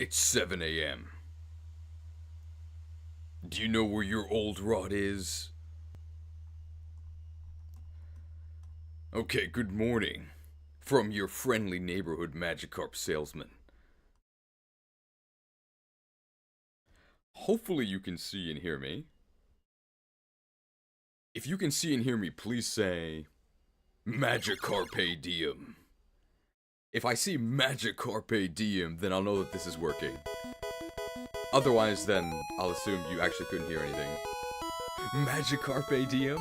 It's 7 a.m. Do you know where your old rod is? Okay, good morning. From your friendly neighborhood Magikarp salesman. Hopefully you can see and hear me. If you can see and hear me, please say Magikarpe Diem. If I see Magikarpe Diem, then I'll know that this is working. Otherwise, then I'll assume you actually couldn't hear anything. Magikarpe Diem?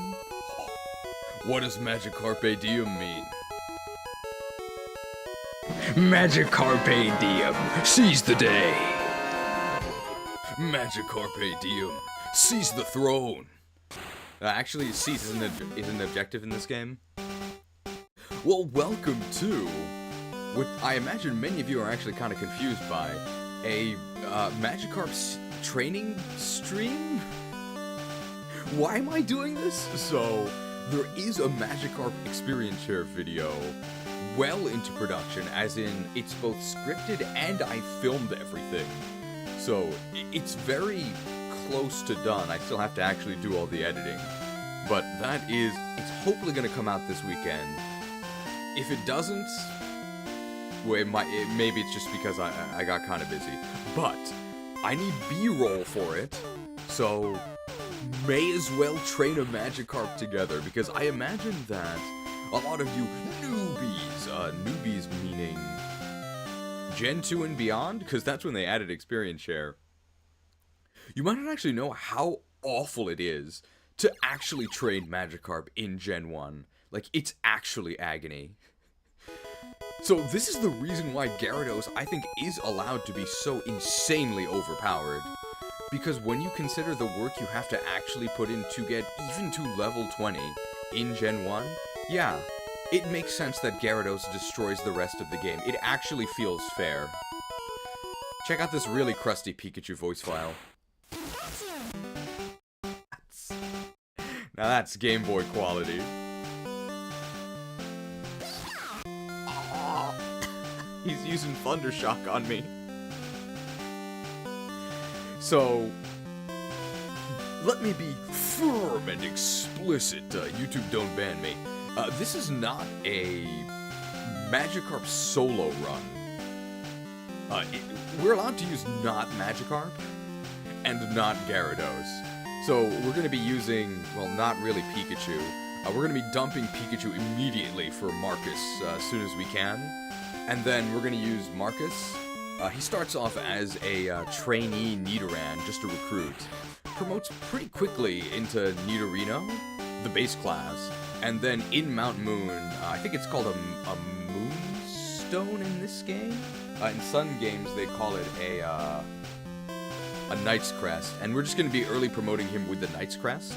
What does Magikarpe Diem mean? Magikarpe Diem, seize the day. Magikarpe Diem, seize the throne. Actually, seize is an objective in this game. Well, welcome to what I imagine many of you are actually kind of confused by, a Magikarp training stream? Why am I doing this? So, there is a Magikarp experience share video well into production, as in, it's both scripted and I filmed everything. So, it's very close to done. I still have to actually do all the editing. But it's hopefully going to come out this weekend. If it doesn't, well, maybe it's just because I got kind of busy. But I need B-roll for it, so may as well train a Magikarp together, because I imagine that a lot of you newbies meaning Gen 2 and beyond, because that's when they added experience share, you might not actually know how awful it is to actually train Magikarp in Gen 1. Like, it's actually agony. So this is the reason why Gyarados, I think, is allowed to be so insanely overpowered. Because when you consider the work you have to actually put in to get even to level 20 in Gen 1, yeah, it makes sense that Gyarados destroys the rest of the game. It actually feels fair. Check out this really crusty Pikachu voice file. Now that's Game Boy quality. He's using Thundershock on me. So, let me be firm and explicit. YouTube, don't ban me. This is not a Magikarp solo run. We're allowed to use not Magikarp and not Gyarados. So we're going to be using, well, not really Pikachu. We're going to be dumping Pikachu immediately for Marcus as soon as we can. And then we're going to use Marcus. He starts off as a trainee Nidoran, just a recruit. Promotes pretty quickly into Nidorino, the base class. And then in Mount Moon, I think it's called a Moonstone in this game? In Sun games, they call it a Night Crest. And we're just going to be early promoting him with the Night Crest.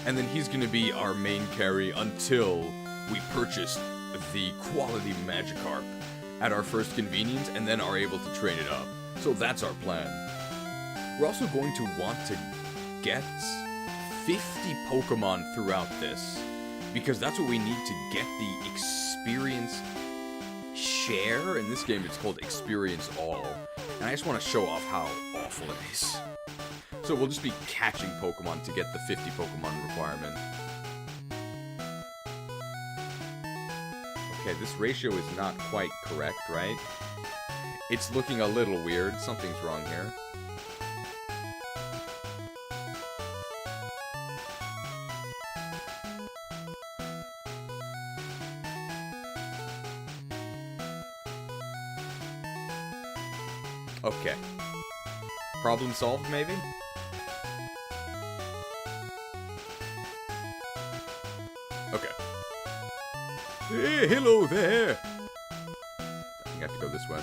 And then he's going to be our main carry until we purchase the quality Magikarp at our first convenience, and then are able to train it up. So that's our plan. We're also going to want to get 50 Pokemon throughout this, because that's what we need to get the experience share. In this game, it's called Experience All, and I just want to show off how awful it is. So we'll just be catching Pokemon to get the 50 Pokemon requirement. Okay, this ratio is not quite correct, right? It's looking a little weird. Something's wrong here. Okay. Problem solved, maybe? Okay. Hey, hello there! I think I have to go this way.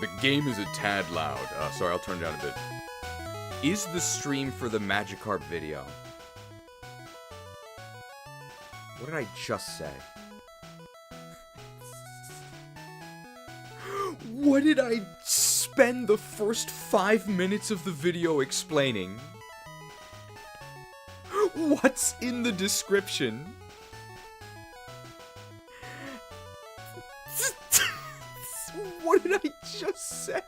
The game is a tad loud. Sorry, I'll turn it down a bit. Is the stream for the Magikarp video? What did I just say? What did I spend the first 5 minutes of the video explaining? What's in the description? What did I just say?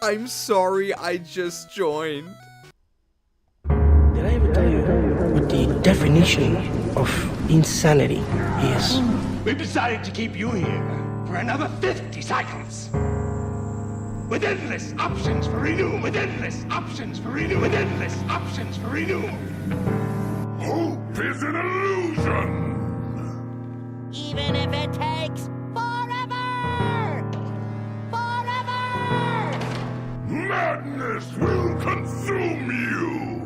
I'm sorry, I just joined. Did I ever tell you what the definition of insanity is? We've decided to keep you here for another 50 cycles. With endless options for renew. With endless options for renew. With endless options for renew. Hope is an illusion! Even if it takes forever! Forever! Madness will consume you!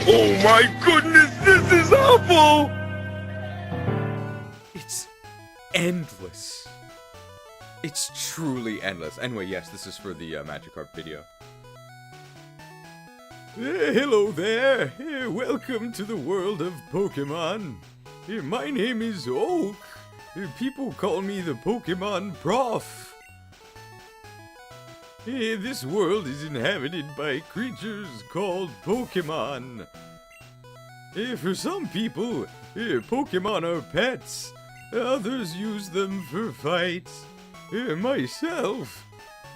Oh my goodness, this is awful! It's endless. It's truly endless. Anyway, yes, this is for the Magikarp video. Hello there. Welcome to the world of Pokemon. My name is Oak. People call me the Pokemon Prof. This world is inhabited by creatures called Pokemon. For some people, Pokemon are pets. Others use them for fights. Myself,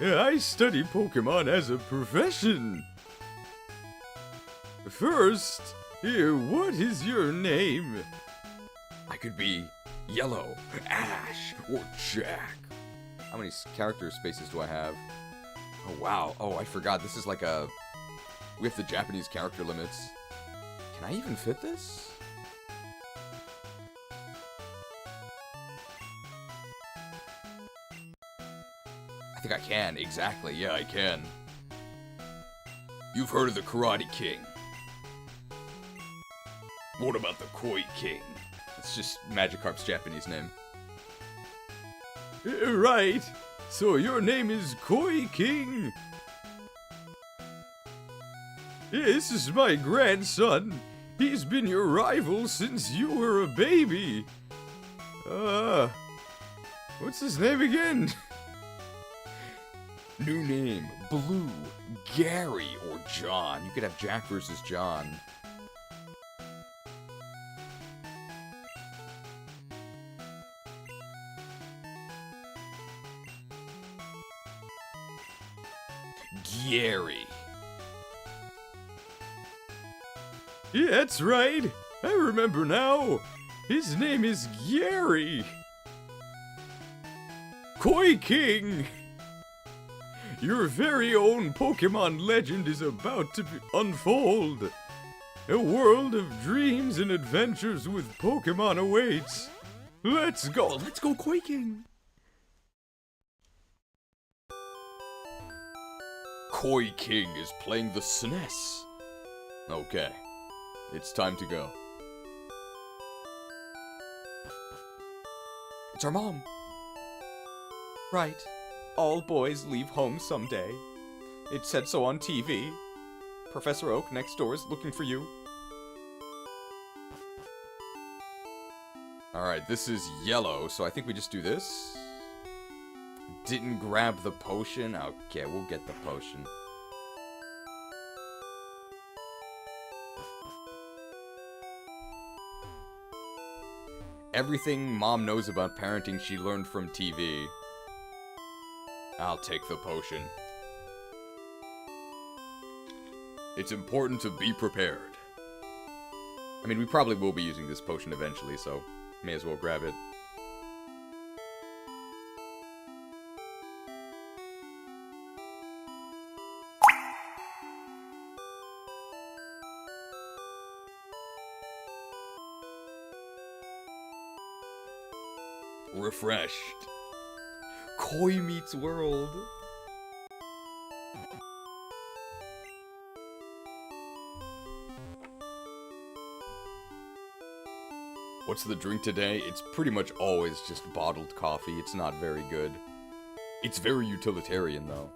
I study Pokemon as a profession. First, what is your name? I could be Yellow, Ash, or Jack. How many character spaces do I have? Oh, wow. Oh, I forgot. This is like a... We have the Japanese character limits. Can I even fit this? I think I can. Exactly. Yeah, I can. You've heard of the Karate King. What about the Koi King? It's just Magikarp's Japanese name. Right. So your name is Koi King? This is my grandson. He's been your rival since you were a baby. What's his name again? New name, Blue, Gyary, or John. You could have Jack versus John. Gyary. Yeah, that's right. I remember now. His name is Gyary. Koi King. Your very own Pokemon legend is about to unfold. A world of dreams and adventures with Pokemon awaits. Let's go. Let's go, Koi King. Koi King is playing the SNES. Okay, it's time to go. It's our mom. Right, all boys leave home someday. It said so on TV. Professor Oak next door is looking for you. Alright, this is yellow, so I think we just do this. Didn't grab the potion? Okay, we'll get the potion. Everything Mom knows about parenting she learned from TV. I'll take the potion. It's important to be prepared. I mean, we probably will be using this potion eventually, so may as well grab it. Refreshed. Koi meets world. What's the drink today? It's pretty much always just bottled coffee. It's not very good. It's very utilitarian, though.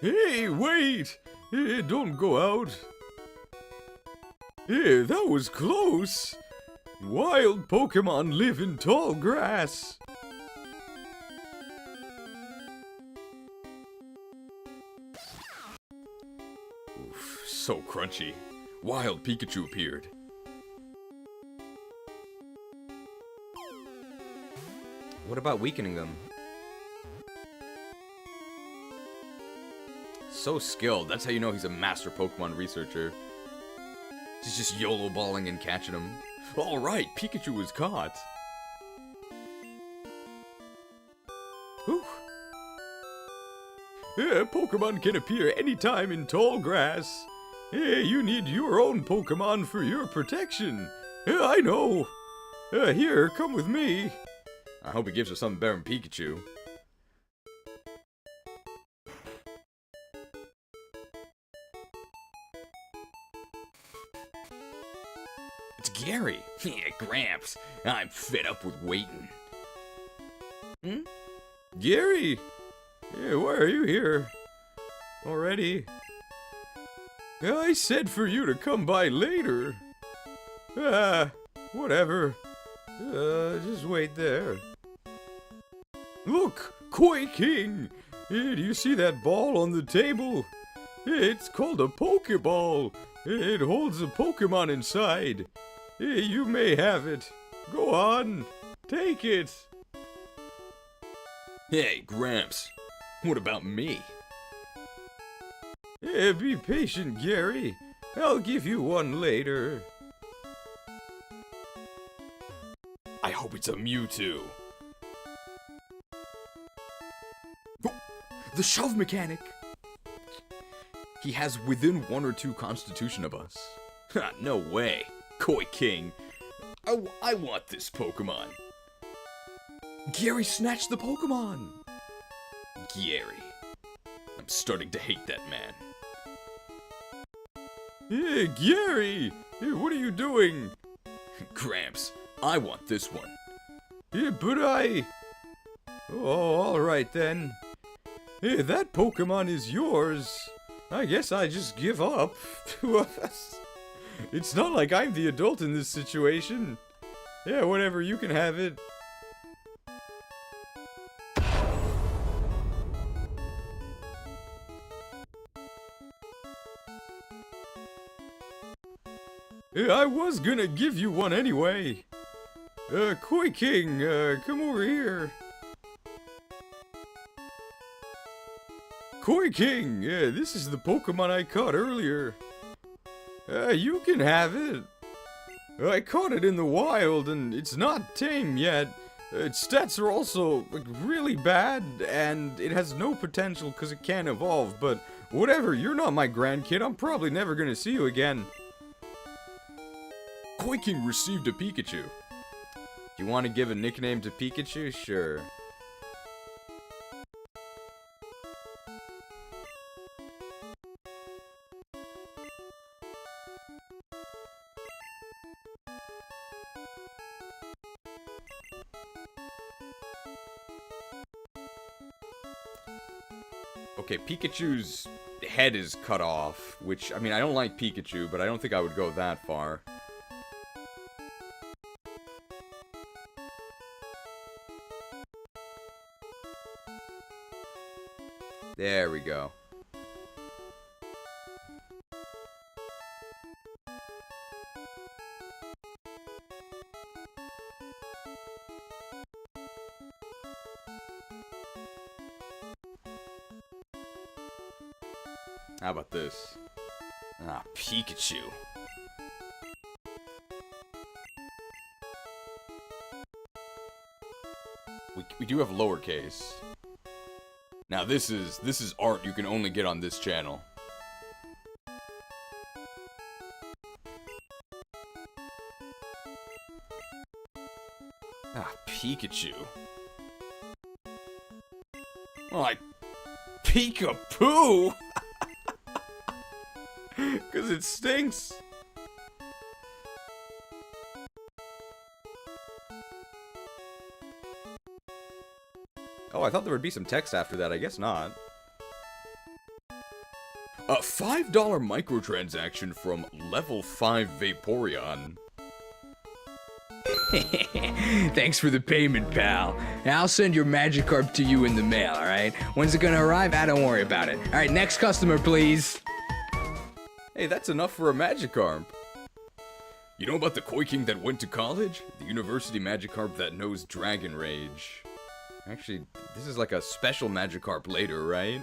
Hey, wait! Don't go out. That was close. Wild Pokemon live in tall grass. so crunchy. Wild Pikachu appeared. What about weakening them? So skilled. That's how you know he's a master Pokemon researcher. He's just YOLO balling and catching them. Alright, Pikachu was caught. Whew. Yeah, Pokemon can appear anytime in tall grass. Hey, you need your own Pokemon for your protection. Yeah, I know. Here, come with me. I hope he gives us something better than Pikachu. It's Gyary. Yeah, Gramps. I'm fed up with waiting. Hmm? Gyary! Yeah, why are you here? Already? Yeah, I said for you to come by later. Whatever. Just wait there. Look! Koi King! Hey, do you see that ball on the table? It's called a Pokeball. It holds a Pokemon inside. Hey, you may have it. Go on. Take it. Hey, Gramps. What about me? Hey, be patient, Gyary. I'll give you one later. I hope it's a Mewtwo. Oh, the shove mechanic! He has within 1 or 2 constitution of us. Ha, no way. Koi King. I want this Pokemon. Gyary snatched the Pokemon! Gyary. I'm starting to hate that man. Hey, Gyary! Hey, what are you doing? Gramps, I want this one. Yeah, but I... Oh, alright then. Hey, that Pokemon is yours. I guess I just give up. It's not like I'm the adult in this situation. Yeah, whatever, you can have it. Yeah, I was gonna give you one anyway. Koi King, come over here. Koi King, yeah, this is the Pokemon I caught earlier. You can have it. I caught it in the wild, and it's not tame yet. Its stats are also, like, really bad, and it has no potential because it can't evolve, but whatever, you're not my grandkid, I'm probably never gonna see you again. Koi King received a Pikachu. You want to give a nickname to Pikachu? Sure. Okay, Pikachu's head is cut off, which, I mean, I don't like Pikachu, but I don't think I would go that far. There we go. How about this? Ah, Pikachu. We do have lowercase. Now this is art you can only get on this channel. Ah, Pikachu. Oh, like Pika-Poo! Cause it stinks. Oh, I thought there would be some text after that. I guess not. A $5 microtransaction from level 5 Vaporeon. Thanks for the payment, pal. I'll send your Magikarp to you in the mail, alright? When's it gonna arrive? I don't worry about it. Alright, next customer, please. Hey, that's enough for a Magikarp. You know about the Koi King that went to college? The University Magikarp that knows Dragon Rage. Actually, this is like a special Magikarp later, right?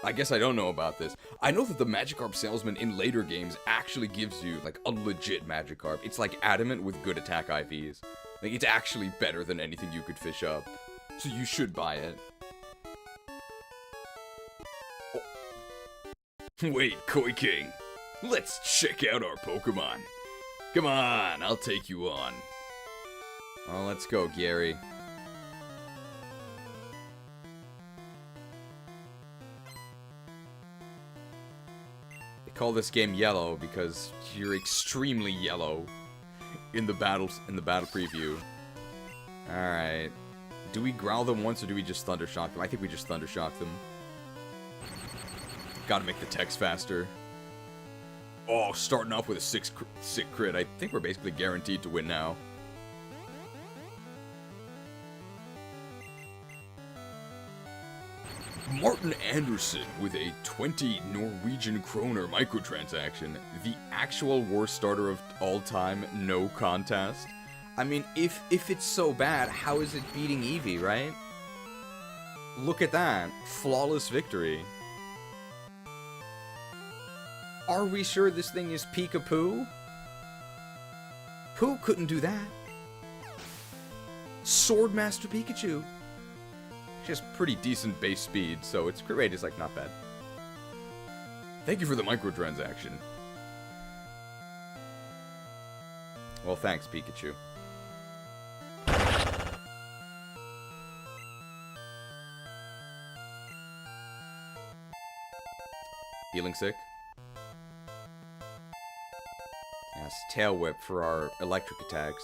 I guess I don't know about this. I know that the Magikarp salesman in later games actually gives you, like, a legit Magikarp. It's like adamant with good attack IVs. Like, it's actually better than anything you could fish up. So you should buy it. Oh. Wait, Koi King. Let's check out our Pokemon. Come on, I'll take you on. Oh, let's go, Gyary. Call this game yellow because you're extremely yellow in the battle preview. Alright. Do we growl them once or do we just thunder shock them? I think we just thunder shock them. Gotta make the text faster. Oh, starting off with a sick crit. I think we're basically guaranteed to win now. Martin Anderson with a 20 Norwegian kroner microtransaction. The actual worst starter of all time, no contest. I mean, if it's so bad, how is it beating Eevee, right? Look at that. Flawless victory. Are we sure this thing is Pika-Poo? Pooh couldn't do that. Swordmaster Pikachu. Just pretty decent base speed, so its crit rate is, like, not bad. Thank you for the microtransaction. Well, thanks, Pikachu. Feeling sick? Yes, Tail Whip for our electric attacks.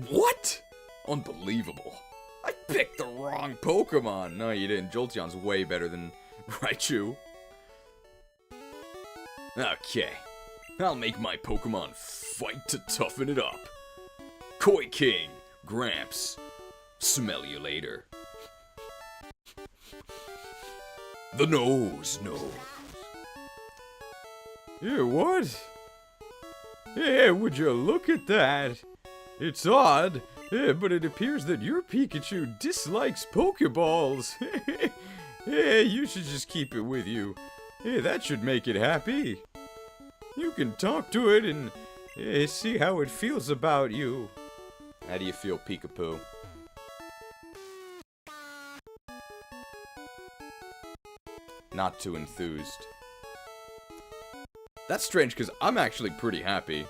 What? Unbelievable. I picked the wrong Pokemon. No, you didn't. Jolteon's way better than Raichu. Okay. I'll make my Pokemon fight to toughen it up. Koi King, Gramps. Smell you later. The nose. Yeah, what? Yeah, would you look at that? It's odd. Yeah, but it appears that your Pikachu dislikes Pokeballs. Yeah, you should just keep it with you. Yeah, that should make it happy. You can talk to it and see how it feels about you. How do you feel, Pika-Poo? Not too enthused. That's strange, because I'm actually pretty happy.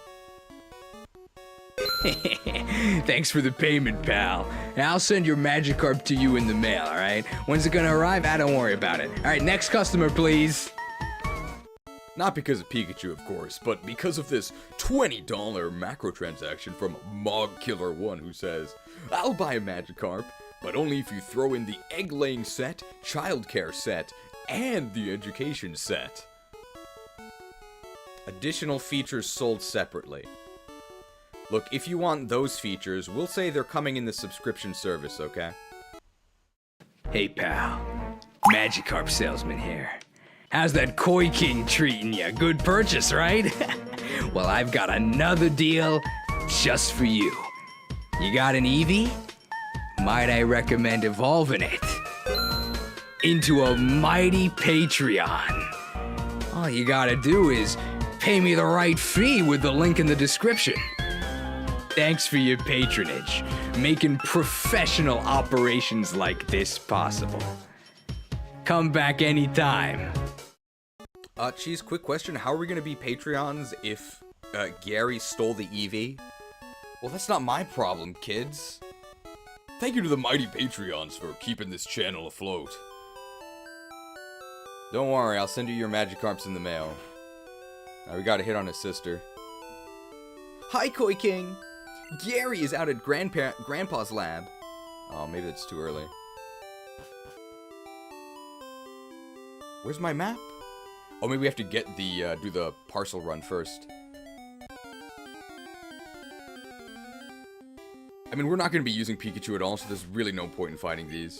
Thanks for the payment, pal. I'll send your Magikarp to you in the mail, alright? When's it gonna arrive? Don't worry about it. Alright, next customer, please. Not because of Pikachu, of course, but because of this $20 macro transaction from MogKiller1, who says, I'll buy a Magikarp, but only if you throw in the egg-laying set, childcare set, and the education set. Additional features sold separately. Look, if you want those features, we'll say they're coming in the subscription service, okay? Hey, pal. Magikarp salesman here. How's that Koi King treating ya? Good purchase, right? Well, I've got another deal just for you. You got an Eevee? Might I recommend evolving it into a mighty Patreon. All you gotta do is pay me the right fee with the link in the description. Thanks for your patronage, making professional operations like this possible. Come back anytime. Cheese, quick question. How are we gonna be Patreons if, Gyary stole the Eevee? Well, that's not my problem, kids. Thank you to the mighty Patreons for keeping this channel afloat. Don't worry, I'll send you your Magikarps in the mail. Now we gotta hit on his sister. Hi, Koi King! Gyary is out at Grandpa's lab. Oh, maybe that's too early. Where's my map? Oh, maybe we have to get the, do the parcel run first. I mean, we're not going to be using Pikachu at all, so there's really no point in fighting these.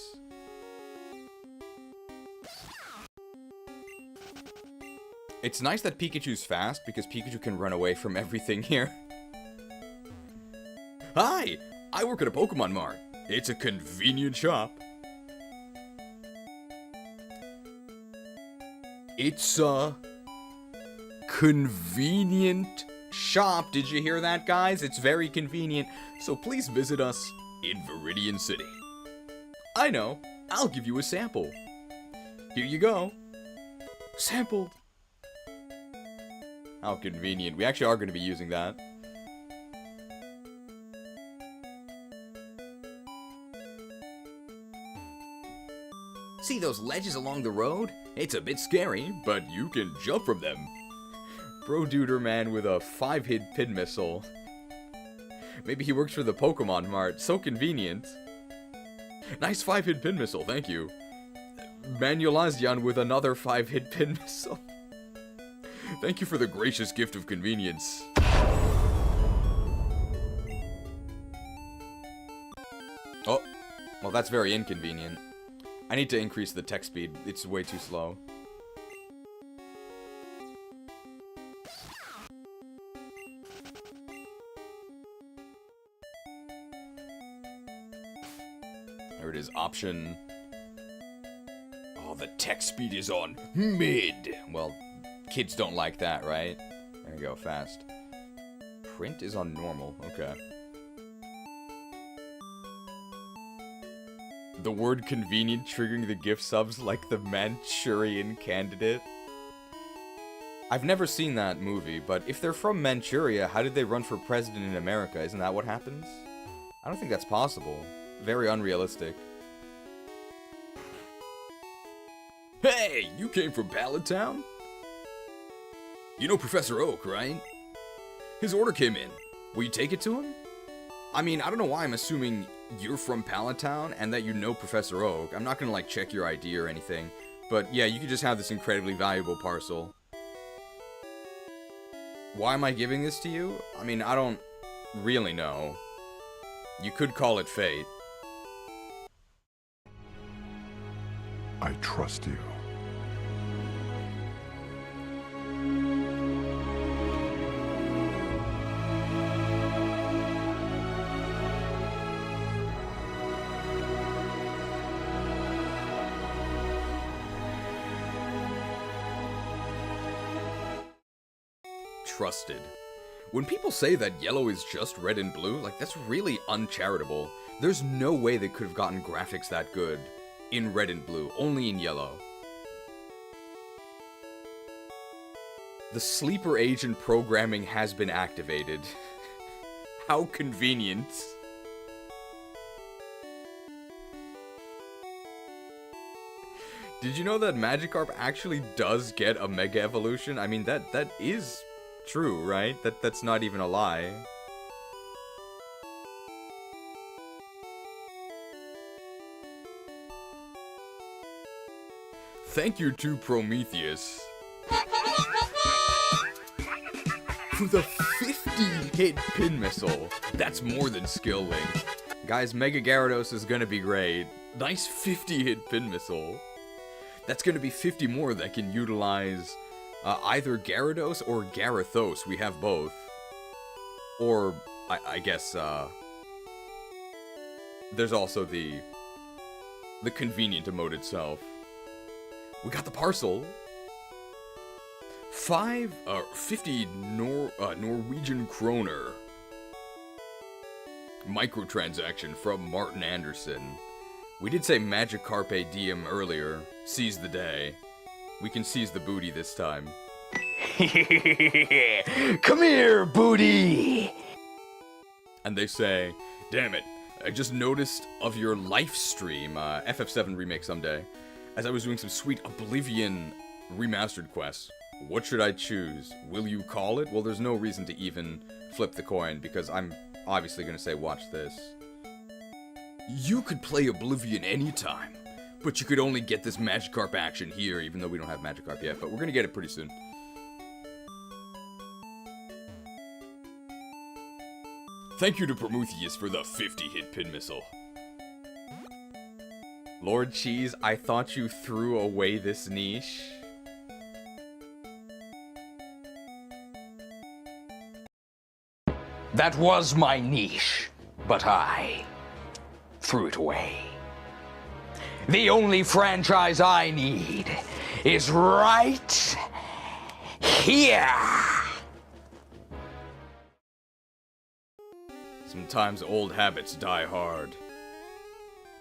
It's nice that Pikachu's fast, because Pikachu can run away from everything here. Hi! I work at a Pokemon Mart. It's a convenient shop. It's a convenient shop. Did you hear that, guys? It's very convenient. So please visit us in Viridian City. I know. I'll give you a sample. Here you go. Sample. How convenient. We actually are going to be using that. See those ledges along the road? It's a bit scary, but you can jump from them. Bro Duder Man with a 5-hit pin missile. Maybe he works for the Pokemon Mart. So convenient. Nice 5-hit pin missile, thank you. Manuelazian with another 5-hit pin missile. Thank you for the gracious gift of convenience. Oh, well that's very inconvenient. I need to increase the text speed. It's way too slow. There it is, option. Oh, the text speed is on mid. Well, kids don't like that, right? There you go, fast. Print is on normal, okay. The word convenient triggering the gift subs like the Manchurian Candidate. I've never seen that movie, but if they're from Manchuria, how did they run for president in America? Isn't that what happens? I don't think that's possible. Very unrealistic. Hey, you came from Pallet Town? You know Professor Oak, right? His order came in. Will you take it to him? I mean, I don't know why I'm assuming you're from Pallet Town and that you know Professor Oak. I'm not gonna, like, check your ID or anything. But, yeah, you could just have this incredibly valuable parcel. Why am I giving this to you? I mean, I don't really know. You could call it fate. I trust you. Trusted. When people say that yellow is just red and blue, like, that's really uncharitable. There's no way they could have gotten graphics that good in red and blue, only in yellow. The sleeper agent programming has been activated. How convenient. Did you know that Magikarp actually does get a Mega Evolution? I mean, that is true, right? That's not even a lie. Thank you to Prometheus for the 50-hit pin missile. That's more than skill link. Guys, Mega Gyarados is gonna be great. Nice 50-hit pin missile. That's gonna be 50 more that can utilize either Gyarados or Gyarados. We have both. Or, I guess, there's also the convenient emote itself. We got the parcel. 50 Norwegian kroner. Microtransaction from Martin Anderson. We did say Magikarpe DIEM earlier. Seize the day. We can seize the booty this time. Come here, booty! And they say, damn it, I just noticed of your live stream, FF7 remake someday, as I was doing some sweet Oblivion remastered quests. What should I choose? Will you call it? Well, there's no reason to even flip the coin, because I'm obviously going to say watch this. You could play Oblivion anytime, but you could only get this Magikarp action here, even though we don't have Magikarp yet, but we're going to get it pretty soon. Thank you to Prometheus for the 50-hit pin missile. Lord Cheese, I thought you threw away this niche. That was my niche, but I threw it away. The only franchise I need is right here. Sometimes old habits die hard.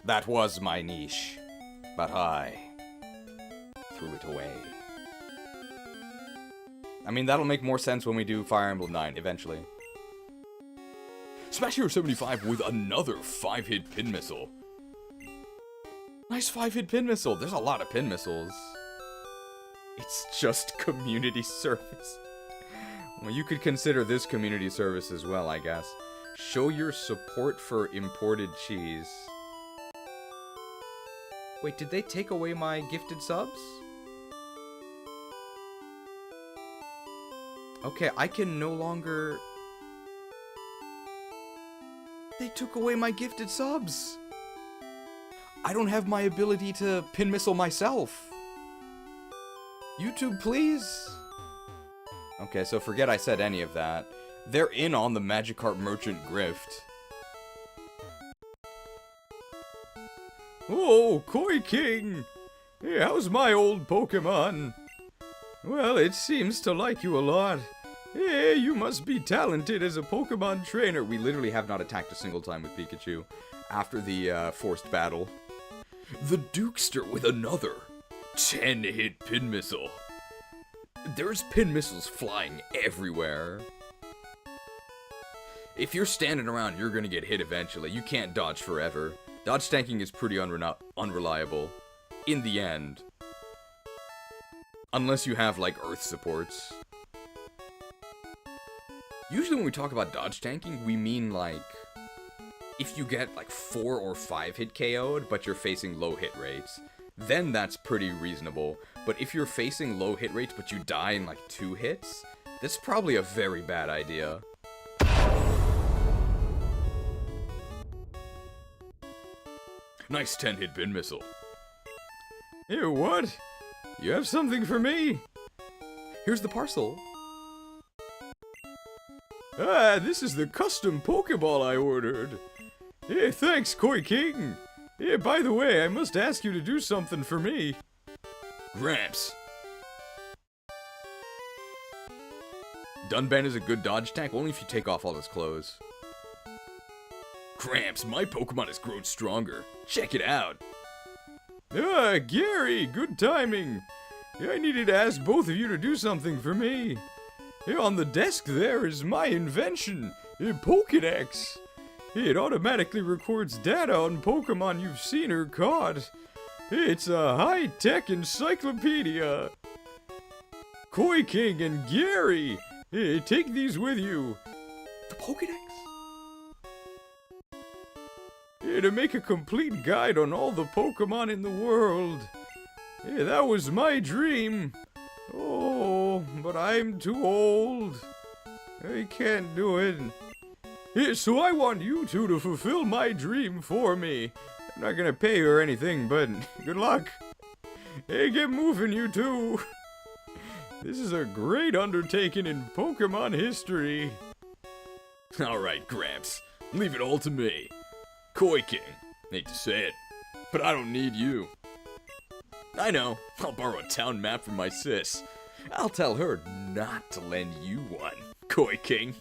That was my niche, but I threw it away. I mean, that'll make more sense when we do Fire Emblem 9, eventually. Smash Hero 75 with another 5-hit pin missile. Nice 5-hit pin missile. There's a lot of pin missiles. It's just community service. Well, you could consider this community service as well, I guess. Show your support for imported cheese. Wait, did they take away my gifted subs? Okay, I can no longer... They took away my gifted subs! I don't have my ability to pin missile myself. YouTube, please? Okay, so forget I said any of that. They're in on the Magikarp merchant grift. Oh, Koi King! Hey, how's my old Pokemon? Well, it seems to like you a lot. Hey, you must be talented as a Pokemon trainer. We literally have not attacked a single time with Pikachu after the forced battle. The Dukester with another 10-hit pin missile. There's pin missiles flying everywhere. If you're standing around, you're gonna get hit eventually. You can't dodge forever. Dodge tanking is pretty unreliable. In the end. Unless you have, like, earth supports. Usually when we talk about dodge tanking, we mean, like, if you get, like, 4 or 5 hit KO'd, but you're facing low hit rates, then that's pretty reasonable. But if you're facing low hit rates, but you die in, like, 2 hits, that's probably a very bad idea. Nice 10-hit pin missile. Hey, what? You have something for me? Here's the parcel. Ah, this is the custom Pokeball I ordered. Hey, thanks, Koi King. Hey, by the way, I must ask you to do something for me. Gramps. Dunban is a good dodge tank, only if you take off all his clothes. Gramps, my Pokemon has grown stronger. Check it out. Ah, Gyary, good timing. I needed to ask both of you to do something for me. On the desk there is my invention, Pokédex. It automatically records data on Pokemon you've seen or caught. It's a high-tech encyclopedia. Koi King and Gyary, take these with you. The Pokédex? To make a complete guide on all the Pokemon in the world. That was my dream. Oh, but I'm too old. I can't do it. So I want you two to fulfill my dream for me. I'm not gonna pay you or anything, but good luck. Hey, get moving, you two. This is a great undertaking in Pokemon history. Alright, Gramps. Leave it all to me. Koi King. Hate to say it, but I don't need you. I know. I'll borrow a town map from my sis. I'll tell her not to lend you one, Koi King.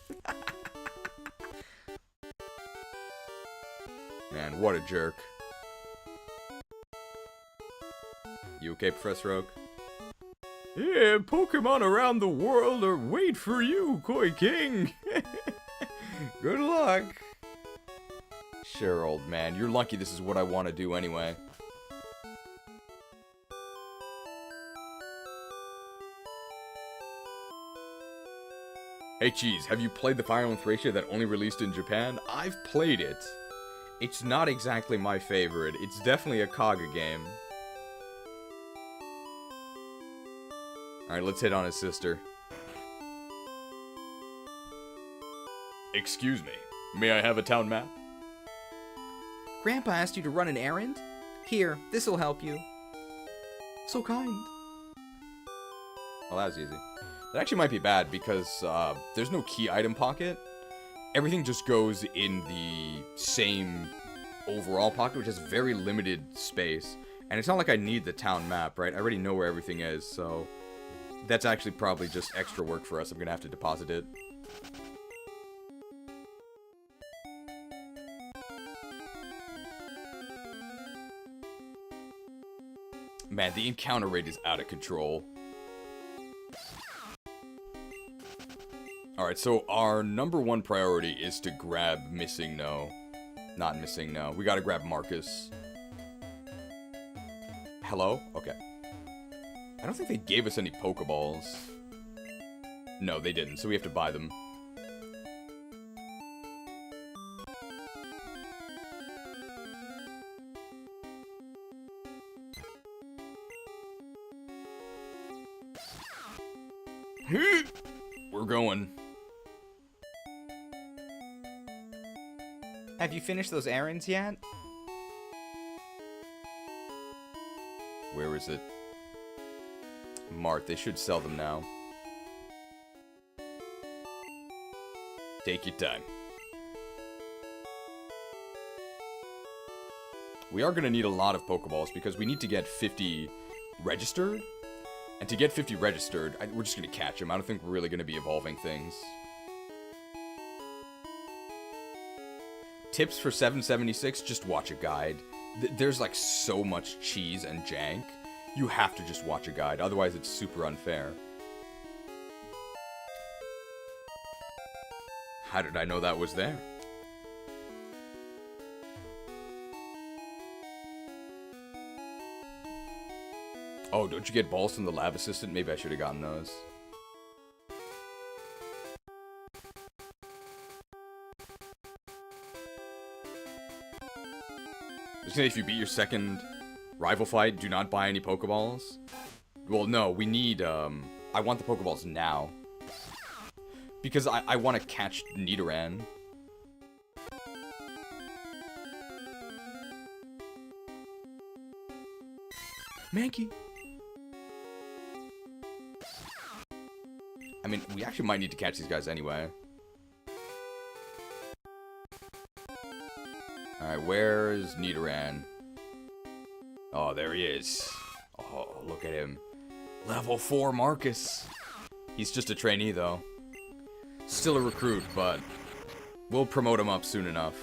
Man, what a jerk. You okay, Professor Oak? Yeah, Pokemon around the world are wait for you, Koi King. Good luck. Sure, old man. You're lucky this is what I want to do anyway. Hey, Cheese, have you played the Fire Emblem Thracia that only released in Japan? I've played it. It's not exactly my favorite. It's definitely a Koga game. Alright, let's hit on his sister. Excuse me. May I have a town map? Grandpa asked you to run an errand? Here, this'll help you. So kind. Well, that was easy. That actually might be bad because there's no key item pocket. everything just goes in the same overall pocket, which has very limited space. And it's not like I need the town map, right? I already know where everything is, so that's actually probably just extra work for us. I'm gonna have to deposit it. Man, the encounter rate is out of control. Alright, so our #1 priority is to grab Missing No. Not Missing No. We gotta grab Marcus. Hello? Okay. I don't think they gave us any Pokeballs. No, they didn't, so we have to buy them. We're going. Have you finished those errands yet? Where is it? Mart, they should sell them now. Take your time. We are going to need a lot of Pokeballs because we need to get 50 registered. And to get 50 registered, we're just going to catch them. I don't think we're really going to be evolving things. Tips for 776, just watch a guide. There's like so much cheese and jank. You have to just watch a guide, otherwise it's super unfair. How did I know that was there? Oh, don't you get balls from the lab assistant? Maybe I should have gotten those. Just say if you beat your second rival fight, do not buy any Pokeballs. Well, no, we need, I want the Pokeballs now. Because I want to catch Nidoran. Mankey! I mean, we actually might need to catch these guys anyway. Alright, where's Nidoran? Oh, there he is. Oh, look at him. Level 4 Marcus. He's just a trainee, though. Still a recruit, but we'll promote him up soon enough.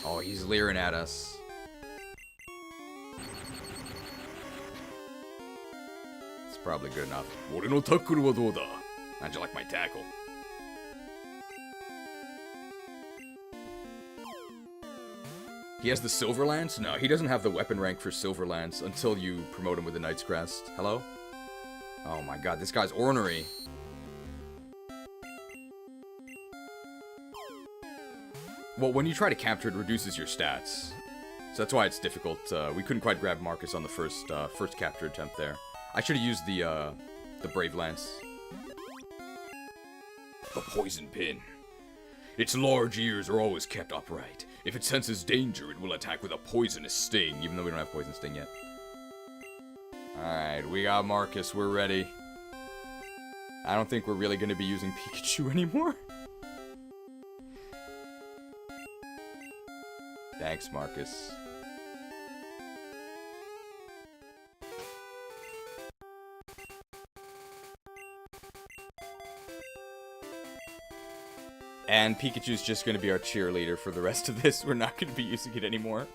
Oh, he's leering at us. It's probably good enough. Ore no tackle wa dou da? How'd you like my tackle? He has the Silver Lance? No, he doesn't have the weapon rank for Silver Lance until you promote him with the Knight's Crest. Hello? Oh my god, this guy's ornery. Well, when you try to capture it, reduces your stats. So that's why it's difficult. We couldn't quite grab Marcus on the first capture attempt there. I should have used the Brave Lance. The Poison Pin. Its large ears are always kept upright. If it senses danger, it will attack with a poisonous sting, even though we don't have Poison Sting yet. Alright, we got Marcus, we're ready. I don't think we're really going to be using Pikachu anymore. Thanks, Marcus. And Pikachu's just going to be our cheerleader for the rest of this. We're not going to be using it anymore.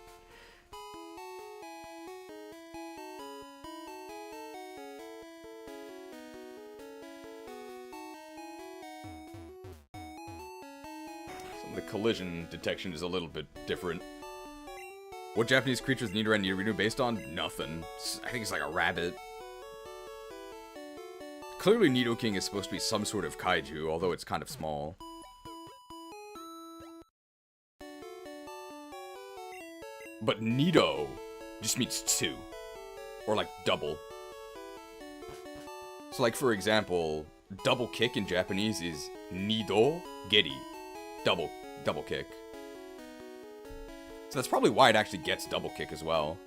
The collision detection is a little bit different. What Japanese creature is Nidoran Nidorinu based on? Nothing. I think it's like a rabbit. Clearly Nidoking is supposed to be some sort of kaiju, although it's kind of small. But Nido just means two. Or like double. So like for example, double kick in Japanese is Nido Geri. Double kick. So that's probably why it actually gets double kick as well.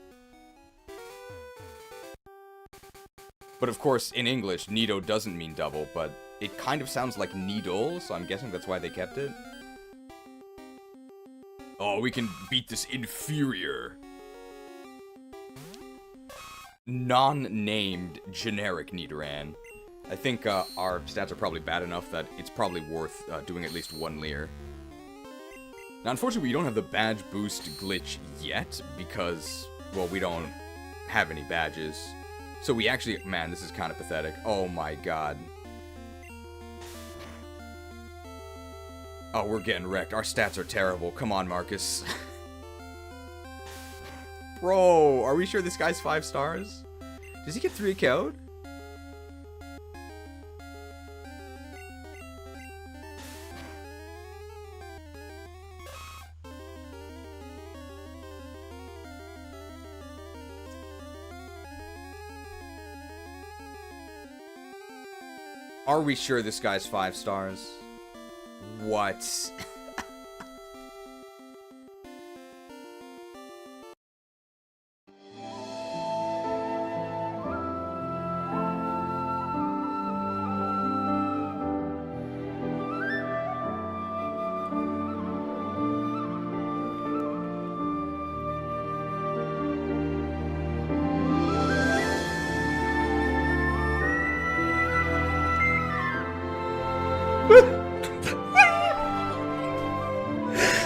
But of course, in English, Nido doesn't mean double, but it kind of sounds like needle, so I'm guessing that's why they kept it. Oh, we can beat this inferior, non-named generic Nidoran. I think our stats are probably bad enough that it's probably worth doing at least one Leer. Now, unfortunately, we don't have the badge boost glitch yet because, well, we don't have any badges. So we actually, man, this is kind of pathetic. Oh my god. Oh, we're getting wrecked. Our stats are terrible. Come on, Marcus. Bro, are we sure this guy's 5 stars? Does he get 3 code? Are we sure this guy's 5 stars? What?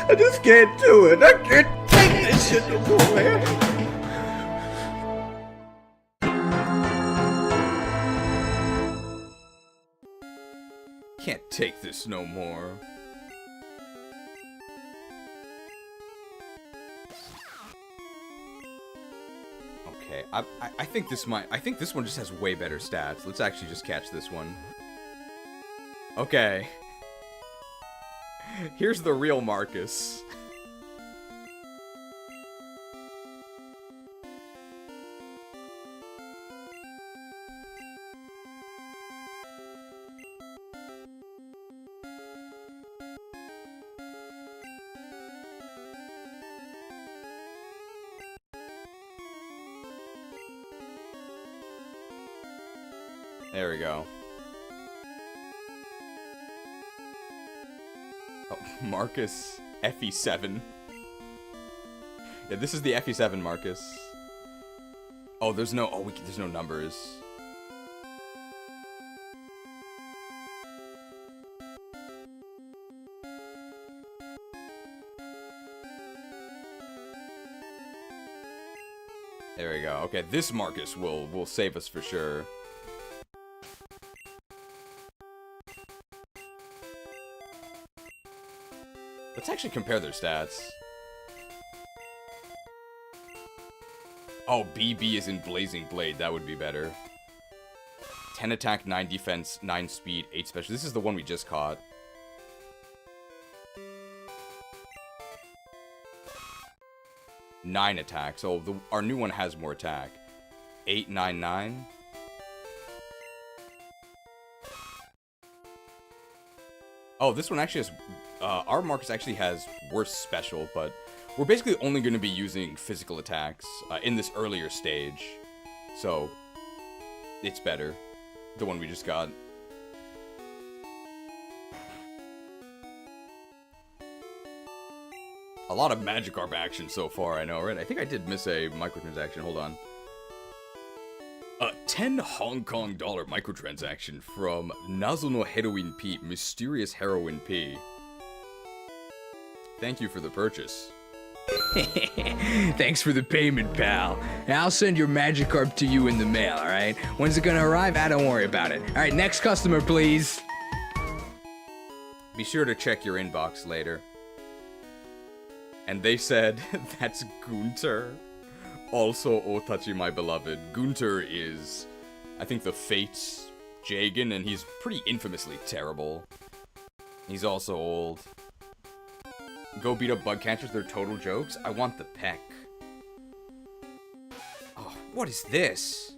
I just can't do it. I can't take this shit no more, man. Can't take this no more. Okay, I think this might. I think this one just has way better stats. Let's actually just catch this one. Okay. Here's the real Marcus. There we go. Oh, Marcus FE7. Yeah, this is the FE7 Marcus. Oh, there's no. Oh, there's no numbers. There we go. Okay, this Marcus will save us for sure. Let's actually compare their stats. Oh, BB is in Blazing Blade. That would be better. 10 attack, 9 defense, 9 speed, 8 special. This is the one we just caught. Nine attacks. Oh, our new one has more attack. 8, 9, 9. Oh, this one actually has... our Marcus actually has worse special, but we're basically only going to be using physical attacks in this earlier stage. So, it's better. The one we just got. A lot of Magikarp action so far, I know, right? I think I did miss a microtransaction. Hold on. A 10 Hong Kong dollar microtransaction from Nazo no Heroine P, Mysterious Heroine P. Thank you for the purchase. Thanks for the payment, pal. I'll send your Magikarp to you in the mail, alright? When's it gonna arrive? Don't worry about it. Alright, next customer, please. Be sure to check your inbox later. And they said, that's Gunter. Also, Otachi, my beloved. Gunter is, I think, the Fates Jagan, and he's pretty infamously terrible. He's also old. Go beat up bug catchers, they're total jokes. I want the peck. Oh, what is this?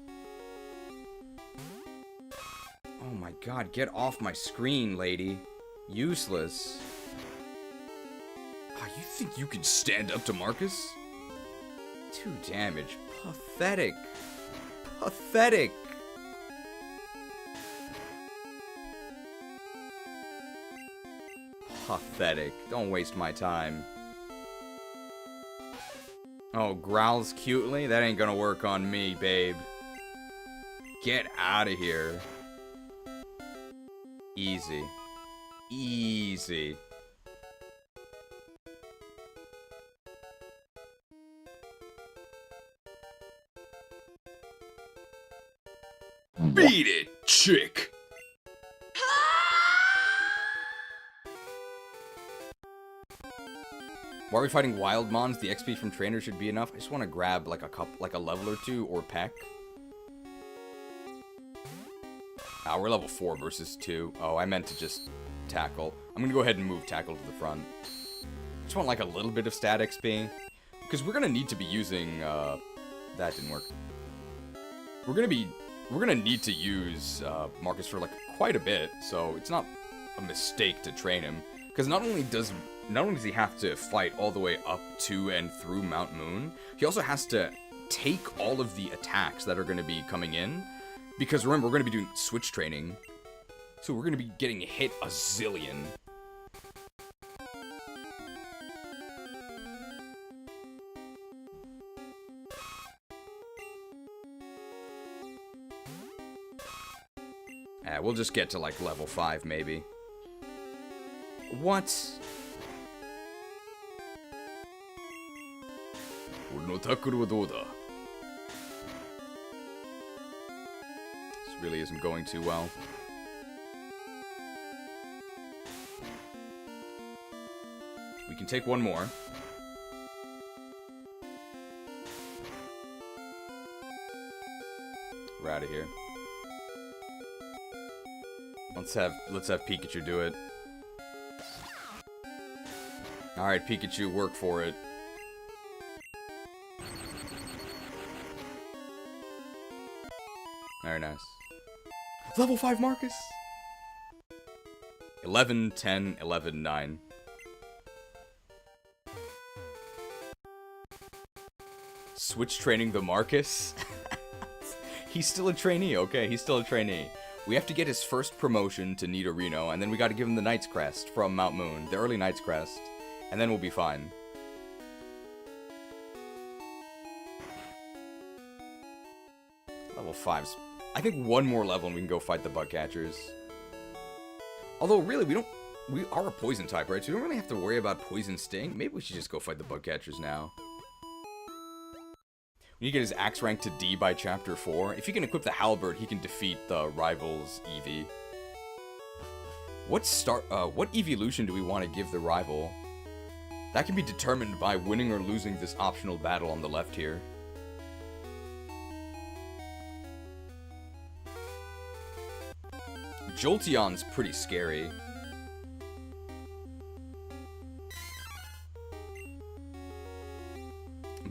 Oh my god, get off my screen, lady. Useless. Oh, you think you can stand up to Marcus? 2 damage. Pathetic. Pathetic. Pathetic. Don't waste my time. Oh, growls cutely? That ain't gonna work on me, babe. Get out of here. Easy. Easy. Beat it, chick! Why are we fighting wild mons? The XP from trainers should be enough. I just want to grab like a level or two or peck. Ah, we're level 4 versus 2. Oh, I meant to just tackle. I'm gonna go ahead and move tackle to the front. Just want like a little bit of stat XP. Because we're gonna need to be using, that didn't work. We're gonna need to use, Marcus for like quite a bit, so it's not a mistake to train him. Because not only does he have to fight all the way up to and through Mount Moon, he also has to take all of the attacks that are gonna be coming in. Because remember, we're gonna be doing switch training. So we're gonna be getting hit a zillion. We'll just get to like level 5 maybe. What? This really isn't going too well. We can take one more. We're out of here. Let's have Pikachu do it. Alright, Pikachu, work for it. Very nice. Level 5 Marcus! 11, 10, 11, 9. Switch training the Marcus? He's still a trainee, okay, he's still a trainee. We have to get his first promotion to Nidorino, and then we gotta give him the Night Crest from Mount Moon, the early Night Crest, and then we'll be fine. Level 5's... I think one more level and we can go fight the bug catchers. Although, really, we are a poison type, right? So we don't really have to worry about poison sting. Maybe we should just go fight the bug catchers now. When you get his axe rank to D by chapter 4, if he can equip the halberd, he can defeat the rival's Eevee. What evolution do we want to give the rival? That can be determined by winning or losing this optional battle on the left here. Jolteon's pretty scary.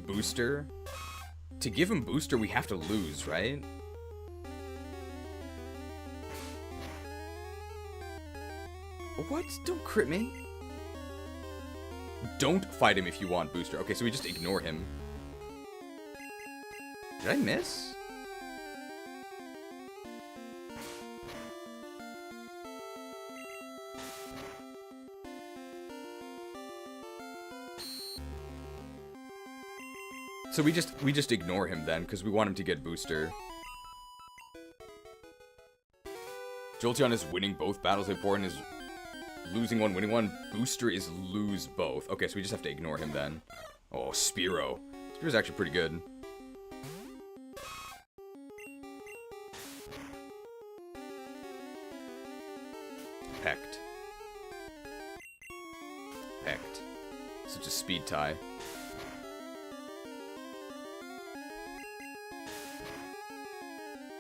Booster? To give him booster, we have to lose, right? What? Don't crit me. Don't fight him if you want booster. Okay, so we just ignore him. Did I miss? So we just ignore him then, because we want him to get booster. Jolteon is winning both battles. Important is losing one, winning one. Booster is lose both. Okay, so we just have to ignore him then. Oh, Spearow. Spearow's actually pretty good. Pecked. Pecked. Such a speed tie.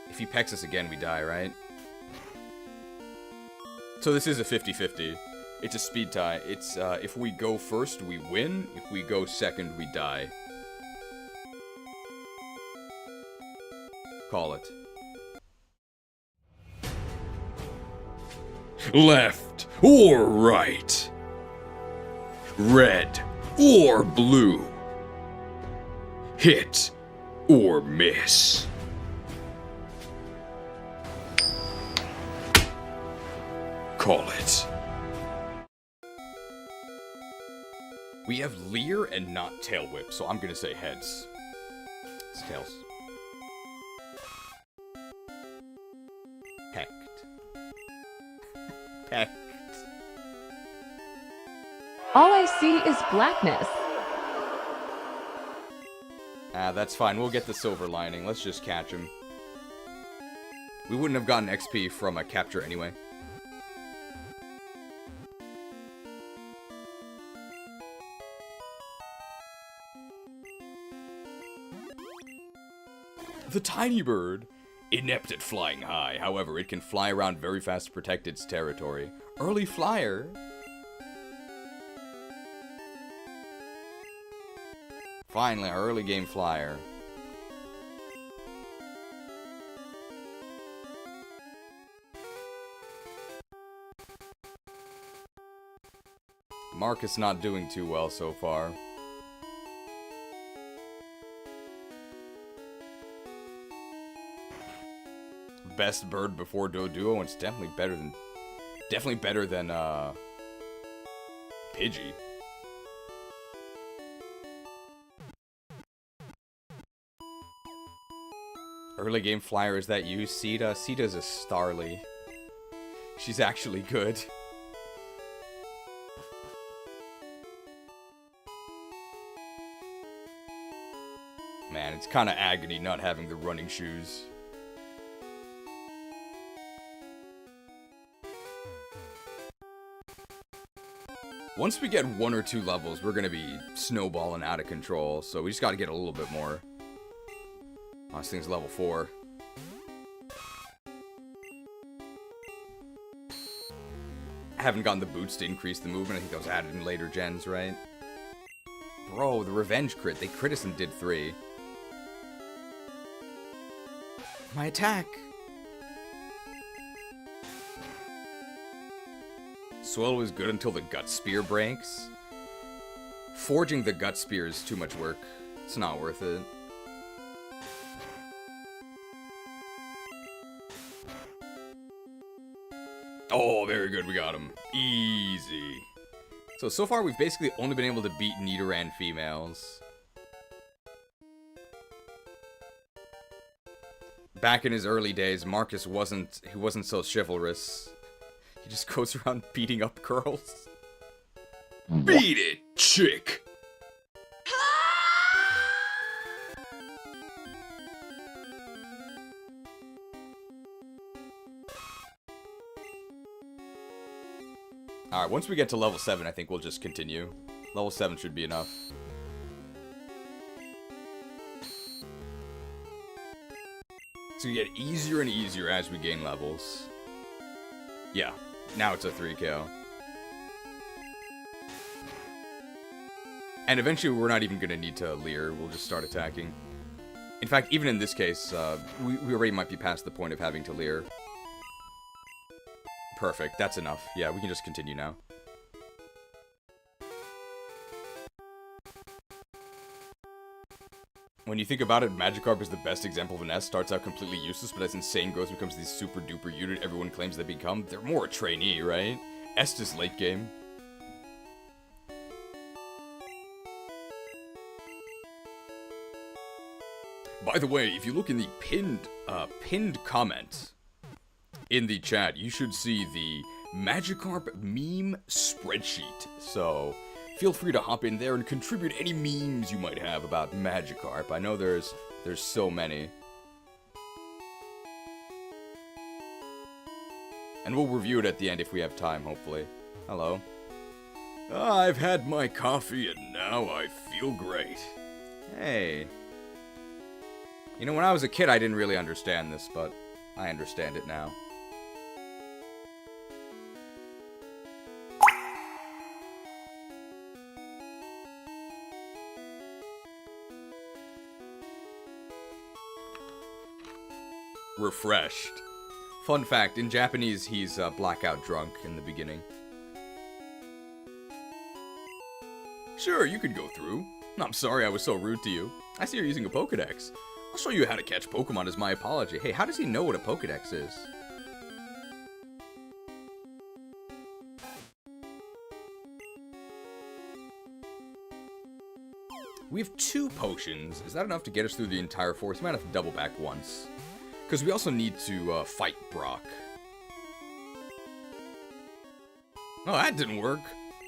If he pecks us again, we die, right? So this is a 50-50. It's a speed tie. It's, if we go first, we win. If we go second, we die. Call it. Left or right? Red or blue? Hit or miss? Call it. We have Leer and not Tail Whip, so I'm gonna say heads. It's tails. Pecked. Pecked. All I see is blackness. Ah, that's fine. We'll get the silver lining. Let's just catch him. We wouldn't have gotten XP from a capture anyway. The tiny bird. Inept at flying high. However, it can fly around very fast to protect its territory. Early flyer. Finally, our early game flyer. Marcus not doing too well so far. Best bird before Doduo, and it's definitely better than Pidgey. Early game flyer, is that you, Sita? Sita's a Starly. She's actually good. Man, it's kind of agony not having the running shoes. Once we get 1 or 2 levels, we're gonna be snowballing out of control, so we just gotta get a little bit more. Oh, this thing's level 4. I haven't gotten the boots to increase the movement. I think that was added in later gens, right? Bro, the revenge crit. They crit us and did 3. My attack! Swell was good until the Gut Spear breaks. Forging the Gut Spear is too much work. It's not worth it. Oh, very good. We got him. Easy. So far we've basically only been able to beat Nidoran females. Back in his early days, Marcus wasn't so chivalrous. He just goes around beating up girls. Beat it, chick! Alright, once we get to level 7, I think we'll just continue. Level 7 should be enough. So you get easier and easier as we gain levels. Yeah, now it's a 3 KO. And eventually we're not even going to need to Leer, we'll just start attacking. In fact, even in this case, we already might be past the point of having to Leer. Perfect, that's enough. Yeah, we can just continue now. When you think about it, Magikarp is the best example of an S. Starts out completely useless, but as insane grows, becomes this super duper unit everyone claims they become. They're more a trainee, right? S is late game. By the way, if you look in the pinned comment in the chat, you should see the Magikarp meme spreadsheet. So feel free to hop in there and contribute any memes you might have about Magikarp. I know there's so many. And we'll review it at the end if we have time, hopefully. Hello. I've had my coffee and now I feel great. Hey. You know, when I was a kid, I didn't really understand this, but I understand it now. Refreshed. Fun fact, in Japanese, he's blackout drunk in the beginning. Sure, you could go through. I'm sorry I was so rude to you. I see you're using a Pokedex. I'll show you how to catch Pokemon as my apology. Hey, how does he know what a Pokedex is? We have 2 potions. Is that enough to get us through the entire forest? We might have to double back once. Because we also need to fight Brock. Oh, that didn't work.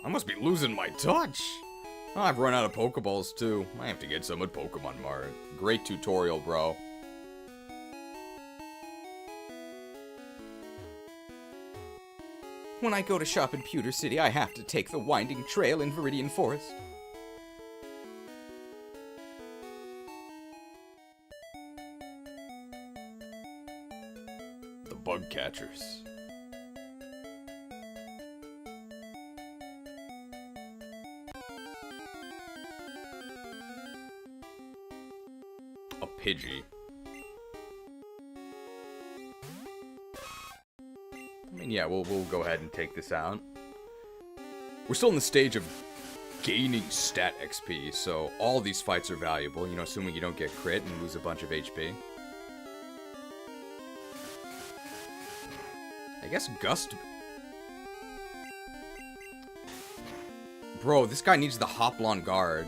I must be losing my touch. Oh, I've run out of Pokeballs, too. I have to get some at Pokemon Mart. Great tutorial, bro. When I go to shop in Pewter City, I have to take the winding trail in Viridian Forest. The bug catchers. A Pidgey. I mean, yeah, we'll go ahead and take this out. We're still in the stage of gaining stat XP, so all these fights are valuable, you know, assuming you don't get crit and lose a bunch of HP. I guess Gust... Bro, this guy needs the Hoplon Guard.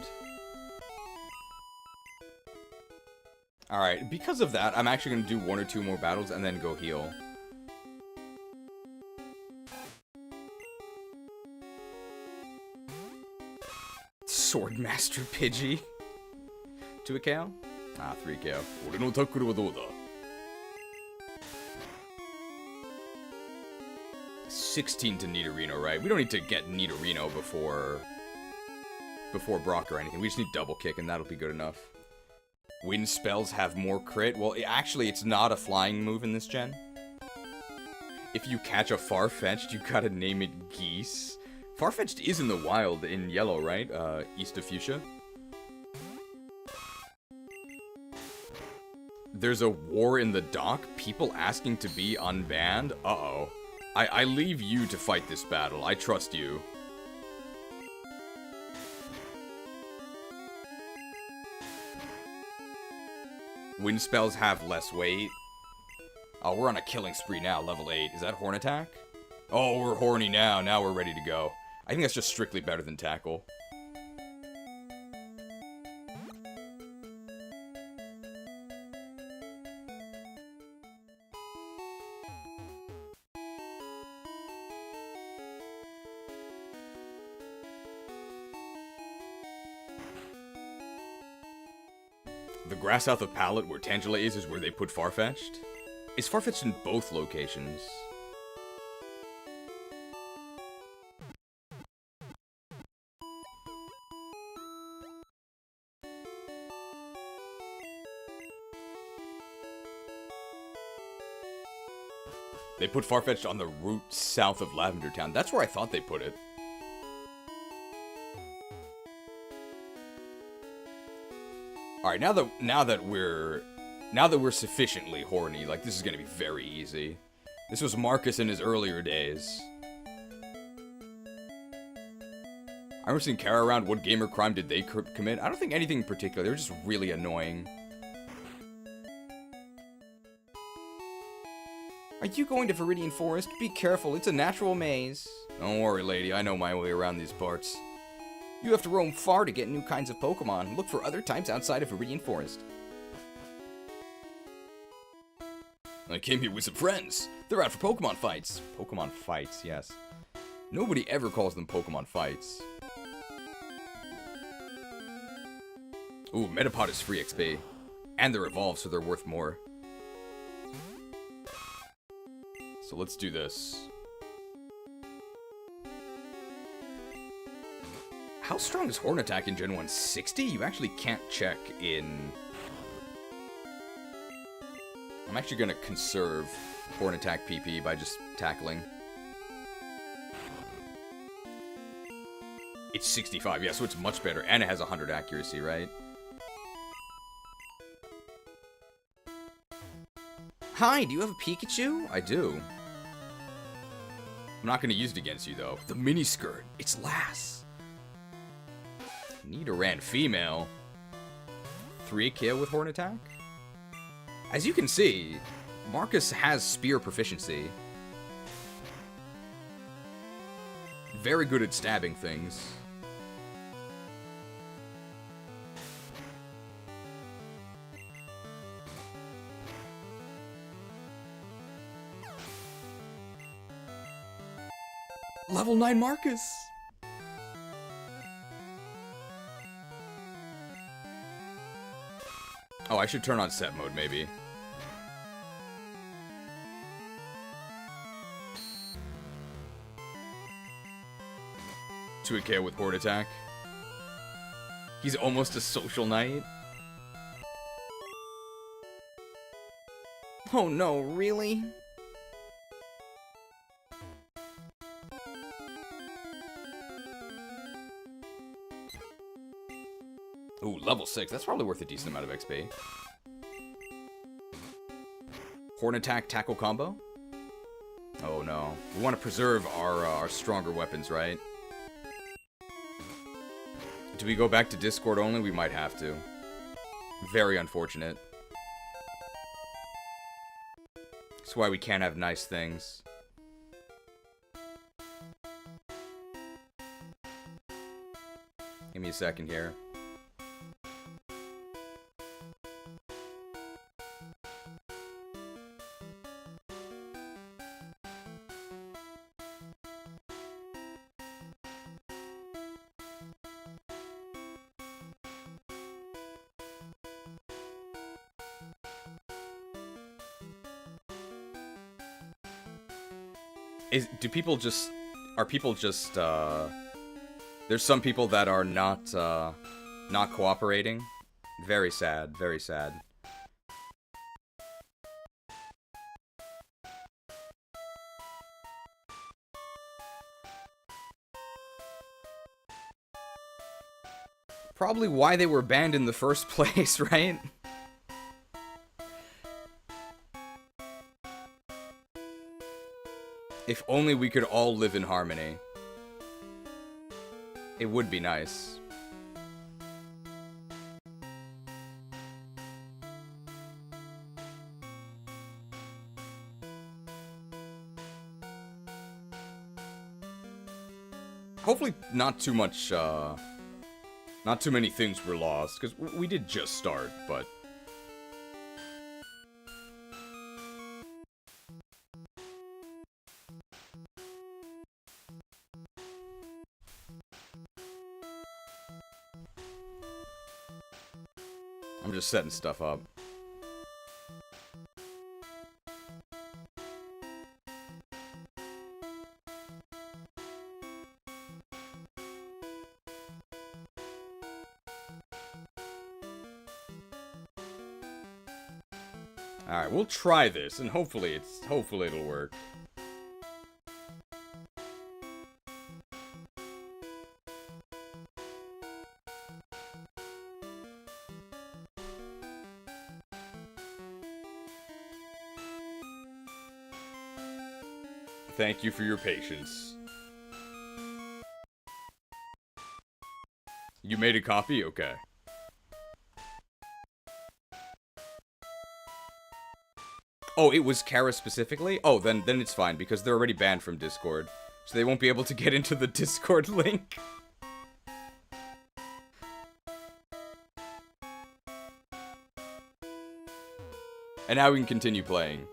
Alright, because of that, I'm actually going to do 1 or 2 more battles and then go heal. Swordmaster Pidgey. 2 a KO? Ah, 3 KO. 俺のタックルはどうだ? 16 to Nidorino, right? We don't need to get Nidorino before Brock or anything. We just need double kick and that'll be good enough. Wind spells have more crit. Well, actually, it's not a flying move in this gen. If you catch a Farfetch'd, you gotta name it Geese. Farfetch'd is in the wild in yellow, right? East of Fuschia. There's a war in the dock. People asking to be unbanned. Uh-oh. I leave you to fight this battle. I trust you. Wind spells have less weight. Oh, we're on a killing spree now, level 8. Is that Horn Attack? Oh, we're horny now. Now we're ready to go. I think that's just strictly better than Tackle. The grass south of Pallet, where Tangela is where they put Farfetch'd. Is Farfetch'd in both locations? They put Farfetch'd on the route south of Lavender Town. That's where I thought they put it. Alright, now that we're sufficiently horny, like, this is gonna be very easy. This was Marcus in his earlier days. I remember seeing Kara around. What gamer crime did they commit? I don't think anything in particular. They were just really annoying. Are you going to Viridian Forest? Be careful, it's a natural maze. Don't worry, lady. I know my way around these parts. You have to roam far to get new kinds of Pokemon. Look for other types outside of Viridian Forest. I came here with some friends. They're out for Pokemon fights. Pokemon fights, yes. Nobody ever calls them Pokemon fights. Ooh, Metapod is free XP. And they're evolved, so they're worth more. So let's do this. How strong is Horn Attack in Gen 1? 60? You actually can't check in... I'm actually gonna conserve Horn Attack PP by just tackling. It's 65, yeah, so it's much better. And it has 100 accuracy, right? Hi, do you have a Pikachu? I do. I'm not gonna use it against you, though. The mini skirt. It's Lass. Nidoran female. 3 kill with Horn Attack? As you can see, Marcus has spear proficiency. Very good at stabbing things. Level 9 Marcus! Oh, I should turn on set mode, maybe. To a KO with Horde Attack. He's almost a social knight. Oh no, really? Ooh, level 6. That's probably worth a decent amount of XP. Horn attack, tackle combo? Oh no. We want to preserve our stronger weapons, right? Do we go back to Discord only? We might have to. Very unfortunate. That's why we can't have nice things. Give me a second here. Are people just, there's some people that are not cooperating? Very sad, very sad. Probably why they were banned in the first place, right? If only we could all live in harmony. It would be nice. Hopefully not too much, not too many things were lost, because we did just start, but... I'm just setting stuff up. Alright, we'll try this, and hopefully it'll work. Thank you for your patience. You made a copy? Okay. Oh, it was Kara specifically? Oh, then it's fine, because they're already banned from Discord. So they won't be able to get into the Discord link. And now we can continue playing.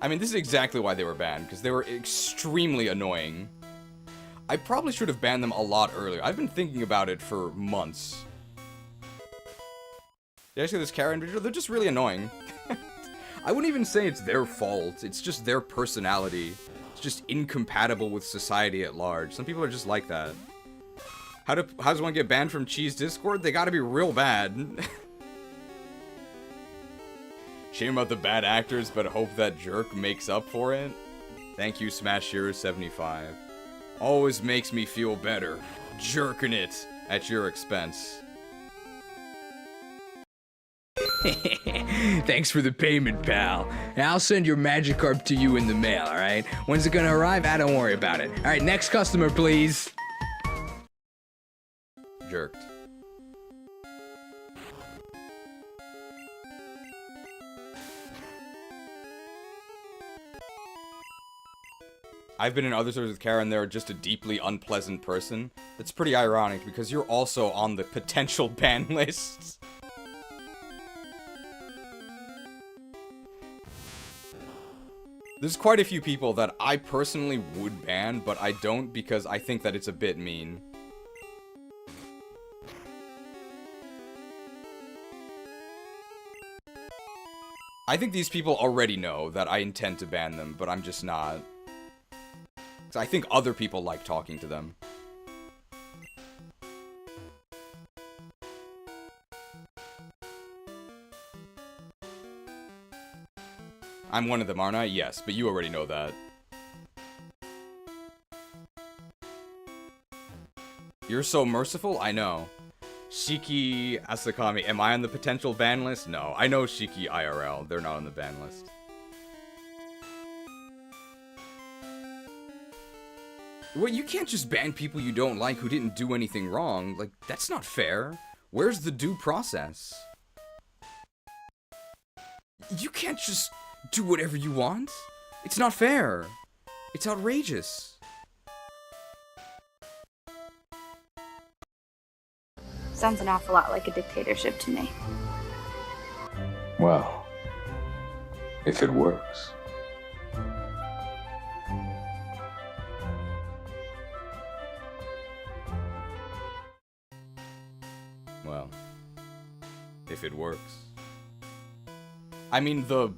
I mean, this is exactly why they were banned, because they were extremely annoying. I probably should have banned them a lot earlier. I've been thinking about it for months. Did I say this Kara individual? They're just really annoying. I wouldn't even say it's their fault. It's just their personality. It's just incompatible with society at large. Some people are just like that. How does one get banned from Cheese Discord? They gotta be real bad. Shame about the bad actors, but hope that jerk makes up for it. Thank you, Smash Hero 75. Always makes me feel better. Jerking it at your expense. Thanks for the payment, pal. I'll send your Magikarp to you in the mail, alright? When's it gonna arrive? I don't worry about it. Alright, next customer, please. Jerked. I've been in other servers with Kara and they're just a deeply unpleasant person. That's pretty ironic because you're also on the potential ban lists. There's quite a few people that I personally would ban, but I don't because I think that it's a bit mean. I think these people already know that I intend to ban them, but I'm just not. 'Cause I think other people like talking to them. I'm one of them, aren't I? Yes, but you already know that. You're so merciful? I know. Shiki Asakami, am I on the potential ban list? No, I know Shiki IRL. They're not on the ban list. Well, you can't just ban people you don't like who didn't do anything wrong. Like, that's not fair. Where's the due process? You can't just do whatever you want. It's not fair. It's outrageous. Sounds an awful lot like a dictatorship to me. Well, if it works. Well, if it works. I mean, the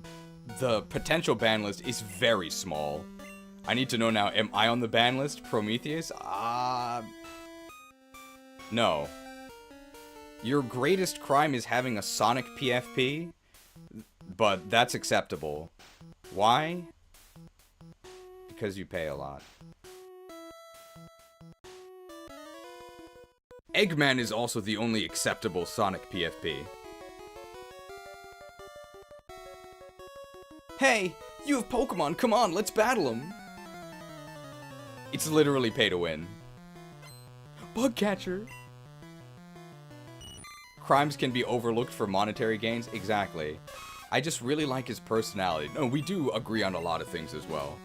potential ban list is very small. I need to know now, am I on the ban list, Prometheus? No. Your greatest crime is having a Sonic PFP? But that's acceptable. Why? Because you pay a lot. Eggman is also the only acceptable Sonic PFP. Hey, you have Pokemon, come on, let's battle them. It's literally pay to win. Bugcatcher. Crimes can be overlooked for monetary gains? Exactly. I just really like his personality. No, we do agree on a lot of things as well.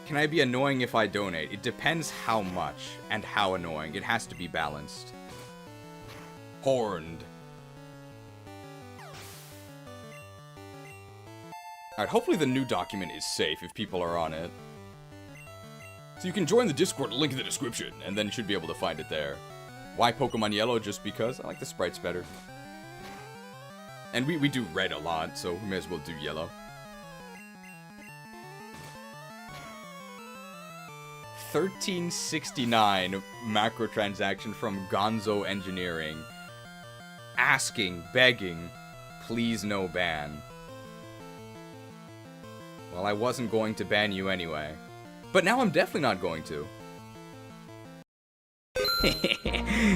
Can I be annoying if I donate? It depends how much and how annoying. It has to be balanced. Horned. Alright, hopefully the new document is safe if people are on it. So you can join the Discord, link in the description, and then you should be able to find it there. Why Pokemon Yellow? Just because I like the sprites better. And we do red a lot, so we may as well do yellow. 1369 macro transaction from Gonzo Engineering. Asking, begging, please no ban. Well, I wasn't going to ban you anyway. But now I'm definitely not going to.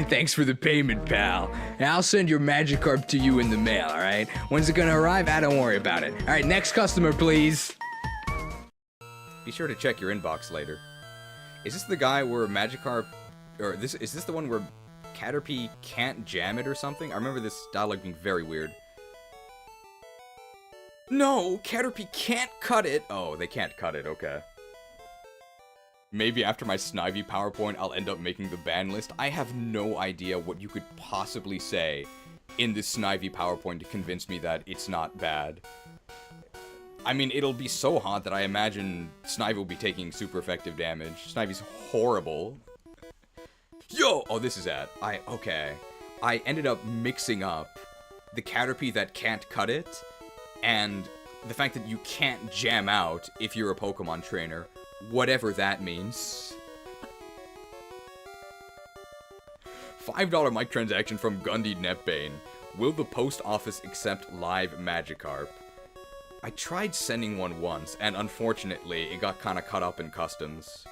Thanks for the payment, pal. I'll send your Magikarp to you in the mail, alright? When's it gonna arrive? Don't worry about it. Alright, next customer, please. Be sure to check your inbox later. Is this the guy where Magikarp... Or is this the one where Caterpie can't jam it or something? I remember this dialogue being very weird. No, Caterpie can't cut it. Oh, they can't cut it, okay. Maybe after my Snivy PowerPoint, I'll end up making the ban list. I have no idea what you could possibly say in this Snivy PowerPoint to convince me that it's not bad. I mean, it'll be so hot that I imagine Snivy will be taking super effective damage. Snivy's horrible. Yo! Oh, this is at. Okay. I ended up mixing up the Caterpie that can't cut it, and the fact that you can't jam out if you're a Pokemon trainer. Whatever that means. $5 mic transaction from Gundy Netbane. Will the post office accept live Magikarp? I tried sending one once, and unfortunately, it got kinda caught up in customs.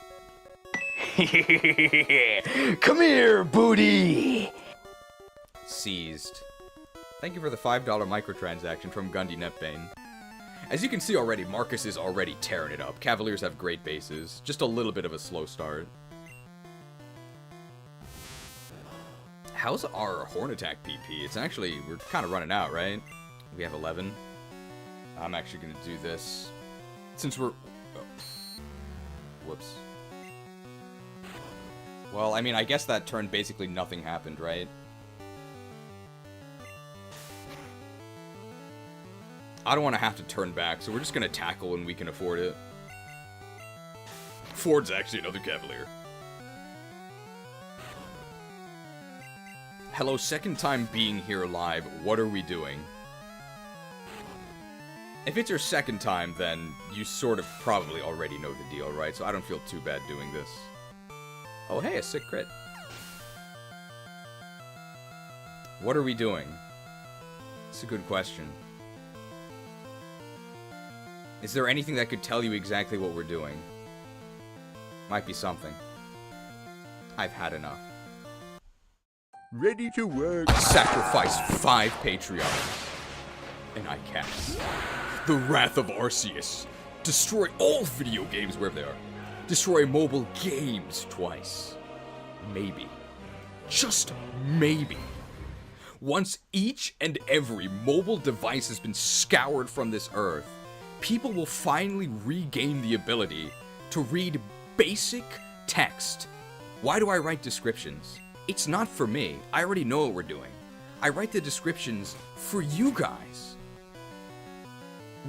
Come here, booty! Seized. Thank you for the $5 microtransaction from Gundy Netbane. As you can see already, Marcus is already tearing it up. Cavaliers have great bases. Just a little bit of a slow start. How's our Horn Attack PP? It's actually, we're kind of running out, right? We have 11. I'm actually going to do this. Since we're... Oh. Whoops. Well, I mean, I guess that turn basically nothing happened, right? I don't want to have to turn back, so we're just going to tackle when we can afford it. Ford's actually another Cavalier. Hello, second time being here live. What are we doing? If it's your second time, then you sort of probably already know the deal, right? So I don't feel too bad doing this. Oh, hey, a sick crit. What are we doing? It's a good question. Is there anything that could tell you exactly what we're doing? Might be something. I've had enough. Ready to work. Sacrifice 5 Patreon. And I cast the Wrath of Arceus. Destroy all video games wherever they are. Destroy mobile games twice. Maybe. Just maybe. Once each and every mobile device has been scoured from this earth, people will finally regain the ability to read basic text. Why do I write descriptions? It's not for me. I already know what we're doing. I write the descriptions for you guys.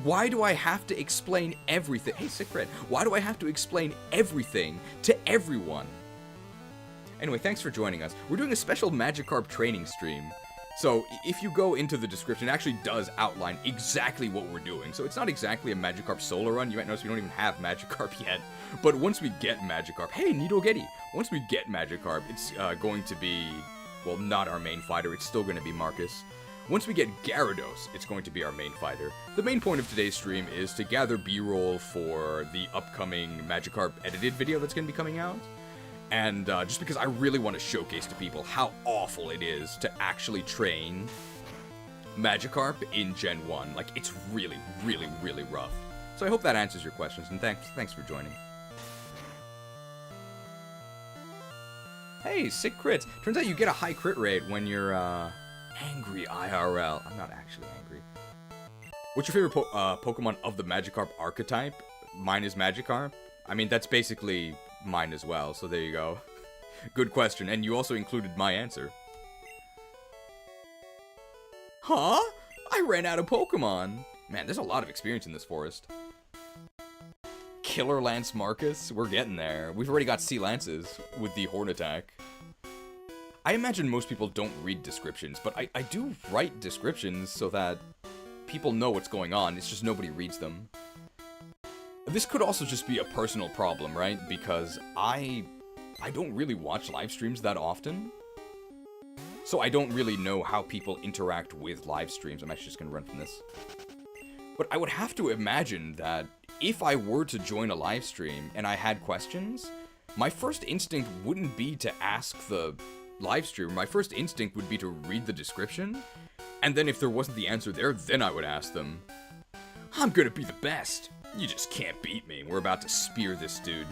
Why do I have to explain everything? Hey, sick red. Why do I have to explain everything to everyone? Anyway, thanks for joining us. We're doing a special Magikarp training stream. So, if you go into the description, it actually does outline exactly what we're doing. So, it's not exactly a Magikarp solo run. You might notice we don't even have Magikarp yet. But once we get Magikarp... Hey, Nidogetti! Once we get Magikarp, it's going to be... Well, not our main fighter. It's still going to be Marcus. Once we get Gyarados, it's going to be our main fighter. The main point of today's stream is to gather B-roll for the upcoming Magikarp edited video that's going to be coming out. And just because I really want to showcase to people how awful it is to actually train Magikarp in Gen 1. Like, it's really, really, really rough. So I hope that answers your questions, and thanks for joining. Hey, sick crits. Turns out you get a high crit rate when you're angry IRL. I'm not actually angry. What's your favorite Pokemon of the Magikarp archetype? Mine is Magikarp. I mean, that's basically... mine as well, so there you go. Good question, and you also included my answer. Huh? I ran out of Pokemon. Man, there's a lot of experience in this forest. Killer Lance Marcus? We're getting there. We've already got Sea Lances with the Horn Attack. I imagine most people don't read descriptions, but I do write descriptions so that people know what's going on. It's just nobody reads them. This could also just be a personal problem, right? Because I don't really watch live streams that often. So I don't really know how people interact with live streams. I'm actually just going to run from this. But I would have to imagine that if I were to join a live stream and I had questions, my first instinct wouldn't be to ask the live streamer. My first instinct would be to read the description. And then if there wasn't the answer there, then I would ask them. I'm going to be the best. You just can't beat me. We're about to spear this dude.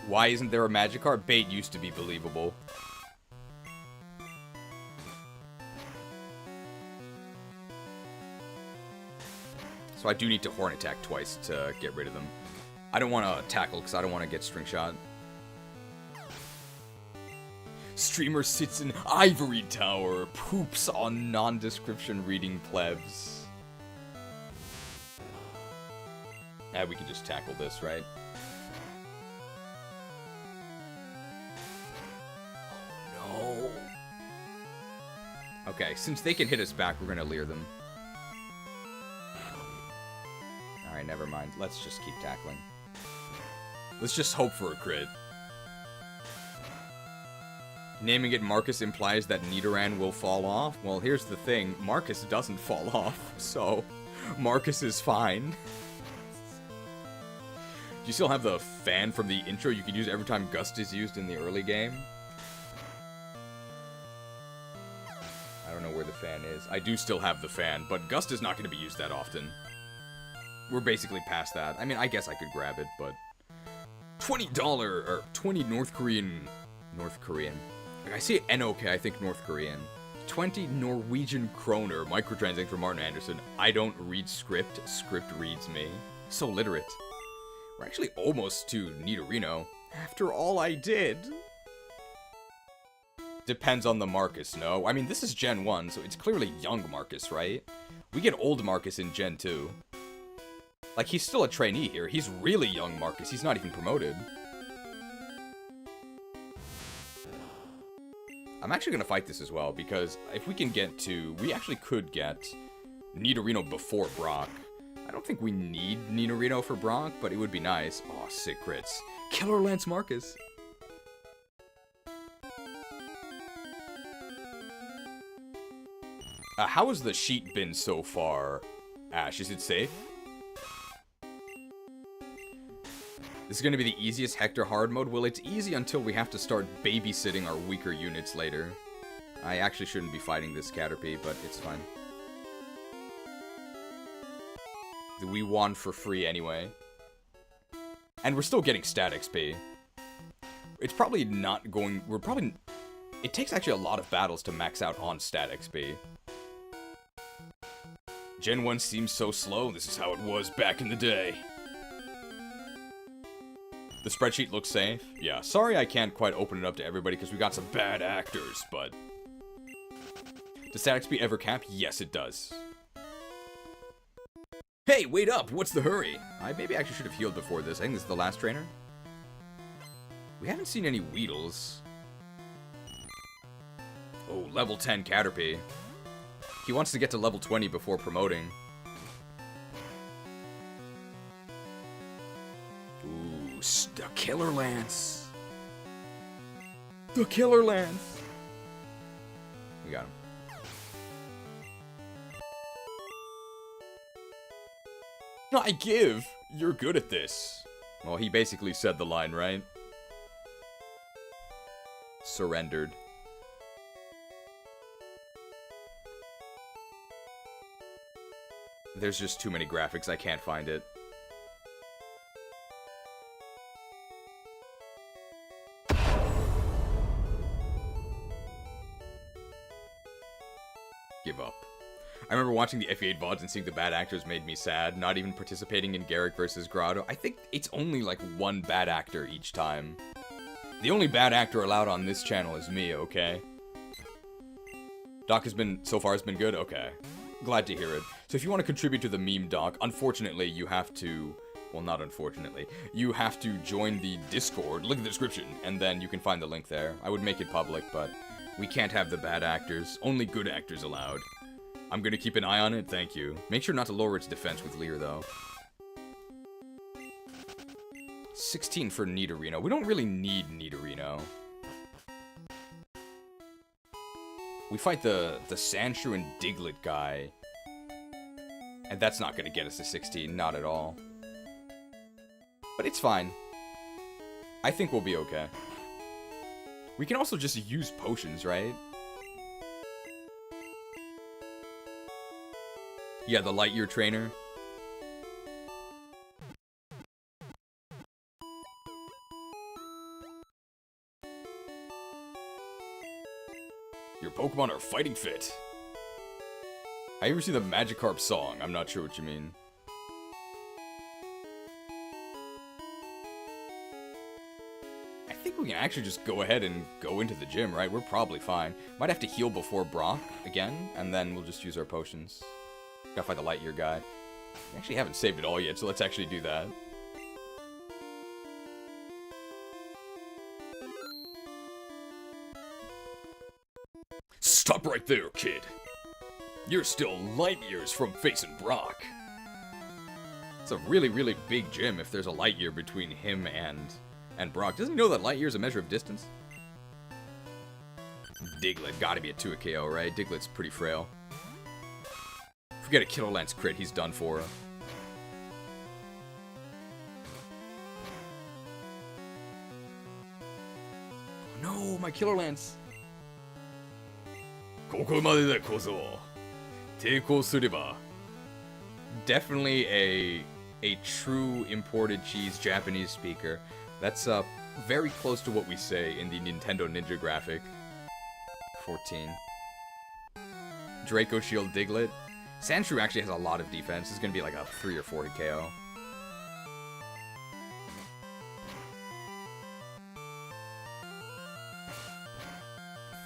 Why isn't there a Magikarp? Bait used to be believable. So I do need to Horn Attack twice to get rid of them. I don't want to tackle because I don't want to get String Shot. Streamer sits in ivory tower, poops on non-description reading plebs. We can just tackle this, right? Oh, no. Okay, since they can hit us back, we're gonna leer them. Alright, never mind. Let's just keep tackling. Let's just hope for a crit. Naming it Marcus implies that Nidoran will fall off? Well, here's the thing. Marcus doesn't fall off, so Marcus is fine. Do you still have the fan from the intro you can use every time Gust is used in the early game? I don't know where the fan is. I do still have the fan, but Gust is not going to be used that often. We're basically past that. I mean, I guess I could grab it, but... $20 or 20 North Korean... I see it NOK, I think North Korean. 20 Norwegian kroner, microtransaction for Martin Anderson. I don't read script, script reads me. So literate. We're actually almost to Nidorino. After all I did. depends on the Marcus, no? I mean, this is Gen 1, so it's clearly young Marcus, right? We get old Marcus in Gen 2. Like, he's still a trainee here. He's really young Marcus. He's not even promoted. I'm actually going to fight this as well, because if we can get to... We actually could get Nidorino before Brock. I don't think we need Nidorino for Brock, but it would be nice. Oh, sick crits. Killer Lance Marcus. How has the sheet been so far, Ash? Is it safe? This is going to be the easiest Hector hard mode. Well, it's easy until we have to start babysitting our weaker units later. I actually shouldn't be fighting this Caterpie, but it's fine. We won for free anyway. And we're still getting stat XP. It's probably not going... It takes actually a lot of battles to max out on stat XP. Gen 1 seems so slow. This is how it was back in the day. The spreadsheet looks safe. Yeah, sorry I can't quite open it up to everybody because we got some bad actors, but... Does stat XP ever cap? Yes, it does. Hey, wait up! What's the hurry? I maybe actually should have healed before this. I think this is the last trainer. We haven't seen any Weedles. Oh, level 10 Caterpie. He wants to get to level 20 before promoting. Ooh, the Killer Lance. The Killer Lance. We got him. I give. You're good at this. Well, he basically said the line, right? Surrendered. There's just too many graphics, I can't find it. Give up. I remember watching the FE8 VODs and seeing the bad actors made me sad, not even participating in Garrick versus Grotto. I think it's only like one bad actor each time. The only bad actor allowed on this channel is me, okay? Doc has been, so far has been good? Okay. Glad to hear it. So if you want to contribute to the meme doc, unfortunately you have to, well not unfortunately, you have to join the Discord, look at the description, and then you can find the link there. I would make it public, but we can't have the bad actors, only good actors allowed. I'm gonna keep an eye on it, thank you. Make sure not to lower its defense with Leer though. 16 for Nidorino. We don't really need Nidorino. We fight the Sandshrew and Diglett guy. And that's not going to get us to 16, not at all. But it's fine. I think we'll be okay. We can also just use potions, right? Yeah, the Lightyear trainer. Your Pokemon are fighting fit. I ever see the Magikarp song? I'm not sure what you mean. I think we can actually just go ahead and go into the gym, right? We're probably fine. Might have to heal before Brock again, and then we'll just use our potions. Gotta fight the Lightyear guy. We actually haven't saved it all yet, so let's actually do that. Stop right there, kid. You're still light years from facing Brock. It's a really, really big gym if there's a light year between him and Brock. Doesn't he know that light year is a measure of distance? Diglett, gotta be a 2 KO, right? Diglett's pretty frail. If we get a Killer Lance crit, he's done for. No, my Killer Lance. Definitely a true imported cheese Japanese speaker. That's very close to what we say in the Nintendo Ninja graphic. 14. Draco Shield Diglett. Sandshrew actually has a lot of defense. It's gonna be like a 3 or 4 KO.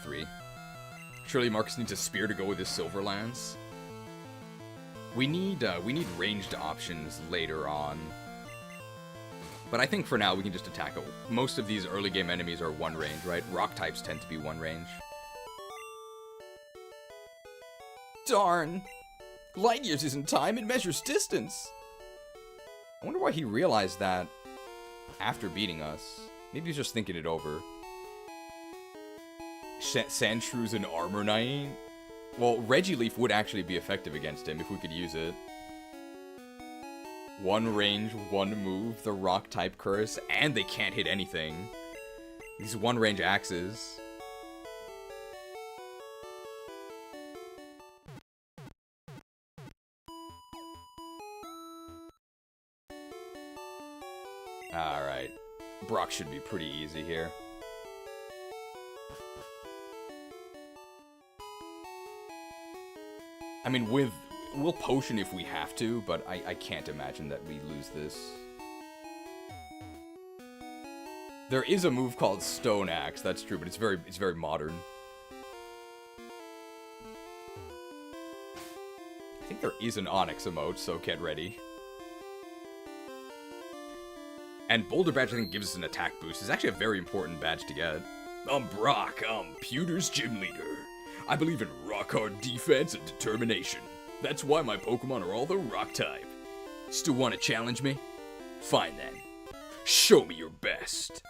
Three. Surely Marcus needs a spear to go with his Silver Lance. We need ranged options later on. But I think for now we can just attack it. Most of these early game enemies are one range, right? Rock types tend to be one range. Darn! Light years isn't time, it measures distance! I wonder why he realized that after beating us. Maybe he's just thinking it over. Sandshrews and Armor Knight? Well, Regileaf would actually be effective against him if we could use it. One range, one move, the rock type curse, and they can't hit anything. These one range axes. Alright. Brock should be pretty easy here. I mean, we'll potion if we have to, but I can't imagine that we lose this. There is a move called Stone Axe, that's true, but it's very modern. I think there is an Onyx emote, so get ready. And Boulder Badge, I think, gives us an attack boost. It's actually a very important badge to get. I'm Brock, I'm Pewter's gym leader. I believe in rock-hard defense and determination. That's why my Pokemon are all the rock type. Still want to challenge me? Fine then. Show me your best.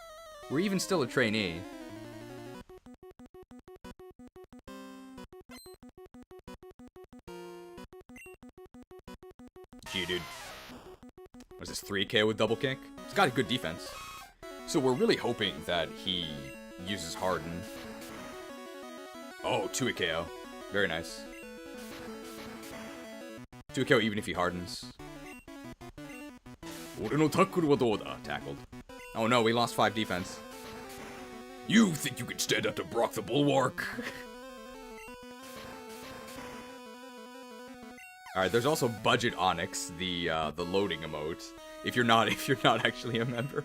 We're even still a trainee. Gee, dude. Was this 3K with double kick? It's got a good defense. So we're really hoping that he uses Harden. Oh, 2 KO. Very nice. 2 KO even if he hardens. Tackled. Oh no, we lost 5 defense. You think you can stand up to Brock the Bulwark? Alright, there's also Budget Onyx, the loading emote. If you're not actually a member.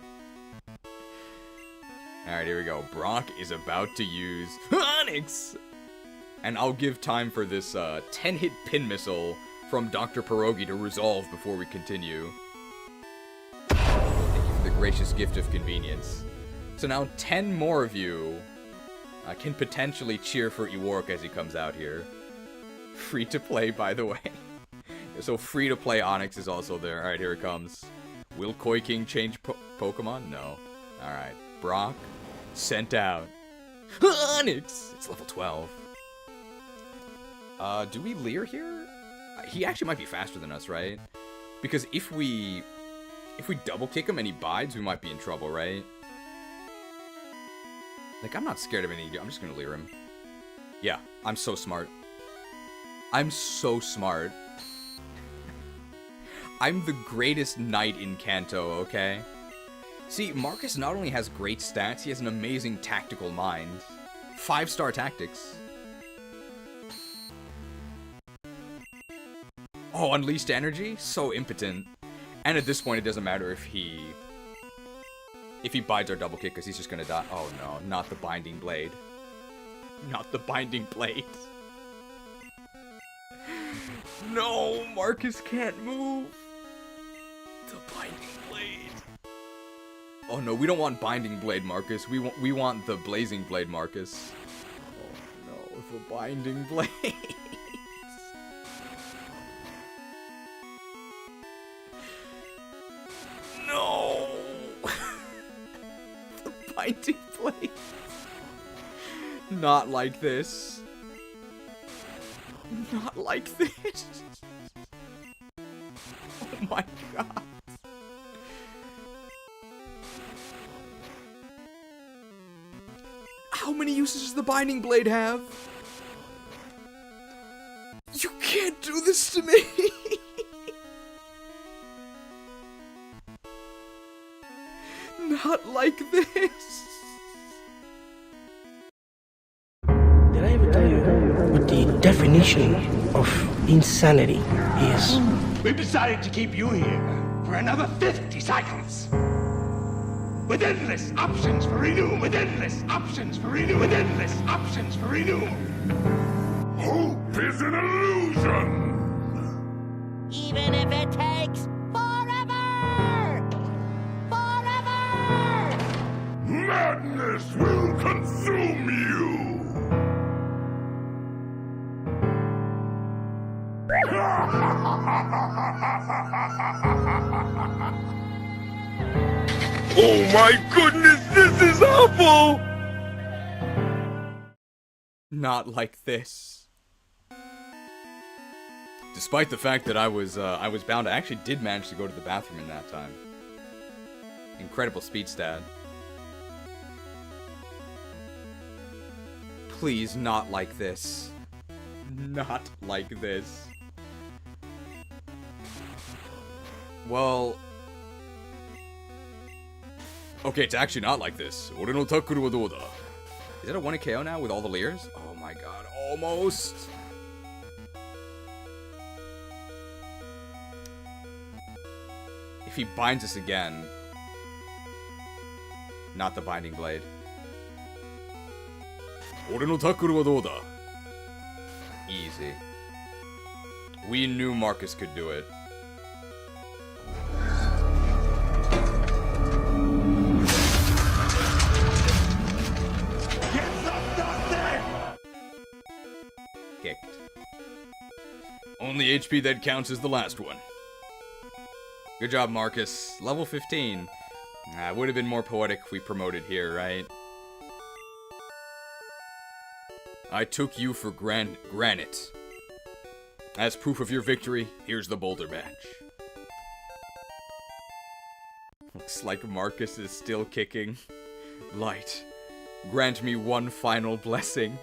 Alright, here we go. Brock is about to use Onyx! And I'll give time for this 10-hit pin missile from Dr. Pierogi to resolve before we continue. Thank you for the gracious gift of convenience. So now 10 more of you can potentially cheer for Ewark as he comes out here. Free to play, by the way. So free to play Onyx is also there. Alright, here it comes. Will Koi King change Pokemon? No. Alright. Brock, sent out. Onyx! It's level 12. Do we Leer here? He actually might be faster than us, right? Because if we double kick him and he bides, we might be in trouble, right? Like, I'm not scared of anything. I'm just gonna Leer him. Yeah, I'm so smart. I'm so smart. I'm the greatest knight in Kanto, okay? See, Marcus not only has great stats, he has an amazing tactical mind. 5-star tactics. Oh, Unleashed Energy? So impotent. And at this point, it doesn't matter if he bides our double kick, because he's just gonna die. Oh no, not the Binding Blade. Not the Binding Blade. No, Marcus can't move. The Binding Blade. Oh no, we don't want Binding Blade, Marcus. We want the Blazing Blade, Marcus. Oh no, the Binding Blade. No. The Binding Blade. Not like this. Not like this. Oh my god. How many uses does the Binding Blade have? You can't do this to me! Not like this! Did I ever tell you what the definition of insanity is? We've decided to keep you here for another 50 cycles. With endless options for renew, with endless options for renew, with endless options for renew. Hope is an illusion! Even if it takes forever! Forever! Madness will consume you! Oh my goodness, this is awful! Not like this. Despite the fact that I was bound, I actually did manage to go to the bathroom in that time. Incredible speed stat. Please, not like this. Not like this. Well... Okay, it's actually not like this. Ore no tackle wa dou da? Is it a 1 KO now with all the Leers? Oh my god, almost! If he binds us again... Not the Binding Blade. Ore no tackle wa dou da? Easy. We knew Marcus could do it. Kicked. Only HP that counts is the last one. Good job, Marcus. Level 15. Would have been more poetic if we promoted here, right? I took you for granite. As proof of your victory, here's the boulder badge. Looks like Marcus is still kicking. Light, grant me one final blessing.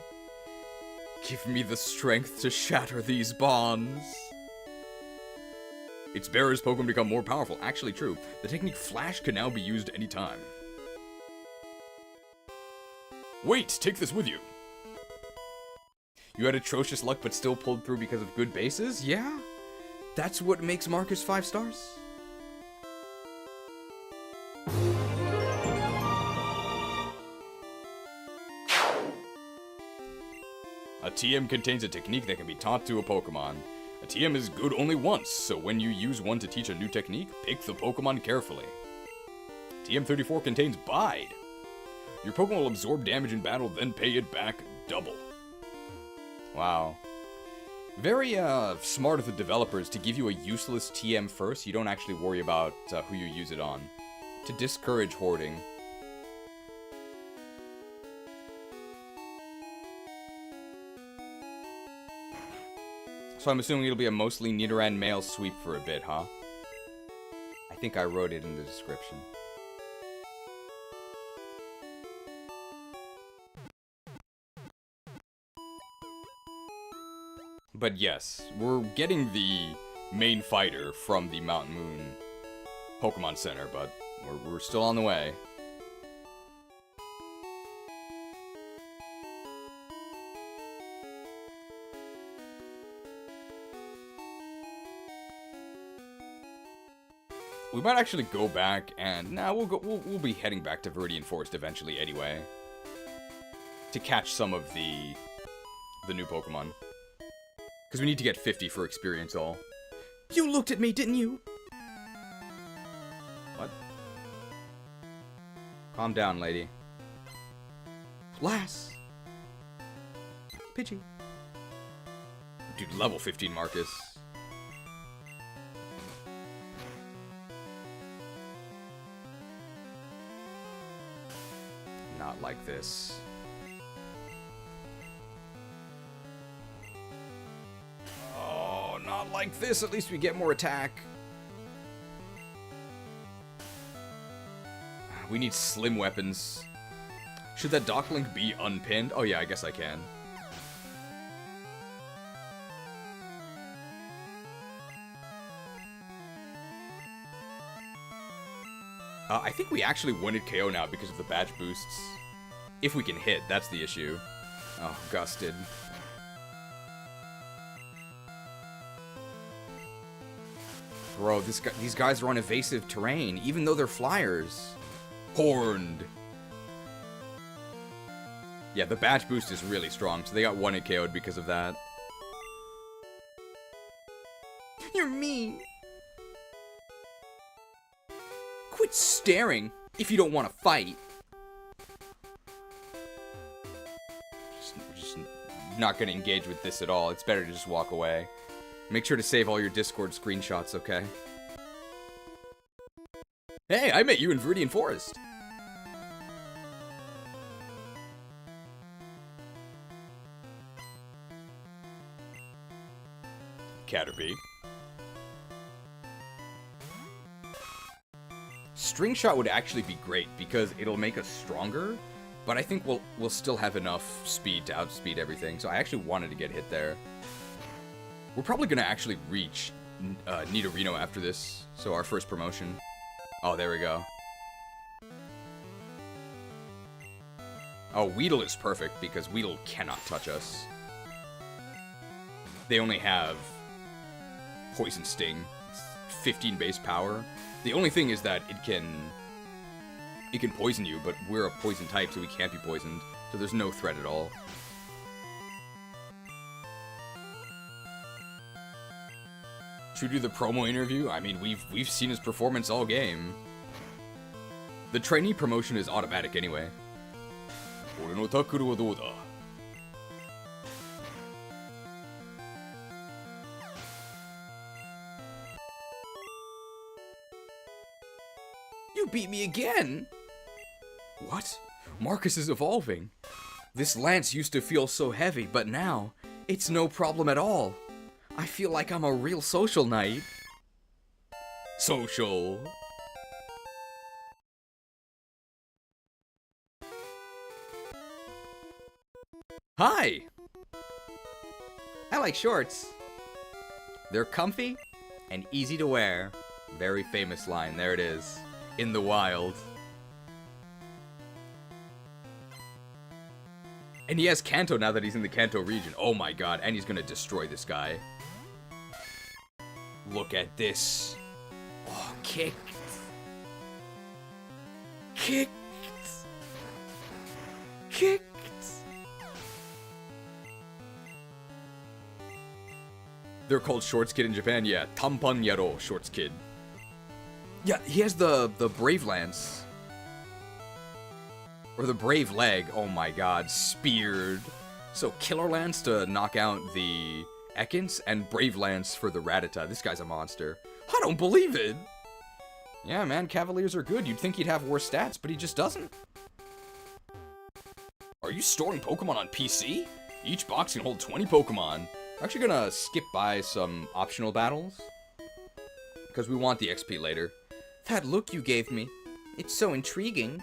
Give me the strength to shatter these bonds. Its bearer's Pokemon become more powerful. Actually true. The technique Flash can now be used anytime. Wait, take this with you. You had atrocious luck but still pulled through because of good bases? Yeah? That's what makes Marcus 5 stars? A TM contains a technique that can be taught to a Pokemon. A TM is good only once, so when you use one to teach a new technique, pick the Pokemon carefully. TM34 contains Bide. Your Pokemon will absorb damage in battle, then pay it back double. Wow. Very smart of the developers to give you a useless TM first. You don't actually worry about who you use it on. To discourage hoarding. So I'm assuming it'll be a mostly Nidoran male sweep for a bit, huh? I think I wrote it in the description. But yes, we're getting the main fighter from the Mountain Moon Pokemon Center, but we're still on the way. We might actually go back and... Nah, we'll be heading back to Viridian Forest eventually anyway. To catch some of the new Pokemon. Because we need to get 50 for experience all. You looked at me, didn't you? What? Calm down, lady. Lass! Pidgey. Dude, level 15 Marcus. Not like this. Oh, not like this. At least we get more attack. We need slim weapons. Should that Docklink be unpinned? Oh yeah, I guess I can. I think we actually win at KO now because of the badge boosts. If we can hit, that's the issue. Oh, gusted. Bro, these guys are on evasive terrain, even though they're flyers. Horned. Yeah, the batch boost is really strong, so they got 1-hit KO'd because of that. You're mean. Quit staring if you don't want to fight. Just not gonna engage with this at all. It's better to just walk away. Make sure to save all your Discord screenshots, okay? Hey, I met you in Viridian Forest. Caterpie. String Shot would actually be great because it'll make us stronger, but I think we'll still have enough speed to outspeed everything. So I actually wanted to get hit there. We're probably gonna actually reach Nidorino after this, so our first promotion. Oh, there we go. Oh, Weedle is perfect because Weedle cannot touch us. They only have Poison Sting, 15 base power. The only thing is that it can poison you, but we're a poison type, so we can't be poisoned. So there's no threat at all. Should we do the promo interview? I mean, we've seen his performance all game. The trainee promotion is automatic anyway. You beat me again! What? Marcus is evolving. This lance used to feel so heavy, but now, it's no problem at all. I feel like I'm a real social knight. Social. Hi! I like shorts. They're comfy and easy to wear. Very famous line, there it is. In the wild. And he has Kanto now that he's in the Kanto region. Oh my god, and he's gonna destroy this guy. Look at this. Oh, kicked. Kicked. Kicked. They're called Shorts Kid in Japan? Yeah, Tampan Yaro Shorts Kid. Yeah, he has the Brave Lance. Or the Brave Leg. Oh my god, speared. So Killer Lance to knock out the Ekans, and Brave Lance for the Rattata. This guy's a monster. I don't believe it! Yeah, man, Cavaliers are good. You'd think he'd have worse stats, but he just doesn't. Are you storing Pokemon on PC? Each box can hold 20 Pokemon. We're actually gonna skip by some optional battles, because we want the XP later. That look you gave me, it's so intriguing.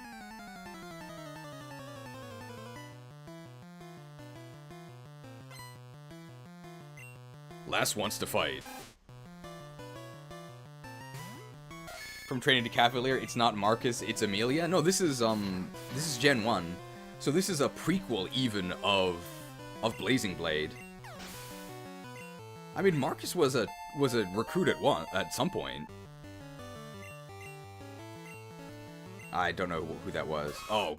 Last wants to fight. From training to Cavalier, it's not Marcus, it's Amelia. No, this is Gen 1. So this is a prequel even of Blazing Blade. I mean, Marcus was a recruit at some point. I don't know who that was. Oh.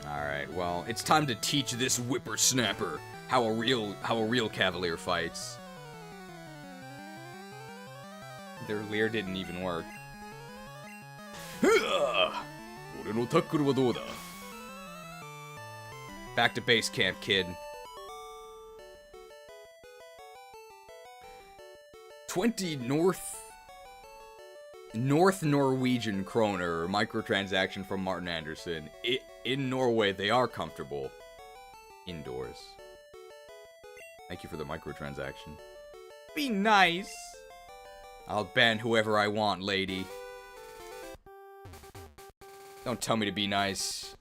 Alright, well, it's time to teach this whippersnapper how a real Cavalier fights. Their Leer didn't even work. Back to base camp, kid. 20 North Norwegian kroner microtransaction from Martin Anderson. In Norway, they are comfortable indoors. Thank you for the microtransaction. Be nice. I'll ban whoever I want, lady. Don't tell me to be nice.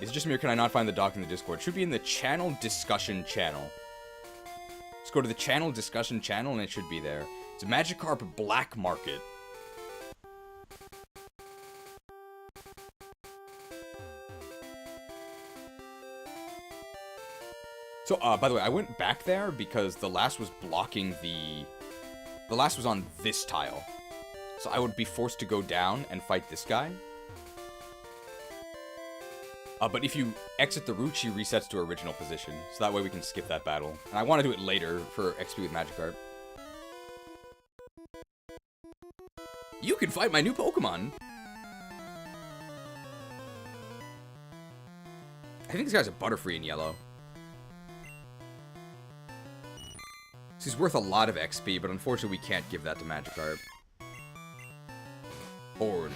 Is it just me or can I not find the doc in the Discord? It should be in the channel discussion channel. Just go to the channel discussion channel and it should be there. It's a Magikarp Black Market. So, by the way, I went back there because the last was blocking the last was on this tile. So I would be forced to go down and fight this guy. But if you exit the route, she resets to her original position. So that way we can skip that battle. And I want to do it later for XP with Magikarp. You can fight my new Pokemon! I think this guy's a Butterfree in yellow. So he's worth a lot of XP, but unfortunately we can't give that to Magikarp. Horn.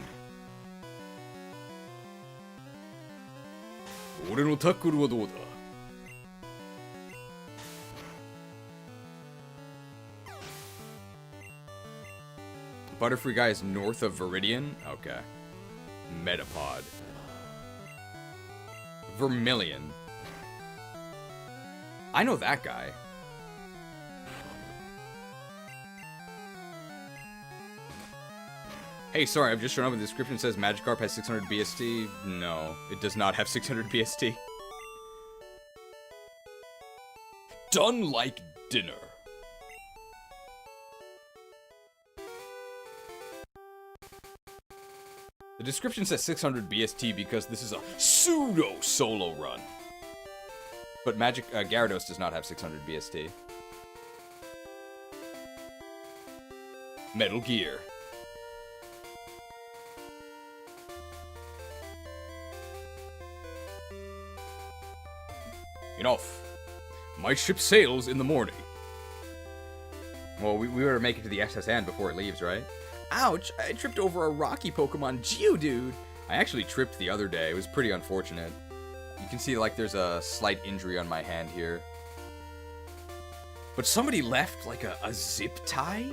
Butterfree guy is north of Viridian? Okay. Metapod. Vermilion. I know that guy. Hey, sorry, I've just shown up and the description says Magikarp has 600 BST. No, it does not have 600 BST. Done like dinner. The description says 600 BST because this is a pseudo solo run. But Gyarados does not have 600 BST. Metal Gear. Enough. My ship sails in the morning. Well, we better make it to the SSN before it leaves, right? Ouch! I tripped over a rocky Pokemon, Geodude! I actually tripped the other day. It was pretty unfortunate. You can see, like, there's a slight injury on my hand here. But somebody left, like, a zip tie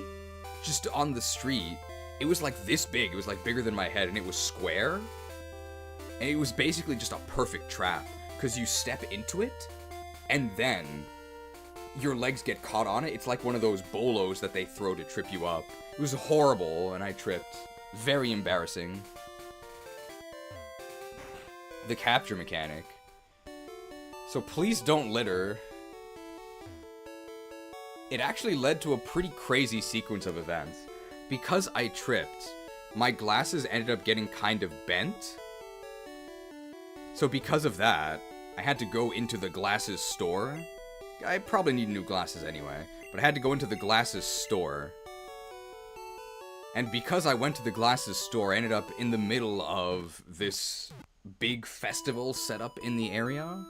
just on the street. It was, like, this big. It was, like, bigger than my head, and it was square. And it was basically just a perfect trap. Because you step into it, and then your legs get caught on it. It's like one of those bolos that they throw to trip you up. It was horrible, and I tripped. Very embarrassing. The capture mechanic. So please don't litter. It actually led to a pretty crazy sequence of events. Because I tripped, my glasses ended up getting kind of bent. So because of that, I had to go into the glasses store. I probably need new glasses anyway, but I had to go into the glasses store. And because I went to the glasses store, I ended up in the middle of this big festival set up in the area.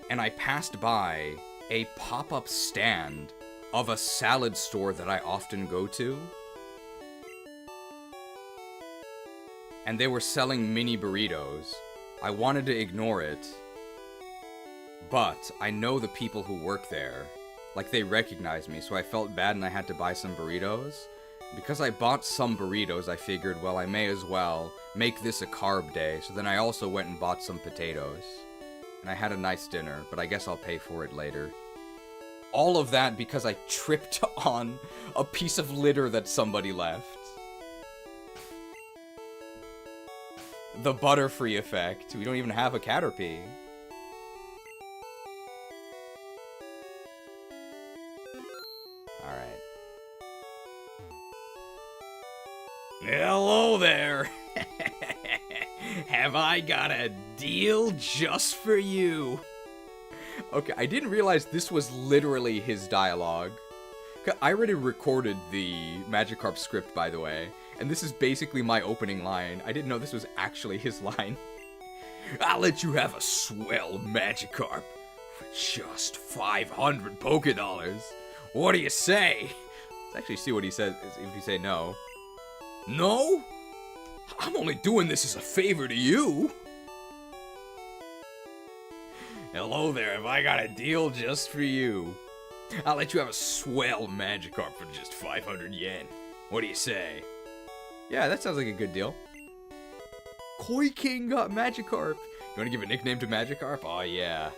And I passed by a pop-up stand of a salad store that I often go to. And they were selling mini burritos. I wanted to ignore it, but I know the people who work there. Like, they recognized me, so I felt bad and I had to buy some burritos. Because I bought some burritos, I figured, well, I may as well make this a carb day. So then I also went and bought some potatoes. And I had a nice dinner, but I guess I'll pay for it later. All of that because I tripped on a piece of litter that somebody left. The Butterfree effect. We don't even have a Caterpie. Alright. Hello there! Have I got a deal just for you? Okay, I didn't realize this was literally his dialogue. I already recorded the Magikarp script, by the way. And this is basically my opening line. I didn't know this was actually his line. I'll let you have a swell Magikarp for just 500 Pokédollars. What do you say? Let's actually see what he says if you say no. No? I'm only doing this as a favor to you. Hello there, have I got a deal just for you? I'll let you have a swell Magikarp for just 500 yen. What do you say? Yeah, that sounds like a good deal. Koi King got Magikarp. You want to give a nickname to Magikarp? Oh, yeah.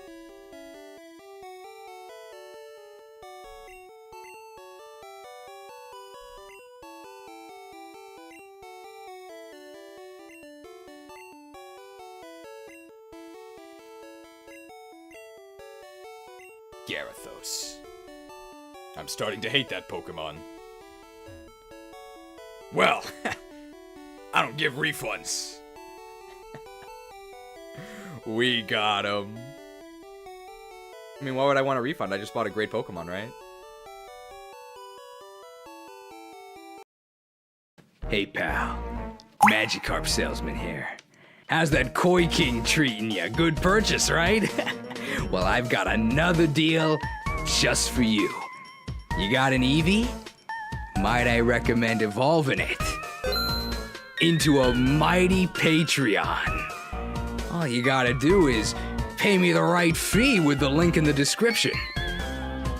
Gyarados. I'm starting to hate that Pokemon. Well, I don't give refunds. We got him. I mean, why would I want a refund? I just bought a great Pokemon, right? Hey pal, Magikarp salesman here. How's that Koi King treating ya? Good purchase, right? Well, I've got another deal just for you. You got an Eevee? Might I recommend evolving it into a mighty Patreon? All you gotta do is pay me the right fee with the link in the description.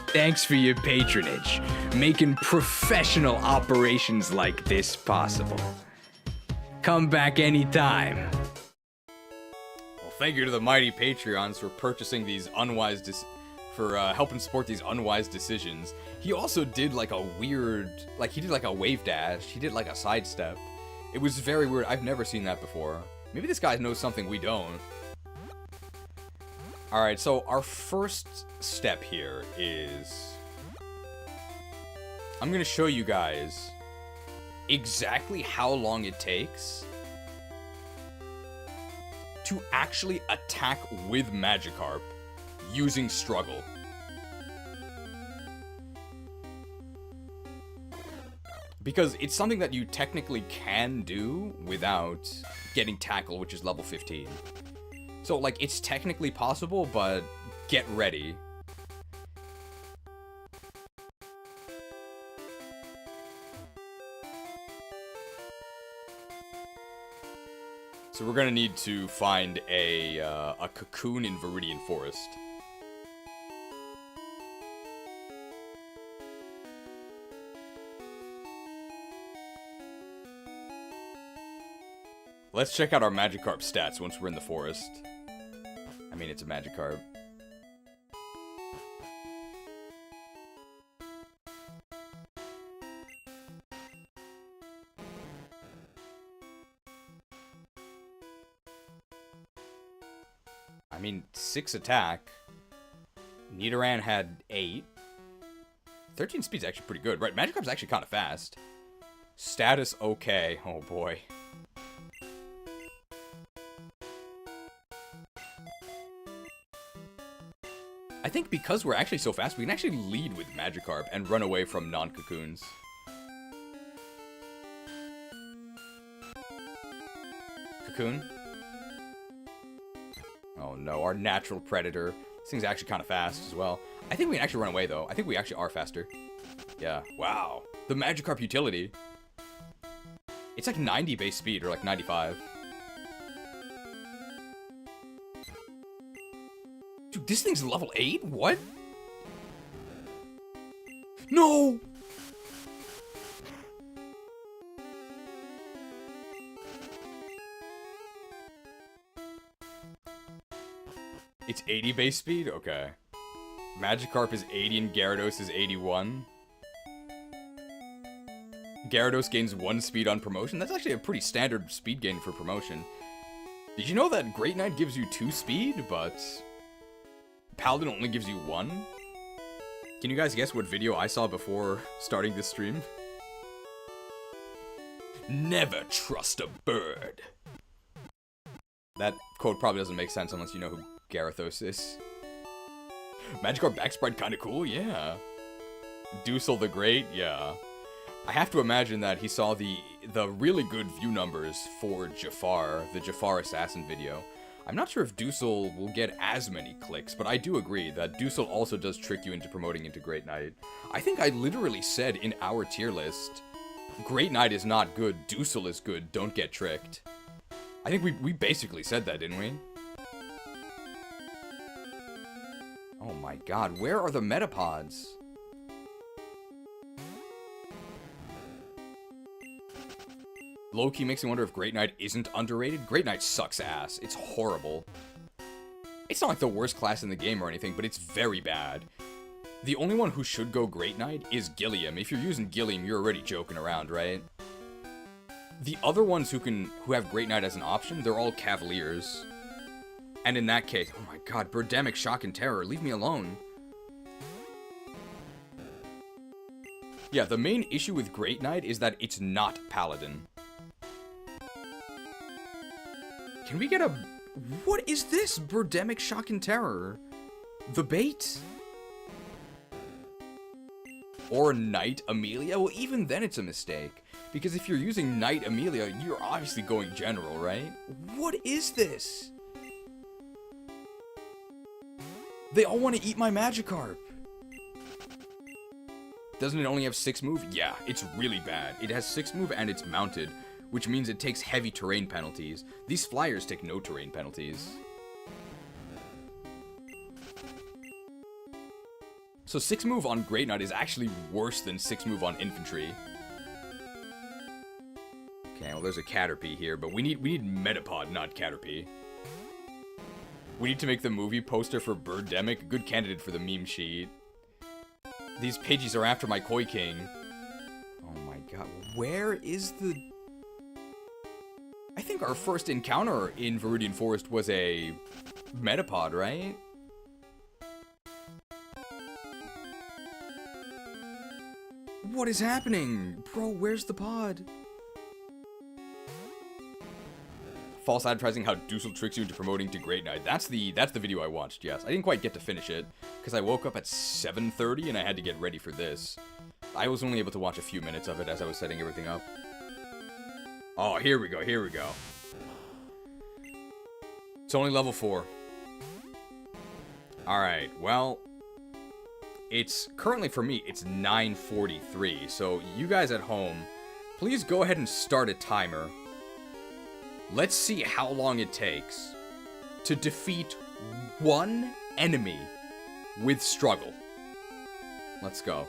Thanks for your patronage, making professional operations like this possible. Come back anytime. Well, thank you to the mighty Patreons for purchasing these unwise helping support these unwise decisions. He also did like a weird, like he did like a wave dash. He did like a sidestep. It was very weird. I've never seen that before. Maybe this guy knows something we don't. Alright, so our first step here is... I'm going to show you guys exactly how long it takes to actually attack with Magikarp using Struggle. Because it's something that you technically can do without getting Tackle, which is level 15. So, like, it's technically possible, but get ready. So we're gonna need to find a cocoon in Viridian Forest. Let's check out our Magikarp stats once we're in the forest. I mean, it's a Magikarp. I mean, 6 attack. Nidoran had 8. 13 speed's actually pretty good, right? Magikarp's actually kind of fast. Status okay. Oh boy. I think because we're actually so fast, we can actually lead with Magikarp and run away from non-cocoons. Cocoon? Oh no, our natural predator. This thing's actually kind of fast as well. I think we can actually run away though. I think we actually are faster. Yeah, wow. The Magikarp utility. It's like 90 base speed or like 95. Dude, this thing's level 8? What? No! It's 80 base speed? Okay. Magikarp is 80 and Gyarados is 81. Gyarados gains 1 speed on promotion? That's actually a pretty standard speed gain for promotion. Did you know that Great Knight gives you 2 speed, but Paladin only gives you 1? Can you guys guess what video I saw before starting this stream? Never trust a bird. That quote probably doesn't make sense unless you know who Gyarados is. Magikarp back sprite kinda cool? Yeah. Dusel the Great? Yeah. I have to imagine that he saw the really good view numbers for Jafar, the Jafar Assassin video. I'm not sure if Dusel will get as many clicks, but I do agree that Dusel also does trick you into promoting into Great Knight. I think I literally said in our tier list, Great Knight is not good, Dusel is good, don't get tricked. I think we basically said that, didn't we? Oh my god, where are the Metapods? Low-key makes me wonder if Great Knight isn't underrated. Great Knight sucks ass. It's horrible. It's not like the worst class in the game or anything, but it's very bad. The only one who should go Great Knight is Gilliam. If you're using Gilliam, you're already joking around, right? The other ones who have Great Knight as an option, they're all Cavaliers. And in that case, oh my god, Birdemic, Shock, and Terror, leave me alone. Yeah, the main issue with Great Knight is that it's not Paladin. Can we get a What is this? Birdemic Shock and Terror. The bait? Or Night Amelia? Well, even then it's a mistake. Because if you're using Night Amelia, you're obviously going general, right? What is this? They all want to eat my Magikarp. Doesn't it only have 6 move? Yeah, it's really bad. It has 6 move and it's mounted, which means it takes heavy terrain penalties. These flyers take no terrain penalties. So 6 move on Great Knight is actually worse than 6 move on Infantry. Okay, well there's a Caterpie here, but we need Metapod, not Caterpie. We need to make the movie poster for Birdemic, a good candidate for the meme sheet. These Pidgeys are after my Koi King. Oh my god, where is the... I think our first encounter in Viridian Forest was a Metapod, right? What is happening? Bro, where's the pod? False advertising, how Dusel tricks you into promoting to Great Knight. That's the video I watched, yes. I didn't quite get to finish it, because I woke up at 7:30 and I had to get ready for this. I was only able to watch a few minutes of it as I was setting everything up. Oh, here we go, here we go. It's only level 4. Alright, well... It's, currently for me, it's 9:43, so you guys at home, please go ahead and start a timer. Let's see how long it takes to defeat one enemy with struggle. Let's go.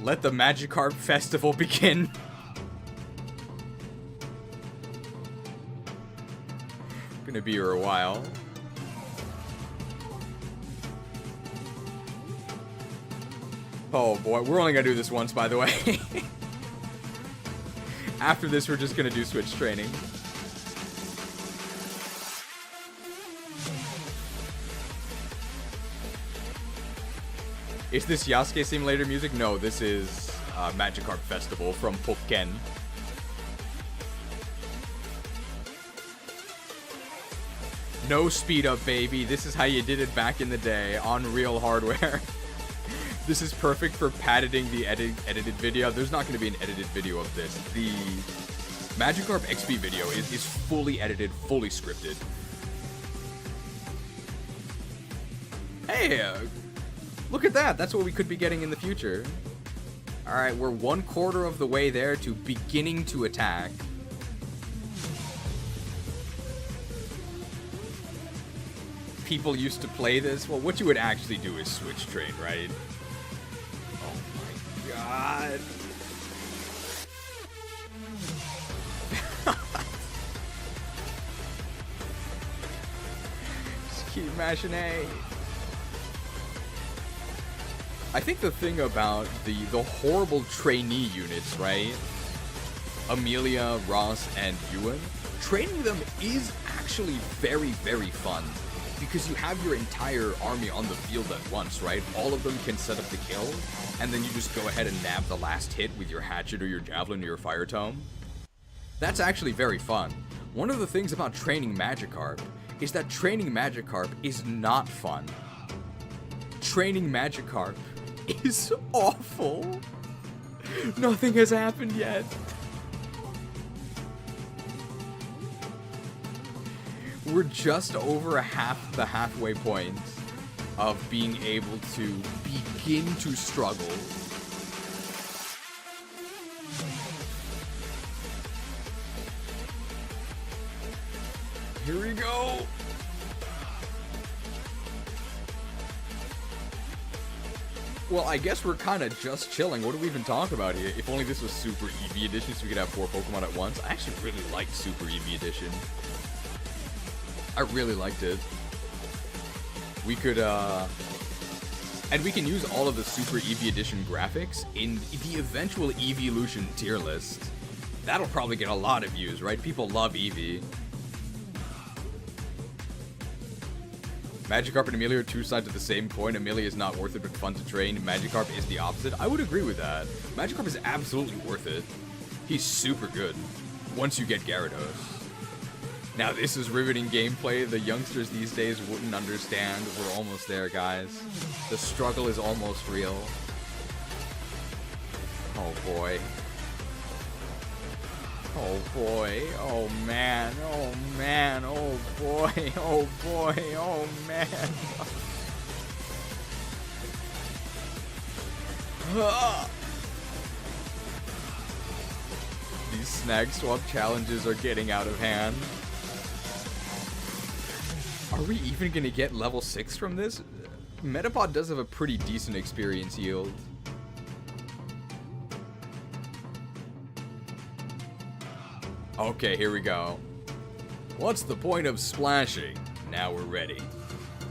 Let the Magikarp Festival begin. Gonna be here a while. Oh boy, we're only gonna do this once, by the way. After this, we're just gonna do switch training. Is this Yasuke Simulator music? No, this is Magikarp Festival from Pokken. No speed up, baby. This is how you did it back in the day on real hardware. This is perfect for padding the edited video. There's not going to be an edited video of this. The Magikarp XP video is fully edited, fully scripted. Hey, look at that. That's what we could be getting in the future. Alright, we're 1/4 of the way there to beginning to attack. People used to play this. Well, what you would actually do is switch train, right? Oh my god. Just keep mashing A. I think the thing about the horrible trainee units, right? Amelia, Ross, and Ewan, training them is actually very, very fun. Because you have your entire army on the field at once, right? All of them can set up the kill, and then you just go ahead and nab the last hit with your hatchet or your javelin or your fire tome. That's actually very fun. One of the things about training Magikarp is that training Magikarp is not fun. Training Magikarp is awful. Nothing has happened yet. We're just over the halfway point of being able to begin to struggle. Here we go. Well, I guess we're kind of just chilling. What do we even talk about here? If only this was Super Eevee Edition so we could have 4 Pokemon at once. I actually really liked Super Eevee Edition. I really liked it. We could, and we can use all of the Super Eevee Edition graphics in the eventual Eeveelution tier list. That'll probably get a lot of views, right? People love Eevee. Magikarp and Amelia are two sides of the same coin. Amelia is not worth it, but fun to train. Magikarp is the opposite. I would agree with that. Magikarp is absolutely worth it. He's super good once you get Gyarados. Now, this is riveting gameplay. The youngsters these days wouldn't understand. We're almost there, guys. The struggle is almost real. Oh, boy. Oh, boy. Oh, man. Oh, man. Oh, boy. Oh, boy. Oh, man. These snag swap challenges are getting out of hand. Are we even gonna get level 6 from this? Metapod does have a pretty decent experience yield. Okay, here we go. What's the point of splashing? Now we're ready.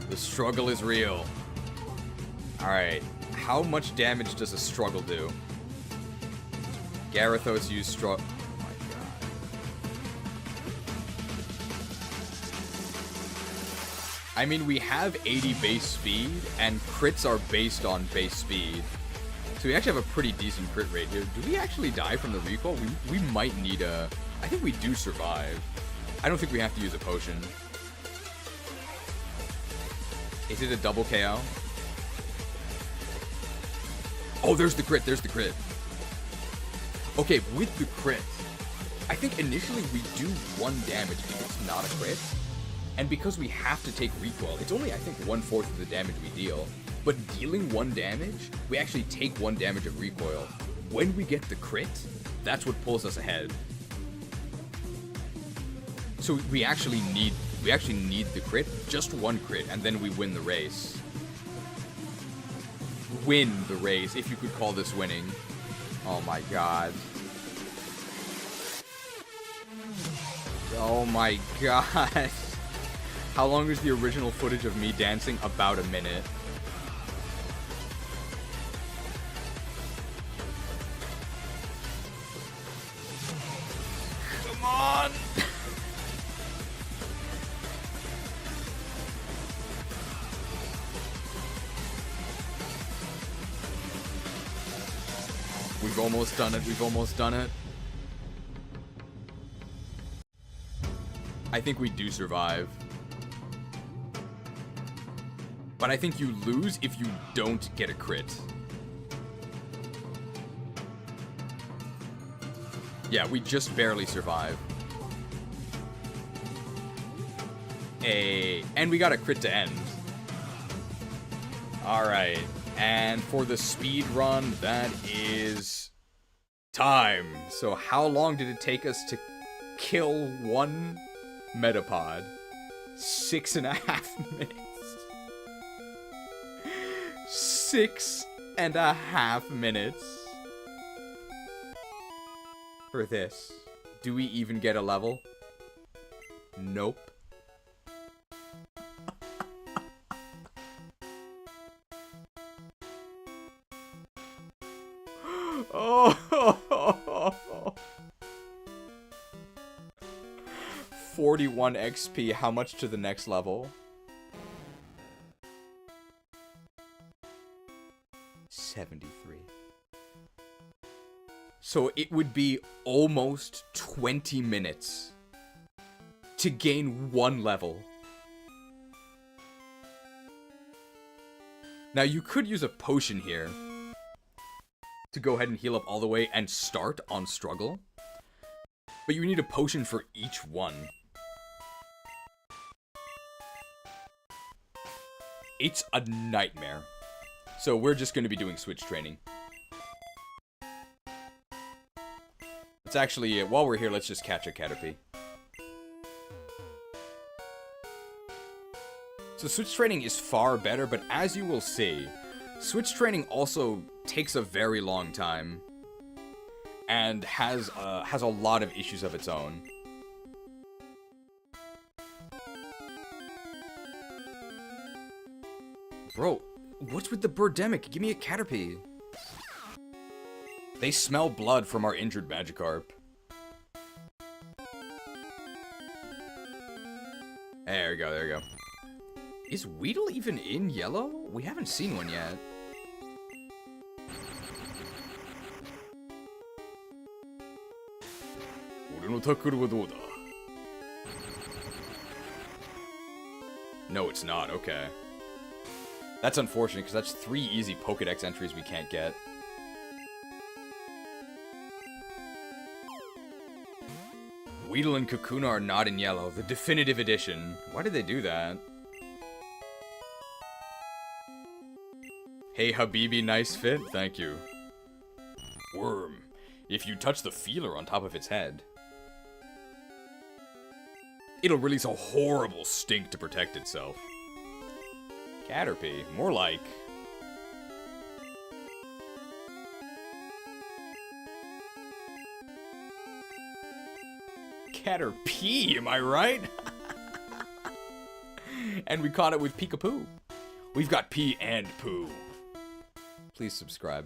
The struggle is real. Alright, how much damage does a struggle do? Gyarados used struggle. Oh my god. I mean, we have 80 base speed, and crits are based on base speed. So we actually have a pretty decent crit rate here. Do we actually die from the recoil? We might need a... I think we do survive. I don't think we have to use a potion. Is it a double KO? Oh, there's the crit, there's the crit. Okay, with the crit, I think initially we do 1 damage if it's not a crit. And because we have to take recoil, it's only, I think, 1/4 of the damage we deal. But dealing 1 damage, we actually take 1 damage of recoil. When we get the crit, that's what pulls us ahead. So we actually need the crit, just 1 crit, and then we win the race. Win the race, if you could call this winning. Oh my god. Oh my god. How long is the original footage of me dancing? About a minute. Come on! We've almost done it, we've almost done it. I think we do survive. But I think you lose if you don't get a crit. Yeah, we just barely survive. And we got a crit to end. Alright. And for the speed run, that is time. So how long did it take us to kill 1 Metapod? 6.5 minutes. 6.5 minutes. For this. Do we even get a level? Nope. Oh, 41 XP. How much to the next level? 73. So it would be almost 20 minutes to gain 1 level. Now you could use a potion here to go ahead and heal up all the way and start on struggle. But you need a potion for each one. It's a nightmare. So we're just going to be doing switch training. Let's actually, while we're here, let's just catch a Caterpie. So switch training is far better, but as you will see, switch training also takes a very long time. And has a lot of issues of its own. Bro, what's with the Birdemic? Give me a Caterpie. They smell blood from our injured Magikarp. There we go, there we go. Is Weedle even in yellow? We haven't seen one yet. No, it's not. Okay. That's unfortunate, because that's 3 easy Pokedex entries we can't get. Weedle and Kakuna are not in yellow. The definitive edition. Why did they do that? Hey, Habibi, nice fit. Thank you. Worm. If you touch the feeler on top of its head, it'll release a horrible stink to protect itself. Caterpie. More like... Caterpie, am I right? And we caught it with Peekapoo. We've got P and Poo. Please subscribe.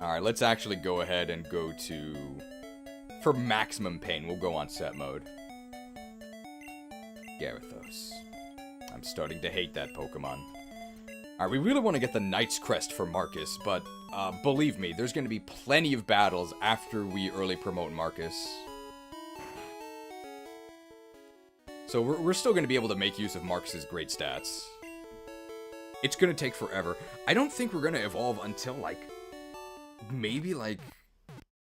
Alright, let's actually go ahead and go to... For maximum pain, we'll go on set mode. Gyarados. I'm starting to hate that Pokemon. Alright, we really want to get the Night Crest for Marcus, but believe me, there's going to be plenty of battles after we early promote Marcus. So we're still going to be able to make use of Marcus's great stats. It's going to take forever. I don't think we're going to evolve until, like, maybe, like...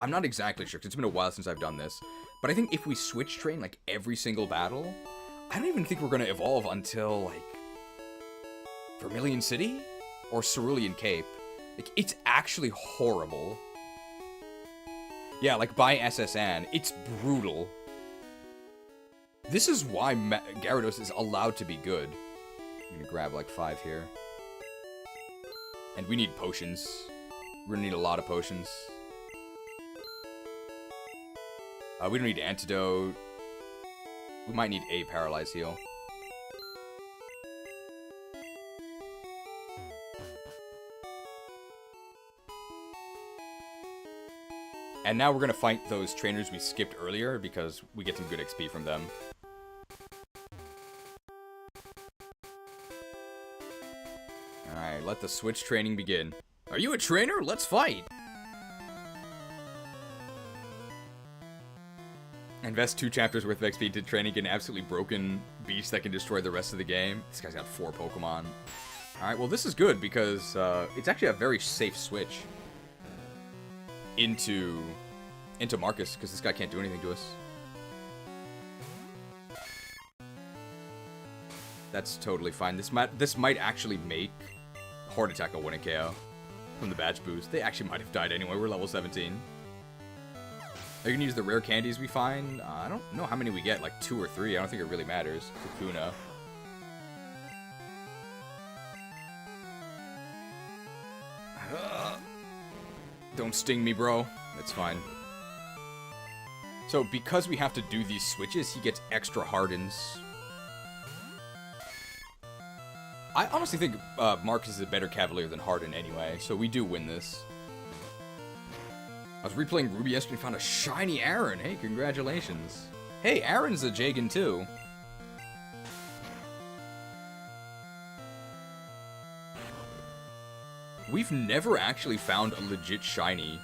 I'm not exactly sure, because it's been a while since I've done this. But I think if we switch train, like, every single battle, I don't even think we're going to evolve until, like... Vermilion City? Or Cerulean Cape. Like, it's actually horrible. Yeah, like, by SSN, it's brutal. This is why Gyarados is allowed to be good. I'm gonna grab, like, 5 here. And we need potions. We're gonna need a lot of potions. We don't need Antidote. We might need a Paralyze Heal. And now we're gonna fight those trainers we skipped earlier, because we get some good XP from them. Alright, let the switch training begin. Are you a trainer? Let's fight! Invest 2 chapters worth of XP to training an absolutely broken beast that can destroy the rest of the game. This guy's got 4 Pokemon. Alright, well this is good, because it's actually a very safe switch into Marcus, because this guy can't do anything to us. That's totally fine. This might actually make Horde Attack a 1 KO from the badge boost. They actually might have died anyway. We're level 17. Are you gonna use the rare candies we find? I don't know how many we get, like 2 or 3. I don't think it really matters. Kakuna. Don't sting me, bro. That's fine. So, because we have to do these switches, he gets extra hardens. I honestly think Marcus is a better Cavalier than Harden anyway, so we do win this. I was replaying Ruby yesterday and found a shiny Aaron. Hey, congratulations. Hey, Aaron's a Jagan too. We've never actually found a legit shiny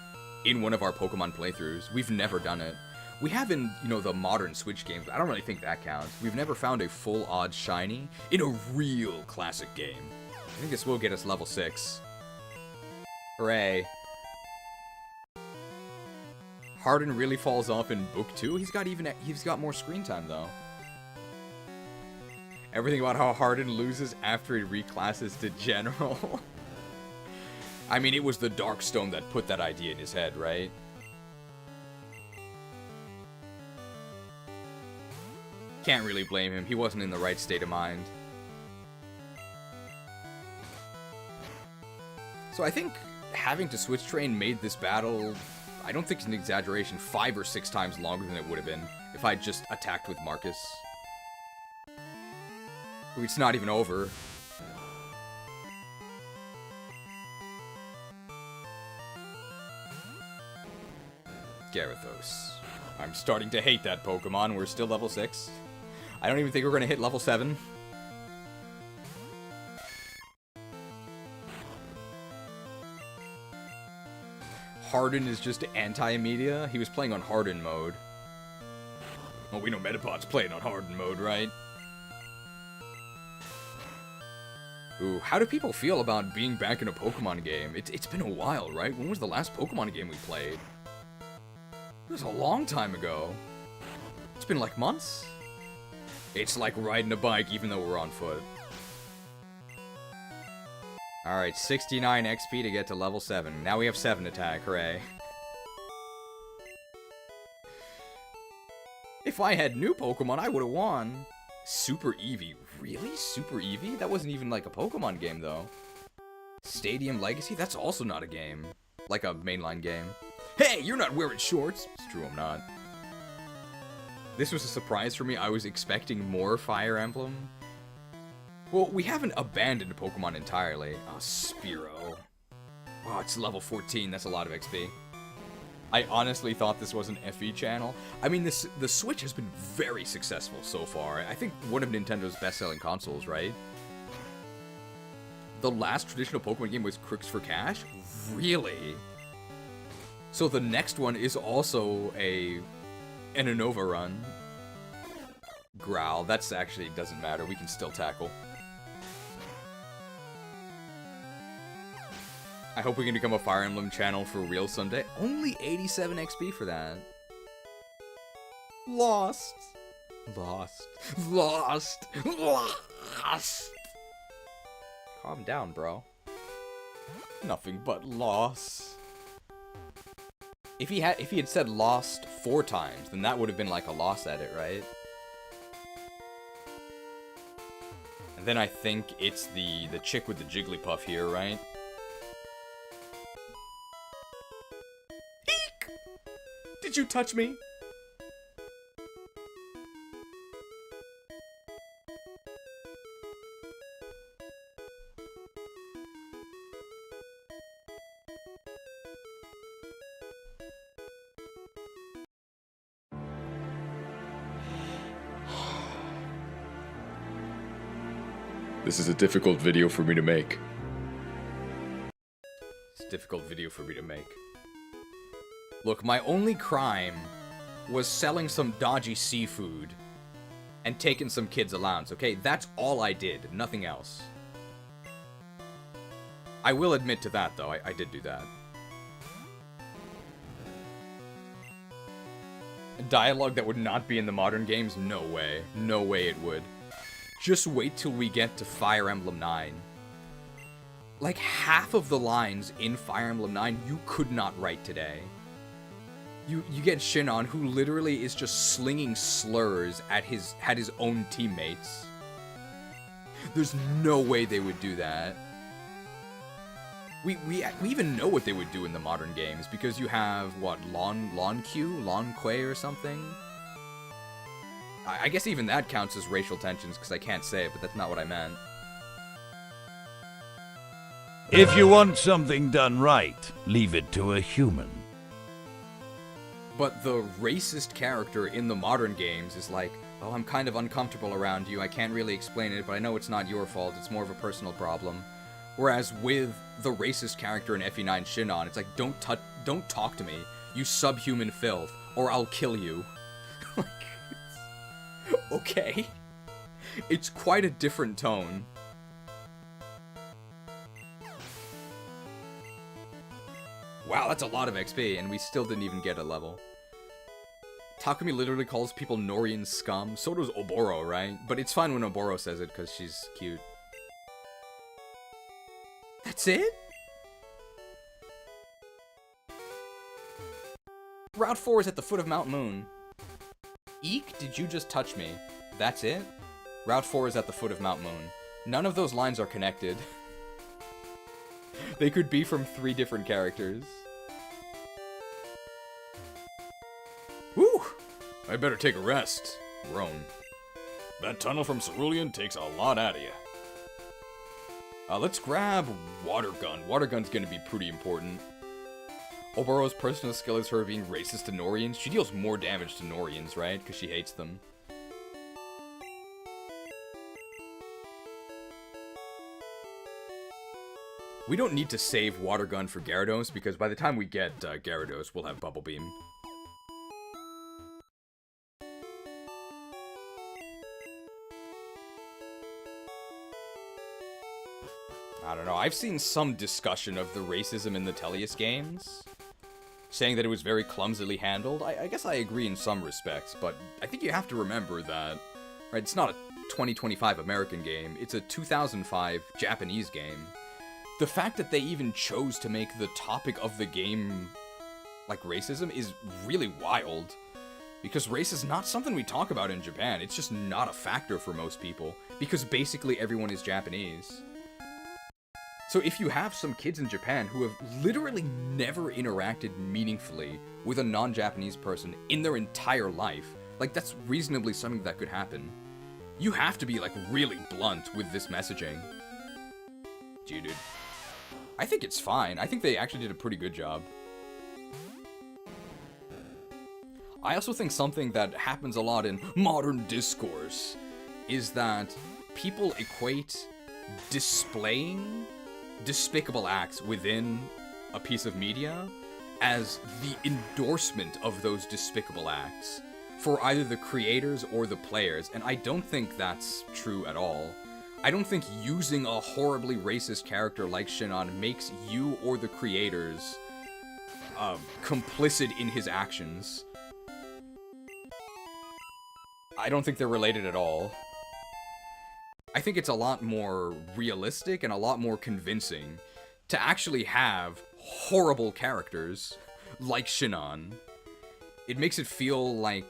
in one of our Pokemon playthroughs. We've never done it. We have in, you know, the modern Switch games, but I don't really think that counts. We've never found a full odds shiny in a real classic game. I think this will get us level 6. Hooray. Harden really falls off in Book 2. He's got more screen time though. Everything about how Harden loses after he reclasses to General. I mean, it was the Darkstone that put that idea in his head, right? Can't really blame him. He wasn't in the right state of mind. So I think having to switch train made this battle, I don't think it's an exaggeration, 5 or 6 times longer than it would have been if I just attacked with Marcus. It's not even over. Gyarados. I'm starting to hate that Pokemon. We're still level 6. I don't even think we're going to hit level 7. Harden is just anti-media. He was playing on Harden mode. Well, we know Metapod's playing on Harden mode, right? Ooh, how do people feel about being back in a Pokemon game? It's been a while, right? When was the last Pokemon game we played? It was a long time ago. It's been like months. It's like riding a bike even though we're on foot. Alright, 69 XP to get to level 7. Now we have 7 attack, hooray. If I had new Pokemon, I would have won. Super Eevee. Really? Super Eevee? That wasn't even like a Pokemon game, though. Stadium Legacy? That's also not a game. Like a mainline game. Hey, you're not wearing shorts! It's true, I'm not. This was a surprise for me. I was expecting more Fire Emblem. Well, we haven't abandoned Pokemon entirely. Oh, Spearow. Oh, it's level 14. That's a lot of XP. I honestly thought this was an FE channel. I mean, the Switch has been very successful so far. I think one of Nintendo's best-selling consoles, right? The last traditional Pokemon game was Crooks for Cash? Really? So the next one is also an Unova run. Growl. That's actually doesn't matter. We can still tackle. I hope we can become a Fire Emblem channel for real someday. Only 87 XP for that. Lost. Lost. Lost. Lost. Calm down, bro. Nothing but loss. If he had said lost 4 times, then that would have been like a loss at it, right? And then I think it's the chick with the Jigglypuff here, right? Eek! Did you touch me? This is a difficult video for me to make. It's a difficult video for me to make. Look, my only crime was selling some dodgy seafood and taking some kids' allowance, okay? That's all I did, nothing else. I will admit to that, though. I did do that. A dialogue that would not be in the modern games? No way. No way it would. Just wait till we get to Fire Emblem 9. Like, half of the lines in Fire Emblem 9 you could not write today. You get Shinon, who literally is just slinging slurs at his own teammates. There's no way they would do that. We even know what they would do in the modern games, because you have, what, Lon Quay or something? I guess even that counts as racial tensions, because I can't say it, but that's not what I meant. If you want something done right, leave it to a human. But the racist character in the modern games is like, oh, I'm kind of uncomfortable around you, I can't really explain it, but I know it's not your fault, it's more of a personal problem. Whereas with the racist character in FE9 Shinon, it's like, don't talk to me, you subhuman filth, or I'll kill you. Like, okay. It's quite a different tone. Wow, that's a lot of XP, and we still didn't even get a level. Takumi literally calls people Norian scum. So does Oboro, right? But it's fine when Oboro says it, because she's cute. That's it? Route 4 is at the foot of Mount Moon. Eek, did you just touch me? That's it? Route 4 is at the foot of Mount Moon. None of those lines are connected. They could be from 3 different characters. Whew! I better take a rest. Groan. That tunnel from Cerulean takes a lot out of you. Let's grab Water Gun. Water Gun's gonna be pretty important. Oboro's personal skill is her being racist to Norians. She deals more damage to Norians, right? Because she hates them. We don't need to save Water Gun for Gyarados, because by the time we get Gyarados, we'll have Bubble Beam. I don't know, I've seen some discussion of the racism in the Tellius games, saying that it was very clumsily handled. I guess I agree in some respects, but I think you have to remember that, right, it's not a 2025 American game, it's a 2005 Japanese game. The fact that they even chose to make the topic of the game, like, racism is really wild. Because race is not something we talk about in Japan, it's just not a factor for most people, because basically everyone is Japanese. So if you have some kids in Japan who have literally never interacted meaningfully with a non-Japanese person in their entire life, like, that's reasonably something that could happen. You have to be, like, really blunt with this messaging. Dude. I think it's fine. I think they actually did a pretty good job. I also think something that happens a lot in modern discourse is that people equate displaying despicable acts within a piece of media as the endorsement of those despicable acts for either the creators or the players, and I don't think that's true at all. I don't think using a horribly racist character like Shinon makes you or the creators complicit in his actions. I don't think they're related at all. I think it's a lot more realistic and a lot more convincing to actually have horrible characters like Shinon. It makes it feel like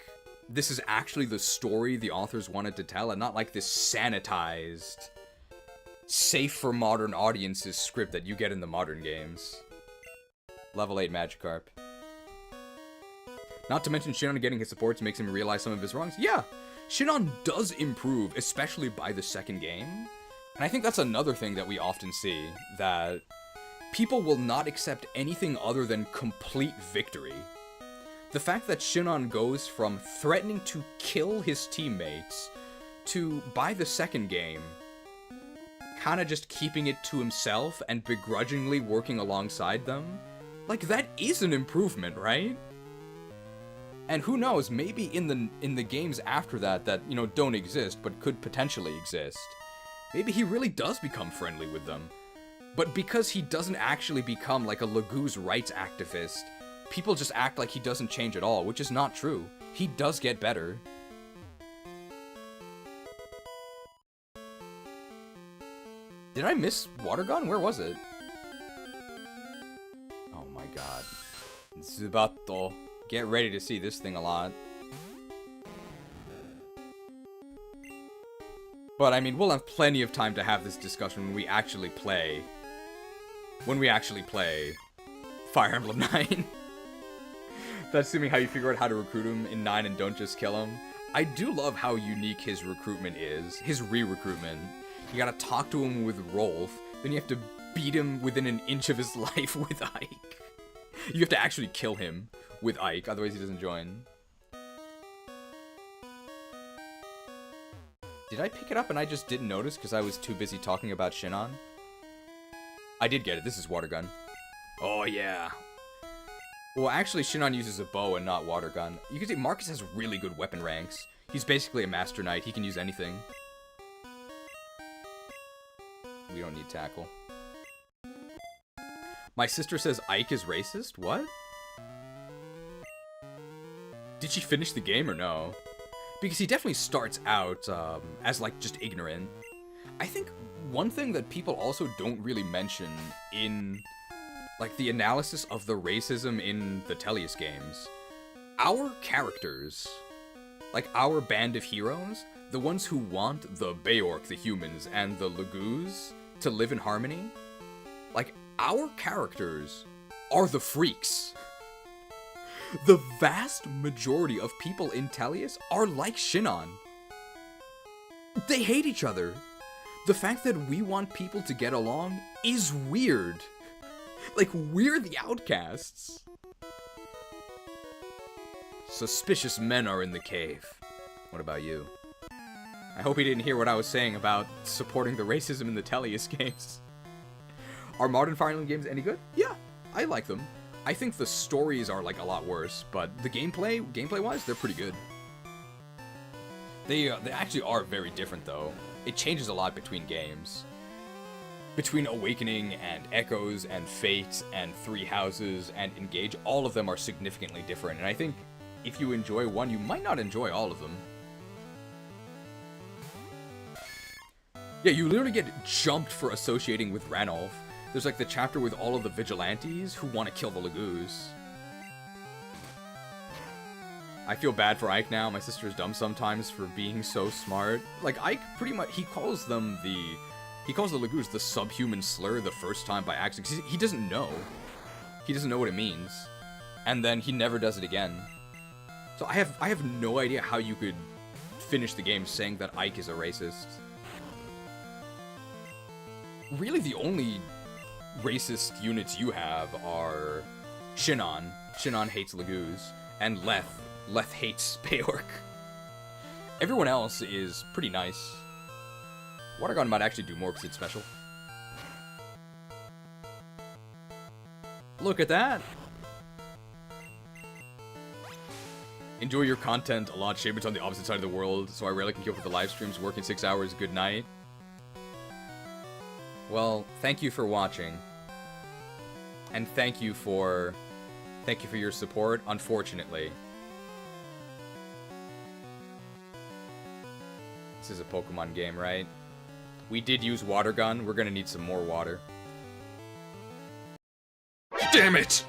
this is actually the story the authors wanted to tell, and not like this sanitized, safe for modern audiences script that you get in the modern games. Level 8 Magikarp. Not to mention Shinon getting his supports makes him realize some of his wrongs. Yeah, Shinon does improve, especially by the second game. And I think that's another thing that we often see, that people will not accept anything other than complete victory. The fact that Shinon goes from threatening to kill his teammates to, by the second game, kinda just keeping it to himself and begrudgingly working alongside them, like, that is an improvement, right? And who knows, maybe in the games after that, you know, don't exist, but could potentially exist, maybe he really does become friendly with them. But because he doesn't actually become like a Lagoo's rights activist, people just act like he doesn't change at all, which is not true. He does get better. Did I miss Water Gun? Where was it? Oh my god. Zubato. Get ready to see this thing a lot. But I mean, we'll have plenty of time to have this discussion when we actually play. Fire Emblem 9. That's assuming how you figure out how to recruit him in 9 and don't just kill him. I do love how unique his recruitment is. His re-recruitment. You gotta talk to him with Rolf, then you have to beat him within an inch of his life with Ike. You have to actually kill him with Ike, otherwise he doesn't join. Did I pick it up and I just didn't notice because I was too busy talking about Shinon? I did get it. This is Water Gun. Oh, yeah. Well, actually, Shinon uses a bow and not Water Gun. You can see Marcus has really good weapon ranks. He's basically a Master Knight. He can use anything. We don't need tackle. My sister says Ike is racist? What? Did she finish the game or no? Because he definitely starts out as, like, just ignorant. I think one thing that people also don't really mention in, like, the analysis of the racism in the Tellius games, our characters, like, our band of heroes, the ones who want the Beork, the humans, and the Lagoos to live in harmony, like, our characters are the freaks. The vast majority of people in Tellius are like Shinon. They hate each other. The fact that we want people to get along is weird. Like, we're the outcasts. Suspicious men are in the cave. What about you? I hope he didn't hear what I was saying about supporting the racism in the Tellius games. Are modern Fire Emblem games any good? Yeah, I like them. I think the stories are, like, a lot worse, but the gameplay-wise, they're pretty good. They actually are very different, though. It changes a lot between games. Between Awakening and Echoes and Fate and Three Houses and Engage, all of them are significantly different, and I think if you enjoy one, you might not enjoy all of them. Yeah, you literally get jumped for associating with Ranulf. There's like the chapter with all of the vigilantes who want to kill the Lagoos. I feel bad for Ike now. My sister's dumb sometimes for being so smart. Like, Ike pretty much, he calls the Lagoos the subhuman slur the first time by accident, because he doesn't know. He doesn't know what it means. And then he never does it again. So I have no idea how you could finish the game saying that Ike is a racist. Really, the only racist units you have are Shinon. Shinon hates Lagoos. And Leth. Leth hates Peork. Everyone else is pretty nice. Watergun might actually do more because it's special. Look at that! Enjoy your content a lot. Shaman's on the opposite side of the world, so I rarely can keep up with the live streams. Working 6 hours, good night. Well, thank you for watching. And thank you for your support, unfortunately. This is a Pokemon game, right? We did use water gun. We're gonna need some more water. Damn it!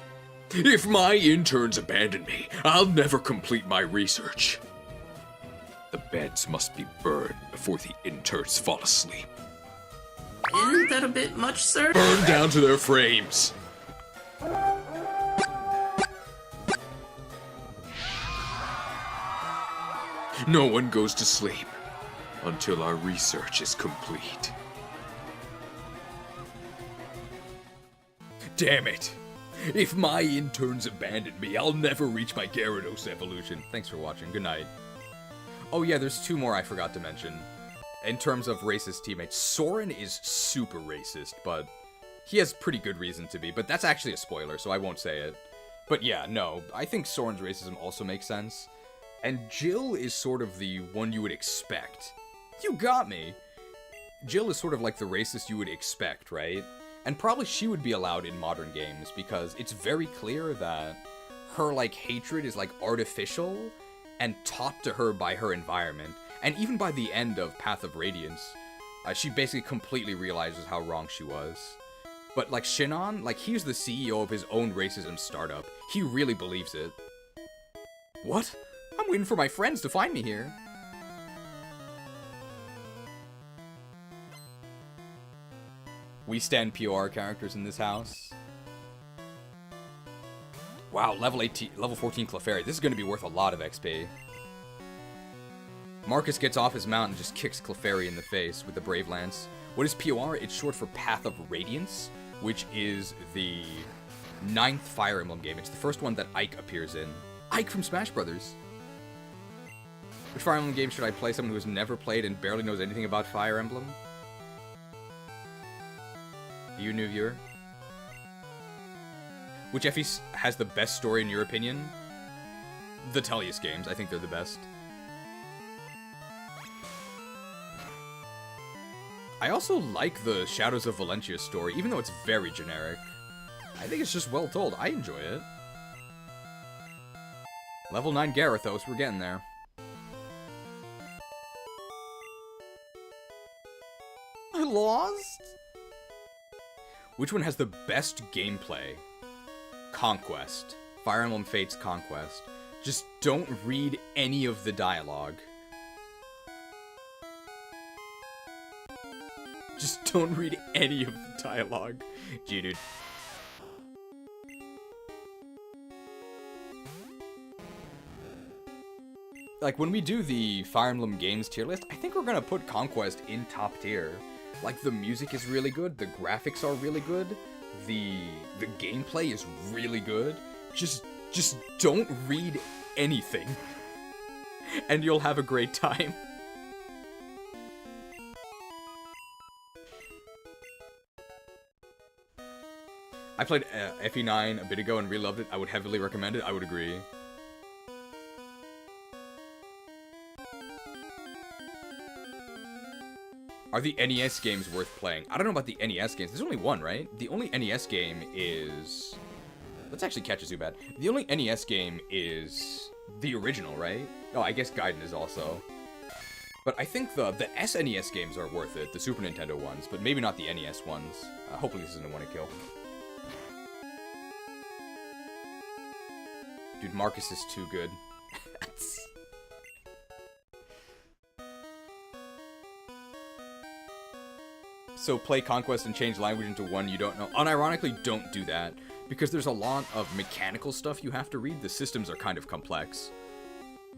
If my interns abandon me, I'll never complete my research. The beds must be burned before the interns fall asleep. Isn't that a bit much, sir? Burn down to their frames! No one goes to sleep until our research is complete. Damn it! If my interns abandon me, I'll never reach my Gyarados evolution. Thanks for watching. Good night. Oh yeah, there's 2 more I forgot to mention. In terms of racist teammates, Soren is super racist, but he has pretty good reason to be. But that's actually a spoiler, so I won't say it. But yeah, no, I think Soren's racism also makes sense. And Jill is sort of the one you would expect. You got me! Jill is sort of like the racist you would expect, right? And probably she would be allowed in modern games, because it's very clear that her, like, hatred is, like, artificial and taught to her by her environment. And even by the end of Path of Radiance, she basically completely realizes how wrong she was. But, like, Shinon, like, he's the CEO of his own racism startup. He really believes it. What? I'm waiting for my friends to find me here. We stand POR characters in this house. Wow, level 14 Clefairy. This is going to be worth a lot of XP. Marcus gets off his mount and just kicks Clefairy in the face with the Brave Lance. What is POR? It's short for Path of Radiance, which is the 9th Fire Emblem game. It's the first one that Ike appears in. Ike from Smash Brothers. Which Fire Emblem game should I play? Someone who has never played and barely knows anything about Fire Emblem? You, new viewer? Which FE has the best story in your opinion? The Tellius games. I think they're the best. I also like the Shadows of Valentia story, even though it's very generic. I think it's just well told. I enjoy it. Level 9 Gyarados, we're getting there. I lost? Which one has the best gameplay? Conquest. Fire Emblem Fates Conquest. Just don't read any of the dialogue. Just don't read any of the dialogue. Gee, dude. Like, when we do the Fire Emblem games tier list, I think we're gonna put Conquest in top tier. Like, the music is really good, the graphics are really good, the gameplay is really good. Just don't read anything. And you'll have a great time. I played FE9 a bit ago and really loved it. I would heavily recommend it. I would agree. Are the NES games worth playing? I don't know about the NES games. There's only one, right? The only NES game is... Let's actually catch a Zubat. The only NES game is the original, right? Oh, I guess Gaiden is also. But I think the SNES games are worth it, the Super Nintendo ones, but maybe not the NES ones. Hopefully this isn't a one-hit-kill. Dude, Marcus is too good. So play Conquest and change language into one you don't know. Unironically, don't do that. Because there's a lot of mechanical stuff you have to read. The systems are kind of complex.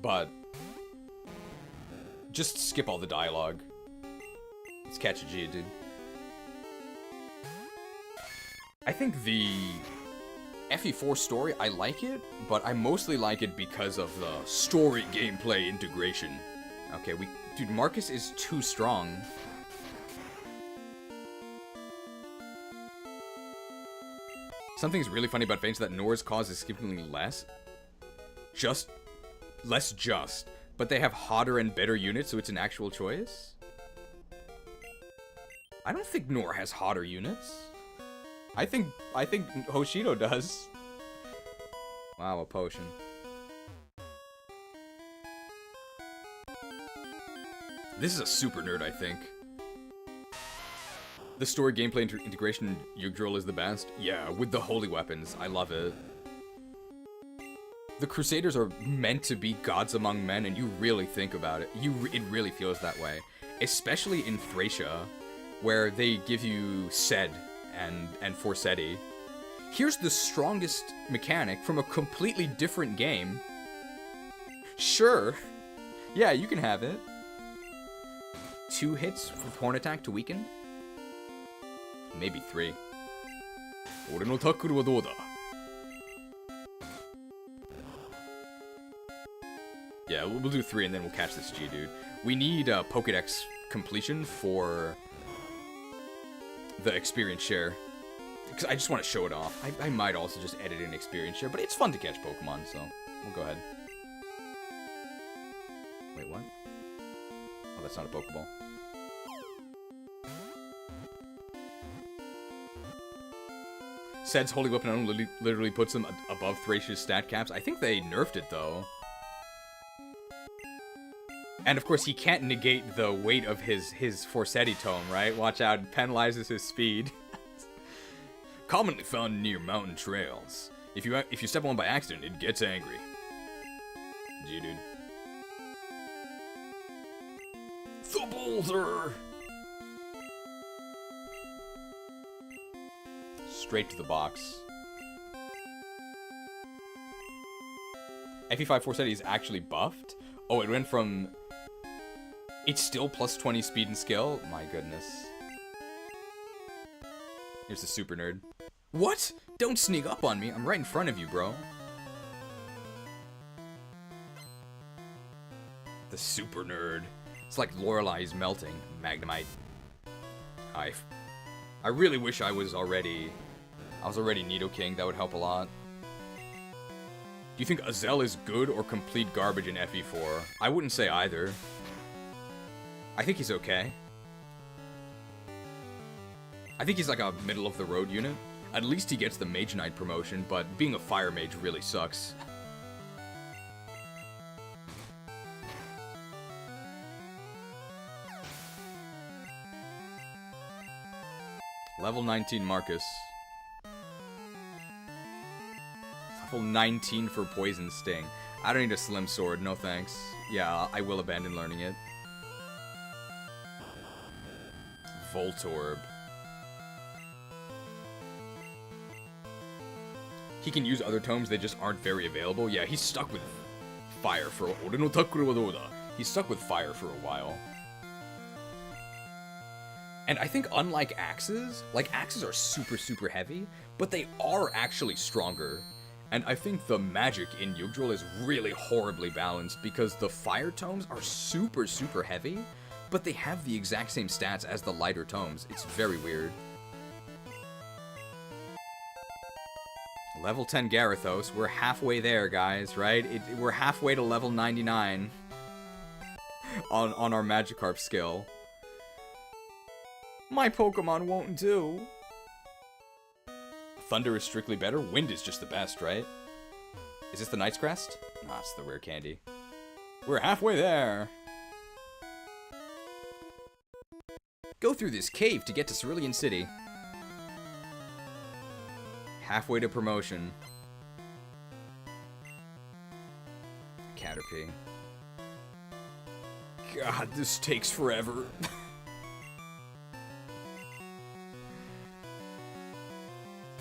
But just skip all the dialogue. Let's catch a G, dude. I think the FE4 story, I like it, but I mostly like it because of the story gameplay integration. Okay, dude, Marcus is too strong. Something's really funny about Veins that Nora's cause is significantly less. Less just. But they have hotter and better units, so it's an actual choice? I don't think Nora has hotter units. I think Hoshido does. Wow, a potion. This is a super nerd, I think. The story gameplay integration in Yggdrasil is the best. Yeah, with the holy weapons. I love it. The Crusaders are meant to be gods among men, and you really think about it. It really feels that way. Especially in Thracia, where they give you Sed and Forseti. Here's the strongest mechanic from a completely different game. Sure. Yeah, you can have it. 2 hits with Horn Attack to weaken? Maybe 3. Ore no tackle wa dou da? Yeah, we'll do 3 and then we'll catch this G, dude. We need Pokédex completion for the experience share. Because I just want to show it off. I might also just edit in experience share, but it's fun to catch Pokemon, so we'll go ahead. Wait, what? Oh, that's not a Pokeball. Sed's Holy Weapon literally puts him above Thracia's stat caps. I think they nerfed it, though. And, of course, he can't negate the weight of his Forseti tome, right? Watch out, it penalizes his speed. Commonly found near mountain trails. If you step on one by accident, it gets angry. Gee, dude. The boulder! Straight to the box. FE5 Forseti is actually buffed? Oh, it went from... It's still plus 20 speed and skill? My goodness. Here's the super nerd. What? Don't sneak up on me. I'm right in front of you, bro. The super nerd. It's like Lorelei melting. Magnemite. I really wish I was already Nidoking. That would help a lot. Do you think Azel is good or complete garbage in FE4? I wouldn't say either. I think he's okay. I think he's like a middle-of-the-road unit. At least he gets the Mage Knight promotion, but being a Fire Mage really sucks. Level 19 Marcus. Level 19 for Poison Sting. I don't need a Slim Sword, no thanks. Yeah, I will abandon learning it. Voltorb. He can use other tomes, they just aren't very available. Yeah, he's stuck with fire for He's stuck with fire for a while. And I think unlike axes, like axes are super, super heavy, but they are actually stronger. And I think the magic in Yggdrasil is really horribly balanced because the fire tomes are super, super heavy, but they have the exact same stats as the lighter tomes. It's very weird. Level 10 Gyarados. We're halfway there, guys, right? We're halfway to level 99 on our Magikarp skill. My Pokemon won't do. Thunder is strictly better. Wind is just the best, right? Is this the Night Crest? Nah, it's the rare candy. We're halfway there. Go through this cave to get to Cerulean City. Halfway to promotion. Caterpie. God, this takes forever.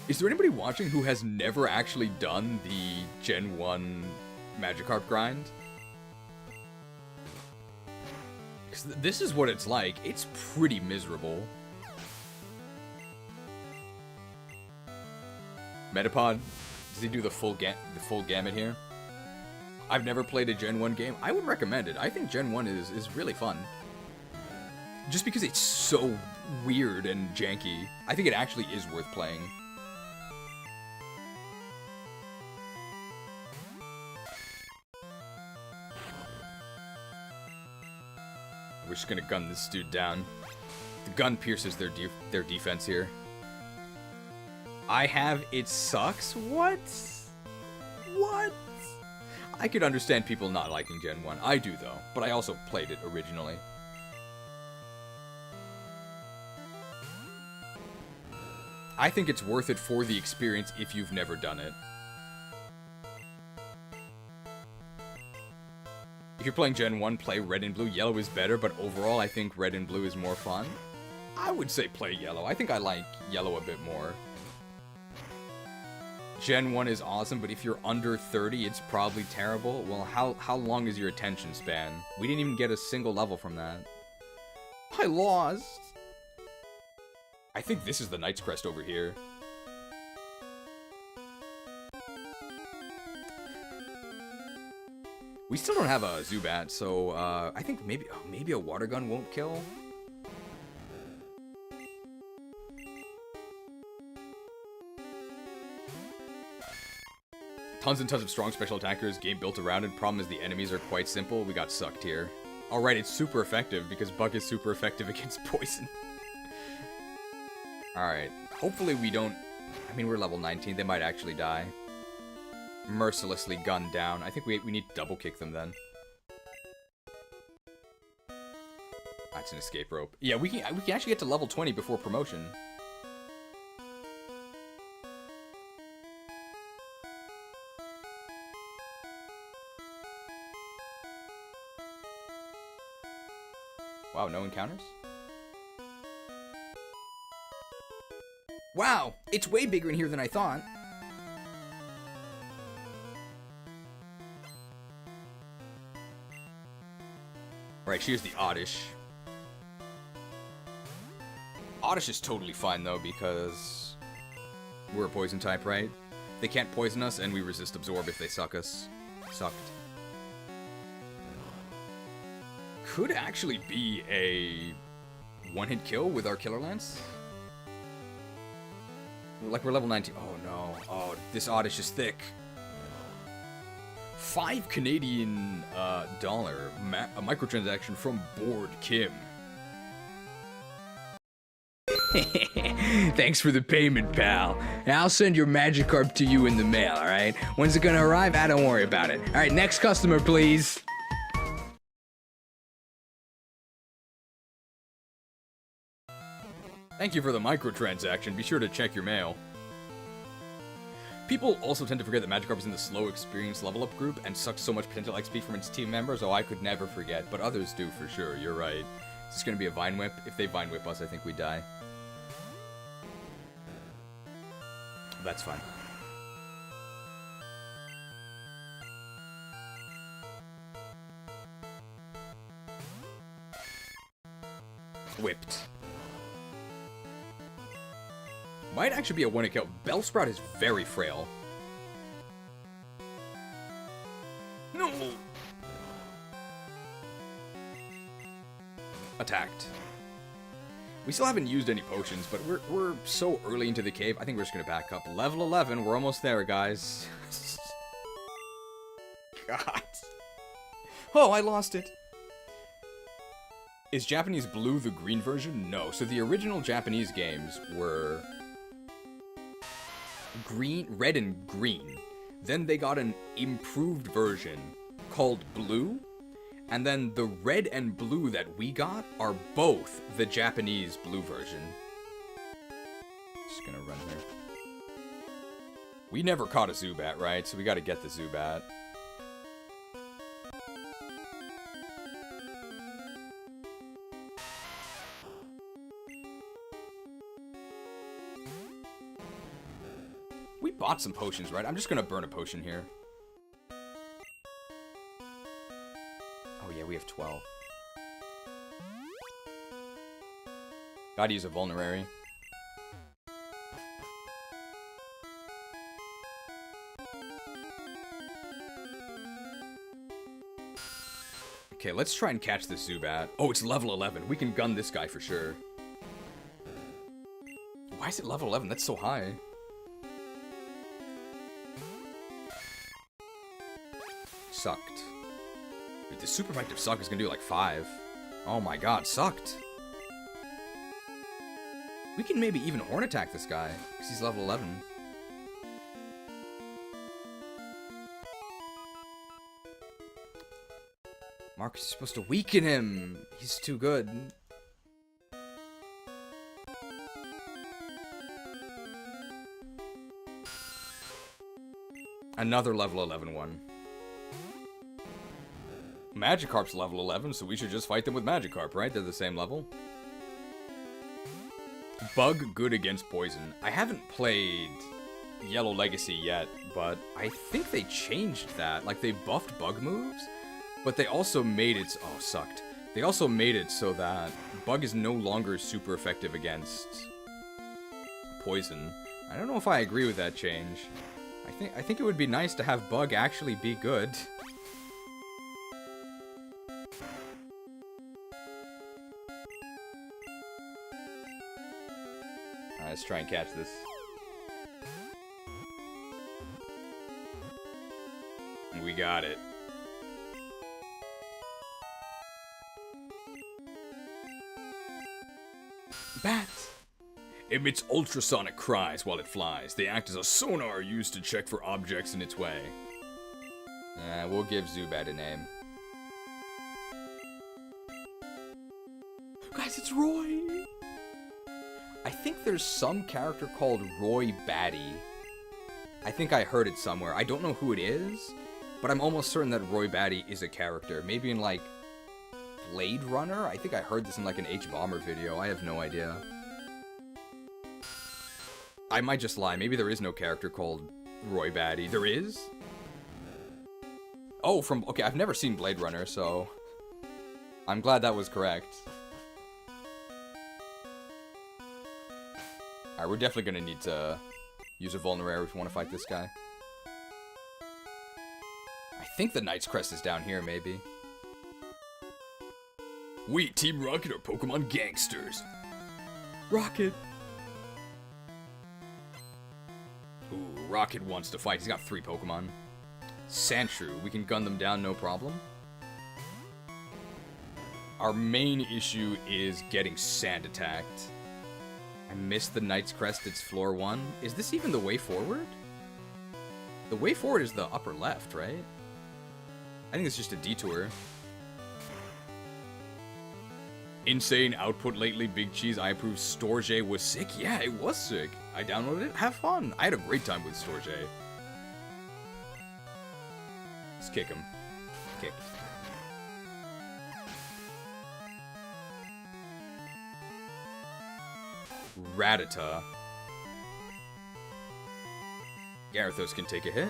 Is there anybody watching who has never actually done the Gen 1 Magikarp grind? Because this is what it's like. It's pretty miserable. Metapod, does he do the full gamut here? I've never played a Gen 1 game. I would recommend it. I think Gen 1 is really fun. Just because it's so weird and janky. I think it actually is worth playing. We're just gonna gun this dude down. The gun pierces their defense here. I have it sucks? What? What? I could understand people not liking Gen 1. I do, though. But I also played it originally. I think it's worth it for the experience if you've never done it. If you're playing Gen 1, play Red and Blue. Yellow is better, but overall I think Red and Blue is more fun. I would say play Yellow. I think I like Yellow a bit more. Gen 1 is awesome, but if you're under 30, it's probably terrible. Well, how long is your attention span? We didn't even get a single level from that. I lost! I think this is the Night Crest over here. We still don't have a Zubat, so I think maybe a water gun won't kill. Tons and tons of strong special attackers, game built around it. Problem is the enemies are quite simple. We got sucked here. Alright, it's super effective because Bug is super effective against poison. Alright, hopefully we don't... I mean, we're level 19. They might actually die. Mercilessly gunned down. I think we need to double kick them then. That's an escape rope. Yeah, we can actually get to level 20 before promotion. Wow, no encounters? Wow, it's way bigger in here than I thought. Alright, here's the Oddish. Oddish is totally fine, though, because we're a poison type, right? They can't poison us, and we resist absorb if they suck us. Sucked. Could actually be a one-hit kill with our Killer Lance. Like, we're level 19. Oh, no. Oh, this Oddish is thick. 5 Canadian dollar a microtransaction from Bored Kim. Thanks for the payment, pal. I'll send your Magikarp to you in the mail, alright? When's it gonna arrive? I don't worry about it. Alright, next customer, please. Thank you for the microtransaction. Be sure to check your mail. People also tend to forget that Magikarp is in the slow experience level up group and sucks so much potential XP from its team members. Oh, I could never forget, but others do for sure. You're right. Is this gonna be a Vine Whip? If they Vine Whip us, I think we die. That's fine. Whipped. Might actually be a one-hit kill. Bellsprout is very frail. attacked. We still haven't used any potions, but we're so early into the cave. I think we're just gonna back up. Level 11, we're almost there, guys. God. Oh, I lost it. Is Japanese blue the green version? No. So the original Japanese games were red and green. Then they got an improved version called blue. And then the red and blue that we got are both the Japanese blue version. Just gonna run here. We never caught a Zubat, right? So we gotta get the Zubat. We bought some potions, right? I'm just gonna burn a potion here. Oh yeah, we have 12. Gotta use a vulnerary. Okay, let's try and catch this Zubat. Oh, it's level 11. We can gun this guy for sure. Why is it level 11? That's so high. Sucked. Dude, the super effective suck is gonna do like 5. Oh my god, sucked. We can maybe even horn attack this guy, because he's level 11. Marcus is supposed to weaken him. He's too good. Another level 11 one. Magikarp's level 11, so we should just fight them with Magikarp, right? They're the same level. Bug good against poison. I haven't played Yellow Legacy yet, but I think they changed that. Like, they buffed bug moves, but they also made it... Oh, sucked. They also made it so that Bug is no longer super effective against poison. I don't know if I agree with that change. I think it would be nice to have Bug actually be good. Let's try and catch this. We got it. Bats! Emits ultrasonic cries while it flies. They act as a sonar used to check for objects in its way. We'll give Zubat a name. Guys, it's Roy! I think there's some character called Roy Batty. I think I heard it somewhere. I don't know who it is, but I'm almost certain that Roy Batty is a character. Maybe in, like, Blade Runner? I think I heard this in, like, an H-Bomber video. I have no idea. I might just lie. Maybe there is no character called Roy Batty. There is? Oh, okay, I've never seen Blade Runner, so... I'm glad that was correct. Alright, we're definitely gonna need to use a vulnerary if we want to fight this guy. I think the Night Crest is down here, maybe. We, Team Rocket, are Pokemon gangsters. Rocket! Ooh, Rocket wants to fight. He's got 3 Pokemon. Sandshrew, we can gun them down, no problem. Our main issue is getting sand attacked. I missed the Knight's Crest, it's floor 1. Is this even the way forward? The way forward is the upper left, right? I think it's just a detour. Insane output lately, Big Cheese. I approve. Storge was sick. Yeah, it was sick. I downloaded it. Have fun. I had a great time with Storge. Let's kick him. Kick. Rattata. Gyarados can take a hit.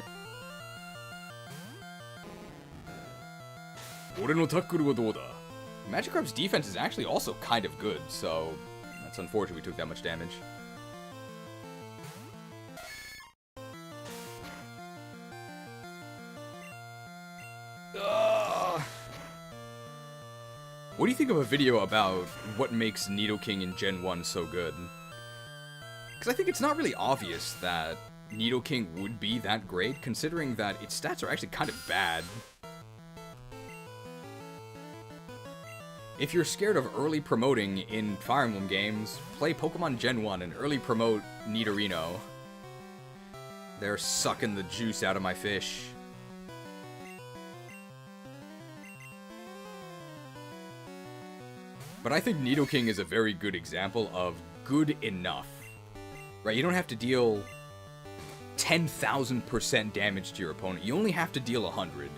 Magikarp's defense is actually also kind of good, so that's unfortunate we took that much damage. What do you think of a video about what makes Nidoking in Gen 1 so good? Because I think it's not really obvious that Nidoking would be that great, considering that its stats are actually kind of bad. If you're scared of early promoting in Fire Emblem games, play Pokemon Gen 1 and early promote Nidorino. They're sucking the juice out of my fish. But I think Nidoking is a very good example of good enough. Right, you don't have to deal 10,000% damage to your opponent. You only have to deal 100.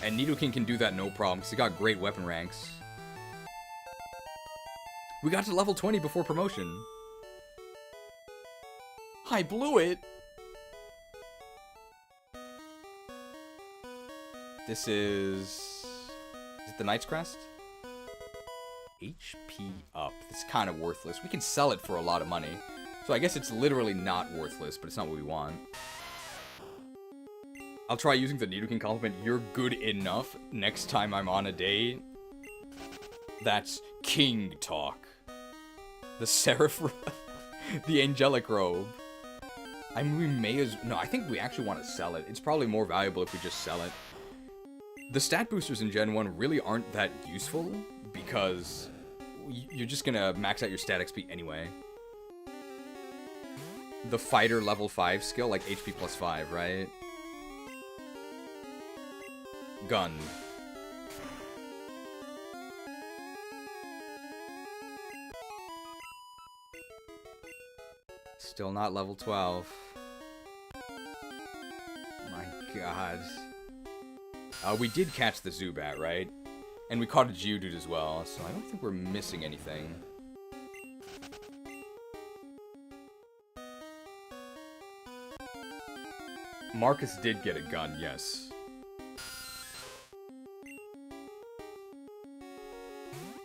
And Nidoking can do that no problem, because he got great weapon ranks. We got to level 20 before promotion. I blew it! This is it the Night Crest? HP up. It's kind of worthless. We can sell it for a lot of money. So I guess it's literally not worthless, but it's not what we want. I'll try using the Nidoking compliment, "You're good enough," next time I'm on a day. That's king talk. The Seraph... the angelic robe. I mean, we may as... No, I think we actually want to sell it. It's probably more valuable if we just sell it. The stat boosters in Gen 1 really aren't that useful, because you're just gonna max out your stat XP anyway. The fighter level 5 skill, like HP plus 5, right? Gun. Still not level 12. My god. We did catch the Zubat, right? And we caught a Geodude as well, so I don't think we're missing anything. Marcus did get a gun, yes.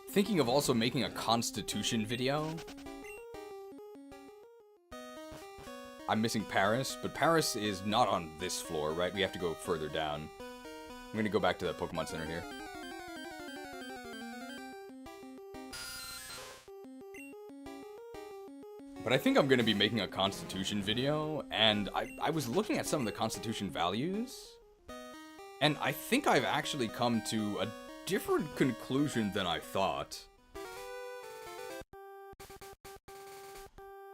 Thinking of also making a Constitution video. I'm missing Paris, but Paris is not on this floor, right? We have to go further down. I'm gonna go back to the Pokemon Center here. But I think I'm gonna be making a Constitution video, and I was looking at some of the Constitution values, and I think I've actually come to a different conclusion than I thought.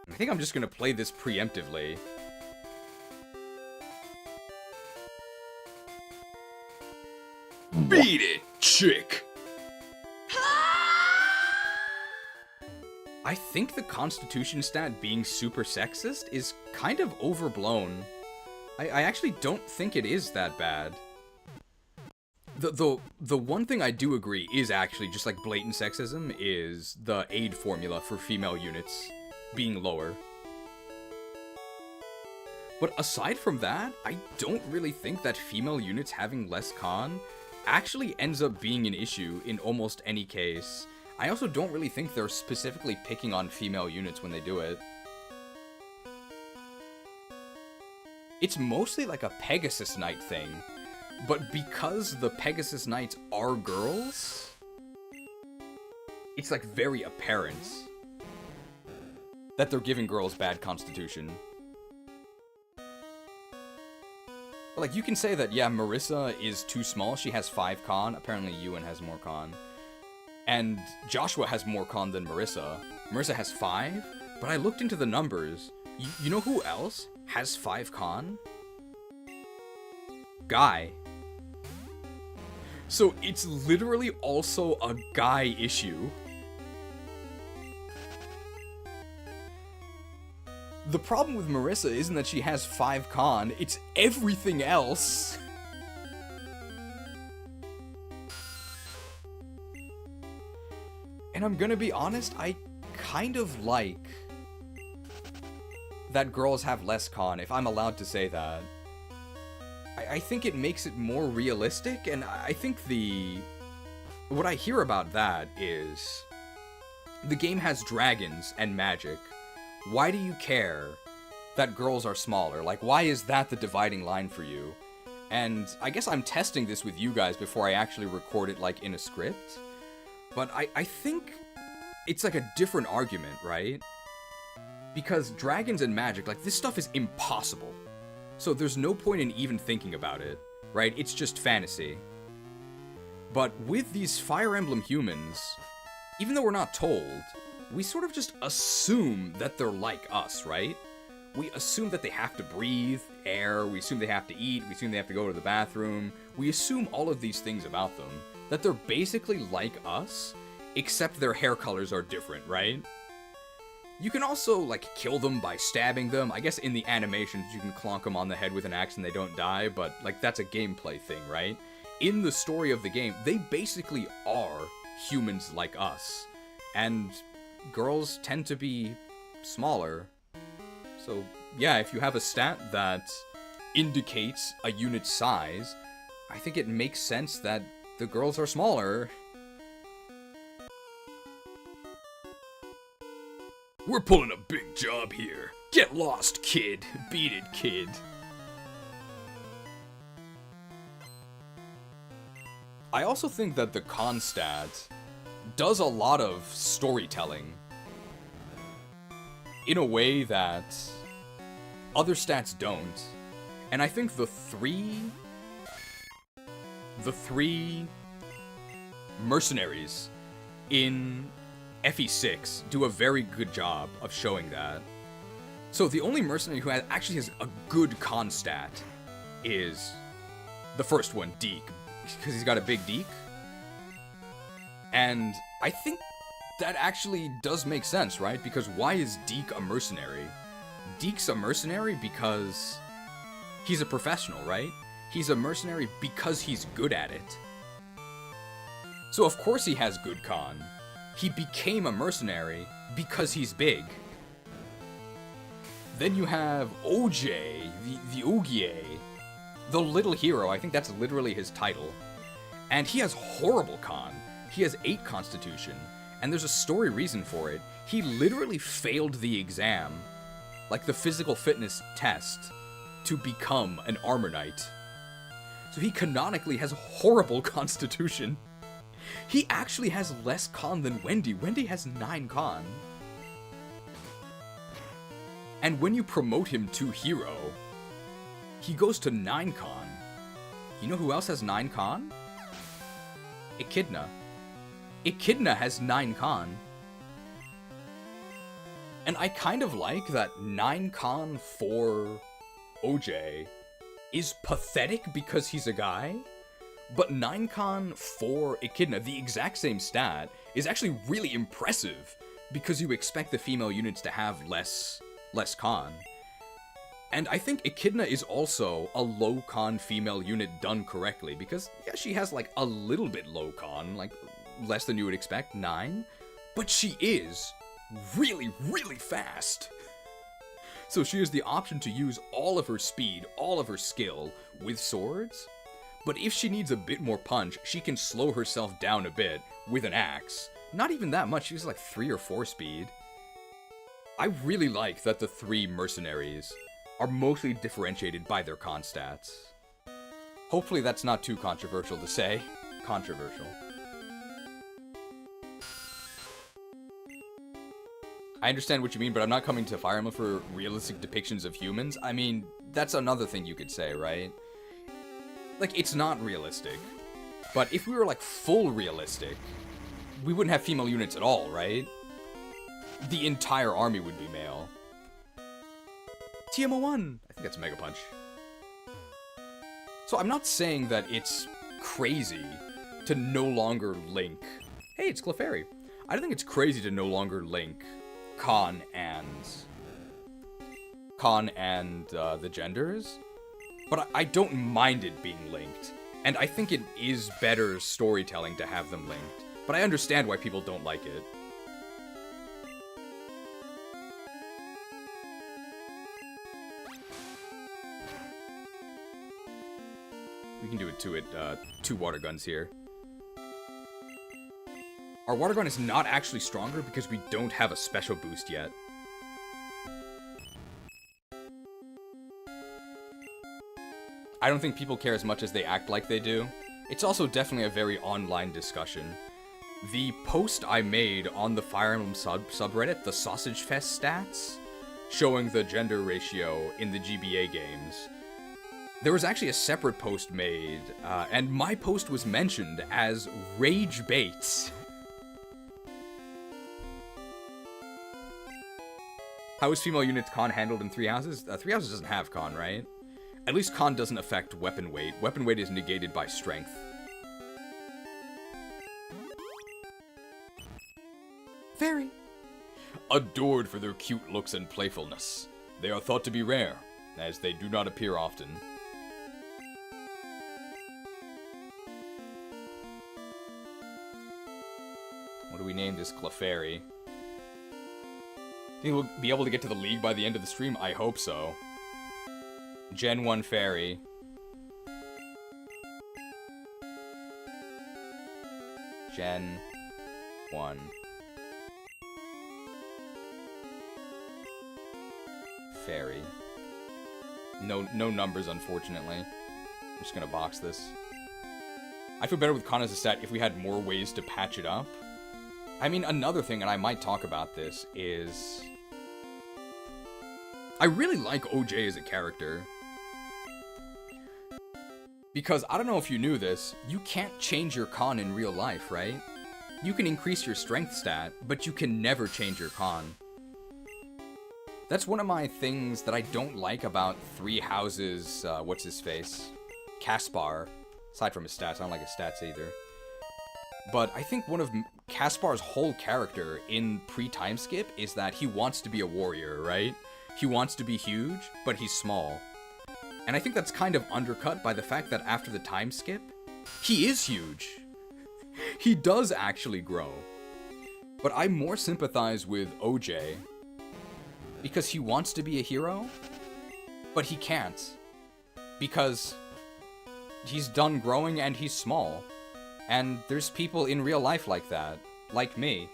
I think I'm just gonna play this preemptively. Beat it, chick! I think the Constitution stat being super sexist is kind of overblown. I actually don't think it is that bad. The one thing I do agree is actually just like blatant sexism is the aid formula for female units being lower. But aside from that, I don't really think that female units having less con actually ends up being an issue in almost any case. I also don't really think they're specifically picking on female units when they do it. It's mostly like a Pegasus Knight thing, but because the Pegasus Knights are girls, it's like very apparent that they're giving girls bad constitution. Like, you can say that, yeah, Marissa is too small, she has 5 con, apparently Ewan has more con. And Joshua has more con than Marissa. Marissa has 5, but I looked into the numbers. You know who else has 5 con? Guy. So it's literally also a guy issue. The problem with Marissa isn't that she has 5 con, it's everything else. And I'm gonna be honest, I kind of like that girls have less con, if I'm allowed to say that. I think it makes it more realistic, and I think what I hear about that is the game has dragons and magic. Why do you care that girls are smaller? Like, why is that the dividing line for you? And I guess I'm testing this with you guys before I actually record it, like, in a script. But I think it's like a different argument, right? Because dragons and magic, like, this stuff is impossible. So there's no point in even thinking about it, right? It's just fantasy. But with these Fire Emblem humans, even though we're not told, we sort of just assume that they're like us, right? We assume that they have to breathe air, we assume they have to eat, we assume they have to go to the bathroom. We assume all of these things about them, that they're basically like us, except their hair colors are different, right? You can also, like, kill them by stabbing them. I guess in the animations you can clonk them on the head with an axe and they don't die, but, like, that's a gameplay thing, right? In the story of the game, they basically are humans like us. And girls tend to be smaller. So, yeah, if you have a stat that indicates a unit size, I think it makes sense that the girls are smaller. We're pulling a big job here. Get lost, kid. Beat it, kid. I also think that the con stat does a lot of storytelling in a way that other stats don't. And I think the three mercenaries in FE6 do a very good job of showing that. So the only mercenary who actually has a good con stat is the first one, Deke, because he's got a big Deke. And I think that actually does make sense, right? Because why is Deke a mercenary? Deke's a mercenary because he's a professional, right? He's a mercenary because he's good at it. So of course he has good con. He became a mercenary because he's big. Then you have OJ, the Ogier, the little hero. I think that's literally his title. And he has horrible con. He has 8 constitution. And there's a story reason for it. He literally failed the exam, like the physical fitness test, to become an armor knight. So he canonically has horrible constitution. He actually has less con than Wendy. Wendy has 9 con. And when you promote him to hero, he goes to 9 con. You know who else has 9 con? Echidna. Echidna has 9 con. And I kind of like that 9 con for OJ is pathetic because he's a guy, but 9 con for Echidna, the exact same stat, is actually really impressive because you expect the female units to have less con. And I think Echidna is also a low con female unit done correctly because, yeah, she has like a little bit low con, like less than you would expect, 9, but she is really, really fast. So she has the option to use all of her speed, all of her skill with swords, but if she needs a bit more punch, she can slow herself down a bit with an axe. Not even that much, she's like 3 or 4 speed. I really like that the 3 mercenaries are mostly differentiated by their con stats. Hopefully that's not too controversial to say. Controversial. I understand what you mean, but I'm not coming to Fire Emblem for realistic depictions of humans. I mean, that's another thing you could say, right? Like, it's not realistic. But if we were, like, full realistic, we wouldn't have female units at all, right? The entire army would be male. TMO1! I think that's Mega Punch. So I'm not saying that it's crazy to no longer link... Hey, it's Clefairy. I don't think it's crazy to no longer link con and the genders, but I don't mind it being linked, and I think it is better storytelling to have them linked, but I understand why people don't like it. We can do it 2 water guns here. Our water gun is not actually stronger because we don't have a special boost yet. I don't think people care as much as they act like they do. It's also definitely a very online discussion. the post I made on the Fire Emblem subreddit, the Sausage Fest stats, showing the gender ratio in the GBA games, there was actually a separate post made, and my post was mentioned as rage bait. How is female units con handled in Three Houses? Three Houses doesn't have con, right? At least con doesn't affect weapon weight. Weapon weight is negated by strength. Fairy. Adored for their cute looks and playfulness. They are thought to be rare, as they do not appear often. What do we name this Clefairy? Think we'll be able to get to the league by the end of the stream? I hope so. Gen 1 Fairy. Gen 1. Fairy. No numbers, unfortunately. I'm just gonna box this. I feel better with Con as a stat if we had more ways to patch it up. I mean, another thing, and I might talk about this, is I really like OJ as a character. Because, I don't know if you knew this, you can't change your con in real life, right? You can increase your strength stat, but you can never change your con. That's one of my things that I don't like about Three Houses, what's-his-face? Caspar. Aside from his stats, I don't like his stats either. But I think one of Caspar's whole character in pre-time skip is that he wants to be a warrior, right? He wants to be huge, but he's small. And I think that's kind of undercut by the fact that after the time skip, he is huge. He does actually grow. But I more sympathize with OJ because he wants to be a hero, but he can't. Because he's done growing and he's small. And there's people in real life like that, like me.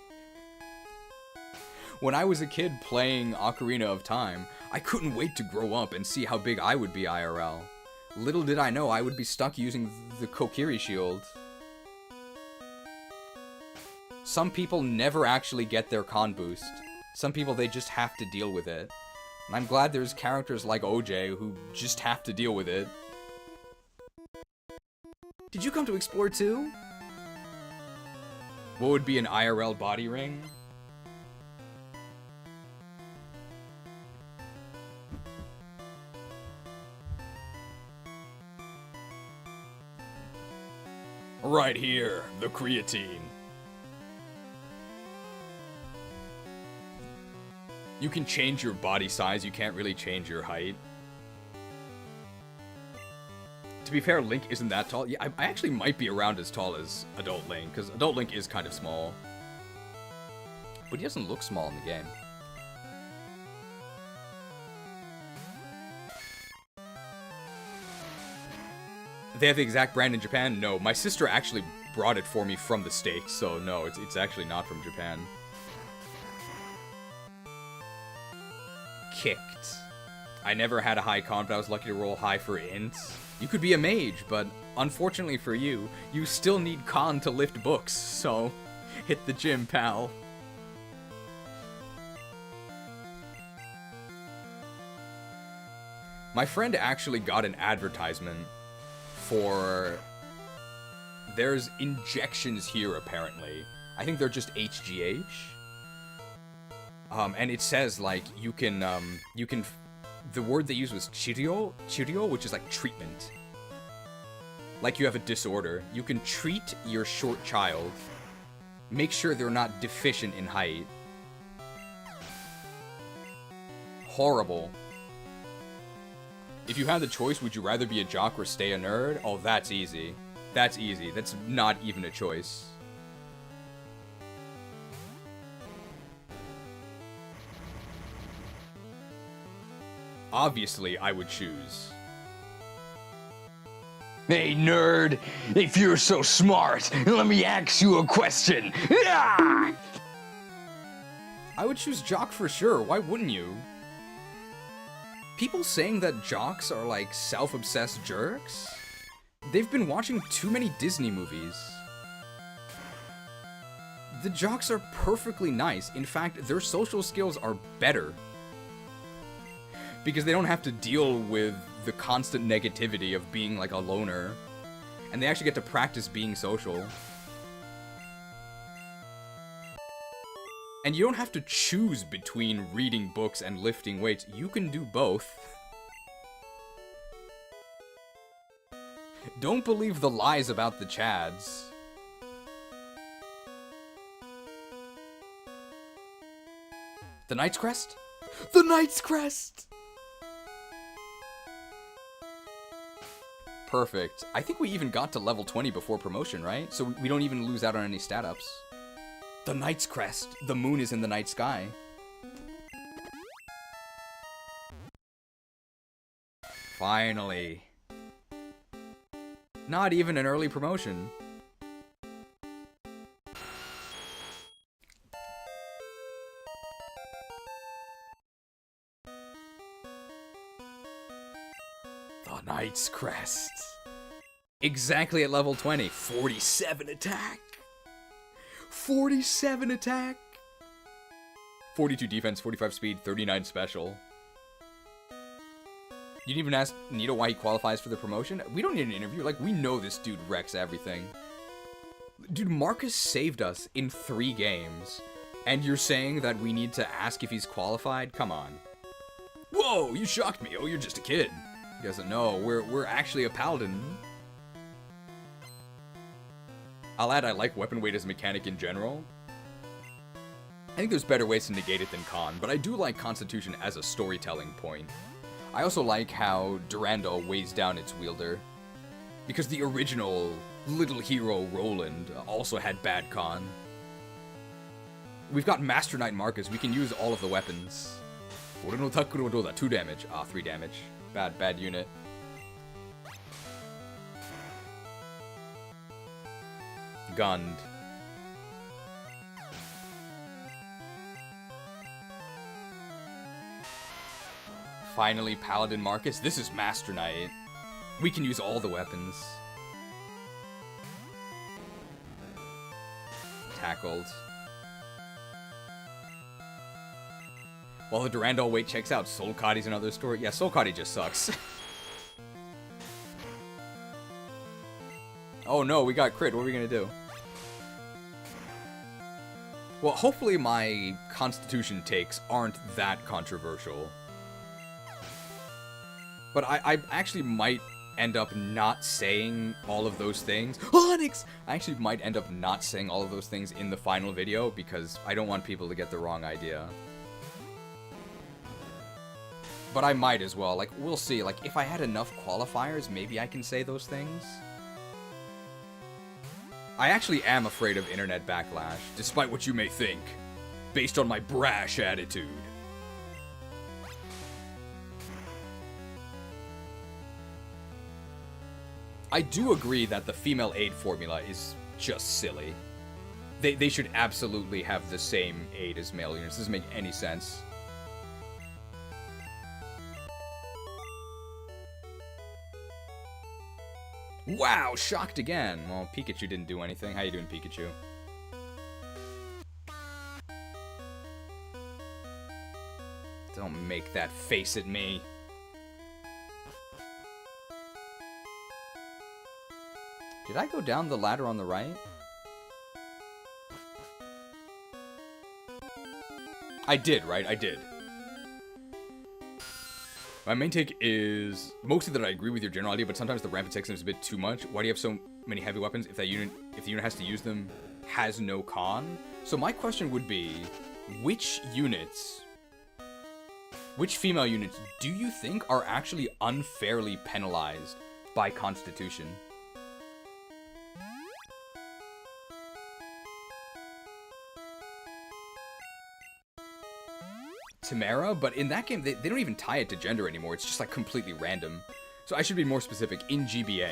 When I was a kid playing Ocarina of Time, I couldn't wait to grow up and see how big I would be IRL. Little did I know I would be stuck using the Kokiri shield. Some people never actually get their con boost. Some people, they just have to deal with it. And I'm glad there's characters like OJ who just have to deal with it. Did you come to explore too? What would be an IRL body ring? Right here, the creatine. You can change your body size, you can't really change your height. To be fair, Link isn't that tall. Yeah, I actually might be around as tall as Adult Link, because Adult Link is kind of small. But he doesn't look small in the game. They have the exact brand in Japan? No, my sister actually brought it for me from the States, so no, it's actually not from Japan. Kicked. I never had a high con, but I was lucky to roll high for int. You could be a mage, but unfortunately for you, you still need con to lift books, so hit the gym, pal. My friend actually got an advertisement for... There's injections here, apparently. I think they're just HGH. And it says, like, you can... The word they used was chirio, which is like treatment. Like you have a disorder. You can treat your short child. Make sure they're not deficient in height. Horrible. If you had the choice, would you rather be a jock or stay a nerd? Oh, that's easy. That's easy. That's not even a choice. Obviously, I would choose. Hey, nerd! If you're so smart, let me ask you a question! Ah! I would choose jock for sure, why wouldn't you? People saying that jocks are like self-obsessed jerks? They've been watching too many Disney movies. The jocks are perfectly nice. In fact, their social skills are better. Because they don't have to deal with the constant negativity of being like a loner. And they actually get to practice being social. And you don't have to choose between reading books and lifting weights. You can do both. Don't believe the lies about the Chads. The Night Crest? The Night Crest! Perfect. I think we even got to level 20 before promotion, right? So we don't even lose out on any stat ups. The Night's Crest. The moon is in the night sky. Finally. Not even an early promotion. The Night's Crest. Exactly at level 20. 47 attack. 47 attack. 42 defense, 45 speed, 39 special. You didn't even ask Nito why he qualifies for the promotion? We don't need an interview. Like, we know this dude wrecks everything. Dude, Marcus saved us in 3 games. And you're saying that we need to ask if he's qualified? Come on. Whoa, you shocked me. Oh, you're just a kid. He doesn't know. We're actually a paladin. I'll add I like weapon weight as a mechanic in general. I think there's better ways to negate it than con, but I do like Constitution as a storytelling point. I also like how Durandal weighs down its wielder. Because the original little hero Roland also had bad con. We've got Master Knight Marcus, we can use all of the weapons. 2 damage. 3 damage. Bad unit. Gunned. Finally, Paladin Marcus. This is Master Knight. We can use all the weapons. Tackled. While the Durandal weight checks out, Soul Cotty's another story. Yeah, Soul Cotty just sucks. Oh no, we got crit. What are we gonna do? Well, hopefully my Constitution takes aren't that controversial. But I actually might end up not saying all of those things. Onyx! I actually might end up not saying all of those things in the final video because I don't want people to get the wrong idea. But I might as well. Like, we'll see. Like, if I had enough qualifiers, maybe I can say those things. I actually am afraid of internet backlash, despite what you may think, based on my brash attitude. I do agree that the female aid formula is just silly. They should absolutely have the same aid as male units. This doesn't make any sense. Wow, shocked again. Well, Pikachu didn't do anything. How you doing, Pikachu? Don't make that face at me. Did I go down the ladder on the right? I did, right? I did. My main take is mostly that I agree with your general idea, but sometimes the rampant sex is a bit too much. Why do you have so many heavy weapons if the unit has to use them has no con? So my question would be, which female units do you think are actually unfairly penalized by Constitution? Tamara, but in that game, they don't even tie it to gender anymore. It's just like completely random. So I should be more specific. In GBA,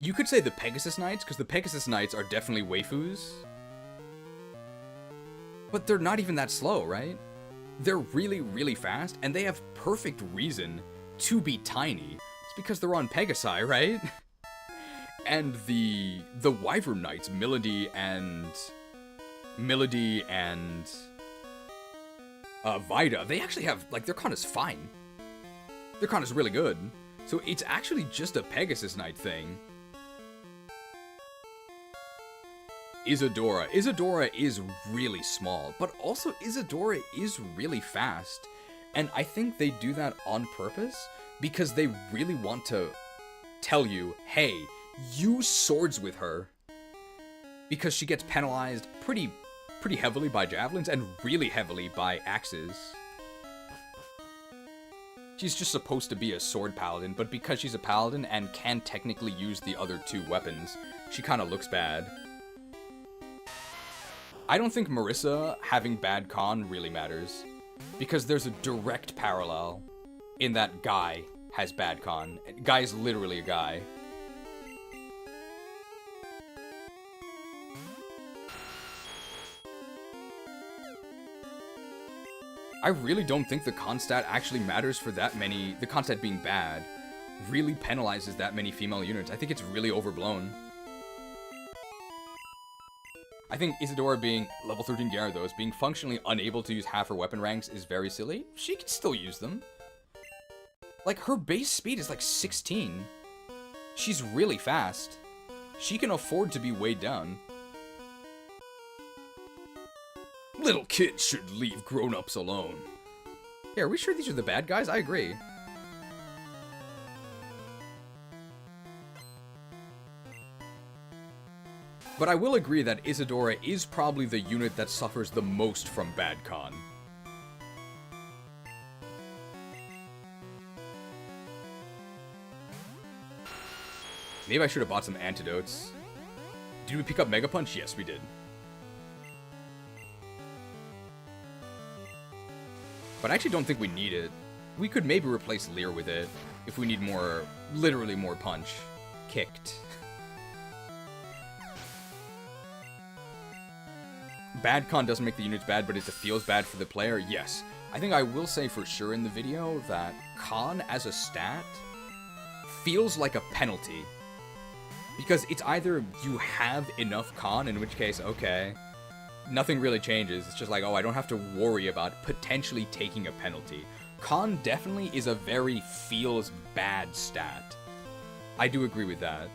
you could say the Pegasus Knights, because the Pegasus Knights are definitely waifus. But they're not even that slow, right? They're really, really fast, and they have perfect reason to be tiny. It's because they're on Pegasi, right? And the Wyvern Knights, Melody and Vida, they actually have, like, their con is fine. Their con is really good. So it's actually just a Pegasus Knight thing. Isadora. Isadora is really small, but also Isadora is really fast. And I think they do that on purpose because they really want to tell you, hey, use swords with her. Because she gets penalized pretty heavily by javelins and really heavily by axes. She's just supposed to be a sword paladin, but because she's a paladin and can technically use the other two weapons, she kind of looks bad. I don't think Marissa having bad con really matters, because there's a direct parallel in that Guy has bad con. Guy is literally a guy. I really don't think the con stat actually matters for that many. The con stat being bad really penalizes that many female units. I think it's really overblown. I think Isadora being level 13 Gyarados, being functionally unable to use half her weapon ranks is very silly. She can still use them. Like, her base speed is like 16. She's really fast. She can afford to be weighed down. Little kids should leave grown-ups alone. Yeah, are we sure these are the bad guys? I agree. But I will agree that Isadora is probably the unit that suffers the most from bad con. Maybe I should have bought some antidotes. Did we pick up Mega Punch? Yes, we did. But I actually don't think we need it. We could maybe replace Leer with it if we need more, literally more punch kicked. Bad con doesn't make the units bad, but it feels bad for the player. Yes. I think I will say for sure in the video that con as a stat feels like a penalty. Because it's either you have enough con, in which case, okay, nothing really changes. It's just like, oh, I don't have to worry about potentially taking a penalty. Con definitely is a very feels bad stat. I do agree with that.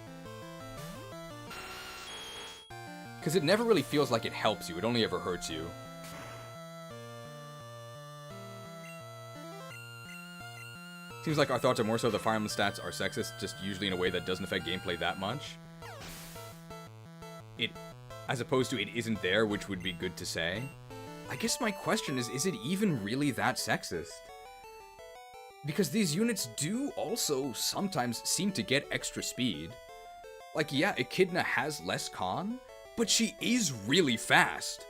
Because it never really feels like it helps you, it only ever hurts you. Seems like our thoughts are more so the Fire Emblem stats are sexist, just usually in a way that doesn't affect gameplay that much. As opposed to it isn't there, which would be good to say. I guess my question is it even really that sexist? Because these units do also sometimes seem to get extra speed. Like, yeah, Echidna has less con, but she is really fast.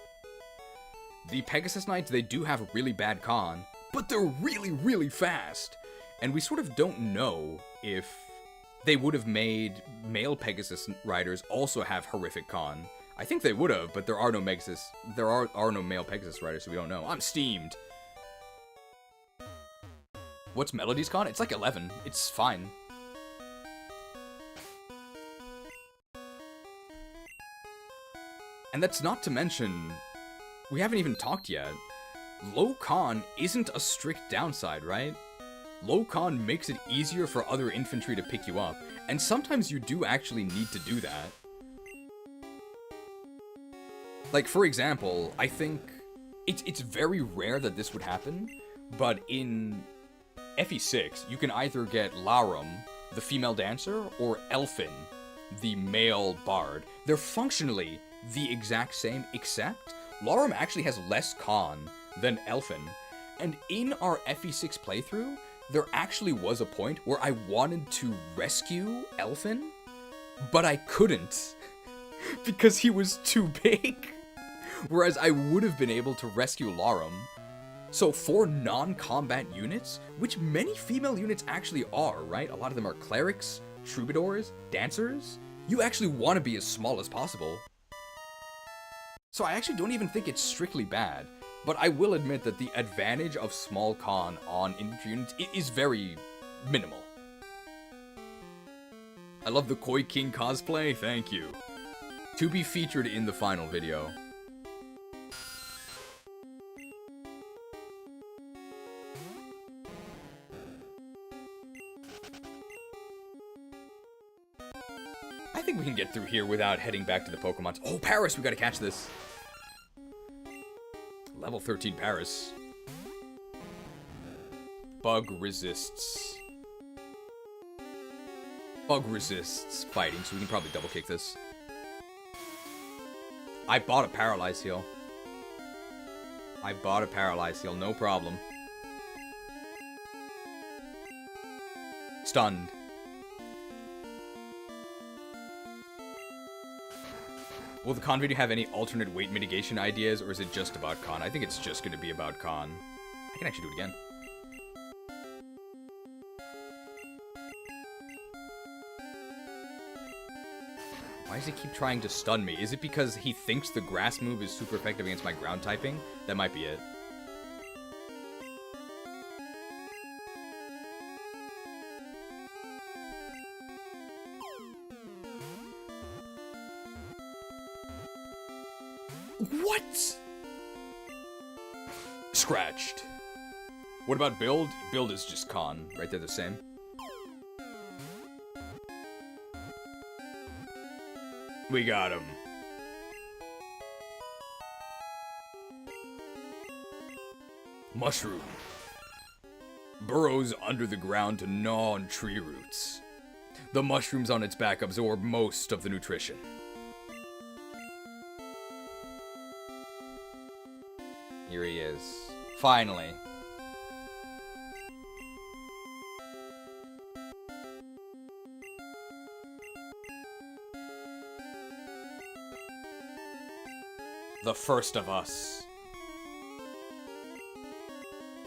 The Pegasus Knights, they do have a really bad con, but they're really, really fast. And we sort of don't know if they would have made male Pegasus riders also have horrific con. I think they would have, but there are no no male Pegasus riders, so we don't know. I'm steamed. What's Melody's con? It's like 11. It's fine. And that's not to mention, we haven't even talked yet. Low con isn't a strict downside, right? Low con makes it easier for other infantry to pick you up, and sometimes you do actually need to do that. Like, for example, I think it's very rare that this would happen, but in FE6, you can either get Larum, the female dancer, or Elfin, the male bard. They're functionally the exact same, except Larum actually has less con than Elfin. And in our FE6 playthrough, there actually was a point where I wanted to rescue Elfin, but I couldn't, because he was too big. Whereas I would have been able to rescue Larum. So for non-combat units, which many female units actually are, right? A lot of them are clerics, troubadours, dancers. You actually want to be as small as possible. So I actually don't even think it's strictly bad. But I will admit that the advantage of small con on infantry units is very minimal. I love the Koi King cosplay, thank you. To be featured in the final video. I think we can get through here without heading back to the Pokemon. Oh, Paris, we gotta catch this. Level 13 Paris. Bug resists. Bug resists fighting, so we can probably double kick this. I bought a Paralyze Heal. I bought a Paralyze Heal, no problem. Stunned. Will the con video have any alternate weight mitigation ideas, or is it just about con? I think it's just going to be about con. I can actually do it again. Why does he keep trying to stun me? Is it because he thinks the grass move is super effective against my ground typing? That might be it. What? Scratched. What about build? Build is just con, right? They're the same. We got him. Mushroom. Burrows under the ground to gnaw on tree roots. The mushrooms on its back absorb most of the nutrition. Here he is. Finally. The first of us.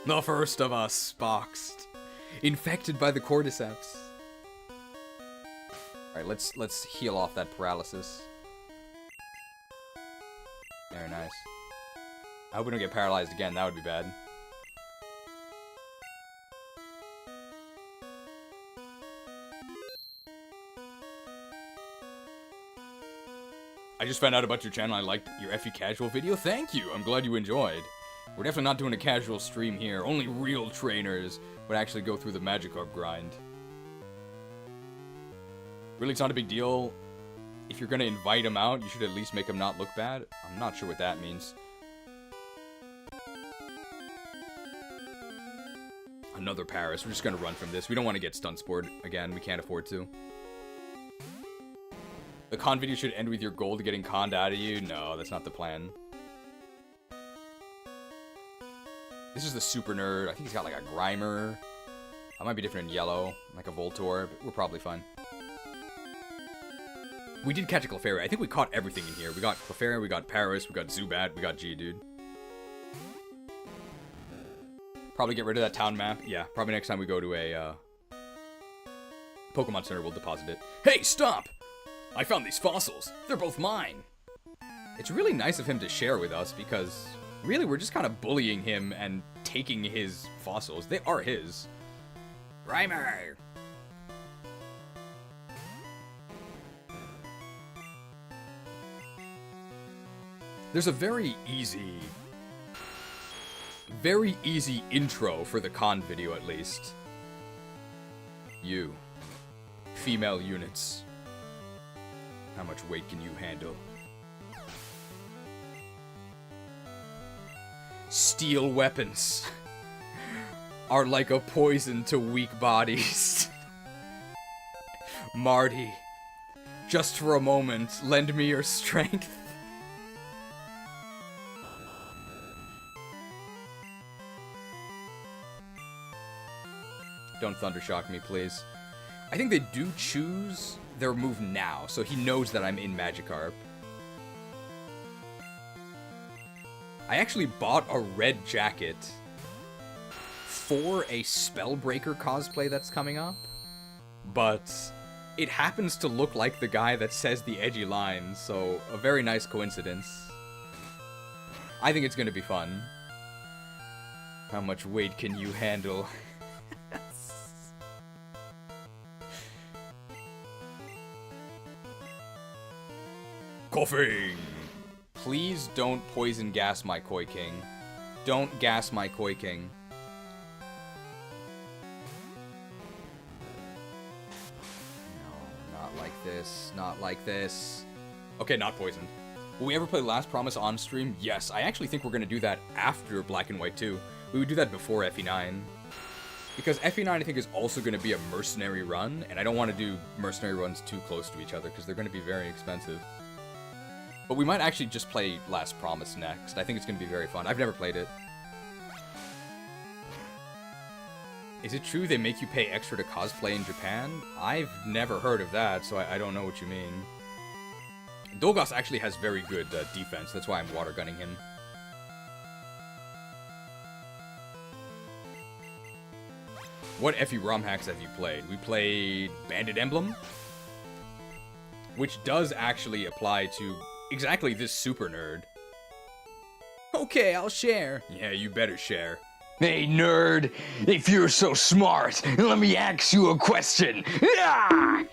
The first of us, boxed. Infected by the cordyceps. Alright, let's heal off that paralysis. Very nice. I hope we don't get paralyzed again, that would be bad. I just found out about your channel. I liked your FE Casual video. Thank you. I'm glad you enjoyed. We're definitely not doing a casual stream here. Only real trainers would actually go through the Magikarp grind. Really, it's not a big deal. If you're going to invite him out, you should at least make him not look bad. I'm not sure what that means. Another Paris. We're just going to run from this. We don't want to get stun spored again. We can't afford to. The con video should end with your goal to getting conned out of you. No, that's not the plan. This is the super nerd. I think he's got like a Grimer. I might be different in yellow, like a Voltorb. But we're probably fine. We did catch a Clefairy. I think we caught everything in here. We got Clefairy, we got Paris, we got Zubat, we got Geodude. Probably get rid of that town map. Yeah, probably next time we go to a Pokemon Center, we'll deposit it. Hey, stop! I found these fossils. They're both mine. It's really nice of him to share with us because really we're just kind of bullying him and taking his fossils. They are his. Grimer! There's a very easy intro for the con video at least. You. Female units. How much weight can you handle? Steel weapons are like a poison to weak bodies. Marty, just for a moment, lend me your strength. Don't Thundershock me, please. I think they do choose their move now, so he knows that I'm in Magikarp. I actually bought a red jacket for a Spellbreaker cosplay that's coming up, but it happens to look like the guy that says the edgy lines, so a very nice coincidence. I think it's gonna be fun. How much weight can you handle? Coughing! Please don't poison gas my Koi King. Don't gas my Koi King. No, not like this. Not like this. Okay, not poisoned. Will we ever play Last Promise on stream? Yes, I actually think we're going to do that after Black and White 2. We would do that before FE9. Because FE9, I think, is also going to be a mercenary run, and I don't want to do mercenary runs too close to each other, because they're going to be very expensive. But we might actually just play Last Promise next. I think it's going to be very fun. I've never played it. Is it true they make you pay extra to cosplay in Japan? I've never heard of that, so I don't know what you mean. Dolgas actually has very good defense, that's why I'm water gunning him. What FE ROM hacks have you played? We played Bandit Emblem, which does actually apply to exactly this super nerd. Okay, I'll share. Yeah, you better share. Hey, nerd, if you're so smart, let me ask you a question. Ah!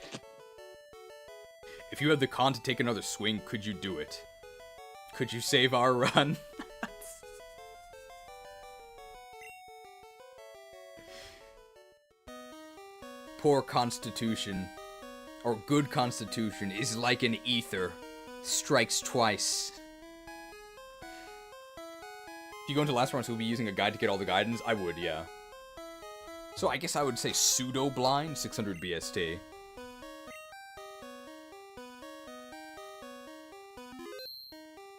If you had the con to take another swing, could you do it? Could you save our run? Poor constitution, or good constitution, is like an ether. Strikes twice. If you go into last round, so we'll be using a guide to get all the guidance? I would, yeah. So I guess I would say pseudo blind, 600 BST.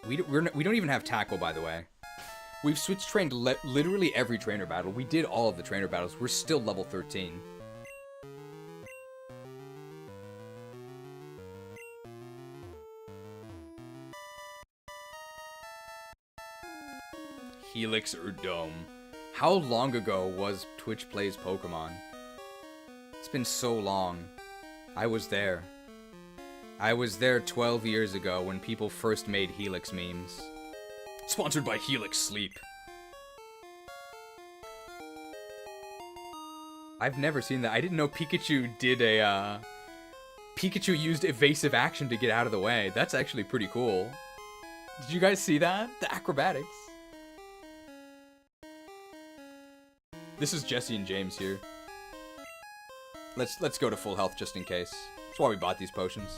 We don't even have tackle, by the way. We've switch trained literally every trainer battle. We did all of the trainer battles. We're still level 13. Helix or Dome. How long ago was Twitch Plays Pokemon? It's been so long. I was there. I was there 12 years ago when people first made Helix memes. Sponsored by Helix Sleep. I've never seen that. I didn't know Pikachu did a, Pikachu used evasive action to get out of the way. That's actually pretty cool. Did you guys see that? The acrobatics. This is Jesse and James here. Let's go to full health just in case. That's why we bought these potions.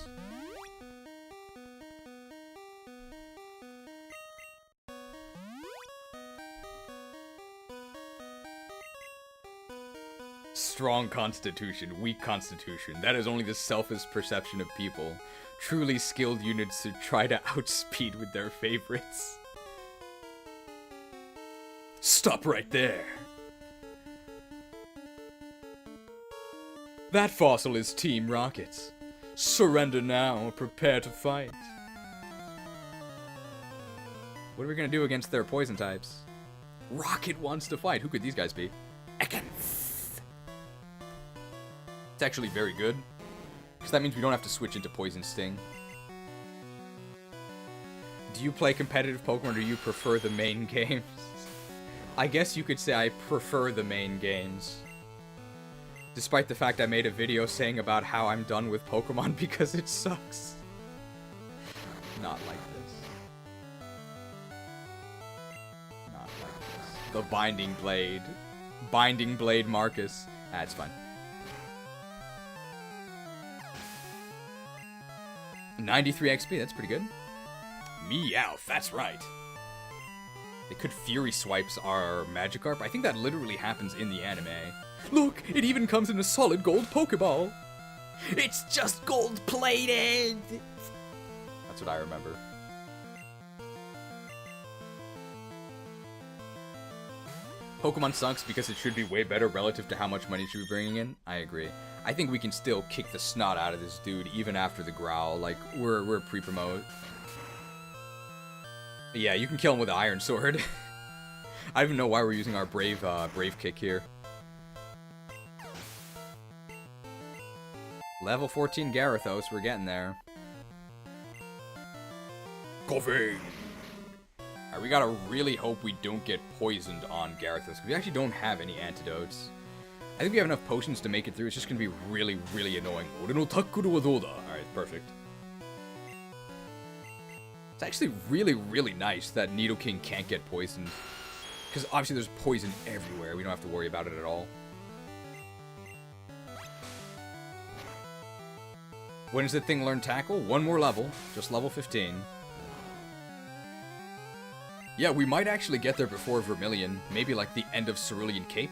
Strong constitution, weak constitution. That is only the selfish perception of people. Truly skilled units to try to outspeed with their favorites. Stop right there. That fossil is Team Rockets. Surrender now or prepare to fight. What are we gonna do against their poison types? Rocket wants to fight. Who could these guys be? Ekans. It's actually very good. Because that means we don't have to switch into Poison Sting. Do you play competitive Pokemon or do you prefer the main games? I guess you could say I prefer the main games. Despite the fact I made a video saying about how I'm done with Pokemon because it sucks. Not like this. Not like this. The Binding Blade. Binding Blade Marcus. That's fine. 93 XP, that's pretty good. Meowth, that's right. They could Fury Swipes our Magikarp. I think that literally happens in the anime. Look, it even comes in a solid gold Pokeball. It's just gold-plated! That's what I remember. Pokemon sucks because it should be way better relative to how much money it should be bringing in. I agree. I think we can still kick the snot out of this dude even after the growl. Like, we're pre-promote. Yeah, you can kill him with an Iron Sword. I don't even know why we're using our Brave Kick here. Level 14 Gyarados, we're getting there. Coughing! Alright, we gotta really hope we don't get poisoned on Gyarados, because we actually don't have any antidotes. I think we have enough potions to make it through, it's just gonna be really, really annoying. Alright, perfect. It's actually really, really nice that Nidoking can't get poisoned. Because obviously there's poison everywhere. We don't have to worry about it at all. When does the thing learn Tackle? One more level. Just level 15. Yeah, we might actually get there before Vermilion. Maybe like the end of Cerulean Cape.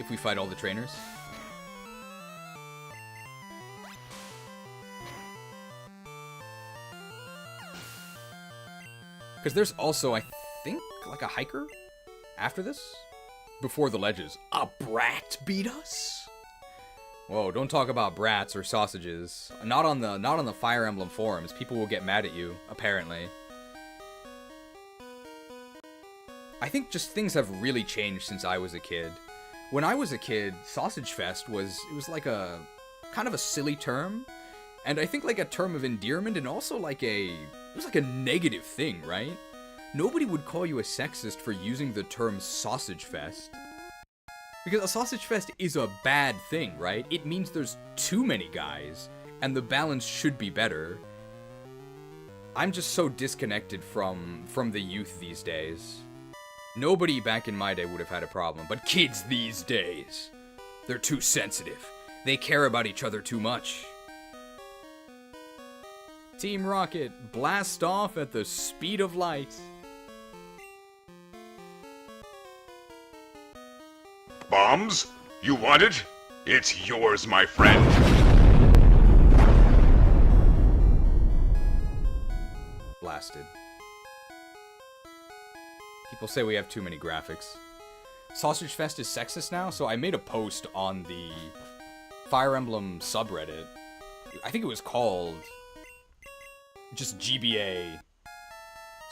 If we fight all the trainers. Because there's also, I think, like a hiker after this? Before the ledges. A brat beat us? Whoa, don't talk about brats or sausages. Not on the Fire Emblem forums. People will get mad at you, apparently. I think just things have really changed since I was a kid. When I was a kid, Sausage Fest was like a kind of a silly term. And I think like a term of endearment and also like it was like a negative thing, right? Nobody would call you a sexist for using the term Sausage Fest. Because a Sausage Fest is a bad thing, right? It means there's too many guys, and the balance should be better. I'm just so disconnected from the youth these days. Nobody back in my day would have had a problem, but kids these days, they're too sensitive. They care about each other too much. Team Rocket, blast off at the speed of light. Bombs? You want it? It's yours, my friend. Blasted. People say we have too many graphics. Sausage Fest is sexist now, so I made a post on the Fire Emblem subreddit. I think it was called just GBA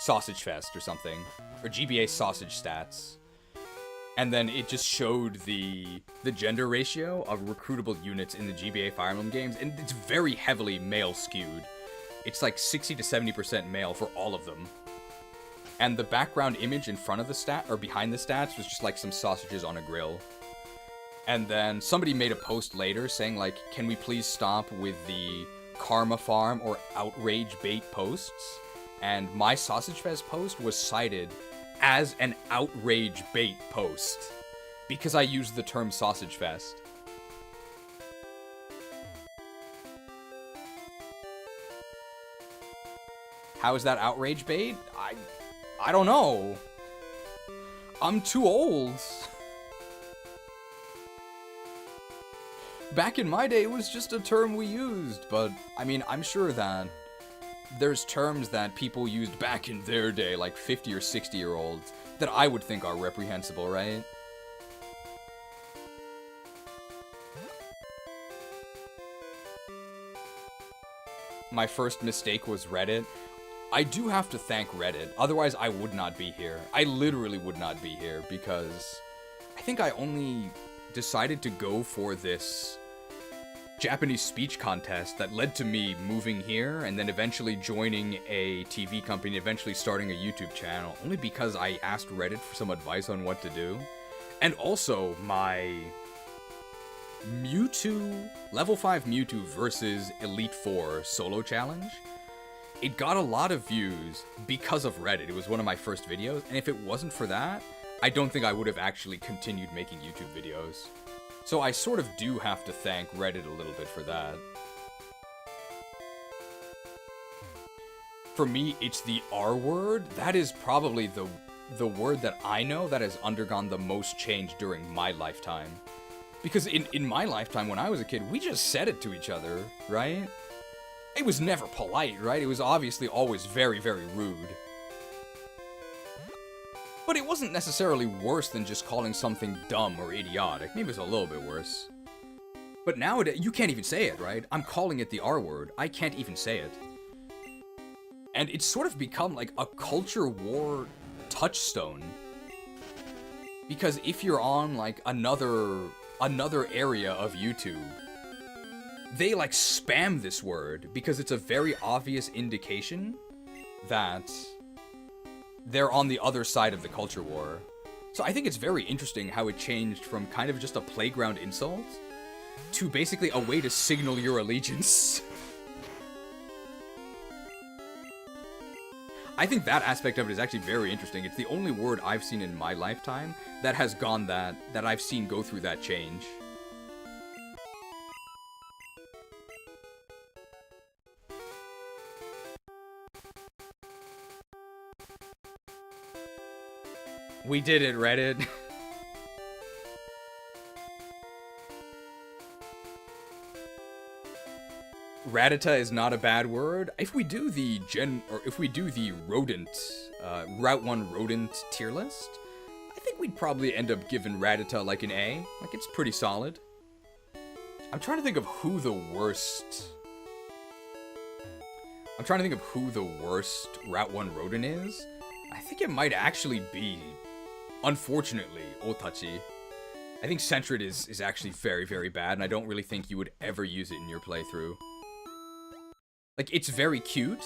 Sausage Fest or something. Or GBA Sausage Stats. And then it just showed the gender ratio of recruitable units in the GBA Fire Emblem games, and it's very heavily male skewed. It's like 60 to 70% male for all of them. And the background image in front of the stat, or behind the stats, was just like some sausages on a grill. And then somebody made a post later saying like, can we please stop with the Karma Farm or outrage bait posts? And my Sausage Fest post was cited as an outrage bait post because I used the term Sausage Fest. How is that outrage bait? I don't know. I'm too old. Back in my day, it was just a term we used, but I mean, I'm sure that there's terms that people used back in their day, like 50 or 60-year-olds, that I would think are reprehensible, right? My first mistake was Reddit. I do have to thank Reddit, otherwise I would not be here. I literally would not be here, because I think I only decided to go for this Japanese speech contest that led to me moving here and then eventually joining a TV company, eventually starting a YouTube channel, only because I asked Reddit for some advice on what to do. And also my Mewtwo, level 5 Mewtwo versus Elite 4 solo challenge. It got a lot of views because of Reddit. It was one of my first videos, and if it wasn't for that, I don't think I would have actually continued making YouTube videos. So I sort of do have to thank Reddit a little bit for that. For me, it's the R word. That is probably the word that I know that has undergone the most change during my lifetime. Because in my lifetime, when I was a kid, we just said it to each other, right? It was never polite, right? It was obviously always very, very rude. But it wasn't necessarily worse than just calling something dumb or idiotic. Maybe it was a little bit worse. But nowadays, you can't even say it, right? I'm calling it the R word. I can't even say it. And it's sort of become like a culture war touchstone. Because if you're on like another area of YouTube, they like spam this word because it's a very obvious indication that they're on the other side of the culture war. So I think it's very interesting how it changed from kind of just a playground insult to basically a way to signal your allegiance. I think that aspect of it is actually very interesting. It's the only word I've seen in my lifetime that has gone that I've seen go through that change. We did it, Reddit. Rattata is not a bad word. If we do the rodent, Route 1 rodent tier list, I think we'd probably end up giving Rattata like an A. Like, it's pretty solid. I'm trying to think of who the worst Route 1 rodent is. I think it might actually be, unfortunately, Otachi. I think Sentret is actually very, very bad, and I don't really think you would ever use it in your playthrough. Like, it's very cute,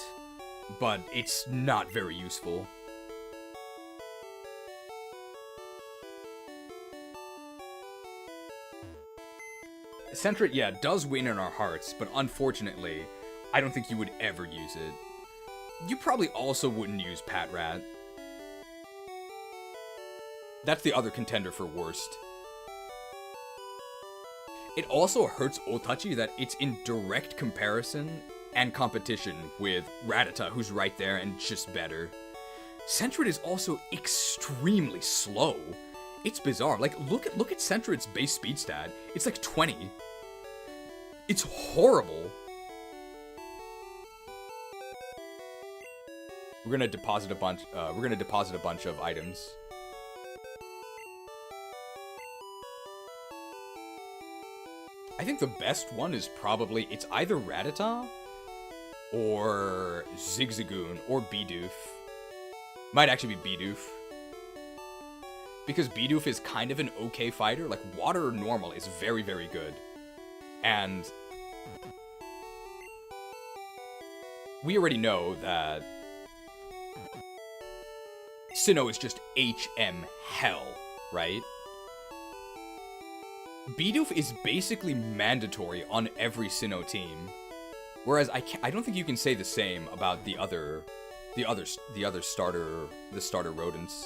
but it's not very useful. Sentret, yeah, does win in our hearts, but unfortunately, I don't think you would ever use it. You probably also wouldn't use Patrat. That's the other contender for worst. It also hurts Otachi that it's in direct comparison and competition with Rattata, who's right there and just better. Sentret is also extremely slow. It's bizarre. Like, look at Sentret's base speed stat. It's like 20. It's horrible. We're gonna deposit a bunch. Of items. I think the best one is probably, it's either Rattata or Zigzagoon or Bidoof. Might actually be Bidoof. Because Bidoof is kind of an okay fighter. Like, water normal is very, very good. And we already know that Sinnoh is just HM hell, right? Bidoof is basically mandatory on every Sinnoh team. Whereas I don't think you can say the same about the starter rodents.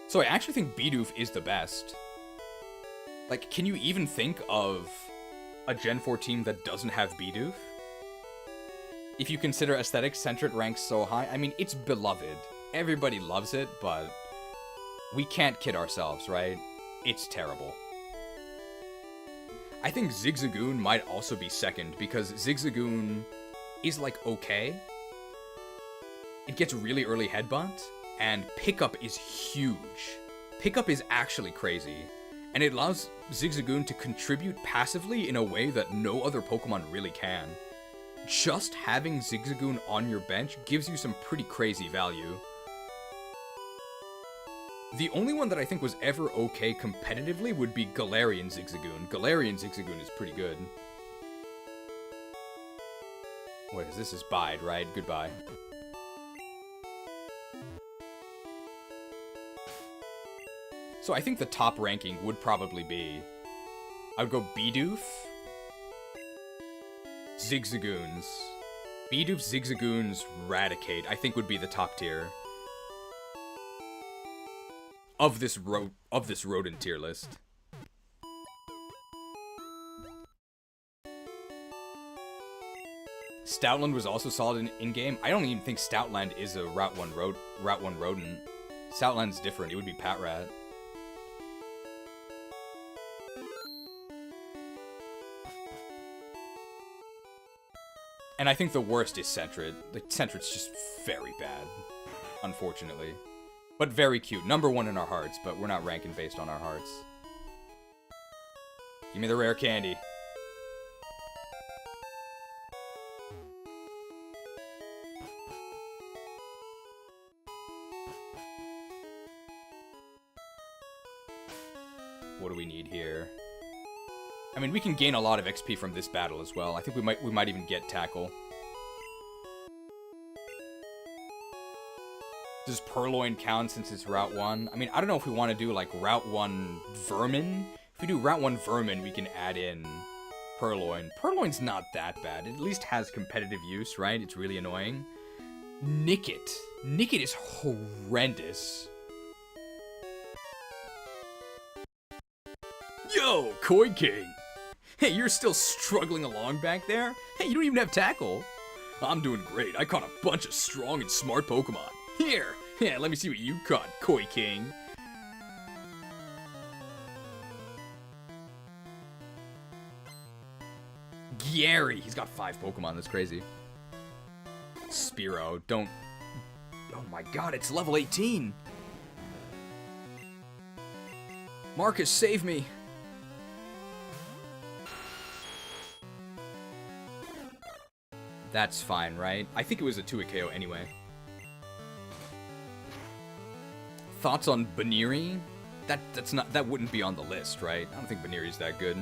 So I actually think Bidoof is the best. Like, can you even think of a Gen 4 team that doesn't have Bidoof? If you consider aesthetics, Sentret ranks so high, I mean, it's beloved. Everybody loves it, but we can't kid ourselves, right? It's terrible. I think Zigzagoon might also be second, because Zigzagoon is, like, okay. It gets really early headbutt, and pickup is huge. Pickup is actually crazy, and it allows Zigzagoon to contribute passively in a way that no other Pokemon really can. Just having Zigzagoon on your bench gives you some pretty crazy value. The only one that I think was ever okay competitively would be Galarian Zigzagoon. Galarian Zigzagoon is pretty good. What is this? Is Bide, right? Goodbye. So I think the top ranking would probably be, I would go Bidoof, Zigzagoons. Bidoof, Zigzagoons, Raticate, I think would be the top tier of this rodent tier list. Stoutland was also solid in game. I don't even think Stoutland is a Route 1 rodent. Stoutland's different. It would be Patrat. And I think the worst is Sentret. Like, Sentret's just very bad, unfortunately. But very cute. Number 1 in our hearts, but we're not ranking based on our hearts. Give me the rare candy. What do we need here? I mean, we can gain a lot of XP from this battle as well. I think we might even get Tackle. Does Purloin count since it's Route 1? I mean, I don't know if we want to do, like, Route 1 Vermin. If we do Route 1 Vermin, we can add in Purloin. Purloin's not that bad. It at least has competitive use, right? It's really annoying. Nickit. Nickit is horrendous. Yo, Koi King! Hey, you're still struggling along back there? Hey, you don't even have tackle. I'm doing great. I caught a bunch of strong and smart Pokemon. Here! Yeah, let me see what you caught, Koi King. Gyary. He's got 5 Pokemon. That's crazy. Spearow. Don't... Oh my god, it's level 18. Marcus, save me. That's fine, right? I think it was a 2-hit KO anyway. Thoughts on Baniri? That wouldn't be on the list, right? I don't think Baniri's that good.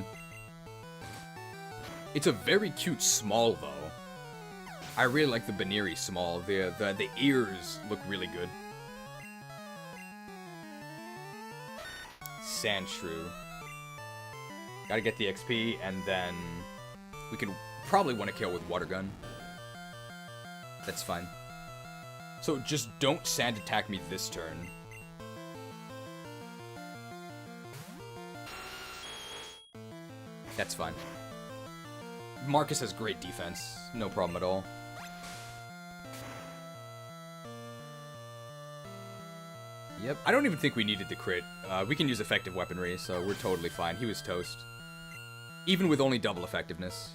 It's a very cute small, though. I really like the Baniri small. The ears look really good. Sandshrew. Gotta get the XP, and then we can probably want to kill with Water Gun. That's fine. So just don't sand attack me this turn. That's fine. Marcus has great defense. No problem at all. Yep. I don't even think we needed the crit. We can use effective weaponry, so we're totally fine. He was toast. Even with only double effectiveness.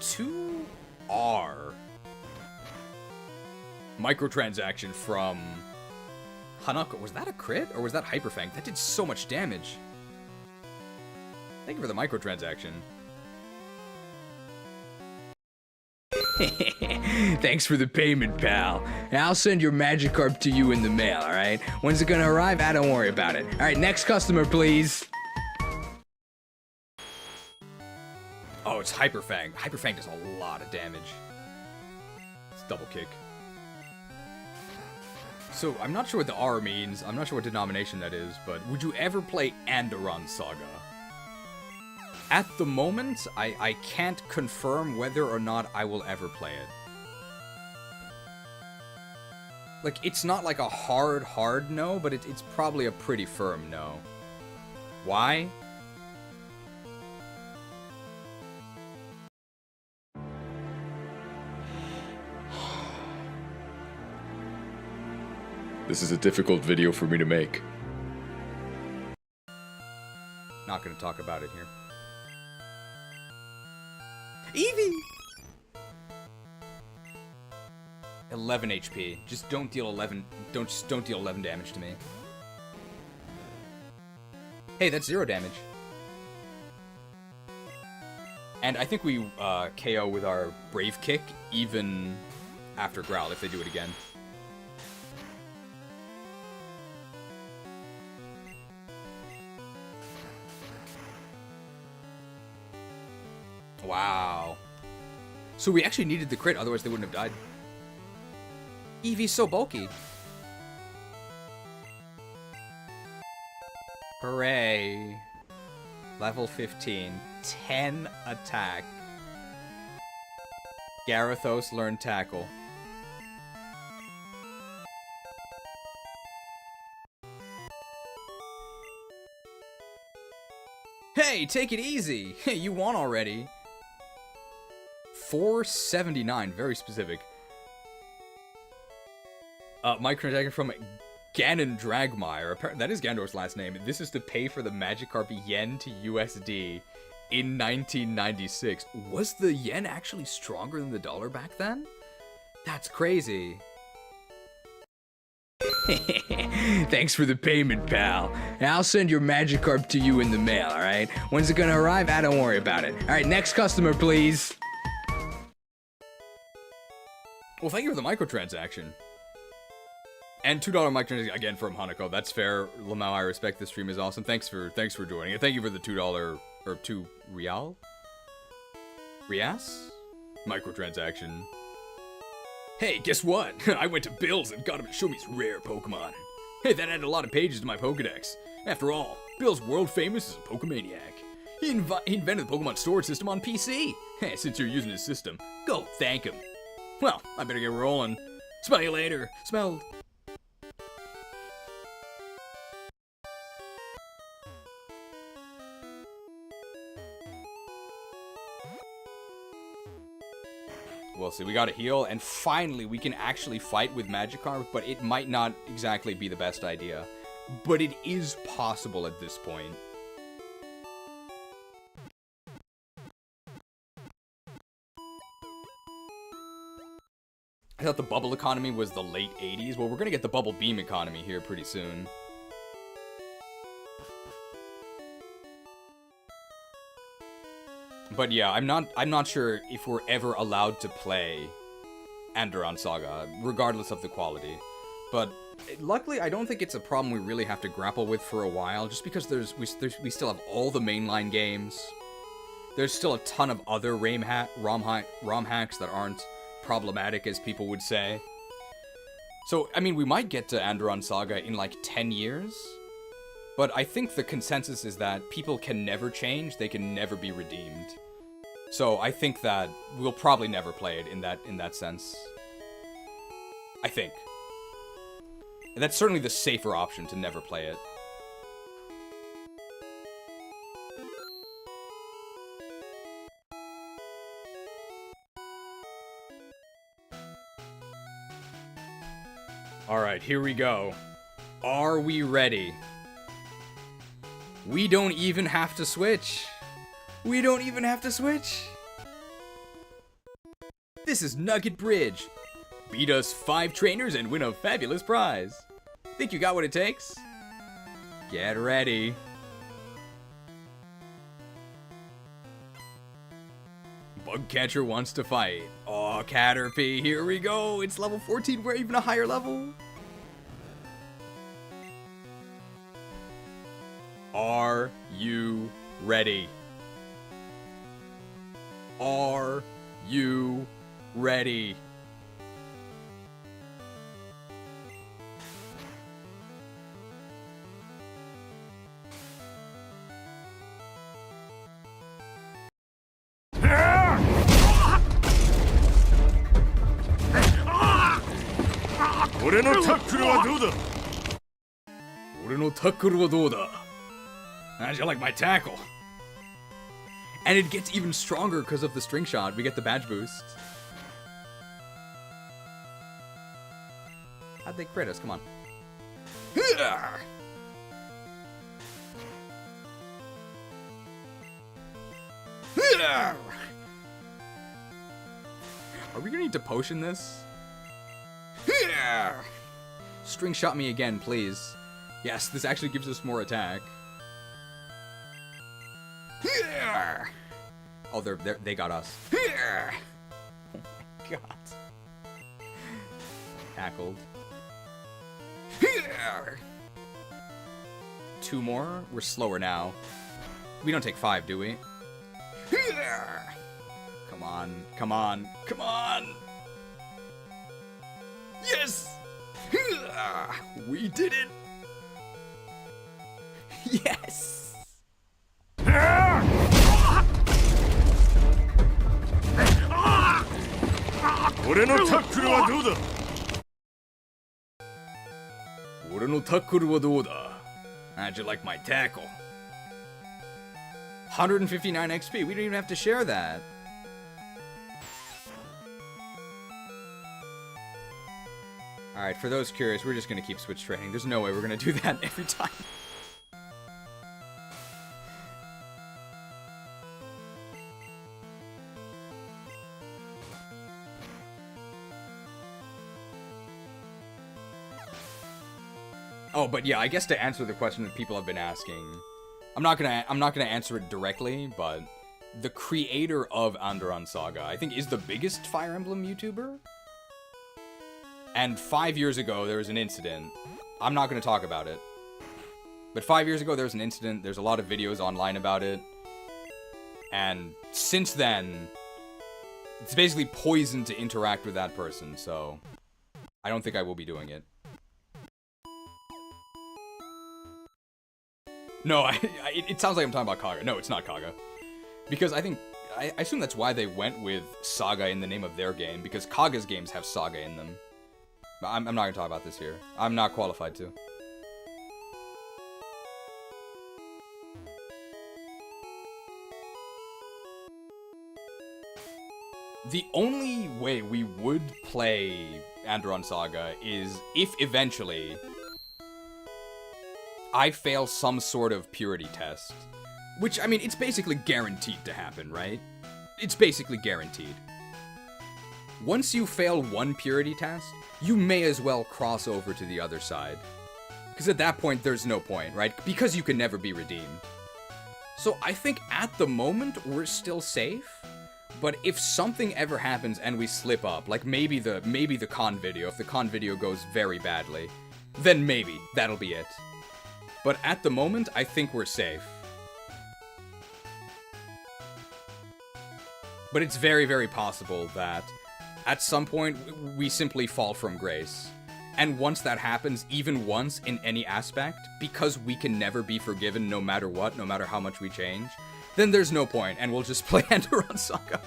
2R. Microtransaction from Hanako. Was that a crit? Or was that Hyper Fang? That did so much damage. Thank you for the microtransaction. Thanks for the payment, pal. I'll send your Magikarp to you in the mail, alright? When's it gonna arrive? Don't worry about it. Alright, next customer, please. Oh, it's Hyper Fang. Hyper Fang does a lot of damage. It's double kick. So, I'm not sure what the R means. I'm not sure what denomination that is, but would you ever play Andoran Saga? At the moment, I can't confirm whether or not I will ever play it. Like, it's not like a hard no, but it's probably a pretty firm no. Why? This is a difficult video for me to make. Not gonna talk about it here. Eevee! 11 HP. Just don't deal 11. Don't deal 11 damage to me. Hey, that's 0 damage. And I think we KO with our Brave Kick even after Growl if they do it again. Wow. So we actually needed the crit, otherwise they wouldn't have died. Eevee's so bulky. Hooray. Level 15. 10 attack. Gyarados learned tackle. Hey, take it easy. Hey, you won already. 479, very specific. Microtransaction from Ganon Dragmire. That is Ganondorf's last name. This is to pay for the Magikarp yen to USD in 1996. Was the yen actually stronger than the dollar back then? That's crazy. Thanks for the payment, pal. I'll send your Magikarp to you in the mail, alright? When's it gonna arrive? Don't worry about it. Alright, next customer, please. Well, thank you for the microtransaction. And $2 microtransaction again from Hanako. That's fair. Lamau, I respect the stream is awesome. Thanks for joining it. Thank you for the $2 or 2 real? Rias? Microtransaction. Hey, guess what? I went to Bill's and got him to show me his rare Pokemon. Hey, that added a lot of pages to my Pokedex. After all, Bill's world famous as a Pokemaniac. He invented the Pokemon storage system on PC. Hey, since you're using his system, go thank him. Well, I better get rolling. Smell you later. Smelled. We'll see, we got a heal, and finally we can actually fight with Magikarp, but it might not exactly be the best idea. But it is possible at this point. I thought the bubble economy was the late 80s. Well, we're gonna get the bubble beam economy here pretty soon. But yeah, I'm not sure if we're ever allowed to play Andron Saga, regardless of the quality. But luckily, I don't think it's a problem we really have to grapple with for a while, just because we still have all the mainline games. There's still a ton of other ROM hacks that aren't problematic, as people would say. So, I mean, we might get to Andron Saga in like 10 years. But I think the consensus is that people can never change, they can never be redeemed. So I think that we'll probably never play it in that sense. I think. And that's certainly the safer option, to never play it. Alright, here we go. Are we ready? We don't even have to switch. We don't even have to switch. This is Nugget Bridge. Beat us 5 trainers and win a fabulous prize. Think you got what it takes? Get ready. Bugcatcher wants to fight. Oh, Caterpie, here we go. It's level 14, we're even a higher level. Are you ready? Are you ready? How'd you like my tackle? And it gets even stronger because of the string shot. We get the badge boost. How'd they crit us? Come on. Are we gonna need to potion this? String shot me again, please. Yes, this actually gives us more attack. Oh, they got us. Oh my god. Tackled. 2 more? We're slower now. We don't take 5, do we? Come on, come on, come on! Yes! We did it! Yes! How'd you like my tackle? 159 XP, we don't even have to share that. Alright, for those curious, we're just gonna keep switch training. There's no way we're gonna do that every time. Oh, but yeah, I guess to answer the question that people have been asking, I'm not gonna answer it directly, but the creator of Andron Saga, I think, is the biggest Fire Emblem YouTuber. And 5 years ago, there was an incident. I'm not gonna talk about it. But 5 years ago, there was an incident. There's a lot of videos online about it. And since then, it's basically poison to interact with that person, so I don't think I will be doing it. No, it sounds like I'm talking about Koga. No, it's not Koga. Because I assume that's why they went with Saga in the name of their game, because Kaga's games have Saga in them. I'm not going to talk about this here. I'm not qualified to. The only way we would play Andron Saga is if eventually I fail some sort of purity test. Which, I mean, it's basically guaranteed to happen, right? It's basically guaranteed. Once you fail one purity test, you may as well cross over to the other side. Because at that point, there's no point, right? Because you can never be redeemed. So I think at the moment, we're still safe. But if something ever happens and we slip up, like maybe the con video, if the con video goes very badly, then maybe that'll be it. But at the moment, I think we're safe. But it's very, very possible that at some point we simply fall from grace. And once that happens, even once in any aspect, because we can never be forgiven no matter what, no matter how much we change, then there's no point, and we'll just play Andron Saga.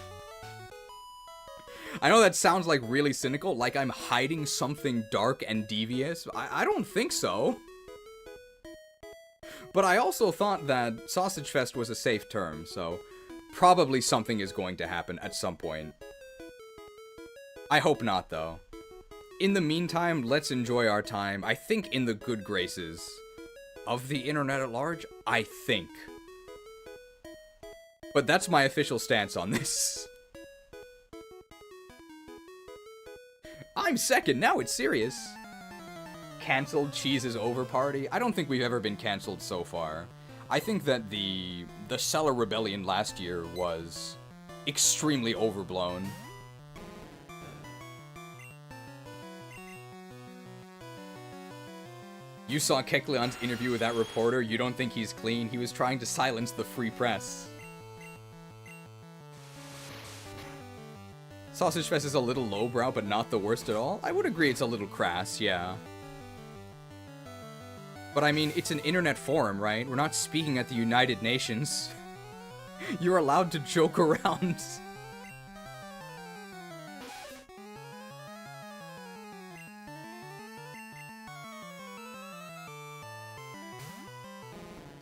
I know that sounds like really cynical, like I'm hiding something dark and devious. I don't think so. But I also thought that Sausage Fest was a safe term, so probably something is going to happen at some point. I hope not, though. In the meantime, let's enjoy our time, I think, in the good graces of the internet at large. I think. But that's my official stance on this. I'm second, now it's serious. Cancelled Cheese is Over party? I don't think we've ever been cancelled so far. I think that the Cellar Rebellion last year was extremely overblown. You saw Kecleon's interview with that reporter. You don't think he's clean? He was trying to silence the free press. Sausage Fest is a little lowbrow, but not the worst at all. I would agree it's a little crass, yeah. But I mean, it's an internet forum, right? We're not speaking at the United Nations. You're allowed to joke around.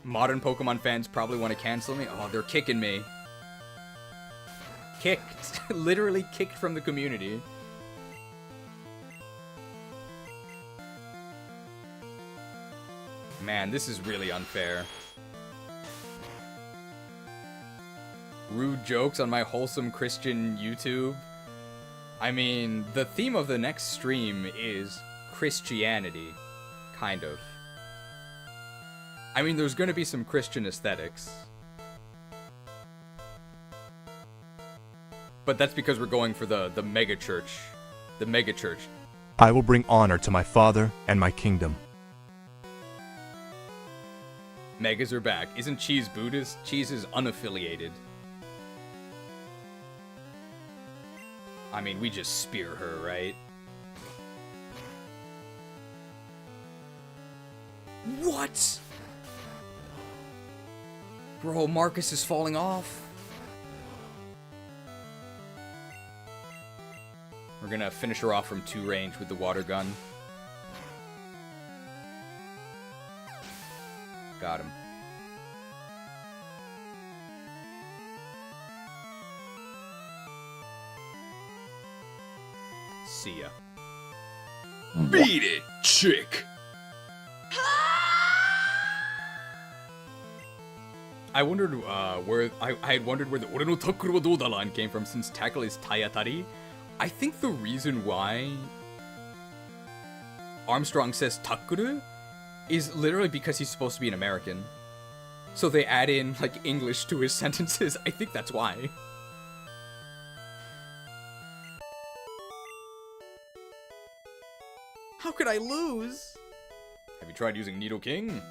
Modern Pokemon fans probably want to cancel me. Oh, they're kicking me. Kicked. Literally kicked from the community. Man, this is really unfair. Rude jokes on my wholesome Christian YouTube. I mean, the theme of the next stream is Christianity. Kind of. I mean, there's gonna be some Christian aesthetics. But that's because we're going for the mega church. The mega church. I will bring honor to my father and my kingdom. Megas are back. Isn't Cheese Buddhist? Cheese is unaffiliated. I mean, we just spear her, right? What? Bro, Marcus is falling off. We're gonna finish her off from 2 range with the water gun. Got him. See ya. Beat it, chick! I wondered where I had wondered where the "Ore no takuru wa dou da" line came from, since tackle is tayatari. I think the reason why Armstrong says takuru is literally because he's supposed to be an American. So they add in, like, English to his sentences. I think that's why. How could I lose? Have you tried using Nidoking?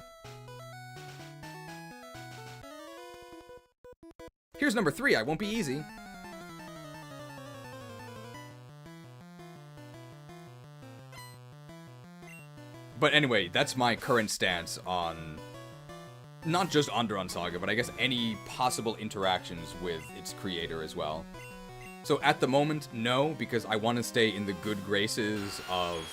Here's number 3. I won't be easy. But anyway, that's my current stance on not just Onderon Saga, but I guess any possible interactions with its creator as well. So at the moment, no, because I want to stay in the good graces of,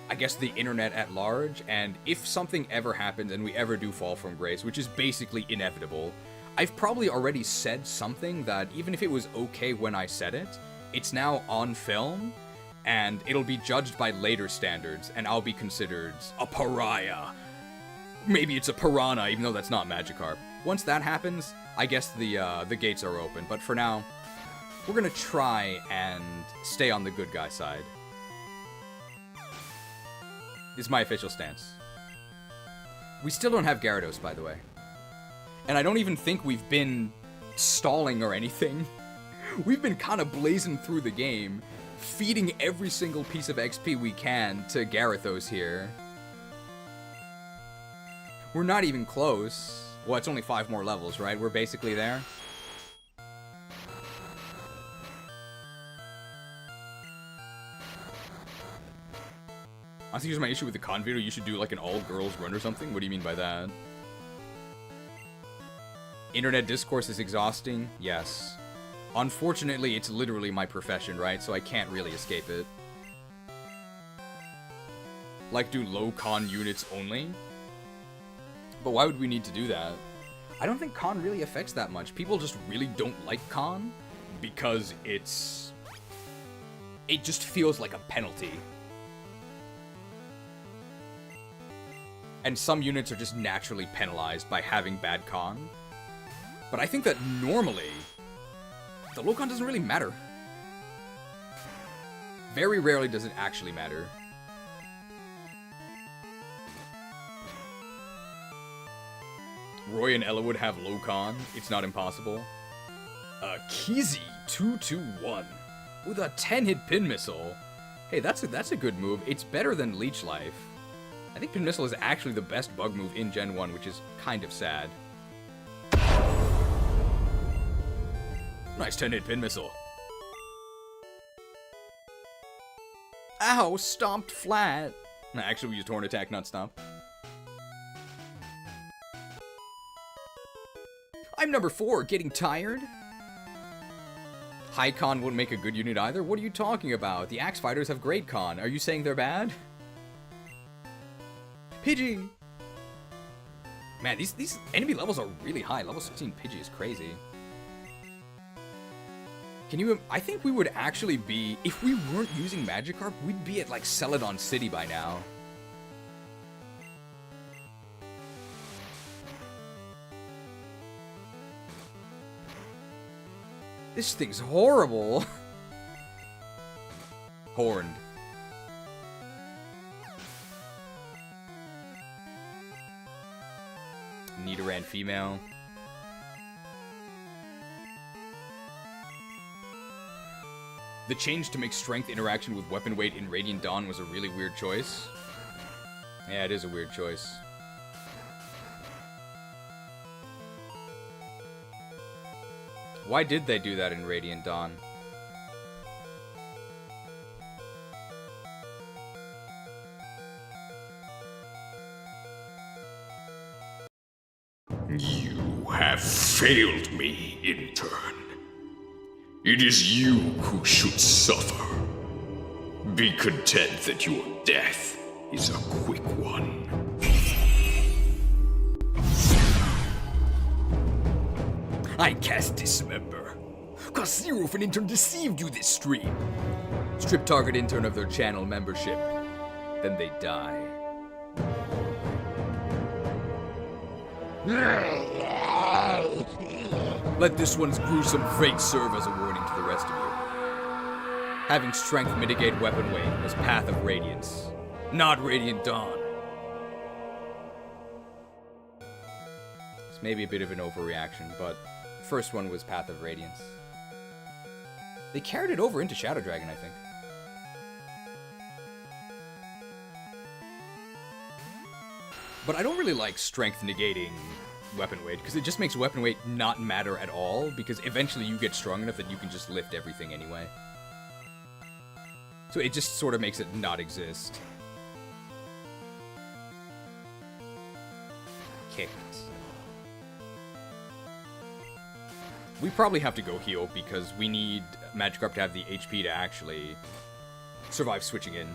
I guess, the internet at large, and if something ever happens and we ever do fall from grace, which is basically inevitable, I've probably already said something that, even if it was okay when I said it, it's now on film, and it'll be judged by later standards, and I'll be considered a pariah. Maybe it's a piranha, even though that's not Magikarp. Once that happens, I guess the gates are open, but for now, we're gonna try and stay on the good guy side. This is my official stance. We still don't have Gyarados, by the way. And I don't even think we've been stalling or anything. We've been kind of blazing through the game, feeding every single piece of XP we can to Gyarados here. We're not even close. Well, it's only 5 more levels, right? We're basically there. Honestly, here's my issue with the con video. You should do like an all-girls run or something. What do you mean by that? Internet discourse is exhausting. Yes. Unfortunately, it's literally my profession, right? So I can't really escape it. Like, do low con units only? But why would we need to do that? I don't think con really affects that much. People just really don't like con because it just feels like a penalty. And some units are just naturally penalized by having bad con. But I think that normally, the low con doesn't really matter. Very rarely does it actually matter. Roy and Ella would have low con. It's not impossible. Kizi 221 with a 10-hit pin missile. Hey, that's a good move. It's better than Leech Life. I think pin missile is actually the best bug move in Gen 1, which is kind of sad. Nice 10-hit pin missile. Ow, stomped flat. Actually, we used Horn Attack, not Stomp. I'm number 4, getting tired? High con wouldn't make a good unit either? What are you talking about? The Axe Fighters have great con. Are you saying they're bad? Pidgey! Man, these enemy levels are really high. Level 16 Pidgey is crazy. Can you... I think we would actually be... If we weren't using Magikarp, we'd be at, like, Celadon City by now. This thing's horrible. Horned. Nidoran female. The change to make strength interaction with weapon weight in Radiant Dawn was a really weird choice. Yeah, it is a weird choice. Why did they do that in Radiant Dawn? You have failed me, intern. It is you who should suffer. Be content that your death is a quick one. I cast Dismember. Cause Zero of an intern deceived you this stream. Strip target intern of their channel membership. Then they die. Let this one's gruesome fate serve as a warning to the rest of you. Having strength mitigate weapon weight was Path of Radiance, not Radiant Dawn. It's maybe a bit of an overreaction, but first one was Path of Radiance. They carried it over into Shadow Dragon, I think. But I don't really like strength negating weapon weight, because it just makes weapon weight not matter at all, because eventually you get strong enough that you can just lift everything anyway. So it just sort of makes it not exist. kicked. We probably have to go heal because we need Magikarp to have the HP to actually survive switching in.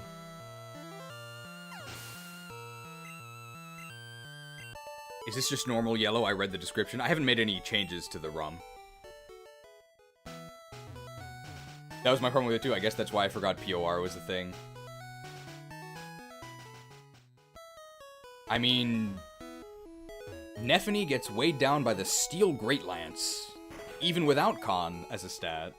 Is this just normal yellow? I read the description. I haven't made any changes to the ROM. That was my problem with it too. I guess that's why I forgot POR was a thing. I mean, Neffany gets weighed down by the Steel Great Lance, even without Con as a stat.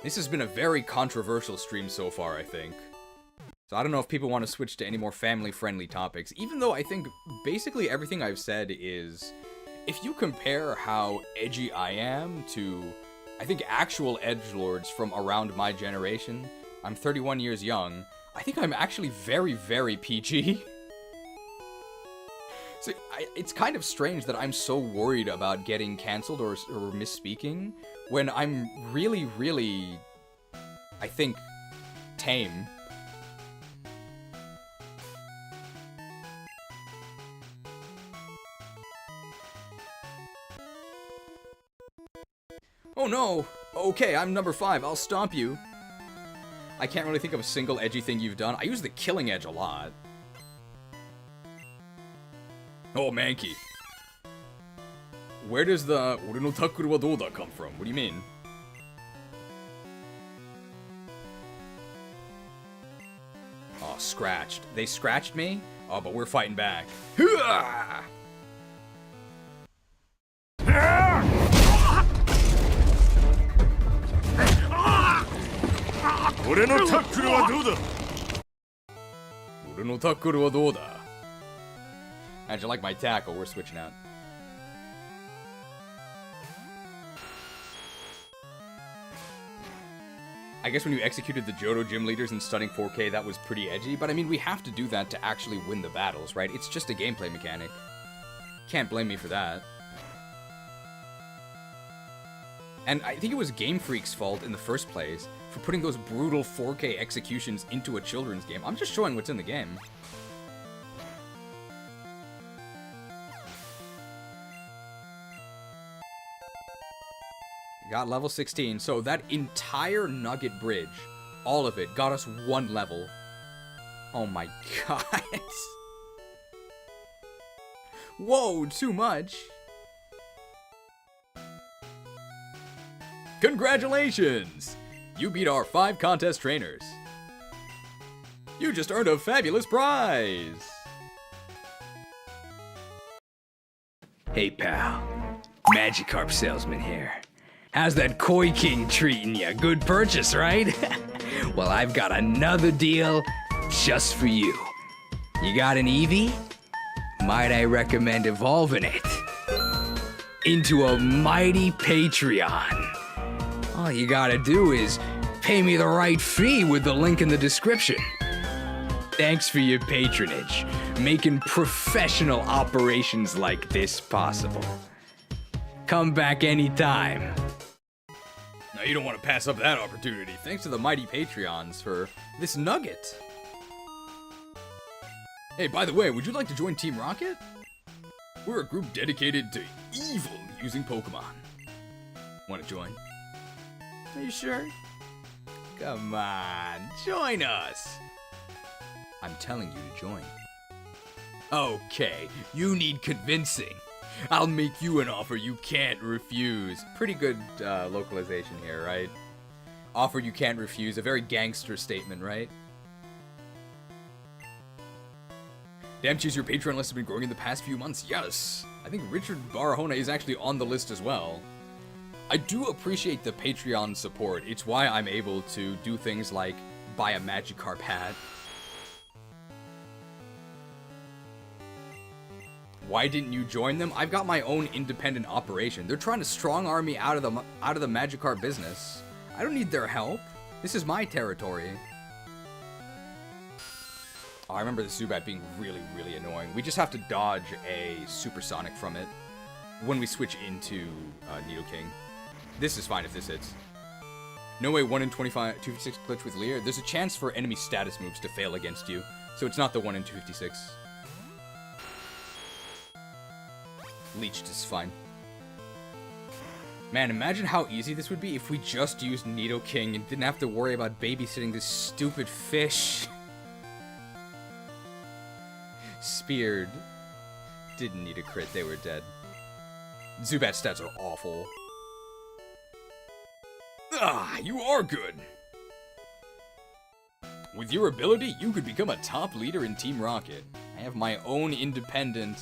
This has been a very controversial stream so far, I think. So I don't know if people want to switch to any more family-friendly topics, even though I think basically everything I've said is, if you compare how edgy I am to, I think, actual edgelords from around my generation, I'm 31 years young, I think I'm actually very, very PG. So it's kind of strange that I'm so worried about getting cancelled or misspeaking when I'm really, really, I think, tame. Oh no! Okay, I'm number 5. I'll stomp you. I can't really think of a single edgy thing you've done. I use the killing edge a lot. Oh, Mankey. Where does the "Ore no tackle wa douda" come from? What do you mean? Oh, scratched. They scratched me? Oh, but we're fighting back. Hooah! Ore no tackle wa douda? Ore no tackle wa douda? How'd you like my tackle? We're switching out. I guess when you executed the Johto gym leaders in stunning 4K, that was pretty edgy, but I mean, we have to do that to actually win the battles, right? It's just a gameplay mechanic. Can't blame me for that. And I think it was Game Freak's fault in the first place for putting those brutal 4K executions into a children's game. I'm just showing what's in the game. Got level 16, so that entire Nugget Bridge, all of it, got us 1 level. Oh my god. Whoa, too much. Congratulations! You beat our 5 contest trainers. You just earned a fabulous prize! Hey pal, Magikarp salesman here. How's that Koi King treating ya? Good purchase, right? Well, I've got another deal just for you. You got an Eevee? Might I recommend evolving it into a mighty Patreon? All you gotta do is pay me the right fee with the link in the description. Thanks for your patronage, making professional operations like this possible. Come back anytime. Now you don't want to pass up that opportunity. Thanks to the mighty Patreons for this nugget. Hey, by the way, would you like to join Team Rocket? We're a group dedicated to evil using Pokemon. Want to join? Are you sure? Come on, join us. I'm telling you to join. Okay, you need convincing. I'll make you an offer you can't refuse. Pretty good localization here, right? Offer you can't refuse. A very gangster statement, right? Damn cheese, your Patreon list has been growing in the past few months. Yes! I think Richard Barahona is actually on the list as well. I do appreciate the Patreon support. It's why I'm able to do things like buy a Magikarp hat. Why didn't you join them? I've got my own independent operation. They're trying to strong-arm me out of the Magikarp business. I don't need their help. This is my territory. Oh, I remember the Zubat being really, really annoying. We just have to dodge a Supersonic from it when we switch into Nidoking. This is fine if this hits. No way 1 in 25, 2v6 glitch with Leer. There's a chance for enemy status moves to fail against you. So it's not the 1 in 256. Leeched is fine. Man, imagine how easy this would be if we just used Nidoking and didn't have to worry about babysitting this stupid fish. Speared. Didn't need a crit, they were dead. Zubat stats are awful. Ah, you are good! With your ability, you could become a top leader in Team Rocket. I have my own independent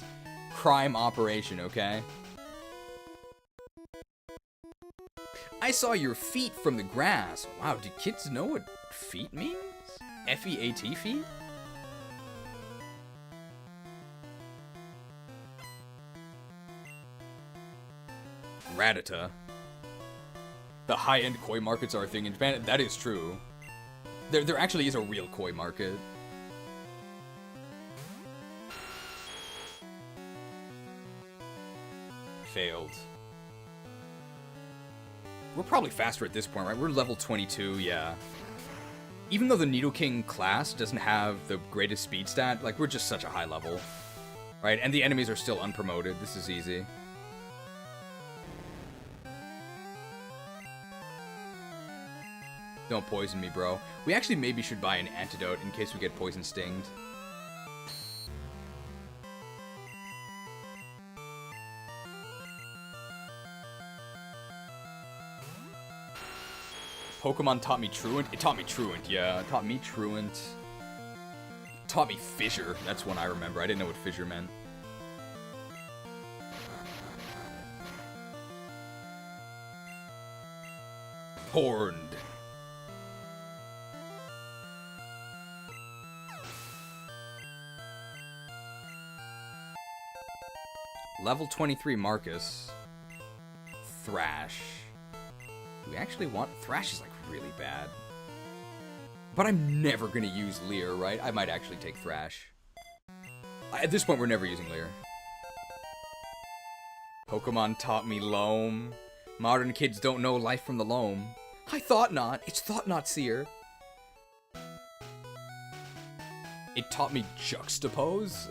crime operation, okay? I saw your feet from the grass. Wow, do kids know what feet means? F-E-A-T, feet? Rattata. The high-end koi markets are a thing in Japan. That is true. There actually is a real koi market. Failed. We're probably faster at this point, right? We're level 22, yeah. Even though the Nidoking class doesn't have the greatest speed stat, like, we're just such a high level. Right? And the enemies are still unpromoted. This is easy. Don't poison me, bro. We actually maybe should buy an antidote in case we get poison stinged. Pokemon taught me Truant? It taught me Truant, yeah. It taught me Truant. It taught me Fissure. That's one I remember. I didn't know what Fissure meant. Horned. Level 23 Marcus. Thrash. Do we actually want... Thrash is, like, really bad. But I'm never gonna use Leer, right? I might actually take Thrash. At this point, we're never using Leer. Pokemon taught me Loam. Modern kids don't know life from the Loam. I thought not. It's thought not, Seer. It taught me Juxtapose.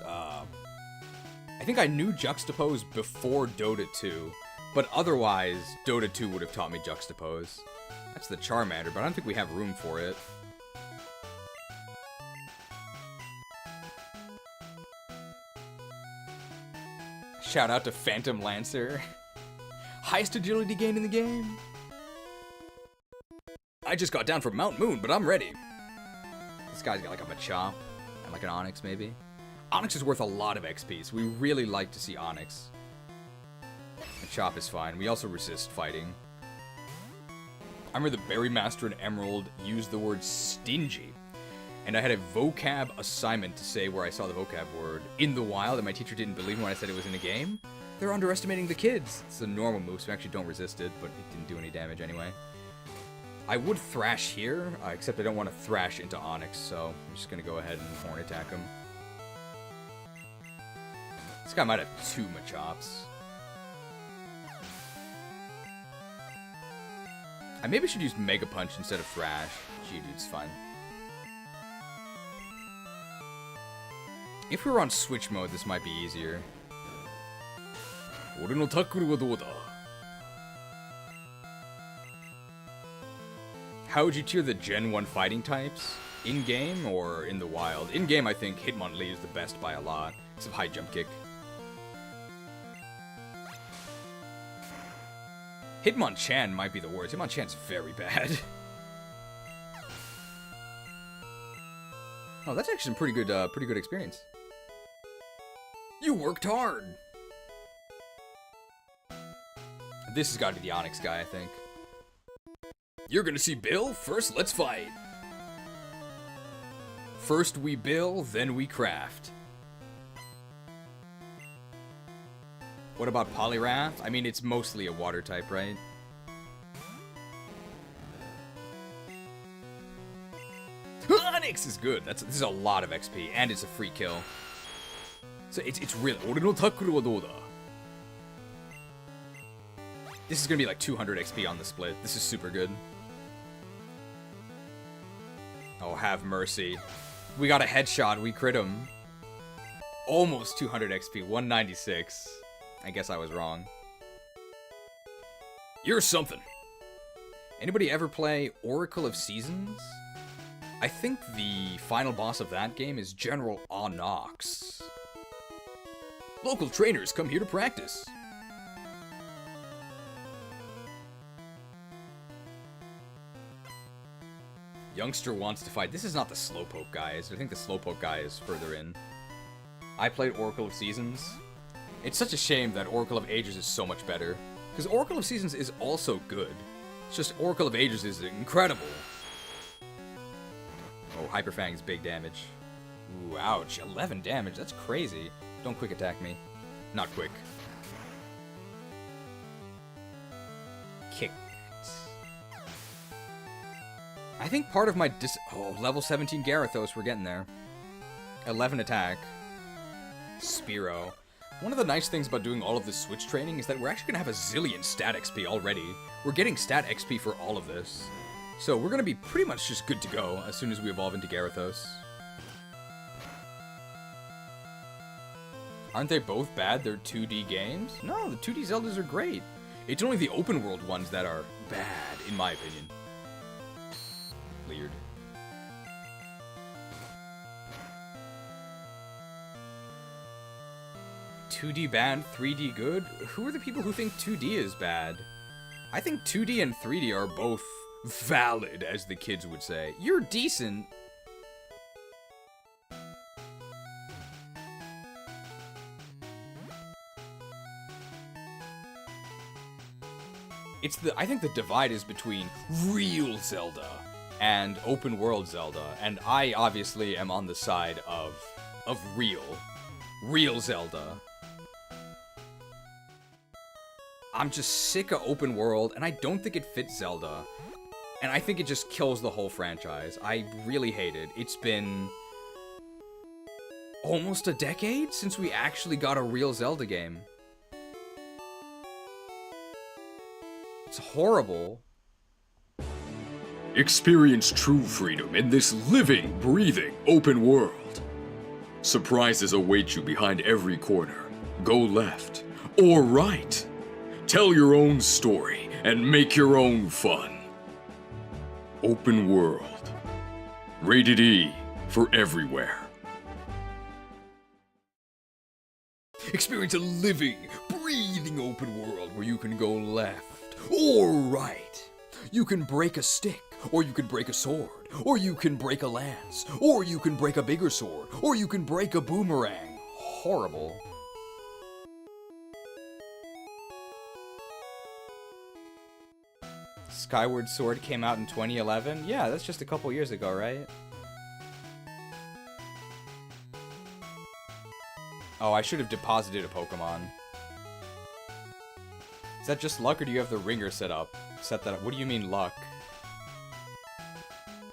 I think I knew Juxtapose before Dota 2. But otherwise, Dota 2 would have taught me Juxtapose. That's the Charmander, but I don't think we have room for it. Shout out to Phantom Lancer. Highest agility gain in the game. I just got down from Mount Moon, but I'm ready. This guy's got like a Machop and like an Onix maybe. Onix is worth a lot of XP, so we really like to see Onix. Machop is fine. We also resist fighting. I remember the Berry Master in Emerald used the word stingy. And I had a vocab assignment to say where I saw the vocab word in the wild, and my teacher didn't believe me when I said it was in a game. They're underestimating the kids. It's a normal move, so we actually don't resist it, but it didn't do any damage anyway. I would Thrash here, except I don't want to Thrash into Onix, so I'm just going to go ahead and Horn attack him. This guy might have 2 Machops. I maybe should use Mega Punch instead of Thrash. Geodude's fine. If we were on Switch mode, this might be easier. How would you tier the Gen 1 fighting types? In-game or in the wild? In-game, I think Hitmonlee is the best by a lot. Because of high jump kick. Hitmonchan might be the worst. Hitmonchan's very bad. Oh, that's actually some pretty good experience. You worked hard. This has got to be the Onix guy, I think. You're gonna see Bill? First, let's fight. First we bill, then we craft. What about Poliwrath? I mean, it's mostly a water type, right? Onix is good. This is a lot of XP, and it's a free kill. So it's real. This is gonna be like 200 XP on the split. This is super good. Oh, have mercy. We got a headshot. We crit him. Almost 200 XP. 196. I guess I was wrong. You're something. Anybody ever play Oracle of Seasons? I think the final boss of that game is General Onyx. Local trainers come here to practice. Youngster wants to fight. This is not the Slowpoke guys. I think the Slowpoke guy is further in. I played Oracle of Seasons. It's such a shame that Oracle of Ages is so much better. Because Oracle of Seasons is also good. It's just Oracle of Ages is incredible. Oh, Hyper Fang's big damage. Ooh, ouch. 11 damage. That's crazy. Don't quick attack me. Not quick. Kick. I think part of my oh, level 17 Gyarados, we're getting there. 11 attack. Spearow. One of the nice things about doing all of this switch training is that we're actually going to have a zillion stat XP already. We're getting stat XP for all of this. So we're going to be pretty much just good to go as soon as we evolve into Gyarados. Aren't they both bad? They're 2D games? No, the 2D Zeldas are great. It's only the open world ones that are bad, in my opinion. Weird. "2D bad, 3D good"? Who are the people who think 2D is bad? I think 2D and 3D are both valid, as the kids would say. You're decent. I think the divide is between real Zelda and open world Zelda, and I obviously am on the side of real Zelda. I'm just sick of open world, and I don't think it fits Zelda, and I think it just kills the whole franchise. I really hate it. It's been almost a decade since we actually got a real Zelda game. It's horrible. Experience true freedom in this living, breathing, open world. Surprises await you behind every corner. Go left or right. Tell your own story and make your own fun. Open world. Rated E for everywhere. Experience a living, breathing open world where you can go left or right. You can break a stick, or you can break a sword, or you can break a lance, or you can break a bigger sword, or you can break a boomerang. Horrible. Skyward Sword came out in 2011? Yeah, that's just a couple years ago, right? Oh, I should have deposited a Pokemon. Is that just luck, or do you have the ringer set up? Set that up. What do you mean luck?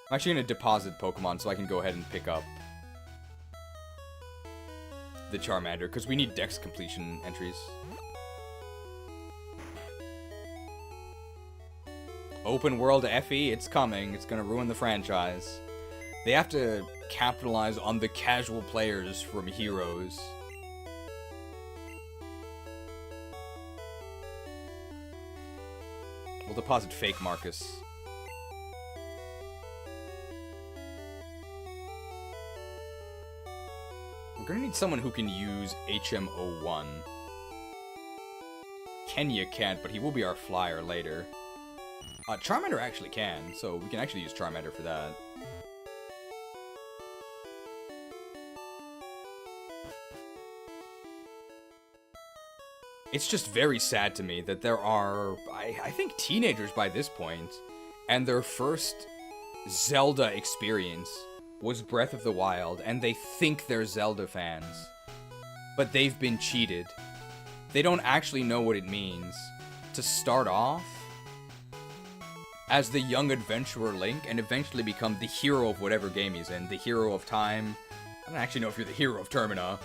I'm actually going to deposit Pokemon so I can go ahead and pick up the Charmander, because we need Dex completion entries. Open world FE, it's coming. It's going to ruin the franchise. They have to capitalize on the casual players from Heroes. We'll deposit fake Marcus. We're gonna need someone who can use HM01. Kenya can't, but he will be our flyer later. Charmander actually can, so we can actually use Charmander for that. It's just very sad to me that there are, I think, teenagers by this point, and their first Zelda experience was Breath of the Wild, and they think they're Zelda fans. But they've been cheated. They don't actually know what it means to start off as the young adventurer Link and eventually become the hero of whatever game he's in. The hero of time. I don't actually know if you're the hero of Termina.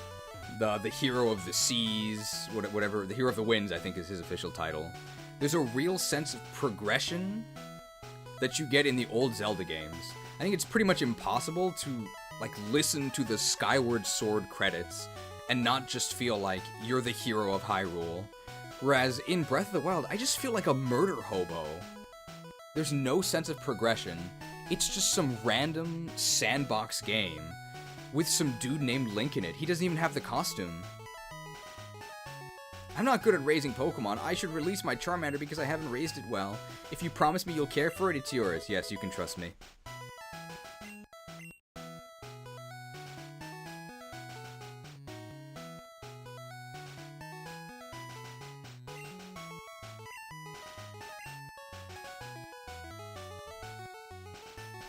The hero of the seas, whatever, the hero of the winds, I think is his official title. There's a real sense of progression that you get in the old Zelda games. I think it's pretty much impossible to Like, listen to the Skyward Sword credits and not just feel like you're the hero of Hyrule. Whereas in Breath of the Wild, I just feel like a murder hobo. There's no sense of progression. It's just some random sandbox game with some dude named Link in it. He doesn't even have the costume. I'm not good at raising Pokemon. I should release my Charmander because I haven't raised it well. If you promise me you'll care for it, it's yours. Yes, you can trust me.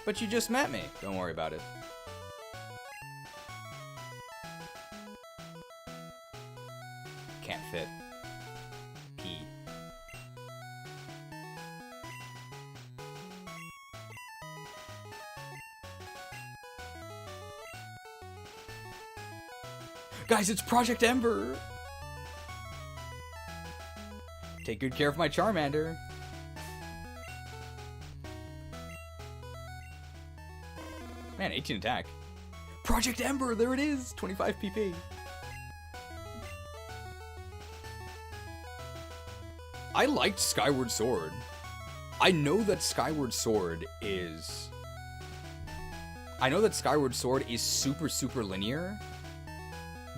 But you just met me. Don't worry about it. Can't fit. P. Guys, it's Project Ember! Take good care of my Charmander. Man, 18 attack. Project Ember, there it is! 25 PP. I liked Skyward Sword. I know that Skyward Sword is super, super linear.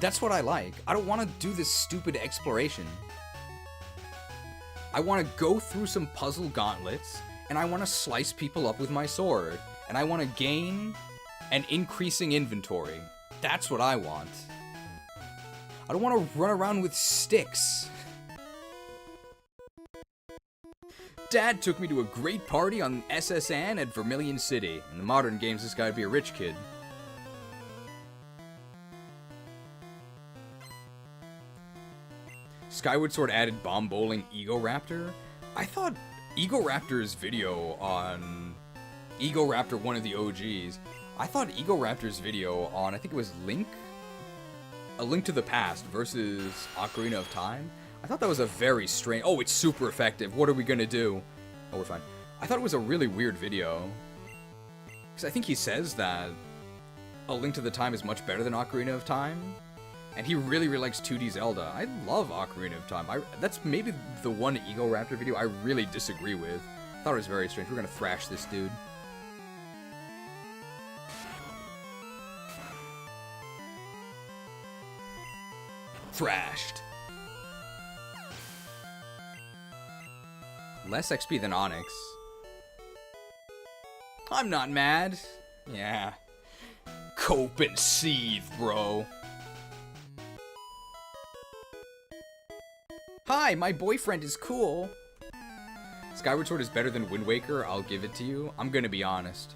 That's what I like. I don't want to do this stupid exploration. I want to go through some puzzle gauntlets, and I want to slice people up with my sword. And I want to gain an increasing inventory. That's what I want. I don't want to run around with sticks. Dad took me to a great party on SSN at Vermilion City. In the modern games, this guy would be a rich kid. Skyward Sword added bomb bowling Egoraptor. I thought Egoraptor's video on Egoraptor, one of the OGs, I thought Egoraptor's video on, I think it was A Link to the Past versus Ocarina of Time, I thought that was a very strange... Oh, it's super effective. What are we gonna do? Oh, we're fine. I thought it was a really weird video. Because I think he says that A Link to the Time is much better than Ocarina of Time. And he really, really likes 2D Zelda. I love Ocarina of Time. That's maybe the one Egoraptor video I really disagree with. I thought it was very strange. We're gonna thrash this dude. Thrashed. Less XP than Onyx. I'm not mad. Yeah. Cope and seethe, bro. Hi, my boyfriend is cool. Skyward Sword is better than Wind Waker, I'll give it to you. I'm gonna be honest.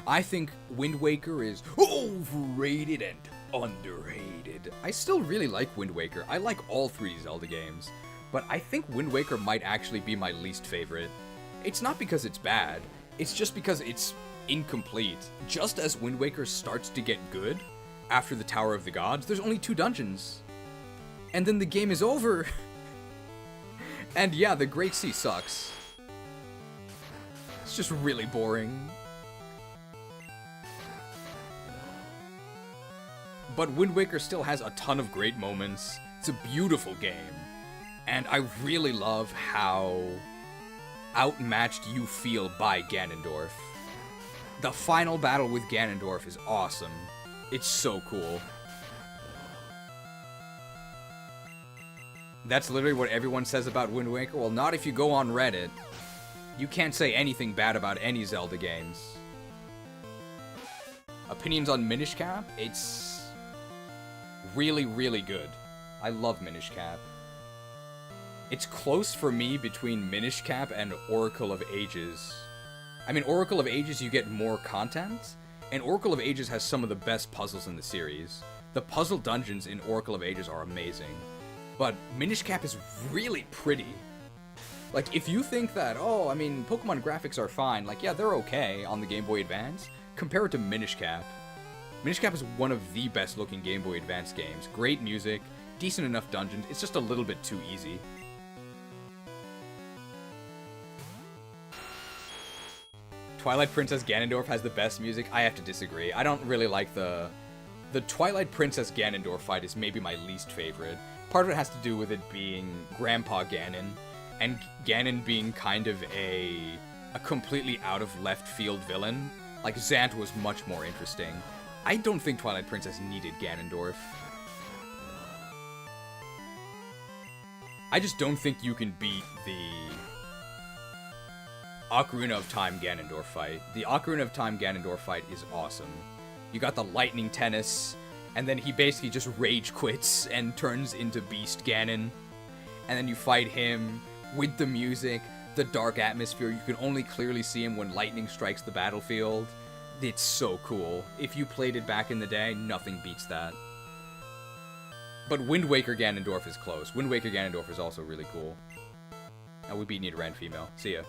I think Wind Waker is overrated and underrated. I still really like Wind Waker. I like all three Zelda games. But I think Wind Waker might actually be my least favorite. It's not because it's bad. It's just because it's incomplete. Just as Wind Waker starts to get good, after the Tower of the Gods, there's only 2 dungeons. And then the game is over. And yeah, the Great Sea sucks. It's just really boring. But Wind Waker still has a ton of great moments. It's a beautiful game. And I really love how outmatched you feel by Ganondorf. The final battle with Ganondorf is awesome. It's so cool. That's literally what everyone says about Wind Waker. Well, not if you go on Reddit. You can't say anything bad about any Zelda games. Opinions on Minish Cap? It's really, really good. I love Minish Cap. It's close for me between Minish Cap and Oracle of Ages. I mean, Oracle of Ages, you get more content, and Oracle of Ages has some of the best puzzles in the series. The puzzle dungeons in Oracle of Ages are amazing. But Minish Cap is really pretty. Like, if you think that, oh, I mean, Pokemon graphics are fine, like, yeah, they're okay on the Game Boy Advance, compare it to Minish Cap. Minish Cap is one of the best looking Game Boy Advance games. Great music, decent enough dungeons, it's just a little bit too easy. Twilight Princess Ganondorf has the best music. I have to disagree. I don't really like the Twilight Princess Ganondorf fight is maybe my least favorite. Part of it has to do with it being Grandpa Ganon, and Ganon being kind of a completely out of left field villain. Like, Zant was much more interesting. I don't think Twilight Princess needed Ganondorf. I just don't think you can beat the Ocarina of Time Ganondorf fight. The Ocarina of Time Ganondorf fight is awesome. You got the lightning tennis, and then he basically just rage quits and turns into Beast Ganon. And then you fight him with the music, the dark atmosphere. You can only clearly see him when lightning strikes the battlefield. It's so cool. If you played it back in the day, nothing beats that. But Wind Waker Ganondorf is close. Wind Waker Ganondorf is also really cool. Now we beat Nidoran female. See ya.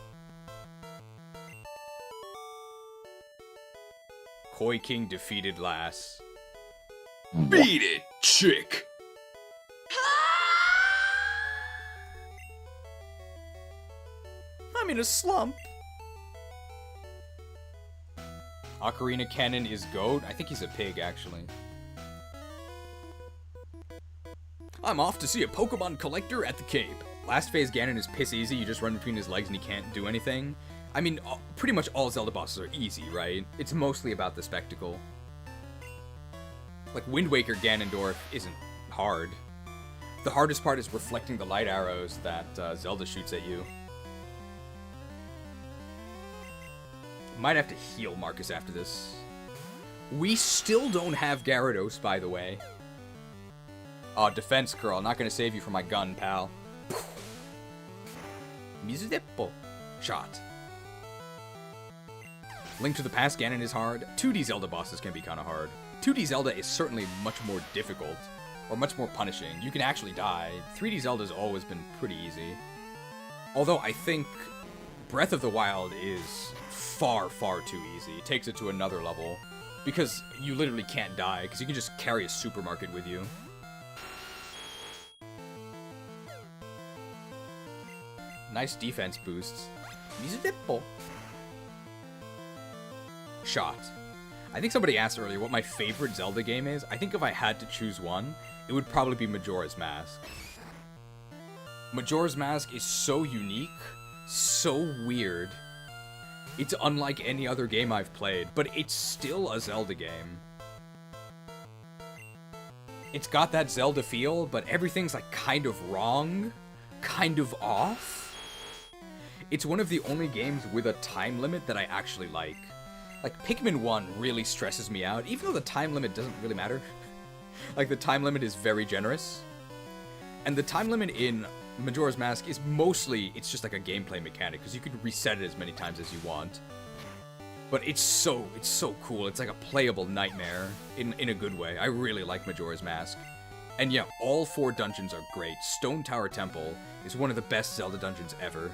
Koi King defeated Lass. Beat it, chick! I'm in a slump. Ocarina Cannon is GOAT. I think he's a pig, actually. I'm off to see a Pokemon collector at the Cape. Last phase Ganon is piss easy. You just run between his legs and he can't do anything. I mean, pretty much all Zelda bosses are easy, right? It's mostly about the spectacle. Like, Wind Waker Ganondorf isn't hard. The hardest part is reflecting the light arrows that Zelda shoots at you. Might have to heal Marcus after this. We still don't have Gyarados, by the way. Oh, defense curl. Not gonna save you from my gun, pal. Mizudeppo. Shot. Link to the Past Ganon is hard. 2D Zelda bosses can be kinda hard. 2D Zelda is certainly much more difficult. Or much more punishing. You can actually die. 3D Zelda's always been pretty easy. Although I think Breath of the Wild is far, far too easy. It takes it to another level. Because you literally can't die, because you can just carry a supermarket with you. Nice defense boosts. Mizudeppo. Shot. I think somebody asked earlier what my favorite Zelda game is. I think if I had to choose one, it would probably be Majora's Mask. Majora's Mask is so unique, so weird. It's unlike any other game I've played, but it's still a Zelda game. It's got that Zelda feel, but everything's like kind of wrong, kind of off. It's one of the only games with a time limit that I actually like. Like, Pikmin 1 really stresses me out, even though the time limit doesn't really matter. Like, the time limit is very generous. And the time limit in Majora's Mask is mostly, it's just like a gameplay mechanic, because you can reset it as many times as you want. But it's so cool. It's like a playable nightmare in a good way. I really like Majora's Mask. And yeah, all 4 dungeons are great. Stone Tower Temple is one of the best Zelda dungeons ever.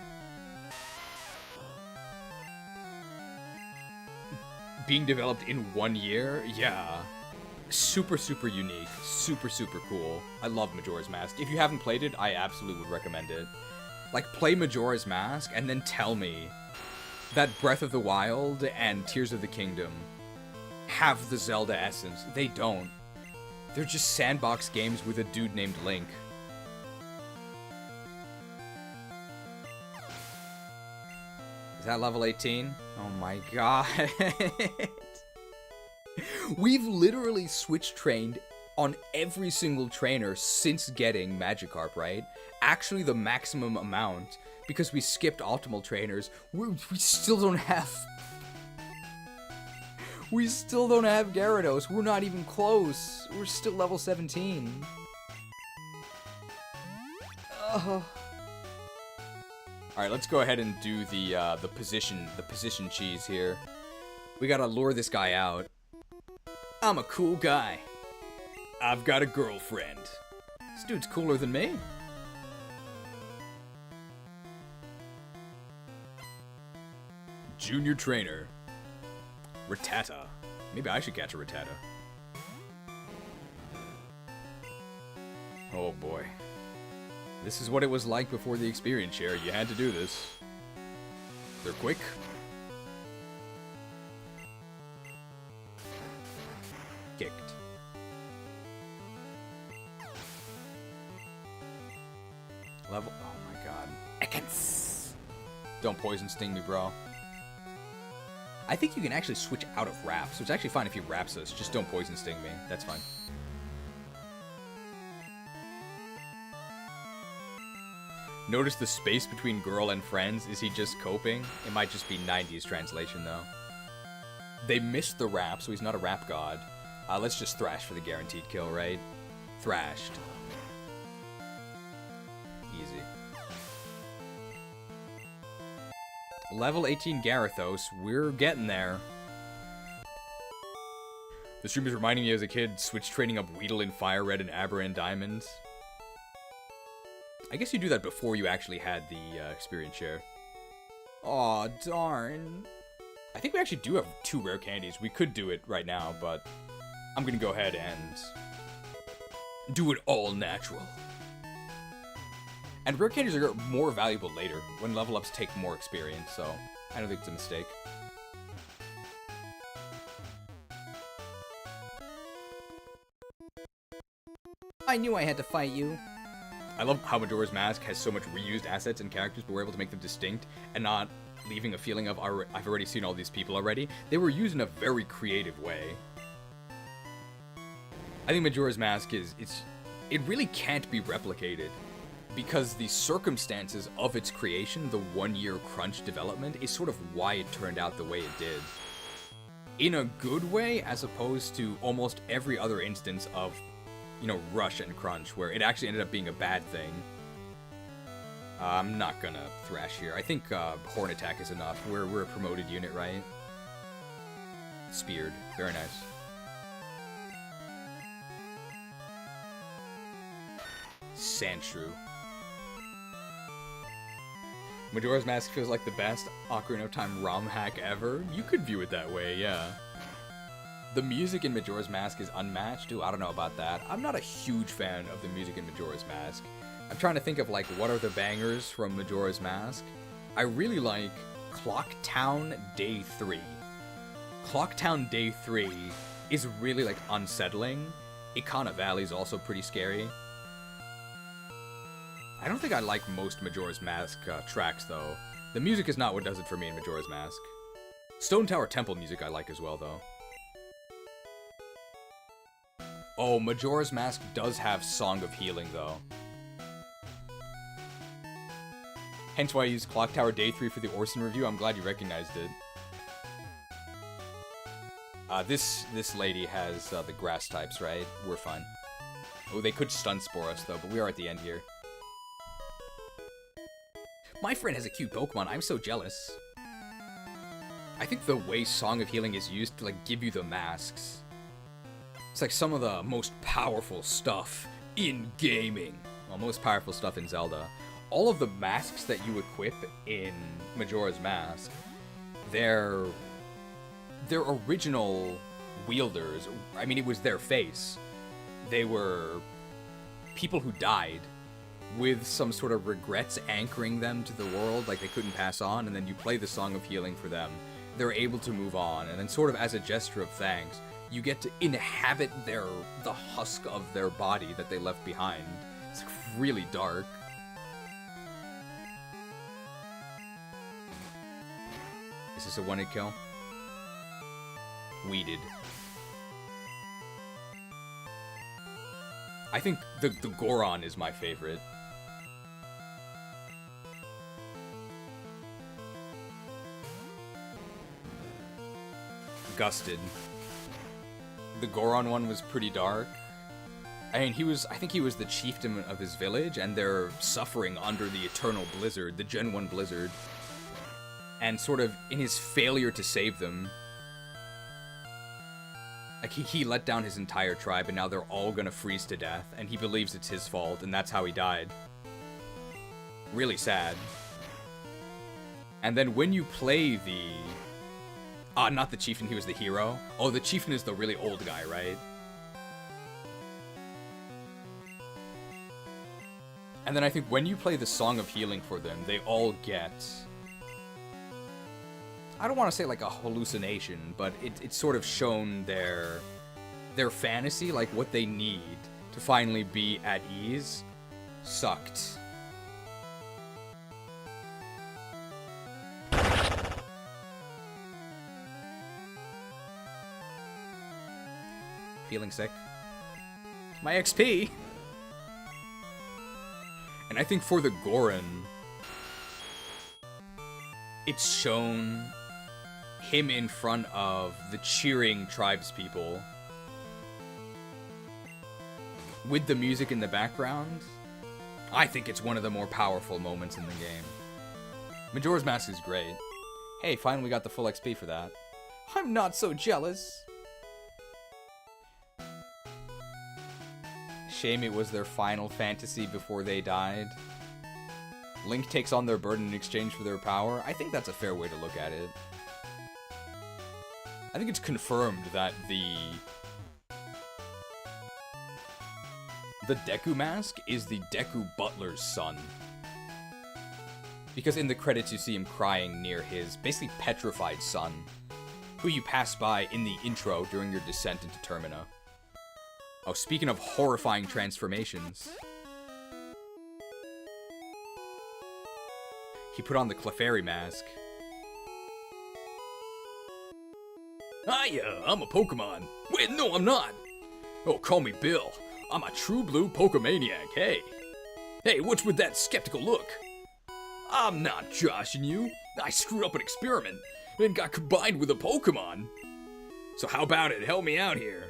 Being developed in 1 year, yeah. Super, super unique. Super, super cool. I love Majora's Mask. If you haven't played it, I absolutely would recommend it. Like, play Majora's Mask, and then tell me that Breath of the Wild and Tears of the Kingdom have the Zelda essence. They don't. They're just sandbox games with a dude named Link. Is that level 18? Oh my god. We've literally switch trained on every single trainer since getting Magikarp, right? Actually the maximum amount, because we skipped optimal trainers. We still don't have... We still don't have Gyarados. We're not even close. We're still level 17. Oh. All right, let's go ahead and do the position cheese here. We gotta lure this guy out. I'm a cool guy. I've got a girlfriend. This dude's cooler than me. Junior trainer. Rattata. Maybe I should catch a Rattata. Oh boy. This is what it was like before the experience share. You had to do this. They're quick. seconds. Don't poison sting me, bro. I think you can actually switch out of wrap, so it's actually fine if he wraps us. Just don't poison sting me. That's fine. Notice the space between girl and friends. Is he just coping? It might just be 90s translation, though. They missed the wrap, so he's not a wrap god. Let's just thrash for the guaranteed kill, right? Thrashed. Easy. Level 18 Gyarados. We're getting there. The stream is reminding me as a kid, switch training up Weedle in Fire Red and Aberrant Diamonds. I guess you do that before you actually had the experience share. Aw, darn. I think we actually do have 2 rare candies. We could do it right now, but I'm gonna go ahead and do it all natural. And rare candies are more valuable later, when level ups take more experience, so I don't think it's a mistake. I knew I had to fight you. I love how Majora's Mask has so much reused assets and characters, but we're able to make them distinct and not leaving a feeling of, I've already seen all these people already. They were used in a very creative way. I think Majora's Mask it really can't be replicated because the circumstances of its creation, the 1-year crunch development, is sort of why it turned out the way it did. In a good way, as opposed to almost every other instance of, you know, rush and crunch, where it actually ended up being a bad thing. I'm not gonna thrash here. I think Horn Attack is enough. We're a promoted unit, right? Speared. Very nice. Sandshrew. Majora's Mask feels like the best Ocarina of Time ROM hack ever. You could view it that way, yeah. The music in Majora's Mask is unmatched. Ooh, I don't know about that. I'm not a huge fan of the music in Majora's Mask. I'm trying to think of, like, what are the bangers from Majora's Mask? I really like Clocktown Day 3. Clocktown Day 3 is really, like, unsettling. Ikana Valley is also pretty scary. I don't think I like most Majora's Mask tracks, though. The music is not what does it for me in Majora's Mask. Stone Tower Temple music I like as well, though. Oh, Majora's Mask does have Song of Healing, though. Hence why I used Clock Tower Day 3 for the Orson review. I'm glad you recognized it. This lady has the grass types, right? We're fine. Oh, they could stun spore us, though, but we are at the end here. My friend has a cute Pokemon. I'm so jealous. I think the way Song of Healing is used to, like, give you the masks. It's like some of the most powerful stuff in gaming. Well, most powerful stuff in Zelda. All of the masks that you equip in Majora's Mask, their original wielders, I mean, it was their face. They were people who died with some sort of regrets anchoring them to the world, like they couldn't pass on, and then you play the Song of Healing for them. They're able to move on, and then sort of as a gesture of thanks, you get to inhabit the husk of their body that they left behind. It's like really dark. Is this a one-hit kill? Weeded. I think the Goron is my favorite. Gusted. The Goron one was pretty dark. I mean, I think he was the chieftain of his village, and they're suffering under the eternal blizzard, the Gen 1 blizzard. And sort of, in his failure to save them, like, he let down his entire tribe, and now they're all gonna freeze to death, and he believes it's his fault, and that's how he died. Really sad. And then when you play the... not the chieftain, he was the hero. Oh, the chieftain is the really old guy, right? And then I think when you play the Song of Healing for them, they all get... I don't want to say like a hallucination, but it's sort of shown their fantasy, like what they need to finally be at ease, sucked. Feeling sick. My XP! And I think for the Goron, it's shown him in front of the cheering tribespeople with the music in the background. I think it's one of the more powerful moments in the game. Majora's Mask is great. Hey, finally got the full XP for that. I'm not so jealous. Shame it was their final fantasy before they died. Link takes on their burden in exchange for their power. I think that's a fair way to look at it. I think it's confirmed that the Deku mask is the Deku butler's son. Because in the credits you see him crying near his basically petrified son, who you pass by in the intro during your descent into Termina. Oh, speaking of horrifying transformations. He put on the Clefairy mask. Hiya, I'm a Pokemon. Wait, no, I'm not. Oh, call me Bill. I'm a true blue Pokemaniac, hey. Hey, what's with that skeptical look? I'm not joshing you. I screwed up an experiment and got combined with a Pokemon. So how about it? Help me out here.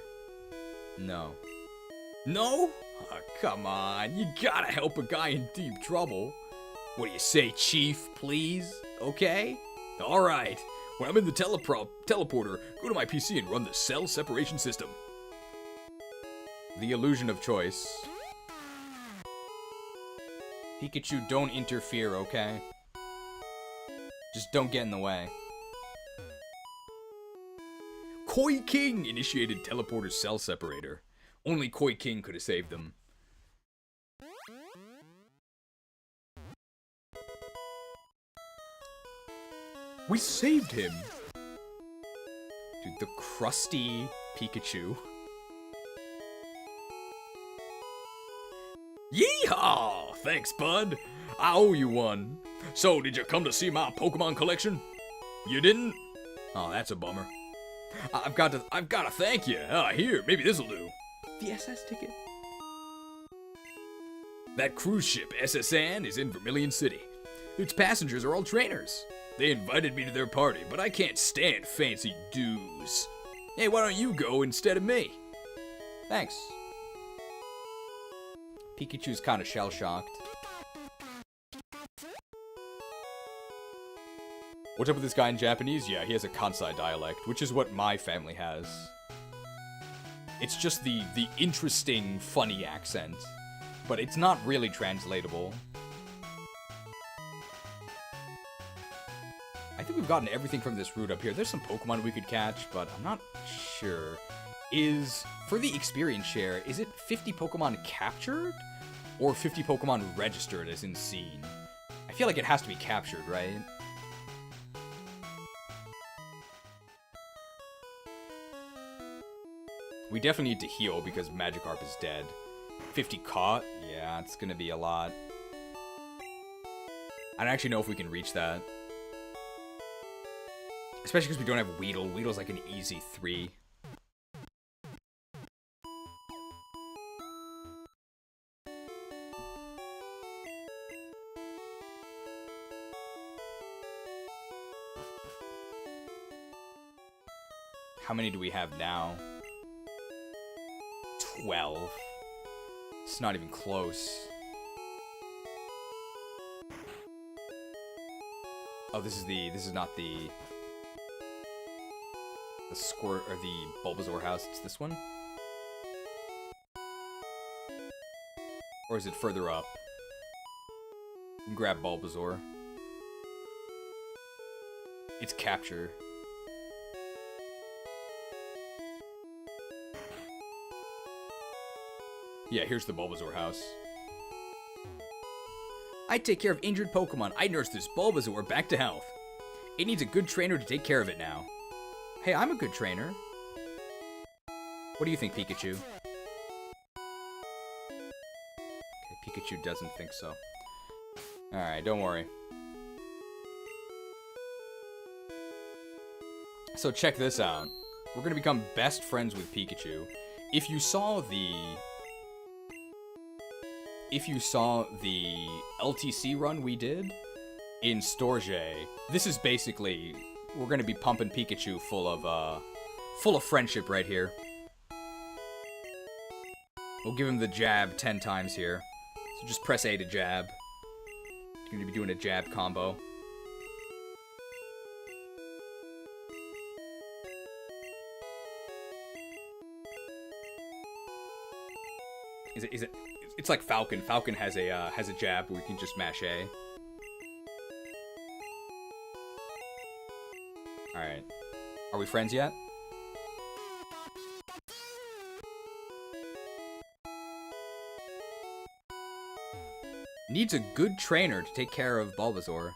No. No? Oh, come on. You gotta help a guy in deep trouble. What do you say, Chief, please? Okay? Alright. When I'm in the teleporter, go to my PC and run the cell separation system. The illusion of choice. Pikachu, don't interfere, okay? Just don't get in the way. Koi King initiated teleporter cell separator. Only Koi King could have saved them. We saved him! Dude, the crusty Pikachu. Yeehaw! Thanks, bud. I owe you one. So, did you come to see my Pokemon collection? You didn't? Oh, that's a bummer. I've got to thank you. Here, maybe this'll do. The SS ticket. That cruise ship, SSN, is in Vermilion City. Its passengers are all trainers. They invited me to their party, but I can't stand fancy dues. Hey, why don't you go instead of me? Thanks. Pikachu's kind of shell-shocked. What's up with this guy in Japanese? Yeah, he has a Kansai dialect, which is what my family has. It's just the interesting, funny accent. But it's not really translatable. I think we've gotten everything from this route up here. There's some Pokemon we could catch, but I'm not sure. For the experience share, is it 50 Pokemon captured? Or 50 Pokemon registered as in seen? I feel like it has to be captured, right? We definitely need to heal because Magikarp is dead. 50 caught? Yeah, it's gonna be a lot. I don't actually know if we can reach that. Especially because we don't have Weedle. Weedle's like an easy 3. How many do we have now? 12. It's not even close. Oh, this is not the Squirt or the Bulbasaur house. It's this one? Or is it further up? We can grab Bulbasaur. It's capture. Yeah, here's the Bulbasaur house. I take care of injured Pokemon. I nurse this Bulbasaur back to health. It needs a good trainer to take care of it now. Hey, I'm a good trainer. What do you think, Pikachu? Okay, Pikachu doesn't think so. Alright, don't worry. So check this out. We're gonna become best friends with Pikachu. if you saw the LTC run we did in Storge, this is basically, we're gonna be pumping Pikachu full of friendship right here. We'll give him the jab 10 times here. So just press A to jab. You're gonna be doing a jab combo. Is it? It's like Falcon. Falcon has a jab where you can just mash A. All right. Are we friends yet? Needs a good trainer to take care of Bulbasaur.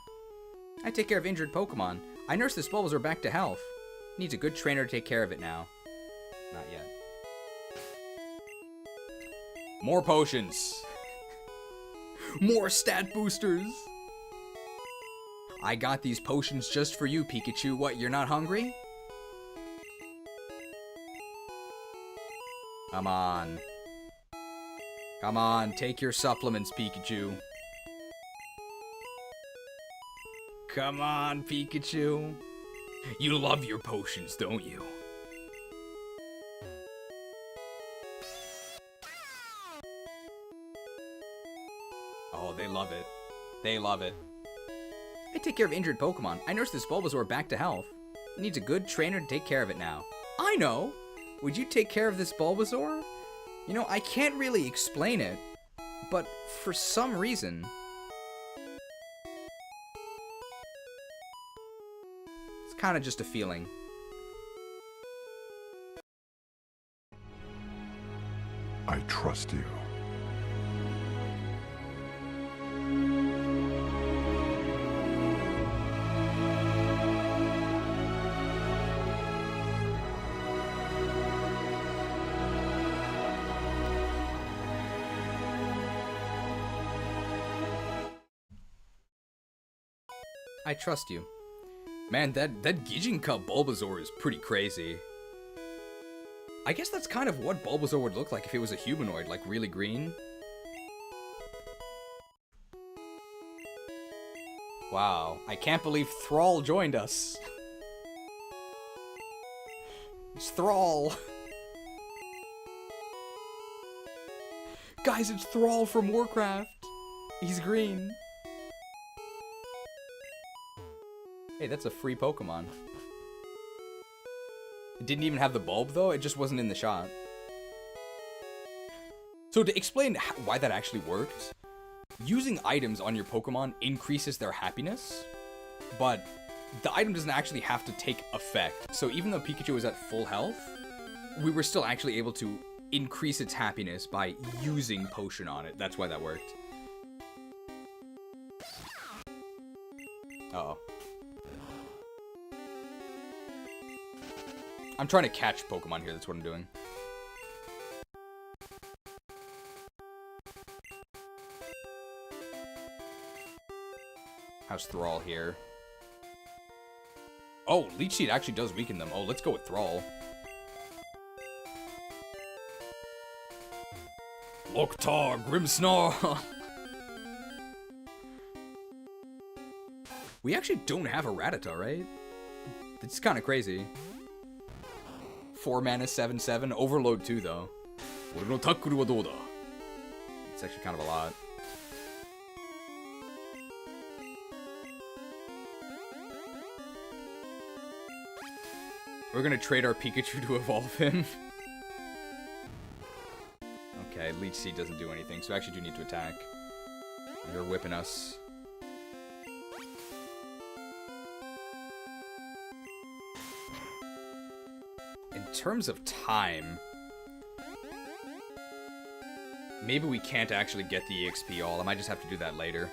I take care of injured Pokemon. I nurse this Bulbasaur back to health. Needs a good trainer to take care of it now. Not yet. More potions. More stat boosters. I got these potions just for you, Pikachu. What, you're not hungry? Come on. Come on, take your supplements, Pikachu. Come on, Pikachu. You love your potions, don't you? Oh, they love it. They love it. I take care of injured Pokemon. I nurse this Bulbasaur back to health. It needs a good trainer to take care of it now. I know! Would you take care of this Bulbasaur? You know, I can't really explain it, but for some reason... it's kind of just a feeling. I trust you. I trust you. Man, that Gijinkub Bulbasaur is pretty crazy. I guess that's kind of what Bulbasaur would look like if it was a humanoid, like really green. Wow, I can't believe Thrall joined us. It's Thrall. Guys, it's Thrall from Warcraft. He's green. Hey, that's a free Pokemon. It didn't even have the bulb, though. It just wasn't in the shot. So to explain why that actually worked, using items on your Pokemon increases their happiness, but the item doesn't actually have to take effect. So even though Pikachu was at full health, we were still actually able to increase its happiness by using Potion on it. That's why that worked. Uh-oh. I'm trying to catch Pokemon here, that's what I'm doing. How's Thrall here? Oh, Leech Seed actually does weaken them. Oh, let's go with Thrall. Loktar, Grimmsnarl! We actually don't have a Rattata, right? It's kind of crazy. 4 mana, 7/7. Overload 2, though. It's actually kind of a lot. We're gonna trade our Pikachu to evolve him. Okay, Leech Seed doesn't do anything, so I actually do need to attack. They're whipping us. In terms of time, maybe we can't actually get the EXP all. I might just have to do that later.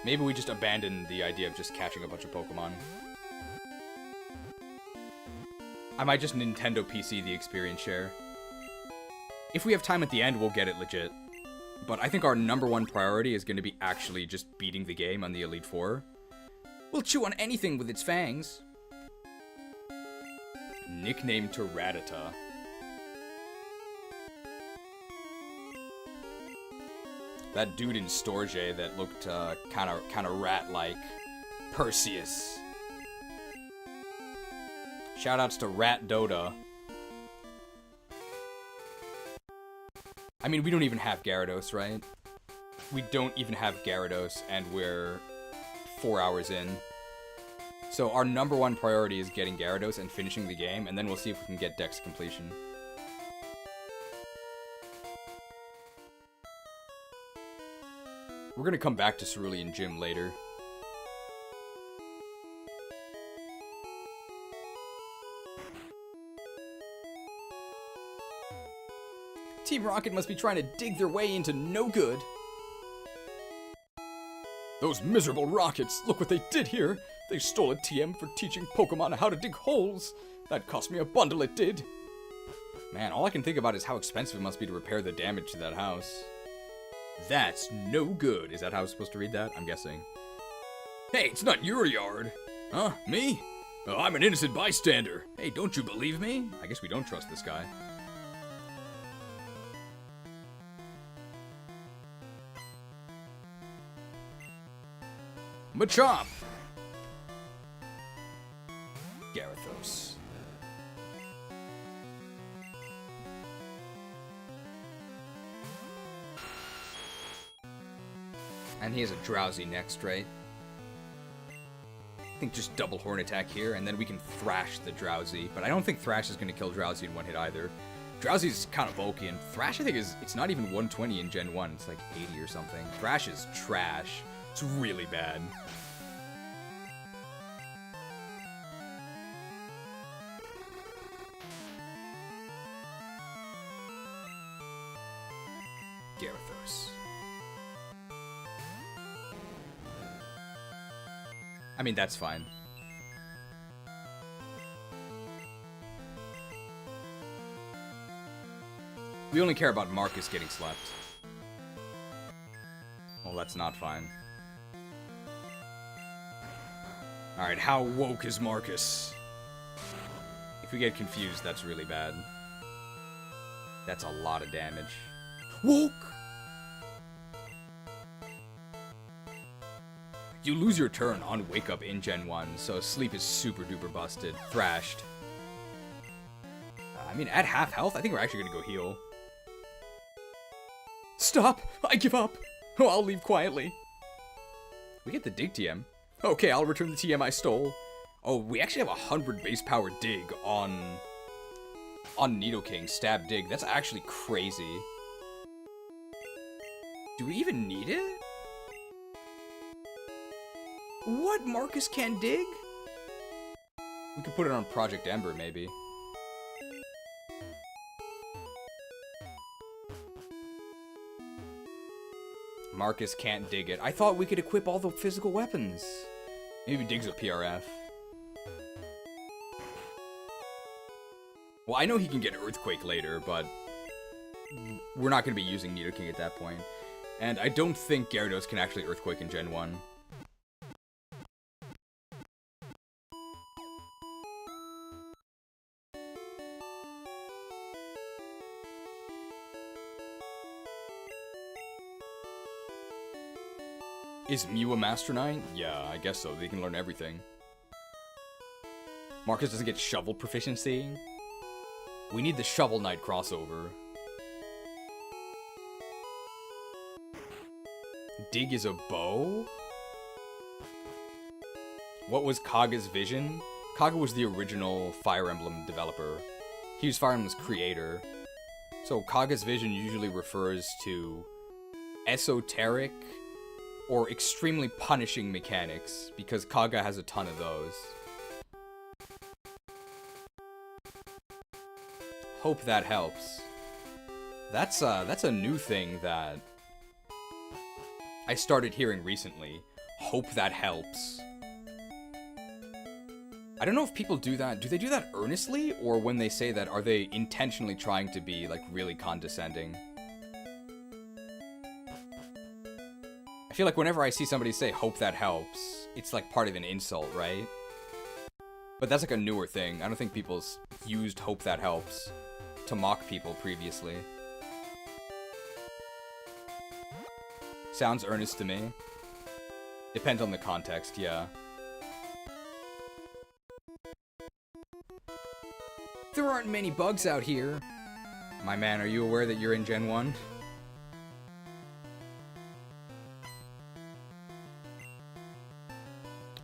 Maybe we just abandon the idea of just catching a bunch of Pokemon. I might just Nintendo PC the experience share. If we have time at the end, we'll get it legit. But I think our #1 priority is going to be actually just beating the game on the Elite Four. We'll chew on anything with its fangs. Nicknamed to Rattata. That dude in Storge that looked kind of rat-like. Perseus. Shoutouts to Rat Dota. I mean, we don't even have Gyarados, right? We don't even have Gyarados, and we're 4 hours in. So our number one priority is getting Gyarados and finishing the game, and then we'll see if we can get Dex completion. We're gonna come back to Cerulean Gym later. Team Rocket must be trying to dig their way into no good. Those miserable Rockets, look what they did here. They stole a TM for teaching Pokemon how to dig holes. That cost me a bundle, it did. Man, all I can think about is how expensive it must be to repair the damage to that house. That's no good. Is that how I was supposed to read that? I'm guessing. Hey, it's not your yard. Huh? Me? Oh, I'm an innocent bystander. Hey, don't you believe me? I guess we don't trust this guy. Machop! Gyarados. And he has a Drowsy next, right? I think just double Horn attack here, and then we can Thrash the Drowsy. But I don't think Thrash is going to kill Drowsy in one hit either. Drowsy's kind of bulky, and Thrash I think it's not even 120 in Gen 1. It's like 80 or something. Thrash is trash. It's really bad. Gyarados. I mean, that's fine. We only care about Marcus getting slept. Well, that's not fine. Alright, how woke is Marcus? If we get confused, that's really bad. That's a lot of damage. Woke! You lose your turn on Wake Up in Gen 1, so Sleep is super duper busted. Thrashed. I mean, at half health, I think we're actually gonna go heal. Stop! I give up! Oh, I'll leave quietly. We get the Dig TM. Okay, I'll return the TM I stole. Oh, we actually have 100 base power Dig on Nidoking, Stab Dig. That's actually crazy. Do we even need it? What? Marcus can't dig? We could put it on Project Ember, maybe. Marcus can't dig it. I thought we could equip all the physical weapons. Maybe Dig's a PRF. Well, I know he can get Earthquake later, but we're not going to be using Nidoking at that point. And I don't think Gyarados can actually Earthquake in Gen 1. Is Mew a Master Knight? Yeah, I guess so. They can learn everything. Marcus doesn't get Shovel proficiency. We need the Shovel Knight crossover. Dig is a bow? What was Koga's vision? Koga was the original Fire Emblem developer. He was Fire Emblem's creator. So Koga's vision usually refers to esoteric or extremely punishing mechanics, because Koga has a ton of those. Hope that helps. That's a new thing that I started hearing recently. Hope that helps. I don't know if people do that. Do they do that earnestly? Or when they say that, are they intentionally trying to be, like, really condescending? I feel like whenever I see somebody say, hope that helps, it's like part of an insult, right? But that's like a newer thing. I don't think people's used Hope That Helps to mock people previously. Sounds earnest to me. Depends on the context, yeah. There aren't many bugs out here. My man, are you aware that you're in Gen 1?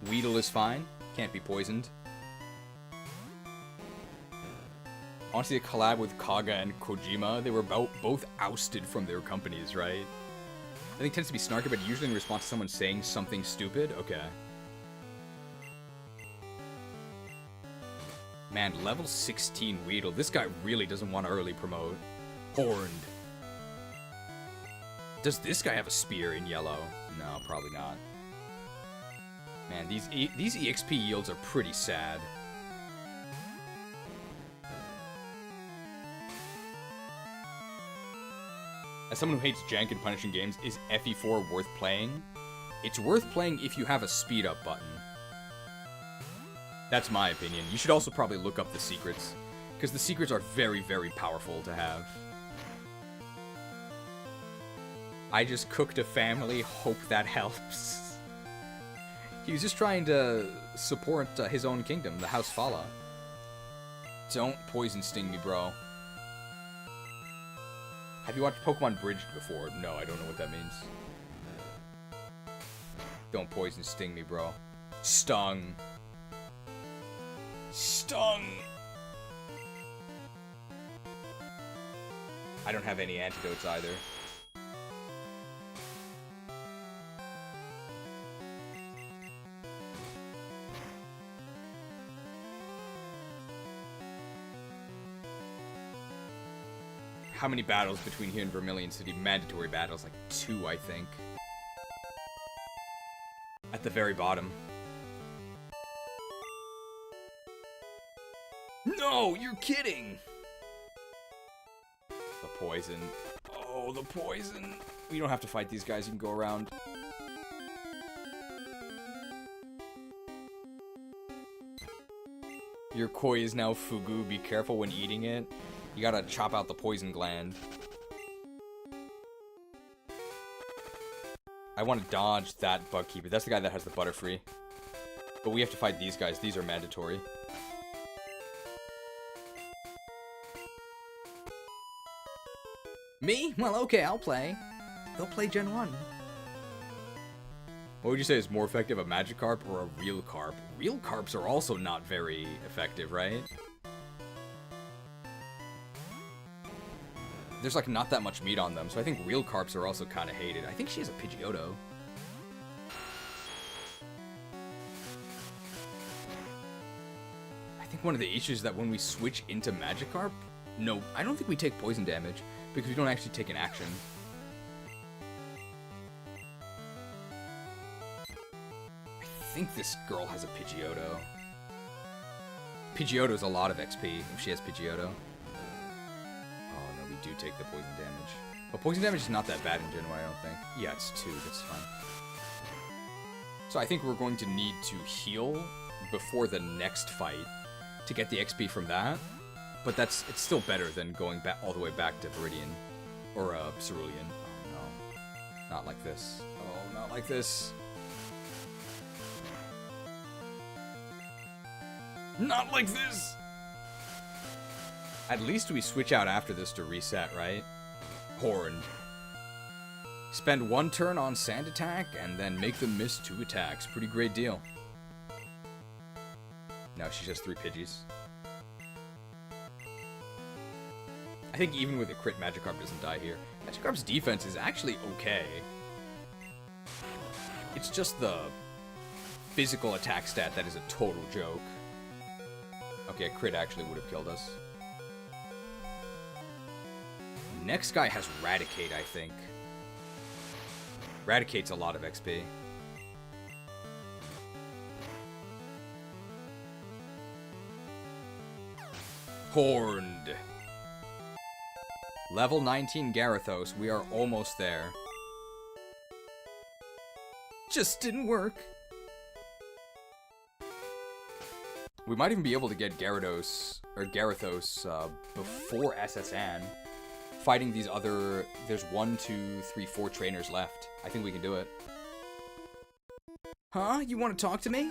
Weedle is fine. Can't be poisoned. Honestly, a collab with Koga and Kojima, they were both ousted from their companies, right? I think it tends to be snarky, but usually in response to someone saying something stupid. Okay. Man, level 16 Weedle. This guy really doesn't want to early promote. Horned. Does this guy have a spear in yellow? No, probably not. Man, these EXP yields are pretty sad. As someone who hates jank and punishing games, is FE4 worth playing? It's worth playing if you have a speed up button. That's my opinion. You should also probably look up the secrets, because the secrets are very, very powerful to have. I just cooked a family, hope that helps. He was just trying to support his own kingdom, the House Fala. Don't poison sting me, bro. Have you watched Pokemon Bridged before? No, I don't know what that means. Don't poison sting me, bro. Stung. Stung! I don't have any antidotes either. How many battles between here and Vermilion City? Mandatory battles, like 2, I think. At the very bottom. No, you're kidding! The poison. Oh, the poison. We don't have to fight these guys, you can go around. Your koi is now fugu, be careful when eating it. You gotta chop out the poison gland. I want to dodge that Bugkeeper. That's the guy that has the Butterfree. But we have to fight these guys. These are mandatory. Me? Well, okay, I'll play. They'll play Gen 1. What would you say is more effective, a Magikarp or a real Karp? Real Karps are also not very effective, right? There's like not that much meat on them, so I think real Karps are also kind of hated. I think she has a Pidgeotto. I think one of the issues is that when we switch into Magikarp, no, I don't think we take poison damage because we don't actually take an action. I think this girl has a Pidgeotto. Pidgeotto's a lot of XP if she has Pidgeotto. Do take the poison damage. But poison damage is not that bad in Gen 1, I don't think. Yeah, it's 2, that's fine. So I think we're going to need to heal before the next fight to get the XP from that. But it's still better than going back all the way back to Viridian. Or Cerulean. Oh no. Not like this. Oh, not like this. Not like this! At least we switch out after this to reset, right? Horned. Spend 1 turn on Sand Attack, and then make them miss 2 attacks. Pretty great deal. No, she's just 3 Pidgeys. I think even with a crit, Magikarp doesn't die here. Magikarp's defense is actually okay. It's just the physical attack stat that is a total joke. Okay, a crit actually would have killed us. Next guy has Raticate, I think. Raticate's a lot of XP. Horned. Level 19 Gyarados. We are almost there. Just didn't work. We might even be able to get Gyarados, or Gyarados, before SSN. Fighting these other... There's 1, 2, 3, 4 trainers left. I think we can do it. Huh? You want to talk to me?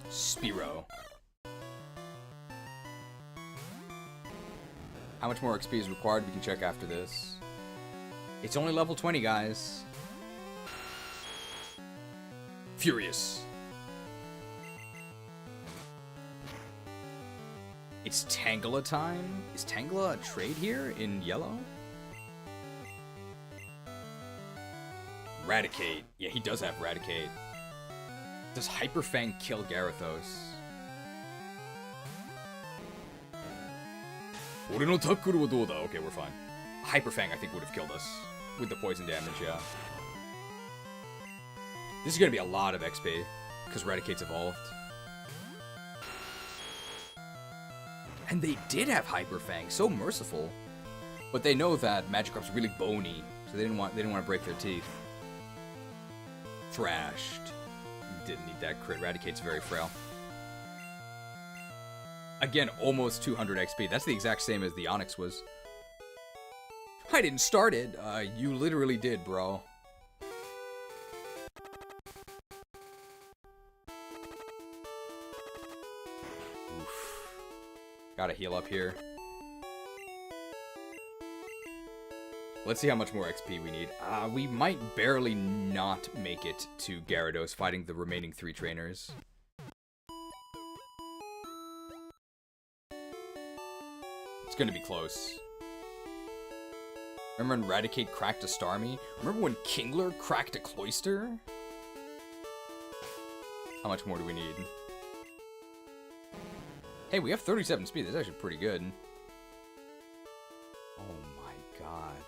Spearow. How much more XP is required? We can check after this. It's only level 20, guys. Furious. It's Tangela time? Is Tangela a trade here in yellow? Raticate. Yeah, he does have Raticate. Does Hyper Fang kill Gyarados? Okay, we're fine. Hyper Fang, I think, would have killed us. With the poison damage, yeah. This is gonna be a lot of XP. Because Raticate's evolved. And they did have Hyper Fang, so merciful. But they know that Magikarp's really bony, so they didn't want to break their teeth. Thrashed. Didn't need that crit. Raticate's very frail. Again, almost 200 XP. That's the exact same as the Onix was. I didn't start it. You literally did, bro. Oof. Gotta heal up here. Let's see how much more XP we need. We might barely not make it to Gyarados fighting the remaining 3 trainers. It's gonna be close. Remember when Raticate cracked a Starmie? Remember when Kingler cracked a Cloyster? How much more do we need? Hey, we have 37 speed. That's actually pretty good. Oh my god.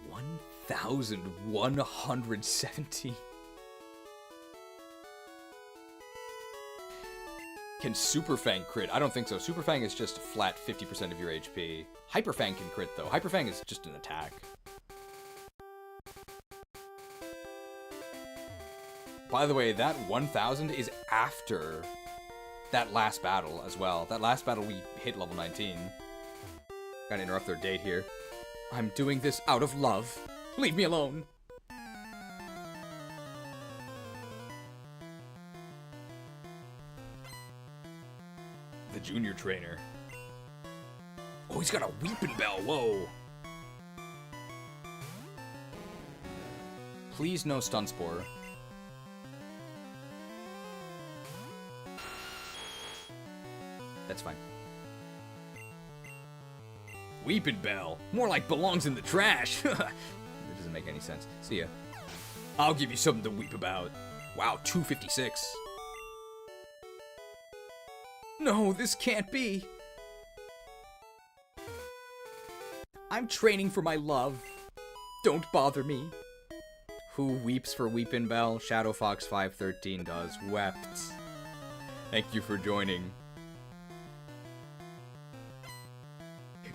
1,170. Can Super Fang crit? I don't think so. Super Fang is just flat 50% of your HP. Hyper Fang can crit, though. Hyper Fang is just an attack. By the way, that 1,000 is after that last battle as well. That last battle we hit level 19. Gotta interrupt their date here. I'm doing this out of love. Leave me alone. The junior trainer. Oh, he's got a Weeping Bell. Whoa. Please no Stun Spore. That's fine. Weeping Bell. More like belongs in the trash. That doesn't make any sense. See ya. I'll give you something to weep about. Wow, 256. No, this can't be. I'm training for my love. Don't bother me. Who weeps for Weeping Bell? Shadow Fox 513 does. Wept. Thank you for joining.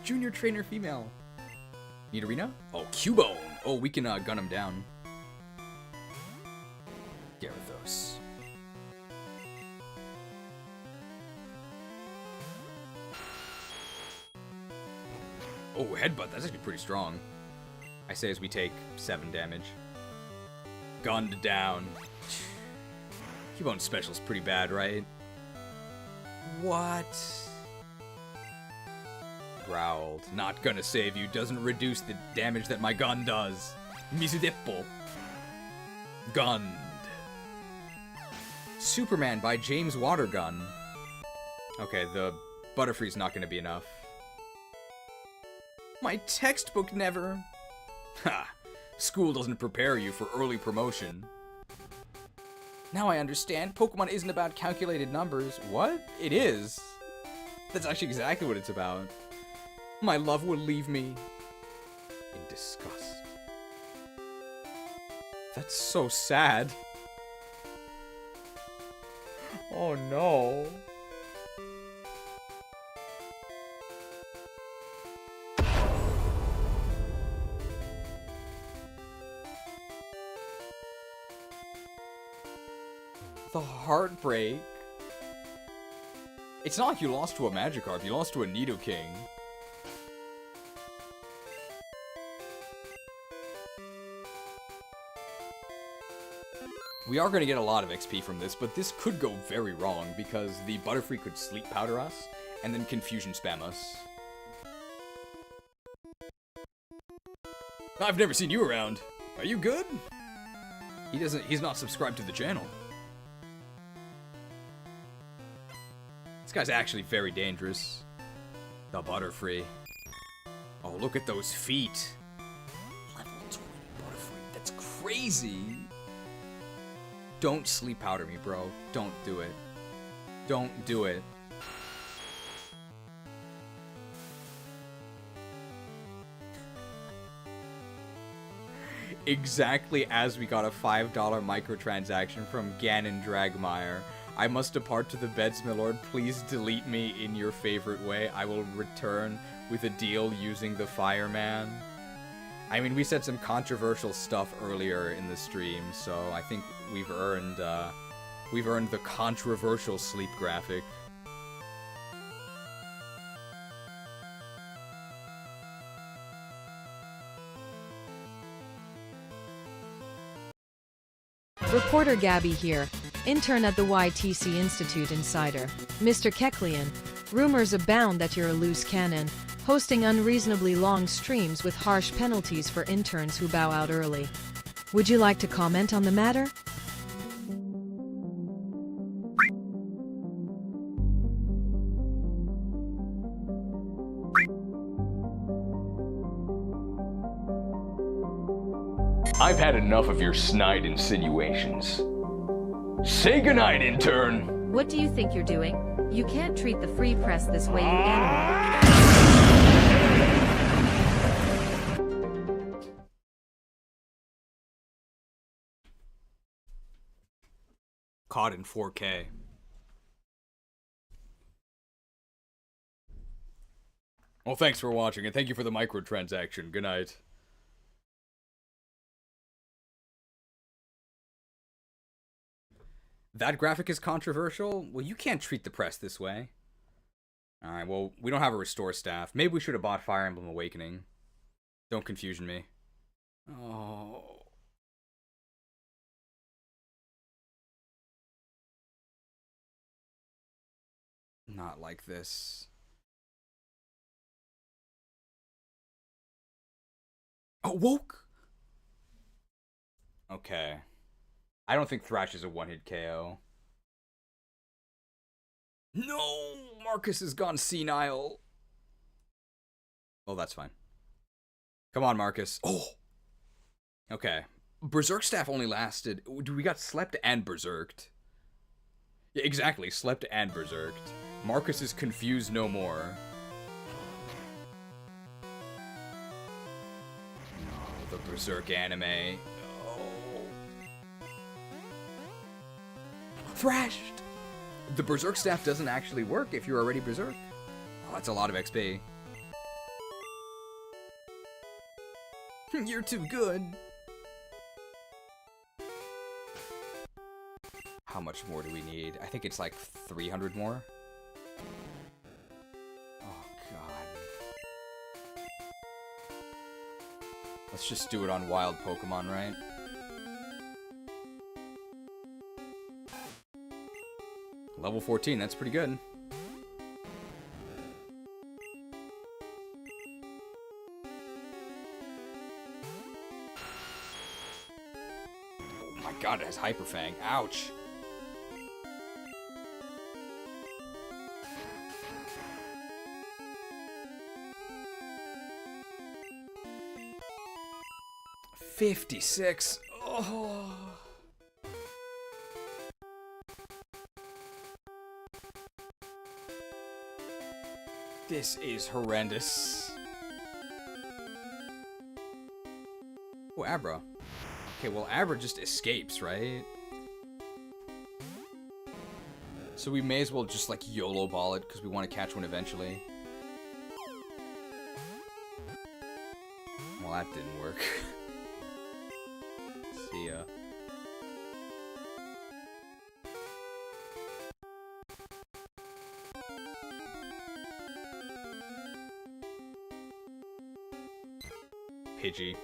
Junior trainer female. Need arena? Oh, Cubone. Oh, we can gun him down. Gyarados. Oh, headbutt. That's actually pretty strong. I say as we take 7 damage. Gunned down. Cubone's special is pretty bad, right? What? Growled. Not gonna save you. Doesn't reduce the damage that my gun does. Misudippo. Gunned. Superman by James Watergun. Okay, the Butterfree's not gonna be enough. My textbook never. Ha! School doesn't prepare you for early promotion. Now I understand. Pokemon isn't about calculated numbers. What? It is. That's actually exactly what it's about. My love will leave me in disgust. That's so sad. Oh no. The heartbreak. It's not like you lost to a Magikarp, you lost to a Nidoking. We are going to get a lot of XP from this, but this could go very wrong because the Butterfree could Sleep Powder us and then Confusion Spam us. I've never seen you around. Are you good? He's not subscribed to the channel. This guy's actually very dangerous. The Butterfree. Oh, look at those feet. Level 20 Butterfree. That's crazy. Don't Sleep Powder me, bro. Don't do it. Don't do it. Exactly as we got a $5 microtransaction from Ganon Dragmire. I must depart to the beds, my lord. Please delete me in your favorite way. I will return with a deal using the fireman. I mean, we said some controversial stuff earlier in the stream, so I think we've earned the controversial sleep graphic. Reporter Gabby here, intern at the YTC Institute Insider. Mr. Keklian, rumors abound that you're a loose cannon, hosting unreasonably long streams with harsh penalties for interns who bow out early. Would you like to comment on the matter? I've had enough of your snide insinuations. Say goodnight, intern! What do you think you're doing? You can't treat the free press this way, you animal. Caught in 4K. Well, thanks for watching, and thank you for the microtransaction. Good night. That graphic is controversial? Well, you can't treat the press this way. Alright, well, we don't have a restore staff. Maybe we should have bought Fire Emblem Awakening. Don't confusion me. Oh. Not like this. Oh, woke! Okay. I don't think Thrash is a one-hit KO. No! Marcus has gone senile. Oh, that's fine. Come on, Marcus. Oh! Okay. Berserk Staff only lasted... We got Slept and Berserked. Yeah, exactly. Slept and Berserked. Marcus is confused no more. Oh, the Berserk anime. Thrashed! The Berserk Staff doesn't actually work if you're already Berserk. Oh, that's a lot of XP. You're too good. How much more do we need? I think it's like 300 more. Oh, God. Let's just do it on wild Pokemon, right? Level 14, that's pretty good. Oh my god, it has Hyper Fang. Ouch. $56. Oh. This is horrendous. Oh, Abra. Okay, well, Abra just escapes, right? So we may as well just, like, YOLO ball it, because we want to catch one eventually. Well, that didn't work. See ya. Pidgey.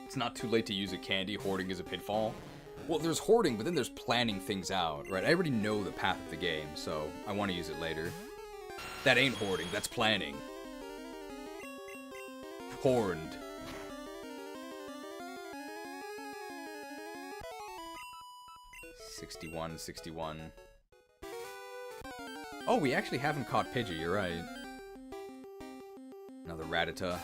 It's not too late to use a candy. Hoarding is a pitfall. Well, there's hoarding, but then there's planning things out, right? I already know the path of the game, so I want to use it later. That ain't hoarding, that's planning. Horned. $61. Oh, we actually haven't caught Pidgey, you're right. Another Rattata.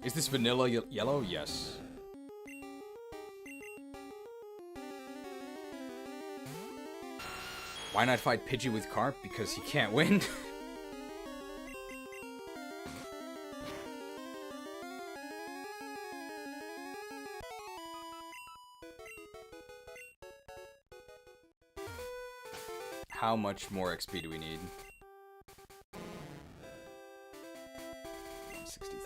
Is this vanilla yellow? Yes. Why not fight Pidgey with Karp? Because he can't win. How much more XP do we need? 63.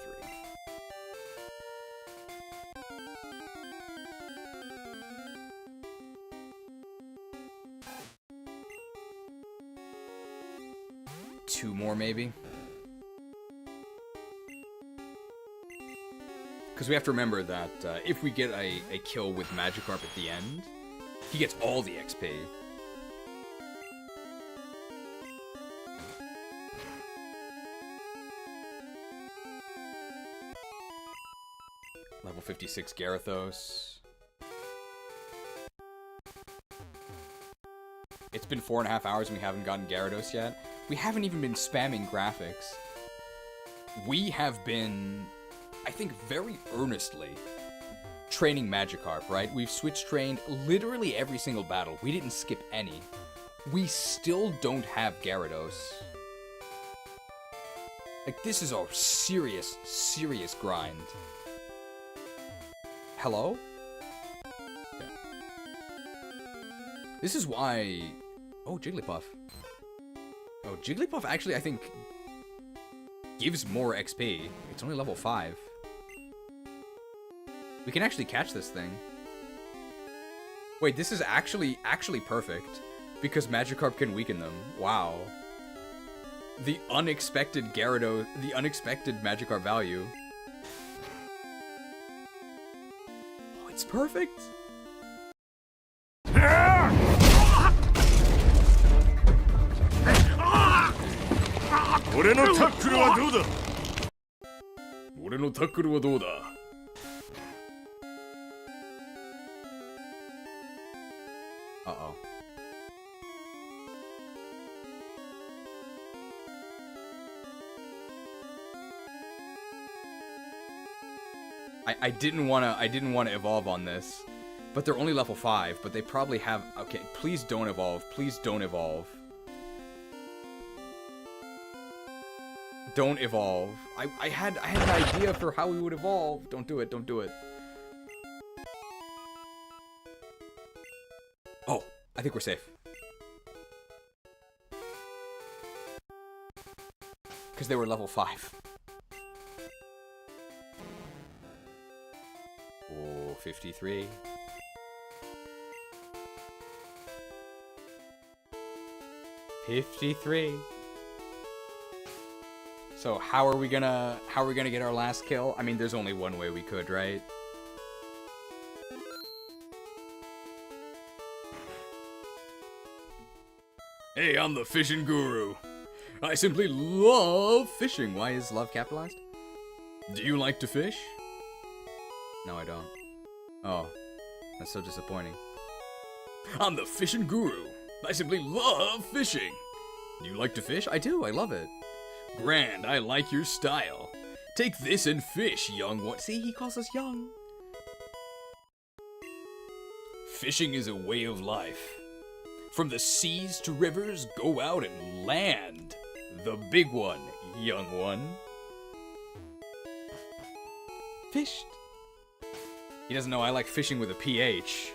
Two more, maybe? Because we have to remember that if we get a kill with Magikarp at the end, he gets all the XP. Level 56 Gyarados. It's been 4.5 hours and we haven't gotten Gyarados yet. We haven't even been spamming graphics. We have been, I think, very earnestly training Magikarp, right? We've switch trained literally every single battle. We didn't skip any. We still don't have Gyarados. Like, this is a serious, serious grind. Hello? Okay. This is why... Oh, Jigglypuff. Oh, Jigglypuff actually, I think, gives more XP. It's only level 5. We can actually catch this thing. Wait, this is actually perfect. Because Magikarp can weaken them. Wow. The unexpected Gyarados... The unexpected Magikarp value. It's perfect. Uh-oh. I didn't wanna evolve on this, but they're only level 5, but they probably have... Okay, please don't evolve. Please don't evolve. Don't evolve. I had an idea for how we would evolve. Don't do it, don't do it. Oh, I think we're safe. Because they were level 5. Oh, 53. So how are we gonna get our last kill? I mean, there's only one way we could, right? Hey, I'm the fishing guru. I simply love fishing. Why is love capitalized? Do you like to fish? No, I don't. Oh, that's so disappointing. I'm the fishing guru. I simply love fishing. Do you like to fish? I do, I love it. Grand, I like your style. Take this and fish, young one. See, he calls us young. Fishing is a way of life. From the seas to rivers, go out and land. The big one, young one. Fished. He doesn't know I like fishing with a PH.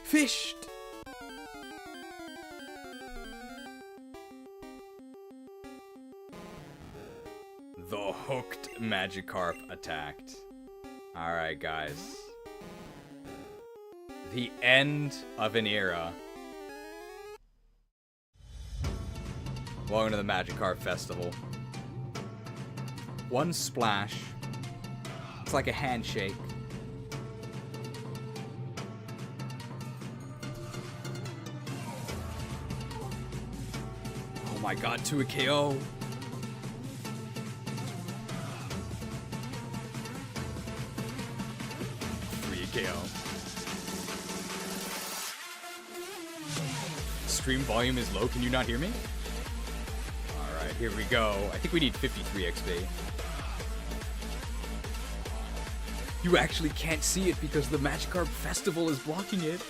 Fished. The hooked Magikarp attacked. Alright, guys. The end of an era. Welcome to the Magikarp Festival. One splash. It's like a handshake. Oh my god, to a KO. KO. Stream volume is low. Can you not hear me? Alright, here we go. I think we need 53 XP. You actually can't see it because the Magikarp Festival is blocking it.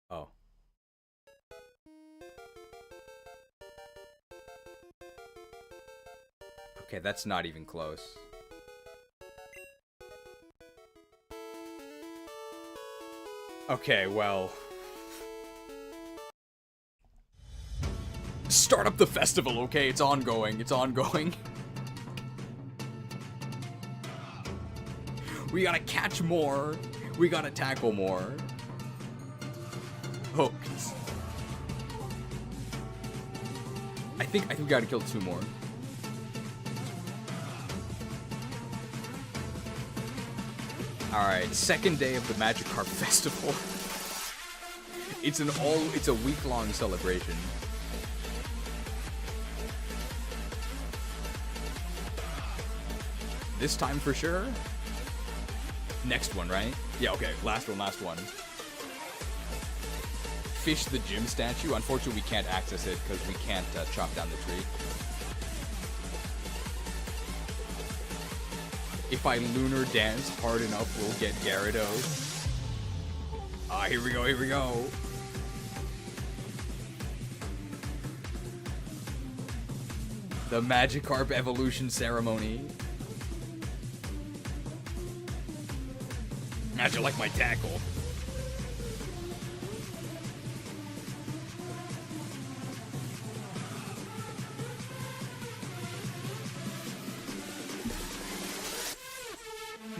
Oh. Okay, that's not even close. Okay, well... Start up the festival, okay? It's ongoing. It's ongoing. We gotta catch more. We gotta tackle more. Hooked. I think we gotta kill 2 more. Alright, second day of the Magikarp Festival. It's a week-long celebration. This time for sure? Next one, right? Yeah, okay, last one. Fish the gym statue. Unfortunately, we can't access it because we can't chop down the tree. If I lunar dance hard enough, we'll get Gyarados. Ah, here we go, here we go. The Magikarp evolution ceremony. How'd you like my tackle?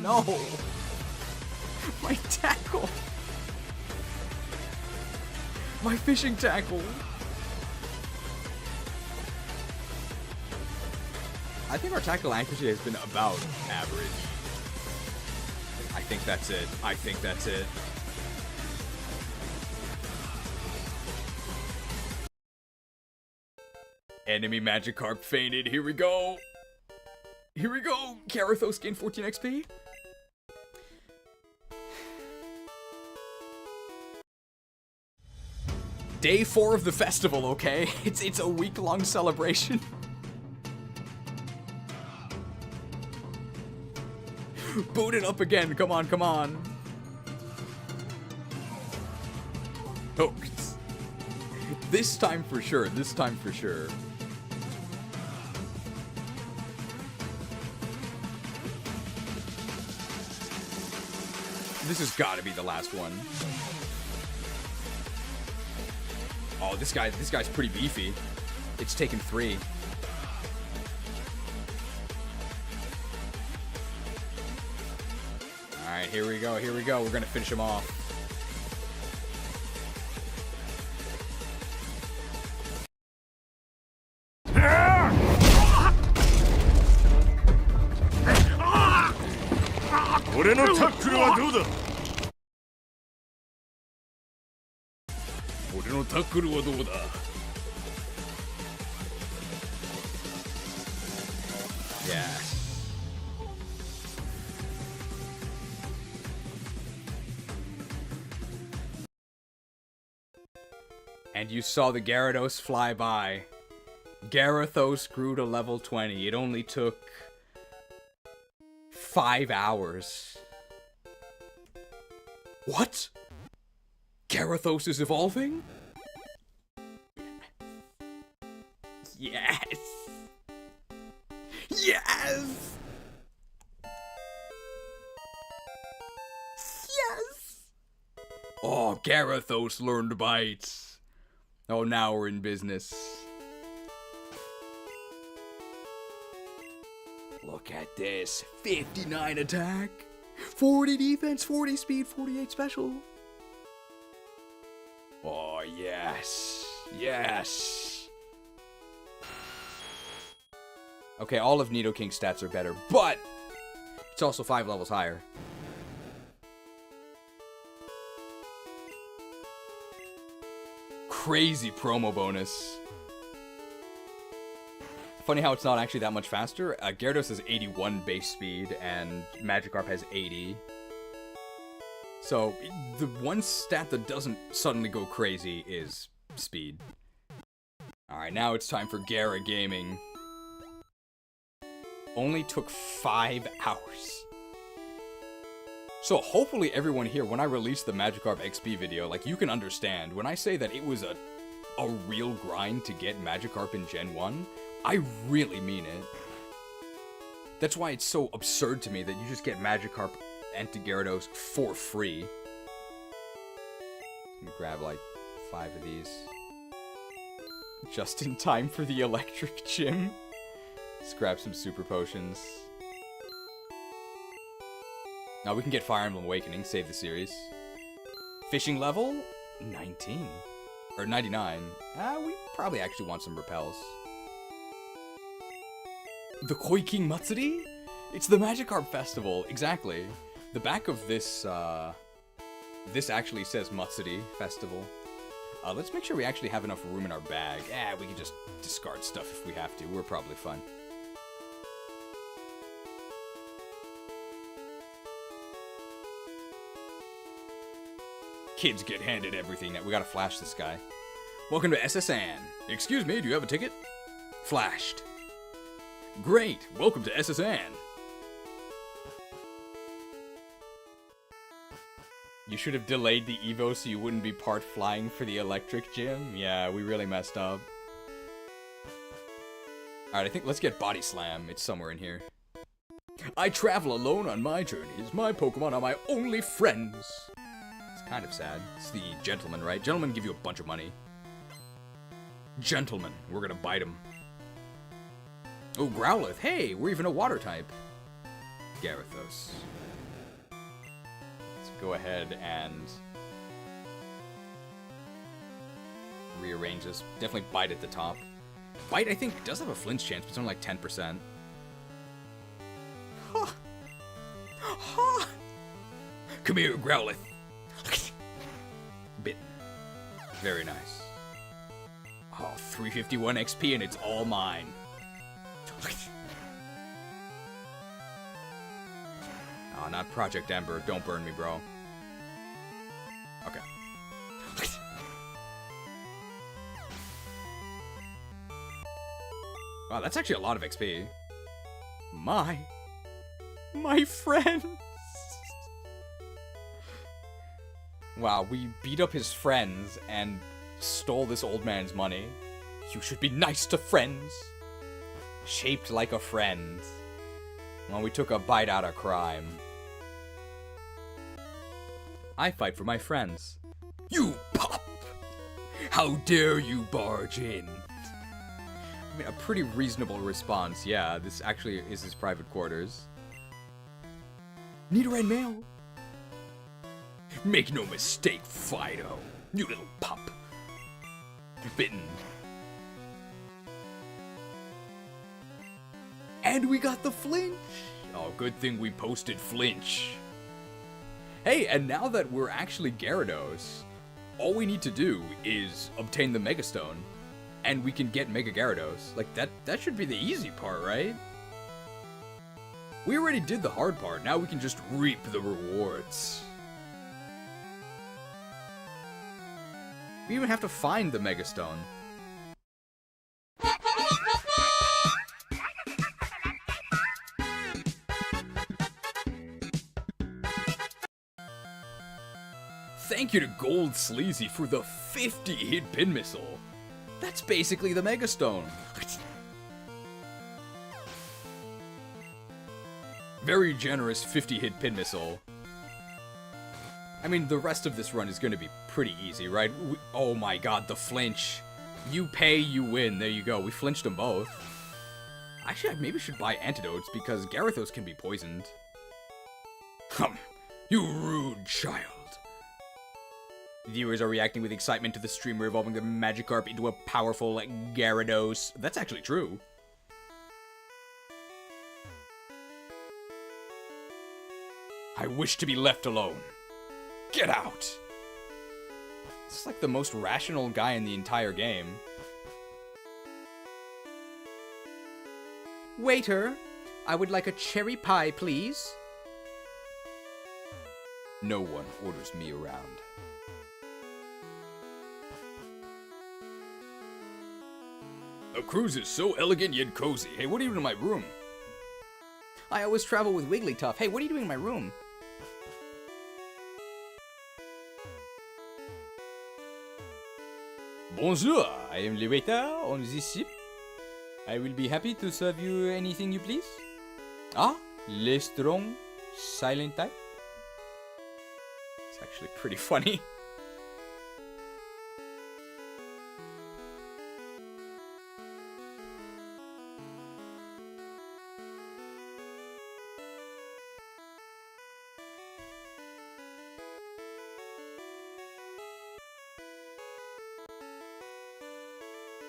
No! My tackle! My fishing tackle! I think our tackle accuracy has been about average. I think that's it. I think that's it. Enemy Magikarp fainted. Here we go! Here we go! Gyarados gained 14 XP. Day 4 of the festival, okay? It's a week-long celebration. Boot it up again. Come on, come on. Hooked. This time for sure. This time for sure. This has got to be the last one. Oh, this guy's pretty beefy. It's taken 3. Alright, here we go, here we go. We're gonna finish him off. Yeah. And you saw the Gyarados fly by. Gyarados grew to level 20. It only took 5 hours. What? Gyarados is evolving? Yes! Yes! Yes! Oh, Gyarados learned bites. Oh, now we're in business. Look at this. 59 attack, 40 defense, 40 speed, 48 special. Oh, yes. Yes. Okay, all of Nidoking's stats are better, but it's also 5 levels higher. Crazy promo bonus. Funny how it's not actually that much faster. Gyarados has 81 base speed, and Magikarp has 80. So, the one stat that doesn't suddenly go crazy is speed. Alright, now it's time for Gyarados Gaming. Only took 5 hours. So hopefully everyone here, when I release the Magikarp XP video, like, you can understand. When I say that it was a real grind to get Magikarp in Gen 1, I really mean it. That's why it's so absurd to me that you just get Magikarp and Gyarados for free. I'm gonna grab like 5 of these. Just in time for the electric gym. Let's grab some super potions. Now we can get Fire Emblem Awakening, save the series. Fishing level? 19. Or 99. We probably actually want some repels. The Koi King Matsuri? It's the Magikarp Festival, exactly. The back of this, this actually says Matsuri Festival. Let's make sure we actually have enough room in our bag. We can just discard stuff if we have to. We're probably fine. Kids get handed everything. We gotta flash this guy. Welcome to SSN. Excuse me, do you have a ticket? Flashed. Great, welcome to SSN. You should have delayed the Evo so you wouldn't be part flying for the electric gym. Yeah, we really messed up. Alright, I think let's get Body Slam. It's somewhere in here. I travel alone on my journeys. My Pokemon are my only friends. It's kind of sad. It's the gentleman, right? Gentlemen give you a bunch of money. Gentlemen, we're gonna bite him. Oh, Growlithe. Hey, we're even a water type. Gyarados. Let's go ahead and rearrange this. Definitely bite at the top. Bite, I think, does have a flinch chance, but it's only like 10%. Come here, Growlithe. Bitten. Very nice. Oh, 351 XP and it's all mine. Oh, not Project Ember. Don't burn me, bro. Okay. Wow, that's actually a lot of XP. My friends. Wow, we beat up his friends and stole this old man's money. You should be nice to friends. Shaped like a friend. Well, we took a bite out of crime. I fight for my friends. You pup! How dare you barge in? I mean, a pretty reasonable response. Yeah, this actually is his private quarters. Need a red mail? Make no mistake, Fido. You little pup. Bitten. And we got the flinch! Oh, good thing we posted flinch. Hey, and now that we're actually Gyarados, all we need to do is obtain the Mega Stone, and we can get Mega Gyarados. Like, that should be the easy part, right? We already did the hard part, now we can just reap the rewards. We even have to find the Mega Stone. Thank you to Gold Sleazy for the 50-hit pin missile. That's basically the Mega Stone. Very generous 50-hit pin missile. I mean, the rest of this run is going to be pretty easy, right? Oh my god, the flinch. You pay, you win. There you go. We flinched them both. Actually, I maybe should buy antidotes because Gyarados can be poisoned. You rude child. Viewers are reacting with excitement to the streamer evolving the Magikarp into a powerful Gyarados. That's actually true. I wish to be left alone. Get out! This is like the most rational guy in the entire game. Waiter, I would like a cherry pie, please. No one orders me around. The cruise is so elegant yet cozy. Hey, what are you doing in my room? I always travel with Wigglytuff. Hey, what are you doing in my room? Bonjour, I am the waiter on this ship. I will be happy to serve you anything you please. Ah, le strong, silent type. It's actually pretty funny.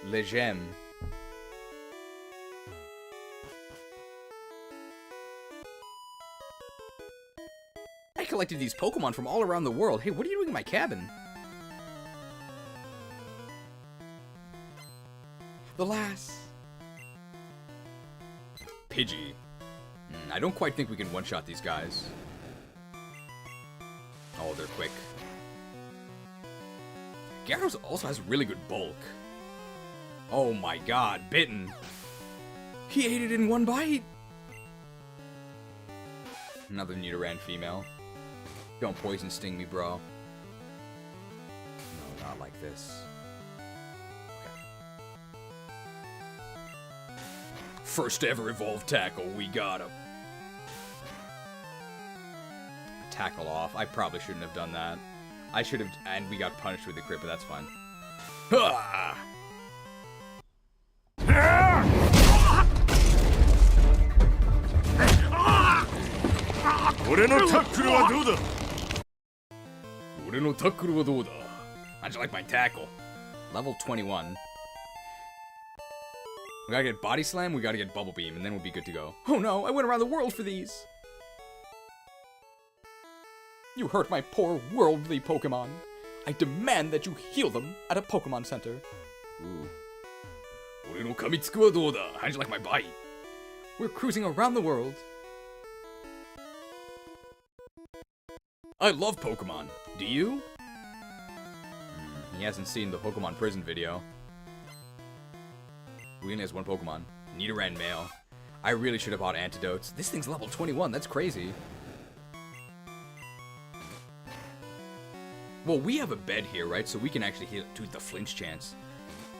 Le gem. I collected these Pokemon from all around the world. Hey, what are you doing in my cabin? The lass. Pidgey. I don't quite think we can one-shot these guys. Oh, they're quick. Gyarados also has really good bulk. Oh my god, bitten. He ate it in one bite. Another Nidoran female. Don't poison sting me, bro. No, not like this. Okay. First ever evolved tackle, we got him. Tackle off. I probably shouldn't have done that. I should have, and we got punished with the crit, but that's fine. Ha! How'd you like my tackle? Level 21. We gotta get Body Slam, we gotta get Bubble Beam, and then we'll be good to go. Oh no, I went around the world for these! You hurt my poor worldly Pokemon. I demand that you heal them at a Pokemon Center. Ooh. How'd you like my bite? We're cruising around the world. I love Pokemon. Do you? He hasn't seen the Pokemon Prison video. We only has one Pokemon. Nidoran male. I really should have bought antidotes. This thing's level 21. That's crazy. Well, we have a bed here, right? So we can actually heal. Dude, the flinch chance.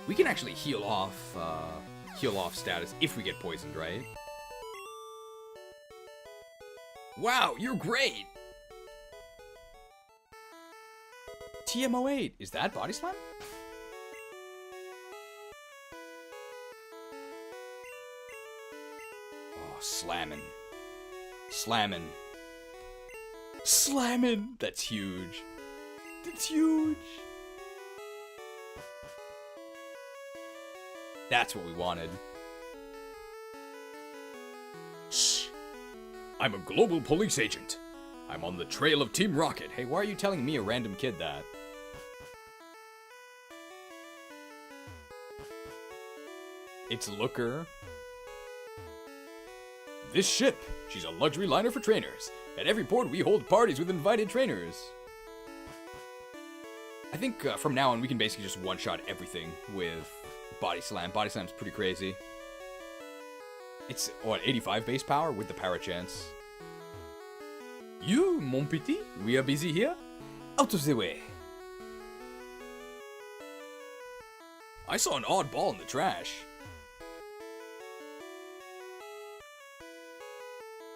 We can actually heal off status if we get poisoned, right? Wow, you're great! TMO8. Is that Body Slam? Oh, slamming. Slamming. Slamming! That's huge. That's huge. That's what we wanted. Shh. I'm a global police agent. I'm on the trail of Team Rocket. Hey, why are you telling me, a random kid, that? It's Looker. This ship, she's a luxury liner for trainers. At every port, we hold parties with invited trainers. I think from now on, we can basically just one-shot everything with Body Slam. Body Slam's pretty crazy. It's, what, 85 base power with the power chance. You, mon petit, we are busy here. Out of the way. I saw an odd ball in the trash.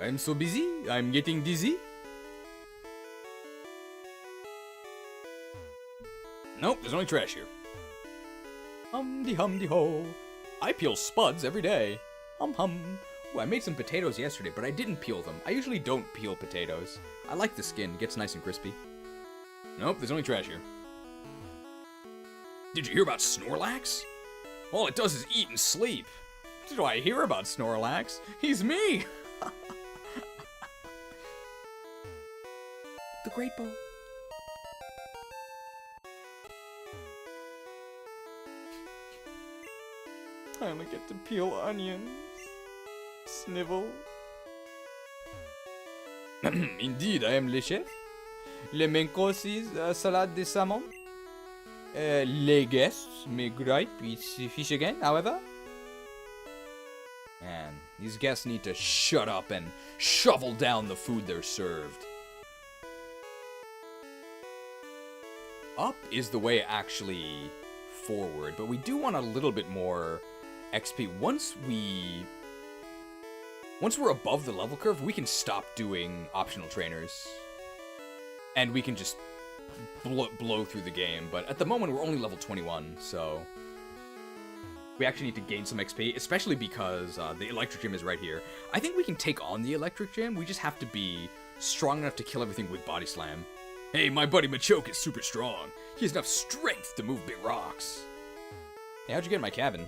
I'm so busy, I'm getting dizzy. Nope, there's only trash here. Humdy humdy ho. I peel spuds every day. Ooh, I made some potatoes yesterday, but I didn't peel them. I usually don't peel potatoes. I like the skin. It gets nice and crispy. Nope, there's only trash here. Did you hear about Snorlax? All it does is eat and sleep. Did I hear about Snorlax? He's me! The Great Ball. I only get to peel onions. Snivel. Indeed, I am le chef. Les mencosis salade de salmon. Les guests may gripe eats fish again, however. Man, these guests need to shut up and shovel down the food they're served. Up is the way actually forward, but we do want a little bit more XP. Once we're above the level curve, we can stop doing optional trainers. And we can just blow through the game. But at the moment, we're only level 21, so we actually need to gain some XP, especially because the electric gym is right here. I think we can take on the electric gym. We just have to be strong enough to kill everything with body slam. Hey, my buddy Machoke is super strong. He has enough strength to move big rocks. Hey, how'd you get in my cabin?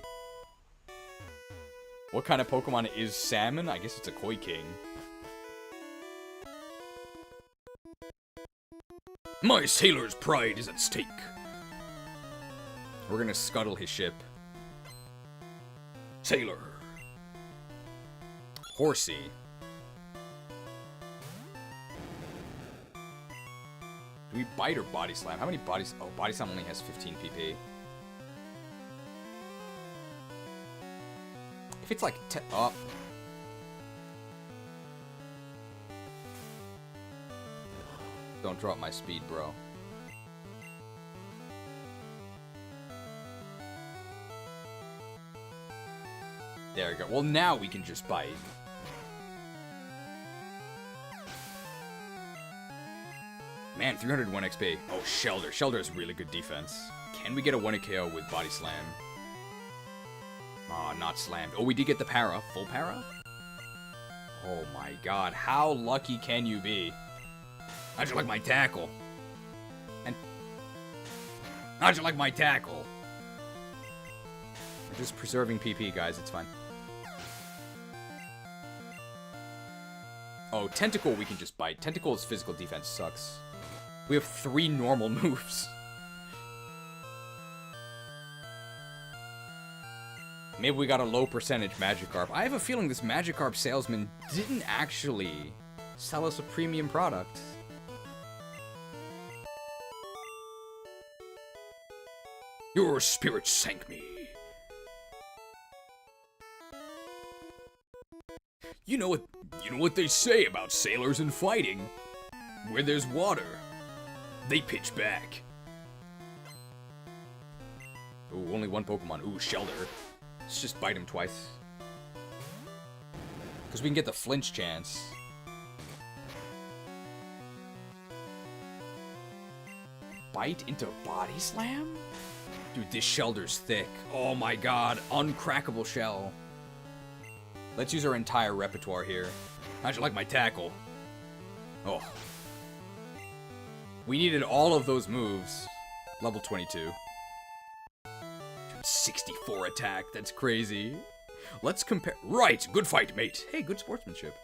What kind of Pokemon is Salmon? I guess it's a Koi King. My sailor's pride is at stake. We're gonna scuttle his ship. Sailor. Horsey. Do we bite or body slam? How many bodies? Oh, body slam only has 15 PP. If it's like up. Don't drop my speed, bro. There we go. Well, now we can just bite. Man, 301 XP. Oh, Shelter. Shelter has really good defense. Can we get a 1-hit KO with Body Slam? Oh, not slammed. Oh, we did get the para. Full para? Oh my god. How lucky can you be? How'd you like my tackle? And how'd you like my tackle? We're just preserving PP, guys. It's fine. Oh, Tentacle we can just bite. Tentacle's physical defense sucks. We have 3 normal moves. Maybe we got a low percentage Magikarp. I have a feeling this Magikarp salesman didn't actually sell us a premium product. Your spirit sank me. You know what they say about sailors and fighting? Where there's water, they pitch back. Ooh, only one Pokemon. Ooh, Shelter. Let's just bite him twice. Because we can get the flinch chance. Bite into Body Slam? Dude, this Shelter's thick. Oh my god, uncrackable shell. Let's use our entire repertoire here. How'd you like my tackle? Oh. We needed all of those moves. Level 22. Dude, 64 attack. That's crazy. Let's compare. Right, good fight, mate. Hey, good sportsmanship.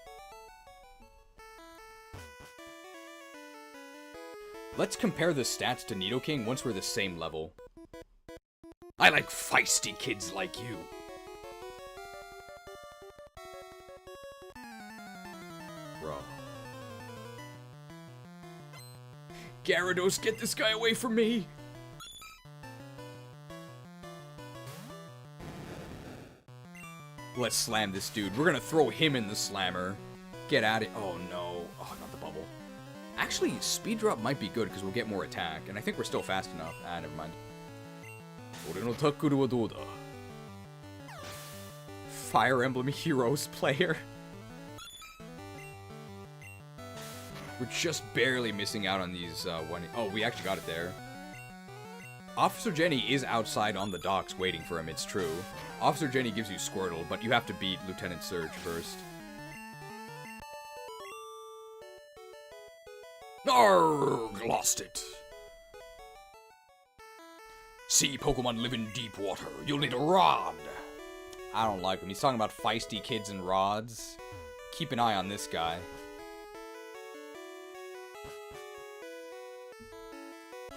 Let's compare the stats to Nidoking once we're the same level. I like feisty kids like you. Bro. Gyarados, get this guy away from me! Let's slam this dude. We're gonna throw him in the slammer. Get at it. Oh no. Oh, not the bubble. Actually, speed drop might be good because we'll get more attack. And I think we're still fast enough. Ah, never mind. Fire Emblem Heroes player. We're just barely missing out on these one. Oh, we actually got it there. Officer Jenny is outside on the docks waiting for him, it's true. Officer Jenny gives you Squirtle, but you have to beat Lieutenant Surge first. Arrgh, lost it. Sea Pokemon live in deep water. You'll need a rod. I don't like him. He's talking about feisty kids and rods. Keep an eye on this guy.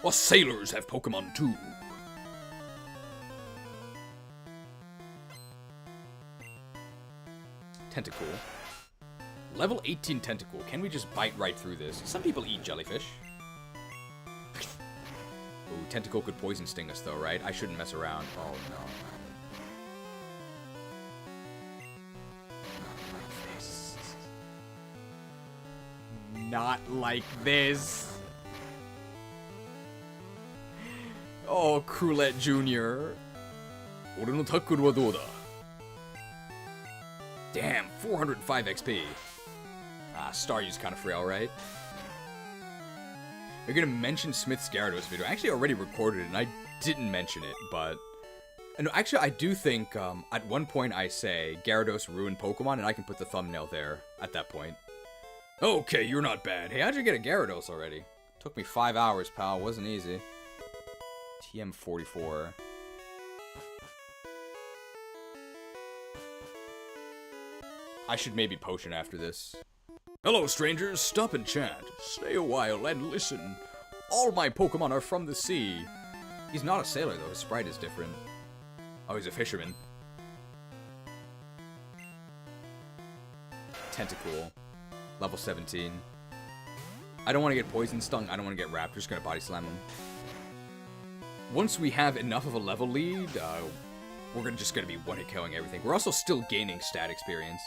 Us sailors have Pokemon too. Tentacool. Level 18 Tentacool. Can we just bite right through this? Some people eat jellyfish. Ooh, Tentacool could poison sting us though, right? I shouldn't mess around. Oh no. Not like this. Oh, Crulet Jr. Damn, 405 XP. Ah, Staryu's kind of frail, right? We're gonna mention Smith's Gyarados video. I actually already recorded it, and I didn't mention it, but... And actually, I do think, at one point I say, Gyarados ruined Pokemon, and I can put the thumbnail there at that point. Okay, you're not bad. Hey, how'd you get a Gyarados already? Took me 5 hours, pal. Wasn't easy. TM44. I should maybe potion after this. Hello, strangers. Stop and chat. Stay a while and listen. All my Pokemon are from the sea. He's not a sailor, though. His sprite is different. Oh, he's a fisherman. Tentacool. Level 17. I don't want to get poison stung. I don't want to get wrapped. Just gonna body slam him. Once we have enough of a level lead, we're just gonna be one-hit killing everything. We're also still gaining stat experience.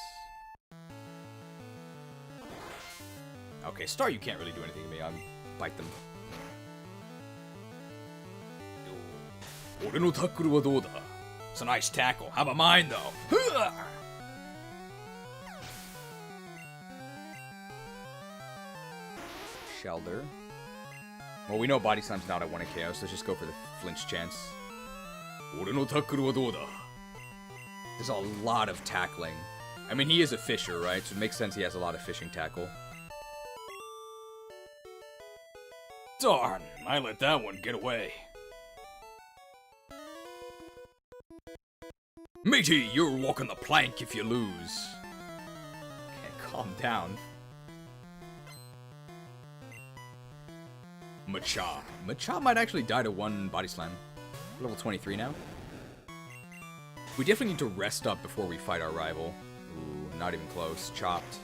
Okay, Star, you can't really do anything to me. Bite them. It's a nice tackle. How about mine, though? Shelter. Well, we know Body Slam's not at 1 KO, so let's just go for the flinch chance. There's a lot of tackling. I mean, he is a fisher, right? So it makes sense he has a lot of fishing tackle. Darn, I let that one get away. Matey, you're walking the plank if you lose. Okay, calm down. Machop. Machop might actually die to 1 Body Slam. Level 23 now. We definitely need to rest up before we fight our rival. Ooh, not even close. Chopped.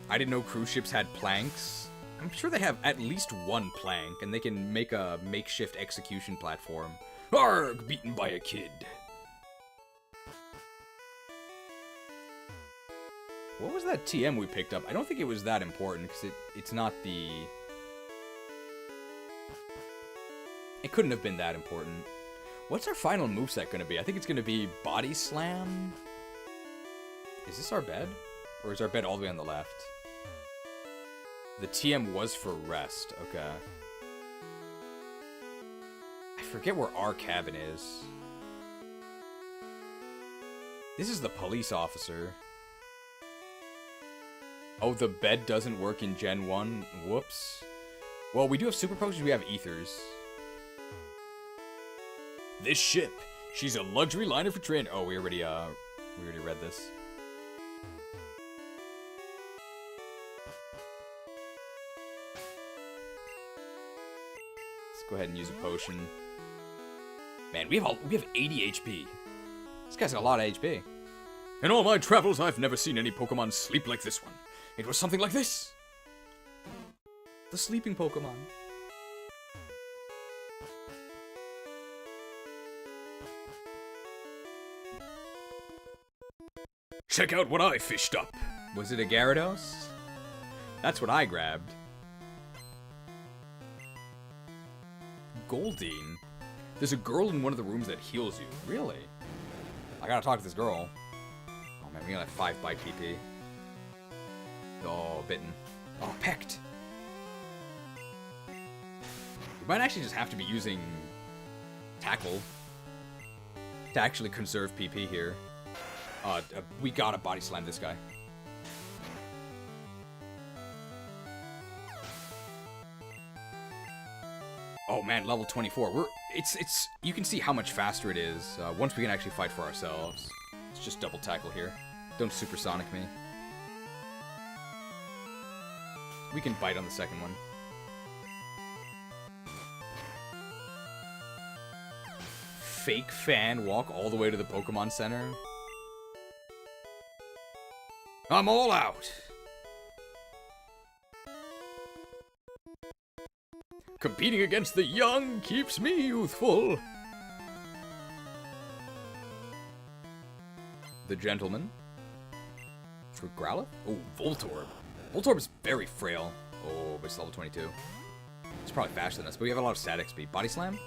I didn't know cruise ships had planks. I'm sure they have at least 1 plank, and they can make a makeshift execution platform. Arrgh, beaten by a kid. What was that TM we picked up? I don't think it was that important, because it's not the... It couldn't have been that important. What's our final moveset going to be? I think it's going to be Body Slam? Is this our bed? Or is our bed all the way on the left? The TM was for rest. Okay. I forget where our cabin is. This is the police officer. Oh, the bed doesn't work in Gen 1? Whoops. Well, we do have super potions, we have ethers. This ship, she's a luxury liner for train. Oh, we already read this. Let's go ahead and use a potion. Man, we have 80 HP. This guy's got a lot of HP. In all my travels, I've never seen any Pokemon sleep like this one. It was something like this. The sleeping Pokemon. Check out what I fished up. Was it a Gyarados? That's what I grabbed. Goldine. There's a girl in one of the rooms that heals you. Really? I gotta talk to this girl. Oh man, we got a 5 bite PP. Oh, bitten. Oh, pecked. We might actually just have to be using Tackle to actually conserve PP here. We gotta body slam this guy. Oh man, level 24. It's you can see how much faster it is once we can actually fight for ourselves. Let's just double tackle here. Don't supersonic me. We can bite on the second one. Fake fan walk all the way to the Pokemon Center. I'm all out. Competing against the young keeps me youthful. The gentleman. For Growlithe? Oh, Voltorb. Voltorb is very frail. Oh, but it's level 22. It's probably faster than us, but we have a lot of static speed. Body Slam?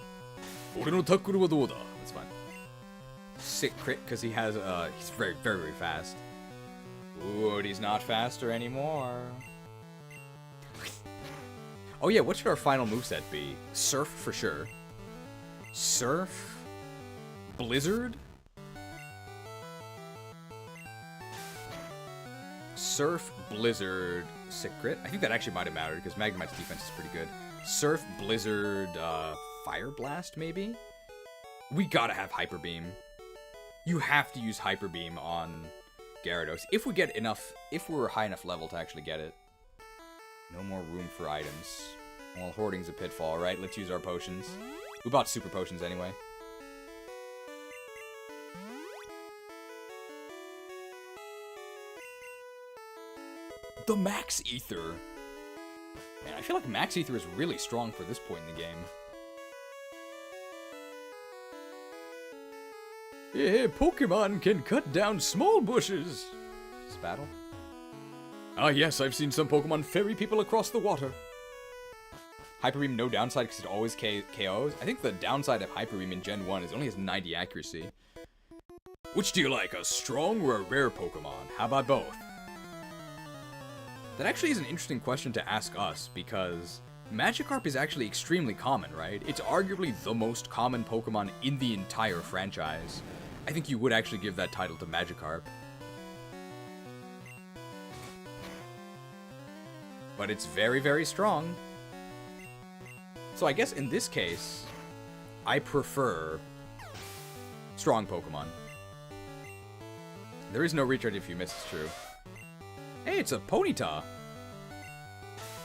That's fine. Sick crit, because he has, he's very, very, very fast. Ooh, and he's not faster anymore. Oh yeah, what should our final moveset be? Surf for sure. Surf? Blizzard? Surf, Blizzard, Sick Crit. I think that actually might have mattered because Magnemite's defense is pretty good. Surf, Blizzard, Fire Blast maybe? We gotta have Hyper Beam. You have to use Hyper Beam on Gyarados. If we get enough, if we're high enough level to actually get it. No more room for items. Well, hoarding's a pitfall, right? Let's use our potions. We bought super potions anyway. The Max Ether. Man, I feel like Max Ether is really strong for this point in the game. Yeah, Pokemon can cut down small bushes. This battle? Ah, yes, I've seen some Pokemon ferry people across the water. Hyper Beam, no downside because it always KOs. I think the downside of Hyper Beam in Gen 1 is it only has 90 accuracy. Which do you like, a strong or a rare Pokemon? How about both? That actually is an interesting question to ask us, because Magikarp is actually extremely common, right? It's arguably the most common Pokemon in the entire franchise. I think you would actually give that title to Magikarp. But it's very, very strong. So I guess in this case, I prefer strong Pokemon. There is no recharge if you miss, it's true. Hey, it's a Ponyta!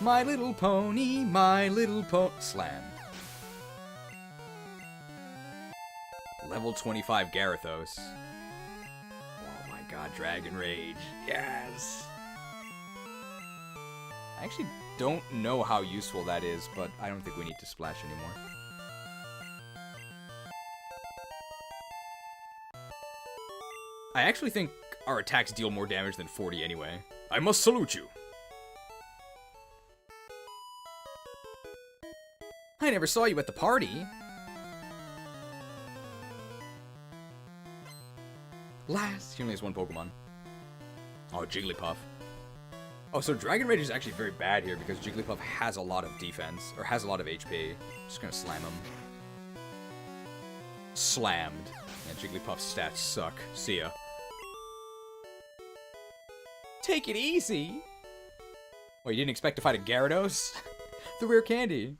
My little pony, slam. Level 25 Gyarados. Oh my god, Dragon Rage. Yes! I actually don't know how useful that is, but I don't think we need to splash anymore. I actually think our attacks deal more damage than 40 anyway. I must salute you. I never saw you at the party. Last. He only has one Pokemon. Oh, Jigglypuff. Oh, so Dragon Rage is actually very bad here because Jigglypuff has a lot of defense, or has a lot of HP. Just gonna slam him. Slammed. Yeah, Jigglypuff's stats suck. See ya. Take it easy! Oh, you didn't expect to fight a Gyarados? The rare candy.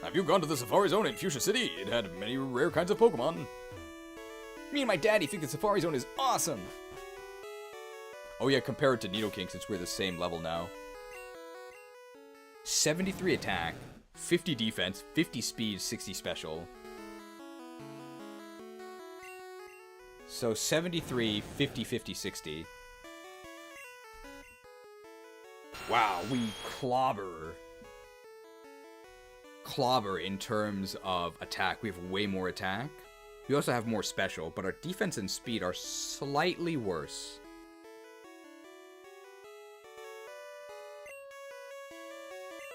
Have you gone to the Safari Zone in Fuschia City? It had many rare kinds of Pokemon. Me and my daddy think the Safari Zone is awesome. Oh yeah, compare it to Nidoking since we're the same level now. 73 attack, 50 defense, 50 speed, 60 special. So 73, 50, 50, 60. Wow, we clobber in terms of attack. We have way more attack. We also have more special, but our defense and speed are slightly worse.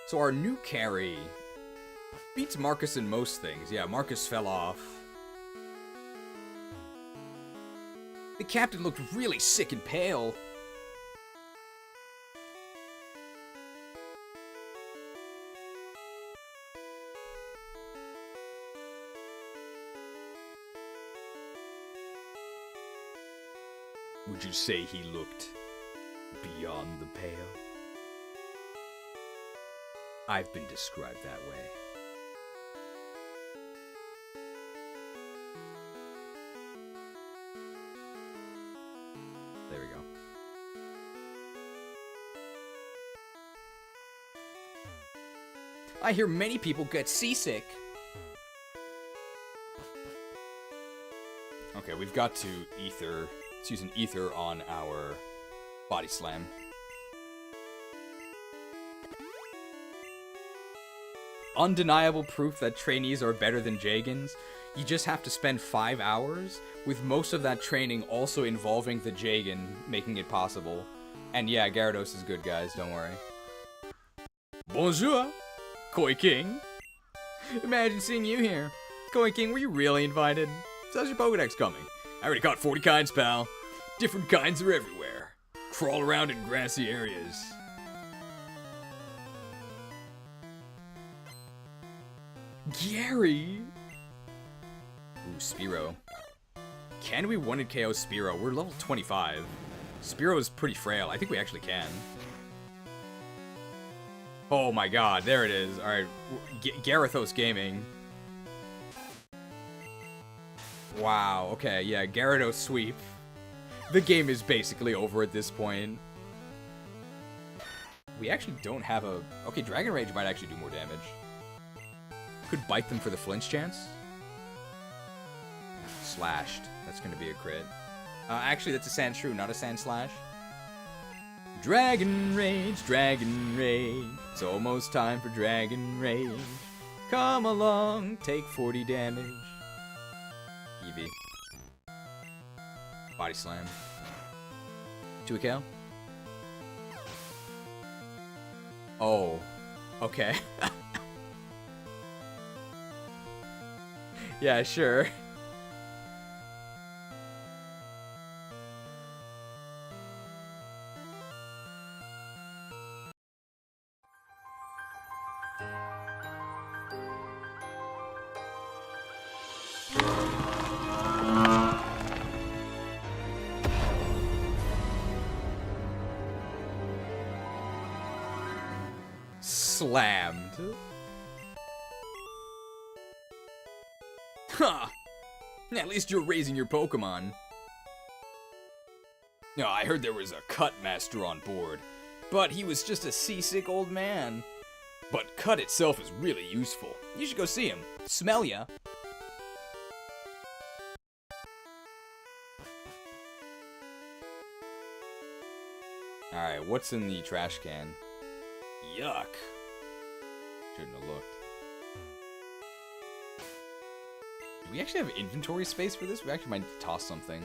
So our new carry beats Marcus in most things. Yeah, Marcus fell off. The captain looked really sick and pale. Would you say he looked beyond the pale? I've been described that way. There we go. I hear many people get seasick. Okay, we've got to ether. Let's use an ether on our body slam. Undeniable proof that trainees are better than Jagans. You just have to spend 5 hours, with most of that training also involving the Jagan, making it possible. And yeah, Gyarados is good, guys, don't worry. Bonjour, Koi King. Imagine seeing you here. Koi King, were you really invited? So how's your Pokedex coming? I already caught 40 kinds, pal. Different kinds are everywhere. Crawl around in grassy areas. Gyary! Ooh, Spearow. Can we 1-hit KO Spearow? We're level 25. Spearow is pretty frail. I think we actually can. Oh my god, there it is. Alright, Gyarados Gaming. Wow, okay, yeah, Gyarados sweep. The game is basically over at this point. We actually don't have a... Okay, Dragon Rage might actually do more damage. Could bite them for the flinch chance. Slashed. That's gonna be a crit. Actually, that's a Sand Shrew, not a Sand Slash. Dragon Rage, Dragon Rage. It's almost time for Dragon Rage. Come along, take 40 damage. Eevee. Body Slam. 2 KO. Oh. Okay. Yeah, sure. Slammed. Huh. At least you're raising your Pokemon. No, I heard there was a cut master on board, but he was just a seasick old man. But cut itself is really useful. You should go see him. Smell ya. Alright, what's in the trash can? Yuck. Shouldn't have looked. Do we actually have inventory space for this? We actually might toss something.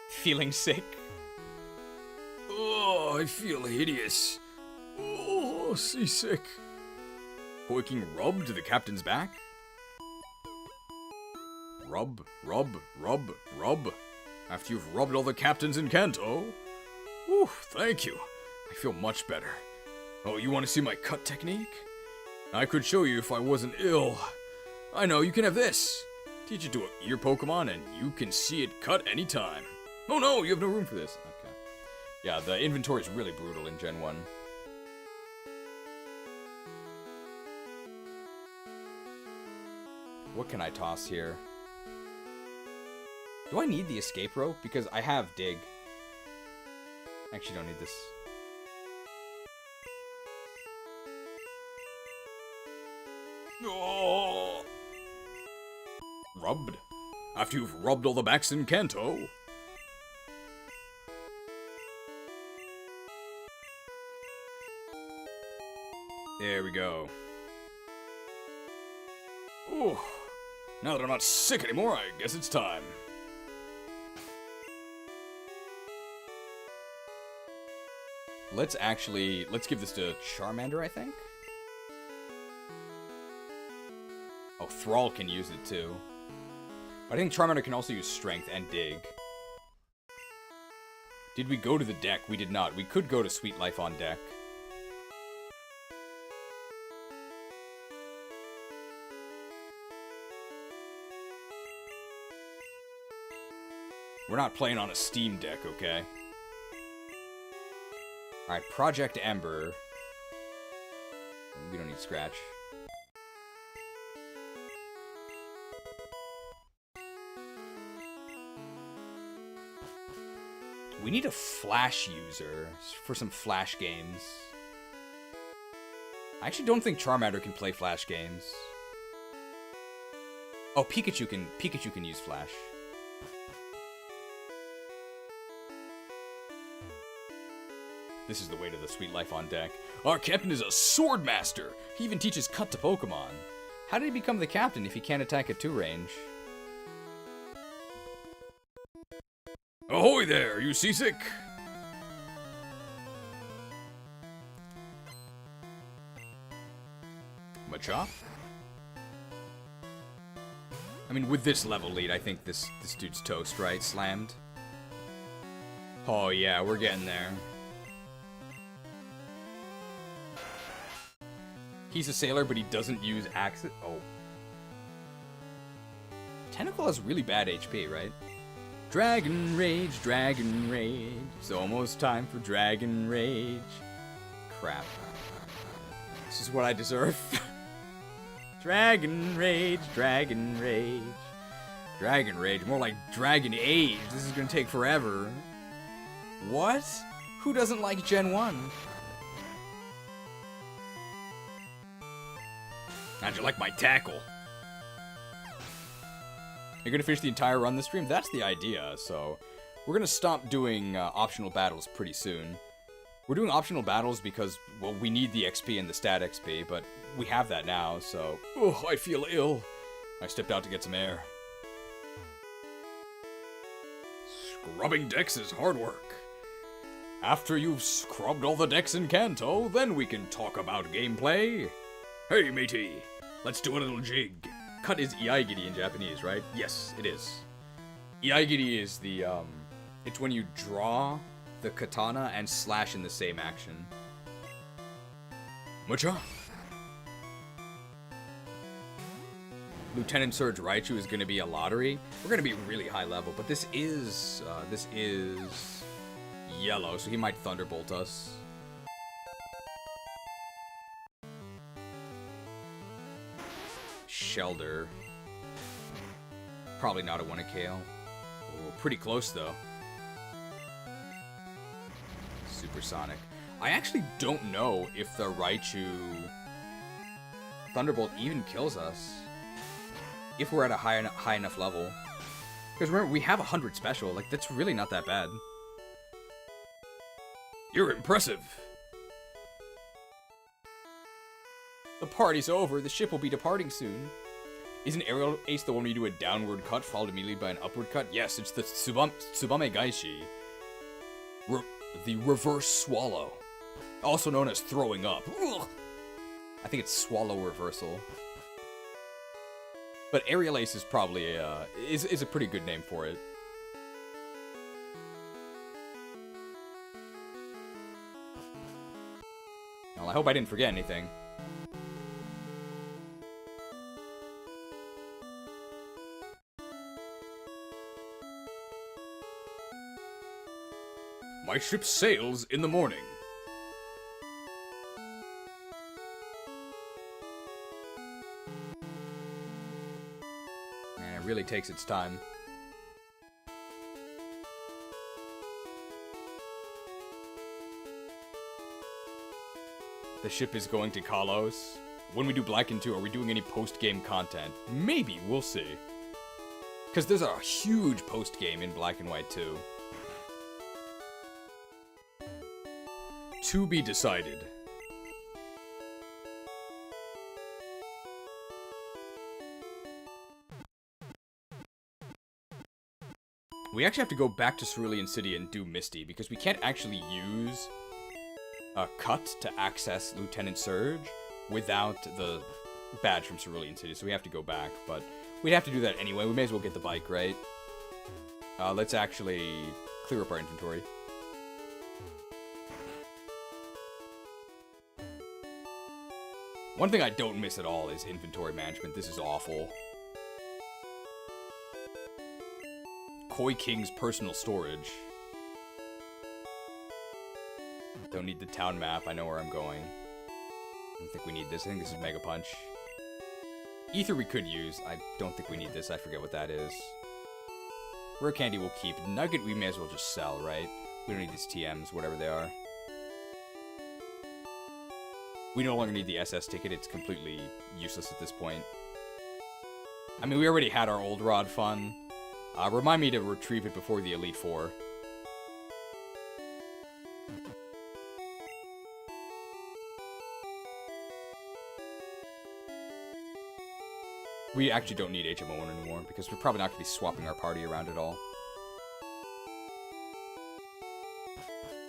Feeling sick? Oh, I feel hideous. Oh, seasick. Poking rub to the captain's back? Rub, rub, rub, rub. After you've rubbed all the captains in Kanto. Whew, thank you. I feel much better. Oh, you want to see my cut technique? I could show you if I wasn't ill. I know, you can have this. Teach it to your Pokemon and you can see it cut anytime. Oh no, you have no room for this. Okay. Yeah, the inventory is really brutal in Gen 1. What can I toss here? Do I need the escape rope? Because I have dig. Actually, don't need this. Oh. Rubbed. After you've rubbed all the backs in Kanto. There we go. Ooh. Now that I'm not sick anymore, I guess it's time. Let's give this to Charmander, I think? Oh, Thrall can use it too. But I think Charmander can also use Strength and Dig. Did we go to the deck? We did not. We could go to Sweet Life on deck. We're not playing on a Steam Deck, okay? Alright, Project Ember. We don't need Scratch. We need a Flash user for some Flash games. I actually don't think Charmander can play Flash games. Oh, Pikachu can use Flash. This is the way to the sweet life on deck. Our captain is a sword master. He even teaches cut to Pokemon. How did he become the captain if he can't attack at 2 range? Ahoy there, you seasick? Machop? I mean, with this level lead, I think this dude's toast, right? Slammed. Oh yeah, we're getting there. He's a sailor, but he doesn't use axes. Oh. Tentacle has really bad HP, right? Dragon Rage, Dragon Rage. It's almost time for Dragon Rage. Crap. This is what I deserve. Dragon Rage, Dragon Rage. Dragon Rage, more like Dragon Age. This is gonna take forever. What? Who doesn't like Gen 1? How'd you like my tackle? You're gonna finish the entire run this stream? That's the idea, so... We're gonna stop doing optional battles pretty soon. We're doing optional battles because, well, we need the XP and the stat XP, but we have that now, so... Oh, I feel ill. I stepped out to get some air. Scrubbing decks is hard work. After you've scrubbed all the decks in Kanto, then we can talk about gameplay. Hey, matey, let's do a little jig. Cut is iaigiri in Japanese, right? Yes, it is. Iaigiri is the, it's when you draw the katana and slash in the same action. Mucha? Lieutenant Surge Raichu is going to be a lottery. We're going to be really high level, but this is yellow, so he might Thunderbolt us. Shelder. Probably not a 1 Kale. Oh, pretty close though. Supersonic. I actually don't know if the Raichu Thunderbolt even kills us. If we're at a high enough level. Because remember, we have 100 special. Like, that's really not that bad. You're impressive. The party's over. The ship will be departing soon. Isn't Aerial Ace the one where you do a downward cut followed immediately by an upward cut? Yes, it's the Tsubame Gaishi. The reverse swallow. Also known as throwing up. Ugh. I think it's swallow reversal. But Aerial Ace is probably is a pretty good name for it. Well, I hope I didn't forget anything. My ship sails in the morning. Man, it really takes its time. The ship is going to Kalos. When we do Black and 2, are we doing any post-game content? Maybe, we'll see. Because there's a huge post-game in Black and White 2. To be decided. We actually have to go back to Cerulean City and do Misty, because we can't actually use a cut to access Lieutenant Surge without the badge from Cerulean City, so we have to go back, but we'd have to do that anyway. We may as well get the bike, right? Let's actually clear up our inventory. One thing I don't miss at all is inventory management. This is awful. Koi King's personal storage. Don't need the town map. I know where I'm going. I don't think we need this. I think this is Mega Punch. Ether we could use. I don't think we need this. I forget what that is. Rare Candy we'll keep. Nugget we may as well just sell, right? We don't need these TMs, whatever they are. We no longer need the SS ticket. It's completely useless at this point. I mean, we already had our old rod fun. Remind me to retrieve it before the Elite Four. We actually don't need HMO1 anymore, because we're probably not going to be swapping our party around at all.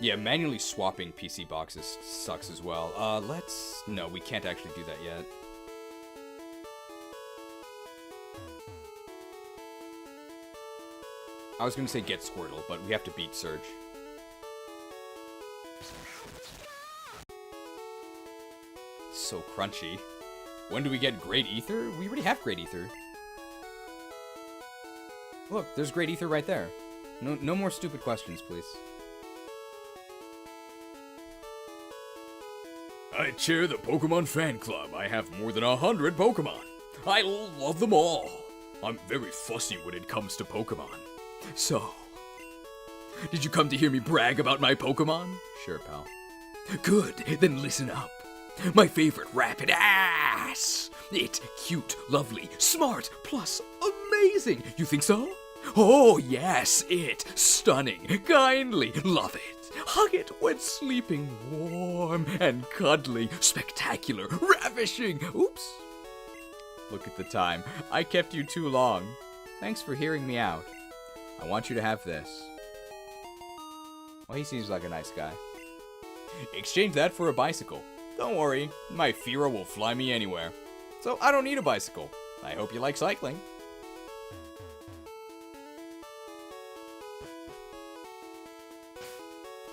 Yeah, manually swapping PC boxes sucks as well. No, we can't actually do that yet. I was going to say get Squirtle, but we have to beat Surge. So crunchy. When do we get Great Ether? We already have Great Ether. Look, there's Great Ether right there. No more stupid questions, please. I chair the Pokemon fan club. I have more than 100 Pokemon. I love them all. I'm very fussy when it comes to Pokemon. So, did you come to hear me brag about my Pokemon? Sure, pal. Good, then listen up. My favorite, Rapid Ass. It, cute, lovely, smart, plus amazing. You think so? Oh, yes, it. Stunning, kindly, love it. Hug it when sleeping, warm and cuddly, spectacular, ravishing. Oops. Look at the time. I kept you too long. Thanks for hearing me out. I want you to have this. Well, he seems like a nice guy. Exchange that for a bicycle. Don't worry, my Fira will fly me anywhere. So I don't need a bicycle. I hope you like cycling.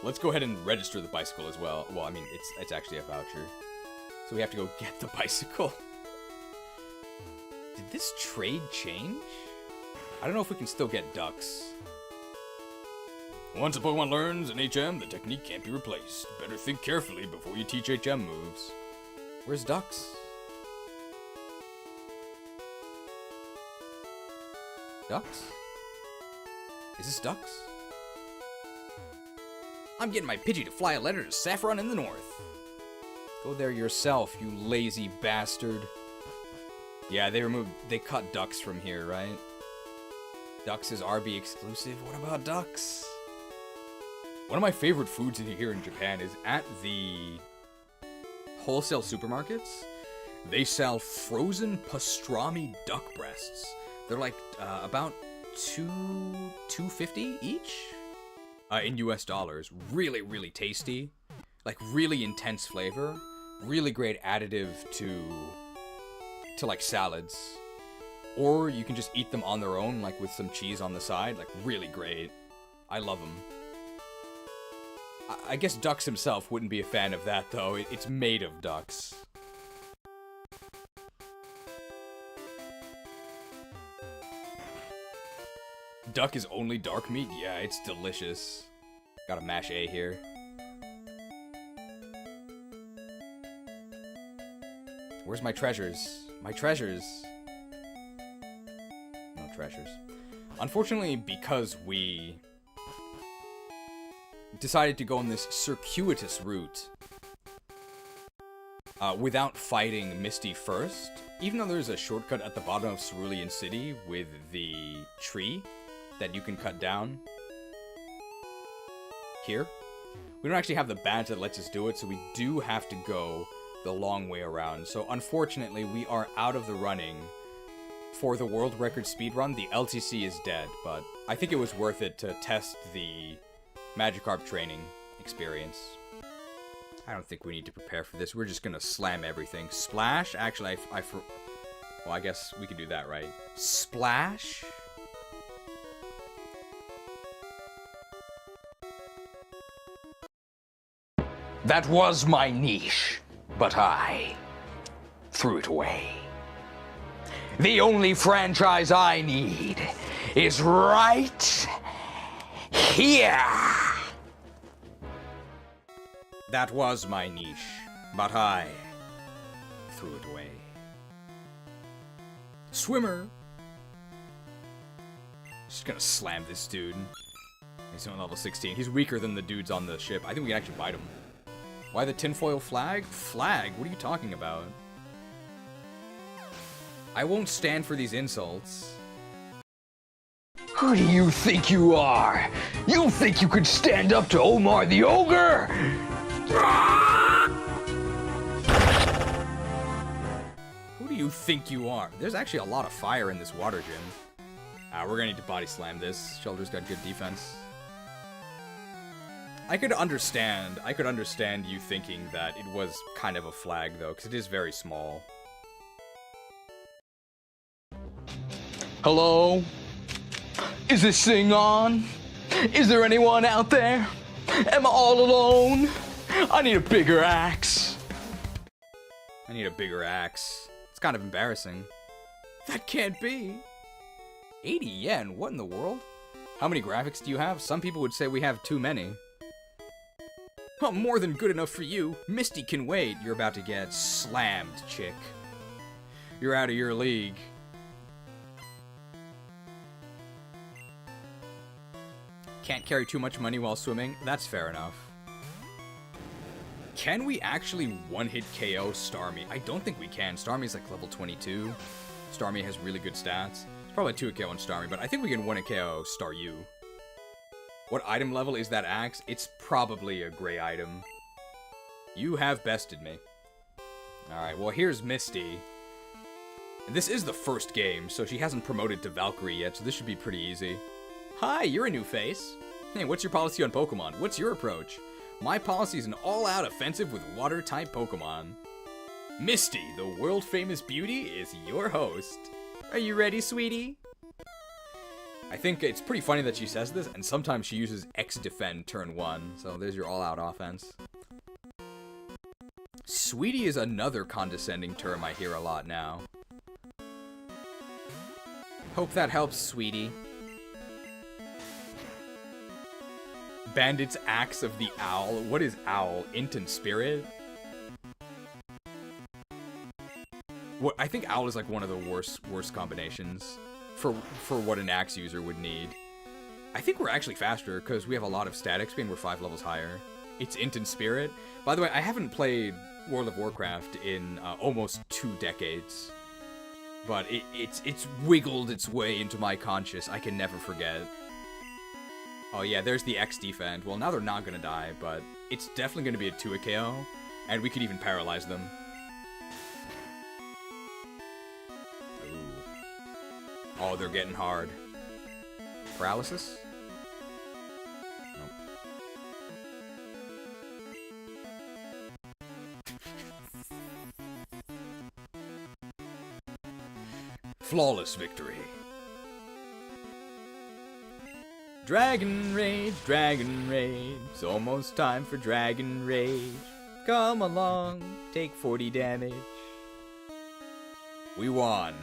Let's go ahead and register the bicycle as well. Well, I mean, it's actually a voucher. So we have to go get the bicycle. Did this trade change? I don't know if we can still get ducks. Once a Pokemon learns an HM, the technique can't be replaced. Better think carefully before you teach HM moves. Where's ducks? Ducks? Is this ducks? I'm getting my Pidgey to fly a letter to Saffron in the north. Go there yourself, you lazy bastard. Yeah, they cut ducks from here, right? Ducks is RB exclusive. What about ducks? One of my favorite foods here in Japan is at the wholesale supermarkets. They sell frozen pastrami duck breasts. They're like about $2.50 each in US dollars. Really, really tasty. Like really intense flavor. Really great additive to like salads. Or you can just eat them on their own, like with some cheese on the side. Like really great. I love them. I guess Ducks himself wouldn't be a fan of that, though. It's made of ducks. Duck is only dark meat? Yeah, it's delicious. Gotta mash A here. Where's my treasures? My treasures. No treasures. Unfortunately, because we decided to go on this circuitous route without fighting Misty first, even though there's a shortcut at the bottom of Cerulean City with the tree that you can cut down here, we don't actually have the badge that lets us do it, so we do have to go the long way around. So unfortunately, we are out of the running for the world record speedrun. The LTC is dead, but I think it was worth it to test the Magikarp training experience. I don't think we need to prepare for this. We're just gonna slam everything. Splash? Actually, well, I guess we could do that, right? Splash? That was my niche, but I threw it away. The only franchise I need is right here. That was my niche, but I threw it away. Swimmer! Just gonna slam this dude. He's on level 16. He's weaker than the dudes on the ship. I think we can actually bite him. Why the tinfoil flag? Flag? What are you talking about? I won't stand for these insults. Who do you think you are? You think you could stand up to Omar the Ogre? Who do you think you are? There's actually a lot of fire in this water gym. We're gonna need to body slam this. Shoulder's got good defense. I could understand you thinking that it was kind of a flag though, because it is very small. Hello? Is this thing on? Is there anyone out there? Am I all alone? I need a bigger axe. I need a bigger axe. It's kind of embarrassing. That can't be. 80 yen? What in the world? How many graphics do you have? Some people would say we have too many. Oh, more than good enough for you. Misty can wait. You're about to get slammed, chick. You're out of your league. Can't carry too much money while swimming? That's fair enough. Can we actually one-hit KO Starmie? I don't think we can. Starmie's like level 22. Starmie has really good stats. It's probably a 2-hit KO on Starmie, but I think we can one-hit KO Staryu. What item level is that axe? It's probably a gray item. You have bested me. Alright, well here's Misty. And this is the first game, so she hasn't promoted to Valkyrie yet, so this should be pretty easy. Hi, you're a new face. Hey, what's your policy on Pokemon? What's your approach? My policy is an all-out offensive with water-type Pokemon. Misty, the world-famous beauty, is your host. Are you ready, sweetie? I think it's pretty funny that she says this, and sometimes she uses X-Defend turn 1, so there's your all-out offense. Sweetie is another condescending term I hear a lot now. Hope that helps, sweetie. Bandit's Axe of the Owl. What is Owl? Int and Spirit? What, I think Owl is like one of the worst combinations for what an axe user would need. I think we're actually faster because we have a lot of static speed and we're 5 levels higher. It's Int and Spirit. By the way, I haven't played World of Warcraft in almost 2 decades. But it's wiggled its way into my conscious. I can never forget. Oh yeah, there's the X defend. Well, now they're not gonna die, but it's definitely gonna be a 2-hit KO, and we could even paralyze them. Ooh. Oh, they're getting hard. Paralysis? Nope. Flawless victory. Dragon Rage, Dragon Rage. It's almost time for Dragon Rage. Come along, take 40 damage. We won.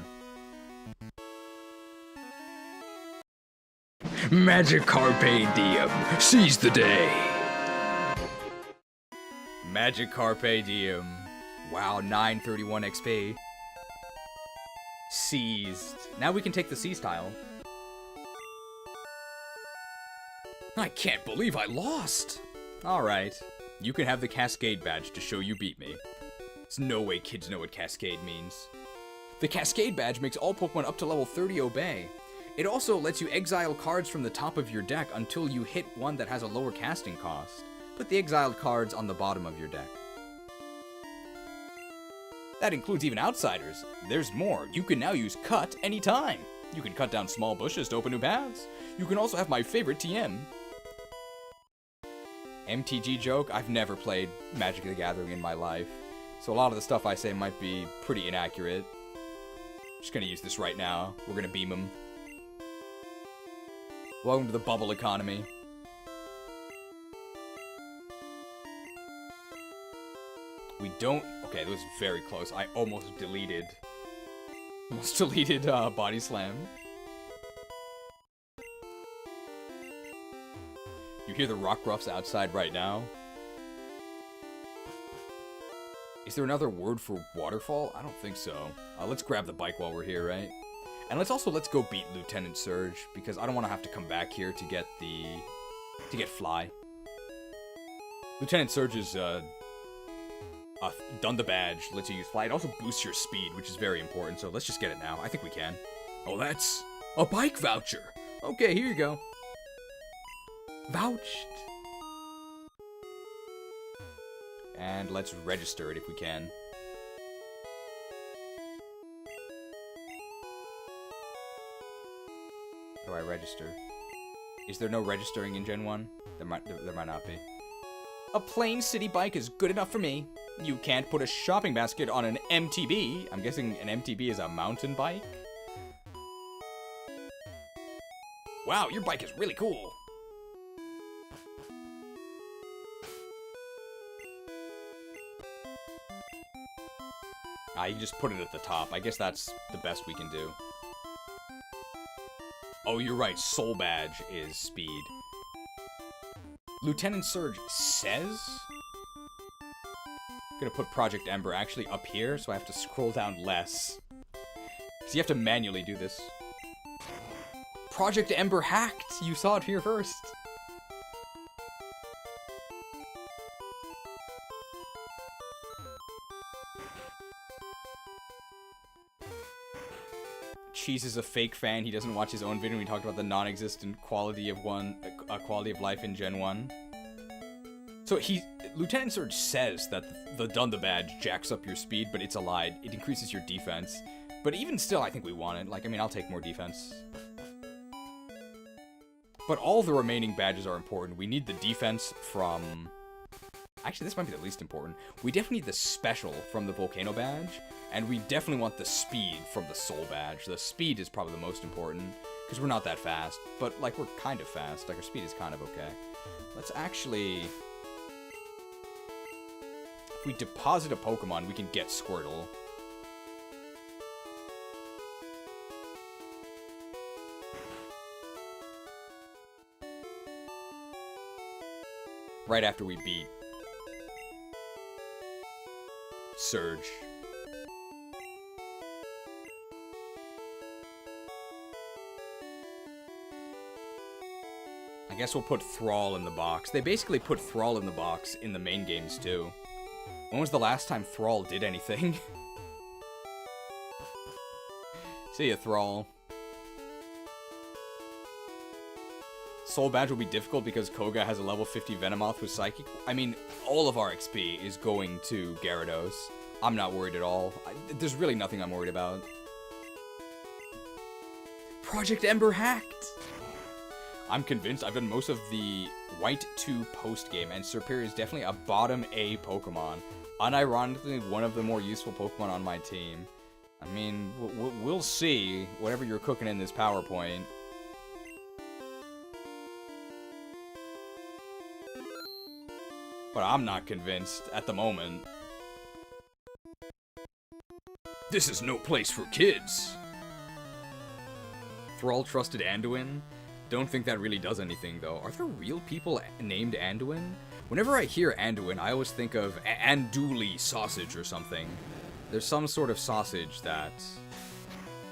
Magikarpe Diem, seize the day. Magikarpe Diem. Wow, 931 XP. Seized. Now we can take the Seize tile. I can't believe I lost! Alright, you can have the Cascade badge to show you beat me. There's no way kids know what Cascade means. The Cascade badge makes all Pokemon up to level 30 obey. It also lets you exile cards from the top of your deck until you hit one that has a lower casting cost. Put the exiled cards on the bottom of your deck. That includes even outsiders. There's more. You can now use Cut anytime. You can cut down small bushes to open new paths. You can also have my favorite TM. MTG joke, I've never played Magic the Gathering in my life, so a lot of the stuff I say might be pretty inaccurate. Just gonna use this right now. We're gonna beam him. Welcome to the bubble economy. We don't... Okay, that was very close. I almost deleted... Body Slam. You hear the rock ruffs outside right now? Is there another word for waterfall? I don't think so. Let's grab the bike while we're here, right? And let's go beat Lieutenant Surge, because I don't want to have to come back here to get Fly. Lieutenant Surge is, done the badge, lets you use Fly. It also boosts your speed, which is very important, so let's just get it now. I think we can. Oh, that's a bike voucher. Okay, here you go. Vouched. And let's register it if we can. How do I register? Is there no registering in Gen 1? There might not be. A plain city bike is good enough for me. You can't put a shopping basket on an MTB. I'm guessing an MTB is a mountain bike. Wow, your bike is really cool. You just put it at the top. I guess that's the best we can do. Oh, you're right. Soul Badge is speed. Lieutenant Surge says... I'm gonna put Project Ember actually up here, so I have to scroll down less. So you have to manually do this. Project Ember hacked! You saw it here first. Cheese is a fake fan. He doesn't watch his own video. We talked about the non-existent quality of quality of life in Gen 1. So Lieutenant Surge says that the Dunda badge jacks up your speed, but it's a lie. It increases your defense. But even still, I think we want it. Like, I mean, I'll take more defense. But all the remaining badges are important. We need the defense from... Actually, this might be the least important. We definitely need the special from the Volcano badge. And we definitely want the speed from the Soul badge. The speed is probably the most important, because we're not that fast. But, like, we're kind of fast. Like, our speed is kind of okay. Let's actually... If we deposit a Pokemon, we can get Squirtle. Right after we beat Surge. I guess we'll put Thrall in the box. They basically put Thrall in the box in the main games, too. When was the last time Thrall did anything? See ya, Thrall. Soul Badge will be difficult because Koga has a level 50 Venomoth with Psychic. I mean, all of our XP is going to Gyarados. I'm not worried at all. There's really nothing I'm worried about. Project Ember hacked! I'm convinced. I've done most of the White 2 post-game, and Serperior is definitely a bottom A Pokemon. Unironically, one of the more useful Pokemon on my team. I mean, we'll see whatever you're cooking in this PowerPoint. But I'm not convinced at the moment. This is no place for kids. Thrall trusted Anduin? Don't think that really does anything, though. Are there real people named Anduin? Whenever I hear Anduin, I always think of andouille sausage or something. There's some sort of sausage that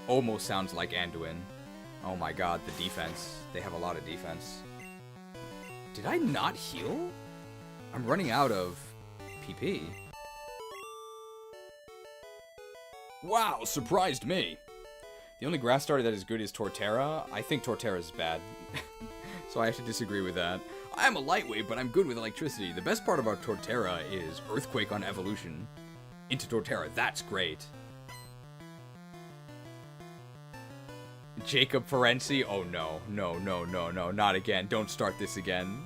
almost sounds like Anduin. Oh my god, the defense. They have a lot of defense. Did I not heal? I'm running out of PP. Wow, surprised me. The only grass starter that is good is Torterra. I think Torterra is bad. So I have to disagree with that. I am a lightweight, but I'm good with electricity. The best part about Torterra is Earthquake on evolution. Into Torterra, that's great. Jacob Ferenci? Oh no, no, no, no, no, not again. Don't start this again.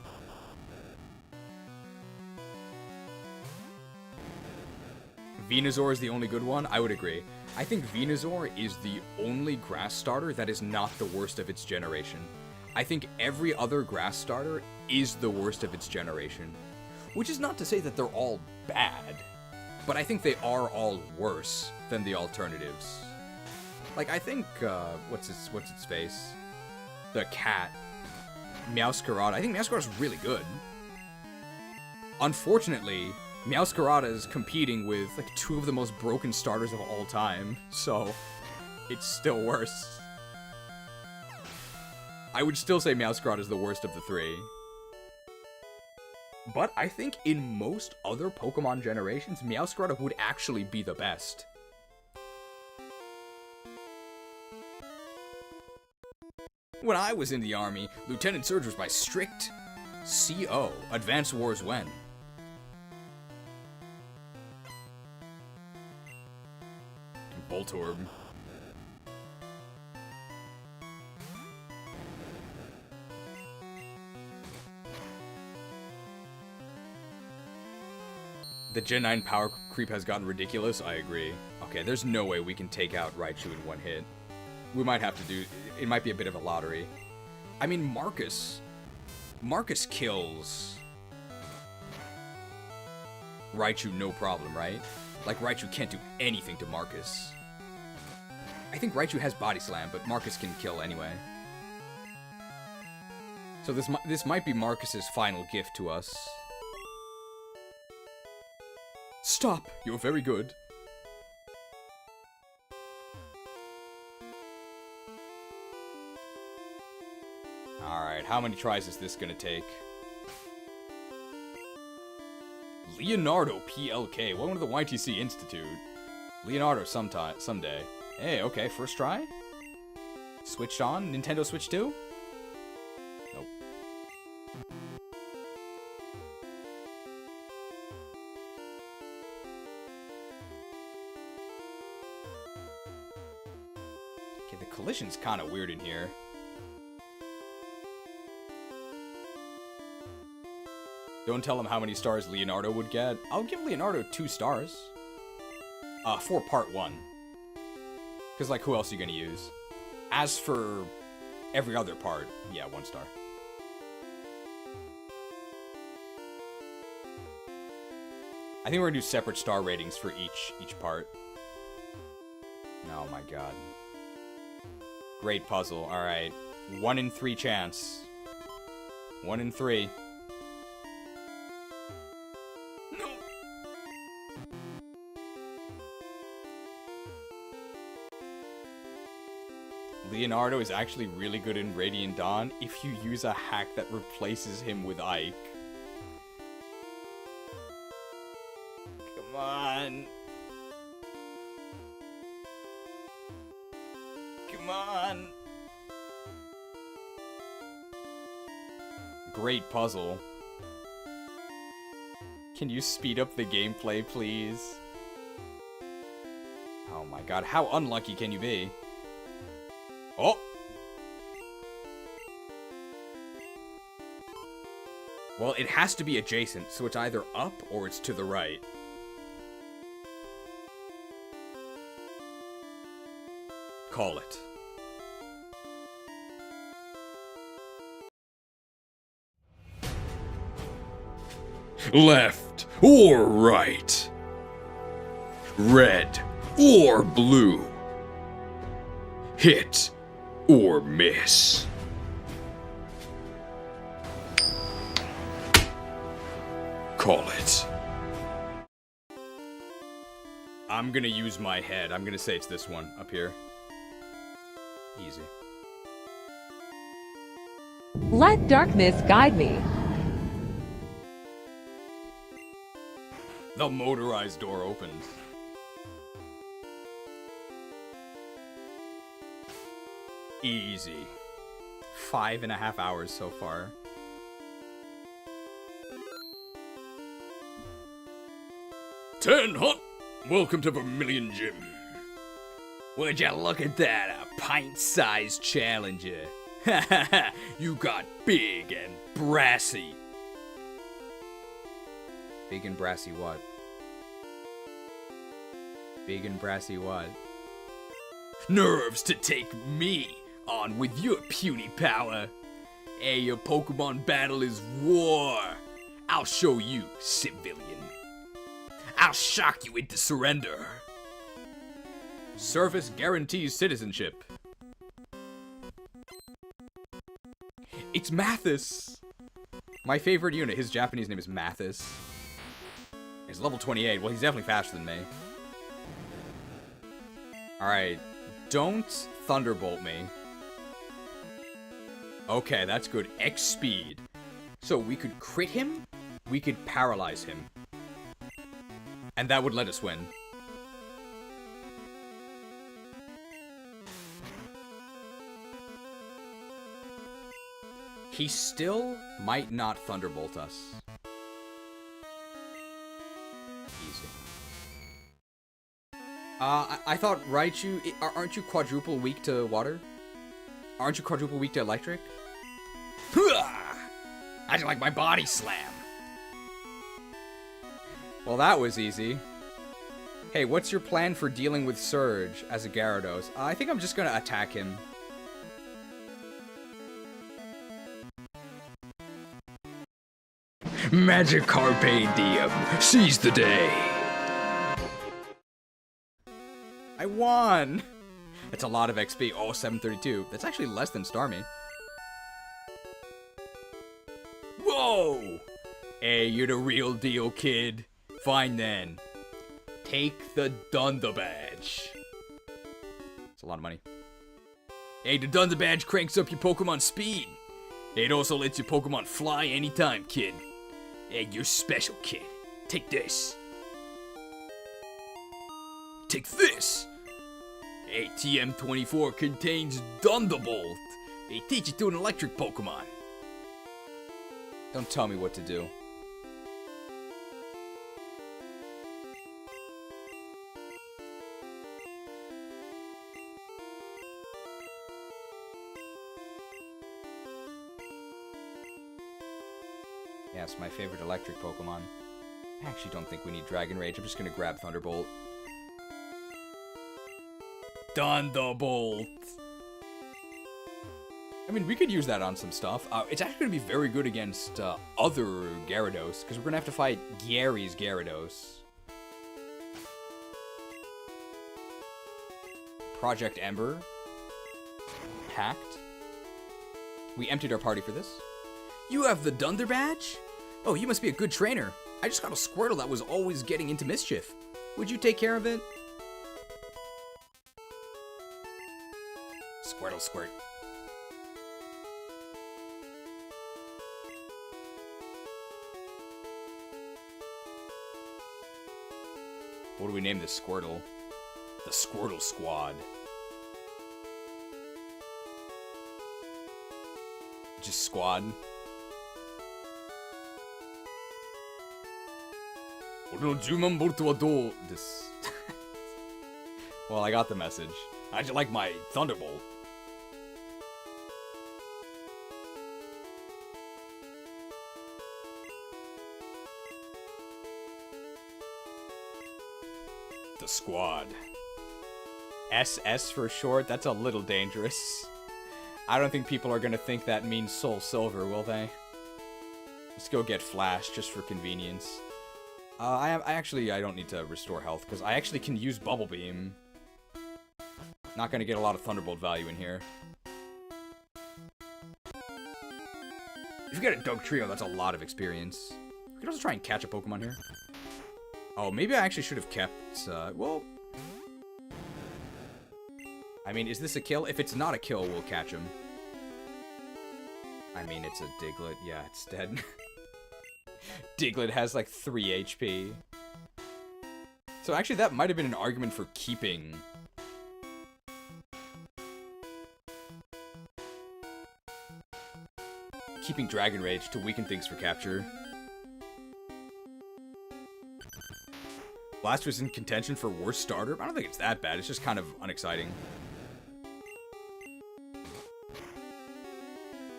Venusaur is the only good one? I would agree. I think Venusaur is the only grass starter that is not the worst of its generation. I think every other grass starter is the worst of its generation. Which is not to say that they're all bad, but I think they are all worse than the alternatives. Like, I think, what's its face? The cat. Meowscarada. I think Meowscarada's really good. Unfortunately, Meowscarada is competing with like 2 of the most broken starters of all time, so it's still worse. I would still say Meowscarada is the worst of the 3. But I think in most other Pokemon generations, Meowscarada would actually be the best. When I was in the army, Lieutenant Surge was my strict CO. Advance Wars when? Voltorb. The Gen 9 power creep has gotten ridiculous, I agree. Okay, there's no way we can take out Raichu in 1 hit. We might have to do... It might be a bit of a lottery. I mean, Marcus kills Raichu no problem, right? Like, Raichu can't do anything to Marcus. I think Raichu has Body Slam, but Marcus can kill anyway. So this might be Marcus's final gift to us. Stop! You're very good. Alright, how many tries is this gonna take? Leonardo PLK, welcome to the YTC Institute. Leonardo someday. Hey, okay, first try? Switched on? Nintendo Switch 2? Nope. Okay, the collision's kind of weird in here. Don't tell him how many stars Leonardo would get. I'll give Leonardo 2 stars. For part 1. Because, like, who else are you gonna use? As for every other part, yeah, 1 star. I think we're gonna do separate star ratings for each part. Oh my god. Great puzzle, alright. 1 in 3 chance. 1 in 3. Leonardo is actually really good in Radiant Dawn if you use a hack that replaces him with Ike. Come on. Come on. Great puzzle. Can you speed up the gameplay, please? Oh my god, how unlucky can you be? Oh! Well, it has to be adjacent, so it's either up or it's to the right. Call it. Left or right? Red or blue? Hit or miss? Call it. I'm gonna use my head. I'm gonna say it's this one, up here. Easy. Let darkness guide me. The motorized door opens. Easy. 5.5 hours so far. Ten hot. Welcome to Vermilion Gym. Would you look at that? A pint-sized challenger. You got big and brassy. Big and brassy what? Big and brassy what? Nerves to take me on with your puny power. Hey, your Pokemon battle is war. I'll show you, civilian. I'll shock you into surrender. Service guarantees citizenship. It's Mathis! My favorite unit. His Japanese name is Mathis. He's level 28. Well, he's definitely faster than me. Alright. Don't Thunderbolt me. Okay, that's good. X speed. So we could crit him, we could paralyze him. And that would let us win. He still might not Thunderbolt us. Easy. I thought Raichu... Aren't you quadruple weak to water? Aren't you quadruple weak to electric? I just like my body slam. Well, that was easy. Hey, what's your plan for dealing with Surge as a Gyarados? I think I'm just gonna attack him. Magikarpe Diem, seize the day. I won! That's a lot of XP. Oh, 732. That's actually less than Starmie. Whoa! Hey, you're the real deal, kid. Fine then. Take the Dunder Badge. It's a lot of money. Hey, the Dunder Badge cranks up your Pokemon speed. It also lets your Pokemon fly anytime, kid. Hey, you're special, kid. Take this. Take this. Hey, TM24 contains Thunderbolt. Hey, teach it to an electric Pokemon. Don't tell me what to do. Yes, my favorite electric Pokemon. I actually don't think we need Dragon Rage. I'm just gonna grab Thunderbolt. Thunderbolt! I mean, we could use that on some stuff. It's actually going to be very good against other Gyarados, because we're going to have to fight Gyary's Gyarados. Project Ember. Hacked. We emptied our party for this. You have the Dunder Badge? Oh, you must be a good trainer. I just got a Squirtle that was always getting into mischief. Would you take care of it? Squirtle squirt. What do we name this Squirtle? The Squirtle Squad. Just squad. This. Well, I got the message. How'd you like my Thunderbolt? The squad. SS for short? That's a little dangerous. I don't think people are gonna think that means Soul Silver, will they? Let's go get Flash, just for convenience. I don't need to restore health, because I actually can use Bubble Beam. Not gonna get a lot of Thunderbolt value in here. If you get a Dugtrio, that's a lot of experience. We can also try and catch a Pokemon here. Oh, maybe I actually should have kept, well... I mean, is this a kill? If it's not a kill, we'll catch him. I mean, it's a Diglett. Yeah, it's dead. Diglett has, like, 3 HP. So actually, that might have been an argument for keeping... keeping Dragon Rage to weaken things for capture. Blastoise in contention for worst starter? I don't think it's that bad. It's just kind of unexciting.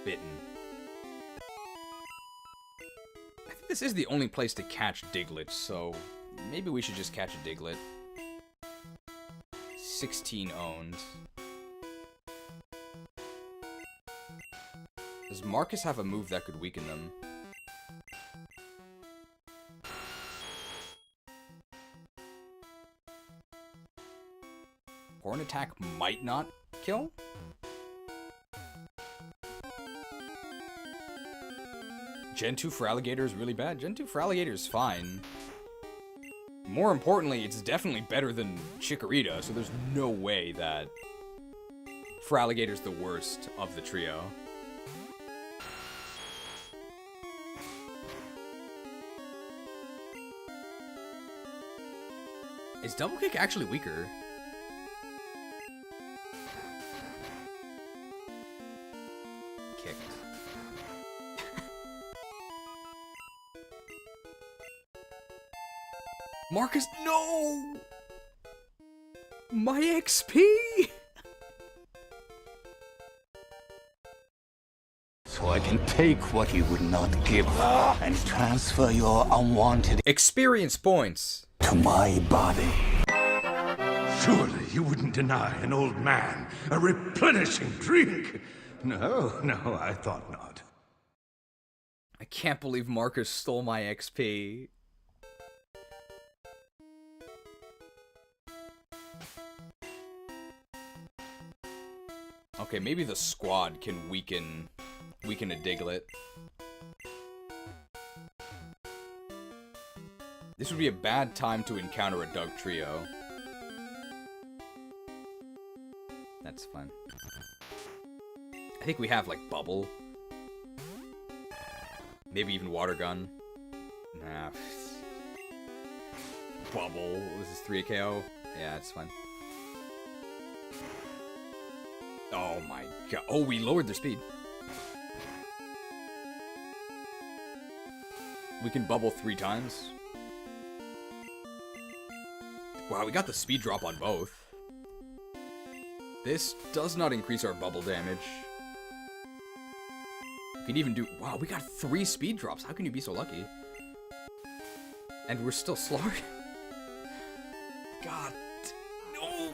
Bitten. I think this is the only place to catch Diglett, so maybe we should just catch a Diglett. 16 owned. Does Marcus have a move that could weaken them? Horn attack might not kill? Gen 2 for Alligator is really bad. Gen 2 for Alligator is fine. More importantly, it's definitely better than Chikorita, so there's no way that for Alligator's the worst of the trio. Is Double Kick actually weaker? Kicked. Marcus, no! My XP! So I can take what you would not give and transfer your unwanted experience points to my body. Surely you wouldn't deny an old man a replenishing drink. No, I thought not. I can't believe Marcus stole my XP. Okay, maybe the squad can weaken a Diglett. This would be a bad time to encounter a Doug trio. That's fine. I think we have, like, Bubble. Maybe even Water Gun. Nah. Bubble. This is 3 KO. Yeah, it's fine. Oh my god. Oh, we lowered their speed. We can bubble 3 times. Wow, we got the speed drop on both. This does not increase our bubble damage. We can even do... Wow, we got 3 speed drops. How can you be so lucky? And we're still slower. God. No.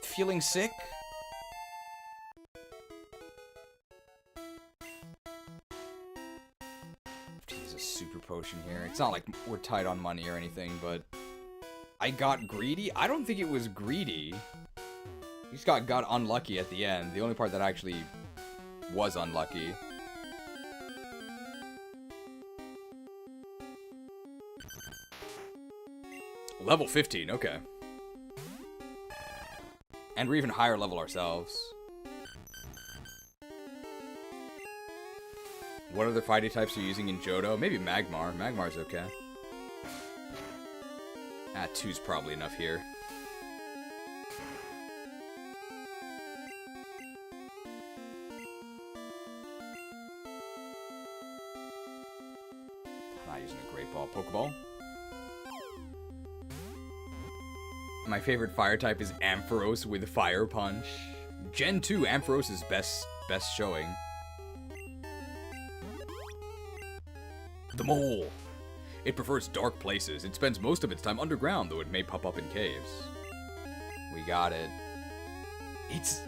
Feeling sick? Use a super potion here. It's not like we're tight on money or anything, but I got greedy? I don't think it was greedy. He just got unlucky at the end. The only part that actually was unlucky. Level 15, okay. And we're even higher level ourselves. What other fighting types are you using in Johto? Maybe Magmar. Magmar's okay. Ah, 2's probably enough here. I'm not using a Great Ball. Pokeball. My favorite fire type is Ampharos with Fire Punch. Gen 2, Ampharos is best showing. The Mole. It prefers dark places. It spends most of its time underground, though it may pop up in caves. We got it. It's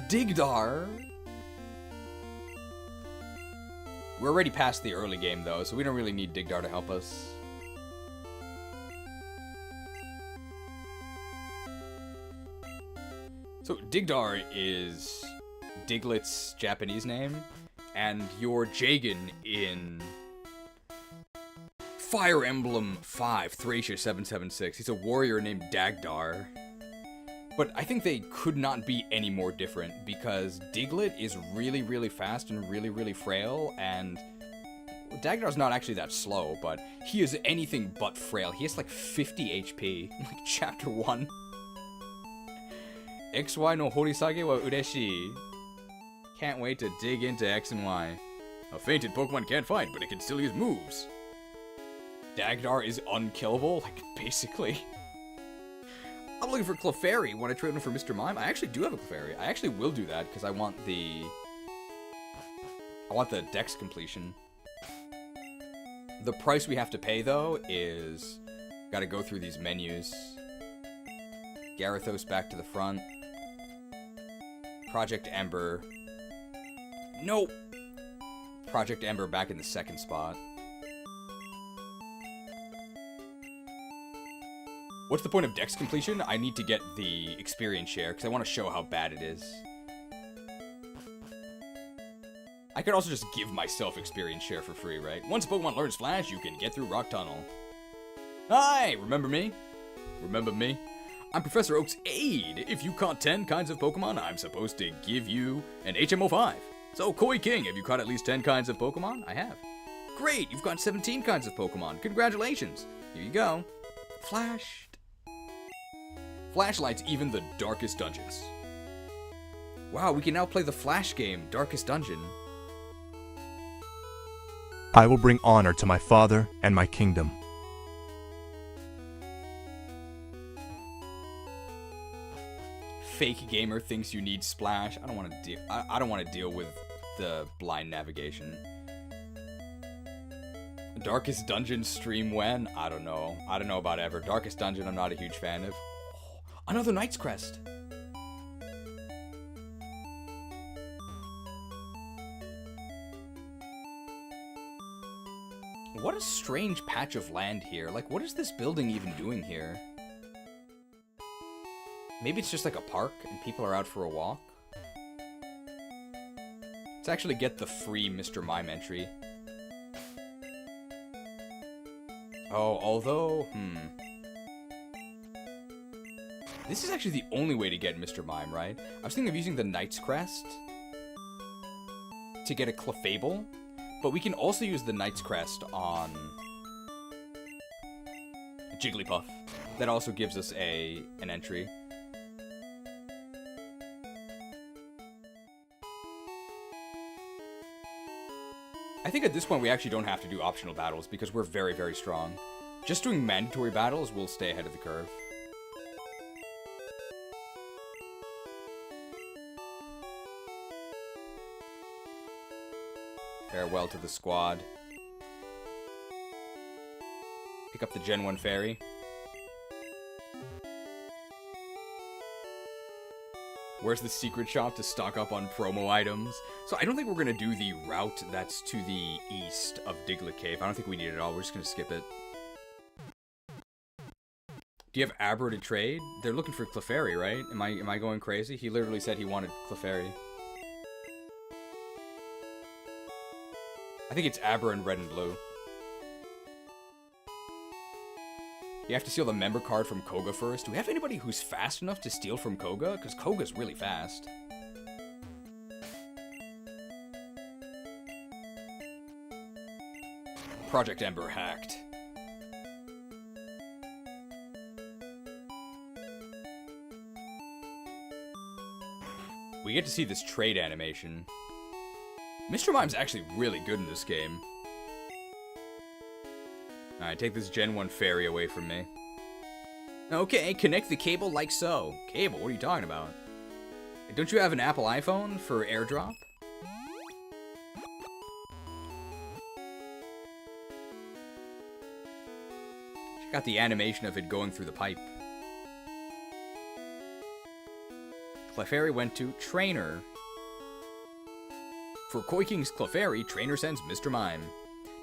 Digdar. We're already past the early game, though, so we don't really need Digdar to help us. So, Digdar is Diglett's Japanese name, and you're Jagan in Fire Emblem 5, Thracia 776. He's a warrior named Dagdar. But I think they could not be any more different, because Diglett is really, really fast and really, really frail, and Dagdar's not actually that slow, but he is anything but frail. He has like 50 HP, like Chapter 1. XY no horisage wa ureshii. Can't wait to dig into X and Y. A fainted Pokemon can't fight, but it can still use moves. Dagdar is unkillable, like, basically. I'm looking for Clefairy when I trade one for Mr. Mime. I actually do have a Clefairy. I actually will do that, because I want the Dex completion. The price we have to pay, though, is... Gotta go through these menus. Gyarados back to the front. Project Ember. Nope. Project Ember back in the second spot. What's the point of Dex completion? I need to get the experience share, because I want to show how bad it is. I could also just give myself experience share for free, right? Once a Pokemon learns Flash, you can get through Rock Tunnel. Hi! Remember me? Remember me? I'm Professor Oak's aide. If you caught 10 kinds of Pokemon, I'm supposed to give you an HMO5. So, Koi King, have you caught at least 10 kinds of Pokemon? I have. Great! You've caught 17 kinds of Pokemon. Congratulations! Here you go. Flashed. Flashlights even the darkest dungeons. Wow, we can now play the Flash game, Darkest Dungeon. I will bring honor to my father and my kingdom. Fake gamer thinks you need splash. I don't want to deal. I don't want to deal with the blind navigation. Darkest Dungeon stream when? I don't know. I don't know about ever. Darkest Dungeon, I'm not a huge fan of. Oh, another Night's Crest. What a strange patch of land here. Like, what is this building even doing here? Maybe it's just like a park and people are out for a walk. Let's actually get the free Mr. Mime entry. Oh, although, this is actually the only way to get Mr. Mime, right? I was thinking of using the Knight's Crest to get a Clefable, but we can also use the Knight's Crest on Jigglypuff. That also gives us an entry. I think at this point we actually don't have to do optional battles because we're very, very strong. Just doing mandatory battles will stay ahead of the curve. Farewell to the squad. Pick up the Gen 1 Fairy. Where's the secret shop to stock up on promo items? So I don't think we're going to do the route that's to the east of Diglett Cave. I don't think we need it at all. We're just going to skip it. Do you have Abra to trade? They're looking for Clefairy, right? Am I going crazy? He literally said he wanted Clefairy. I think it's Abra in red and blue. You have to steal the member card from Koga first. Do we have anybody who's fast enough to steal from Koga? Because Koga's really fast. Project Ember hacked. We get to see this trade animation. Mr. Mime's actually really good in this game. Alright, take this Gen 1 Fairy away from me. Okay, connect the cable like so. Cable? What are you talking about? Don't you have an Apple iPhone for airdrop? Check out the animation of it going through the pipe. Clefairy went to Trainer. For Koi King's Clefairy, Trainer sends Mr. Mime.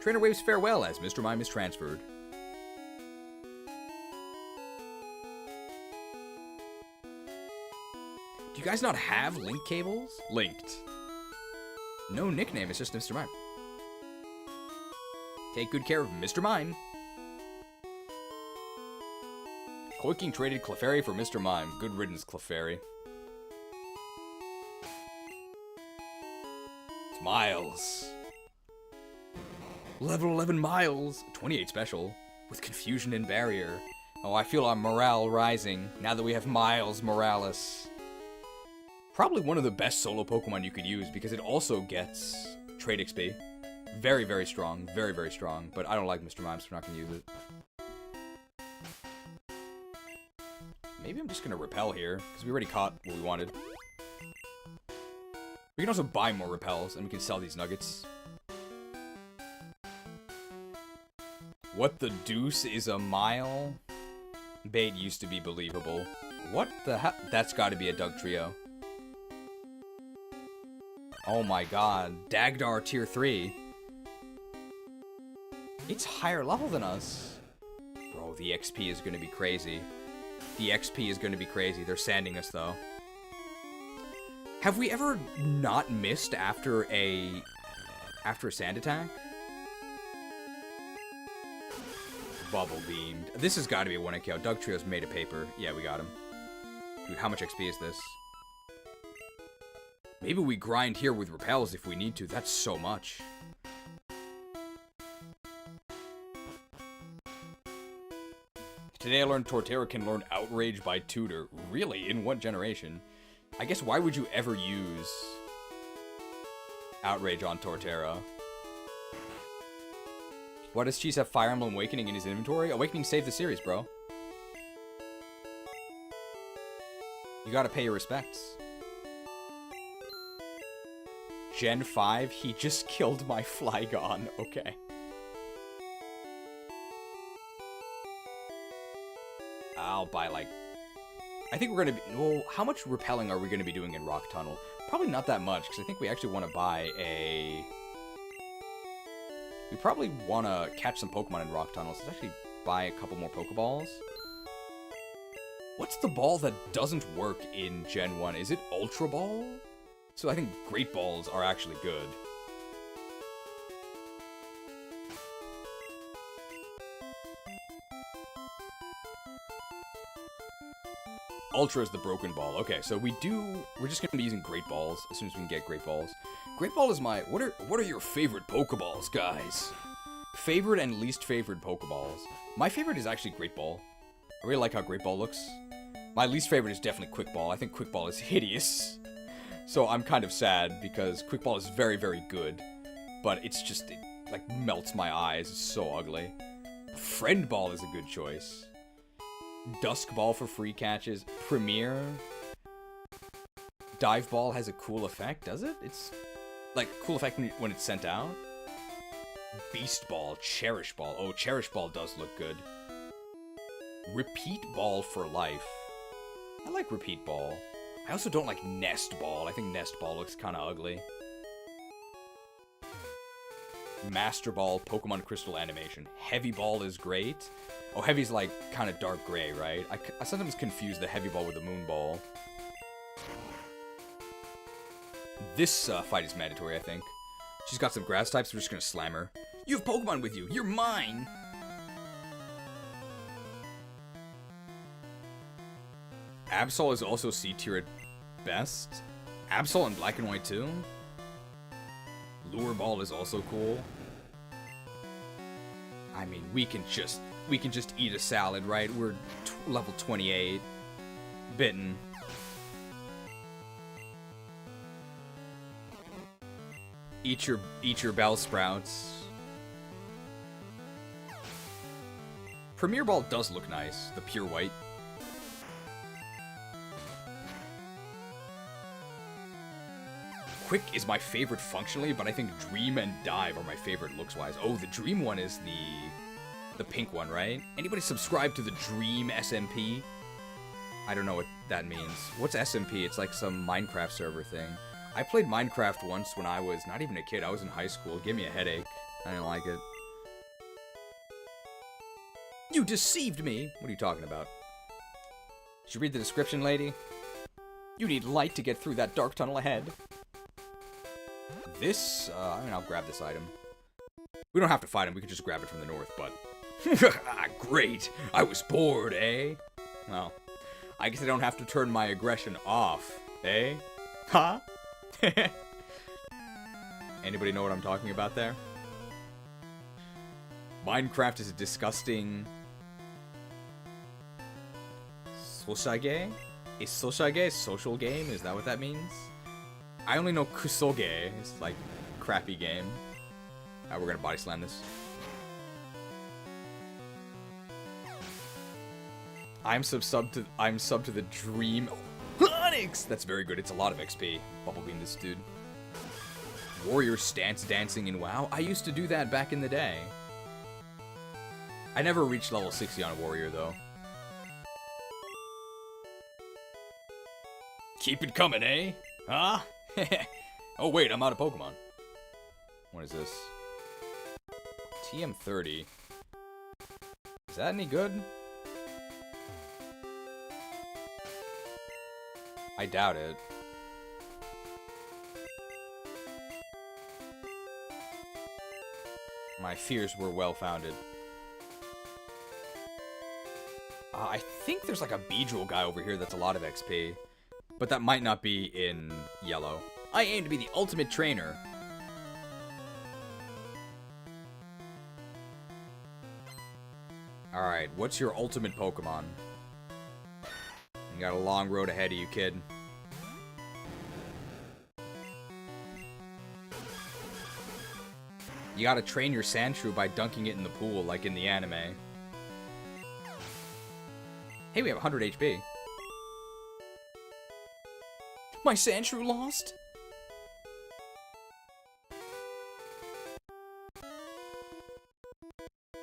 Trainer waves farewell as Mr. Mime is transferred. Do you guys not have link cables? Linked. No nickname, it's just Mr. Mime. Take good care of Mr. Mime. Koi King traded Clefairy for Mr. Mime. Good riddance, Clefairy. It's Miles. Level 11 Miles. 28 special. With Confusion and Barrier. Oh, I feel our morale rising now that we have Miles Morales. Probably one of the best solo Pokemon you could use because it also gets trade XP. Very, very strong. Very, very strong. But I don't like Mr. Mime, so we're not going to use it. Maybe I'm just going to repel here because we already caught what we wanted. We can also buy more repels and we can sell these nuggets. What the deuce is a mile? Bait used to be believable. What the hell? That's got to be a Dugtrio. Oh my god. Dagdar tier 3. It's higher level than us. Bro, the XP is going to be crazy. The XP is going to be crazy. They're sanding us, though. Have we ever not missed after a After a sand attack? Bubble beamed. This has got to be a 1-hit KO. Doug Trio's made of paper. Yeah, we got him. Dude, how much XP is this? Maybe we grind here with repels if we need to. That's so much. Today I learned Torterra can learn Outrage by Tutor. Really? In what generation? I guess why would you ever use Outrage on Torterra? Why does Cheese have Fire Emblem Awakening in his inventory? Awakening saved the series, bro. You gotta pay your respects. Gen 5, he just killed my Flygon. Okay. I'll buy, like... I think we're gonna be... Well, how much repelling are we gonna be doing in Rock Tunnel? Probably not that much, because I think we actually want to buy a... We probably want to catch some Pokemon in Rock Tunnel, so let's actually buy a couple more Pokeballs. What's the ball that doesn't work in Gen 1? Is it Ultra Ball? So I think Great Balls are actually good. Ultra is the broken ball. Okay, so we're just going to be using Great Balls as soon as we can get Great Balls. Great Ball is my... What are your favorite Pokeballs, guys? Favorite and least favorite Pokeballs. My favorite is actually Great Ball. I really like how Great Ball looks. My least favorite is definitely Quick Ball. I think Quick Ball is hideous. So I'm kind of sad because Quick Ball is very, very good. But it's just, it like melts my eyes. It's so ugly. Friend Ball is a good choice. Dusk Ball for free catches. Premier. Dive Ball has a cool effect, does it? It's like cool effect when it's sent out. Beast Ball, Cherish Ball. Oh, Cherish Ball does look good. Repeat Ball for life. I like Repeat Ball. I also don't like Nest Ball. I think Nest Ball looks kind of ugly. Master Ball, Pokemon Crystal animation. Heavy Ball is great. Oh, Heavy's like kind of dark gray, right? I sometimes confuse the Heavy Ball with the Moon Ball. This fight is mandatory, I think. She's got some grass types, we're just gonna slam her. You have Pokemon with you! You're mine! Absol is also C tier at best. Absol in Black and White too. Lure Ball is also cool. I mean, we can just eat a salad, right? We're level 28. Bitten. Eat your Bell Sprouts. Premier Ball does look nice. The pure white. Quick is my favorite functionally, but I think Dream and Dive are my favorite looks-wise. Oh, the Dream one is the pink one, right? Anybody subscribe to the Dream SMP? I don't know what that means. What's SMP? It's like some Minecraft server thing. I played Minecraft once when I was not even a kid. I was in high school. It gave me a headache. I didn't like it. You deceived me! What are you talking about? Did you read the description, lady? You need light to get through that dark tunnel ahead. This, I mean, I'll grab this item. We don't have to fight him, we can just grab it from the north, but... Great! I was bored, eh? Well, I guess I don't have to turn my aggression off, eh? Huh? Anybody know what I'm talking about there? Minecraft is a disgusting... Soshage? Is Soshage a social game? Is that what that means? I only know Kusoge. It's like a crappy game. Alright, we're gonna body slam this. I'm sub to the Dream Onyx! That's very good. It's a lot of XP. Bubble beam this dude. Warrior stance dancing in WoW. I used to do that back in the day. I never reached level 60 on a warrior though. Keep it coming, eh? Huh? Oh wait, I'm out of Pokemon. What is this? TM30. Is that any good? I doubt it. My fears were well-founded. I think there's like a Beedrill guy over here that's a lot of XP. But that might not be in yellow. I aim to be the ultimate trainer. Alright, what's your ultimate Pokemon? You got a long road ahead of you, kid. You gotta train your Sandshrew by dunking it in the pool, like in the anime. Hey, we have 100 HP. My Sandshrew lost?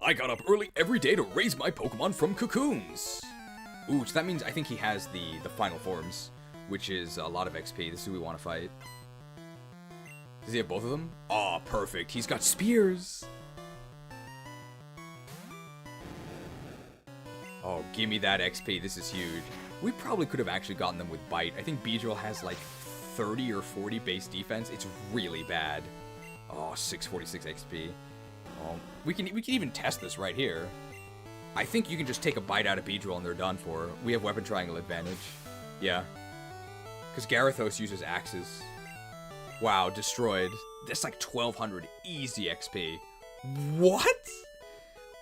I got up early every day to raise my Pokemon from cocoons. Ooh, so that means I think he has the final forms, which is a lot of XP. This is who we want to fight. Does he have both of them? Aw, perfect. He's got spears. Oh, give me that XP. This is huge. We probably could have actually gotten them with Bite. I think Beedrill has like 30 or 40 base defense. It's really bad. Oh, 646 XP. Oh, we can even test this right here. I think you can just take a bite out of Beedrill and they're done for. We have weapon triangle advantage. Yeah. Because Gyarados uses axes. Wow, destroyed. That's like 1200 easy XP. What?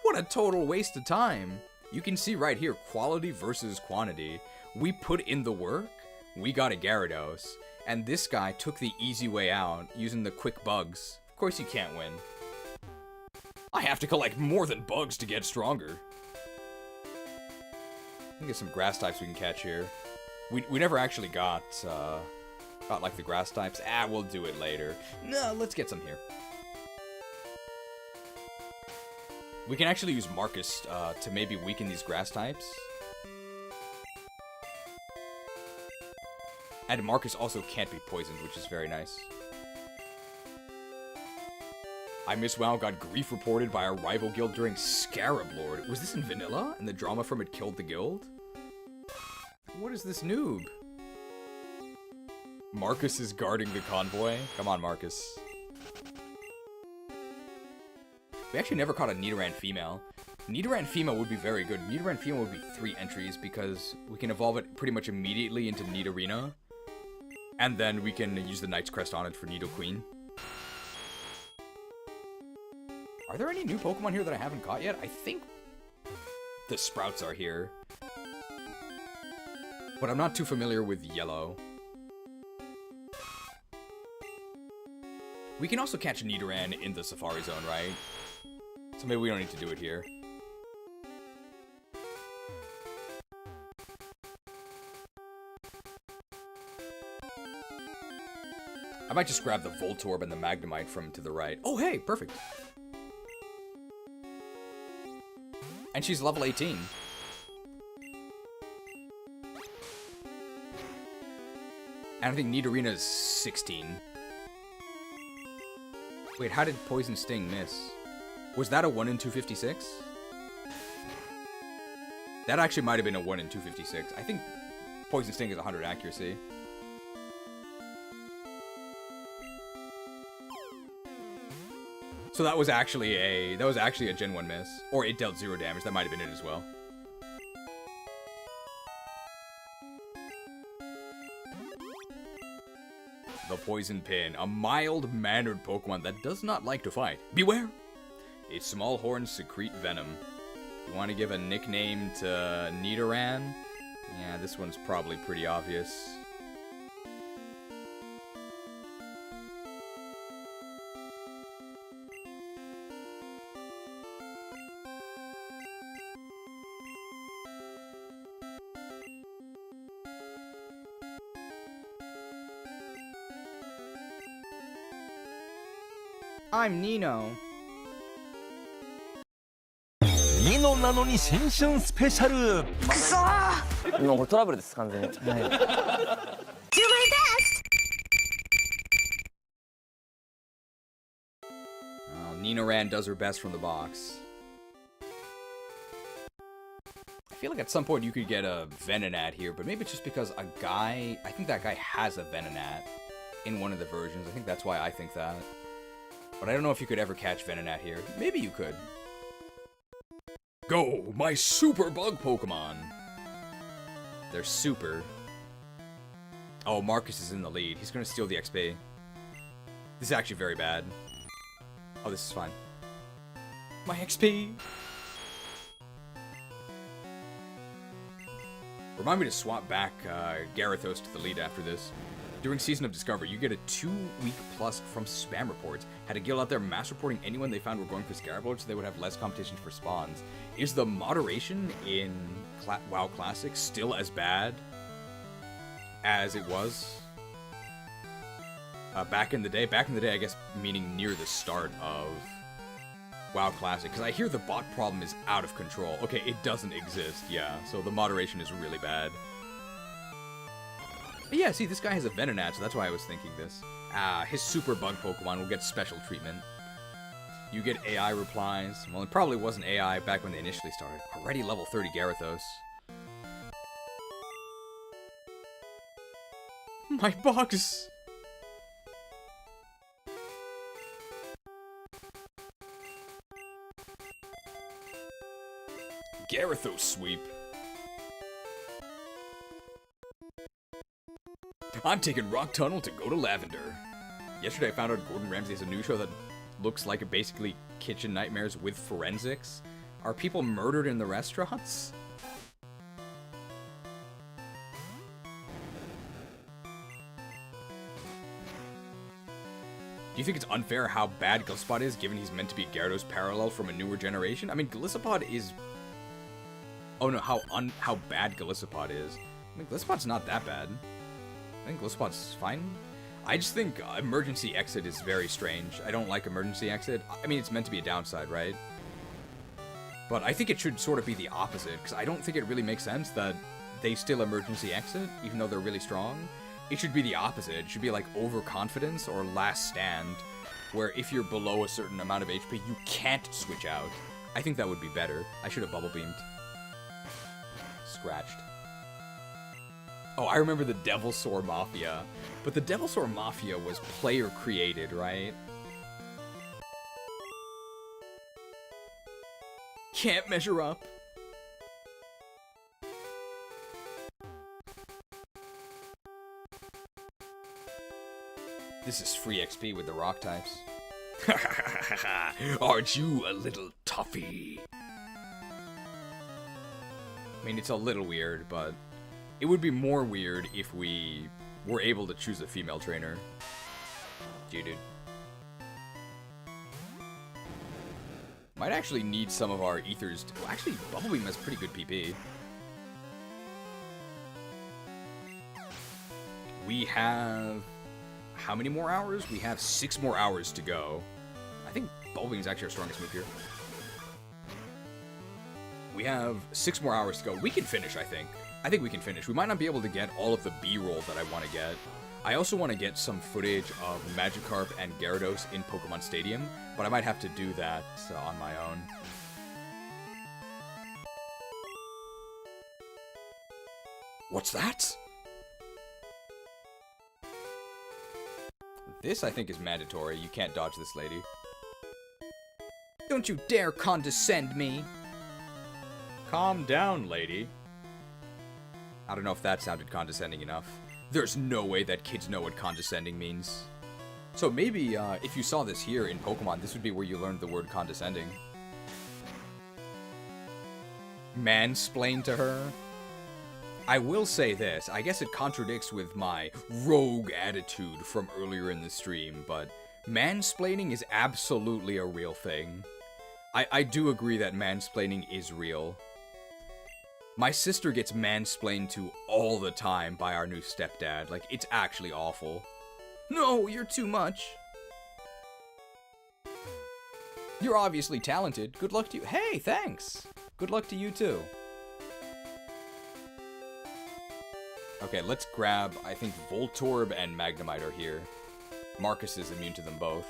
What a total waste of time. You can see right here, quality versus quantity. We put in the work, we got a Gyarados, and this guy took the easy way out using the quick bugs. Of course you can't win. I have to collect more than bugs to get stronger. I think there's some grass types we can catch here. We never actually got like the grass types. We'll do it later. No, let's get some here. We can actually use Marcus to maybe weaken these grass types. And Marcus also can't be poisoned, which is very nice. I Miss WoW got grief reported by a rival guild during Scarab Lord. Was this in vanilla? And the drama from it killed the guild? What is this noob? Marcus is guarding the convoy? Come on, Marcus. We actually never caught a Nidoran female. Nidoran female would be very good. Nidoran female would be 3 entries because we can evolve it pretty much immediately into Nidorina. And then we can use the Night Crest on it for Nidoqueen. Are there any new Pokemon here that I haven't caught yet? I think the Sprouts are here. But I'm not too familiar with Yellow. We can also catch Nidoran in the Safari Zone, right? So maybe we don't need to do it here. I might just grab the Voltorb and the Magnemite from to the right. Oh, hey, perfect. And she's level 18. And I think Nidorina's 16. Wait, how did Poison Sting miss? Was that a 1 in 256? That actually might have been a 1 in 256. I think Poison Sting is 100 accuracy. So that was actually a Gen 1 miss. Or it dealt 0 damage. That might have been it as well. The Poison Pin, a mild-mannered Pokemon that does not like to fight. Beware! Its small horns secrete venom. You want to give a nickname to Nidoran? Yeah, this one's probably pretty obvious. I'm Nino. ニノなのに新春スペシャル。くそー。もうこれトラブルです完全に。はい。Do my best. Nidoran does her best from the box. I feel like at some point you could get a Venonat here, but maybe it's just because a guy... I think that guy has a Venonat in one of the versions. I think that's why I think that. But I don't know if you could ever catch Venonat here. Maybe you could. Go, my super bug Pokemon! They're super. Oh, Marcus is in the lead. He's gonna steal the XP. This is actually very bad. Oh, this is fine. My XP! Remind me to swap back Gyarados to the lead after this. During Season of Discovery, you get a 2-week plus from spam reports. Had a guild out there mass reporting anyone they found were going for Scarablord so they would have less competition for spawns. Is the moderation in WoW Classic still as bad as it was back in the day? Back in the day, I guess, meaning near the start of WoW Classic, because I hear the bot problem is out of control. Okay, it doesn't exist, yeah, so the moderation is really bad. But yeah, see, this guy has a Venonat, so that's why I was thinking this. His super bug Pokemon will get special treatment. You get AI replies. Well, it probably wasn't AI back when they initially started. Already level 30 Gyarados. My bugs! Gyarados sweep. I'm taking Rock Tunnel to go to Lavender. Yesterday I found out Gordon Ramsay has a new show that looks like basically kitchen nightmares with forensics. Are people murdered in the restaurants? Do you think it's unfair how bad Gliscod is, given he's meant to be Gyarados parallel from a newer generation? I mean, Gliscod is... Oh no, how bad Gliscod is. I mean, Gliscod's not that bad. I think Gliscod's fine. I just think emergency exit is very strange. I don't like emergency exit. I mean, it's meant to be a downside, right? But I think it should sort of be the opposite, because I don't think it really makes sense that they still emergency exit, even though they're really strong. It should be the opposite. It should be like overconfidence or last stand, where if you're below a certain amount of HP, you can't switch out. I think that would be better. I should have bubble beamed. Scratched. Oh, I remember the Devilsaur Mafia. But the Devilsaur Mafia was player created, right? Can't measure up. This is free XP with the rock types. Aren't you a little toughy? I mean, it's a little weird, but it would be more weird if we were able to choose a female trainer. Dude. Might actually need some of our ethers to... Well, actually, Bubble Beam has pretty good PP. We have... How many more hours? We have 6 more hours to go. I think Bubble Beam is actually our strongest move here. We have 6 more hours to go. We can finish, I think. I think we can finish. We might not be able to get all of the B-roll that I want to get. I also want to get some footage of Magikarp and Gyarados in Pokemon Stadium, but I might have to do that on my own. What's that? This, I think, is mandatory. You can't dodge this lady. Don't you dare condescend me! Calm down, lady. I don't know if that sounded condescending enough. There's no way that kids know what condescending means. So maybe, if you saw this here in Pokemon, this would be where you learned the word condescending. Mansplain to her? I will say this, I guess it contradicts with my rogue attitude from earlier in the stream, but mansplaining is absolutely a real thing. I do agree that mansplaining is real. My sister gets mansplained to all the time by our new stepdad. Like, it's actually awful. No, you're too much. You're obviously talented. Good luck to you. Hey, thanks. Good luck to you, too. Okay, let's grab, I think, Voltorb and Magnemite are here. Marcus is immune to them both.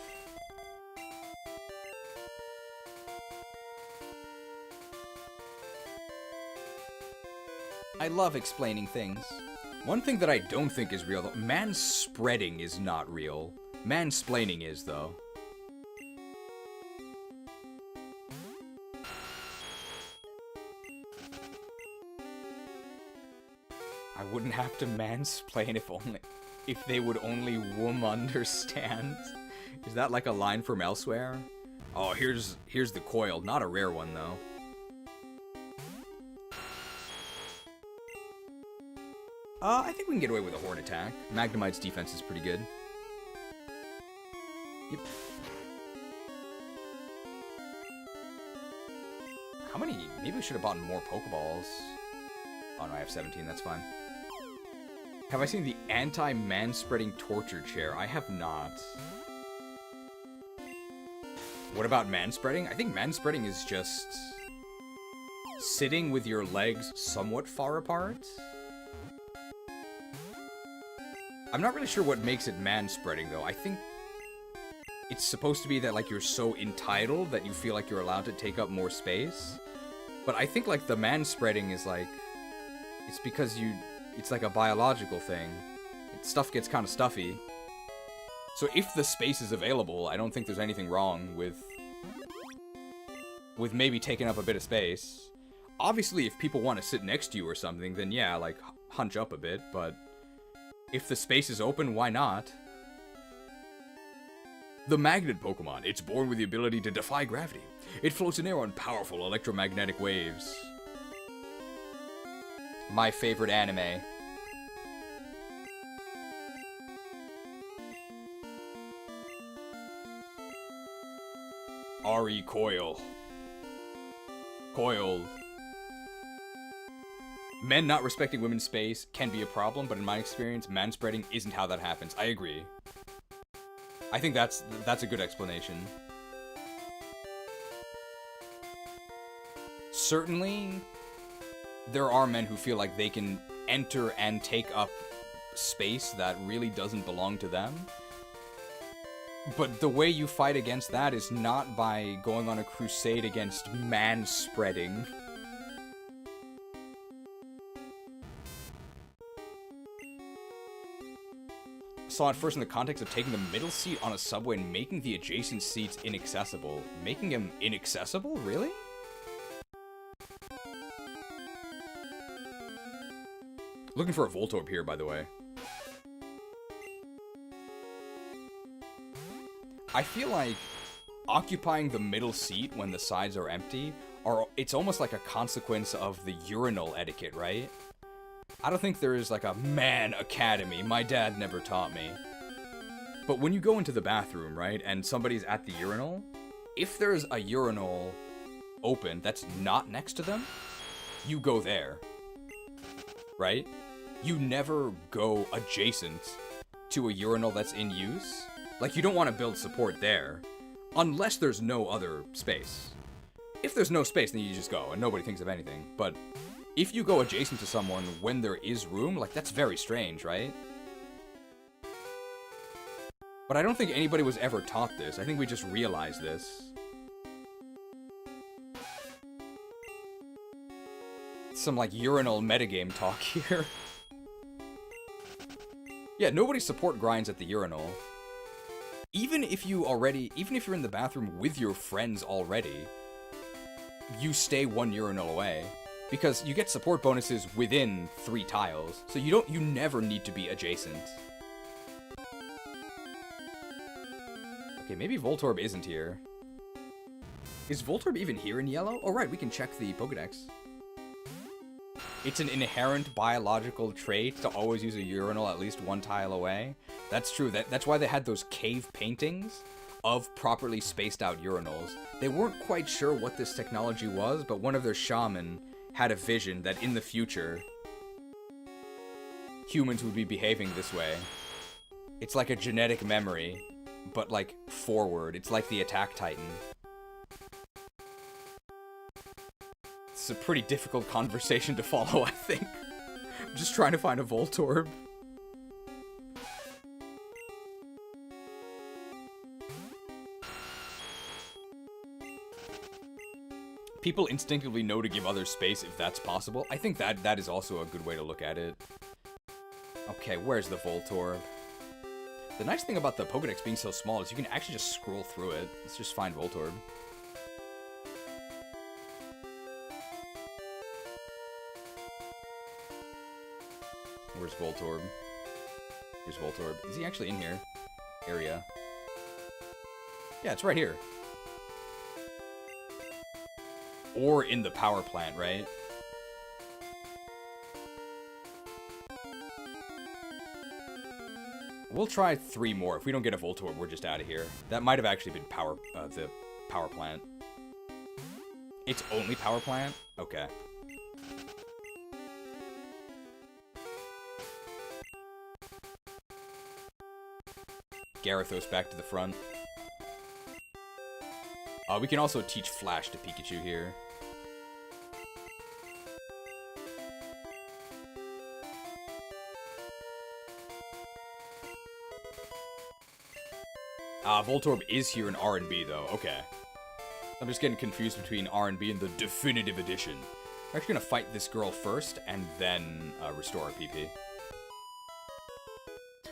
I love explaining things. One thing that I don't think is real, though, manspreading is not real. Mansplaining is, though. wouldn't have to mansplain if they would only understand. Is that like a line from elsewhere? Oh, here's the coil. Not a rare one though. I think we can get away with a horn attack. Magnemite's defense is pretty good. Yep. How many? Maybe we should have bought more Pokeballs. Oh no, I have 17, that's fine. Have I seen the anti-man-spreading torture chair? I have not. What about man-spreading? I think man-spreading is just sitting with your legs somewhat far apart. I'm not really sure what makes it man-spreading, though. I think it's supposed to be that, like, you're so entitled that you feel like you're allowed to take up more space. But I think, like, the man-spreading is, like, it's because it's like a biological thing. Stuff gets kind of stuffy. So if the space is available, I don't think there's anything wrong with maybe taking up a bit of space. Obviously, if people want to sit next to you or something, then yeah, like, hunch up a bit, but if the space is open, why not? The Magnet Pokemon. It's born with the ability to defy gravity. It floats in air on powerful electromagnetic waves. My favorite anime. RE Coil. Coiled. Men not respecting women's space can be a problem, but in my experience, manspreading isn't how that happens. I agree. I think that's a good explanation. Certainly, there are men who feel like they can enter and take up space that really doesn't belong to them. But the way you fight against that is not by going on a crusade against manspreading. Saw it first in the context of taking the middle seat on a subway and making the adjacent seats inaccessible. Making them inaccessible? Really? Looking for a Voltorb here, by the way. I feel like occupying the middle seat when the sides are empty, it's almost like a consequence of the urinal etiquette, right? I don't think there is like a man academy. My dad never taught me. But when you go into the bathroom, right, and somebody's at the urinal, if there's a urinal open that's not next to them, you go there, right? You never go adjacent to a urinal that's in use. Like, you don't want to build support there, unless there's no other space. If there's no space, then you just go, and nobody thinks of anything. But if you go adjacent to someone when there is room, like, that's very strange, right? But I don't think anybody was ever taught this. I think we just realized this. Some, like, urinal metagame talk here. Yeah, nobody support grinds at the urinal. Even if you're in the bathroom with your friends already, you stay one urinal away. Because you get support bonuses within 3 tiles, so you never need to be adjacent. Okay, maybe Voltorb isn't here. Is Voltorb even here in yellow? Oh right, we can check the Pokedex. It's an inherent biological trait to always use a urinal at least 1 tile away. That's true. That's why they had those cave paintings of properly spaced out urinals. They weren't quite sure what this technology was, but one of their shaman had a vision that in the future, humans would be behaving this way. It's like a genetic memory, but like forward. It's like the Attack Titan. It's a pretty difficult conversation to follow, I think. I'm just trying to find a Voltorb. People instinctively know to give others space if that's possible. I think that is also a good way to look at it. Okay, where's the Voltorb? The nice thing about the Pokedex being so small is you can actually just scroll through it. Let's just find Voltorb. Where's Voltorb? Here's Voltorb. Is he actually in here? Area. Yeah, it's right here. Or in the power plant, right? We'll try 3 more. If we don't get a Voltorb, we're just out of here. That might have actually been the power plant. It's only power plant? Okay. Gyarados back to the front. We can also teach Flash to Pikachu here. Voltorb is here in R&B though. Okay. I'm just getting confused between R&B and the Definitive Edition. We're actually gonna fight this girl first, and then restore our PP.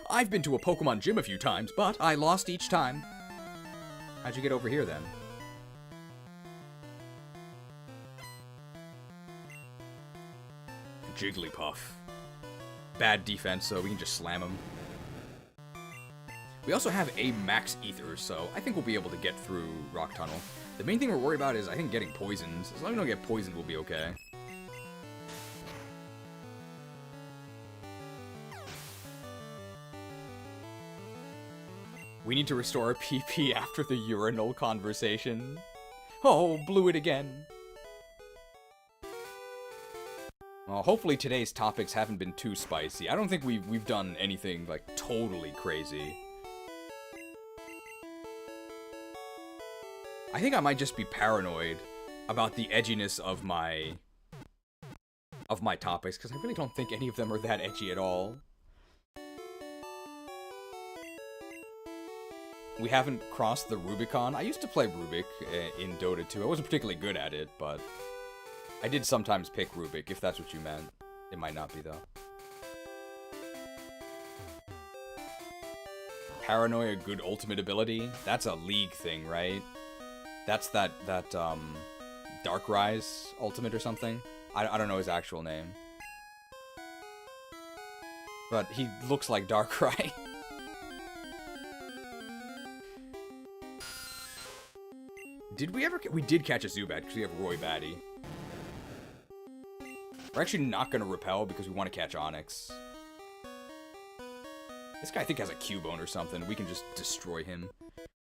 I've been to a Pokemon gym a few times, but I lost each time. How'd you get over here then? Jigglypuff. Bad defense, so we can just slam him. We also have a max ether, so I think we'll be able to get through Rock Tunnel. The main thing we're worried about is, I think, getting poisoned. As long as we don't get poisoned, we'll be okay. We need to restore our PP after the urinal conversation. Oh, blew it again. Well, hopefully today's topics haven't been too spicy. I don't think we've done anything, like, totally crazy. I think I might just be paranoid about the edginess of my topics, because I really don't think any of them are that edgy at all. We haven't crossed the Rubicon. I used to play Rubik in Dota 2. I wasn't particularly good at it, but I did sometimes pick Rubik, if that's what you meant. It might not be, though. Paranoia, good ultimate ability? That's a League thing, right? That's that Dark Rise ultimate or something. I don't know his actual name. But he looks like Darkrai. Did we ever... We did catch a Zubat because we have Roy Batty. We're actually not going to repel because we want to catch Onix. This guy I think has a Cubone or something. We can just destroy him.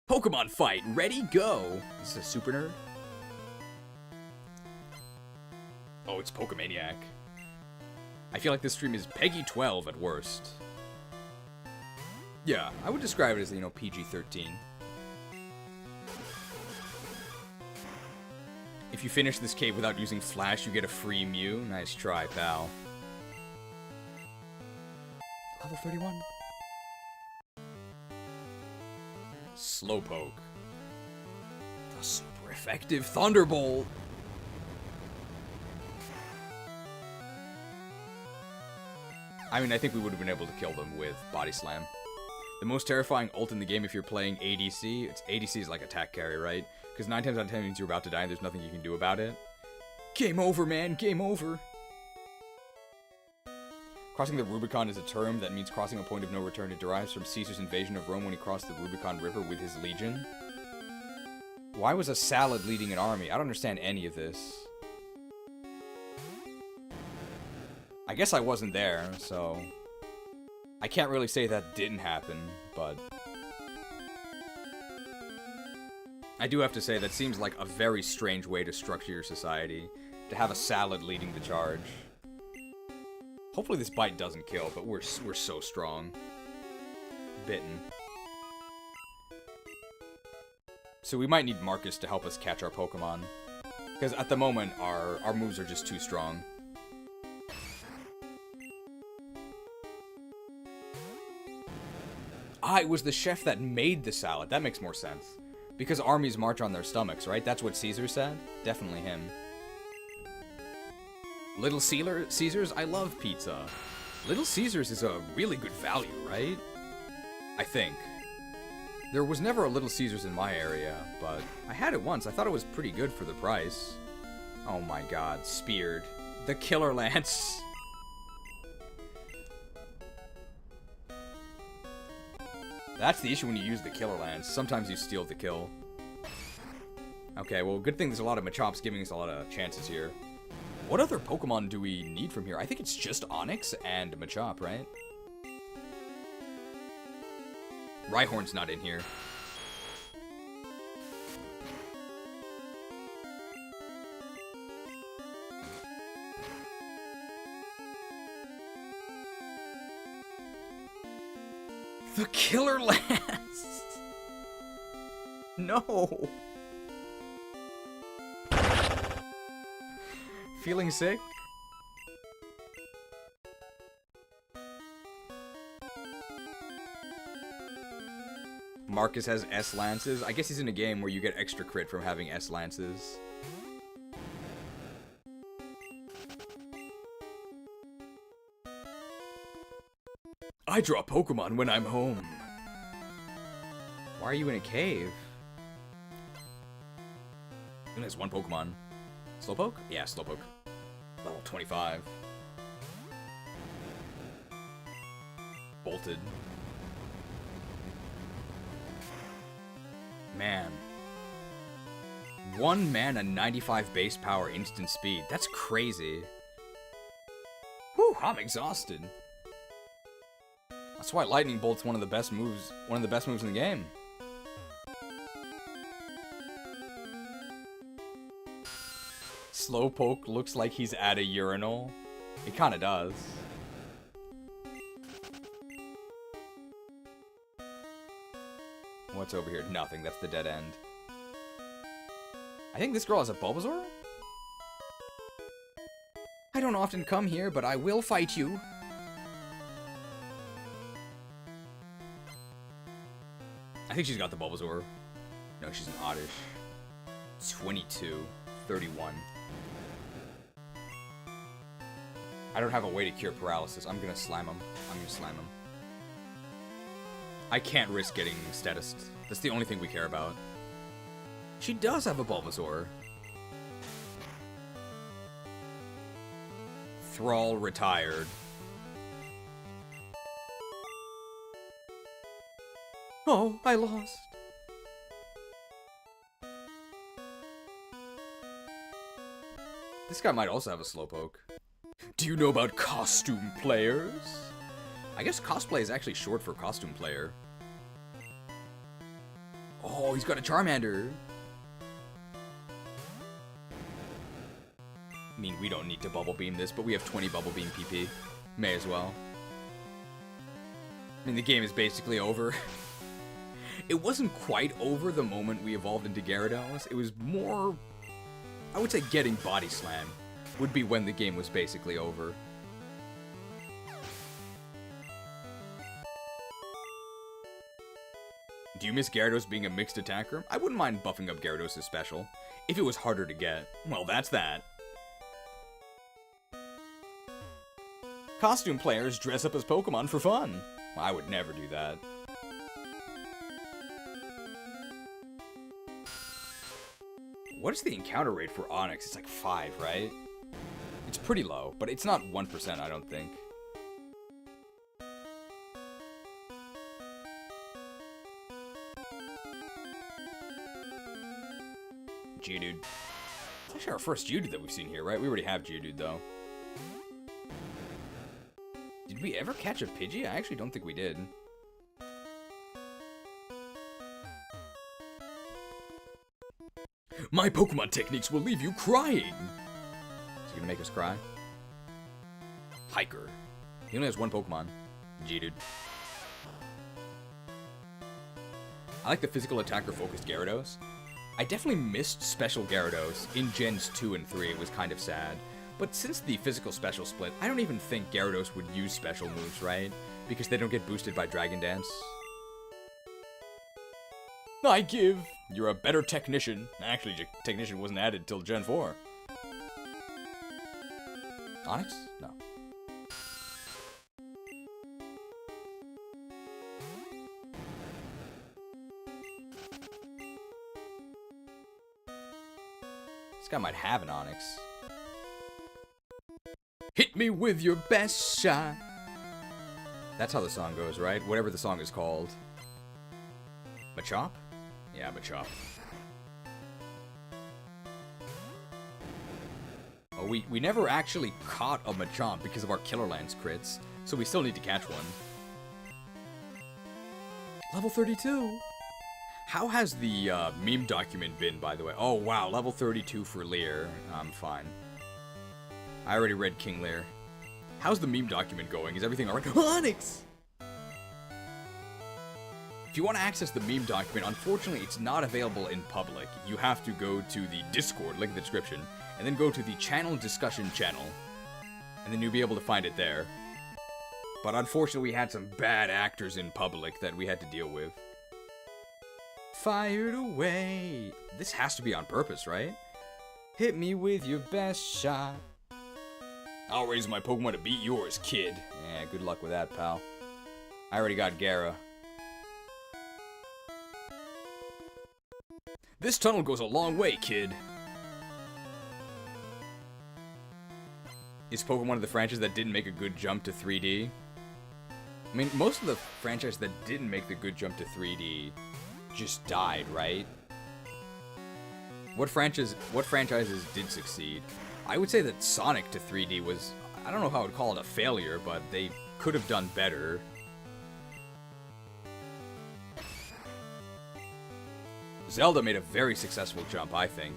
Pokemon fight! Ready? Go! Is this a super nerd? Oh, it's Pokemaniac. I feel like this stream is Peggy 12 at worst. Yeah, I would describe it as, you know, PG-13. If you finish this cave without using Flash, you get a free Mew. Nice try, pal. Level 31. Slowpoke. The super effective Thunderbolt. I mean, I think we would have been able to kill them with Body Slam. The most terrifying ult in the game if you're playing ADC, ADC is like attack carry, right? Because 9 times out of 10 means you're about to die and there's nothing you can do about it. Game over, man. Game over. Crossing the Rubicon is a term that means crossing a point of no return. It derives from Caesar's invasion of Rome when he crossed the Rubicon River with his legion. Why was a salad leading an army? I don't understand any of this. I guess I wasn't there, so... I can't really say that didn't happen, but... I do have to say, that seems like a very strange way to structure your society. To have a salad leading the charge. Hopefully this bite doesn't kill, but we're so strong. Bitten. So we might need Marcus to help us catch our Pokemon. Because at the moment, our moves are just too strong. Ah, it was the chef that made the salad. That makes more sense. Because armies march on their stomachs, right? That's what Caesar said? Definitely him. Little Caesars? I love pizza. Little Caesars is a really good value, right? I think. There was never a Little Caesars in my area, but I had it once. I thought it was pretty good for the price. Oh my god, speared. The Killer Lance. That's the issue when you use the Killer Lance. Sometimes you steal the kill. Okay, well, good thing there's a lot of Machops giving us a lot of chances here. What other Pokemon do we need from here? I think it's just Onix and Machop, right? Rhyhorn's not in here. The Killer Lance! No! Feeling sick? Marcus has S Lances. I guess he's in a game where you get extra crit from having S Lances. I draw Pokemon when I'm home. Why are you in a cave? He only has one Pokemon. Slowpoke? Yeah, Slowpoke. Level 25. Bolted. Man. 1 mana, 95 base power, instant speed. That's crazy. Whew, I'm exhausted. That's why Lightning Bolt's one of the best moves in the game. Slowpoke looks like he's at a urinal. It kinda does. What's over here? Nothing. That's the dead end. I think this girl has a Bulbasaur? I don't often come here, but I will fight you. I think she's got the Bulbasaur. No, she's an Oddish. 22. 31. I don't have a way to cure paralysis. I'm gonna slam him. I can't risk getting status. That's the only thing we care about. She does have a Bulbasaur. Thrall retired. Oh, I lost. This guy might also have a Slowpoke. Do you know about costume players? I guess cosplay is actually short for costume player. Oh, he's got a Charmander. I mean, we don't need to Bubble Beam this, but we have 20 Bubble Beam PP. May as well. I mean, the game is basically over. It wasn't quite over the moment we evolved into Gyarados. It was more... I would say getting Body Slam would be when the game was basically over. Do you miss Gyarados being a mixed attacker? I wouldn't mind buffing up Gyarados' special. If it was harder to get. Well, that's that. Costume players dress up as Pokemon for fun. I would never do that. What is the encounter rate for Onix? It's like 5, right? It's pretty low, but it's not 1%, I don't think. Geodude. It's actually our first Geodude that we've seen here, right? We already have Geodude, though. Did we ever catch a Pidgey? I actually don't think we did. My Pokemon techniques will leave you crying! Is he gonna make us cry? Hiker. He only has one Pokemon. Geodude. I like the physical attacker focused Gyarados. I definitely missed Special Gyarados in Gens 2 and 3. It was kind of sad. But since the physical special split, I don't even think Gyarados would use special moves, right? Because they don't get boosted by Dragon Dance. I give. You're a better technician. Actually, technician wasn't added till Gen 4. Onix? No. This guy might have an Onix. Hit me with your best shot. That's how the song goes, right? Whatever the song is called. Machop? Yeah, Machop. Oh, we never actually caught a Machop because of our Killer Lance crits, so we still need to catch one. Level 32! How has the meme document been, by the way? Oh, wow, level 32 for Lear. I'm fine. I already read King Lear. How's the meme document going? Is everything alright? Onyx! If you want to access the meme document, unfortunately, it's not available in public. You have to go to the Discord, link in the description, and then go to the channel discussion channel, and then you'll be able to find it there. But unfortunately, we had some bad actors in public that we had to deal with. Fired away. This has to be on purpose, right? Hit me with your best shot. I'll raise my Pokemon to beat yours, kid. Yeah, good luck with that, pal. I already got Gyara. This tunnel goes a long way, kid. Is Pokemon one of the franchises that didn't make a good jump to 3D? I mean, most of the franchises that didn't make the good jump to 3D just died, right? What franchises did succeed? I would say that Sonic to 3D was, I don't know how I would call it a failure, but they could have done better. Zelda made a very successful jump, I think.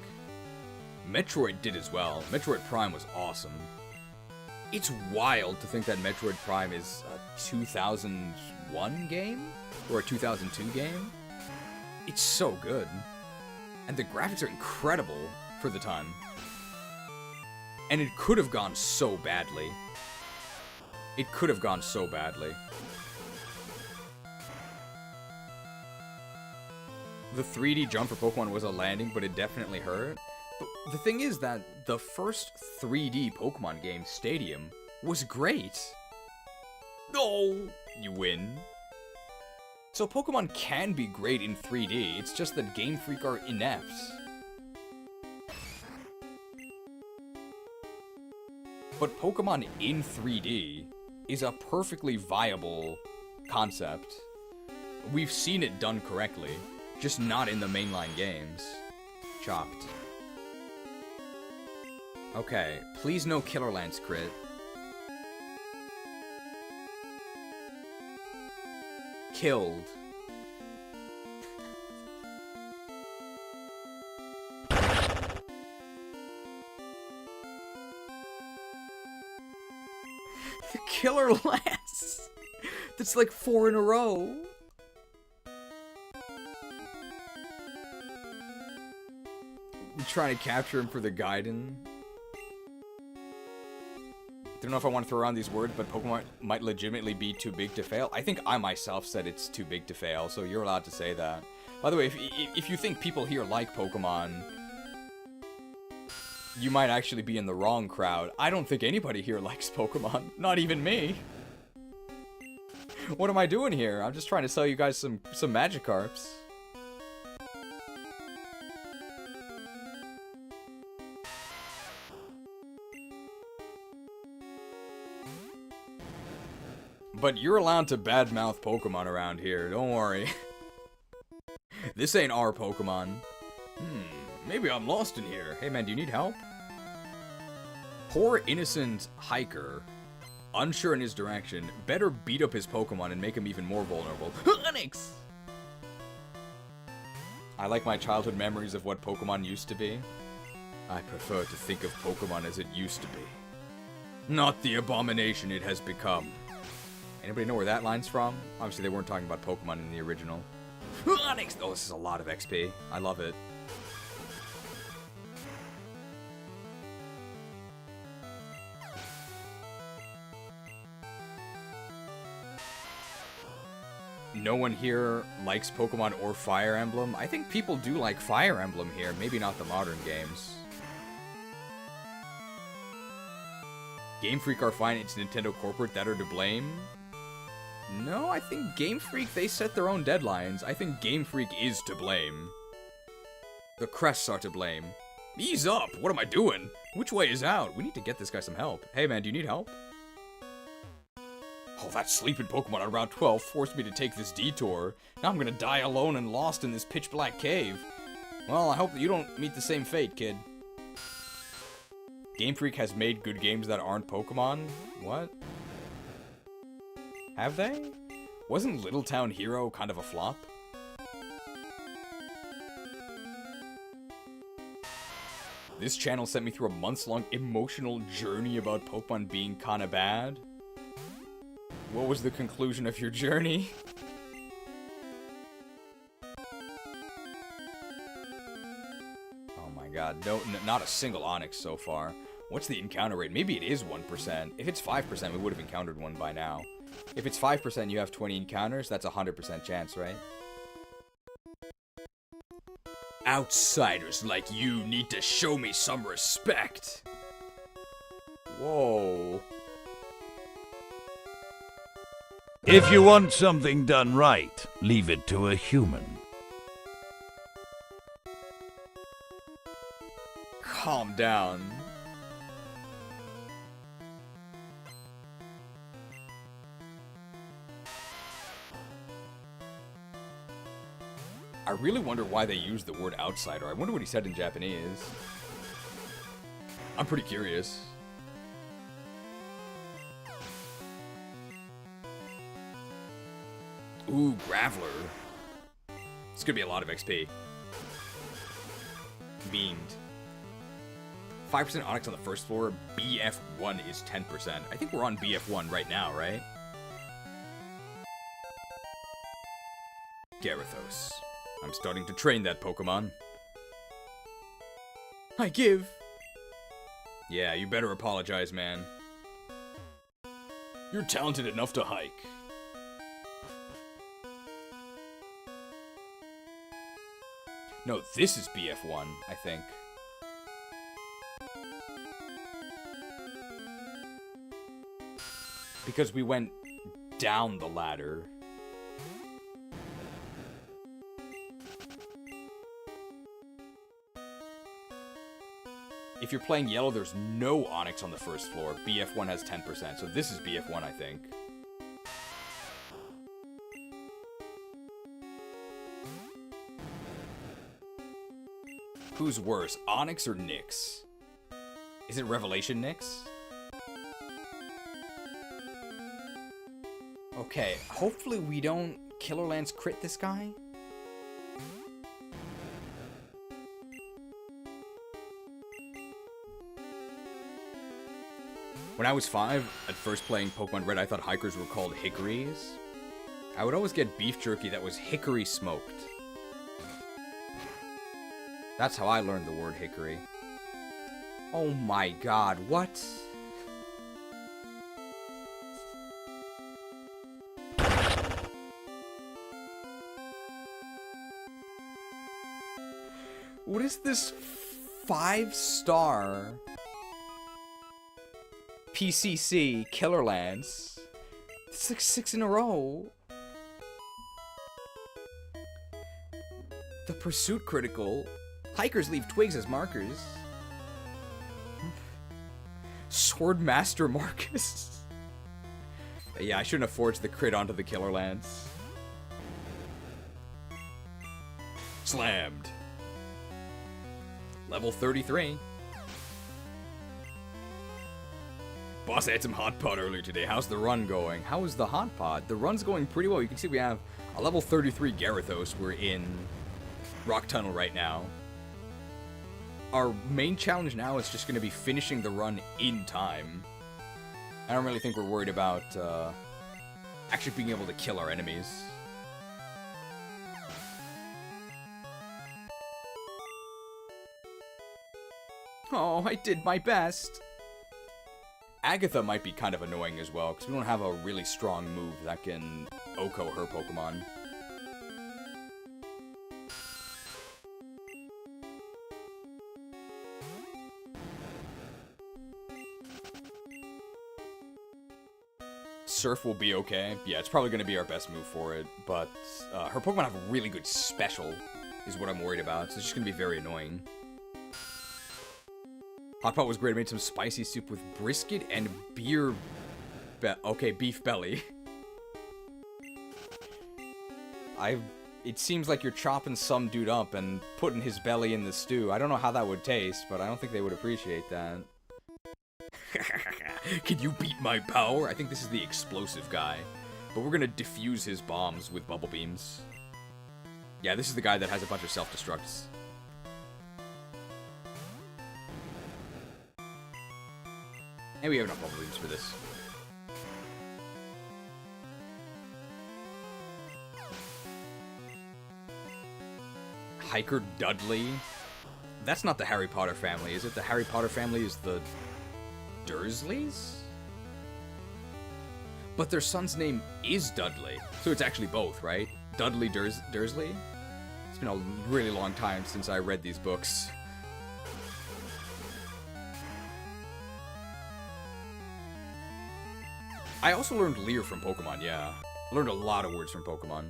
Metroid did as well. Metroid Prime was awesome. It's wild to think that Metroid Prime is a 2001 game? Or a 2002 game? It's so good. And the graphics are incredible for the time. And it could have gone so badly. It could have gone so badly. The 3D jump for Pokemon was a landing, but it definitely hurt. But the thing is that the first 3D Pokemon game, Stadium, was great. Oh, you win. So Pokemon can be great in 3D, it's just that Game Freak are inept. But Pokemon in 3D is a perfectly viable concept. We've seen it done correctly, just not in the mainline games. Chopped. Okay, please no Killer Lance crit. Killed. The Killer Lance! That's like 4 in a row. We try to capture him for the Gaiden. Don't know if I want to throw around these words, but Pokemon might legitimately be too big to fail. I think I myself said it's too big to fail, so you're allowed to say that. By the way, if you think people here like Pokemon, you might actually be in the wrong crowd. I don't think anybody here likes Pokemon. Not even me. What am I doing here? I'm just trying to sell you guys some Magikarps. But you're allowed to badmouth Pokemon around here, don't worry. This ain't our Pokemon. Maybe I'm lost in here. Hey man, do you need help? Poor innocent hiker, unsure in his direction, better beat up his Pokemon and make him even more vulnerable. Onyx! I like my childhood memories of what Pokemon used to be. I prefer to think of Pokemon as it used to be. Not the abomination it has become. Anybody know where that line's from? Obviously they weren't talking about Pokemon in the original. Onyx! Oh, this is a lot of XP. I love it. No one here likes Pokemon or Fire Emblem. I think people do like Fire Emblem here, maybe not the modern games. Game Freak are fine, it's Nintendo corporate that are to blame. No, I think Game Freak, they set their own deadlines. I think Game Freak is to blame. The crests are to blame. Ease up! What am I doing? Which way is out? We need to get this guy some help. Hey man, do you need help? Oh, that sleeping Pokemon on Route 12 forced me to take this detour. Now I'm gonna die alone and lost in this pitch-black cave. Well, I hope that you don't meet the same fate, kid. Game Freak has made good games that aren't Pokemon? What? Have they? Wasn't Little Town Hero kind of a flop? This channel sent me through a months-long emotional journey about Pokemon being kinda bad. What was the conclusion of your journey? Oh my god, no, not a single Onix so far. What's the encounter rate? Maybe it is 1%. If it's 5%, we would have encountered one by now. If it's 5%, you have 20 encounters, that's a 100% chance, right? Outsiders like you need to show me some respect. Whoa. If you want something done right, leave it to a human. Calm down. I really wonder why they used the word outsider. I wonder what he said in Japanese. I'm pretty curious. Ooh, Graveler. It's gonna be a lot of XP. Beamed. 5% Onix on the first floor. BF1 is 10%. I think we're on BF1 right now, right? Gyarados. I'm starting to train that Pokemon. I give. Yeah, you better apologize, man. You're talented enough to hike. No, this is BF1, I think. Because we went down the ladder. If you're playing yellow, there's no Onix on the first floor. BF1 has 10%, so this is BF1, I think. Who's worse, Onix or Nyx? Is it Revelation Nyx? Okay, hopefully we don't Killer Lance crit this guy. When I was 5, at first playing Pokemon Red, I thought hikers were called hickories. I would always get beef jerky that was hickory smoked. That's how I learned the word hickory. Oh my god, what? What is this 5-star PCC Killer Lance? It's like 6 in a row. The Pursuit Critical. Hikers leave twigs as markers. Swordmaster Marcus. Yeah, I shouldn't have forged the crit onto the Killer Lance. Slammed. Level 33. Boss, I had some hot pot earlier today. How's the run going? How is the hot pot? The run's going pretty well. You can see we have a level 33 Gyarados. We're in Rock Tunnel right now. Our main challenge now is just going to be finishing the run in time. I don't really think we're worried about actually being able to kill our enemies. Oh, I did my best. Agatha might be kind of annoying as well, because we don't have a really strong move that can OHKO her Pokemon. Surf will be okay. Yeah, it's probably going to be our best move for it, but her Pokemon have a really good special, is what I'm worried about, so it's just going to be very annoying. Hot pot was great. I made some spicy soup with brisket and beer Okay, beef belly. It seems like you're chopping some dude up and putting his belly in the stew. I don't know how that would taste, but I don't think they would appreciate that. Can you beat my power? I think this is the explosive guy. But we're gonna defuse his bombs with bubble beams. Yeah, this is the guy that has a bunch of self-destructs. And we have enough bubble beams for this. Hiker Dudley? That's not the Harry Potter family, is it? The Harry Potter family is the Dursleys? But their son's name is Dudley, so it's actually both, right? Dudley Dursley? It's been a really long time since I read these books. I also learned Leer from Pokemon, yeah. I learned a lot of words from Pokemon.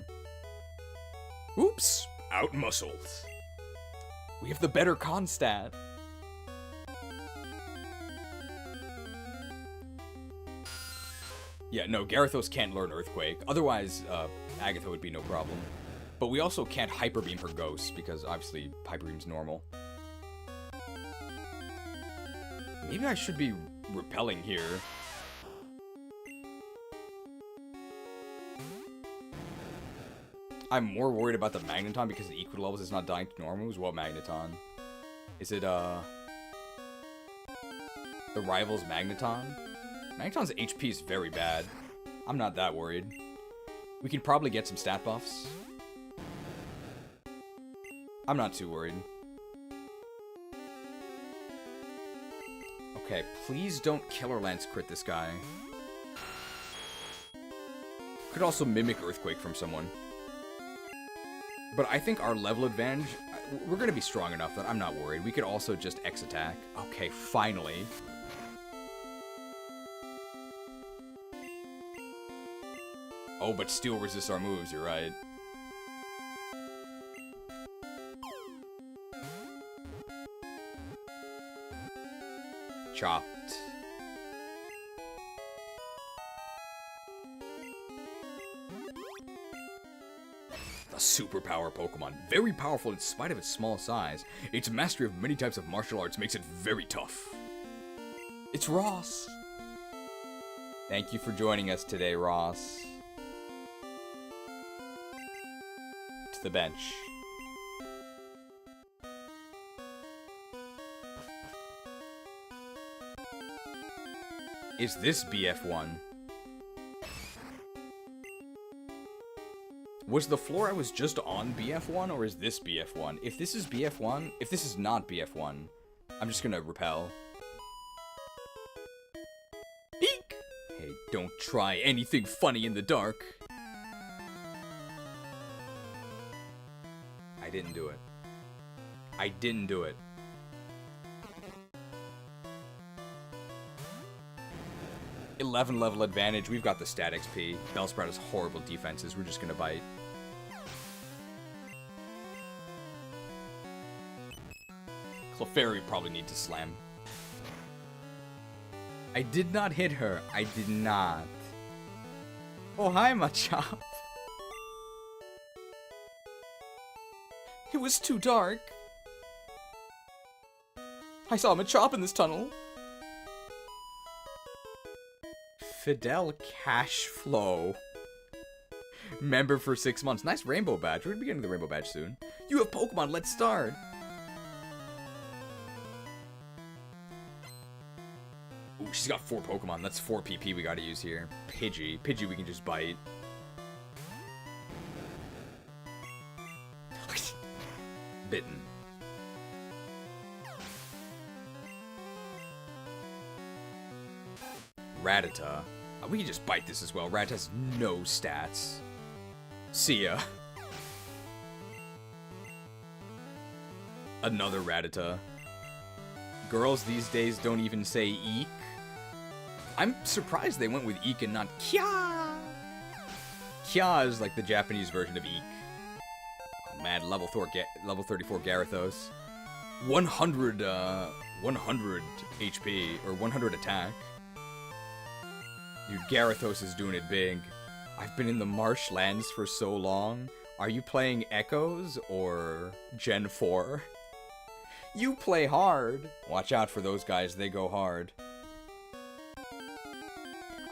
Oops! Out-muscled. We have the better con stat. Yeah, no, Gyarados can't learn Earthquake. Otherwise, Agatha would be no problem. But we also can't Hyper Beam her Ghost, because obviously Hyper Beam's normal. Maybe I should be repelling here. I'm more worried about the Magneton because the equal levels is not dying to normal. What Magneton? Is it, the Rival's Magneton? Magneton's HP is very bad. I'm not that worried. We can probably get some stat buffs. I'm not too worried. Okay, please don't Killer Lance crit this guy. Could also mimic Earthquake from someone. But I think our level advantage, we're going to be strong enough that I'm not worried. We could also just X-Attack. Okay, finally. Oh, but Steel resists our moves, you're right. Chopped. A superpower Pokemon. Very powerful in spite of its small size. Its mastery of many types of martial arts makes it very tough. It's Ross. Thank you for joining us today, Ross. To the bench. Is this BF1? Was the floor I was just on BF1, or is this BF1? If this is BF1, if this is not BF1, I'm just gonna repel. Eek! Hey, don't try anything funny in the dark. I didn't do it. I didn't do it. $11 level advantage. We've got the stat XP. Bellsprout has horrible defenses. We're just gonna bite. Clefairy probably need to slam. I did not hit her. I did not. Oh, hi, Machop. It was too dark. I saw Machop in this tunnel. Fidel Cashflow. Member for 6 months. Nice rainbow badge. We're gonna be getting the rainbow badge soon. You have Pokemon. Let's start. Ooh, she's got 4 Pokemon. That's 4 PP we gotta use here. Pidgey. Pidgey we can just bite. Bitten. Rattata. We can just bite this as well. Rat has no stats. See ya. Another Rattata. Girls these days don't even say eek. I'm surprised they went with eek and not kya. Kya is like the Japanese version of eek. Oh man, level 34 Gyarados. 100 HP, or 100 attack. Dude, Gyarados is doing it big. I've been in the marshlands for so long. Are you playing Echoes or Gen 4? You play hard. Watch out for those guys, they go hard.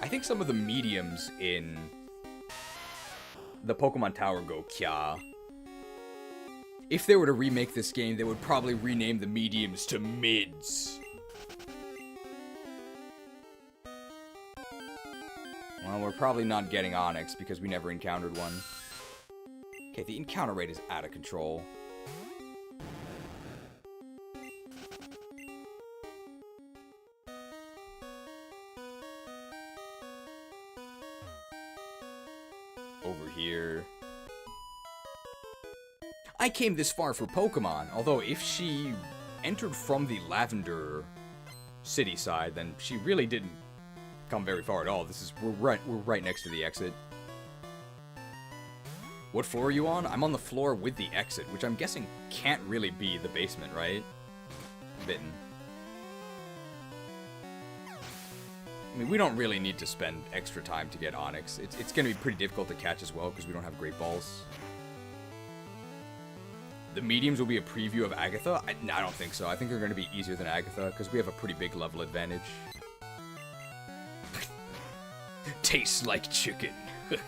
I think some of the mediums in the Pokemon Tower go kya. If they were to remake this game, they would probably rename the mediums to mids. Well, we're probably not getting Onyx because we never encountered one. Okay, the encounter rate is out of control. Over here. I came this far for Pokemon, although if she entered from the Lavender City side, then she really didn't come very far at all. We're right next to the exit. What floor are you on? I'm on the floor with the exit, which I'm guessing can't really be the basement, right? Bitten. I mean, we don't really need to spend extra time to get Onyx. It's going to be pretty difficult to catch as well because we don't have Great Balls. The mediums will be a preview of Agatha? I don't think so. I think they're going to be easier than Agatha because we have a pretty big level advantage. Tastes like chicken. Eaten.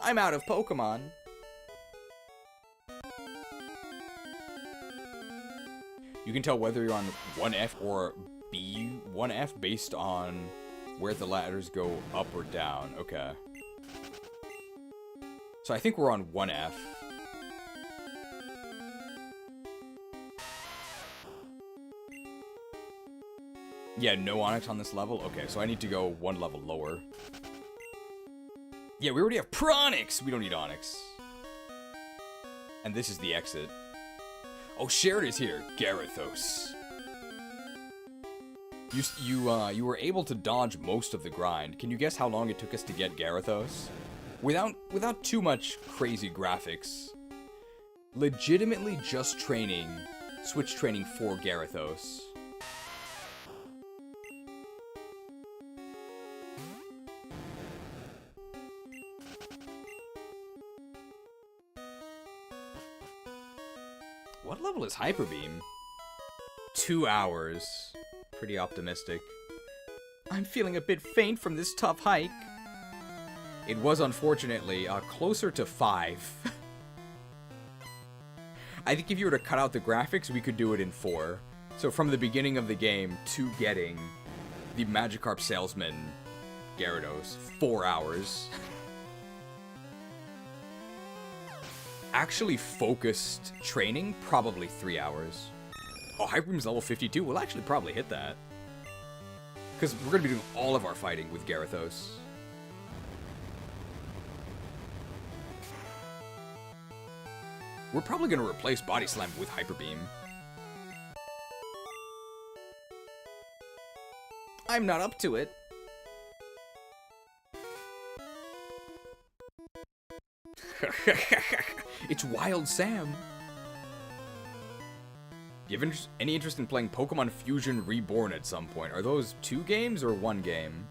I'm out of Pokemon. You can tell whether you're on 1F or B1F based on where the ladders go up or down. Okay. So I think we're on 1F. Yeah, no Onyx on this level? Okay, so I need to go one level lower. Yeah, we already have Pronix! We don't need Onyx. And this is the exit. Oh, Shared is here. Gyarados. You were able to dodge most of the grind. Can you guess how long it took us to get Gyarados? Without too much crazy graphics. Legitimately just training, switch training for Gyarados. What level is Hyper Beam? 2 hours. Pretty optimistic. I'm feeling a bit faint from this tough hike. It was unfortunately closer to 5. I think if you were to cut out the graphics, we could do it in 4. So from the beginning of the game to getting the Magikarp salesman Gyarados, 4 hours. Actually focused training, probably 3 hours. Oh, Hyper Beam's level 52. We'll actually probably hit that. Because we're going to be doing all of our fighting with Gyarados. We're probably going to replace Body Slam with Hyper Beam. I'm not up to it. It's Wild Sam. Do you have any interest in playing Pokemon Fusion Reborn at some point? Are those 2 games or 1 game?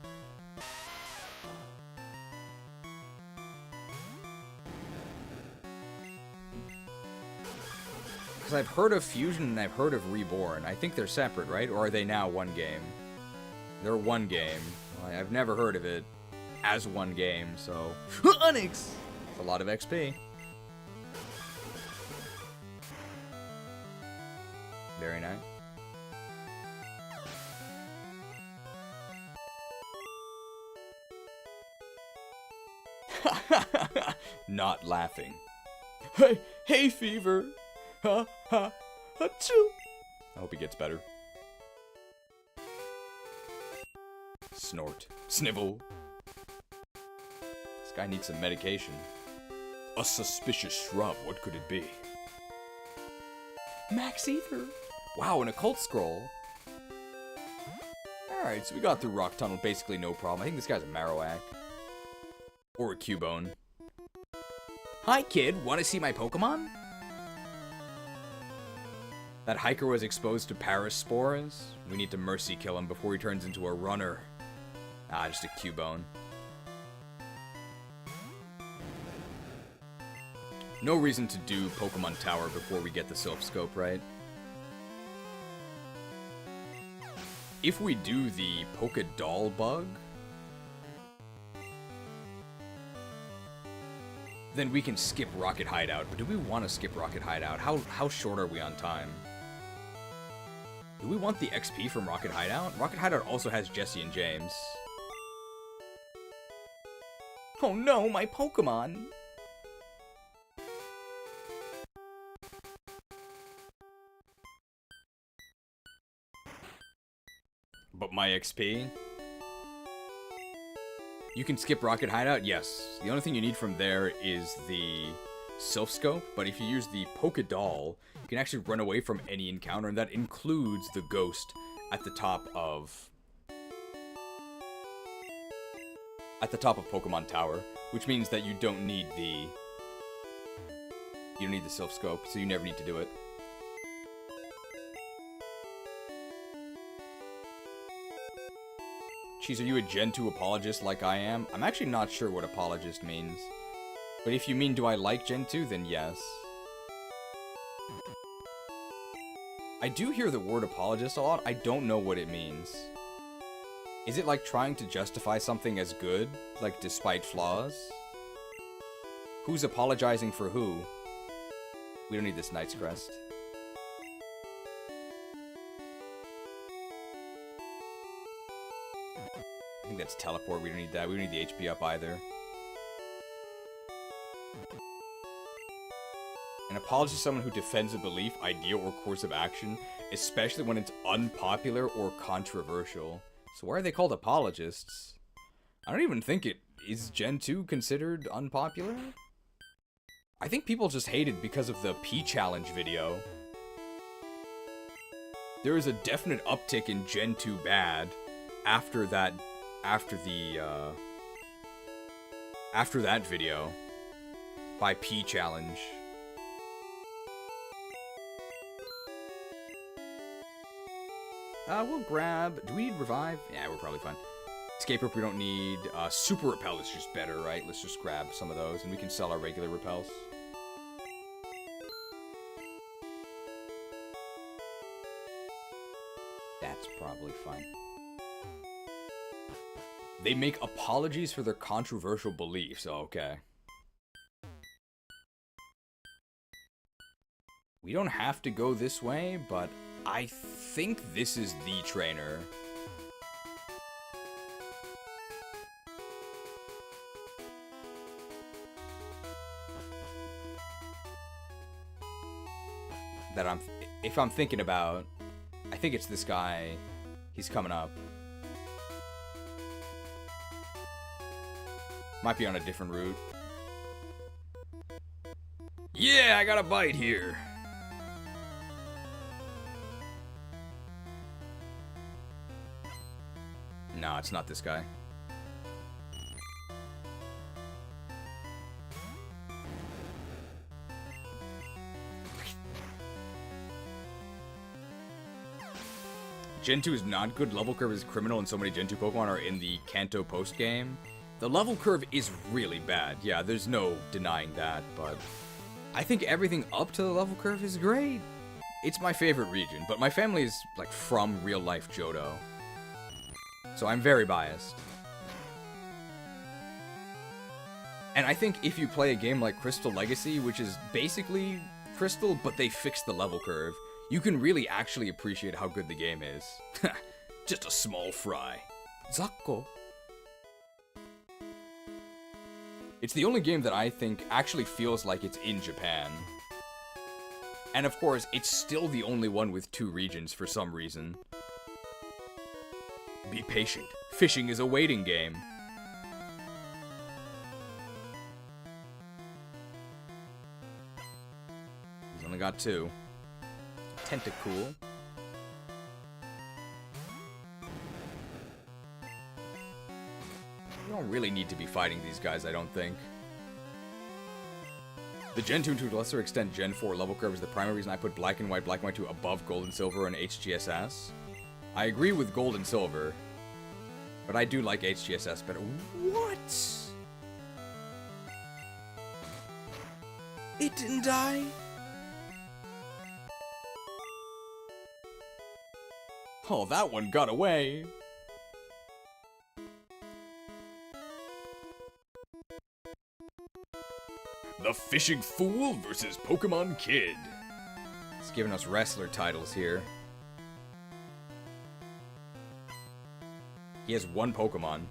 Because I've heard of Fusion and I've heard of Reborn. I think they're separate, right? Or are they now 1 game? They're 1 game. Well, I've never heard of it as 1 game, so... Onyx! It's a lot of XP. Very nice. Not laughing. Hey, fever. Ha ha. Achoo. I hope he gets better. Snort. Snivel. This guy needs some medication. A suspicious shrub. What could it be? Max Ether. Wow, an occult scroll. Alright, so we got through Rock Tunnel basically no problem. I think this guy's a Marowak. Or a Cubone. Hi, kid. Want to see my Pokemon? That hiker was exposed to paraspores. We need to mercy kill him before he turns into a runner. Ah, just a Cubone. No reason to do Pokemon Tower before we get the Silph Scope, right? If we do the Poké Doll bug, then we can skip Rocket Hideout. But do we want to skip Rocket Hideout? How short are we on time? Do we want the XP from Rocket Hideout? Rocket Hideout also has Jesse and James. Oh no, my Pokemon! But my XP? You can skip Rocket Hideout? Yes. The only thing you need from there is the Silph Scope, but if you use the Poké Doll, you can actually run away from any encounter, and that includes the ghost at the top of Pokemon Tower, which means that you don't need the Silph Scope, so you never need to do it. Jeez, are you a Gen 2 apologist like I am? I'm actually not sure what apologist means. But if you mean do I like Gen 2, then yes. I do hear the word apologist a lot. I don't know what it means. Is it like trying to justify something as good? Like despite flaws? Who's apologizing for who? We don't need this Night Crest. I think that's teleport. We don't need that. We don't need the HP up either. An apologist is someone who defends a belief, idea, or course of action, especially when it's unpopular or controversial. So why are they called apologists? I don't even think it is Gen 2 considered unpopular? I think people just hated because of the P-Challenge video. There is a definite uptick in Gen 2 bad after that video by P-Challenge. We'll grab... Do we need Revive? Yeah, we're probably fine. Escape Rope we don't need. Super Repel is just better, right? Let's just grab some of those, and we can sell our regular Repels. That's probably fine. They make apologies for their controversial beliefs. Oh, okay. We don't have to go this way, but I think this is the trainer. That if I'm thinking about, I think it's this guy. He's coming up. Might be on a different route. Yeah, I got a bite here. No, it's not this guy. Gen 2 is not good. Level curve is criminal, and so many Gen 2 Pokemon are in the Kanto post-game. The level curve is really bad. Yeah, there's no denying that, but I think everything up to the level curve is great. It's my favorite region, but my family is, like, from real-life Johto. So I'm very biased. And I think if you play a game like Crystal Legacy, which is basically Crystal, but they fixed the level curve, you can really actually appreciate how good the game is. Just a small fry. Zakko. It's the only game that I think actually feels like it's in Japan. And of course, it's still the only one with 2 regions for some reason. Be patient. Fishing is a waiting game. He's only got 2. Tentacool. We don't really need to be fighting these guys, I don't think. The Gen 2 to a lesser extent Gen 4 level curve is the primary reason I put Black and White 2 above Gold and Silver and HGSS. I agree with Gold and Silver, but I do like HGSS better. What? It didn't die? Oh, that one got away. The Fishing Fool versus Pokemon Kid. It's giving us wrestler titles here. He has one Pokemon.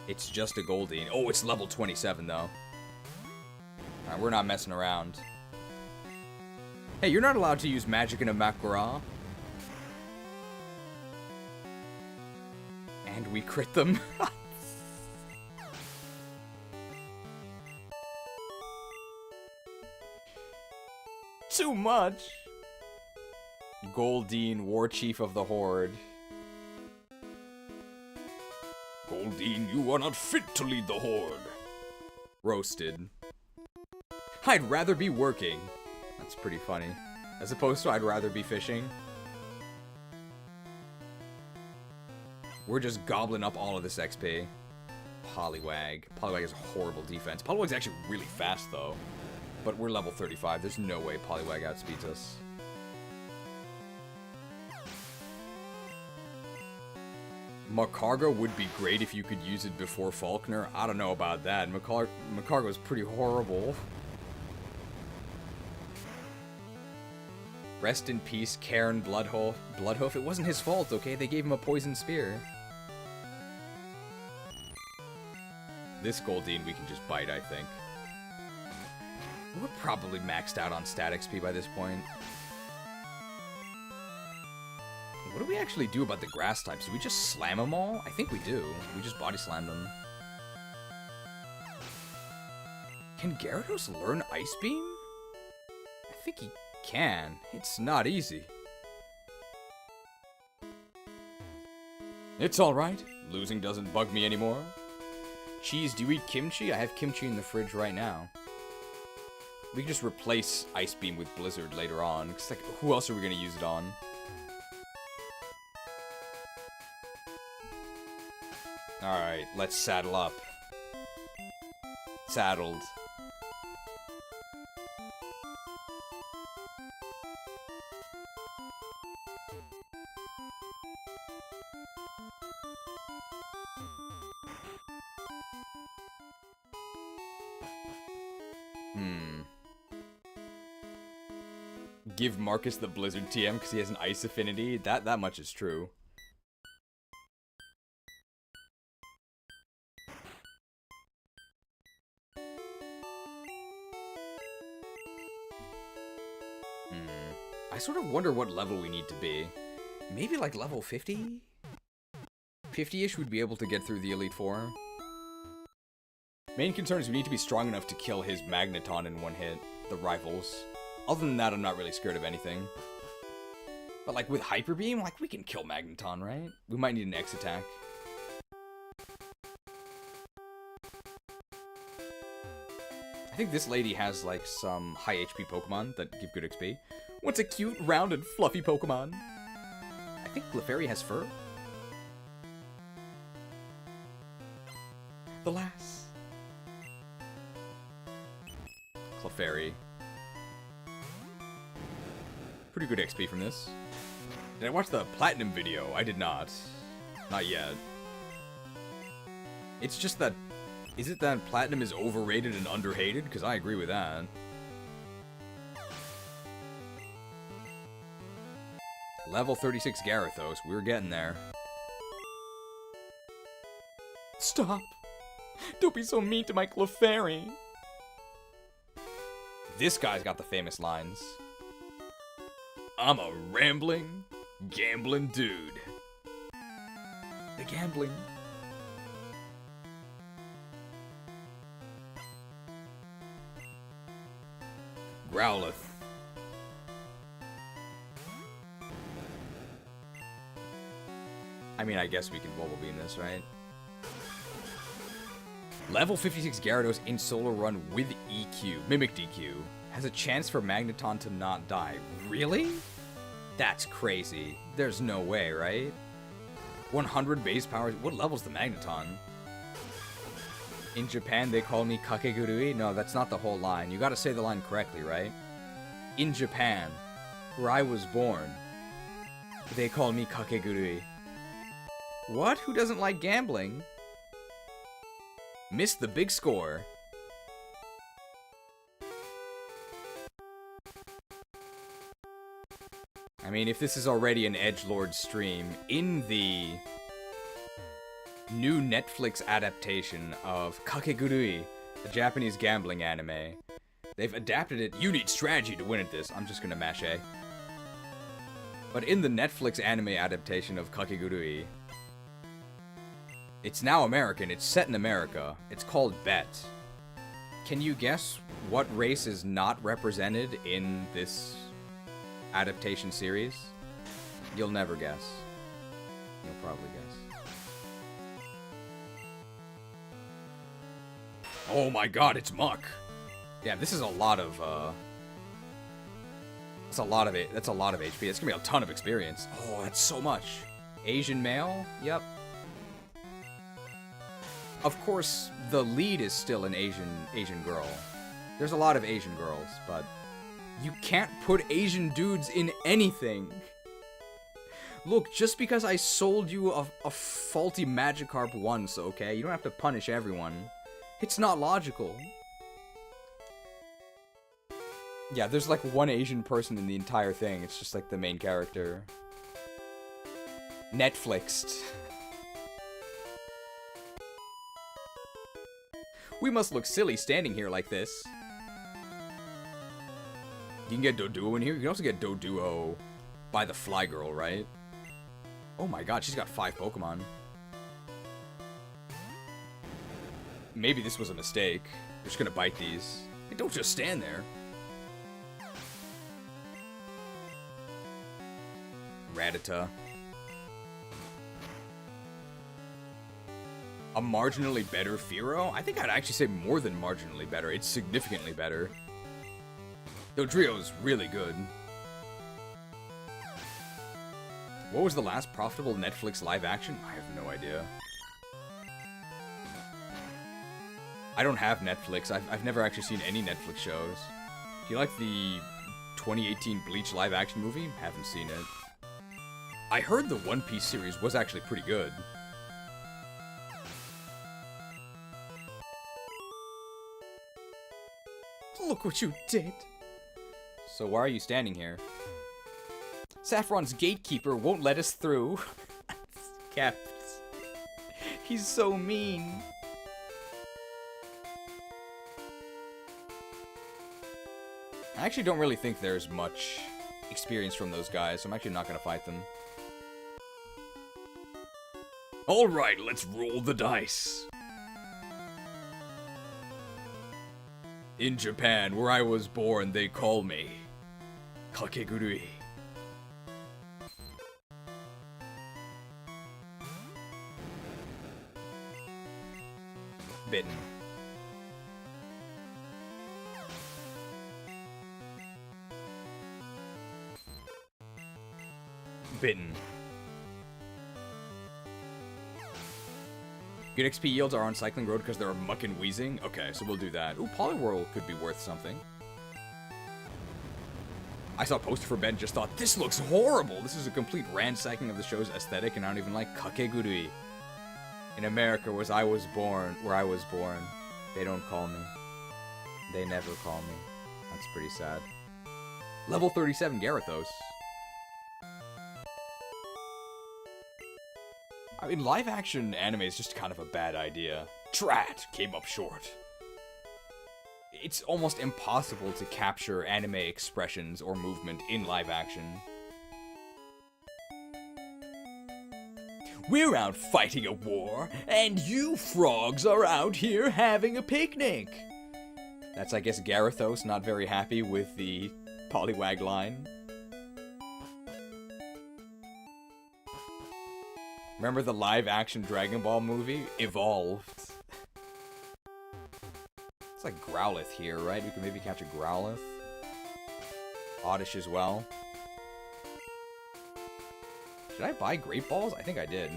It's just a Goldeen. Oh, it's level 27 though. Alright, we're not messing around. Hey, you're not allowed to use magic in a Makura. And we crit them. Too much. Goldeen, War Chief of the Horde. Goldeen, you are not fit to lead the Horde. Roasted. I'd rather be working. That's pretty funny. As opposed to I'd rather be fishing. We're just gobbling up all of this XP. Poliwag. Poliwag has horrible defense. Poliwag's actually really fast though. But we're level 35. There's no way Poliwag outspeeds us. Macargo would be great if you could use it before Faulkner. I don't know about that. Macargo's pretty horrible. Rest in peace, Cairn Bloodhoof. Bloodhoof, it wasn't his fault, okay? They gave him a poison spear. This Goldeen we can just bite, I think. We're probably maxed out on stat XP by this point. What do we actually do about the grass types? Do we just slam them all? I think we do. We just body slam them. Can Gyarados learn Ice Beam? I think he can. It's not easy. It's alright. Losing doesn't bug me anymore. Cheese, do you eat kimchi? I have kimchi in the fridge right now. We can just replace Ice Beam with Blizzard later on. Cause like, who else are we gonna use it on? Alright, let's saddle up. Saddled. Give Marcus the Blizzard TM because he has an ice affinity. That much is true. I sort of wonder what level we need to be. Maybe like level 50? 50-ish would be able to get through the Elite Four. Main concern is we need to be strong enough to kill his Magneton in one hit. The rivals. Other than that, I'm not really scared of anything. But like with Hyper Beam, like we can kill Magneton, right? We might need an X attack. I think this lady has like some high HP Pokemon that give good XP. What's a cute, round, and fluffy Pokemon? I think Clefairy has fur. The lass. Clefairy. Pretty good XP from this. Did I watch the Platinum video? I did not. Not yet. It's just that... Is it that Platinum is overrated and underhated? Because I agree with that. Level 36 Gyarados. We're getting there. Stop! Don't be so mean to my Clefairy! This guy's got the famous lines. I'm a rambling, gambling dude. The gambling. Growlithe. I mean, I guess we can Bubble Beam this, right? Level 56 Gyarados in solo run with EQ, Mimic DQ, has a chance for Magneton to not die. Really? That's crazy. There's no way, right? 100 base power. What level's the Magneton? In Japan, they call me Kakegurui. No, that's not the whole line. You gotta say the line correctly, right? In Japan, where I was born, they call me Kakegurui. What? Who doesn't like gambling? Missed the big score. I mean, if this is already an edgelord stream, in the new Netflix adaptation of Kakegurui, the Japanese gambling anime, they've adapted it. You need strategy to win at this. I'm just gonna mash A. But in the Netflix anime adaptation of Kakegurui, it's now American. It's set in America. It's called Bet. Can you guess what race is not represented in this adaptation series? You'll never guess. You'll probably guess. Oh my god, it's Muck. Yeah, this is a lot of, that's a lot of it. That's a lot of HP. It's gonna be a ton of experience. Oh, that's so much. Asian male? Yep. Of course, the lead is still an Asian girl. There's a lot of Asian girls, but you can't put Asian dudes in anything. Look, just because I sold you a faulty Magikarp once, okay? You don't have to punish everyone. It's not logical. Yeah, there's like one Asian person in the entire thing. It's just like the main character. Netflixed. We must look silly standing here like this. You can get Doduo in here. You can also get Doduo by the Fly Girl, right? Oh my god, she's got 5 Pokemon. Maybe this was a mistake. We're just gonna bite these. Hey, don't just stand there. Rattata. A marginally better Fearow? I think I'd actually say more than marginally better. It's significantly better. Dodrio's really good. What was the last profitable Netflix live action? I have no idea. I don't have Netflix. I've never actually seen any Netflix shows. Do you like the 2018 Bleach live action movie? Haven't seen it. I heard the One Piece series was actually pretty good. Look what you did. So why are you standing here? Saffron's gatekeeper won't let us through. Cap. He's so mean. I actually don't really think there's much experience from those guys, so I'm actually not going to fight them. Alright, let's roll the dice. In Japan, where I was born, they call me Kakegurui. Bitten. Bitten. Good XP yields are on Cycling Road because they're a muck and wheezing? Okay, so we'll do that. Ooh, Poliwhirl could be worth something. I saw a poster for Ben, just thought, this looks horrible! This is a complete ransacking of the show's aesthetic, and I don't even like Kakegurui. In America, where I was born, they don't call me. They never call me. That's pretty sad. Level 37 Gyarados. I mean, live-action anime is just kind of a bad idea. Drat came up short. It's almost impossible to capture anime expressions or movement in live-action. We're out fighting a war, and you frogs are out here having a picnic. That's, I guess, Gyarados not very happy with the Poliwag line. Remember the live-action Dragon Ball movie? Evolved. Looks like Growlithe here, right? We can maybe catch a Growlithe. Oddish as well. Did I buy Great Balls? I think I did.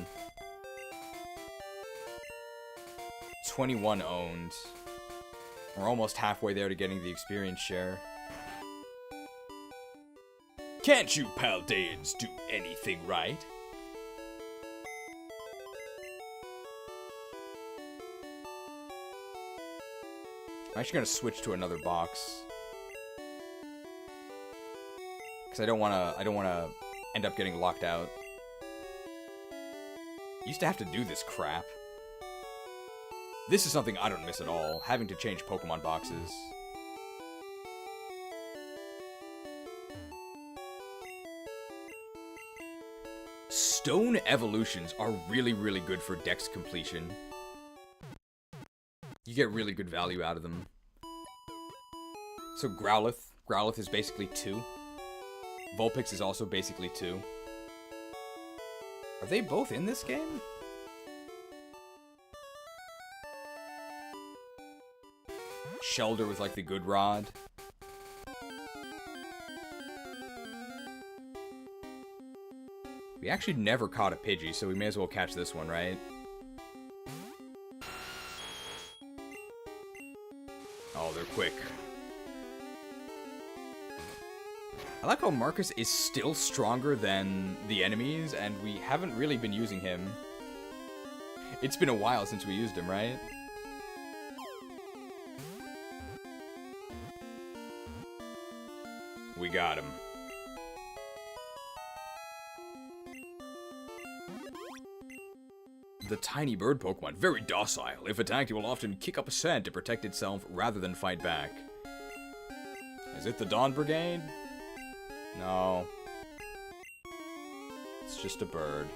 21 owned. We're almost halfway there to getting the experience share. Can't you Paldeans do anything right? I'm actually gonna switch to another box. Cause I don't wanna end up getting locked out. Used to have to do this crap. This is something I don't miss at all, having to change Pokemon boxes. Stone evolutions are really, really good for dex completion. You get really good value out of them. So Growlithe is basically 2. Vulpix is also basically 2. Are they both in this game? Shelder with like the good rod. We actually never caught a Pidgey, so we may as well catch this one, right? Oh, they're quick. I like how Marcus is still stronger than the enemies, and we haven't really been using him. It's been a while since we used him, right? We got him. The tiny bird Pokemon, very docile. If attacked, it will often kick up a scent to protect itself rather than fight back. Is it the Dawn Brigade? No. It's just a bird.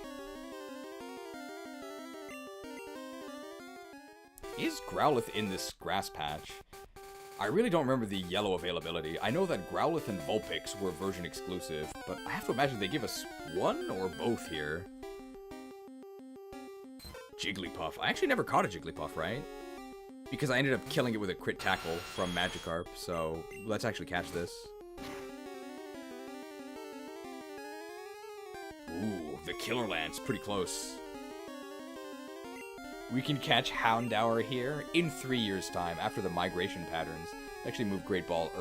Is Growlithe in this grass patch? I really don't remember the yellow availability. I know that Growlithe and Vulpix were version exclusive, but I have to imagine they give us one or both here. Jigglypuff. I actually never caught a Jigglypuff, right? Because I ended up killing it with a crit tackle from Magikarp, so let's actually catch this. Ooh, the Killer Lance, pretty close. We can catch Houndour here in 3 years' time after the migration patterns. Actually move Great Ball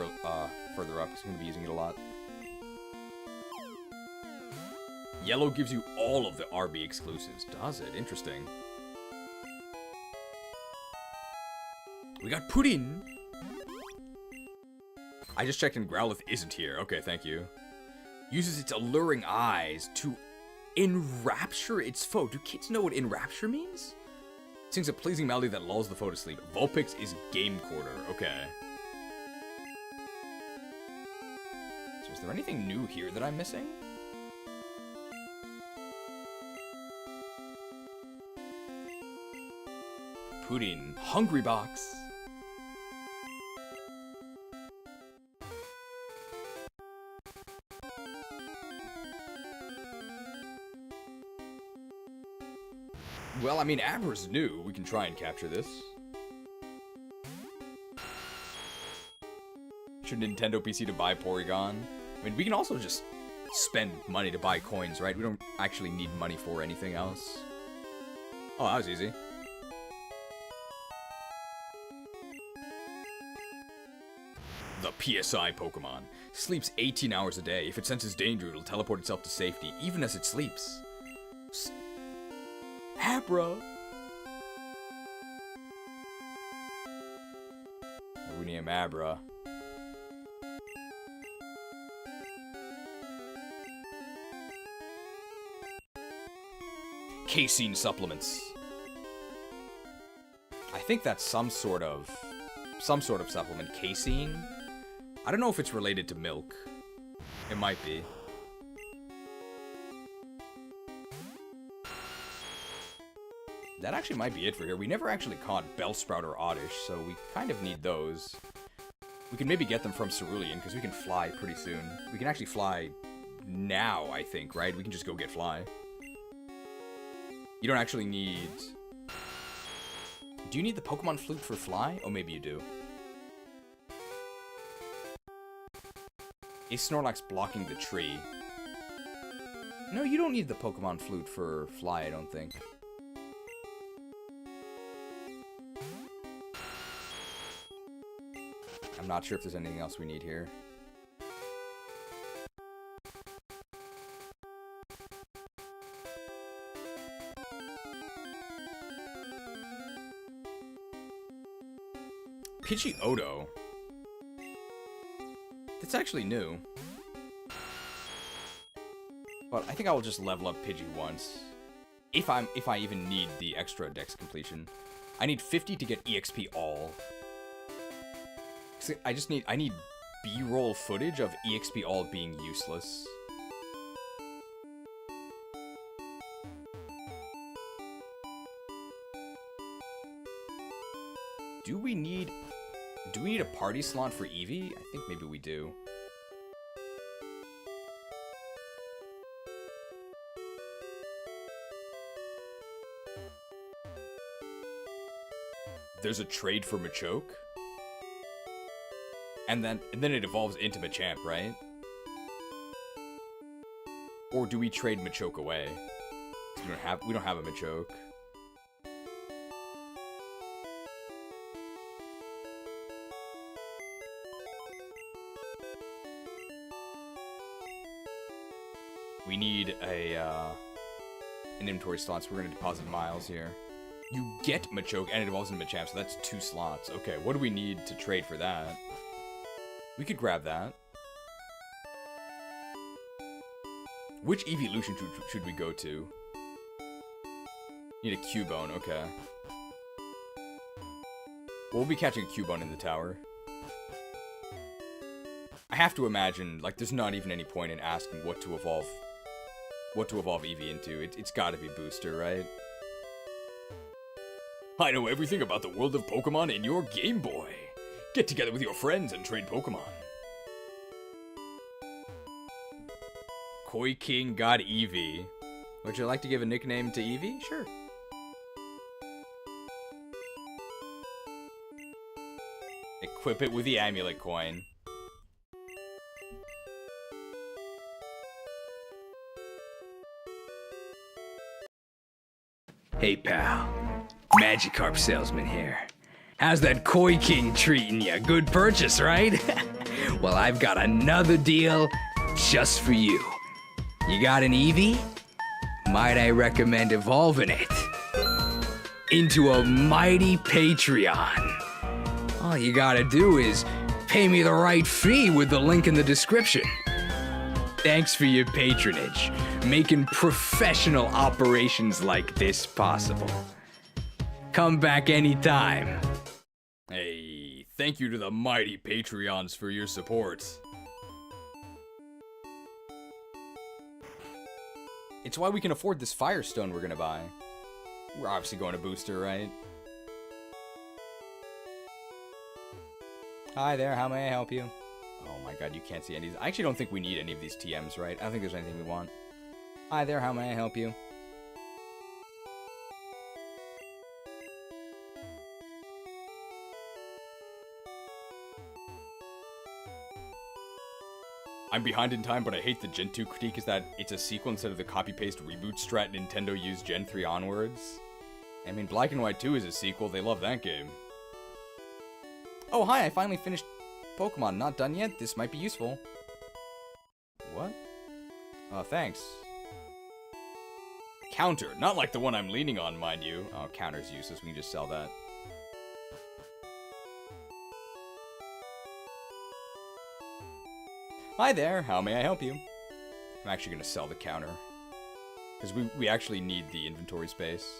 further up because I'm going to be using it a lot. Yellow gives you all of the RB exclusives, does it? Interesting. We got Pudding! I just checked and Growlithe isn't here. Okay, thank you. Uses its alluring eyes to enrapture its foe. Do kids know what enrapture means? Sings a pleasing melody that lulls the foe to sleep. Vulpix is Game Quarter. Okay. So is there anything new here that I'm missing? Pudding. Hungry Box. Well, I mean, Abra's new. We can try and capture this. Should Nintendo PC to buy Porygon? I mean, we can also just spend money to buy coins, right? We don't actually need money for anything else. Oh, that was easy. The PSI Pokemon. Sleeps 18 hours a day. If it senses danger, it'll teleport itself to safety, even as it sleeps. Abra! We name Abra. Casein supplements. I think that's some sort of supplement. Casein? I don't know if it's related to milk. It might be. That actually might be it for here. We never actually caught Bellsprout or Oddish, so we kind of need those. We can maybe get them from Cerulean, because we can fly pretty soon. We can actually fly now, I think, right? We can just go get Fly. You don't actually need... Do you need the Pokemon Flute for Fly? Oh, maybe you do. Is Snorlax blocking the tree? No, you don't need the Pokemon Flute for Fly, I don't think. I'm not sure if there's anything else we need here. PSEUDO. That's actually new. But I think I will just level up Pidgey once. If I even need the extra dex completion. I need 50 to get EXP all. I need B-roll footage of EXP all being useless. Do we need a party slot for Eevee? I think maybe we do. There's a trade for Machoke? And then it evolves into Machamp, right? Or do we trade Machoke away? We don't have a Machoke. We need an inventory slot, so we're gonna deposit miles here. You get Machoke and it evolves into Machamp, so that's 2 slots. Okay, what do we need to trade for that? We could grab that. Which evolution should we go to? Need a Cubone, okay. We'll be catching a Cubone in the tower. I have to imagine, like, there's not even any point in asking what to evolve Eevee into. It's gotta be Booster, right? I know everything about the world of Pokemon in your Game Boy. Get together with your friends and trade Pokemon. Koi King got Eevee. Would you like to give a nickname to Eevee? Sure. Equip it with the amulet coin. Hey pal, Magikarp salesman here. How's that Koi King treating ya? Good purchase, right? Well, I've got another deal just for you. You got an Eevee? Might I recommend evolving it into a mighty Patreon? All you gotta do is pay me the right fee with the link in the description. Thanks for your patronage, making professional operations like this possible. Come back anytime. Hey, thank you to the mighty Patreons for your support. It's why we can afford this Firestone we're gonna buy. We're obviously going to Booster, right? Hi there, how may I help you? Oh my god, you can't see any of these. I actually don't think we need any of these TMs, right? I don't think there's anything we want. Hi there, how may I help you? I'm behind in time, but I hate the Gen 2 critique is that it's a sequel instead of the copy-paste reboot strat Nintendo used Gen 3 onwards. I mean, Black and White 2 is a sequel, they love that game. Oh, hi, I finally finished Pokemon. Not done yet, this might be useful. What? Oh, thanks. Counter, not like the one I'm leaning on, mind you. Oh, counter's useless, we can just sell that. Hi there, how may I help you? I'm actually going to sell the counter. Because we actually need the inventory space.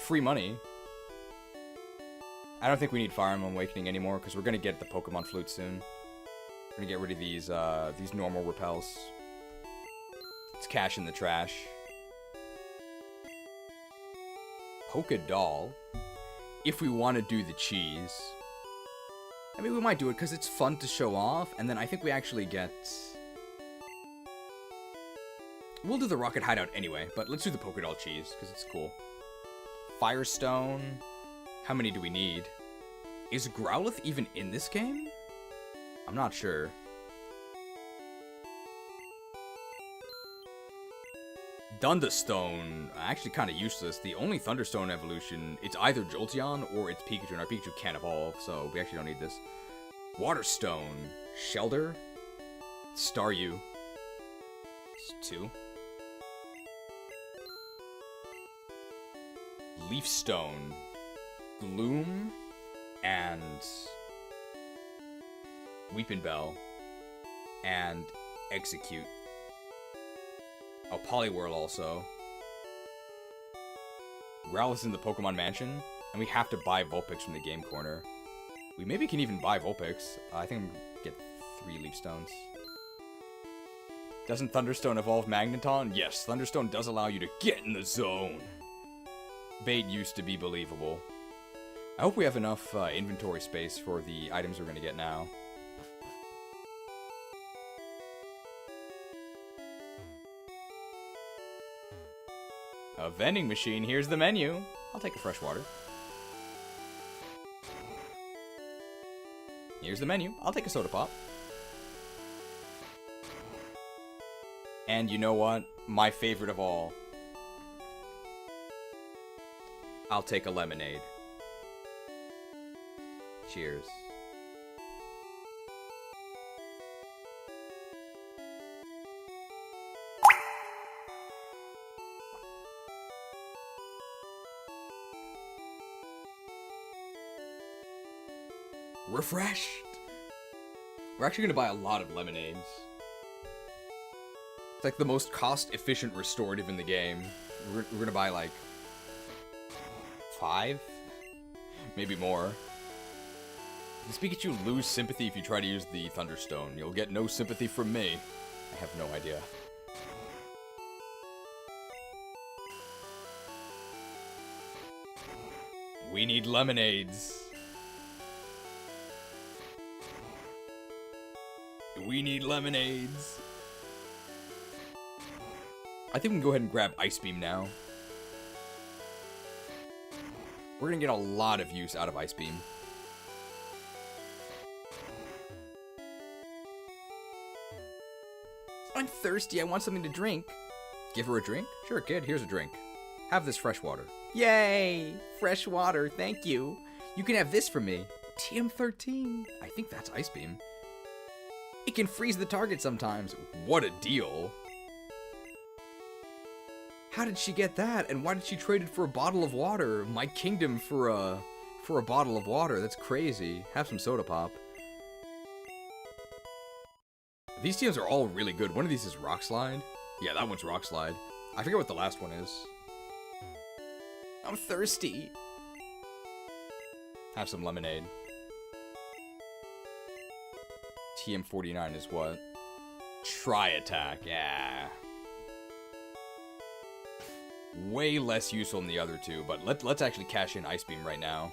Free money. I don't think we need Fire Emblem Awakening anymore, because we're going to get the Pokemon Flute soon. We're going to get rid of these normal repels. It's cash in the trash. Polka Doll. If we want to do the cheese... I mean, we might do it because it's fun to show off, and then I think we actually get... We'll do the Rocket Hideout anyway, but let's do the Polka Doll cheese, because it's cool. Firestone... How many do we need? Is Growlithe even in this game? I'm not sure. Thunderstone, actually kind of useless. The only Thunderstone evolution, it's either Jolteon or it's Pikachu, and our Pikachu can't evolve, so we actually don't need this. Waterstone, Shelter, Staryu, it's 2. Leafstone, Gloom, and Weeping Bell, and Execute. Oh, Poliwhirl also. Growlithe's in the Pokemon Mansion, and we have to buy Vulpix from the game corner. We maybe can even buy Vulpix. I think I'm gonna get 3 Leaf Stones. Doesn't Thunderstone evolve Magneton? Yes, Thunderstone does allow you to get in the zone. Bait used to be believable. I hope we have enough inventory space for the items we're gonna get now. A vending machine, here's the menu. I'll take a fresh water. Here's the menu, I'll take a soda pop. And you know what? My favorite of all. I'll take a lemonade. Cheers. Refreshed. We're actually gonna buy a lot of lemonades. It's like the most cost-efficient restorative in the game. We're gonna buy like 5? Maybe more. Does Pikachu lose sympathy if you try to use the Thunderstone? You'll get no sympathy from me. I have no idea. We need lemonades. We need lemonades. I think we can go ahead and grab Ice Beam now. We're gonna get a lot of use out of Ice Beam. I'm thirsty, I want something to drink. Give her a drink? Sure, kid, here's a drink. Have this fresh water. Yay! Fresh water, thank you. You can have this from me. TM13. I think that's Ice Beam. It can freeze the target sometimes. What a deal. How did she get that? And why did she trade it for a bottle of water? My kingdom for a bottle of water. That's crazy. Have some soda pop. These teams are all really good. One of these is Rock Slide. Yeah, that one's Rock Slide. I forget what the last one is. I'm thirsty. Have some lemonade. TM49 is what? Tri-attack, yeah. Way less useful than the other two, but let's actually cash in Ice Beam right now.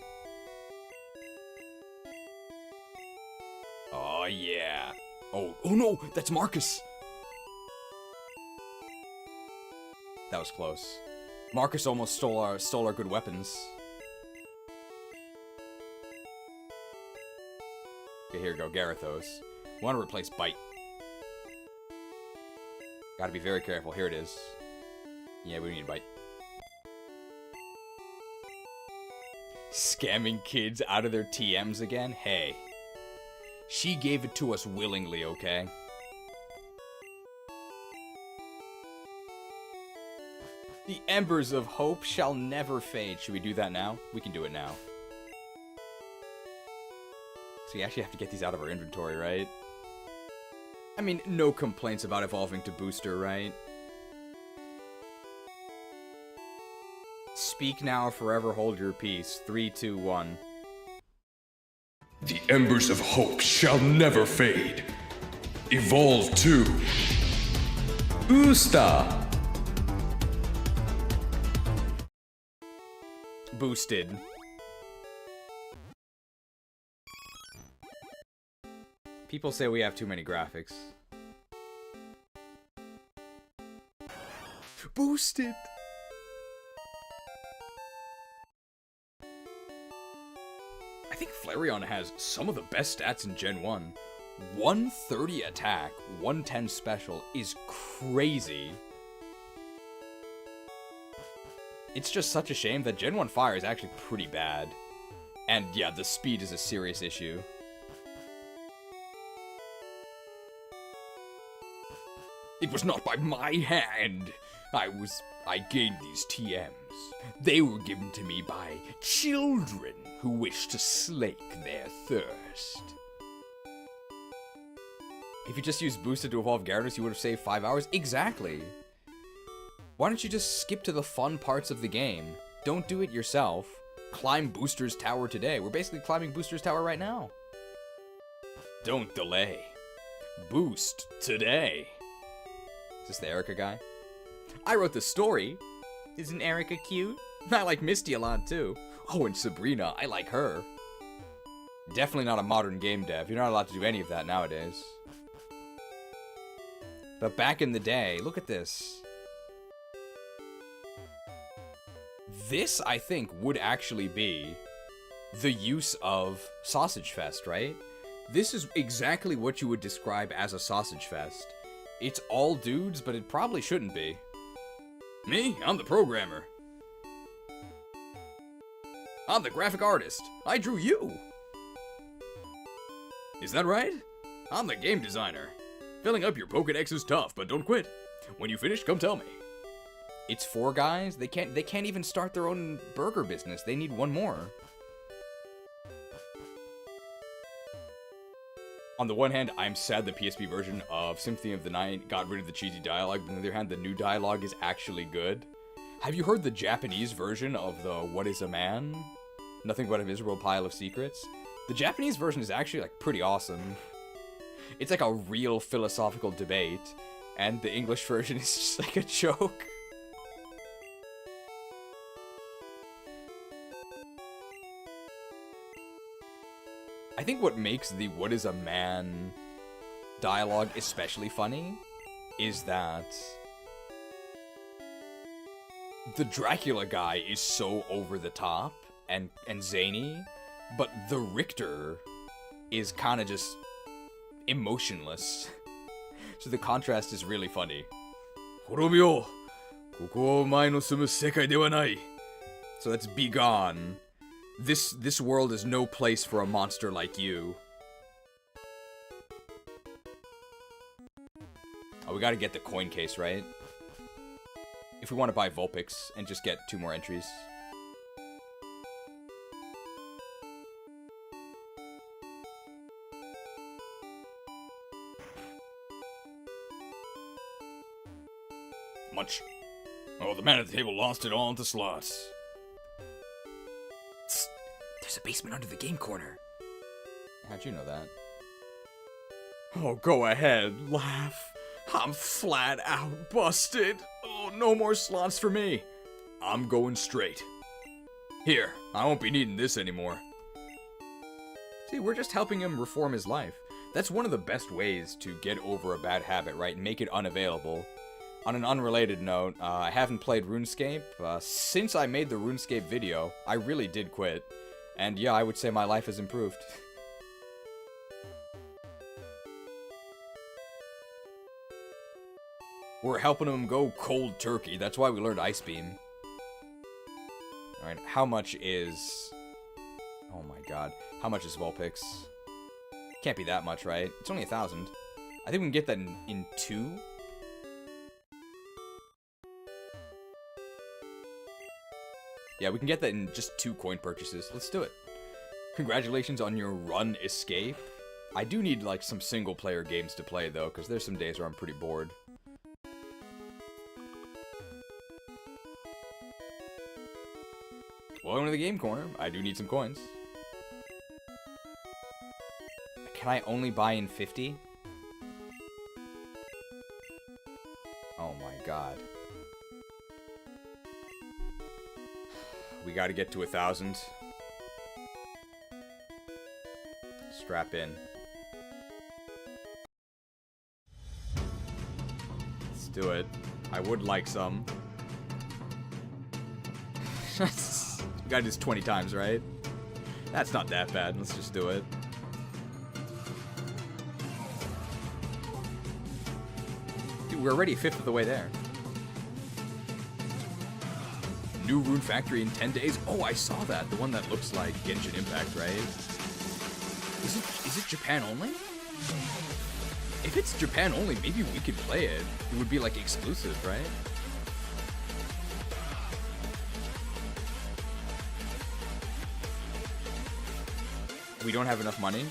Oh yeah. Oh no, that's Marcus. That was close. Marcus almost stole our good weapons. Okay, here we go, Gyarados. Want to replace Bite. Gotta be very careful. Here it is. Yeah, we need Bite. Scamming kids out of their TMs again? Hey. She gave it to us willingly, okay? The embers of hope shall never fade. Should we do that now? We can do it now. So we actually have to get these out of our inventory, right? I mean, no complaints about evolving to Booster, right? Speak now, forever hold your peace. 3, 2, 1. The embers of hope shall never fade. Evolve to Booster. Boosted. People say we have too many graphics. Boosted! I think Flareon has some of the best stats in Gen 1. 130 attack, 110 special is crazy. It's just such a shame that Gen 1 fire is actually pretty bad. And yeah, the speed is a serious issue. It was not by my hand. I gained these TMs. They were given to me by children who wish to slake their thirst. If you just used boosted to evolve Gyarados, you would have saved 5 hours. Exactly. Why don't you just skip to the fun parts of the game? Don't do it yourself. Climb Booster's Tower today. We're basically climbing Booster's Tower right now. Don't delay. Boost today. Is this the Erika guy? I wrote the story. Isn't Erika cute? I like Misty a lot too. Oh, and Sabrina. I like her. Definitely not a modern game dev. You're not allowed to do any of that nowadays. But back in the day, look at this. This, I think, would actually be the use of Sausage Fest, right? This is exactly what you would describe as a Sausage Fest. It's all dudes, but it probably shouldn't be. Me? I'm the programmer. I'm the graphic artist. I drew you. Is that right? I'm the game designer. Filling up your Pokédex is tough, but don't quit. When you finish, come tell me. It's 4 guys. They can't even start their own burger business. They need one more. On the one hand, I'm sad the PSP version of Symphony of the Night got rid of the cheesy dialogue, but on the other hand, the new dialogue is actually good. Have you heard the Japanese version of the What is a Man? Nothing but a miserable pile of secrets? The Japanese version is actually, like, pretty awesome. It's like a real philosophical debate, and the English version is just like a joke. I think what makes the What is a Man dialogue especially funny is that the Dracula guy is so over the top and zany, but the Richter is kind of just emotionless. So the contrast is really funny. Horobyo! Koko wa omae no sumu sekai de wa nai. So that's be gone. This world is no place for a monster like you. Oh, we gotta get the coin case, right? If we want to buy Vulpix and just get 2 more entries. Much. Oh, the man at the table lost it all into slots. There's a basement under the game corner. How'd you know that? Oh, go ahead, laugh. I'm flat out busted. Oh, no more slots for me. I'm going straight. Here, I won't be needing this anymore. See, we're just helping him reform his life. That's one of the best ways to get over a bad habit, right? Make it unavailable. On an unrelated note, I haven't played RuneScape. Since I made the RuneScape video, I really did quit. And yeah, I would say my life has improved. We're helping him go cold turkey. That's why we learned Ice Beam. Alright, how much is... Oh my god. How much is Vulpix? Can't be that much, right? It's only 1,000. I think we can get that in 2. Yeah, we can get that in just 2 coin purchases. Let's do it. Congratulations on your run escape. I do need, like, some single-player games to play, though, because there's some days where I'm pretty bored. Welcome to the game corner. I do need some coins. Can I only buy in 50? Oh my god. We gotta get to 1,000. Strap in. Let's do it. I would like some. We gotta do this 20 times, right? That's not that bad. Let's just do it. Dude, we're already 1/5 of the way there. New Rune Factory in 10 days? Oh, I saw that. The one that looks like Genshin Impact, right? Is it Japan only? If it's Japan only, maybe we could play it. It would be like exclusive, right? We don't have enough money?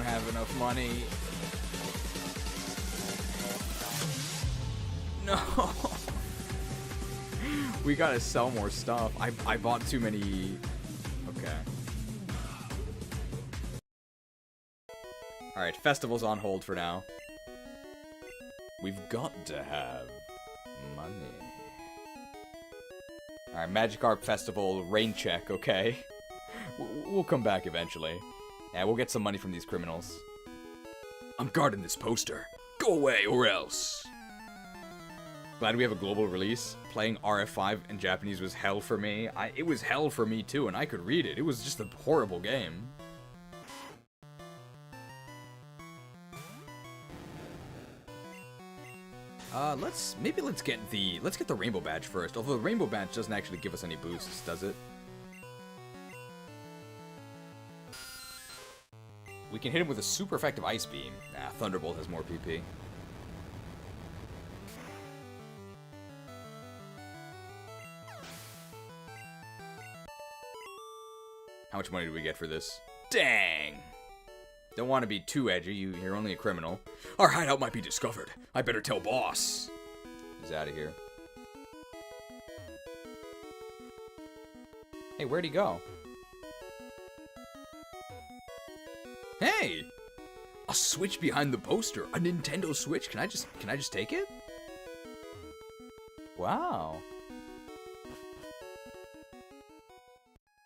Have enough money. No. We gotta sell more stuff. I bought too many. Okay. Alright, festival's on hold for now. We've got to have money. Alright, Magikarp Festival, rain check, okay? We'll come back eventually. Yeah, we'll get some money from these criminals. I'm guarding this poster. Go away or else. Glad we have a global release. Playing RF5 in Japanese was hell for me. It was hell for me too, and I could read it. It was just a horrible game. Let's get the rainbow badge first. Although the rainbow badge doesn't actually give us any boosts, does it? We can hit him with a super effective ice beam. Nah, Thunderbolt has more PP. How much money do we get for this? Dang! Don't want to be too edgy, you're only a criminal. Our hideout might be discovered. I better tell boss. He's out of here. Hey, where'd he go? Hey! A Switch behind the poster. A Nintendo Switch. Can I just take it? Wow.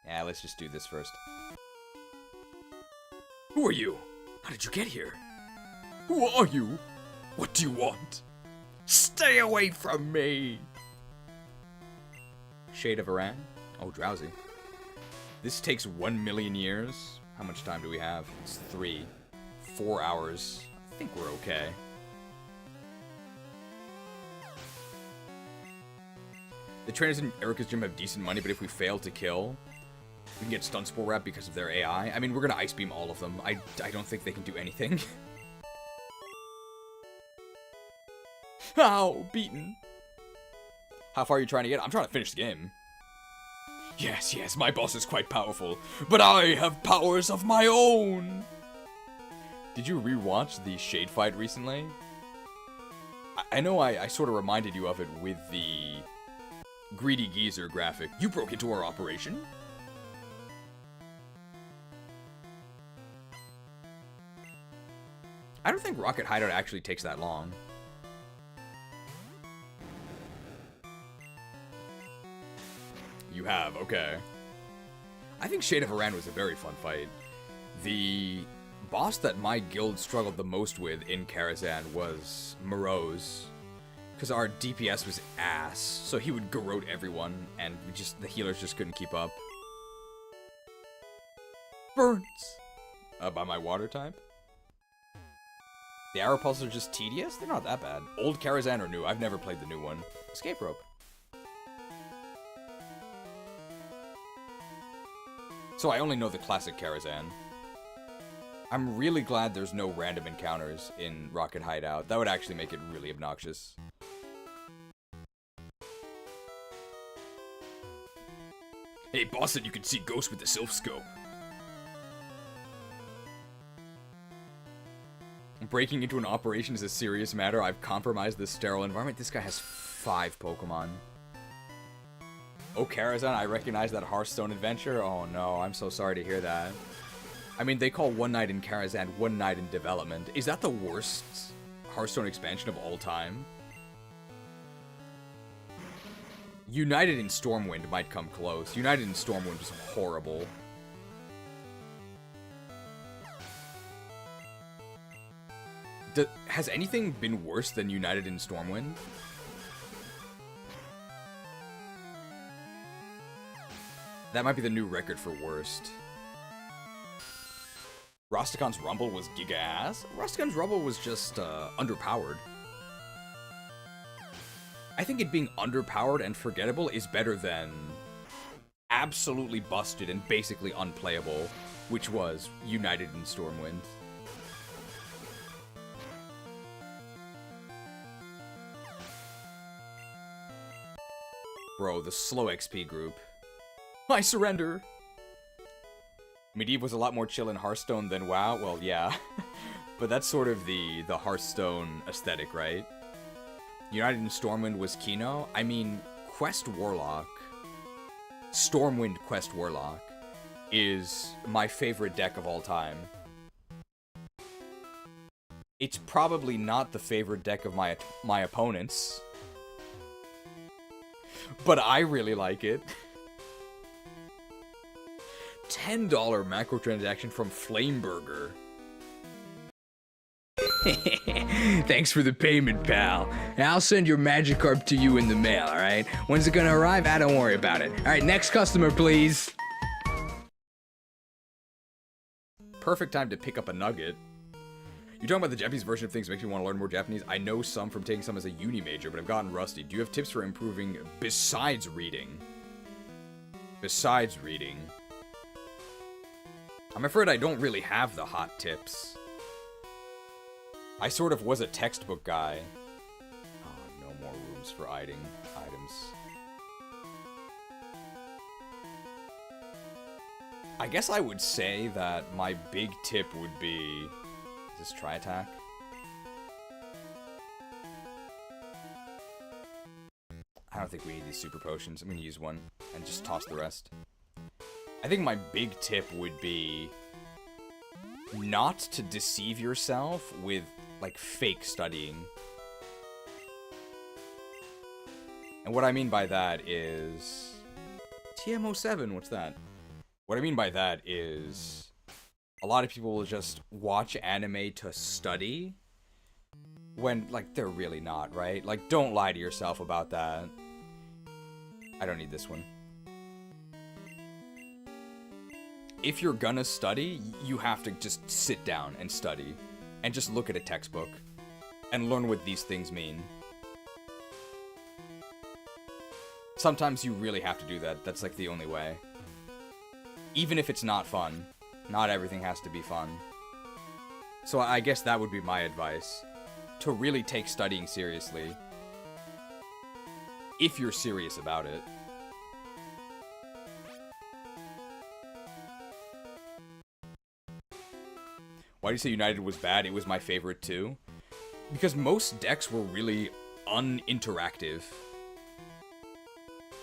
Yeah, let's just do this first. Who are you? How did you get here? Who are you? What do you want? Stay away from me! Shade of Aran? Oh, drowsy. This takes 1 million years. How much time do we have? It's 4 hours. I think we're okay. The trainers in Erika's gym have decent money, but if we fail to kill, we can get Stun Spore Wrap because of their AI. I mean, we're gonna Ice Beam all of them. I don't think they can do anything. Ow! Beaten. How far are you trying to get? I'm trying to finish the game. Yes, my boss is quite powerful, but I have powers of my own! Did you rewatch the Shade fight recently? I know I sort of reminded you of it with the Greedy Geezer graphic. You broke into our operation? I don't think Rocket Hideout actually takes that long. You have, okay. I think Shade of Aran was a very fun fight. The boss that my guild struggled the most with in Karazhan was Morose. Because our DPS was ass, so he would garrote everyone, and the healers just couldn't keep up. Burns! By my water type? The arrow pulses are just tedious? They're not that bad. Old Karazhan or new? I've never played the new one. Escape rope. So I only know the classic Karazhan. I'm really glad there's no random encounters in Rocket Hideout. That would actually make it really obnoxious. Hey, boss said you could see ghosts with the Sylph Scope. Breaking into an operation is a serious matter. I've compromised this sterile environment. This guy has 5 Pokemon. Oh, Karazhan, I recognize that Hearthstone adventure. Oh no, I'm so sorry to hear that. I mean, they call One Night in Karazhan One Night in Development. Is that the worst Hearthstone expansion of all time? United in Stormwind might come close. United in Stormwind was horrible. Has anything been worse than United in Stormwind? That might be the new record for worst. Rosticon's Rumble was giga-ass? Rosticon's Rumble was just, underpowered. I think it being underpowered and forgettable is better than absolutely busted and basically unplayable, which was United in Stormwind. Bro, the slow XP group. I surrender! Medivh was a lot more chill in Hearthstone than WoW. Well, yeah. But that's sort of the Hearthstone aesthetic, right? United in Stormwind was Kino. I mean, Quest Warlock, Stormwind Quest Warlock, is my favorite deck of all time. It's probably not the favorite deck of my opponents, but I really like it. $10 macrotransaction from Flameburger. Thanks for the payment, pal. I'll send your Magikarp to you in the mail, alright? When's it gonna arrive? Don't worry about it. Alright, next customer, please. Perfect time to pick up a nugget. You're talking about the Japanese version of things makes me want to learn more Japanese. I know some from taking some as a uni major, but I've gotten rusty. Do you have tips for improving besides reading? Besides reading. I'm afraid I don't really have the hot tips. I sort of was a textbook guy. Oh, no more rooms for items. I guess I would say that my big tip would be... Is this Tri-Attack? I don't think we need these super potions. I'm gonna use one and just toss the rest. I think my big tip would be not to deceive yourself with, like, fake studying. And what I mean by that is... TM07, what's that? What I mean by that is... A lot of people will just watch anime to study when, like, they're really not, right? Like, don't lie to yourself about that. I don't need this one. If you're gonna study, you have to just sit down and study. And just look at a textbook. And learn what these things mean. Sometimes you really have to do that. That's, like, the only way. Even if it's not fun. Not everything has to be fun. So I guess that would be my advice. To really take studying seriously. If you're serious about it. Why do you say United was bad? It was my favorite too. Because most decks were really uninteractive.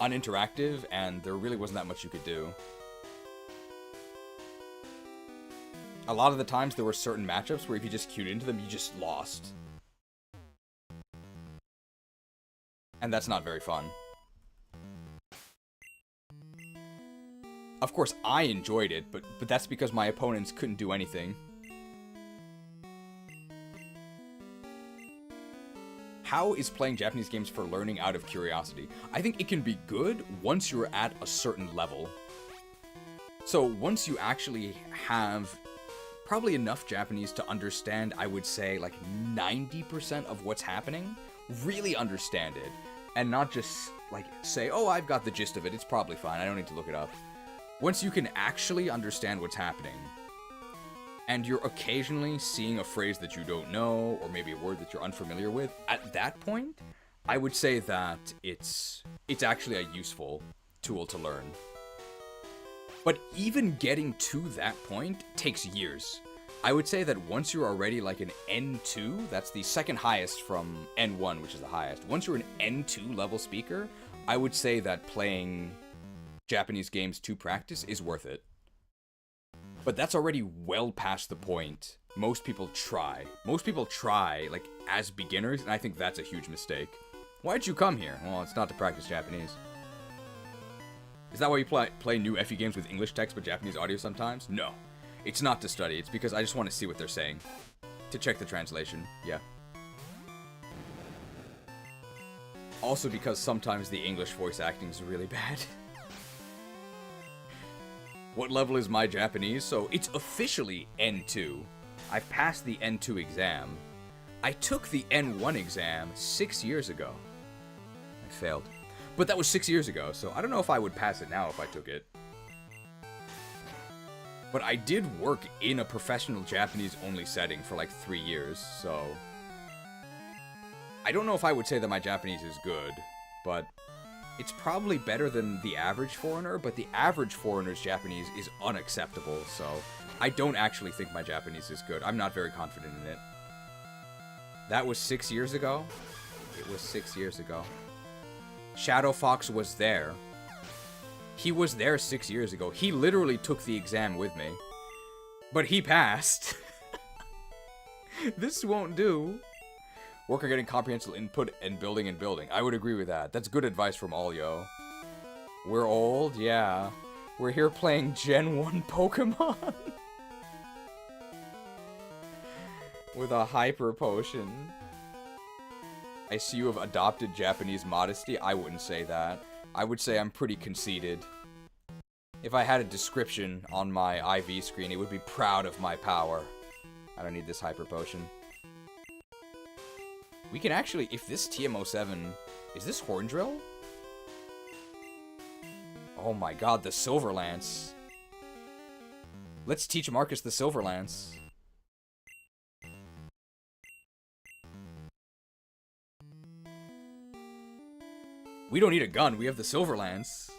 Uninteractive, and there really wasn't that much you could do. A lot of the times there were certain matchups where if you just queued into them, you just lost. And that's not very fun. Of course, I enjoyed it, but that's because my opponents couldn't do anything. How is playing Japanese games for learning out of curiosity? I think it can be good once you're at a certain level. So once you actually have probably enough Japanese to understand, I would say, like 90% of what's happening, really understand it, and not just, like, say, oh, I've got the gist of it, it's probably fine, I don't need to look it up. Once you can actually understand what's happening, and you're occasionally seeing a phrase that you don't know, or maybe a word that you're unfamiliar with, at that point, I would say that it's actually a useful tool to learn. But even getting to that point takes years. I would say that once you're already like an N2, that's the second highest from N1, which is the highest. Once you're an N2 level speaker, I would say that playing Japanese games to practice is worth it. But that's already well past the point. Most people try. Most people try, like, as beginners, and I think that's a huge mistake. Why'd you come here? Well, it's not to practice Japanese. Is that why you play new FE games with English text but Japanese audio sometimes? No. It's not to study, it's because I just want to see what they're saying. To check the translation, yeah. Also because sometimes the English voice acting is really bad. What level is my Japanese? So it's officially N2. I've passed the N2 exam. I took the N1 exam 6 years ago. I failed. But that was 6 years ago, so I don't know if I would pass it now if I took it. But I did work in a professional Japanese-only setting for like 3 years, so... I don't know if I would say that my Japanese is good, but it's probably better than the average foreigner, but the average foreigner's Japanese is unacceptable, so I don't actually think my Japanese is good. I'm not very confident in it. That was 6 years ago? It was 6 years ago. Shadow Fox was there. He was there 6 years ago. He literally took the exam with me. But he passed. This won't do. Work on getting comprehensive input and building and building. I would agree with that. That's good advice from all, yo. We're old? Yeah. We're here playing Gen 1 Pokemon. With a hyper potion. I see you have adopted Japanese modesty. I wouldn't say that. I would say I'm pretty conceited. If I had a description on my IV screen, it would be proud of my power. I don't need this hyper potion. We can actually, if this TM07... Is this Horn Drill? Oh my god, the Silver Lance. Let's teach Marcus the Silver Lance. We don't need a gun, we have the Silver Lance.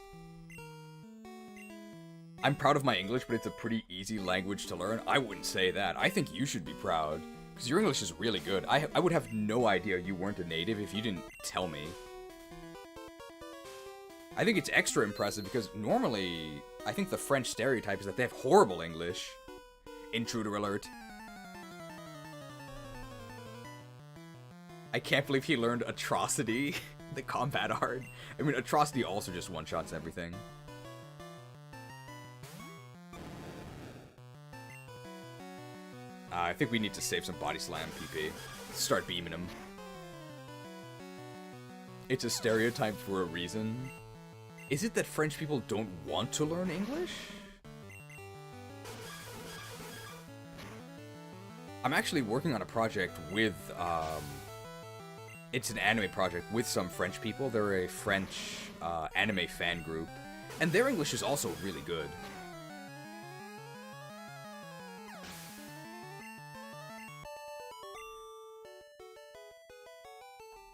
I'm proud of my English, but it's a pretty easy language to learn. I wouldn't say that. I think you should be proud. Because your English is really good. I would have no idea you weren't a native if you didn't tell me. I think it's extra impressive because normally, I think the French stereotype is that they have horrible English. Intruder alert. I can't believe he learned Atrocity, the combat art. I mean, Atrocity also just one-shots everything. I think we need to save some Body Slam PP. Start beaming him. It's a stereotype for a reason. Is it that French people don't want to learn English? I'm actually working on a project with, it's an anime project with some French people. They're a French anime fan group. And their English is also really good.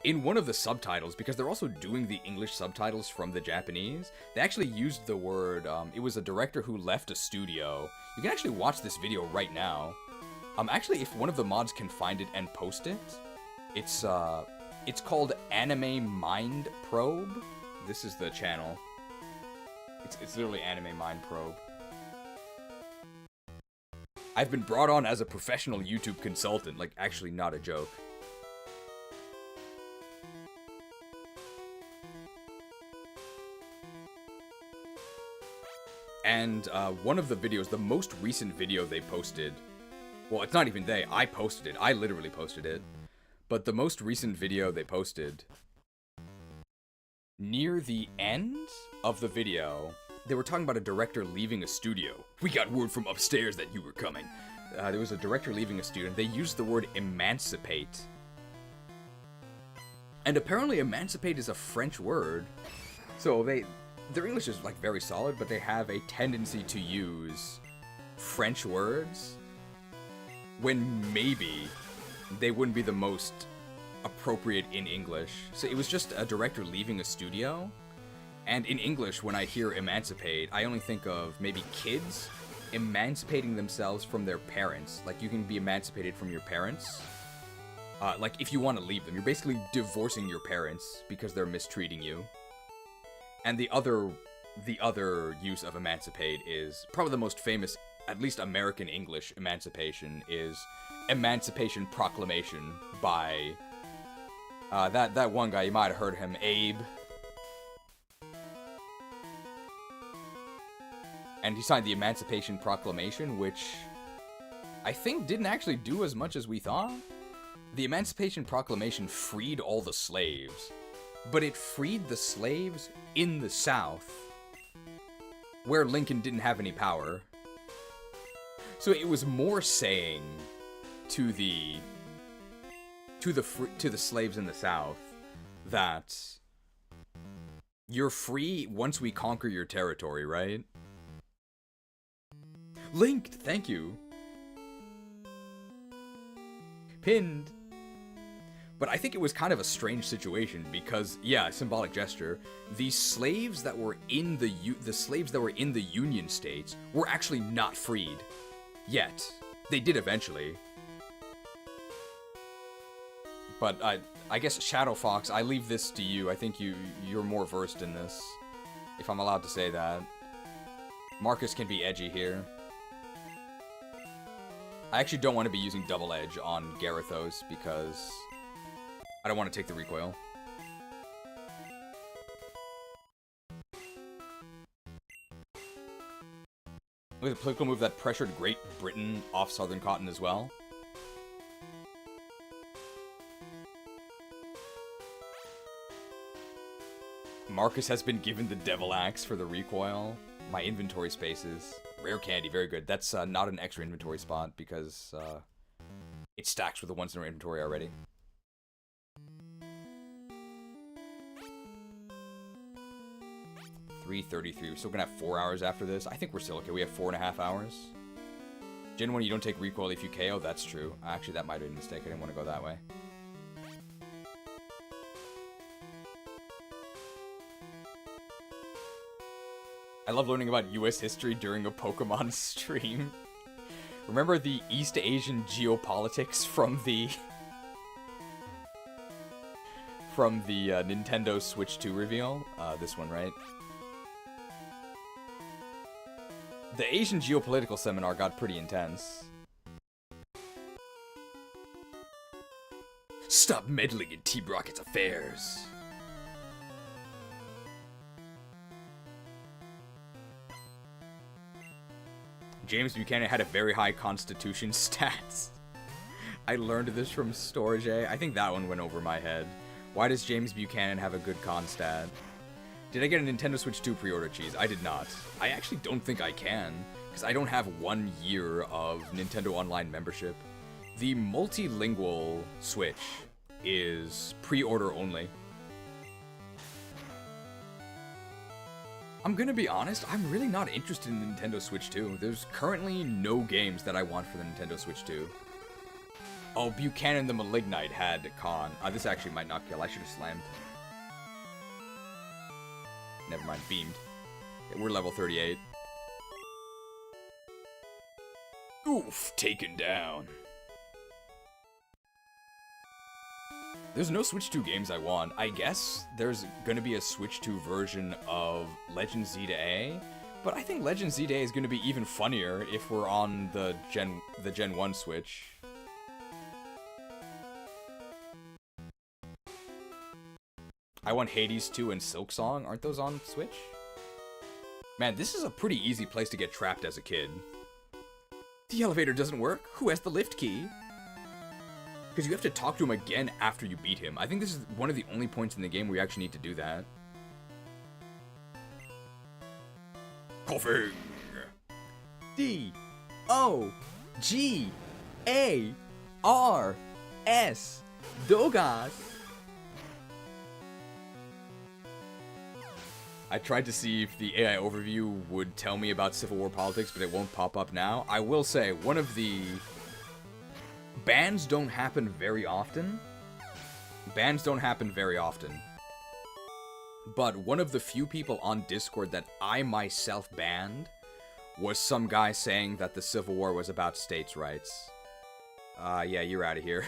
In one of the subtitles, because they're also doing the English subtitles from the Japanese, they actually used the word, it was a director who left a studio. You can actually watch this video right now. Actually, if one of the mods can find it and post it, it's called Anime Mind Probe. This is the channel. It's literally Anime Mind Probe. I've been brought on as a professional YouTube consultant, like, actually not a joke. And one of the videos, the most recent video they posted, well, it's not even they, I posted it, I literally posted it, but the most recent video they posted, near the end of the video, they were talking about a director leaving a studio. We got word from upstairs that you were coming. There was a director leaving a studio, and they used the word emancipate. And apparently emancipate is a French word, so their English is, like, very solid, but they have a tendency to use French words when maybe they wouldn't be the most appropriate in English. So it was just a director leaving a studio, and in English, when I hear emancipate, I only think of maybe kids emancipating themselves from their parents. Like, you can be emancipated from your parents. Like, if you want to leave them, you're basically divorcing your parents because they're mistreating you. And the other use of emancipate is probably the most famous, at least American English emancipation, is Emancipation Proclamation by that one guy, you might have heard of him, Abe. And he signed the Emancipation Proclamation, which I think didn't actually do as much as we thought. The Emancipation Proclamation freed all the slaves, but it freed the slaves in the South. where Lincoln didn't have any power. So it was more saying to the slaves in the South that you're free once we conquer your territory, right? Linked, thank you. Pinned. But I think it was kind of a strange situation because, yeah, symbolic gesture. The slaves that were in the Union states were actually not freed yet. They did eventually. But I guess Shadow Fox, I leave this to you. I think you're more versed in this, if I'm allowed to say that. Marcus can be edgy here. I actually don't want to be using double edge on Gyarados because I don't want to take the recoil. Look at the political move that pressured Great Britain off Southern Cotton as well. Marcus has been given the Devil Axe for the recoil. My inventory spaces. Rare candy, very good. That's not an extra inventory spot because it stacks with the ones in our inventory already. $3:33. We're still gonna have 4 hours after this. I think we're still okay. We have 4.5 hours. Gen 1, you don't take recoil if you KO. That's true. Actually, that might have been a mistake. I didn't want to go that way. I love learning about US history during a Pokemon stream. Remember the East Asian geopolitics from the Nintendo Switch 2 reveal? This one, right? The Asian geopolitical seminar got pretty intense. Stop meddling in Team Rocket's affairs. James Buchanan had a very high constitution stats. I learned this from Storage. I think that one went over my head. Why does James Buchanan have a good con stat? Did I get a Nintendo Switch 2 pre-order, cheese? I did not. I actually don't think I can, because I don't have 1 year of Nintendo Online membership. The multilingual Switch is pre-order only. I'm gonna be honest, I'm really not interested in Nintendo Switch 2. There's currently no games that I want for the Nintendo Switch 2. Oh, Buchanan the Malignite had con. This actually might not kill. I should have slammed. Never mind, beamed. Yeah, we're level 38. Oof, taken down. There's no Switch 2 games I want. I guess there's gonna be a Switch 2 version of Legend Z to A, but I think Legend Z to A is gonna be even funnier if we're on the Gen 1 Switch. I want Hades 2 and Silksong. Aren't those on Switch? Man, this is a pretty easy place to get trapped as a kid. The elevator doesn't work? Who has the lift key? Because you have to talk to him again after you beat him. I think this is one of the only points in the game where you actually need to do that. Coughing! D-O-G-A-R-S. Dogas! I tried to see if the AI overview would tell me about Civil War politics, but it won't pop up now. I will say, one of the... Bans don't happen very often. Bans don't happen very often. But one of the few people on Discord that I myself banned was some guy saying that the Civil War was about states' rights. Yeah, you're out of here.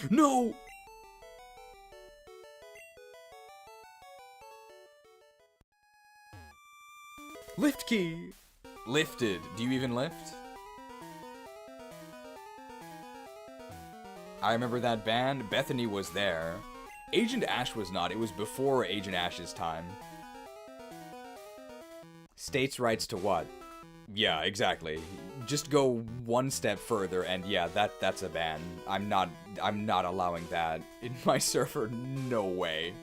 No! Lift key! Lifted. Do you even lift? I remember that band. Bethany was there. Agent Ash was not. It was before Agent Ash's time. States' rights to what? Yeah, exactly. Just go one step further and yeah, that's a ban. I'm not allowing that in my server. No way.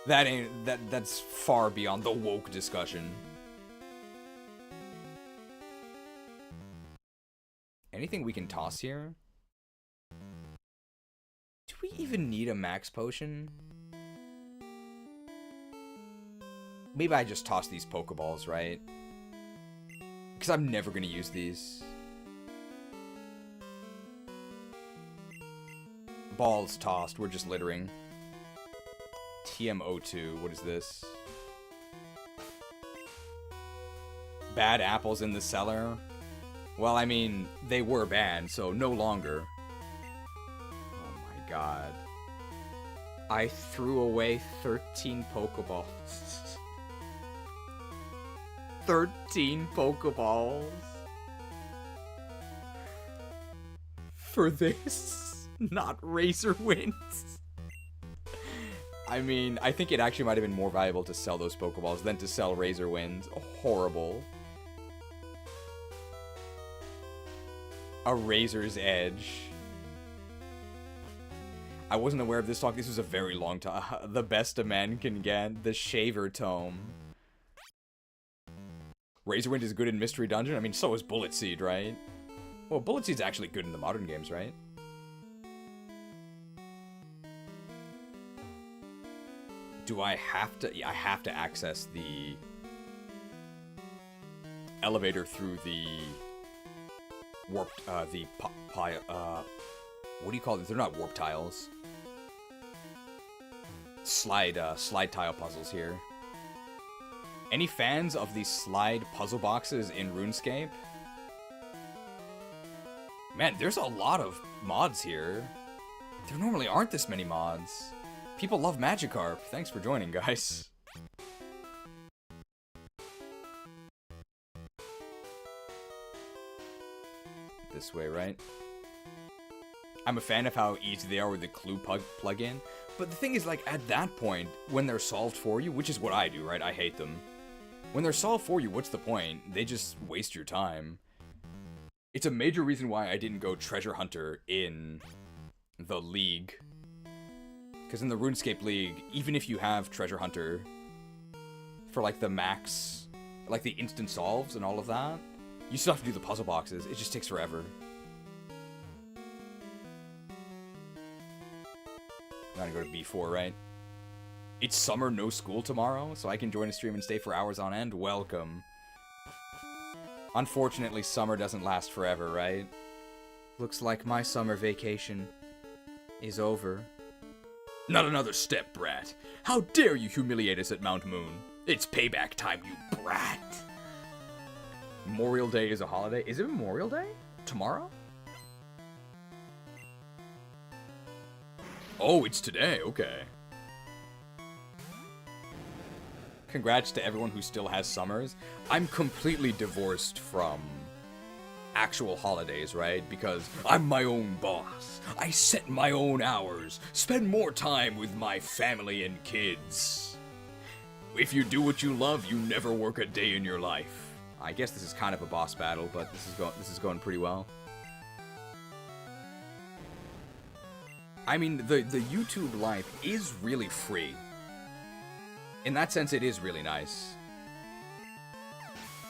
That's far beyond the woke discussion. Anything we can toss here? Do we even need a max potion? Maybe I just toss these Pokeballs, right? Because I'm never going to use these. Balls tossed. We're just littering. TMO2. What is this? Bad apples in the cellar. Well, I mean, they were banned, so no longer. Oh my god. I threw away 13 Pokeballs. 13 Pokeballs. For this? Not Razor Winds. I mean, I think it actually might have been more valuable to sell those Pokeballs than to sell Razor Winds. Horrible. A Razor's Edge. I wasn't aware of this talk. This was a very long time. The best a man can get. The Shaver Tome. Razor Wind is good in Mystery Dungeon? I mean, so is Bullet Seed, right? Well, Bullet Seed's actually good in the modern games, right? Do I have to... Yeah, I have to access the... elevator through the... warped, what do you call it? They're not warp tiles. Slide tile puzzles here. Any fans of the slide puzzle boxes in RuneScape? Man, there's a lot of mods here. There normally aren't this many mods. People love Magikarp. Thanks for joining, guys. This way, right? I'm a fan of how easy they are with the clue plug-in. But the thing is, like, at that point, when they're solved for you, which is what I do, right? I hate them. When they're solved for you, what's the point? They just waste your time. It's a major reason why I didn't go Treasure Hunter in the League. Because in the RuneScape League, even if you have Treasure Hunter for, like, the max, like, the instant solves and all of that, you still have to do the puzzle boxes. It just takes forever. I'm gonna go to B4, right? It's summer, no school tomorrow, so I can join a stream and stay for hours on end? Welcome. Unfortunately, summer doesn't last forever, right? Looks like my summer vacation is over. Not another step, brat. How dare you humiliate us at Mount Moon? It's payback time, you brat. Memorial Day is a holiday. Is it Memorial Day? Tomorrow? Oh, it's today. Okay. Congrats to everyone who still has summers. I'm completely divorced from actual holidays, right? Because I'm my own boss. I set my own hours. Spend more time with my family and kids. If you do what you love, you never work a day in your life. I guess this is kind of a boss battle, but this is going pretty well. I mean, the YouTube life is really free. In that sense, it is really nice.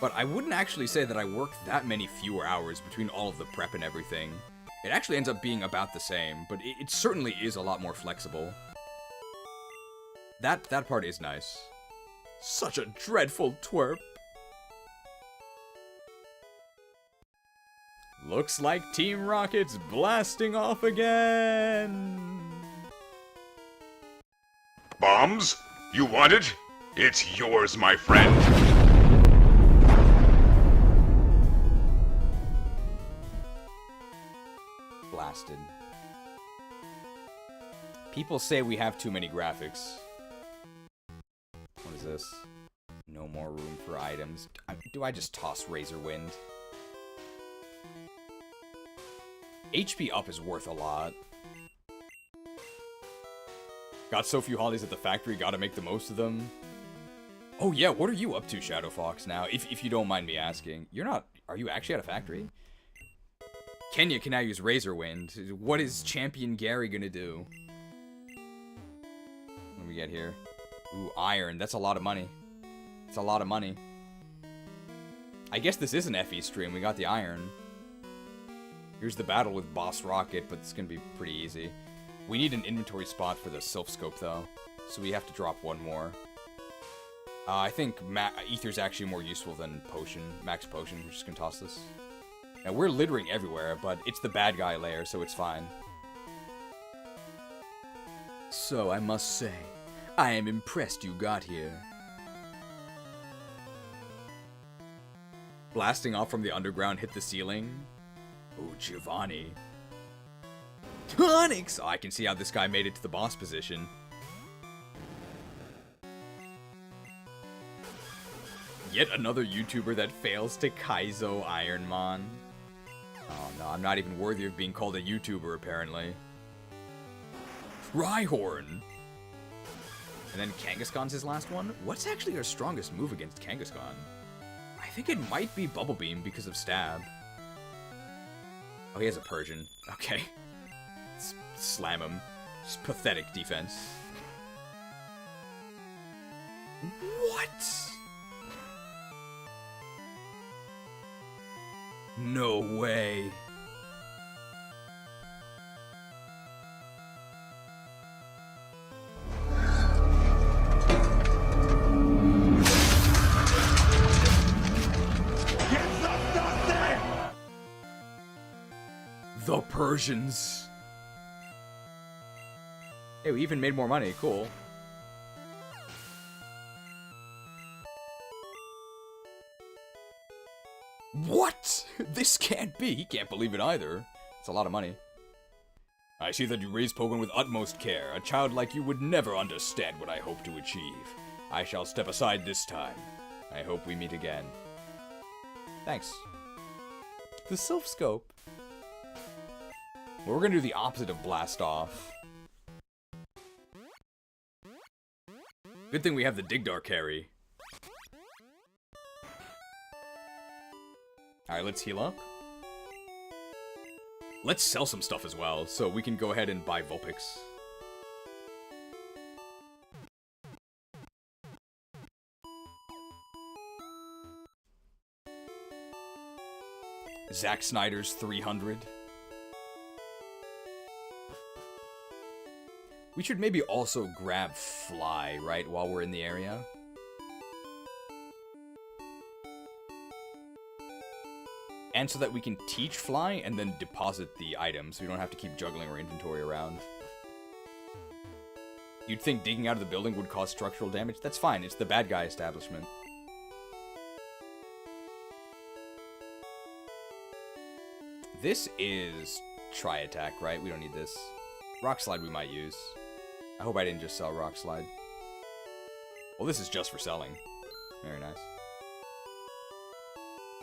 But I wouldn't actually say that I work that many fewer hours between all of the prep and everything. It actually ends up being about the same, but it certainly is a lot more flexible. That part is nice. Such a dreadful twerp. Looks like Team Rocket's blasting off again! Bombs? You want it? It's yours, my friend. Blasted. People say we have too many graphics. What is this? No more room for items. Do I just toss Razor Wind? HP up is worth a lot. Got so few holidays at the factory, gotta make the most of them. Oh yeah, what are you up to, Shadow Fox, now? If you don't mind me asking. You're not... Are you actually at a factory? Kenya can now use Razor Wind. What is Champion Gyary gonna do? What do we get here? Ooh, iron. That's a lot of money. It's a lot of money. I guess this is an FE stream. We got the iron. Here's the battle with Boss Rocket, but it's gonna be pretty easy. We need an inventory spot for the Sylph Scope, though, so we have to drop one more. I think Ether's actually more useful than Potion, Max Potion. We're just gonna toss this. Now, we're littering everywhere, but it's the bad guy layer, so it's fine. So, I must say, I am impressed you got here. Blasting off from the underground hit the ceiling. Oh, Giovanni. Onyx! Oh, I can see how this guy made it to the boss position. Yet another YouTuber that fails to Kaizo Ironmon. Oh no, I'm not even worthy of being called a YouTuber, apparently. Rhyhorn! And then Kangaskhan's his last one? What's actually our strongest move against Kangaskhan? I think it might be Bubble Beam because of Stab. Oh, he has a Persian. Okay. Slam him. Just pathetic defense. What? No way. The Persians. Hey, we even made more money. Cool. What? This can't be. He can't believe it either. It's a lot of money. I see that you raise Pokemon with utmost care. A child like you would never understand what I hope to achieve. I shall step aside this time. I hope we meet again. Thanks. The Sylph Scope. Well, we're gonna do the opposite of Blast Off. Good thing we have the Digdar carry. Alright, let's heal up. Let's sell some stuff as well, so we can go ahead and buy Vulpix. Zack Snyder's 300. We should maybe also grab Fly, right, while we're in the area. And so that we can teach Fly and then deposit the items, so we don't have to keep juggling our inventory around. You'd think digging out of the building would cause structural damage? That's fine, it's the bad guy establishment. This is Tri-Attack, right? We don't need this. Rock Slide we might use. I hope I didn't just sell Rock Slide. Well, this is just for selling. Very nice.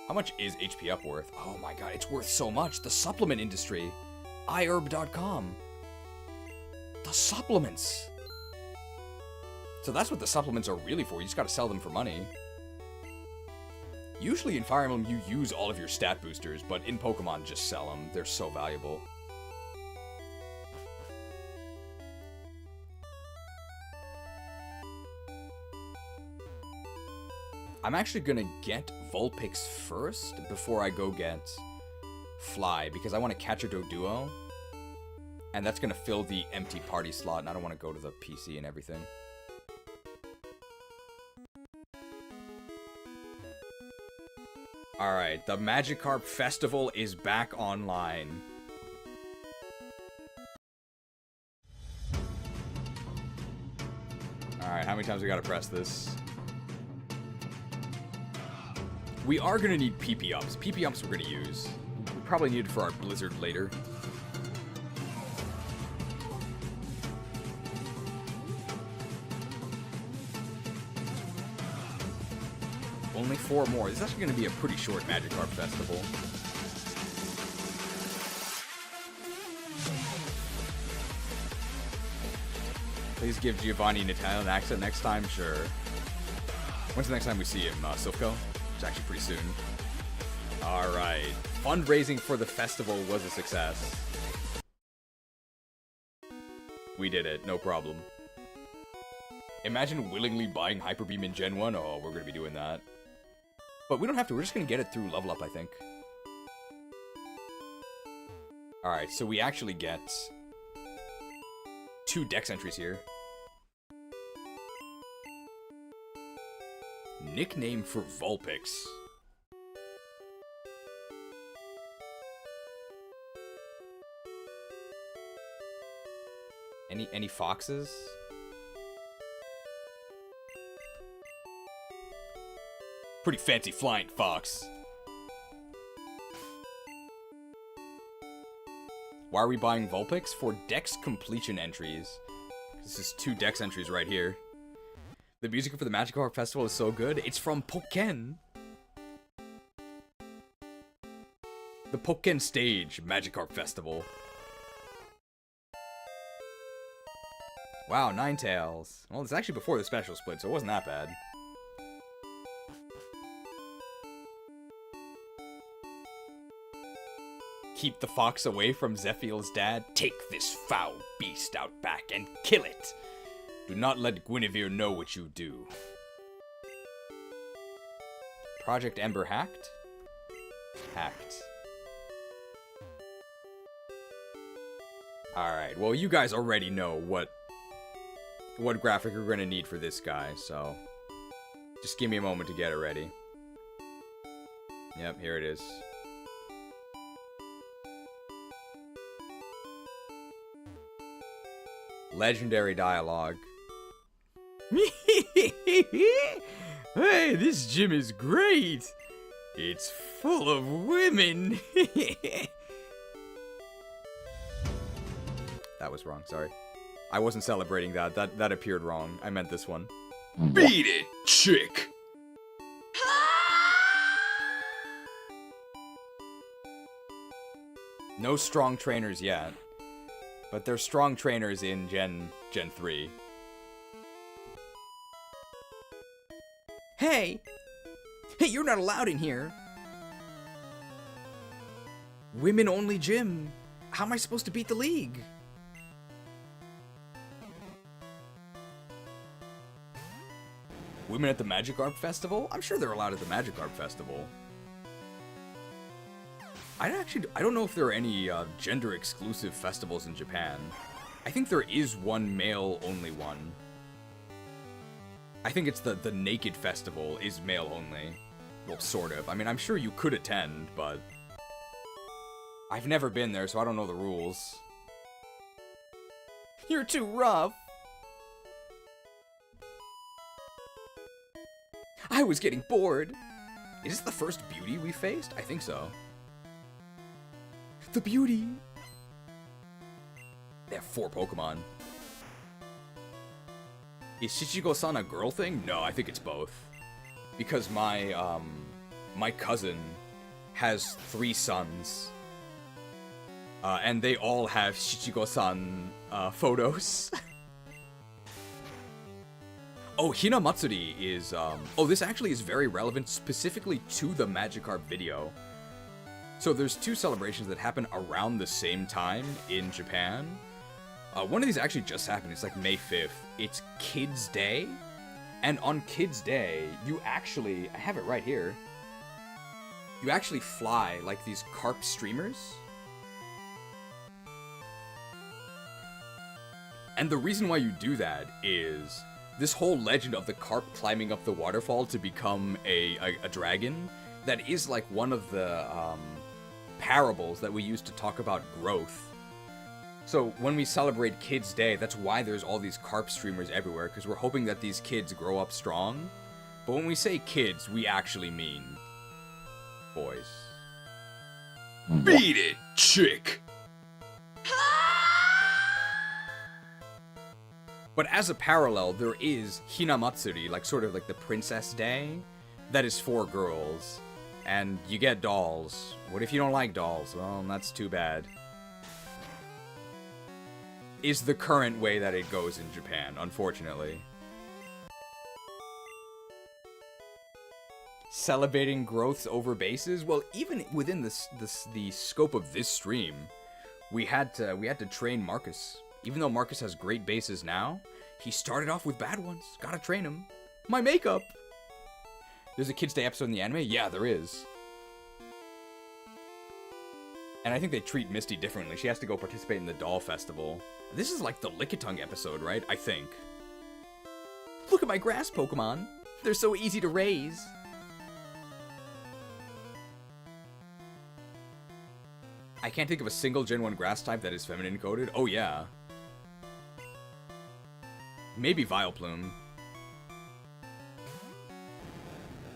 How much is HP up worth? Oh my god, it's worth so much. The supplement industry. iHerb.com. The supplements. So that's what the supplements are really for. You just gotta sell them for money. Usually in Fire Emblem you use all of your stat boosters, but in Pokemon just sell them. They're so valuable. I'm actually gonna get Vulpix first before I go get Fly, because I want to catch a Doduo, and that's gonna fill the empty party slot, and I don't want to go to the PC and everything. Alright, the Magikarp Festival is back online. Alright, how many times we gotta press this? We are going to need PP ups. PP ups we're going to use. We probably need it for our Blizzard later. Only 4 more. This is actually going to be a pretty short Magikarp Festival. Please give Giovanni an Italian accent next time? Sure. When's the next time we see him? Silpho? It's actually pretty soon. Alright. Fundraising for the festival was a success. We did it, no problem. Imagine willingly buying Hyper Beam in Gen 1. Oh, we're gonna be doing that. But we don't have to. We're just gonna get it through level up, I think. Alright, so we actually get 2 dex entries here. Nickname for Vulpix. Any foxes? Pretty fancy flying fox. Why are we buying Vulpix? For dex completion entries. This is 2 dex entries right here. The music for the Magikarp Festival is so good. It's from Pokken. The Pokken stage, Magikarp Festival. Wow, Ninetales. Well, it's actually before the special split, so it wasn't that bad. Keep the fox away from Zephiel's dad. Take this foul beast out back and kill it. Do not let Guinevere know what you do. Project Ember hacked? Hacked. Alright, well you guys already know what graphic you're gonna need for this guy, so just give me a moment to get it ready. Yep, here it is. Legendary dialogue. Hey, this gym is great. It's full of women. That was wrong, sorry. I wasn't celebrating that. That appeared wrong. I meant this one. Beat it, chick! No strong trainers yet. But there's strong trainers in Gen 3. Hey! Hey, you're not allowed in here! Women only gym. How am I supposed to beat the league? Women at the Magikarp Festival? I'm sure they're allowed at the Magikarp Festival. I don't know if there are any gender-exclusive festivals in Japan. I think there is one male-only one. I think it's the Naked Festival is male-only. Well, sort of. I mean, I'm sure you could attend, but I've never been there, so I don't know the rules. You're too rough. I was getting bored. Is this the first beauty we faced? I think so. The beauty. They have 4 Pokemon. Is Shichigo-san a girl thing? No, I think it's both. Because my cousin has 3 sons. And they all have Shichigo-san photos. Oh, Hina Matsuri is, oh, this actually is very relevant specifically to the Magikarp video. So there's 2 celebrations that happen around the same time in Japan. One of these actually just happened. It's like May 5th. It's Kids Day. And on Kids Day, you actually, I have it right here. You actually fly like these Karp streamers. And the reason why you do that is this whole legend of the Karp climbing up the waterfall to become a dragon, that is like one of the parables that we use to talk about growth. So when we celebrate Kids Day, that's why there's all these Karp streamers everywhere, because we're hoping that these kids grow up strong. But when we say kids, we actually mean boys. Beat it, chick! But as a parallel, there is Hinamatsuri, like sort of like the Princess Day, that is for girls. And you get dolls. What if you don't like dolls? Well, that's too bad. Is the current way that it goes in Japan, unfortunately. Celebrating growths over bases? Well, even within the scope of this stream, we had to train Marcus Even though Marcus has great bases now, he started off with bad ones. Gotta train him. My makeup! There's a Kids Day episode in the anime? Yeah, there is. And I think they treat Misty differently. She has to go participate in the doll festival. This is like the Lickitung episode, right? I think. Look at my grass Pokemon. They're so easy to raise. I can't think of a single Gen 1 grass type that is feminine coded. Oh yeah. Maybe Vileplume.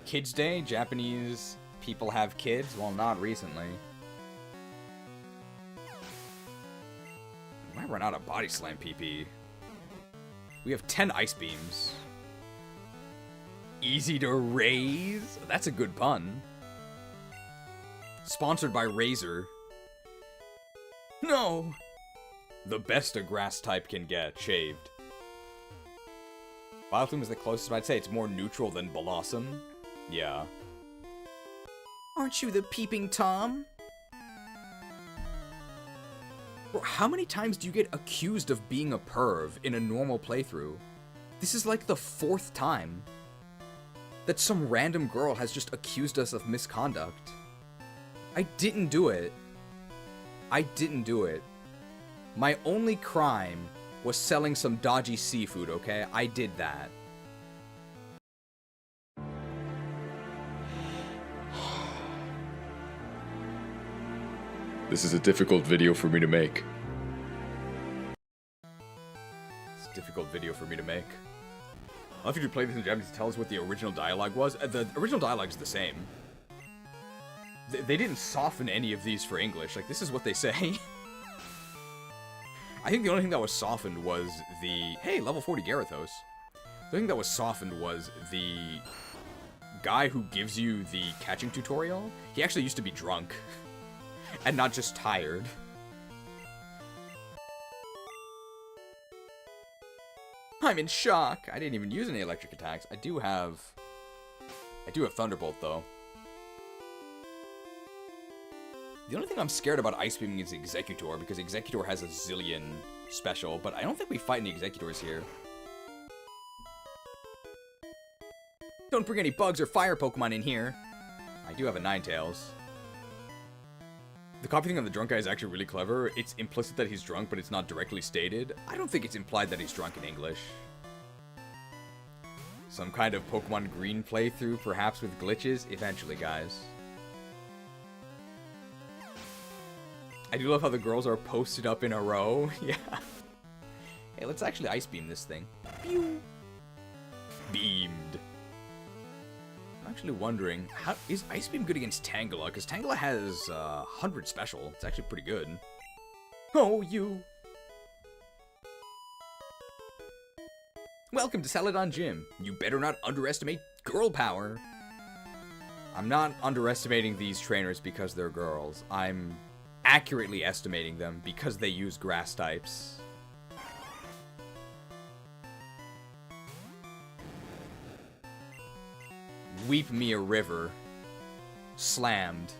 Kids Day? Japanese people have kids? Well, not recently. We might run out of Body Slam PP. We have 10 Ice Beams. Easy to raise? That's a good pun. Sponsored by Razer. No! The best a grass type can get, shaved. Vileplume is the closest, but I'd say it's more neutral than Blossom. Yeah. Aren't you the peeping Tom? Bro, how many times do you get accused of being a perv in a normal playthrough? This is like the 4th time that some random girl has just accused us of misconduct. I didn't do it. I didn't do it. My only crime was selling some dodgy seafood, okay? I did that. This is a difficult video for me to make. It's a difficult video for me to make. I'll have you play this in Japanese to tell us what the original dialogue was. The original dialogue is the same. They didn't soften any of these for English. Like, this is what they say. I think the only thing that was softened was the... Hey, level 40 Gyarados. The thing that was softened was the guy who gives you the catching tutorial. He actually used to be drunk. And not just tired. I'm in shock. I didn't even use any electric attacks. I do have Thunderbolt, though. The only thing I'm scared about Ice Beaming is Executor, because Executor has a zillion special, but I don't think we fight any Executors here. Don't bring any bugs or fire Pokemon in here. I do have a Ninetales. The copy thing on the drunk guy is actually really clever. It's implicit that he's drunk, but it's not directly stated. I don't think it's implied that he's drunk in English. Some kind of Pokemon Green playthrough, perhaps with glitches? Eventually, guys. I do love how the girls are posted up in a row. Yeah. Hey, let's actually Ice Beam this thing. Pew! Beamed. I'm actually wondering, how is Ice Beam good against Tangela? Because Tangela has 100 special. It's actually pretty good. Oh, you! Welcome to Celadon Gym. You better not underestimate girl power. I'm not underestimating these trainers because they're girls. I'm accurately estimating them because they use grass types. Weep me a river. Slammed.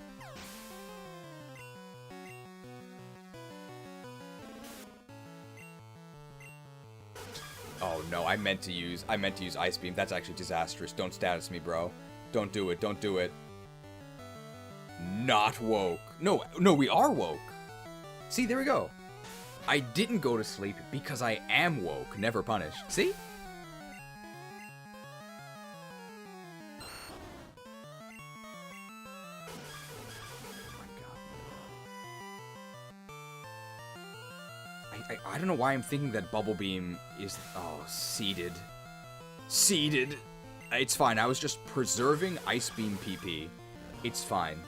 Oh no, I meant to use Ice Beam. That's actually disastrous. Don't status me, bro. Don't do it, don't do it. Not woke. No, we are woke. See, there we go. I didn't go to sleep because I am woke, never punished. See? I don't know why I'm thinking that Bubble Beam is... Oh, seeded. Seeded. It's fine. I was just preserving Ice Beam PP. It's fine.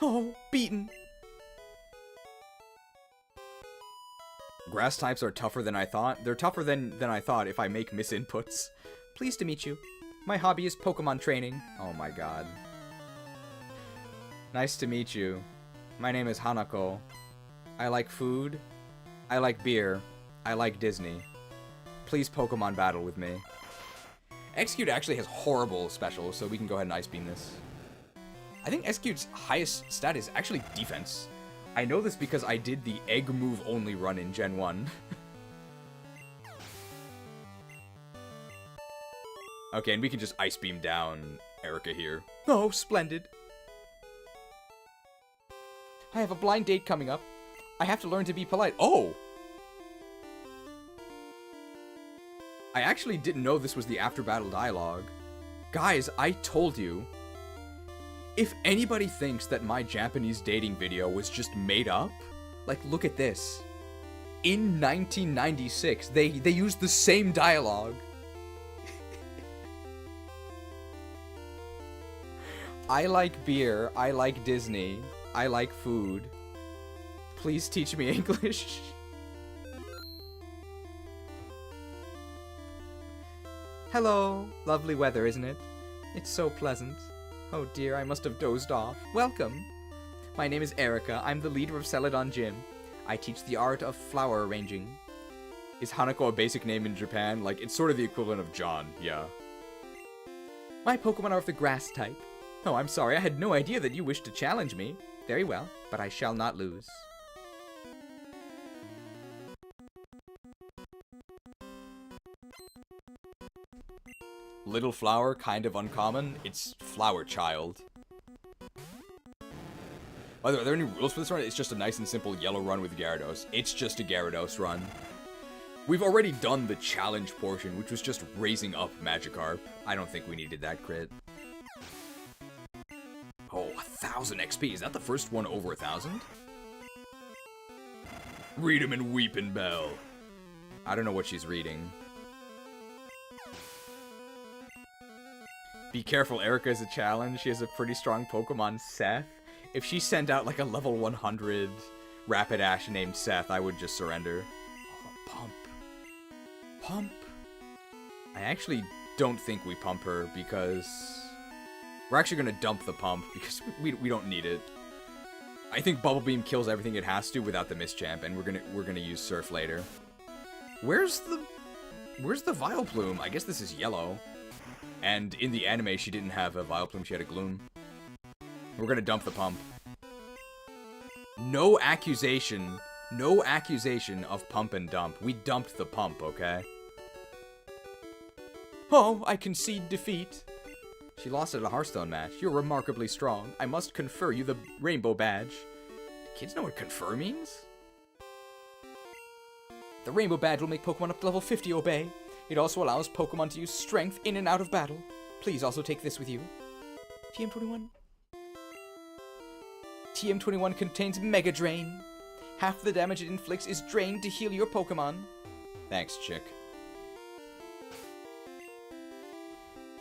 Oh, beaten. Grass types are tougher than I thought. They're tougher than I thought if I make misinputs. Pleased to meet you. My hobby is Pokemon training. Oh my god. Nice to meet you. My name is Hanako. I like food. I like beer. I like Disney. Please Pokemon battle with me. Execute actually has horrible specials, so we can go ahead and Ice Beam this. I think Execute's highest stat is actually defense. I know this because I did the egg move only run in Gen 1. Okay, and we can just Ice Beam down Erika here. Oh, splendid. I have a blind date coming up. I have to learn to be polite. Oh! I actually didn't know this was the after-battle dialogue. Guys, I told you. If anybody thinks that my Japanese dating video was just made up, like, look at this. In 1996, they used the same dialogue. I like beer, I like Disney, I like food. Please teach me English. Hello. Lovely weather, isn't it? It's so pleasant. Oh dear, I must have dozed off. Welcome. My name is Erika. I'm the leader of Celadon Gym. I teach the art of flower arranging. Is Hanako a basic name in Japan? Like, it's sort of the equivalent of John, yeah. My Pokemon are of the grass type. Oh, I'm sorry, I had no idea that you wished to challenge me. Very well, but I shall not lose. Little flower, kind of uncommon. It's Flower Child. By the way, are there any rules for this run? It's just a nice and simple yellow run with Gyarados. It's just a Gyarados run. We've already done the challenge portion, which was just raising up Magikarp. I don't think we needed that crit. Oh, 1,000 XP. Is that the first one over 1,000? Read him and Weepin' Bell. I don't know what she's reading. Be careful, Erika is a challenge. She has a pretty strong Pokemon, Seth. If she sent out like a level 100 Rapidash named Seth, I would just surrender. Oh, Pump. Pump. I actually don't think we pump her because... We're actually going to dump the pump because we don't need it. I think Bubble Beam kills everything it has to without the Mischamp, and we're gonna use Surf later. Where's the Vileplume? I guess this is yellow. And in the anime, she didn't have a Vileplume, she had a Gloom. We're gonna dump the pump. No accusation of pump and dump. We dumped the pump, okay? Oh, I concede defeat. She lost at a Hearthstone match. You're remarkably strong. I must confer you the Rainbow Badge. Do kids know what confer means? The Rainbow Badge will make Pokemon up to level 50 obey. It also allows Pokemon to use strength in and out of battle. Please also take this with you. TM21. TM21 contains Mega Drain. Half the damage it inflicts is drained to heal your Pokemon. Thanks, chick.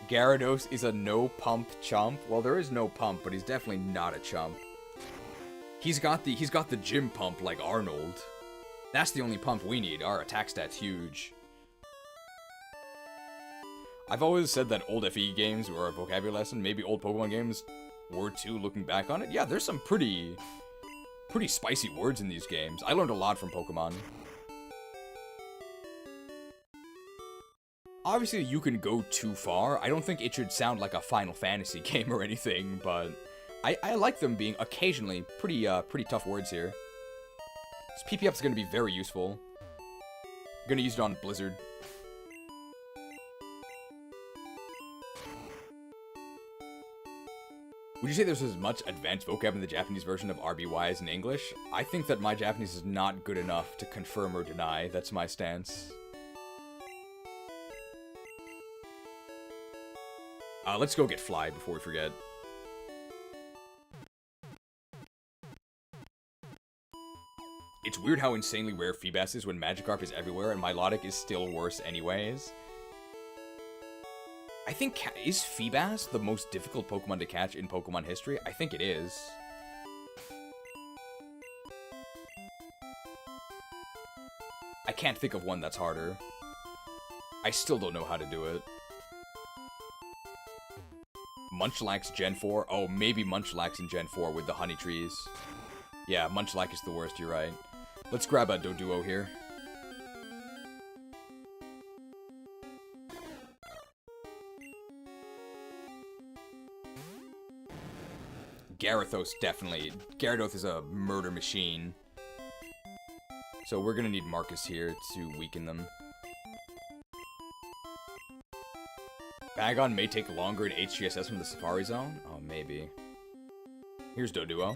Gyarados is a no-pump chump. Well, there is no pump, but he's definitely not a chump. He's got the gym pump like Arnold. That's the only pump we need. Our attack stat's huge. I've always said that old FE games were a vocabulary lesson. Maybe old Pokemon games were too, looking back on it. Yeah, there's some pretty spicy words in these games. I learned a lot from Pokemon. Obviously, you can go too far. I don't think it should sound like a Final Fantasy game or anything, but I like them being occasionally pretty tough words here. This PP-up is going to be very useful. I'm going to use it on Blizzard. Would you say there's as much advanced vocab in the Japanese version of RBY as in English? I think that my Japanese is not good enough to confirm or deny. That's my stance. Let's go get Fly before we forget. It's weird how insanely rare Feebas is when Magikarp is everywhere and Milotic is still worse anyways. I think, is Feebas the most difficult Pokemon to catch in Pokemon history? I think it is. I can't think of one that's harder. I still don't know how to do it. Munchlax Gen 4? Oh, maybe Munchlax in Gen 4 with the honey trees. Yeah, Munchlax is the worst, you're right. Let's grab a Doduo here. Gyarados definitely. Gyarados is a murder machine. So we're gonna need Marcus here to weaken them. Bagon may take longer in HGSS from the Safari Zone? Oh, maybe. Here's Doduo.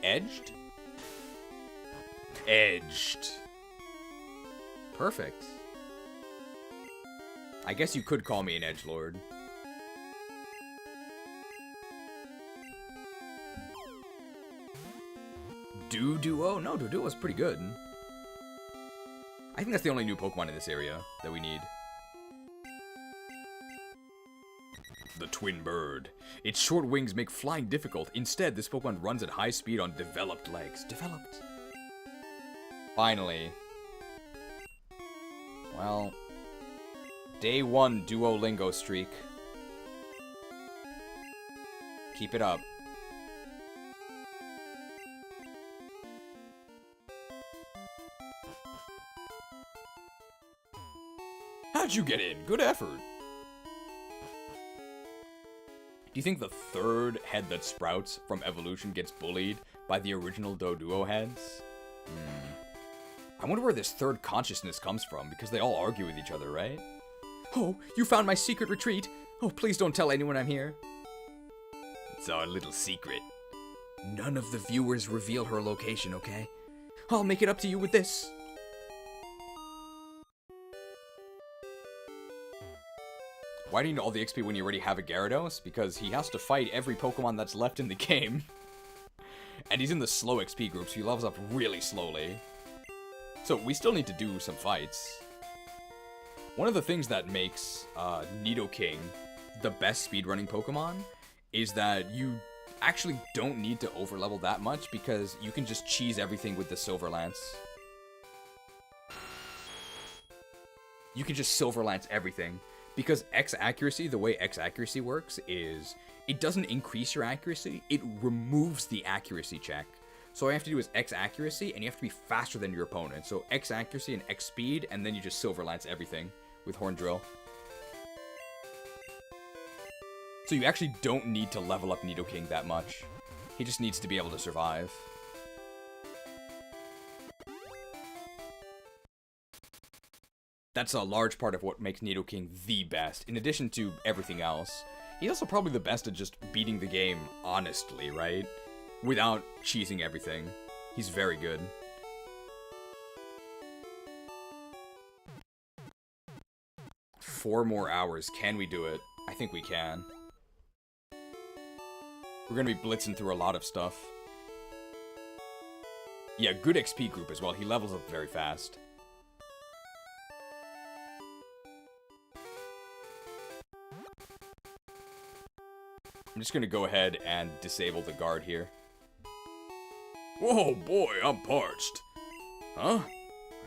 Edged? Edged. Perfect. I guess you could call me an edgelord. Doduo? No, Doduo's pretty good. I think that's the only new Pokemon in this area that we need. The Twin Bird. Its short wings make flying difficult. Instead, this Pokemon runs at high speed on developed legs. Developed. Finally. Well, day 1 Duolingo streak. Keep it up. How'd you get in? Good effort. Do you think the third head that sprouts from evolution gets bullied by the original Doduo heads? I wonder where this third consciousness comes from, because they all argue with each other, right? Oh, you found my secret retreat! Oh, please don't tell anyone I'm here. It's our little secret. None of the viewers reveal her location, okay? I'll make it up to you with this. Why do you need all the XP when you already have a Gyarados? Because he has to fight every Pokemon that's left in the game. And he's in the slow XP group, so he levels up really slowly. So we still need to do some fights. One of the things that makes Nidoking the best speedrunning Pokemon is that you actually don't need to overlevel that much, because you can just cheese everything with the Silver Lance. You can just Silver Lance everything. Because X accuracy, the way X accuracy works is, it doesn't increase your accuracy, it removes the accuracy check. So all you have to do is X accuracy, and you have to be faster than your opponent. So X accuracy and X speed, and then you just Silver Lance everything with Horn Drill. So you actually don't need to level up Nidoking that much. He just needs to be able to survive. That's a large part of what makes Nidoking the best, in addition to everything else. He's also probably the best at just beating the game honestly, right? Without cheesing everything. He's very good. Four more hours. Can we do it? I think we can. We're gonna be blitzing through a lot of stuff. Yeah, good XP group as well. He levels up very fast. I'm just gonna go ahead and disable the guard here. Whoa, boy, I'm parched. Huh?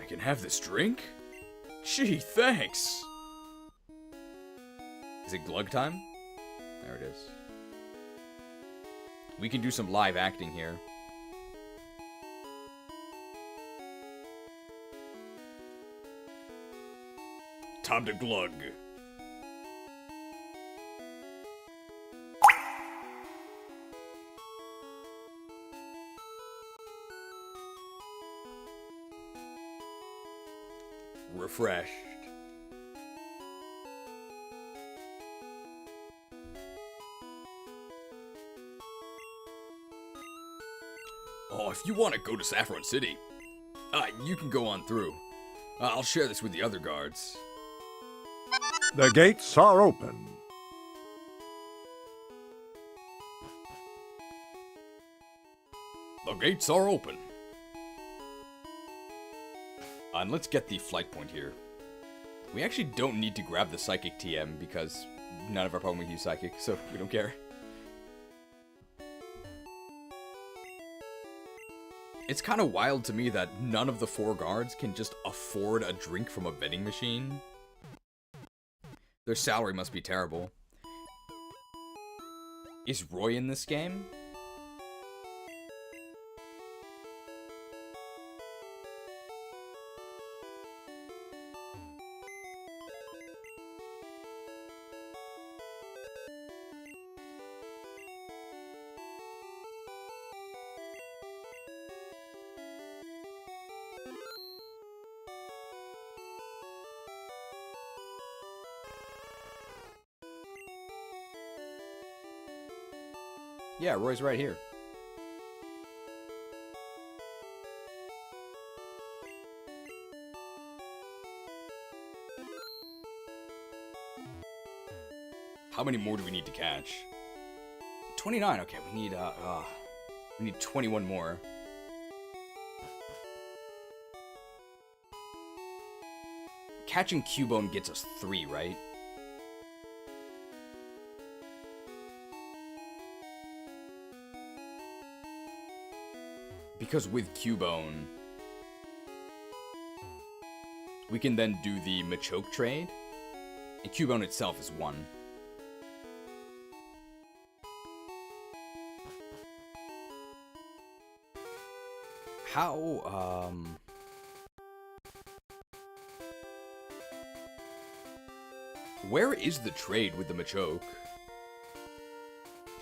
I can have this drink? Gee, thanks. Is it glug time? There it is. We can do some live acting here. Time to glug. Refreshed. Oh, if you want to go to Saffron City, you can go on through. I'll share this with the other guards. The gates are open. The gates are open. And let's get the flight point here. We actually don't need to grab the Psychic TM because none of our Pokemon use Psychic, so we don't care. It's kind of wild to me that none of the 4 guards can just afford a drink from a vending machine. Their salary must be terrible. Is Roy in this game? Yeah, Roy's right here. How many more do we need to catch? 29. Okay, we need 21 more. Catching Cubone gets us 3, right? Because with Cubone, we can then do the Machoke trade, and Cubone itself is 1. How, where is the trade with the Machoke?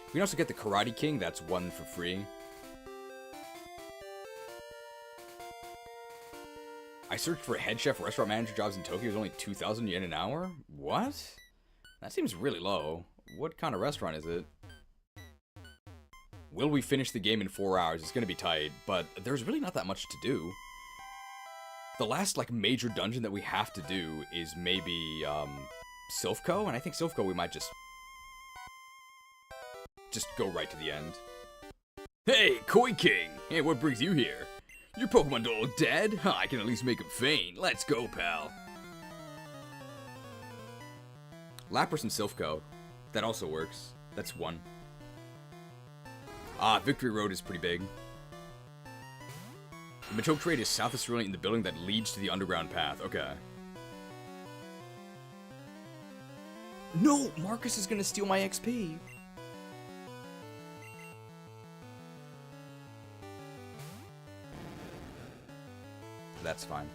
We can also get the Karate King, that's 1 for free. I searched for head chef restaurant manager jobs in Tokyo. It was only 2,000 yen an hour? What? That seems really low. What kind of restaurant is it? Will we finish the game in 4 hours? It's gonna be tight, but there's really not that much to do. The last, like, major dungeon that we have to do is maybe, Silphco, and I think Silphco we might just go right to the end. Hey, Koi King! Hey, what brings you here? Your Pokemon don't look dead? Huh, I can at least make him faint. Let's go, pal. Lapras and Silphco. That also works. That's 1. Victory Road is pretty big. The Machoke trade is south of Cerulean in the building that leads to the underground path. Okay. No! Marcus is gonna steal my XP! That's fine.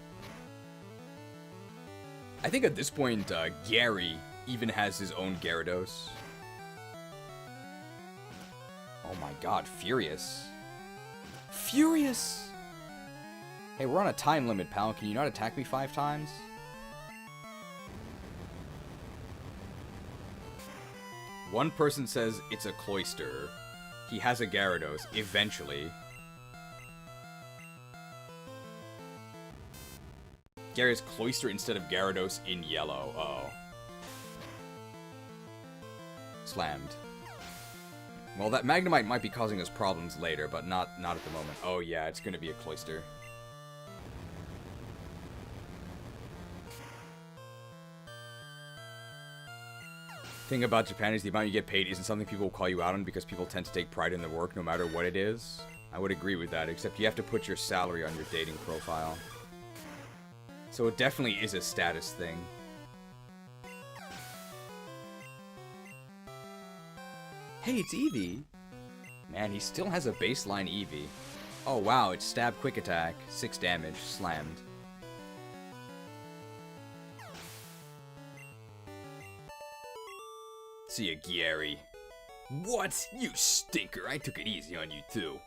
I think at this point, Gyary even has his own Gyarados. Oh my god, Furious. Furious! Hey, we're on a time limit, pal. Can you not attack me 5 times? One person says it's a Cloyster. He has a Gyarados, eventually. Gyary's Cloyster instead of Gyarados in yellow. Oh. Slammed. Well, that Magnemite might be causing us problems later, but not at the moment. Oh yeah, it's gonna be a Cloyster. Thing about Japan is the amount you get paid isn't something people will call you out on because people tend to take pride in their work no matter what it is. I would agree with that, except you have to put your salary on your dating profile. So it definitely is a status thing. Hey, it's Eevee! Man, he still has a baseline Eevee. Oh wow, it's stab quick attack, 6 damage, slammed. See ya, Gyary. What? You stinker, I took it easy on you too.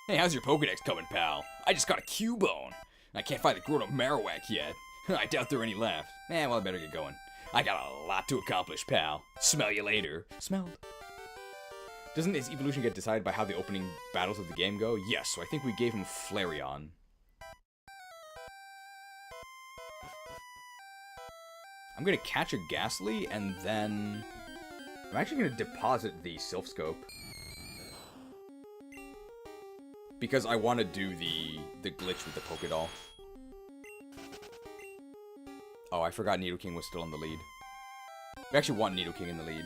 Hey, how's your Pokedex coming, pal? I just got a Cubone. I can't find the Grotto Marowak yet. I doubt there are any left. Well, I better get going. I got a lot to accomplish, pal. Smell you later. Smelled. Doesn't his evolution get decided by how the opening battles of the game go? Yes, so I think we gave him Flareon. I'm gonna catch a Ghastly, and then... I'm actually gonna deposit the Sylph Scope. Because I want to do the glitch with the Pokédoll. Oh, I forgot Nidoking was still in the lead. We actually want Nidoking in the lead.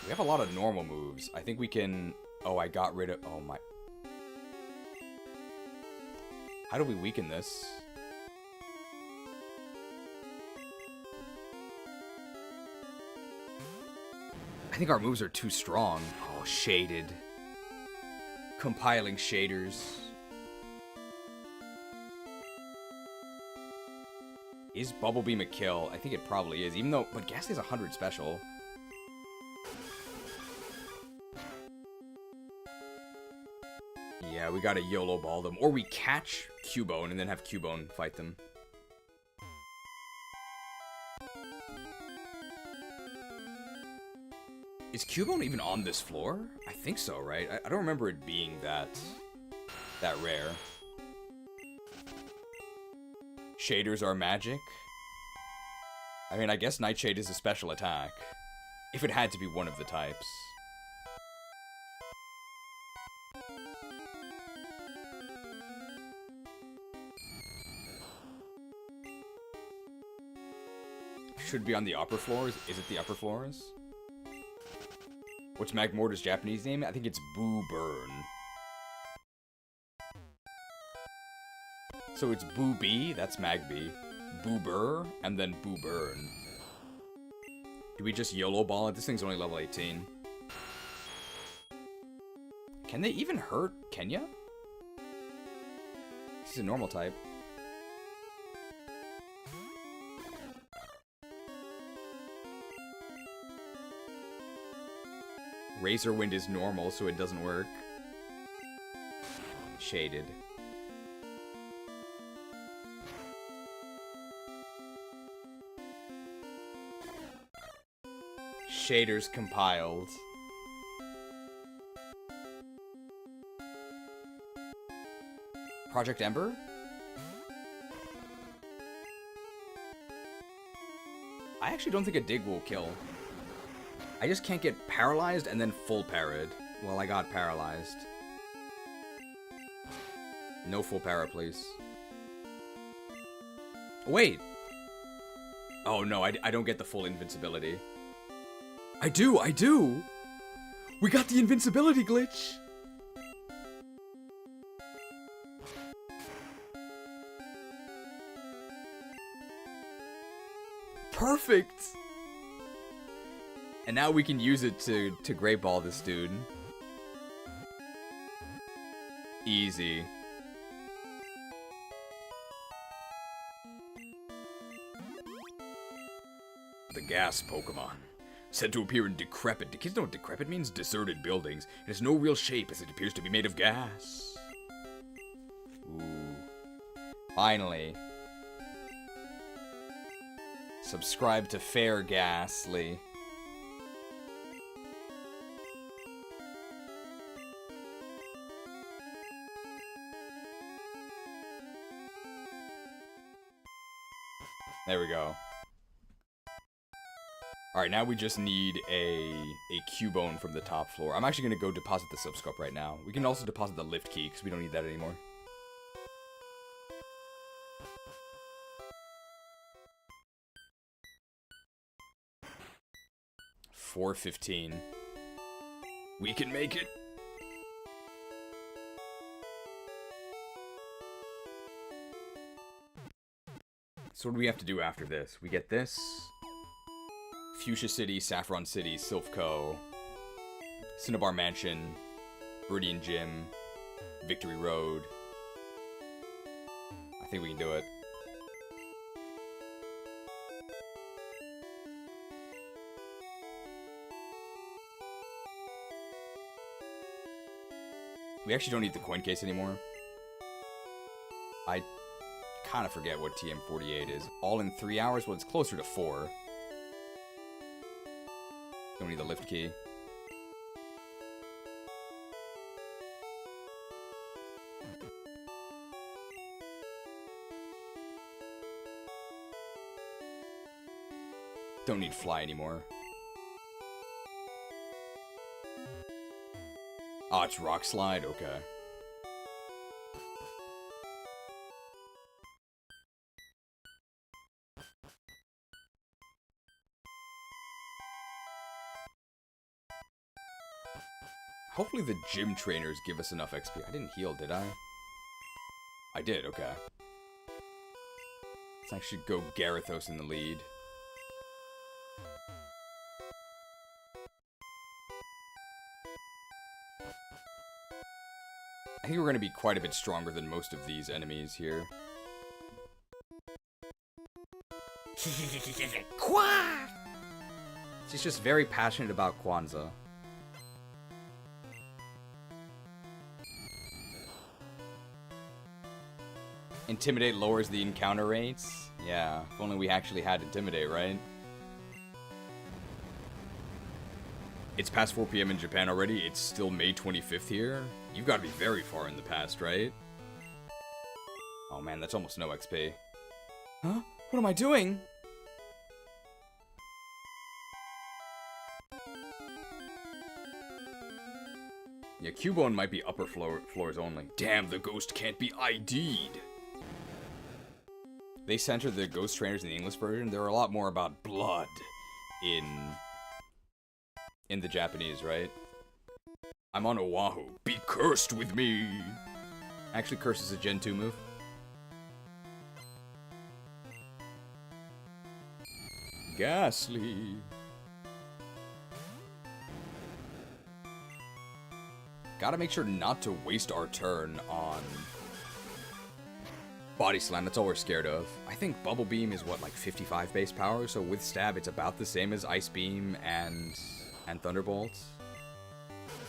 We have a lot of normal moves. I think we can... Oh, I got rid of... Oh my... How do we weaken this? I think our moves are too strong. Oh, shaded. Compiling shaders. Is Bubble Beam a kill? I think it probably is, even though... But Ghastly's 100 special. Yeah, we gotta YOLO ball them. Or we catch Cubone and then have Cubone fight them. Is Cubone even on this floor? I think so, right? I don't remember it being that rare. Shaders are magic. I mean, I guess Nightshade is a special attack. If it had to be one of the types. Should be on the upper floors. Is it the upper floors? What's Magmortar's Japanese name? I think it's Boo Burn. So it's Boo B, that's Magby. Boo Burr, and then Boo Burn. Do we just YOLO ball it? This thing's only level 18. Can they even hurt Kenya? He's a normal type. Razor Wind is normal, so it doesn't work. Shaded. Shaders compiled. Project Ember? I actually don't think a dig will kill. I just can't get paralyzed and then full parried. Well, I got paralyzed. No full para, please. Wait! Oh no, I don't get the full invincibility. I do! We got the invincibility glitch! Perfect! And now we can use it to Great Ball this dude. Easy. The gas Pokemon. Said to appear in decrepit. Do kids know what decrepit means? Deserted buildings. It has no real shape as it appears to be made of gas. Ooh. Finally. Subscribe to Fair Ghastly. There we go. Alright, now we just need a Cubone from the top floor. I'm actually going to go deposit the Silpscope right now. We can also deposit the lift key, because we don't need that anymore. $4.15. We can make it! So what do we have to do after this? We get this. Fuschia City, Saffron City, Silphco, Cinnabar Mansion, Viridian Gym, Victory Road. I think we can do it. We actually don't need the coin case anymore. I kind of forget what TM48 is. All in 3 hours? Well, it's closer to 4. Don't need the lift key. Don't need fly anymore. Oh, it's rock slide? Okay. Hopefully the gym trainers give us enough XP. I didn't heal, did I? I did, okay. Let's actually go Gyarados in the lead. I think we're going to be quite a bit stronger than most of these enemies here. She's just very passionate about Kwanzaa. Intimidate lowers the encounter rates? Yeah, if only we actually had Intimidate, right? It's past 4 p.m. in Japan already. It's still May 25th here. You've got to be very far in the past, right? Oh man, that's almost no XP. Huh? What am I doing? Yeah, Cubone might be upper floors only. Damn, the ghost can't be ID'd. They censored the ghost trainers in the English version. There are a lot more about blood in the Japanese, right? I'm on Oahu. Be cursed with me. Actually, curse is a Gen 2 move. Ghastly. Gotta make sure not to waste our turn on Body Slam. That's all we're scared of. I think Bubble Beam is what, like 55 base power, so with Stab it's about the same as Ice Beam and Thunderbolt.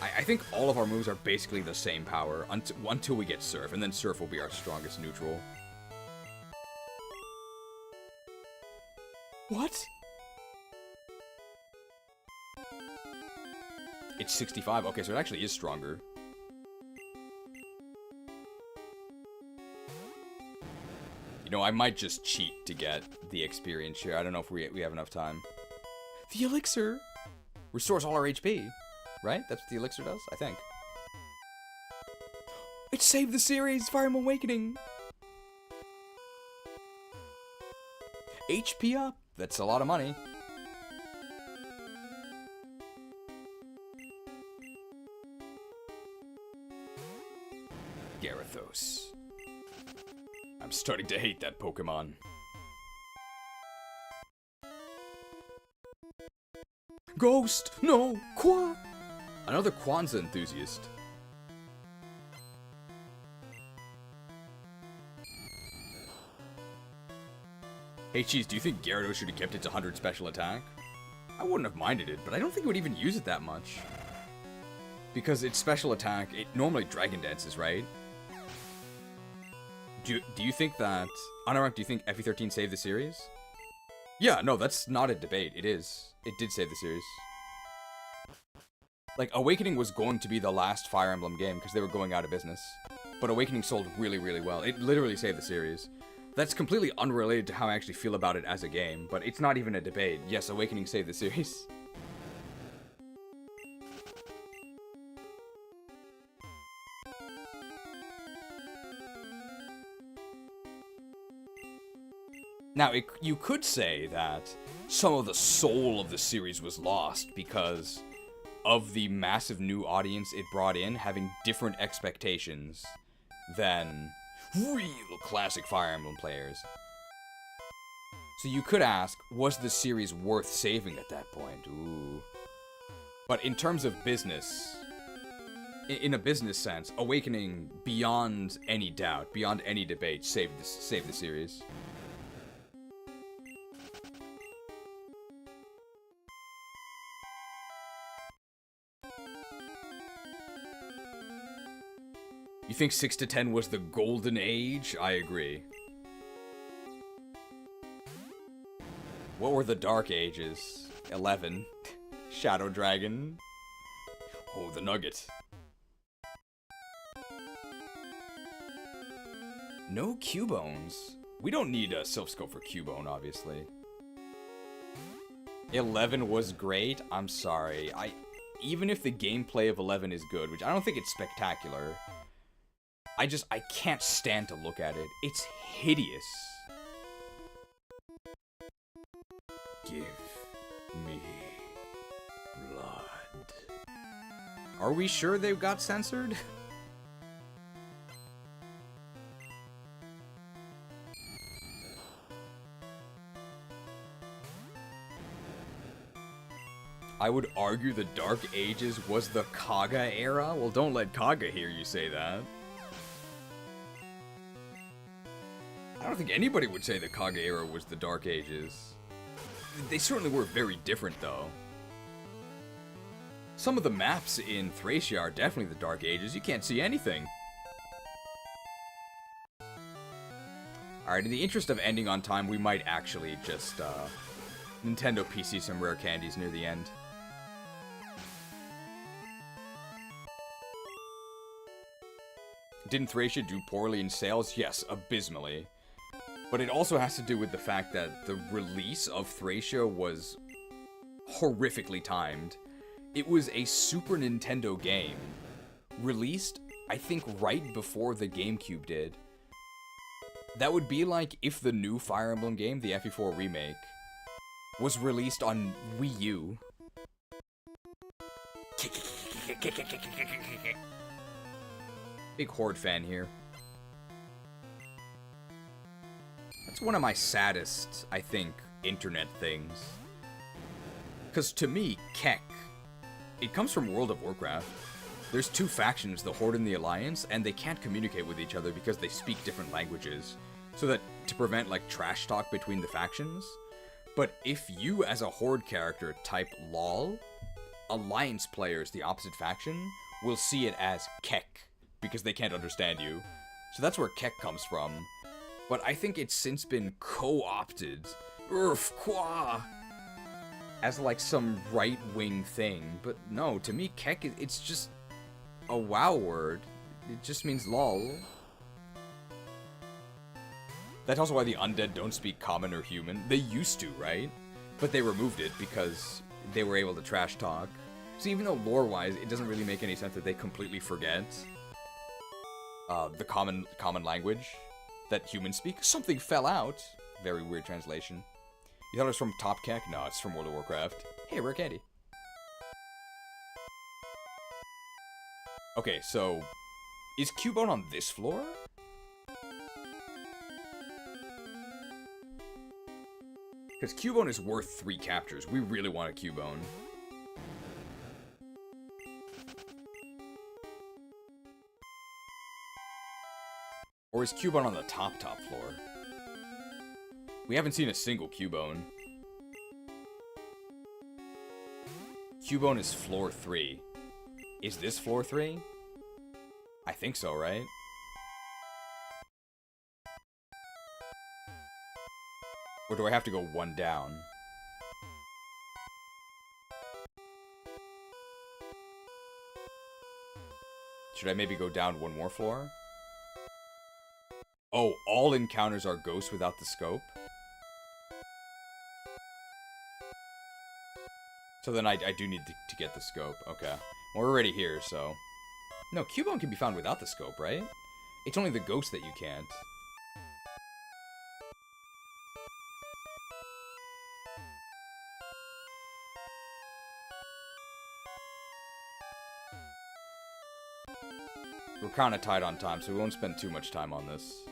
I think all of our moves are basically the same power until we get Surf, and then Surf will be our strongest neutral. What? It's 65. Okay, so it actually is stronger. You know, I might just cheat to get the experience here. I don't know if we have enough time. The elixir restores all our HP, right? That's what the elixir does, I think. It saved the series, Fire Emblem Awakening. HP up. That's a lot of money. Gyarados. I'm starting to hate that Pokemon. Ghost! No! Qua! Another Kwanzaa enthusiast. Hey Cheese, do you think Gyarados should have kept its 100 special attack? I wouldn't have minded it, but I don't think it would even use it that much. Because its special attack, it normally Dragon Dances, right? Do you think that... Unarunk, do you think FE13 saved the series? Yeah, no, that's not a debate. It is. It did save the series. Like, Awakening was going to be the last Fire Emblem game because they were going out of business. But Awakening sold really, really well. It literally saved the series. That's completely unrelated to how I actually feel about it as a game, but it's not even a debate. Yes, Awakening saved the series. Now, you could say that some of the soul of the series was lost because of the massive new audience it brought in having different expectations than real classic Fire Emblem players. So you could ask, was the series worth saving at that point? Ooh. But in terms of business, in a business sense, Awakening, beyond any doubt, beyond any debate, saved the series. You think 6 to 10 was the golden age? I agree. What were the dark ages? 11. Shadow Dragon. Oh, the Nugget. No Cubones. We don't need a Silph Scope for Cubone, obviously. 11 was great. I'm sorry. Even if the gameplay of 11 is good, which I don't think it's spectacular, I can't stand to look at it. It's hideous. Give me blood. Are we sure they got censored? I would argue the Dark Ages was the Koga era. Well, don't let Koga hear you say that. I don't think anybody would say the Koga era was the Dark Ages. They certainly were very different, though. Some of the maps in Thracia are definitely the Dark Ages. You can't see anything. Alright, in the interest of ending on time, we might actually just, Nintendo PC some rare candies near the end. Didn't Thracia do poorly in sales? Yes, abysmally. But it also has to do with the fact that the release of Thracia was horrifically timed. It was a Super Nintendo game, released, I think, right before the GameCube did. That would be like if the new Fire Emblem game, the FE4 remake, was released on Wii U. Big Horde fan here. That's one of my saddest, I think, internet things. Because to me, Kek, it comes from World of Warcraft. There's two factions, the Horde and the Alliance, and they can't communicate with each other because they speak different languages. So that, to prevent, like, trash talk between the factions. But if you, as a Horde character, type LOL, Alliance players, the opposite faction, will see it as Kek, because they can't understand you. So that's where Kek comes from. But I think it's since been co-opted, as like some right-wing thing. But no, to me, Kek, it's just a WoW word. It just means lol. That's also why the undead don't speak common or human. They used to, right? But they removed it because they were able to trash talk. So even though lore-wise, it doesn't really make any sense that they completely forget the common language that humans speak. Something fell out. Very weird translation. You thought it was from Top Kek? No, it's from World of Warcraft. Hey, rare candy. Okay, so is Cubone on this floor? Because Cubone is worth 3 captures. We really want a Cubone. Or is Cubone on the top floor? We haven't seen a single Cubone. Cubone is floor 3. Is this floor 3? I think so, right? Or do I have to go 1 down? Should I maybe go down 1 more floor? Oh, all encounters are ghosts without the scope? So then I do need to get the scope. Okay. Well, we're already here, so... No, Cubone can be found without the scope, right? It's only the ghost that you can't. We're kind of tight on time, so we won't spend too much time on this.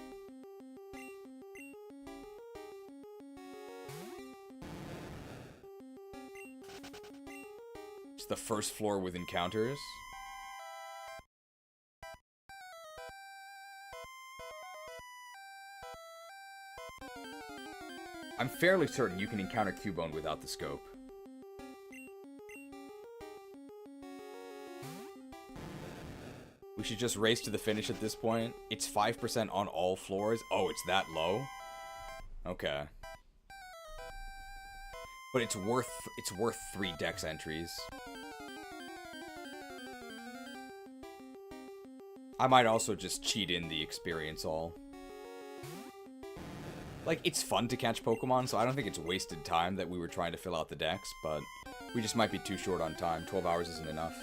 It's the first floor with encounters. I'm fairly certain you can encounter Cubone without the scope. We should just race to the finish at this point. It's 5% on all floors. Oh, it's that low? Okay. But it's worth 3 dex entries. I might also just cheat in the experience all. Like, it's fun to catch Pokemon, so I don't think it's wasted time that we were trying to fill out the decks, but we just might be too short on time. 12 hours isn't enough.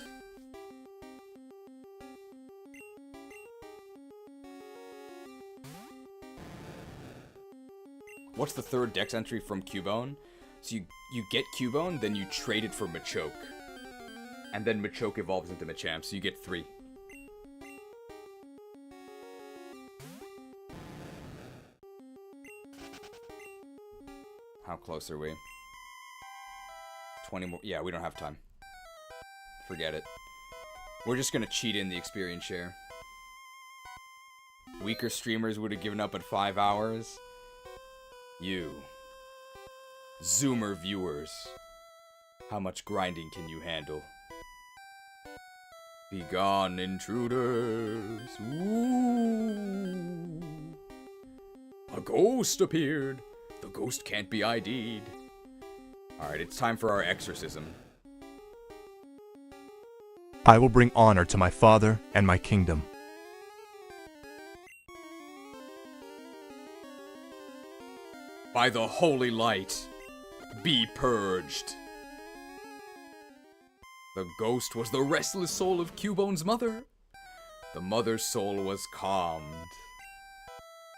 What's the 3rd dex entry from Cubone? So you get Cubone, then you trade it for Machoke. And then Machoke evolves into Machamp, so you get 3. How close are we? 20 more. Yeah, we don't have time. Forget it. We're just gonna cheat in the experience share. Weaker streamers would have given up at 5 hours. You. Zoomer viewers. How much grinding can you handle? Be gone, intruders. Ooh. A ghost appeared. The ghost can't be ID'd. Alright, it's time for our exorcism. I will bring honor to my father and my kingdom. by the holy light, be purged. The ghost was the restless soul of Cubone's mother. The mother's soul was calmed.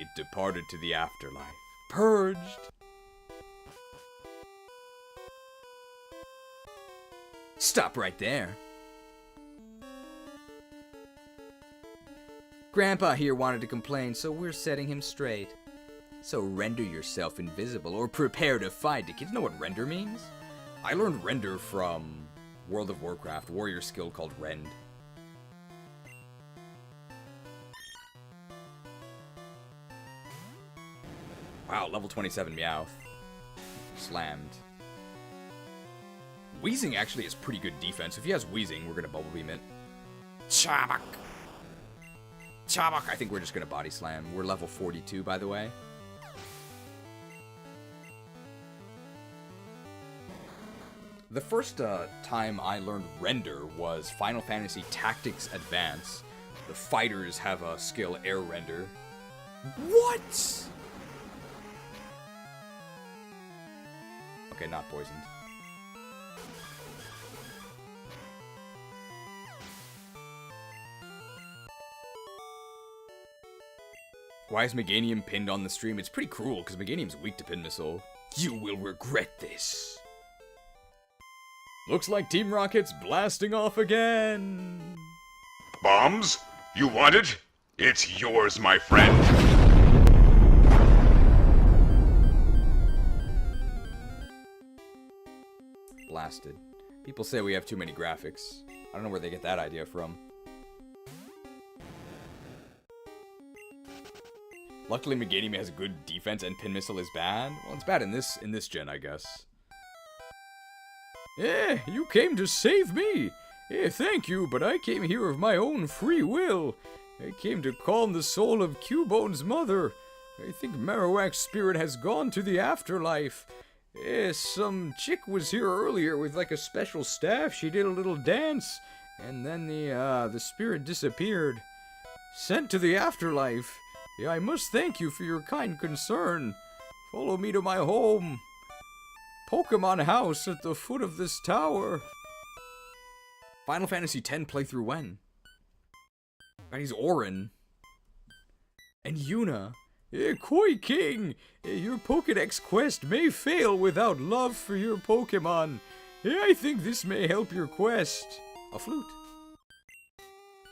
It departed to the afterlife, purged. Stop right there. Grandpa here wanted to complain, so we're setting him straight. So render yourself invisible or prepare to fight. Do kids know what render means? I learned render from World of Warcraft, warrior skill called Rend. Wow, level 27 Meowth. Slammed. Wheezing actually has pretty good defense. If he has Wheezing, we're gonna Bubble Beam it. Chabak! Chabak! I think we're just gonna Body Slam. We're level 42, by the way. The first time I learned Render was Final Fantasy Tactics Advance. The fighters have a skill Air Render. What? Okay, not poisoned. Why is Meganium pinned on the stream? It's pretty cruel, because Meganium's weak to Pin Missile. You will regret this. Looks like Team Rocket's blasting off again. Bombs? You want it? It's yours, my friend. Blasted. People say we have too many graphics. I don't know where they get that idea from. Luckily, Meganium has a good defense and Pin Missile is bad. Well, it's bad in this gen, I guess. Eh, you came to save me. Eh, thank you, but I came here of my own free will. I came to calm the soul of Cubone's mother. I think Marowak's spirit has gone to the afterlife. Eh, some chick was here earlier with like a special staff. She did a little dance, and then the spirit disappeared. Sent to the afterlife. Yeah, I must thank you for your kind concern. Follow me to my home. Pokemon house at the foot of this tower. Final Fantasy X playthrough when? God, he's Auron. And Yuna. Koi King, your Pokedex quest may fail without love for your Pokemon. I think this may help your quest. A flute.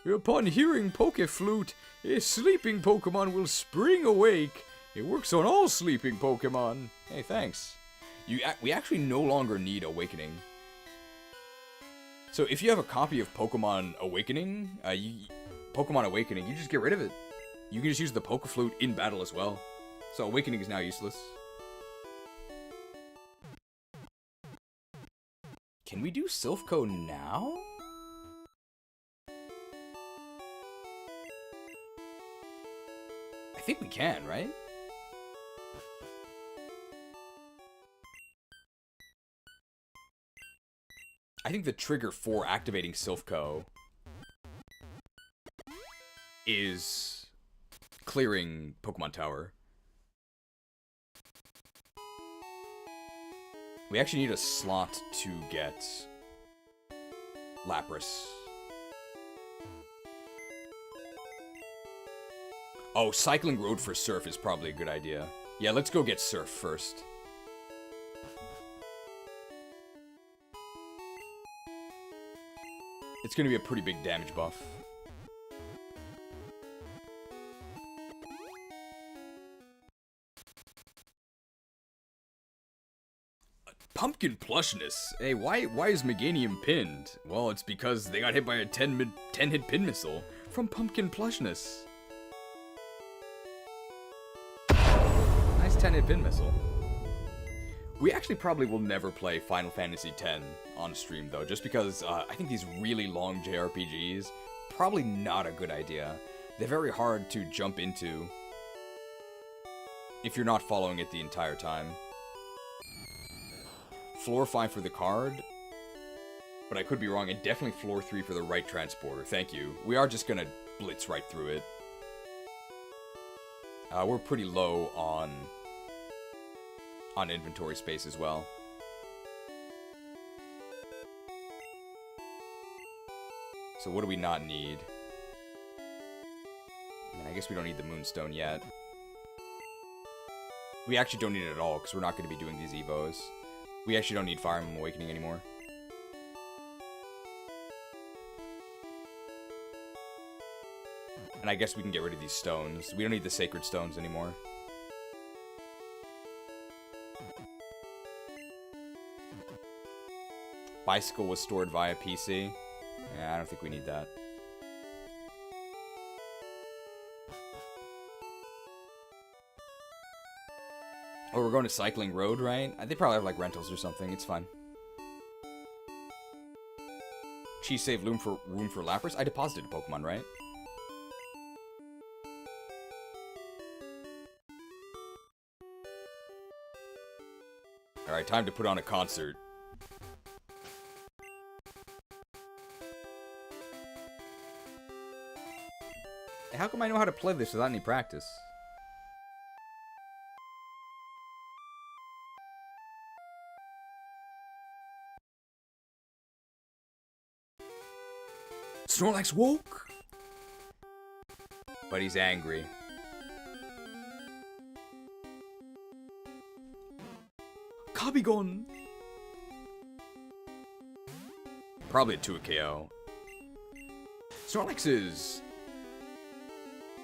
Upon hearing Pokeflute, a sleeping Pokemon will spring awake. It works on all sleeping Pokemon. Hey, thanks. We actually no longer need Awakening. So if you have a copy of Pokemon Awakening, you just get rid of it. You can just use the Pokeflute in battle as well. So Awakening is now useless. Can we do Silphco now? I think we can, right? I think the trigger for activating Silphco is clearing Pokemon Tower. We actually need a slot to get Lapras. Oh, cycling road for Surf is probably a good idea. Yeah, let's go get Surf first. It's gonna be a pretty big damage buff. Pumpkin plushness. Hey, why is Meganium pinned? Well, it's because they got hit by a 10-hit pin missile from Pumpkin plushness. Nice 10-hit pin missile. We actually probably will never play Final Fantasy X on stream, though, just because I think these really long JRPGs, probably not a good idea. They're very hard to jump into if you're not following it the entire time. Floor 5 for the card, but I could be wrong, and definitely floor 3 for the right transporter. Thank you. We are just gonna blitz right through it. We're pretty low on on inventory space as well. So what do we not need? I mean, I guess we don't need the Moonstone yet. We actually don't need it at all, because we're not going to be doing these Evos. We actually don't need Fire Emblem Awakening anymore. And I guess we can get rid of these stones. We don't need the Sacred Stones anymore. Bicycle was stored via PC. Yeah, I don't think we need that. Oh, we're going to Cycling Road, right? They probably have, like, rentals or something. It's fine. Cheese save room for Lapras? I deposited a Pokemon, right? Alright, time to put on a concert. How come I know how to play this without any practice? Snorlax woke! But he's angry. Kabigon! Probably a 2 KO. Snorlax is...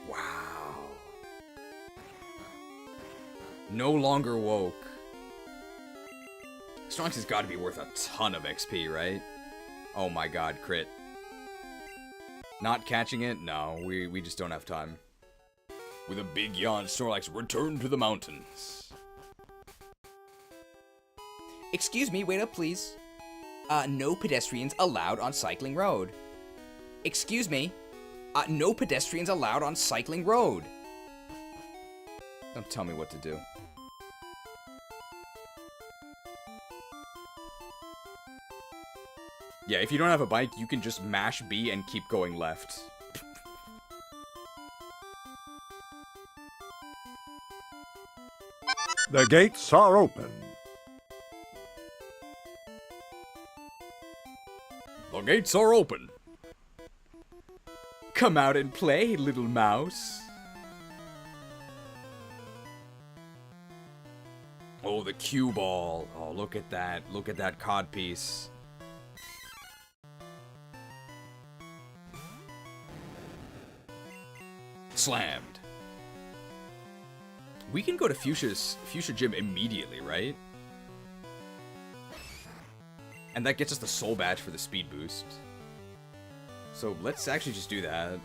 Wow. No longer woke. Snorlax has got to be worth a ton of XP, right? Oh my god, crit. Not catching it? No, we just don't have time. With a big yawn, Snorlax returned to the mountains. Excuse me, wait up, please. No pedestrians allowed on Cycling Road. Excuse me. No pedestrians allowed on Cycling Road. Don't tell me what to do. Yeah, if you don't have a bike, you can just mash B and keep going left. The gates are open. The gates are open. Come out and play, little mouse. Oh, the cue ball. Oh, look at that. Look at that cod piece. Slammed. We can go to Fuschia Gym immediately, right? And that gets us the soul badge for the speed boost. So let's actually just do that.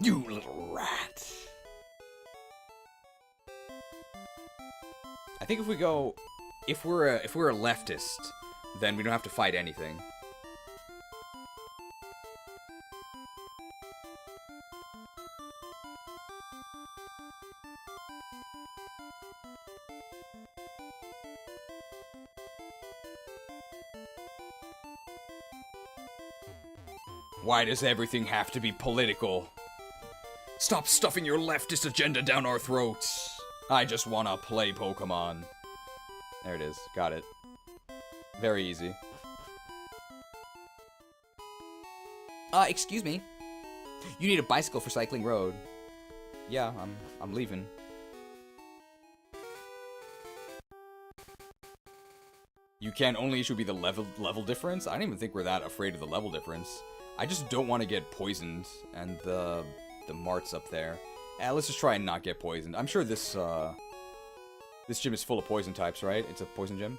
You little rat. I think if we go, if we're a leftist, then we don't have to fight anything. Why does everything have to be political? Stop stuffing your leftist agenda down our throats. I just wanna play Pokemon. There it is. Got it. Very easy. Excuse me. You need a bicycle for Cycling Road. Yeah, I'm leaving. You can only issue be the level difference? I don't even think we're that afraid of the level difference. I just don't want to get poisoned, and the mart's up there. Let's just try and not get poisoned. I'm sure this gym is full of poison types, right? It's a poison gym.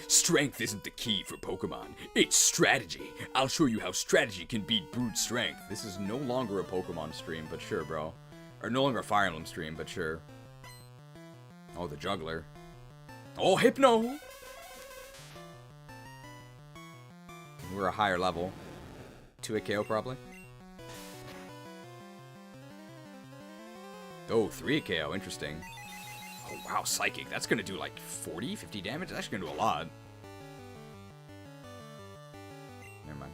Strength isn't the key for Pokemon. It's strategy. I'll show you how strategy can beat brute strength. This is no longer a Pokemon stream, but sure, bro. Or no longer a Fire Emblem stream, but sure. Oh, the juggler. Oh, Hypno! We're a higher level. 2 KO probably. Oh, 3 KO, interesting. Oh wow, Psychic. That's gonna do like 40, 50 damage? That's actually gonna do a lot. Never mind.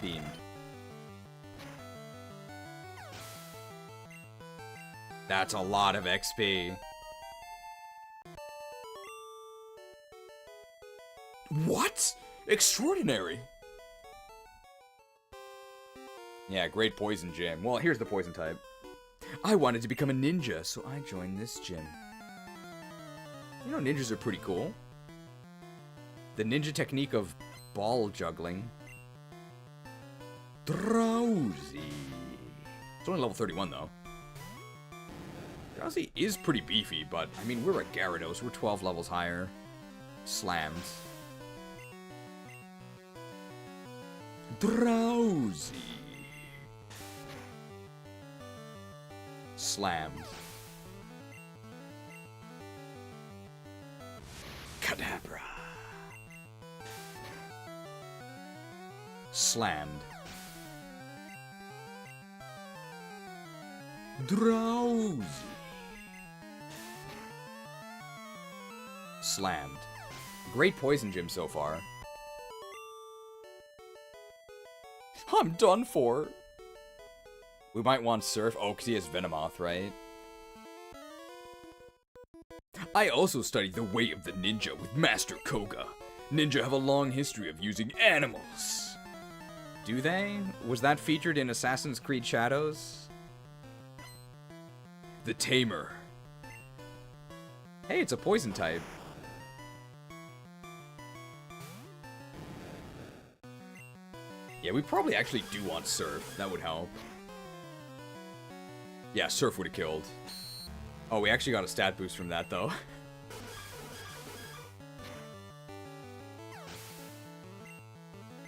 Beamed. That's a lot of XP. What? Extraordinary. Yeah, great poison gym. Well, here's the poison type. I wanted to become a ninja, so I joined this gym. You know, ninjas are pretty cool. The ninja technique of ball juggling. Drowsy. It's only level 31, though. Drowsy is pretty beefy, but, I mean, we're a Gyarados. We're 12 levels higher. Slammed. Drowsy. Slammed. Kadabra. Slammed. Drowsy. Slammed. Great poison gym so far. I'm done for. We might want Surf. Oh, because he has Venomoth, right? I also studied the way of the ninja with Master Koga. Ninja have a long history of using animals. Do they? Was that featured in Assassin's Creed Shadows? The Tamer. Hey, it's a poison type. Yeah, we probably actually do want Surf. That would help. Yeah, Surf would have killed. Oh, we actually got a stat boost from that, though.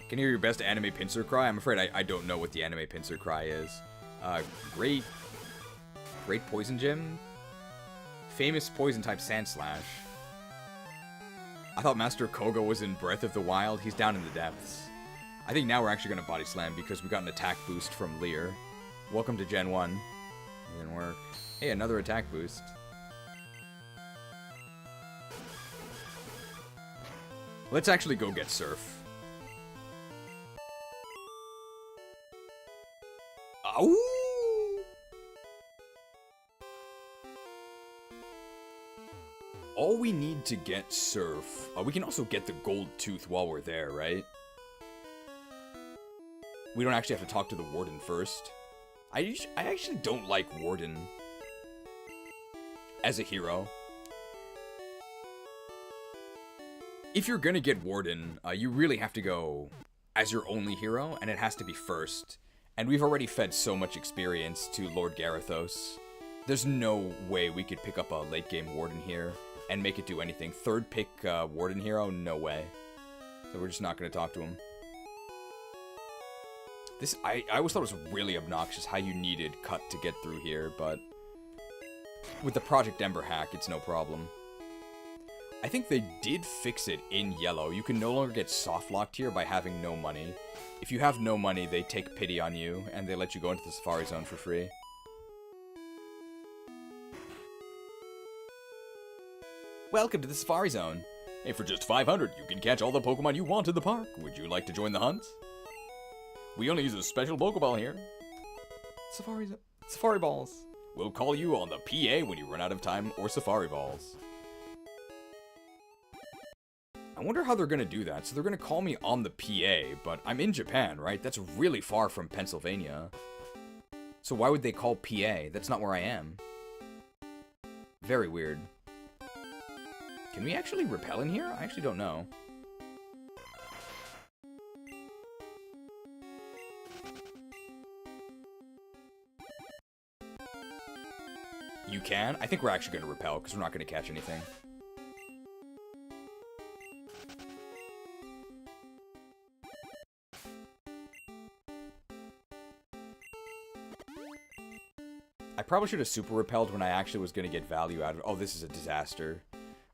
Can you hear your best anime pincer cry? I'm afraid I don't know what the anime pincer cry is. Great poison gym. Famous poison type Sand Slash. I thought Master Koga was in Breath of the Wild. He's down in the depths. I think now we're actually going to body slam because we got an attack boost from Lear. Welcome to Gen 1. It didn't work. Hey, another attack boost. Let's actually go get Surf. Ow! All we need to get Surf... we can also get the gold tooth while we're there, right? We don't actually have to talk to the Warden first. I actually don't like Warden as a hero. If you're gonna get Warden, you really have to go as your only hero, and it has to be first. And we've already fed so much experience to Lord Gyarados. There's no way we could pick up a late game Warden here and make it do anything. Third pick Warden hero? No way. So we're just not gonna talk to him. This, I always thought it was really obnoxious how you needed Cut to get through here, but with the Project Ember hack, it's no problem. I think they did fix it in yellow. You can no longer get soft locked here by having no money. If you have no money, they take pity on you, and they let you go into the Safari Zone for free. Welcome to the Safari Zone. Hey, for just 500, you can catch all the Pokemon you want in the park. Would you like to join the hunt? We only use a special Pokeball here. Safari Balls. We'll call you on the PA when you run out of time or Safari Balls. I wonder how they're gonna do that. So they're gonna call me on the PA, but I'm in Japan, right? That's really far from Pennsylvania. So why would they call PA? That's not where I am. Very weird. Can we actually repel in here? I actually don't know. You can? I think we're actually going to repel, because we're not going to catch anything. I probably should have super repelled when I actually was going to get value out of it. Oh, this is a disaster.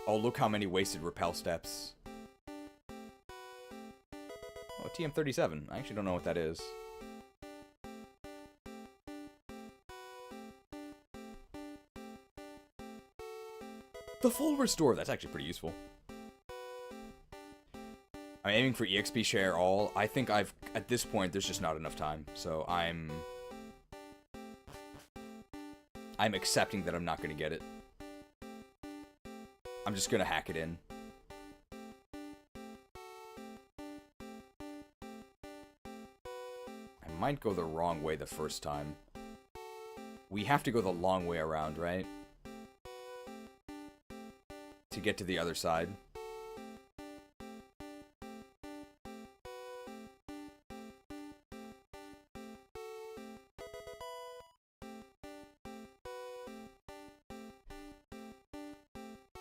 Oh, look how many wasted repel steps. Oh, TM37. I actually don't know what that is. The full restore, that's actually pretty useful. I'm aiming for EXP share all. I think at this point, there's just not enough time. So I'm I'm accepting that I'm not going to get it. I'm just going to hack it in. I might go the wrong way the first time. We have to go the long way around, right? To get to the other side.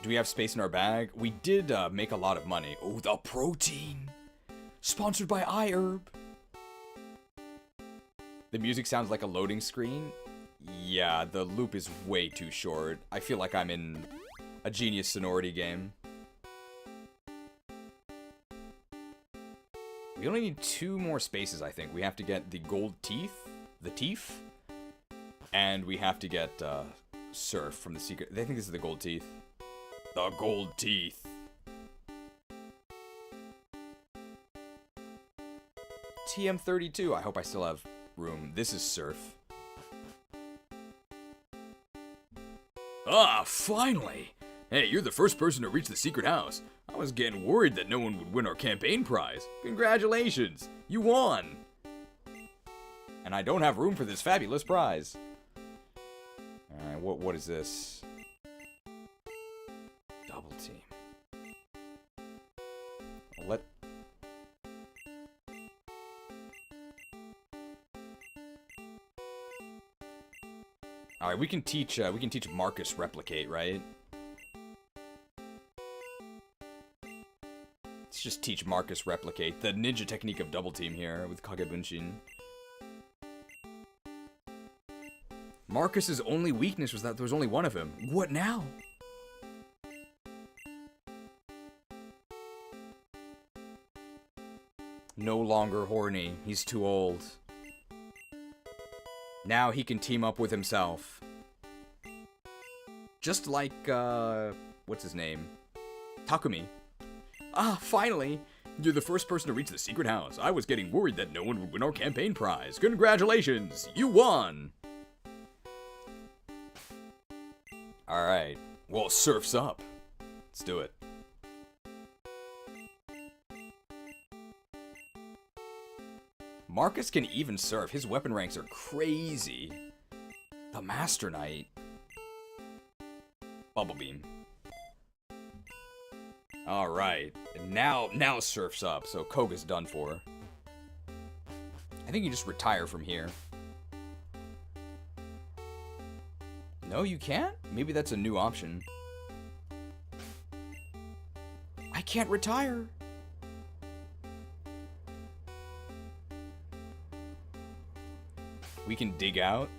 Do we have space in our bag? We did make a lot of money. Oh, the protein! Sponsored by iHerb. The music sounds like a loading screen. Yeah, the loop is way too short. I feel like I'm in a Genius Sonority game. We only need 2 more spaces, I think. We have to get the gold teeth, and we have to get Surf from the secret. I think this is the gold teeth. The gold teeth. TM32. I hope I still have room. This is Surf. Ah, finally! Hey, you're the first person to reach the secret house. I was getting worried that no one would win our campaign prize. Congratulations! You won! And I don't have room for this fabulous prize. Alright, what is this? Double team. Let... Alright, we can teach Marcus replicate, right? Let's just teach Marcus replicate. The ninja technique of double team here with Kagebunshin. Marcus's only weakness was that there was only one of him. What now? No longer horny. He's too old. Now he can team up with himself. Just like, what's his name? Takumi. Ah, finally! You're the first person to reach the secret house. I was getting worried that no one would win our campaign prize. Congratulations! You won! Alright. Well, Surf's up. Let's do it. Marcus can even surf. His weapon ranks are crazy. The Master Knight. Bubble Beam. Alright. Now Surf's up, so Koga's done for. I think you just retire from here. No, you can't? Maybe that's a new option. I can't retire. We can dig out.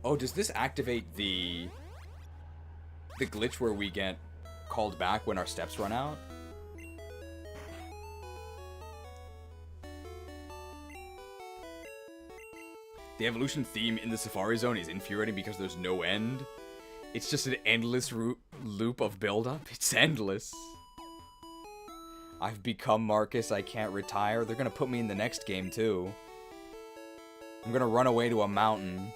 Oh, does this activate the glitch where we get called back when our steps run out? The evolution theme in the Safari Zone is infuriating because there's no end. It's just an endless loop of build-up. It's endless. I've become Marcus, I can't retire. They're gonna put me in the next game, too. I'm gonna run away to a mountain.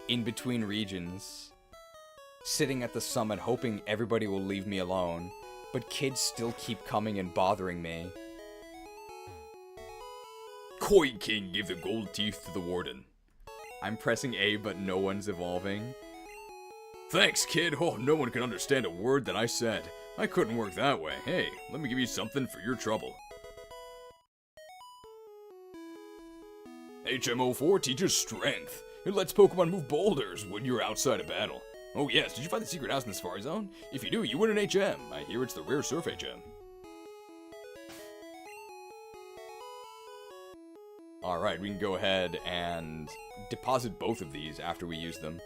In between regions. Sitting at the summit, hoping everybody will leave me alone. But kids still keep coming and bothering me. Koi King gave the gold teeth to the warden. I'm pressing A, but no one's evolving. Thanks, kid. Oh, no one can understand a word that I said. I couldn't work that way. Hey, let me give you something for your trouble. HM04 teaches strength. It lets Pokemon move boulders when you're outside of battle. Oh yes, did you find the secret house in the Safari Zone? If you do, you win an HM. I hear it's the rare Surf HM. Alright, we can go ahead and deposit both of these after we use them.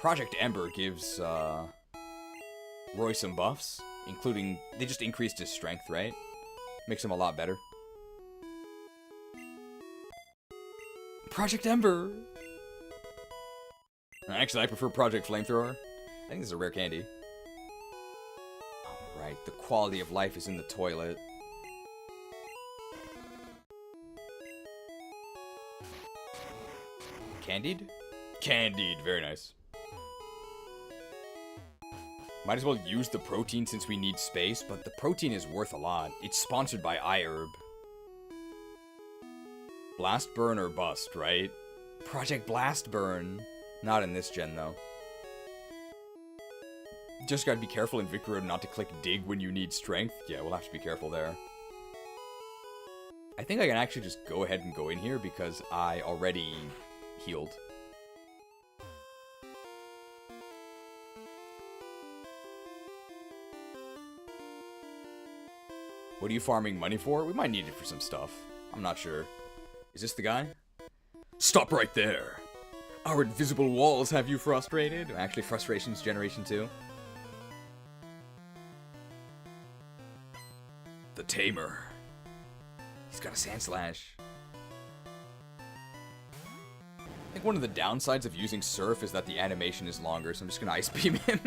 Project Ember gives Roy some buffs, including, they just increased his strength, right? Makes him a lot better. Project Ember! Actually, I prefer Project Flamethrower. I think this is a rare candy. Alright, the quality of life is in the toilet. Candied? Candied, very nice. Might as well use the protein since we need space, but the protein is worth a lot. It's sponsored by iHerb. Blast Burn or Bust, right? Project Blast Burn. Not in this gen, though. Just gotta be careful in Vic Road not to click dig when you need strength. Yeah, we'll have to be careful there. I think I can actually just go ahead and go in here because I already healed. What are you farming money for? We might need it for some stuff. I'm not sure. Is this the guy? Stop right there! Our invisible walls have you frustrated? Actually, frustration's generation 2. The Tamer. He's got a Sand Slash. I think one of the downsides of using Surf is that the animation is longer, so I'm just gonna Ice Beam him.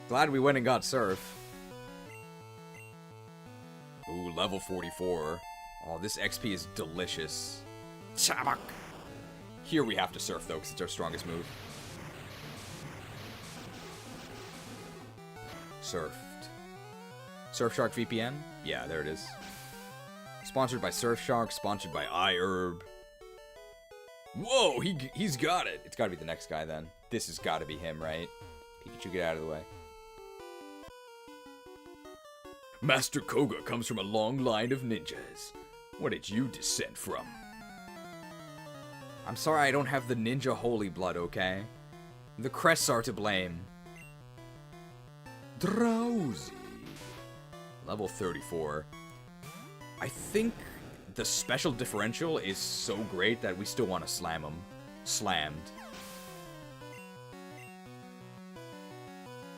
Glad we went and got Surf. Ooh, level 44. Oh, this XP is delicious. Chabak! Here we have to Surf, though, because it's our strongest move. Surfed. Surfshark VPN? Yeah, there it is. Sponsored by Surfshark, sponsored by iHerb. Whoa, he's got it! It's gotta be the next guy, then. This has gotta be him, right? Pikachu, get out of the way. Master Koga comes from a long line of ninjas. What did you descend from? I'm sorry I don't have the ninja holy blood, okay? The crests are to blame. Drowsy. Level 34. I think the special differential is so great that we still want to slam him. Slammed.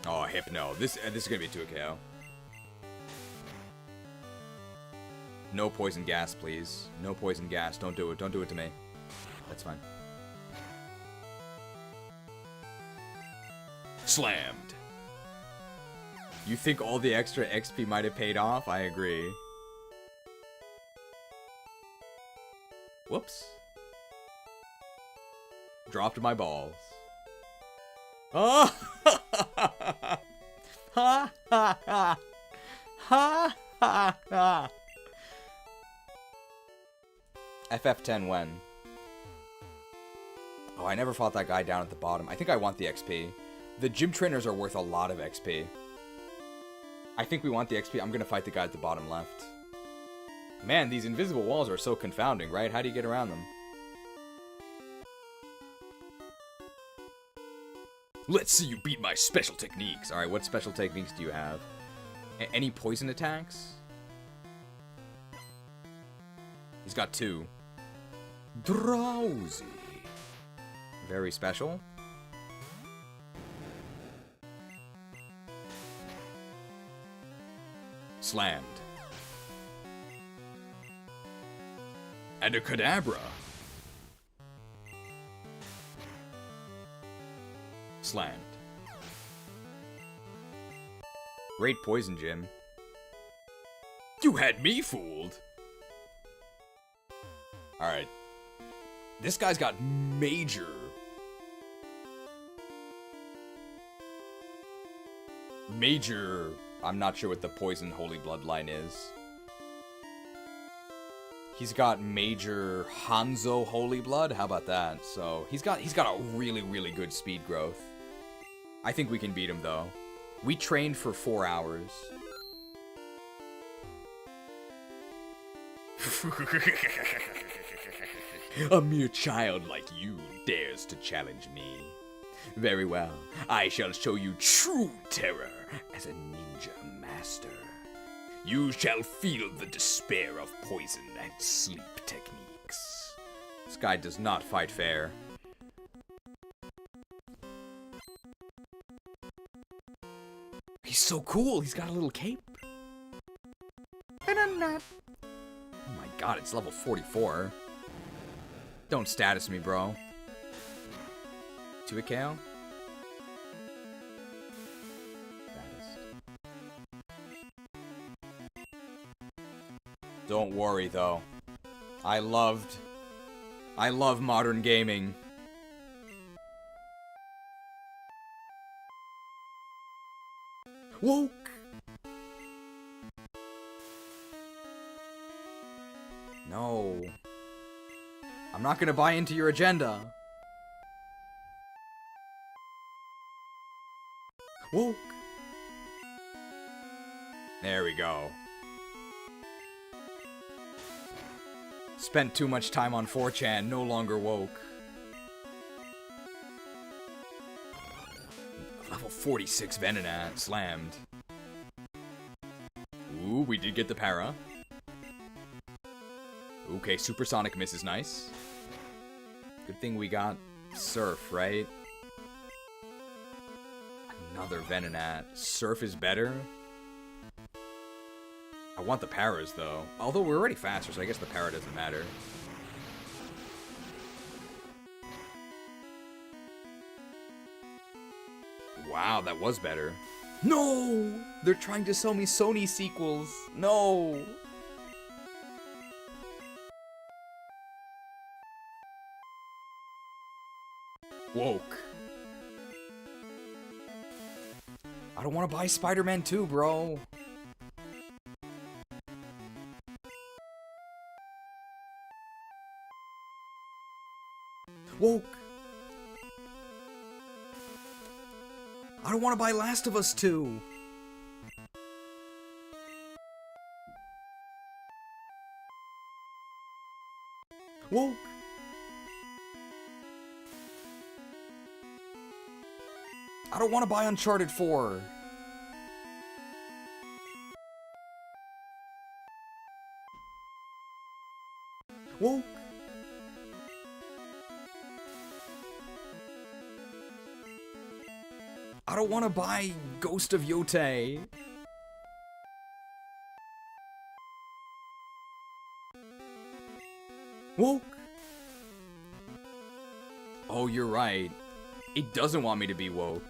Oh, Hypno. This is gonna be 2KO. No poison gas, please. No poison gas. Don't do it. Don't do it to me. That's fine. Slammed. You think all the extra XP might have paid off? I agree. Whoops. Dropped my balls. Oh! Ha ha ha! Ha ha ha! FF10 when? Oh, I never fought that guy down at the bottom. I think I want the XP. The gym trainers are worth a lot of XP. I think we want the XP. I'm gonna fight the guy at the bottom left. Man, these invisible walls are so confounding, right? How do you get around them? Let's see you beat my special techniques. Alright, what special techniques do you have? Any poison attacks? He's got 2. Drowsy. Very special. Slammed. And a Kadabra. Slammed. Great poison gym. You had me fooled. Alright. This guy's got major... I'm not sure what the poison holy bloodline is. He's got major Hanzo holy blood. How about that? So he's got a really, really good speed growth. I think we can beat him though. We trained for 4 hours. A mere child like you dares to challenge me. Very well, I shall show you true terror as a ninja master. You shall feel the despair of poison and sleep techniques. This guy does not fight fair. He's so cool, he's got a little cape. Oh my god, it's level 44. Don't status me, bro. 2 KO? Don't worry, though. I love modern gaming. Woke! No. I'm not gonna buy into your agenda. Woke! There we go. Spent too much time on 4chan, no longer woke. Level 46 Venonat, slammed. Ooh, we did get the para. Okay, Supersonic Miss is nice. Good thing we got Surf, right? Another Venonat. Surf is better. I want the paras, though. Although we're already faster, so I guess the para doesn't matter. Wow, that was better. No! They're trying to sell me Sony sequels. No! Woke. I don't want to buy Spider-Man 2, bro. Woke. I don't want to buy Last of Us 2. Woke. I don't want to buy Uncharted 4. Woke. I don't want to buy Ghost of Yote. Woke. Oh, you're right. It doesn't want me to be woke.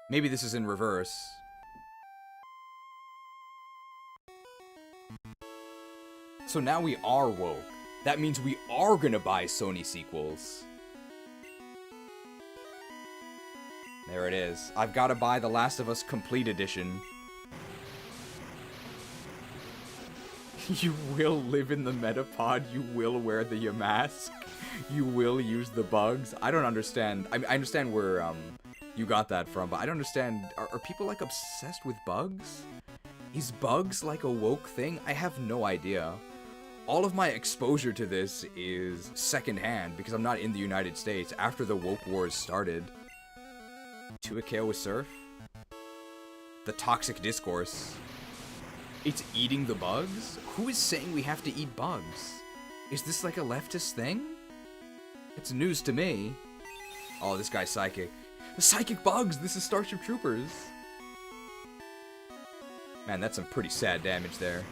Maybe this is in reverse. So now we are woke. That means we are gonna buy Sony sequels. There it is. I've got to buy The Last of Us Complete Edition. You will live in the Metapod. You will wear the mask. You will use the bugs. I don't understand. I understand where you got that from, but I don't understand. Are people like obsessed with bugs? Is bugs like a woke thing? I have no idea. All of my exposure to this is secondhand because I'm not in the United States after the woke wars started. 2 KO with Surf? The toxic discourse. It's eating the bugs? Who is saying we have to eat bugs? Is this like a leftist thing? It's news to me. Oh, this guy's psychic. Psychic bugs! This is Starship Troopers! Man, that's some pretty sad damage there.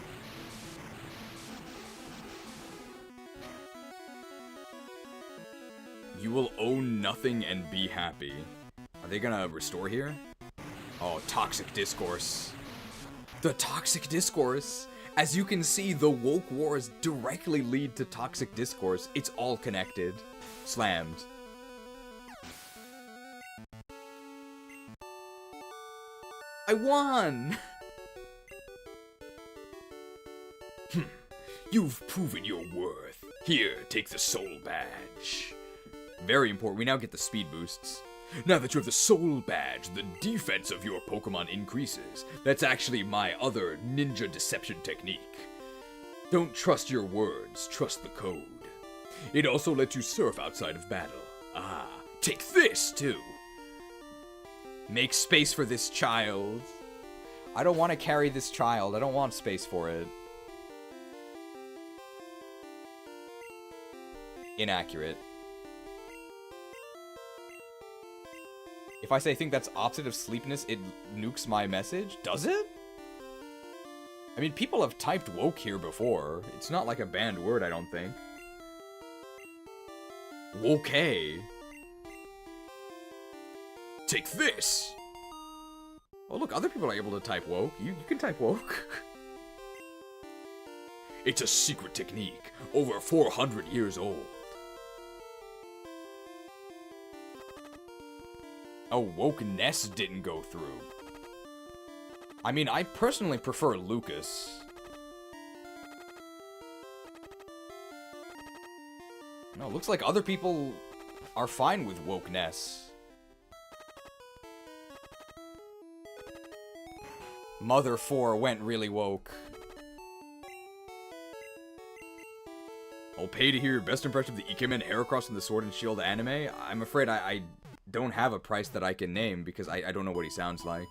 You will own nothing and be happy. Are they gonna restore here? Oh, toxic discourse. The toxic discourse! As you can see, the woke wars directly lead to toxic discourse. It's all connected. Slammed. I won! You've proven your worth. Here, take the soul badge. Very important. We now get the speed boosts. Now that you have the soul badge, the defense of your Pokemon increases. That's actually my other ninja deception technique. Don't trust your words, trust the code. It also lets you surf outside of battle. Ah, take this too. Make space for this child. I don't want to carry this child. I don't want space for it. Inaccurate. If I say I think that's opposite of sleepiness, it nukes my message? Does it? I mean, people have typed woke here before. It's not like a banned word, I don't think. Okay. Take this! Oh, look, other people are able to type woke. You can type woke. It's a secret technique, over 400 years old. Oh, Wokeness didn't go through. I mean, I personally prefer Lucas. No, looks like other people are fine with Wokeness. Mother 4 went really woke. I'll pay to hear your best impression of the Ikemen Heracross from the Sword and Shield anime. I'm afraid I don't have a price that I can name because I don't know what he sounds like.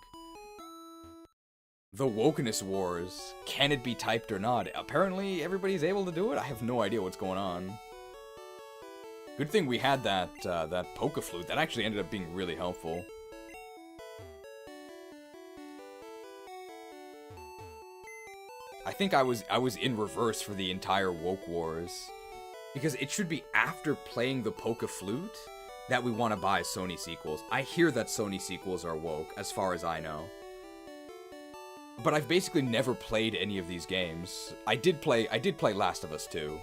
The Wokeness Wars. Can it be typed or not? Apparently everybody's able to do it. I have no idea what's going on. Good thing we had that Poke Flute. That actually ended up being really helpful. I think I was in reverse for the entire Woke Wars. Because it should be after playing the Poke Flute that we want to buy Sony sequels. I hear that Sony sequels are woke, as far as I know. But I've basically never played any of these games. I did play Last of Us 2.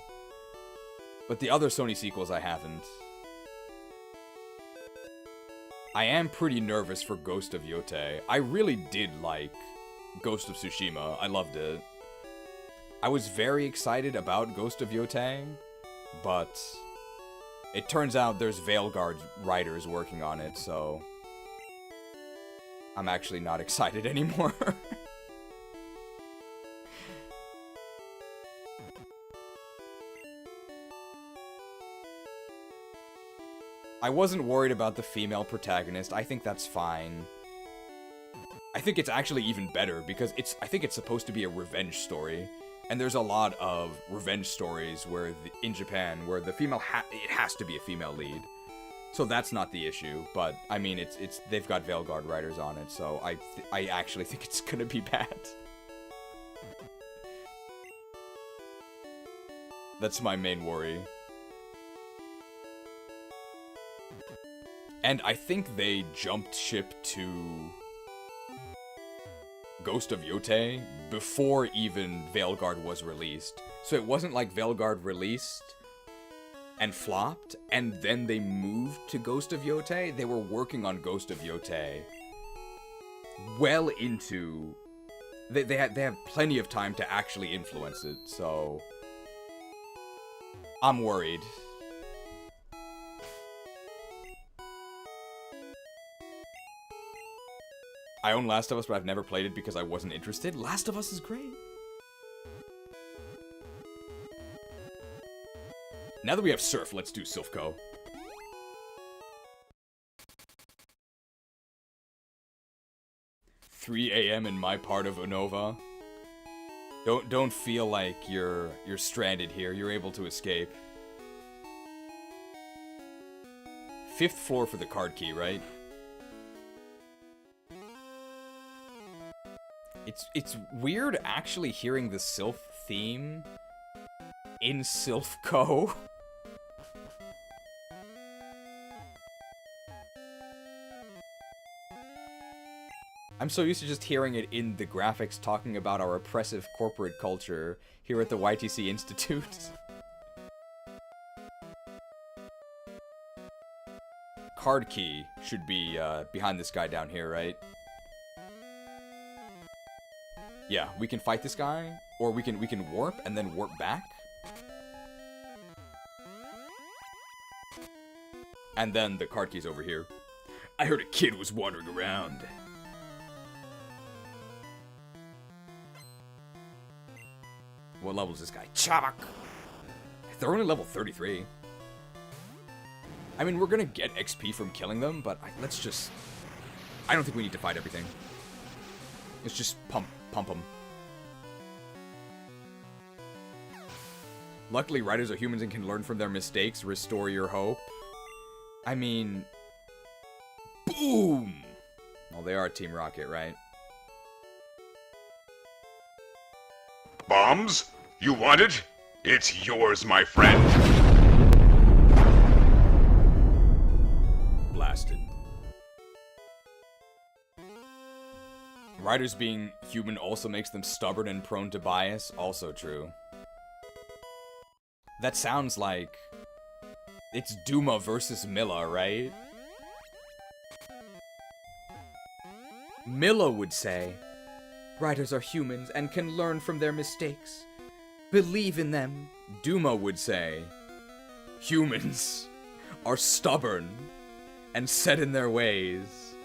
But the other Sony sequels I haven't. I am pretty nervous for Ghost of Yotei. I really did like Ghost of Tsushima. I loved it. I was very excited about Ghost of Yotei, but it turns out there's Veilguard writers working on it, so I'm actually not excited anymore. I wasn't worried about the female protagonist. I think that's fine. I think it's actually even better because I think it's supposed to be a revenge story. And there's a lot of revenge stories where in Japan where the female it has to be a female lead. So that's not the issue, but I mean it's they've got Veilguard writers on it, so I actually think it's going to be bad. That's my main worry. And I think they jumped ship to Ghost of Yotei before even Veilguard was released. So it wasn't like Veilguard released and flopped, and then they moved to Ghost of Yotei. They were working on Ghost of Yotei well into... They have plenty of time to actually influence it, so... I'm worried. I own Last of Us, but I've never played it because I wasn't interested. Last of Us is great. Now that we have Surf, let's do Silphco. $3 a.m. in my part of Unova. Don't feel like you're stranded here. You're able to escape. 5th floor for the card key, right? It's weird actually hearing the Silph theme in Silphco. I'm so used to just hearing it in the graphics talking about our oppressive corporate culture here at the YTC Institute. Card key should be behind this guy down here, right? Yeah, we can fight this guy, or we can warp and then warp back. And then the card key's over here. I heard a kid was wandering around. What level is this guy? Chavak! They're only level 33. I mean, we're gonna get XP from killing them, but let's just... I don't think we need to fight everything. Let's just pump them. Luckily, writers are humans and can learn from their mistakes. Restore your hope. I mean... Boom! Well, they are Team Rocket, right? Bombs? You want it? It's yours, my friend. Blasted. Writers being human also makes them stubborn and prone to bias. Also true. That sounds like it's Duma versus Milla, right? Milla would say, writers are humans and can learn from their mistakes. Believe in them. Duma would say, humans are stubborn and set in their ways.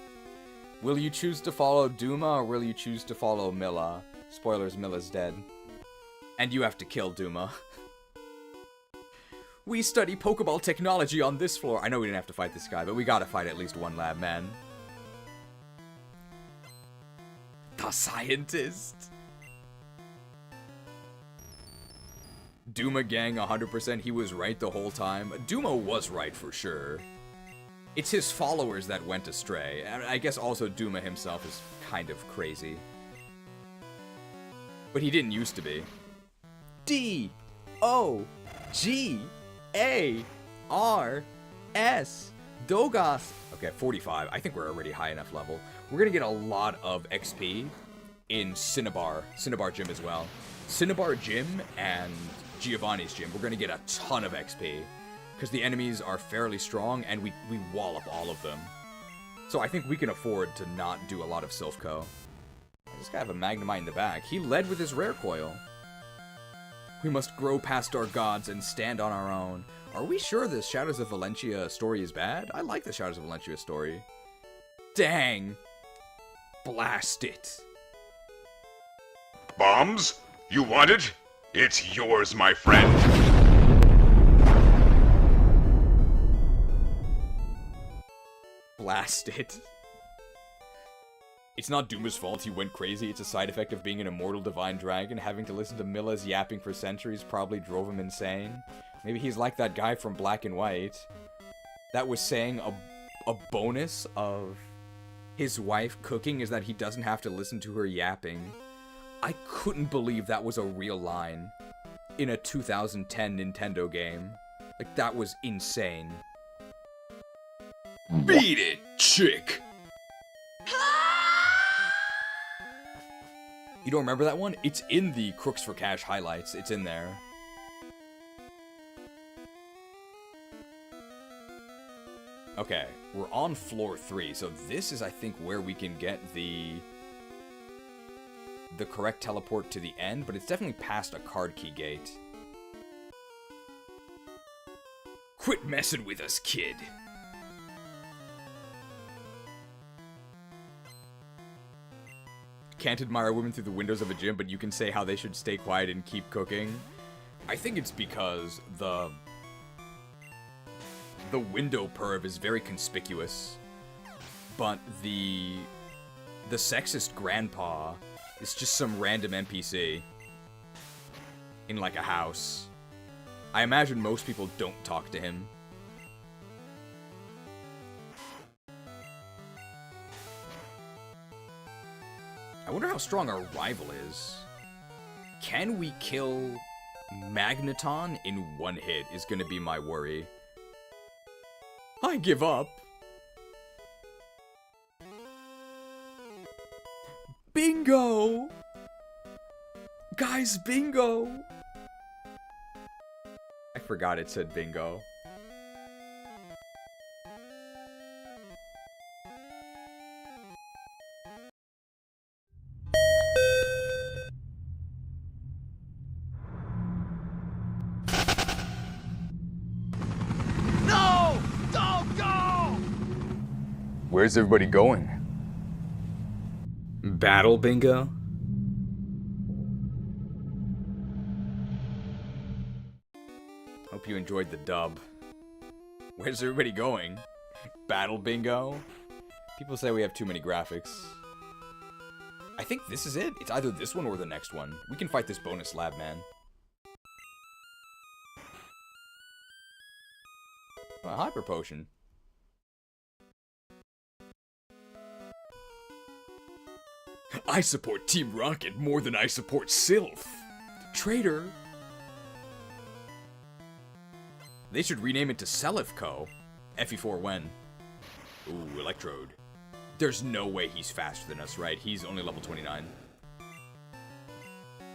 Will you choose to follow Duma or will you choose to follow Milla? Spoilers, Milla's dead. And you have to kill Duma. We study Pokeball technology on this floor. I know we didn't have to fight this guy, but we gotta fight at least one lab man. The scientist. Duma gang 100%, he was right the whole time. Duma was right for sure. It's his followers that went astray. And I guess also Duma himself is kind of crazy. But he didn't used to be. D-O-G-A-R-S. Dogas. Okay, 45. I think we're already high enough level. We're gonna get a lot of XP in Cinnabar Gym as well. Cinnabar Gym and Giovanni's Gym. We're gonna get a ton of XP because the enemies are fairly strong and we wallop all of them. So I think we can afford to not do a lot of Silphco. This guy have a Magnemite in the back. He led with his Rare Coil. We must grow past our gods and stand on our own. Are we sure this Shadows of Valencia story is bad? I like the Shadows of Valencia story. Dang. Blast it. Bombs? You want it? It's yours, my friend. Blast it. It's not Duma's fault he went crazy. It's a side effect of being an immortal divine dragon. Having to listen to Milla's yapping for centuries probably drove him insane. Maybe he's like that guy from Black and White that was saying a bonus of his wife cooking is that he doesn't have to listen to her yapping. I couldn't believe that was a real line in a 2010 Nintendo game. Like, that was insane. Beat it, chick! You don't remember that one? It's in the Crooks for Cash highlights. It's in there. Okay, we're on floor 3, so this is, I think, where we can get the correct teleport to the end, but it's definitely past a card key gate. Quit messing with us, kid. Can't admire women through the windows of a gym, but you can say how they should stay quiet and keep cooking. I think it's because the window perv is very conspicuous, but the sexist grandpa is just some random NPC in like a house. I imagine most people don't talk to him. I wonder how strong our rival is. Can we kill Magneton in one hit is gonna be my worry. I give up. Bingo! Guys, bingo! I forgot it said bingo. No! Don't go! Where's everybody going? Battle bingo? Hope you enjoyed the dub. Where's everybody going? Battle bingo? People say we have too many graphics. I think this is it. It's either this one or the next one. We can fight this bonus lab man. A hyper potion. I support Team Rocket more than I support Sylph. Traitor. They should rename it to Celifco. FE4 when? Ooh, Electrode. There's no way he's faster than us, right? He's only level 29.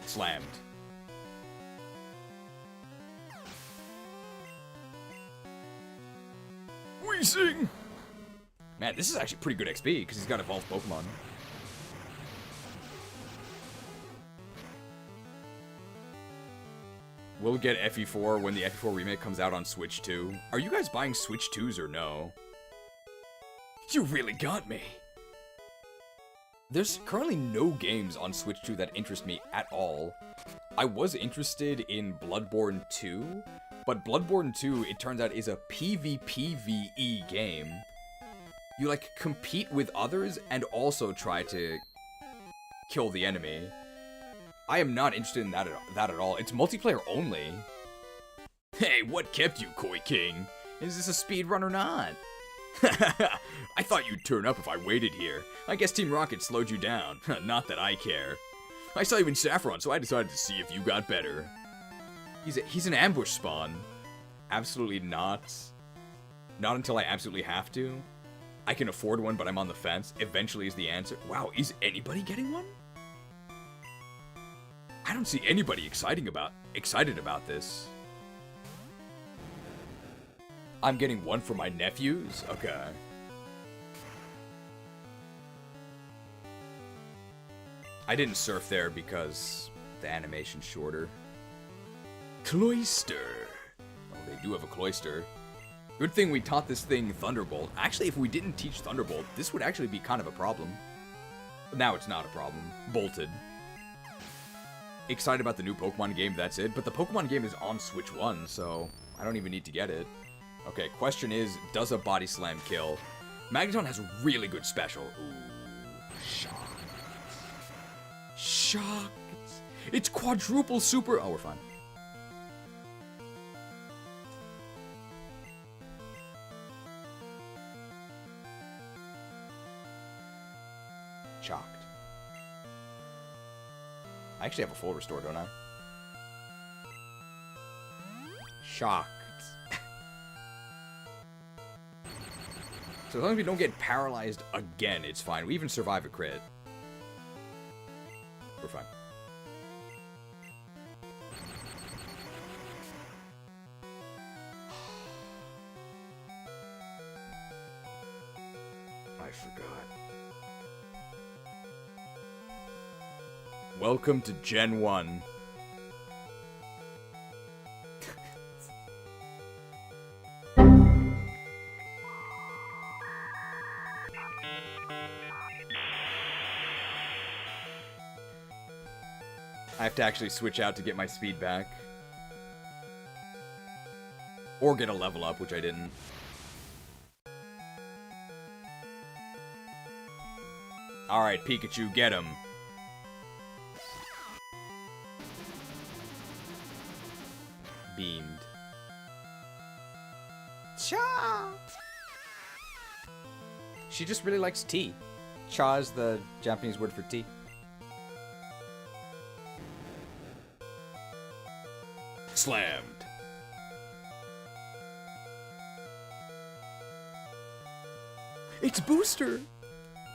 Slammed. Wheezing! Man, this is actually pretty good XP, because he's got evolved Pokemon. We'll get FE4 when the FE4 remake comes out on Switch 2. Are you guys buying Switch 2s or no? You really got me. There's currently no games on Switch 2 that interest me at all. I was interested in Bloodborne 2, but Bloodborne 2, it turns out, is a PvPvE game. You, like, compete with others and also try to kill the enemy. I am not interested in that at all. It's multiplayer only. Hey, what kept you, Koi King? Is this a speedrun or not? I thought you'd turn up if I waited here. I guess Team Rocket slowed you down. Not that I care. I saw you in Saffron, so I decided to see if you got better. He's an ambush spawn. Absolutely not. Not until I absolutely have to. I can afford one, but I'm on the fence. Eventually is the answer. Wow, is anybody getting one? I don't see anybody excited about this. I'm getting one for my nephews? Okay. I didn't surf there because the animation's shorter. Cloyster. Oh, they do have a Cloyster. Good thing we taught this thing Thunderbolt. Actually, if we didn't teach Thunderbolt, this would actually be kind of a problem. But now it's not a problem. Bolted. Excited about the new Pokemon game, that's it. But the Pokemon game is on Switch 1, so I don't even need to get it. Okay, question is, does a Body Slam kill? Magneton has really good special. Ooh, shocked. Shocked. It's quadruple super. Oh, we're fine. Shocked. I actually have a full restore, don't I? Shocked. So as long as we don't get paralyzed again, it's fine. We even survive a crit. We're fine. I forgot. Welcome to Gen 1. I have to actually switch out to get my speed back. Or get a level up, which I didn't. Alright, Pikachu, get him. Beamed. Cha! She just really likes tea. Cha is the Japanese word for tea. Slammed. It's Booster!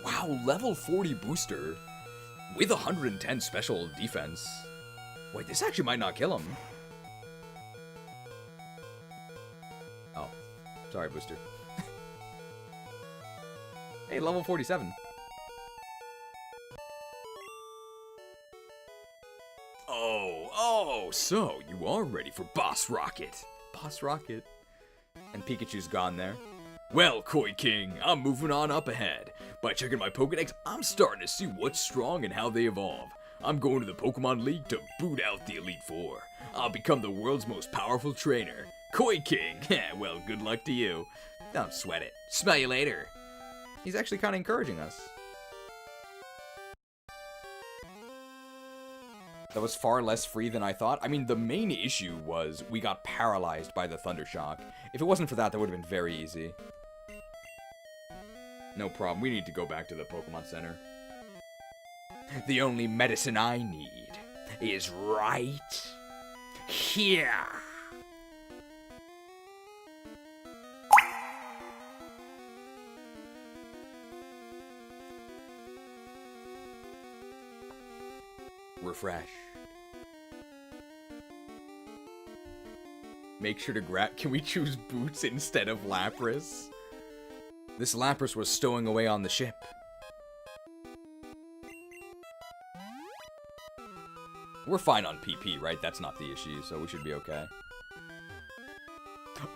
Wow, level 40 Booster. With 110 special defense. Wait, this actually might not kill him. Oh. Sorry, Booster. Hey, level 47. Oh, so you are ready for Boss Rocket. Boss Rocket. And Pikachu's gone there. Well, Koi King, I'm moving on up ahead. By checking my Pokedex, I'm starting to see what's strong and how they evolve. I'm going to the Pokemon League to boot out the Elite Four. I'll become the world's most powerful trainer. Koi King, well, good luck to you. Don't sweat it. Smell you later. He's actually kind of encouraging us. That was far less free than I thought. I mean, the main issue was we got paralyzed by the Thunder Shock. If it wasn't for that would have been very easy. No problem. We need to go back to the Pokemon Center. The only medicine I need is right here. Refresh. Make sure to grab. Can we choose Boots instead of Lapras? This Lapras was stowing away on the ship. We're fine on PP, right? That's not the issue, so we should be okay.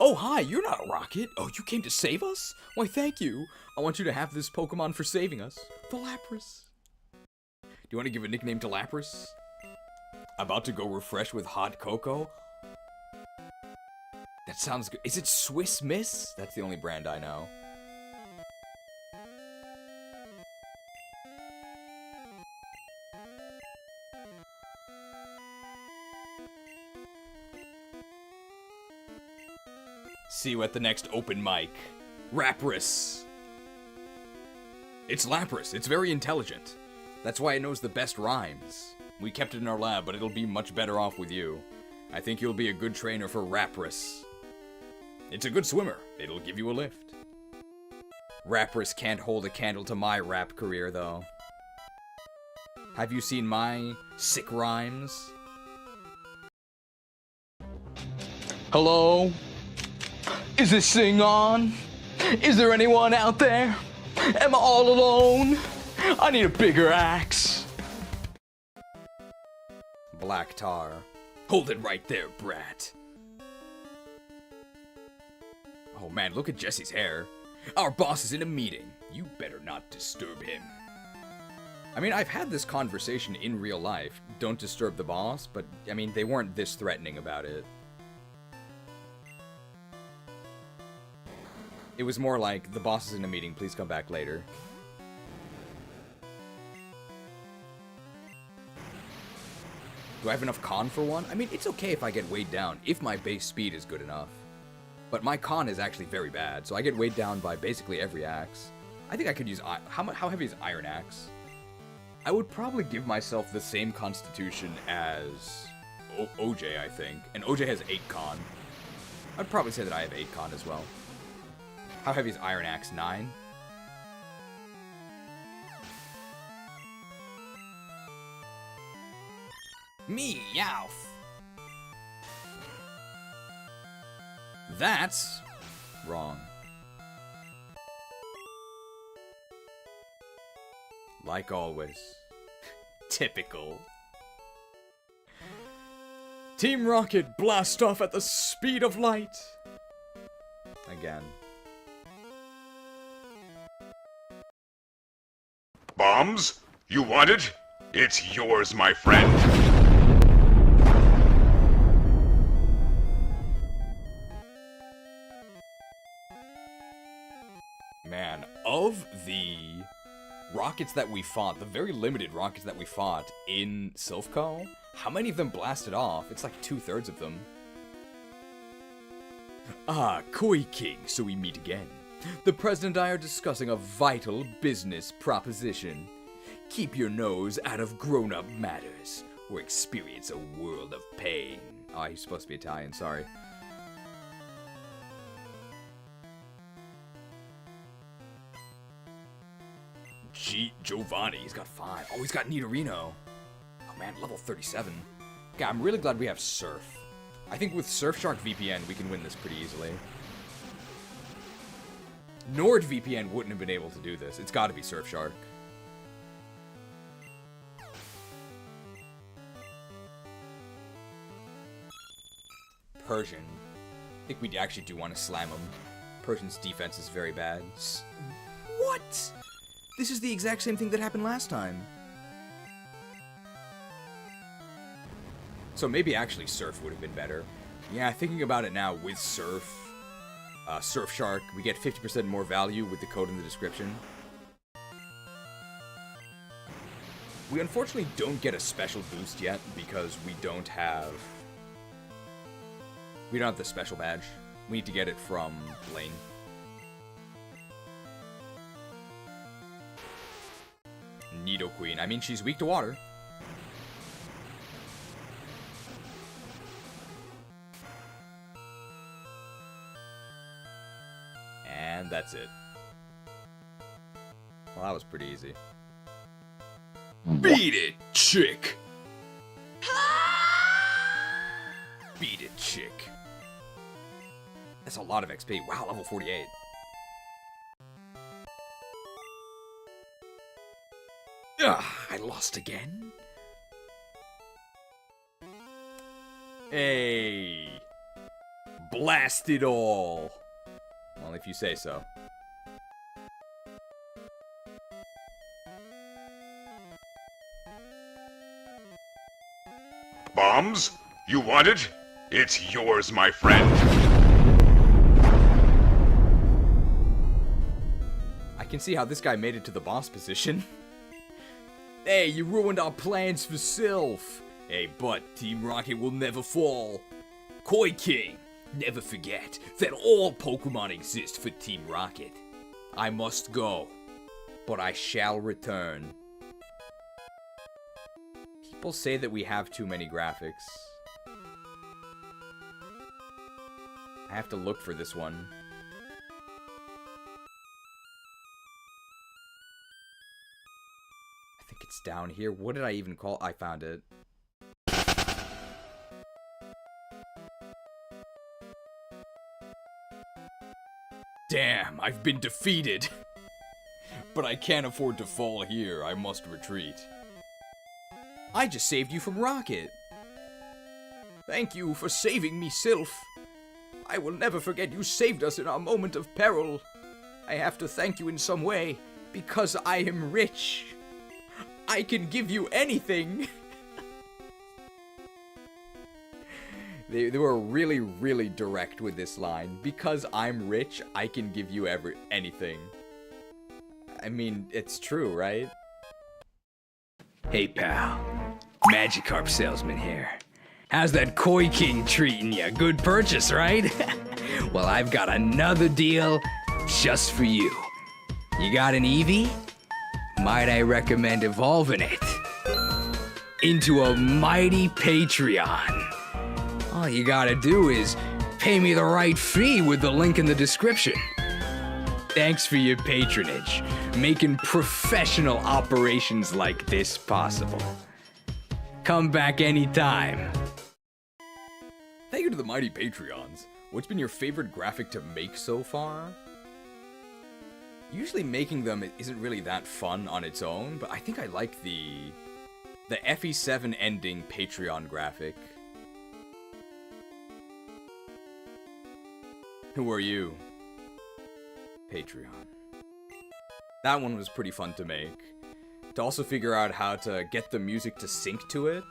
Oh, hi, you're not a rocket. Oh, you came to save us? Why, thank you. I want you to have this Pokemon for saving us. The Lapras. Do you want to give a nickname to Lapras? About to go refresh with hot cocoa? That sounds good. Is it Swiss Miss? That's the only brand I know. See you at the next open mic. Lapras. It's Lapras. It's very intelligent. That's why it knows the best rhymes. We kept it in our lab, but it'll be much better off with you. I think you'll be a good trainer for Lapras. It's a good swimmer. It'll give you a lift. Lapras can't hold a candle to my rap career, though. Have you seen my sick rhymes? Hello? Is this thing on? Is there anyone out there? Am I all alone? I need a bigger axe. Black tar. Hold it right there, brat. Oh man, look at Jesse's hair. Our boss is in a meeting. You better not disturb him. I mean, I've had this conversation in real life. Don't disturb the boss, but I mean, they weren't this threatening about it. It was more like, the boss is in a meeting, please come back later. Do I have enough con for one? I mean, it's okay if I get weighed down, if my base speed is good enough. But my con is actually very bad, so I get weighed down by basically every axe. I think I could use... How heavy is Iron Axe? I would probably give myself the same constitution as OJ, I think. And OJ has 8 con. I'd probably say that I have 8 con as well. How heavy is Iron Axe? 9? Meowth! That's wrong. Like always. Typical. Team Rocket blast off at the speed of light! Again. Bombs? You want it? It's yours, my friend. Man, of the rockets that we fought, the very limited rockets that we fought in Silphco, how many of them blasted off? It's like 2/3 of them. Ah, Koi King, so we meet again. The President and I are discussing a vital business proposition. Keep your nose out of grown-up matters, or experience a world of pain. Oh, he's supposed to be Italian, sorry. Giovanni, he's got 5. Oh, he's got Nidorino. Oh man, level 37. Okay, I'm really glad we have Surf. I think with Surfshark VPN, we can win this pretty easily. NordVPN wouldn't have been able to do this. It's got to be Surfshark. Persian. I think we actually do want to slam him. Persian's defense is very bad. What? This is the exact same thing that happened last time. So maybe actually Surf would have been better. Yeah, thinking about it now, with Surf, Surfshark, we get 50% more value with the code in the description. We unfortunately don't get a special boost yet because we don't have the special badge. We need to get it from Blaine. Nidoqueen. I mean, she's weak to water. And that's it. Well, that was pretty easy. Beat it, chick! Beat it, chick. That's a lot of XP. Wow, level 48. Ugh, I lost again. Hey. Blast it all. Well, if you say so. Bombs? You want it? It's yours, my friend. I can see how this guy made it to the boss position. Hey, you ruined our plans for Sylph. Hey, but Team Rocket will never fall. Koi King, never forget that all Pokemon exist for Team Rocket. I must go, but I shall return. People say that we have too many graphics. I have to look for this one. I think it's down here. What did I even call? I found it. Damn, I've been defeated. But I can't afford to fall here. I must retreat. I just saved you from Rocket. Thank you for saving me, Sylph. I will never forget you saved us in our moment of peril. I have to thank you in some way, because I am rich. I can give you anything. They were really, really direct with this line. Because I'm rich, I can give you anything. I mean, it's true, right? Hey, pal. Magikarp salesman here. How's that Koi King treating ya? Good purchase, right? Well, I've got another deal just for you. You got an Eevee? Might I recommend evolving it into a mighty Patreon? All you gotta do is pay me the right fee with the link in the description. Thanks for your patronage, making professional operations like this possible. Come back anytime. Thank you to the mighty Patreons. What's been your favorite graphic to make so far? Usually making them isn't really that fun on its own, but I think I like the FE7 ending Patreon graphic. Who are you? Patreon. That one was pretty fun to make. To also figure out how to get the music to sync to it,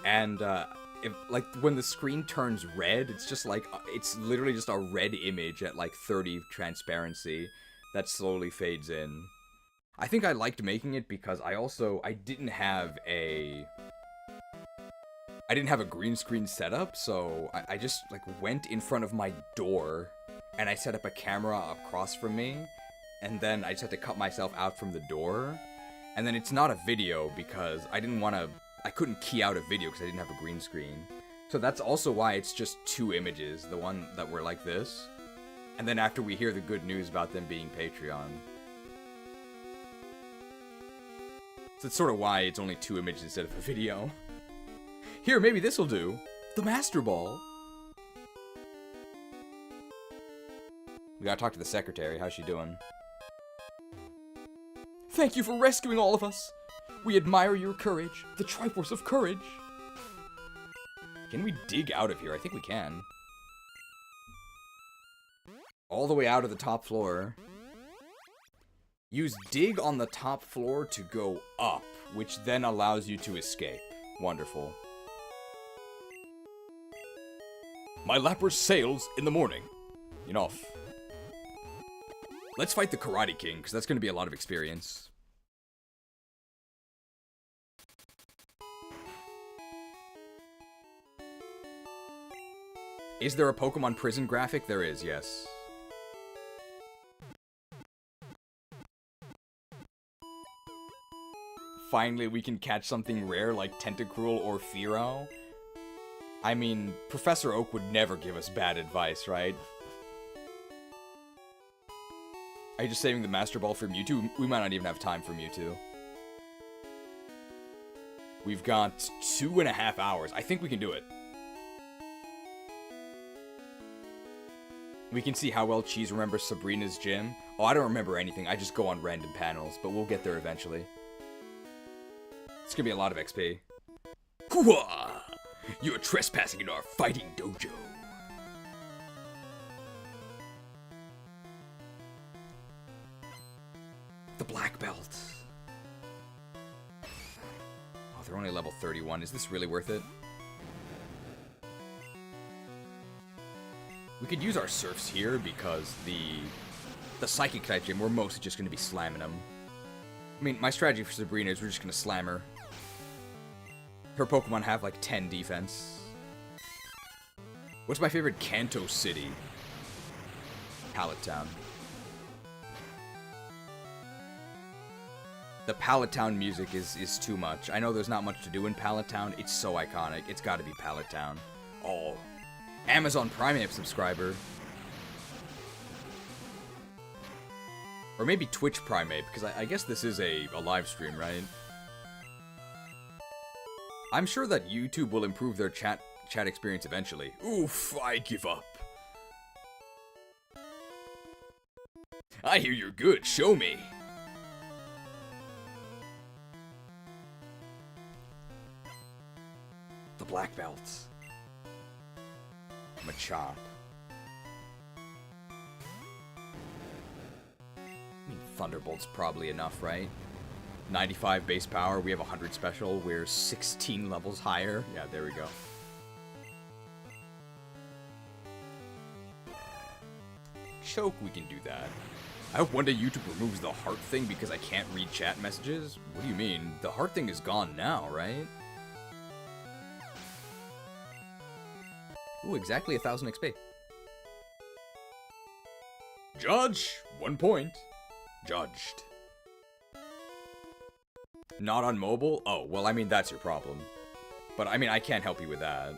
and like when the screen turns red, it's just like it's literally just a red image at like 30 transparency that slowly fades in. I think I liked making it because I didn't have a green screen setup, so I just like went in front of my door and I set up a camera across from me, and then I just had to cut myself out from the door. And then it's not a video because I couldn't key out a video because I didn't have a green screen. So that's also why it's just two images, the one that were like this, and then after we hear the good news about them being Patreon. So that's sort of why it's only two images instead of a video. Here, maybe this'll do. The Master Ball. We gotta talk to the secretary. How's she doing? Thank you for rescuing all of us. We admire your courage, the Triforce of Courage. Can we dig out of here? I think we can. All the way out of the top floor. Use dig on the top floor to go up, which then allows you to escape. Wonderful. My Lapras sails in the morning. Enough. Let's fight the Karate King, because that's going to be a lot of experience. Is there a Pokemon prison graphic? There is, yes. Finally, we can catch something rare like Tentacruel or Fearow. I mean, Professor Oak would never give us bad advice, right? Are you just saving the Master Ball for Mewtwo? We might not even have time for Mewtwo. We've got 2.5 hours. I think we can do it. We can see how well Cheese remembers Sabrina's gym. Oh, I don't remember anything. I just go on random panels, but we'll get there eventually. It's gonna be a lot of XP. Hooah! You're trespassing in our fighting dojo. The black belt. Oh, they're only level 31. Is this really worth it? We could use our surfs here because the psychic type gym, we're mostly just going to be slamming them. I mean, my strategy for Sabrina is we're just going to slam her. Her Pokemon have like 10 defense. What's my favorite Kanto city? Pallet Town. The Pallet Town music is too much. I know there's not much to do in Pallet Town. It's so iconic. It's got to be Pallet Town. Oh, Amazon Prime App subscriber. Or maybe Twitch Prime App, because I guess this is a live stream, right? I'm sure that YouTube will improve their chat experience eventually. Oof, I give up. I hear you're good. Show me. The black belts. Machop. I mean, Thunderbolt's probably enough, right? 95 base power, we have 100 special, we're 16 levels higher. Yeah, there we go. Choke, we can do that. I hope one day YouTube removes the heart thing because I can't read chat messages. What do you mean? The heart thing is gone now, right? Ooh, exactly 1,000 XP. Judge, 1 point. Judged. Not on mobile? Oh, well, I mean, that's your problem. But, I mean, I can't help you with that.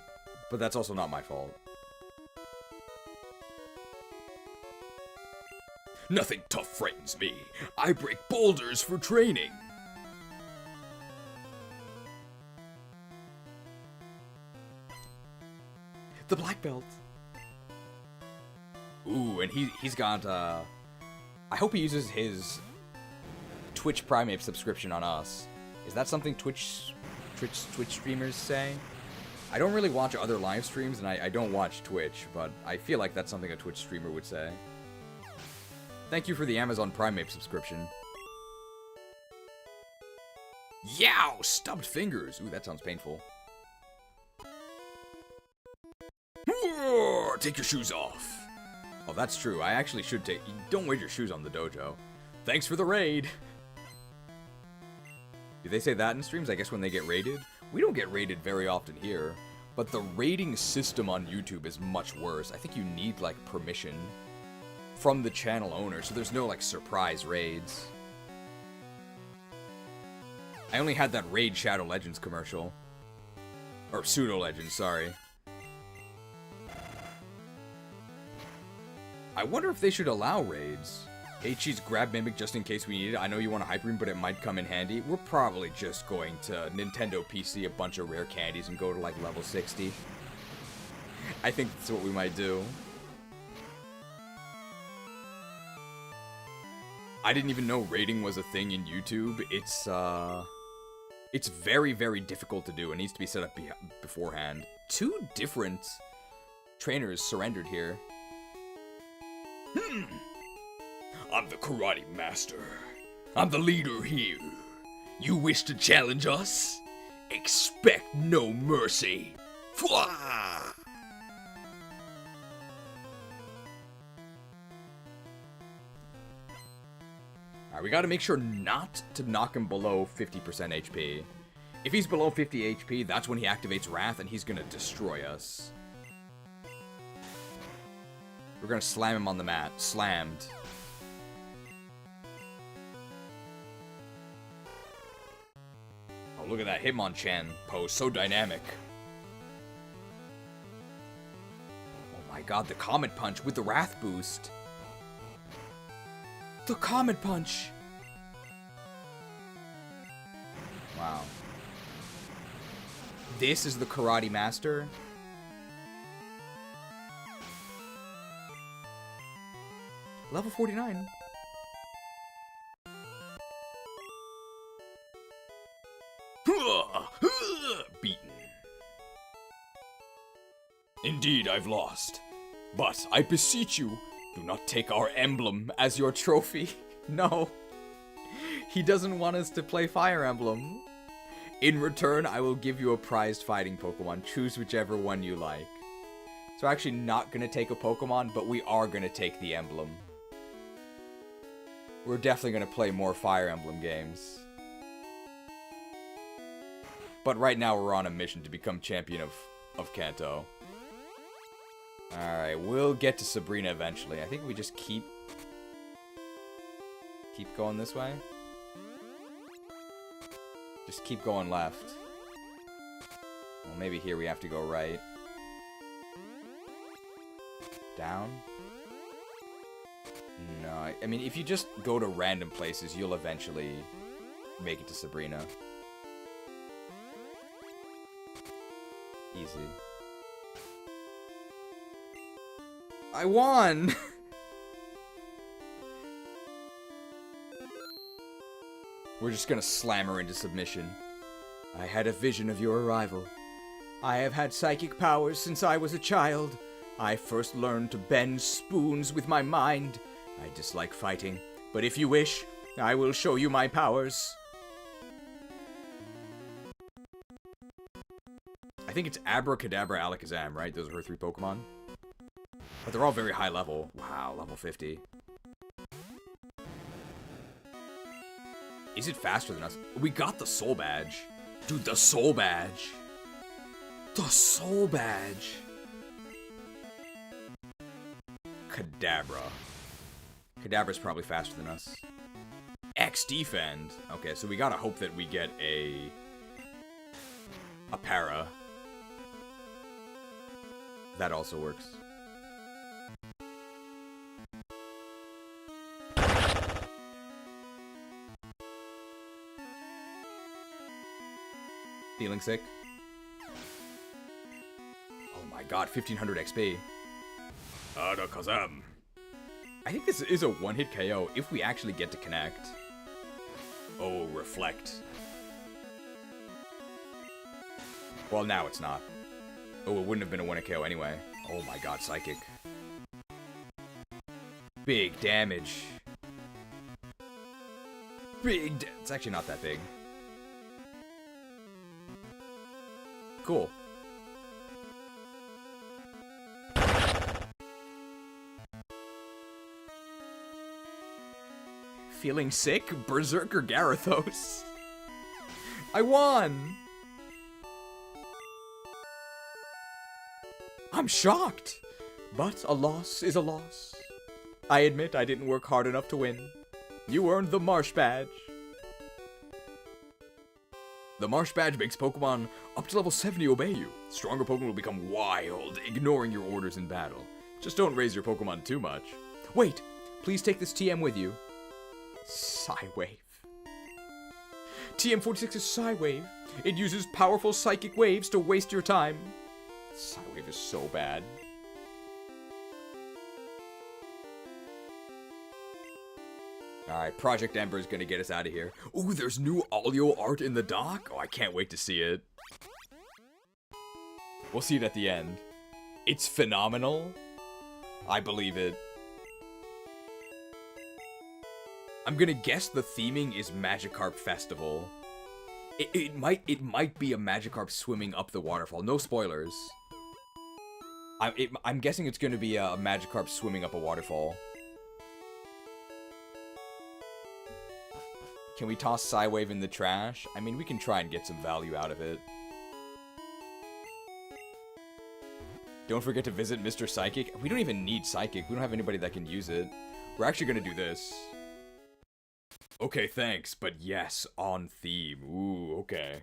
But that's also not my fault. Nothing tough frightens me. I break boulders for training. The black belt. Ooh, and he's got, I hope he uses his Twitch Prime Ape subscription on us. Is that something Twitch streamers say? I don't really watch other live streams, and I don't watch Twitch, but I feel like that's something a Twitch streamer would say. Thank you for the Amazon Prime Ape subscription. Yow! Stubbed fingers. Ooh, that sounds painful. Take your shoes off. Oh, that's true. I actually should take... Don't wear your shoes on the dojo. Thanks for the raid. Do they say that in streams? I guess when they get raided? We don't get raided very often here. But the raiding system on YouTube is much worse. I think you need, like, permission from the channel owner, so there's no, like, surprise raids. I only had that Raid Shadow Legends commercial. Or Pseudo Legends, sorry. I wonder if they should allow raids. Hey, cheese, grab Mimic just in case we need it. I know you want a Hyper Beam, but it might come in handy. We're probably just going to Nintendo PC a bunch of rare candies and go to, like, level 60. I think that's what we might do. I didn't even know raiding was a thing in YouTube. It's very, very difficult to do. It needs to be set up beforehand. 2 different trainers surrendered here. I'm the karate master. I'm the leader here. You wish to challenge us? Expect no mercy. Fwah! Alright, we gotta make sure not to knock him below 50% HP. If he's below 50 HP, that's when he activates Wrath and he's gonna destroy us. We're gonna slam him on the mat. Slammed. Oh, look at that Hitmonchan pose. So dynamic. Oh my god, the Comet Punch with the Wrath boost. The Comet Punch! Wow. This is the Karate Master? Level 49. Indeed, I've lost. But I beseech you, do not take our emblem as your trophy. No. He doesn't want us to play Fire Emblem. In return, I will give you a prized fighting Pokemon. Choose whichever one you like. So we're actually not going to take a Pokemon, but we are going to take the emblem. We're definitely going to play more Fire Emblem games. But right now we're on a mission to become champion of Kanto. Alright, we'll get to Sabrina eventually. I think we just keep going this way. Just keep going left. Well, maybe here we have to go right. Down? No, I mean, if you just go to random places, you'll eventually make it to Sabrina. Easy. I won! We're just gonna slam her into submission. I had a vision of your arrival. I have had psychic powers since I was a child. I first learned to bend spoons with my mind. I dislike fighting, but if you wish, I will show you my powers. I think it's Abracadabra, Alakazam, right? Those are her 3 Pokemon. But they're all very high level. Wow, level 50. Is it faster than us? We got the Soul Badge. Dude, the Soul Badge. The Soul Badge. Kadabra. Kadabra's probably faster than us. X Defend. Okay, so we gotta hope that we get a para. That also works. Feeling sick? Oh my god, 1500 XP. Adakazam. I think this is a one-hit KO if we actually get to connect. Oh, reflect. Well, now it's not. Oh, it wouldn't have been a one-hit KO anyway. Oh my god, Psychic. Big damage. It's actually not that big. Cool. Feeling sick? Berserker Gyarados. I won! I'm shocked! But a loss is a loss. I admit I didn't work hard enough to win. You earned the Marsh Badge. The Marsh Badge makes Pokemon up to level 70 obey you. Stronger Pokemon will become wild, ignoring your orders in battle. Just don't raise your Pokemon too much. Wait, please take this TM with you. Psywave. TM46 is Psywave. It uses powerful psychic waves to waste your time. Psywave is so bad. Alright, Project Ember is gonna get us out of here. Ooh, there's new Alio art in the dock? Oh, I can't wait to see it. We'll see it at the end. It's phenomenal. I believe it. I'm gonna guess the theming is Magikarp Festival. It might be a Magikarp swimming up the waterfall. No spoilers. I'm guessing it's gonna be a Magikarp swimming up a waterfall. Can we toss Psywave in the trash? I mean, we can try and get some value out of it. Don't forget to visit Mr. Psychic. We don't even need Psychic. We don't have anybody that can use it. We're actually gonna do this. Okay, thanks, but yes, on theme. Ooh, okay.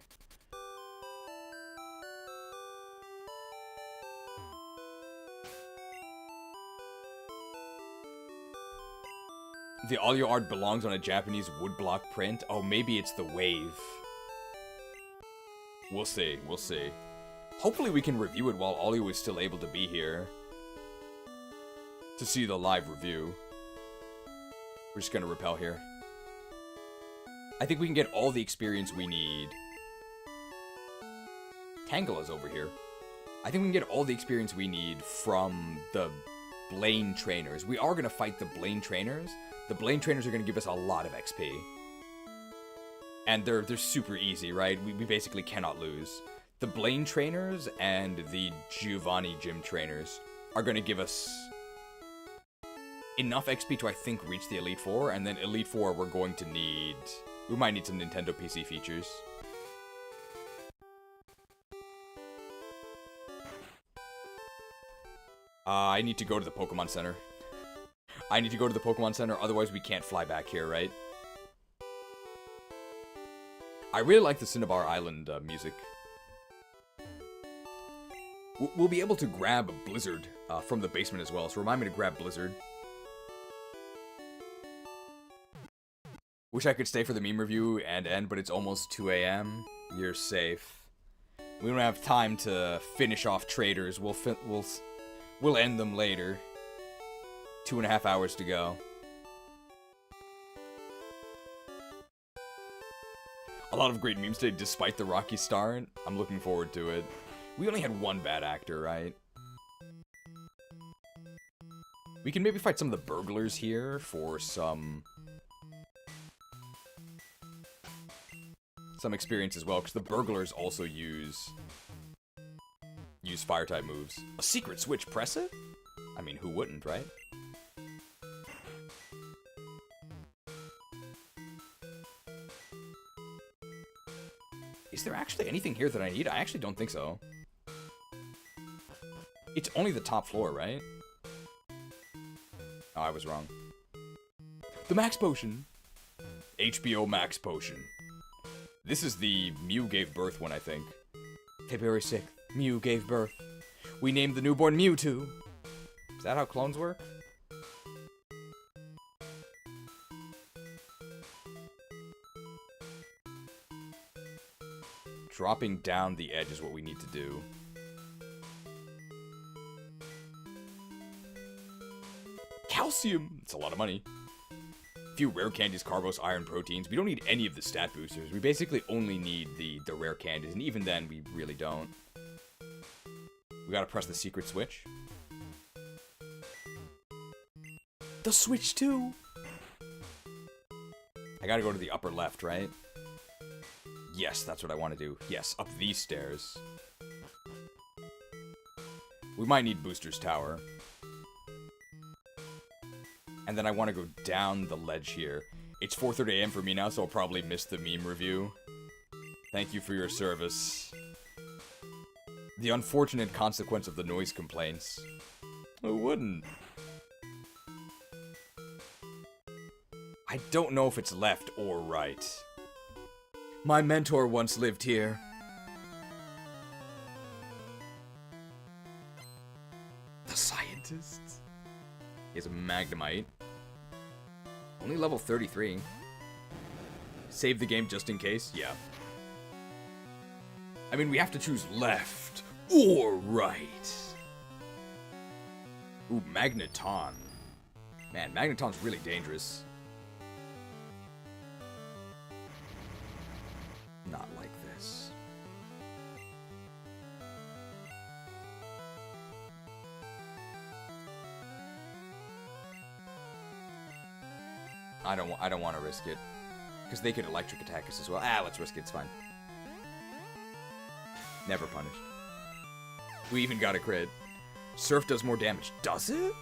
The Alio art belongs on a Japanese woodblock print. Oh, maybe it's the wave. We'll see, we'll see. Hopefully we can review it while Alio is still able to be here. To see the live review. We're just gonna repel here. I think we can get all the experience we need. Tangela's over here. I think we can get all the experience we need from the Blaine trainers. We are going to fight the Blaine trainers. The Blaine trainers are going to give us a lot of XP. And they're super easy, right? We basically cannot lose. The Blaine trainers and the Giovanni gym trainers are going to give us enough XP to, I think, reach the Elite Four. And then Elite Four, we're going to need... We might need some Nintendo PC features. I need to go to the Pokemon Center. I need to go to the Pokemon Center, otherwise we can't fly back here, right? I really like the Cinnabar Island music. We'll be able to grab Blizzard from the basement as well, so remind me to grab Blizzard. Wish I could stay for the meme review and end, but it's almost 2 a.m. You're safe. We don't have time to finish off traders. We'll end them later. 2.5 hours to go. A lot of great memes today, despite the rocky start. I'm looking forward to it. We only had one bad actor, right? We can maybe fight some of the burglars here for some experience as well, because the burglars also use fire-type moves. A secret switch, press it? I mean, who wouldn't, right? Is there actually anything here that I need? I actually don't think so. It's only the top floor, right? Oh, I was wrong. The Max Potion! HBO Max Potion. This is the Mew gave birth one, I think. February 6th. Mew gave birth. We named the newborn Mewtwo. Is that how clones work? Dropping down the edge is what we need to do. Calcium! It's a lot of money. Few rare candies, carbos, iron, proteins. We don't need any of the stat boosters. We basically only need the rare candies, and even then, we really don't. We gotta press the secret switch. The switch too! I gotta go to the upper left, right? Yes, that's what I want to do. Yes, up these stairs. We might need Booster's Tower. And then I want to go down the ledge here. It's 4:30 a.m. for me now, so I'll probably miss the meme review. Thank you for your service. The unfortunate consequence of the noise complaints. Who wouldn't? I don't know if it's left or right. My mentor once lived here. The scientist. He has a Magnemite. Only level 33. Save the game just in case? Yeah. I mean, we have to choose left or right. Ooh, Magneton. Man, Magneton's really dangerous. Not like this. I don't want to risk it, because they could electric attack us as well. Ah, let's risk it. It's fine. Never punished. We even got a crit. Surf does more damage. Does it?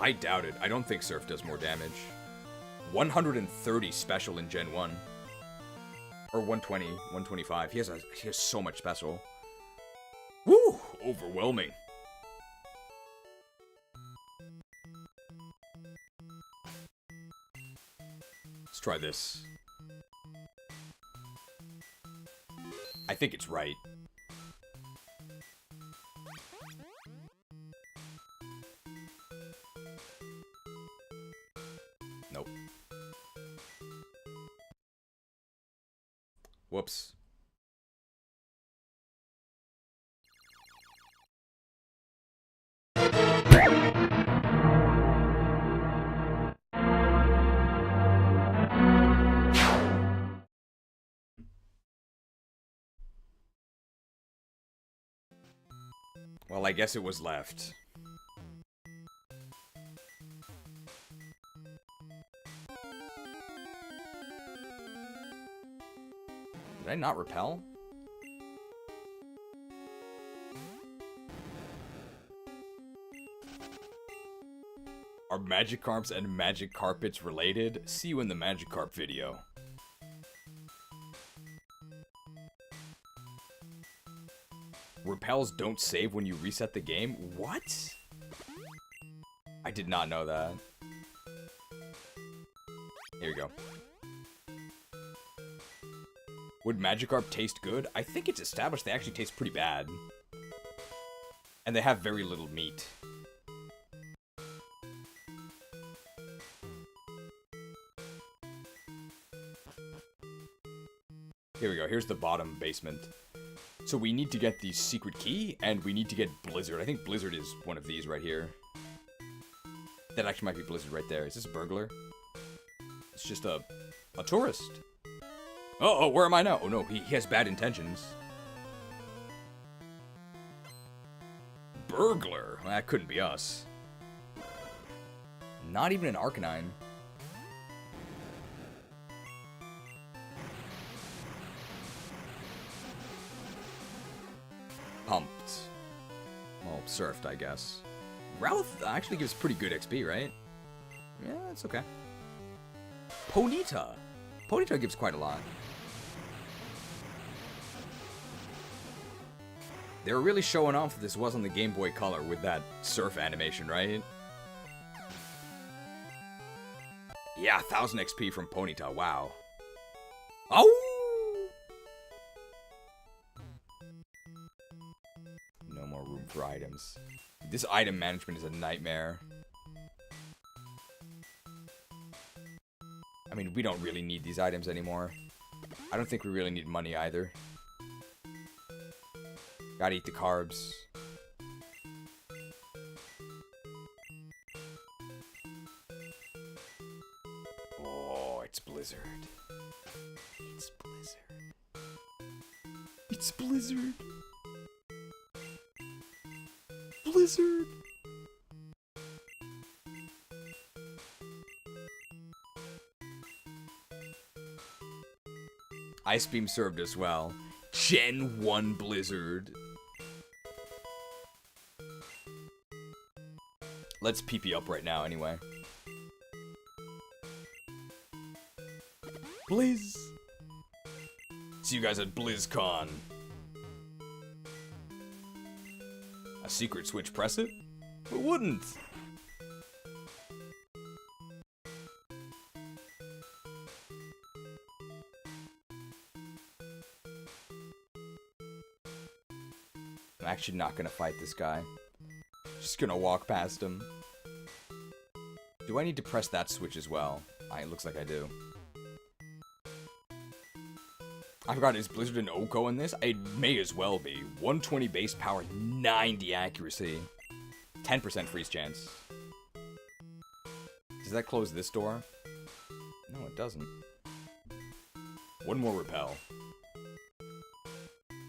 I doubt it. I don't think Surf does more damage. 130 special in Gen 1. Or 120, 125. He has so much special. Woo! Overwhelming. Let's try this. I think it's right. Nope. Whoops. Well, I guess it was left. Did I not repel? Are Magikarps and Magikarpets related? See you in the Magikarp video. Repels don't save when you reset the game? What? I did not know that. Here we go. Would Magikarp taste good? I think it's established they actually taste pretty bad. And they have very little meat. Here we go. Here's the bottom basement. So we need to get the secret key, and we need to get Blizzard. I think Blizzard is one of these right here. That actually might be Blizzard right there. Is this a burglar? It's just a tourist. Oh, where am I now? Oh no, he has bad intentions. Burglar? That couldn't be us. Not even an Arcanine. Pumped. Well, surfed, I guess. Rowth actually gives pretty good XP, right? Yeah, it's okay. Ponyta. Ponyta gives quite a lot. They were really showing off that this was on the Game Boy Color with that surf animation, right? Yeah, 1000 XP from Ponyta, wow. Oh! No more room for items. This item management is a nightmare. I mean, we don't really need these items anymore. I don't think we really need money either. Gotta eat the carbs. Oh, it's Blizzard. It's Blizzard. It's Blizzard. Blizzard. Ice Beam served us well. Gen 1 Blizzard. Let's PP up right now anyway. Blizz. See you guys at BlizzCon. A secret switch, press it? Who wouldn't? I'm actually not gonna fight this guy. Just gonna walk past him. Do I need to press that switch as well? It looks like I do. I forgot, is Blizzard and Oko in this? It may as well be. 120 base power, 90 accuracy. 10% freeze chance. Does that close this door? No, it doesn't. One more repel.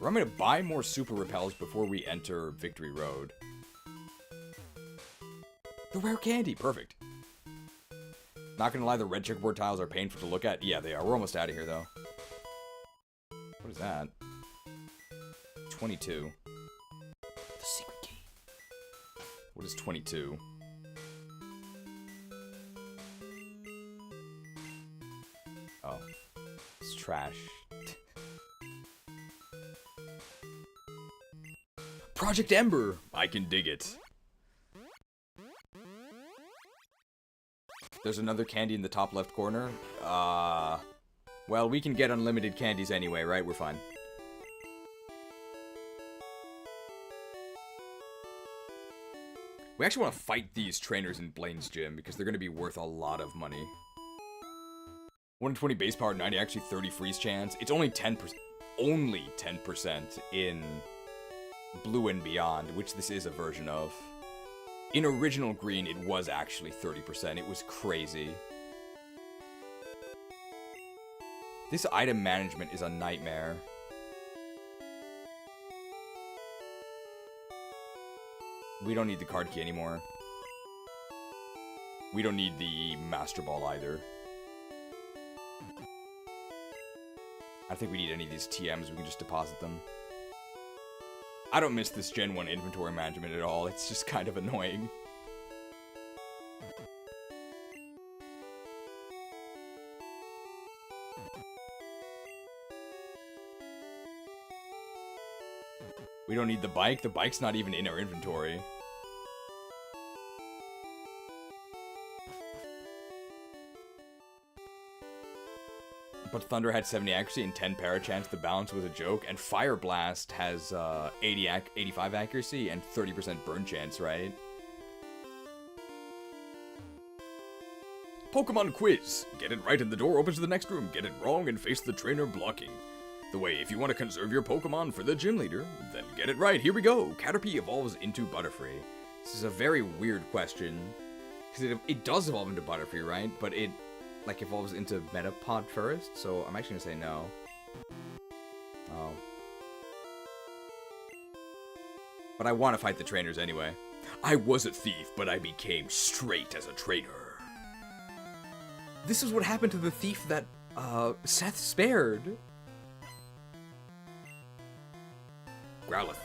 I'm gonna buy more super repels before we enter Victory Road. The rare candy, perfect. Not gonna lie, the red checkerboard tiles are painful to look at. Yeah, they are. We're almost out of here, though. What is that? 22. The secret key. What is 22? Oh. It's trash. Project Ember! I can dig it. There's another candy in the top left corner. Well, we can get unlimited candies anyway, right? We're fine. We actually want to fight these trainers in Blaine's gym because they're going to be worth a lot of money. 120 base power, 90 actually 30 freeze chance. It's only 10%. Only 10% in Blue and Beyond, which this is a version of. In original Green, it was actually 30%. It was crazy. This item management is a nightmare. We don't need the card key anymore. We don't need the Master Ball either. I don't think we need any of these TMs. We can just deposit them. I don't miss this Gen 1 inventory management at all. It's just kind of annoying. We don't need the bike. The bike's not even in our inventory. But Thunder had 70 accuracy and 10 para chance. The balance was a joke. And Fire Blast has 85 accuracy and 30% burn chance, right? Pokemon quiz. Get it right and the door opens to the next room. Get it wrong and face the trainer blocking. The way, if you want to conserve your Pokemon for the gym leader, then get it right. Here we go. Caterpie evolves into Butterfree. This is a very weird question. Because it does evolve into Butterfree, right? But it, like, evolves into Metapod first. So I'm actually going to say no. Oh. But I want to fight the trainers anyway. I was a thief, but I became straight as a trainer. This is what happened to the thief that, Seth spared. Growlithe.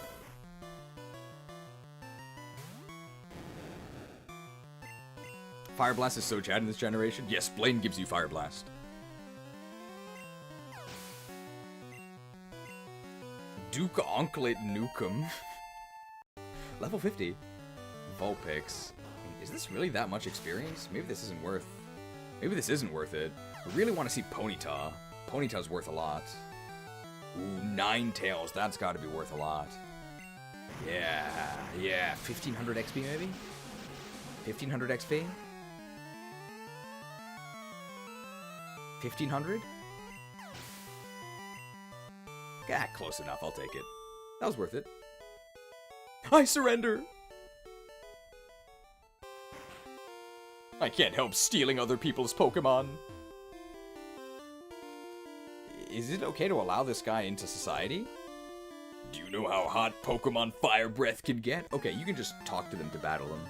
Fire Blast is so Chad in this generation. Yes, Blaine gives you Fire Blast. Duke Onklet Nukem. Level 50. Vulpix. Is this really that much experience? Maybe this isn't worth... Maybe this isn't worth it. I really want to see Ponyta. Ponyta's worth a lot. Ooh, Ninetales. That's got to be worth a lot. Yeah. 1500 XP maybe? 1500 XP? 1500? Yeah, close enough. I'll take it. That was worth it. I surrender! I can't help stealing other people's Pokemon. Is it okay to allow this guy into society? Do you know how hot Pokemon Fire Breath can get? Okay, you can just talk to them to battle them.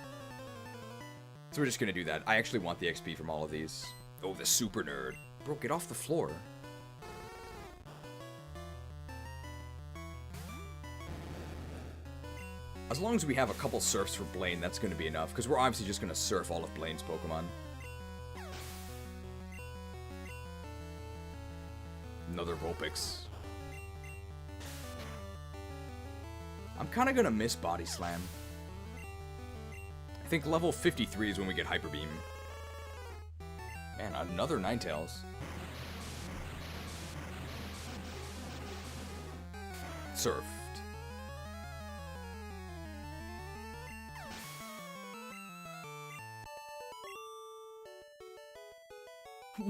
So we're just gonna do that. I actually want the XP from all of these. Oh, the super nerd. Bro, get off the floor. As long as we have a couple surfs for Blaine, that's gonna be enough. Because we're obviously just gonna surf all of Blaine's Pokemon. Another Vulpix. I'm kind of going to miss Body Slam. I think level 53 is when we get Hyper Beam. Man, another Ninetales. Surfed.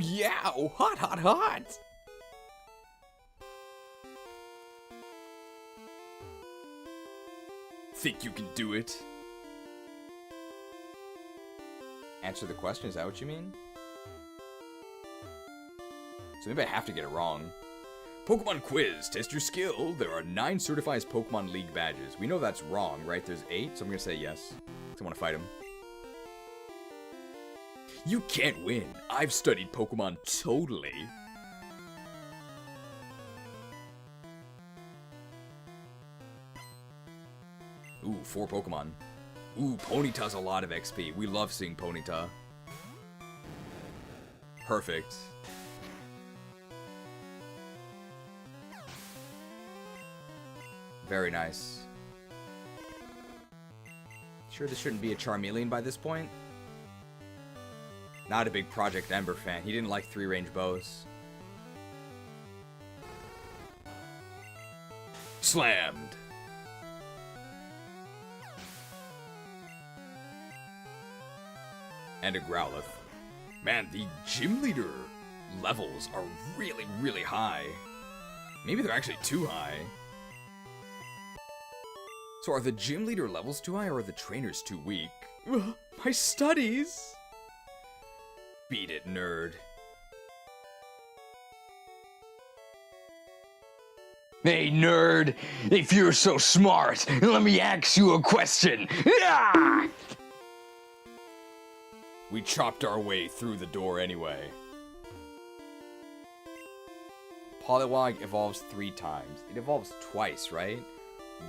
Yow! Hot, hot, hot! Think you can do it? Answer the question, is that what you mean? So maybe I have to get it wrong. Pokemon quiz, test your skill. There are 9 certified Pokemon League badges. We know that's wrong, right? There's 8, so I'm gonna say yes. Because I want to fight him. You can't win. I've studied Pokemon totally. Ooh, 4 Pokemon. Ooh, Ponyta's a lot of XP. We love seeing Ponyta. Perfect. Very nice. Sure this shouldn't be a Charmeleon by this point? Not a big Project Ember fan. He didn't like 3-range bows. Slammed. And a Growlithe. Man, the gym leader levels are really, really high. Maybe they're actually too high. So are the gym leader levels too high or are the trainers too weak? Ugh, my studies! Beat it, nerd. Hey, nerd, if you're so smart, let me ask you a question. Ah! We chopped our way through the door anyway. Poliwag evolves 3 times. It evolves twice, right?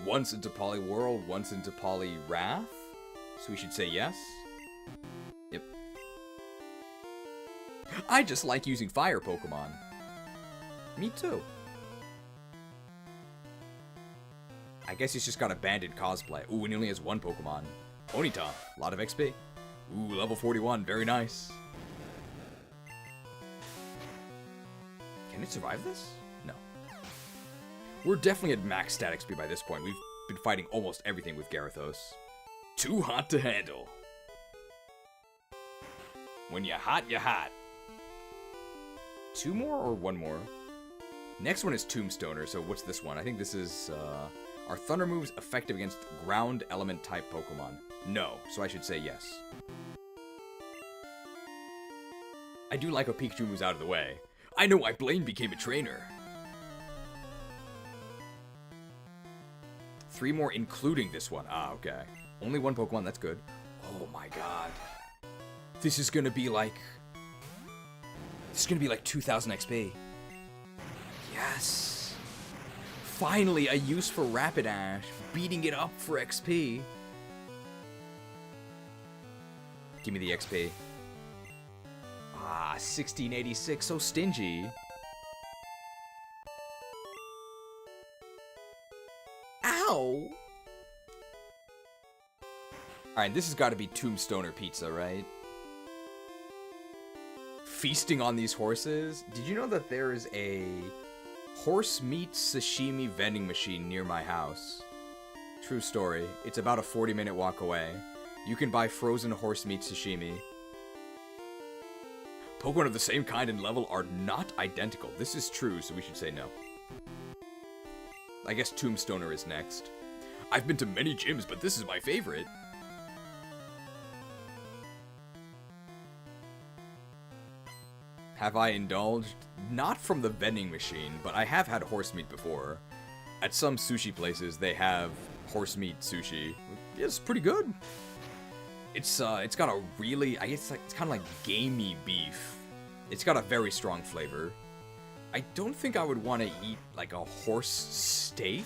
Once into Poliwhirl, once into Poliwrath. So we should say yes. Yep. I just like using fire Pokemon. Me too. I guess he's just got a banded cosplay. Ooh, and he only has 1 Pokemon. Onita, a lot of XP. Ooh, level 41, very nice. Can it survive this? No. We're definitely at max stat XP by this point. We've been fighting almost everything with Gyarados. Too hot to handle. When you're hot, you're hot. 2 more or 1 more? Next one is Tombstoner, so what's this one? I think this is, are Thunder moves effective against ground element type Pokemon? No, so I should say yes. I do like how Pikachu moves out of the way. I know why Blaine became a trainer. 3 more including this one. Ah, okay. Only 1 Pokemon, that's good. Oh my god. This is gonna be like... This is gonna be like 2000 XP. Yes! Finally, a use for Rapidash. Beating it up for XP. Give me the XP. Ah, 1686, so stingy. Ow! Alright, this has got to be Tombstoner Pizza, right? Feasting on these horses. Did you know that there is a horse meat sashimi vending machine near my house? True story. It's about a 40-minute walk away. You can buy frozen horse meat sashimi. Pokemon of the same kind and level are not identical. This is true, so we should say no. I guess Tombstoner is next. I've been to many gyms, but this is my favorite. Have I indulged? Not from the vending machine, but I have had horse meat before. At some sushi places, they have horse meat sushi. It's pretty good. It's got a really, I guess it's kind of like gamey beef. It's got a very strong flavor. I don't think I would want to eat like a horse steak.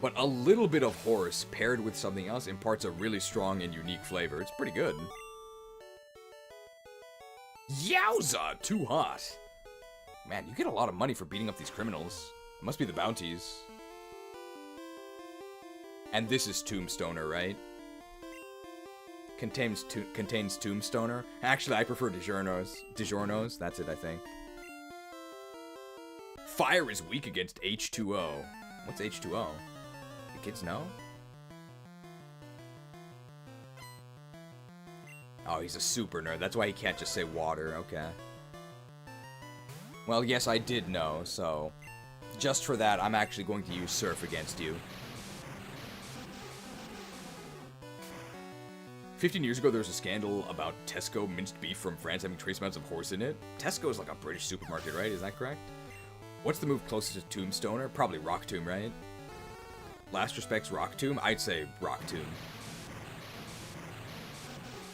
But a little bit of horse paired with something else imparts a really strong and unique flavor. It's pretty good. Yowza! Too hot. Man, you get a lot of money for beating up these criminals. It must be the bounties. And this is Tombstoner, right? Contains Tombstoner. Actually, I prefer DiGiorno's. That's it, I think. Fire is weak against H2O. What's H2O? The kids know? Oh, he's a super nerd. That's why he can't just say water. Okay. Well, yes, I did know, so... Just for that, I'm actually going to use Surf against you. 15 years ago, there was a scandal about Tesco minced beef from France having trace amounts of horse in it. Tesco is like a British supermarket, right? Is that correct? What's the move closest to Tombstoner? Probably Rock Tomb, right? Last respects Rock Tomb? I'd say Rock Tomb.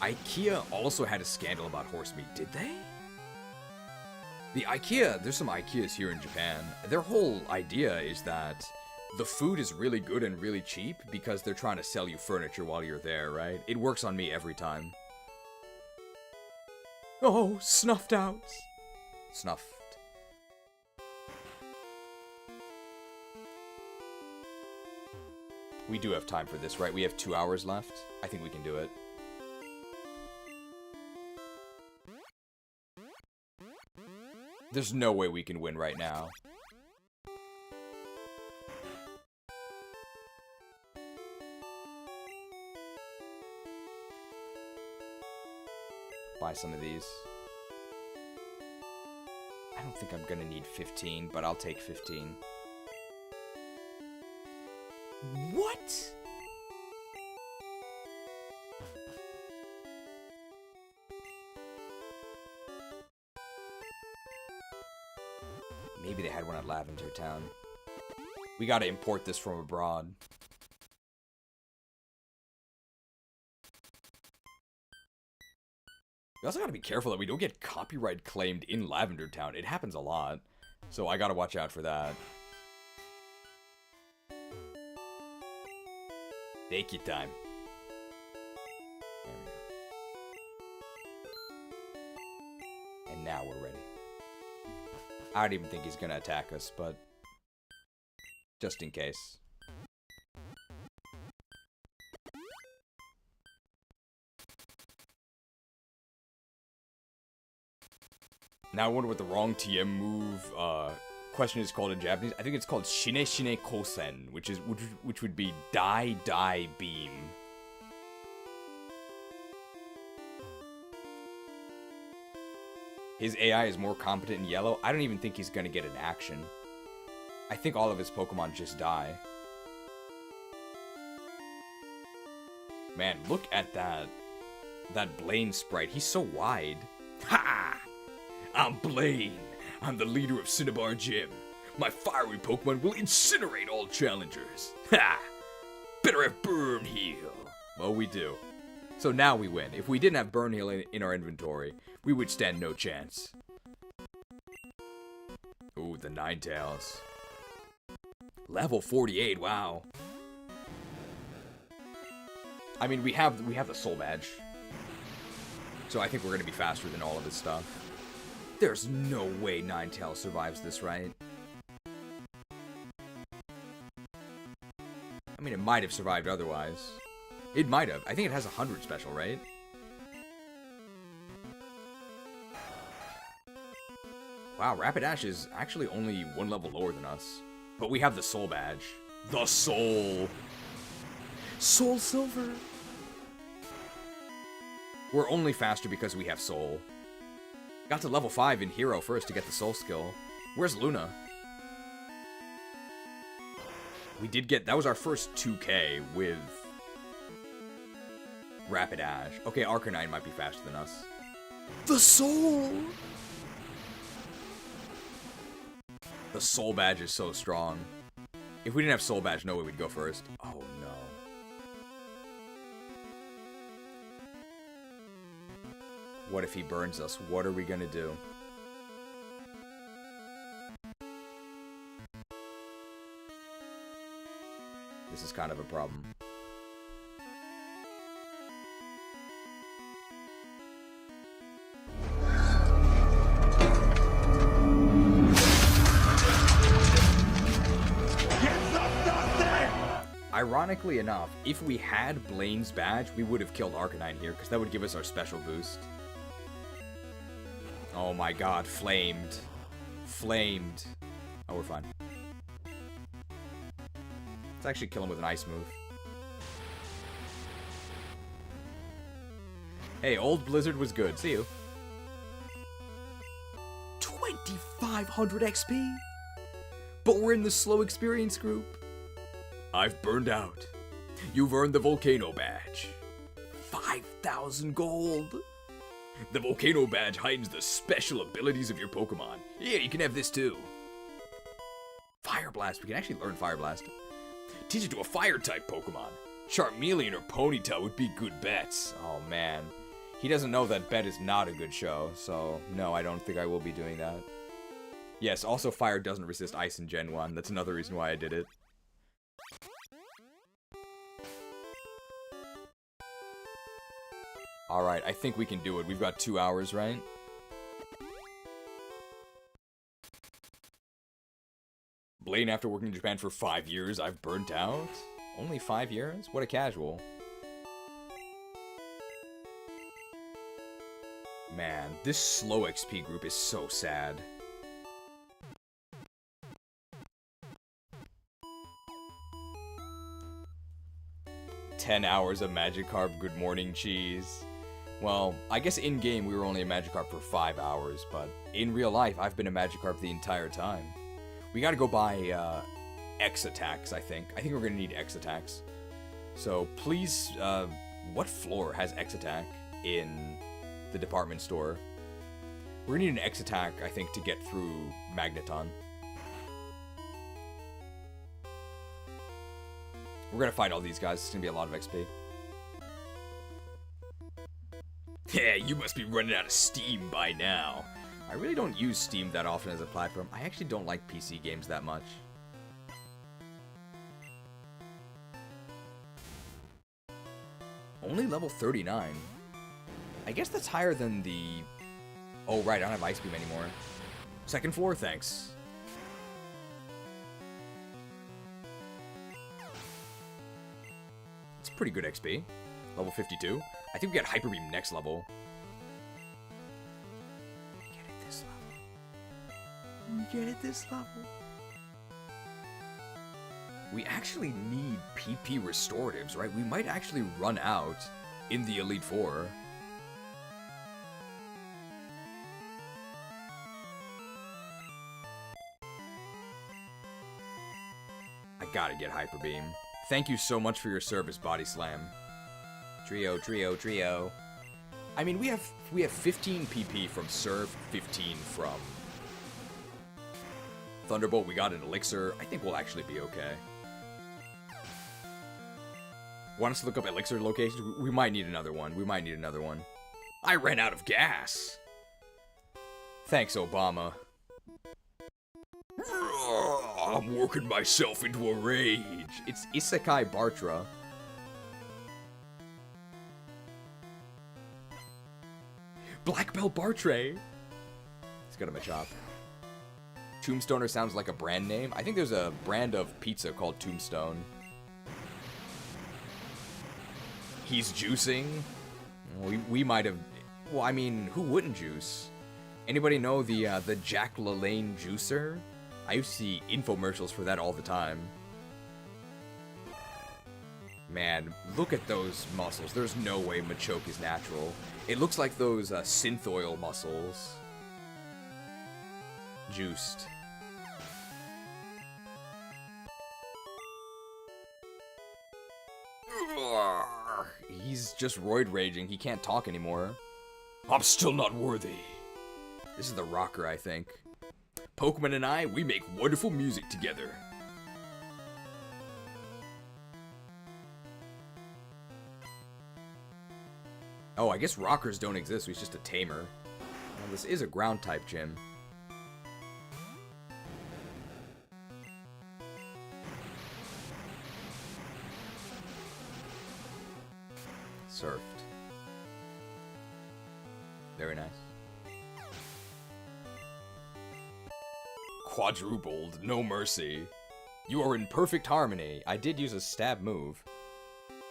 IKEA also had a scandal about horse meat, did they? The IKEA, there's some IKEAs here in Japan. Their whole idea is that the food is really good and really cheap because they're trying to sell you furniture while you're there, right? It works on me every time. Oh, snuffed out. Snuffed. We do have time for this, right? We have 2 hours left. I think we can do it. There's no way we can win right now. Buy some of these. I don't think I'm gonna need 15, but I'll take 15. What? Maybe they had one at Lavender Town. We gotta import this from abroad. We also gotta be careful that we don't get copyright claimed in Lavender Town. It happens a lot, so I gotta watch out for that. Take your time. There we go. And now we're ready. I don't even think he's gonna attack us, but just in case. Now I wonder what the wrong TM move question is called in Japanese. I think it's called Shine Shine Kosen, which would be Die Die Beam. His AI is more competent in yellow. I don't even think he's gonna get an action. I think all of his Pokemon just die. Man, look at that Blaine sprite. He's so wide. Ha! I'm Blaine. I'm the leader of Cinnabar Gym. My fiery Pokemon will incinerate all challengers. Ha! Better have Burn Heal. Well, we do. So now we win. If we didn't have Burn Heal in our inventory, we would stand no chance. Ooh, the Ninetales. Level 48, wow. I mean, we have the Soul Badge. So I think we're gonna be faster than all of this stuff. There's no way Ninetales survives this, right? I mean, it might have survived otherwise. It might have. I think it has 100 special, right? Wow, Rapidash is actually only one level lower than us. But we have the Soul Badge. The Soul! Soul Silver! We're only faster because we have Soul. Got to level 5 in Hero first to get the Soul skill. Where's Luna? We did get... That was our first 2K with Rapidash. Okay, Arcanine might be faster than us. The Soul! The Soul Badge is so strong. If we didn't have Soul Badge, no way we'd go first. Oh, no. What if he burns us? What are we gonna do? This is kind of a problem. Ironically enough, if we had Blaine's badge, we would have killed Arcanine here, because that would give us our special boost. Oh my god, flamed. Flamed. Oh, we're fine. Let's actually kill him with an ice move. Hey, old Blizzard was good. See you. 2,500 XP? But we're in the slow experience group. I've burned out. You've earned the Volcano Badge. 5,000 gold. The Volcano Badge heightens the special abilities of your Pokemon. Yeah, you can have this too. Fire Blast. We can actually learn Fire Blast. Teach it to a Fire-type Pokemon. Charmeleon or Ponyta would be good bets. Oh, man. He doesn't know that bet is not a good show, so no, I don't think I will be doing that. Yes, also Fire doesn't resist Ice in Gen 1. That's another reason why I did it. Alright, I think we can do it. We've got 2 hours, right? Blaine, after working in Japan for 5 years, I've burnt out? Only 5 years? What a casual. Man, this slow XP group is so sad. "10 hours of Magikarp, good morning, cheese." Well, I guess in-game we were only a Magikarp for 5 hours, but in real life, I've been a Magikarp the entire time. We gotta go buy, X attacks, I think. I think we're gonna need X attacks. So, please, what floor has X attack in the department store? We're gonna need an X attack, I think, to get through Magneton. We're gonna fight all these guys. It's gonna be a lot of XP. Yeah, you must be running out of steam by now. I really don't use Steam that often as a platform. I actually don't like PC games that much. Only level 39. I guess that's higher than the... Oh, right, I don't have Ice Beam anymore. Second floor, thanks. It's pretty good XP. Level 52. I think we got Hyper Beam next level. We get it this level. We get it this level. We actually need PP restoratives, right? We might actually run out in the Elite Four. I gotta get Hyper Beam. Thank you so much for your service, Body Slam. Trio, trio, trio. I mean, we have 15 PP from Surf, 15 from Thunderbolt. We got an Elixir. I think we'll actually be okay. Want us to look up Elixir locations? We might need another one. We might need another one. I ran out of gas. Thanks, Obama. I'm working myself into a rage. It's Isekai Bartra. Black Belt Bartray. He's got a Machop. Tombstoner sounds like a brand name. I think there's a brand of pizza called Tombstone. He's juicing. We might have... Well, I mean, who wouldn't juice? Anybody know the Jack LaLanne juicer? I used to see infomercials for that all the time. Man, look at those muscles. There's no way Machoke is natural. It looks like those synth oil muscles. Juiced. He's just roid raging. He can't talk anymore. I'm still not worthy. This is the rocker, I think. Pokemon and I, we make wonderful music together. Oh, I guess rockers don't exist. He's just a tamer. Well, this is a ground type gym. Surfed. Very nice. Quadrupled, no mercy. You are in perfect harmony. I did use a stab move.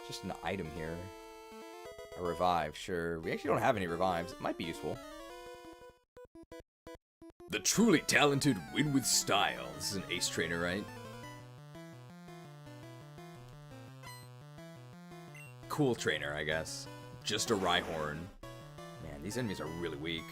Just an item here. A revive, sure. We actually don't have any revives. It might be useful. The truly talented win with style. This is an ace trainer, right? Cool trainer, I guess. Just a Rhyhorn. Man, these enemies are really weak.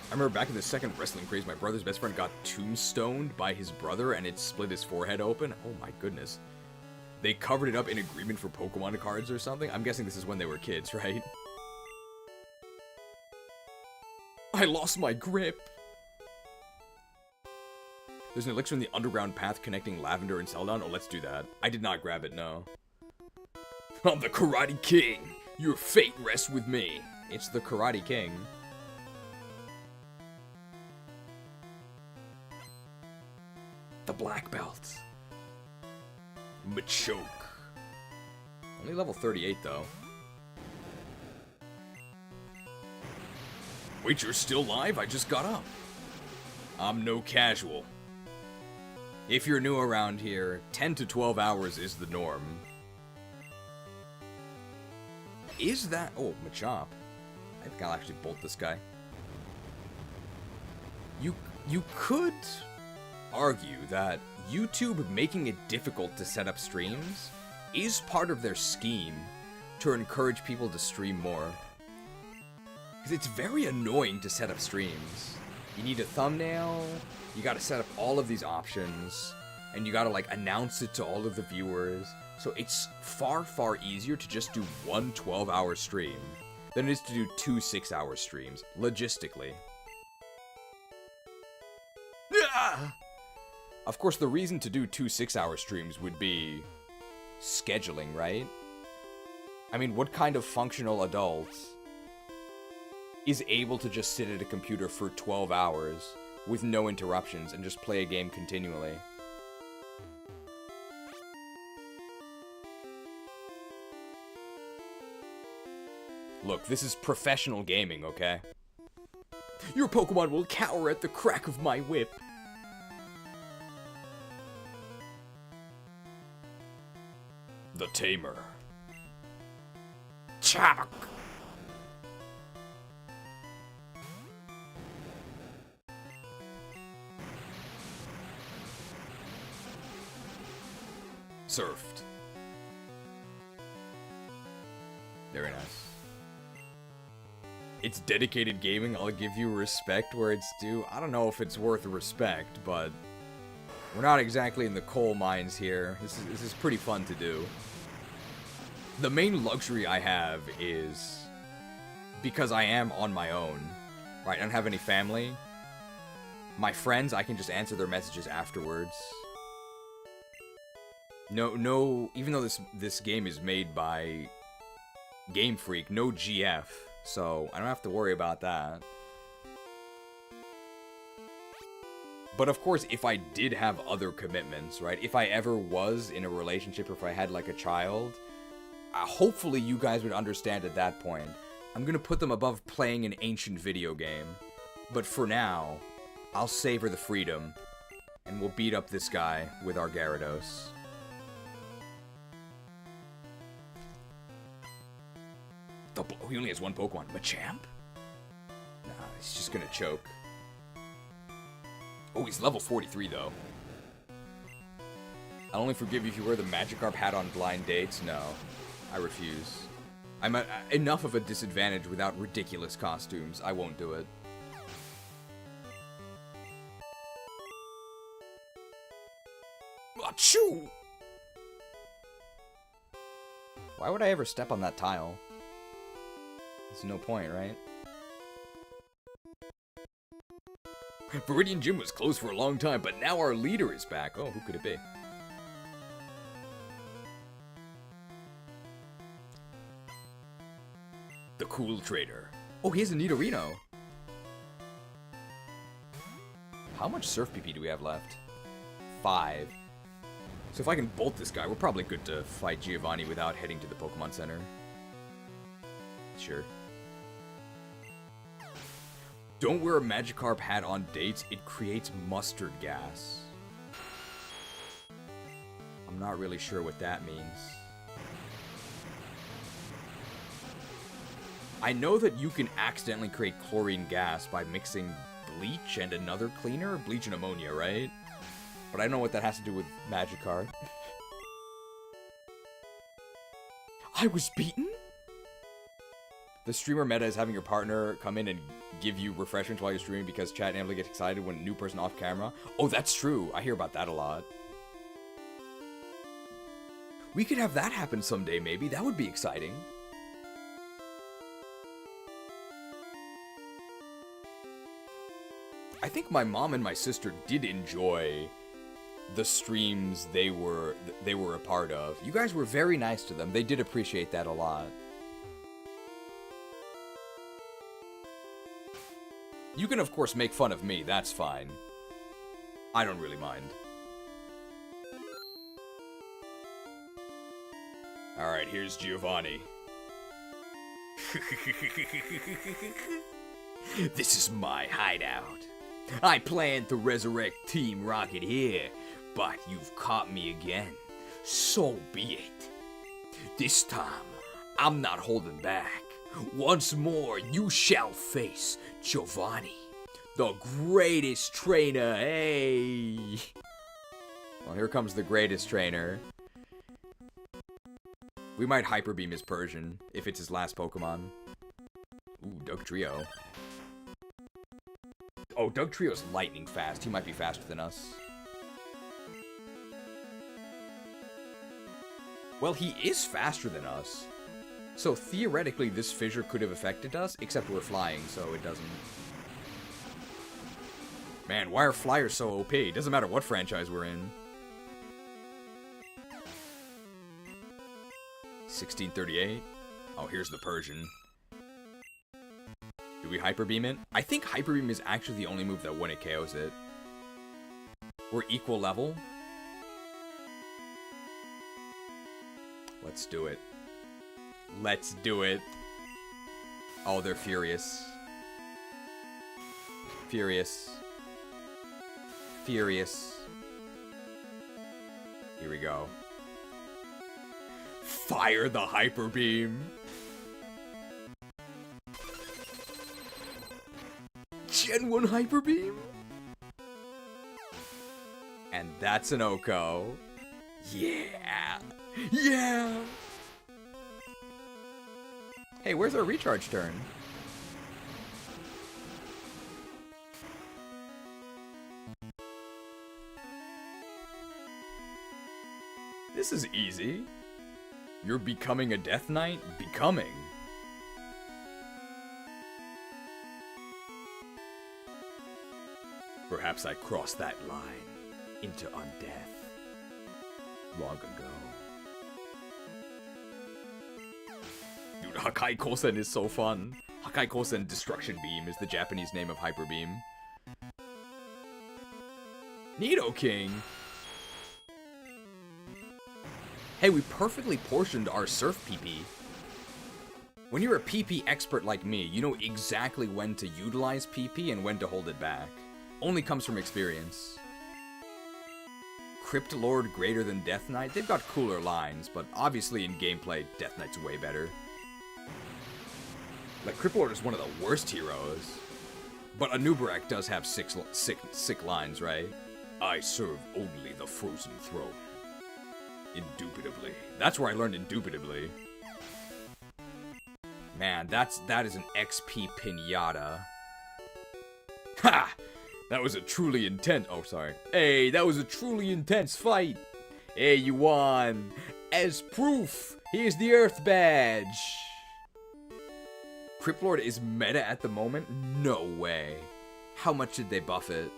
I remember back in the second wrestling craze, my brother's best friend got tombstoned by his brother and it split his forehead open. Oh my goodness. They covered it up in agreement for Pokemon cards or something. I'm guessing this is when they were kids, right? I lost my grip. There's an elixir in the underground path connecting Lavender and Celadon. Oh, let's do that. I did not grab it, no. I'm the Karate King. Your fate rests with me. It's the Karate King. The black belt. Machoke. Only level 38, though. Wait, you're still live? I just got up. I'm no casual. If you're new around here, 10 to 12 hours is the norm. Is that... Oh, Machop. I think I'll actually bolt this guy. You could argue that YouTube making it difficult to set up streams is part of their scheme to encourage people to stream more. Because it's very annoying to set up streams. You need a thumbnail, you gotta set up all of these options, and you gotta like announce it to all of the viewers. So it's far, far easier to just do one 12-hour stream than it is to do two 6-hour streams, logistically. Of course, the reason to do 2 6-hour streams would be scheduling, right? I mean, what kind of functional adult is able to just sit at a computer for 12 hours with no interruptions and just play a game continually? Look, this is professional gaming, okay? Your Pokemon will cower at the crack of my whip. The Tamer. Chak! Surfed. Very nice. It's dedicated gaming. I'll give you respect where it's due. I don't know if it's worth respect, but we're not exactly in the coal mines here. This is pretty fun to do. The main luxury I have is because I am on my own, right? I don't have any family. My friends, I can just answer their messages afterwards. No, even though this game is made by Game Freak, no GF, so I don't have to worry about that. But of course, if I did have other commitments, right? If I ever was in a relationship, or if I had like a child, hopefully you guys would understand at that point. I'm gonna put them above playing an ancient video game. But for now, I'll savor the freedom, and we'll beat up this guy with our Gyarados. Oh, he only has one Pokemon. Machamp? Nah, he's just gonna choke. Oh, he's level 43, though. I'll only forgive you if you wear the Magikarp hat on blind dates. No, I refuse. I'm enough of a disadvantage without ridiculous costumes. I won't do it. Achoo! Why would I ever step on that tile? There's no point, right? Viridian Gym was closed for a long time, but now our leader is back. Oh, who could it be? The Cool Trader. Oh, he has a Nidorino. How much Surf PP do we have left? 5. So if I can bolt this guy, we're probably good to fight Giovanni without heading to the Pokemon Center. Sure. Don't wear a Magikarp hat on dates. It creates mustard gas. I'm not really sure what that means. I know that you can accidentally create chlorine gas by mixing bleach and another cleaner. Bleach and ammonia, right? But I don't know what that has to do with Magikarp. I was beaten? The streamer meta is having your partner come in and give you refreshments while you're streaming because chat inevitably gets excited when a new person off camera. Oh, that's true. I hear about that a lot. We could have that happen someday, maybe. That would be exciting. I think my mom and my sister did enjoy the streams they were a part of. You guys were very nice to them. They did appreciate that a lot. You can, of course, make fun of me. That's fine. I don't really mind. Alright, here's Giovanni. This is my hideout. I planned to resurrect Team Rocket here, but you've caught me again. So be it. This time, I'm not holding back. Once more, you shall face Giovanni, the greatest trainer, hey! Well, here comes the greatest trainer. We might Hyper Beam his Persian, if it's his last Pokemon. Ooh, Dugtrio. Oh, Dugtrio's lightning fast. He might be faster than us. Well, he is faster than us. So theoretically, this fissure could have affected us, except we're flying, so it doesn't. Man, why are flyers so OP? Doesn't matter what franchise we're in. 1638. Oh, here's the Persian. Do we Hyper Beam it? I think Hyper Beam is actually the only move that when it KOs it. We're equal level. Let's do it. Let's do it. Oh, they're furious. Furious. Furious. Here we go. Fire the Hyper Beam. Gen 1 Hyper Beam. And that's an Oko. Yeah. Yeah. Hey, where's our recharge turn? This is easy. You're becoming a Death Knight? Becoming. Perhaps I crossed that line into undeath long ago. Dude, Hakai Kosen is so fun. Hakai Kosen Destruction Beam is the Japanese name of Hyper Beam. Nidoking! Hey, we perfectly portioned our Surf PP. When you're a PP expert like me, you know exactly when to utilize PP and when to hold it back. Only comes from experience. Crypt Lord greater than Death Knight? They've got cooler lines, but obviously in gameplay, Death Knight's way better. Like, Crypt Lord is one of the worst heroes. But Anubarak does have sick lines, right? I serve only the frozen throne. Indubitably. That's where I learned indubitably. Man, that is an XP pinata. Ha! That was a truly intense... Oh, sorry. Hey, that was a truly intense fight. Hey, you won. As proof, here's the Earth Badge. Crypt Lord is meta at the moment? No way. How much did they buff it?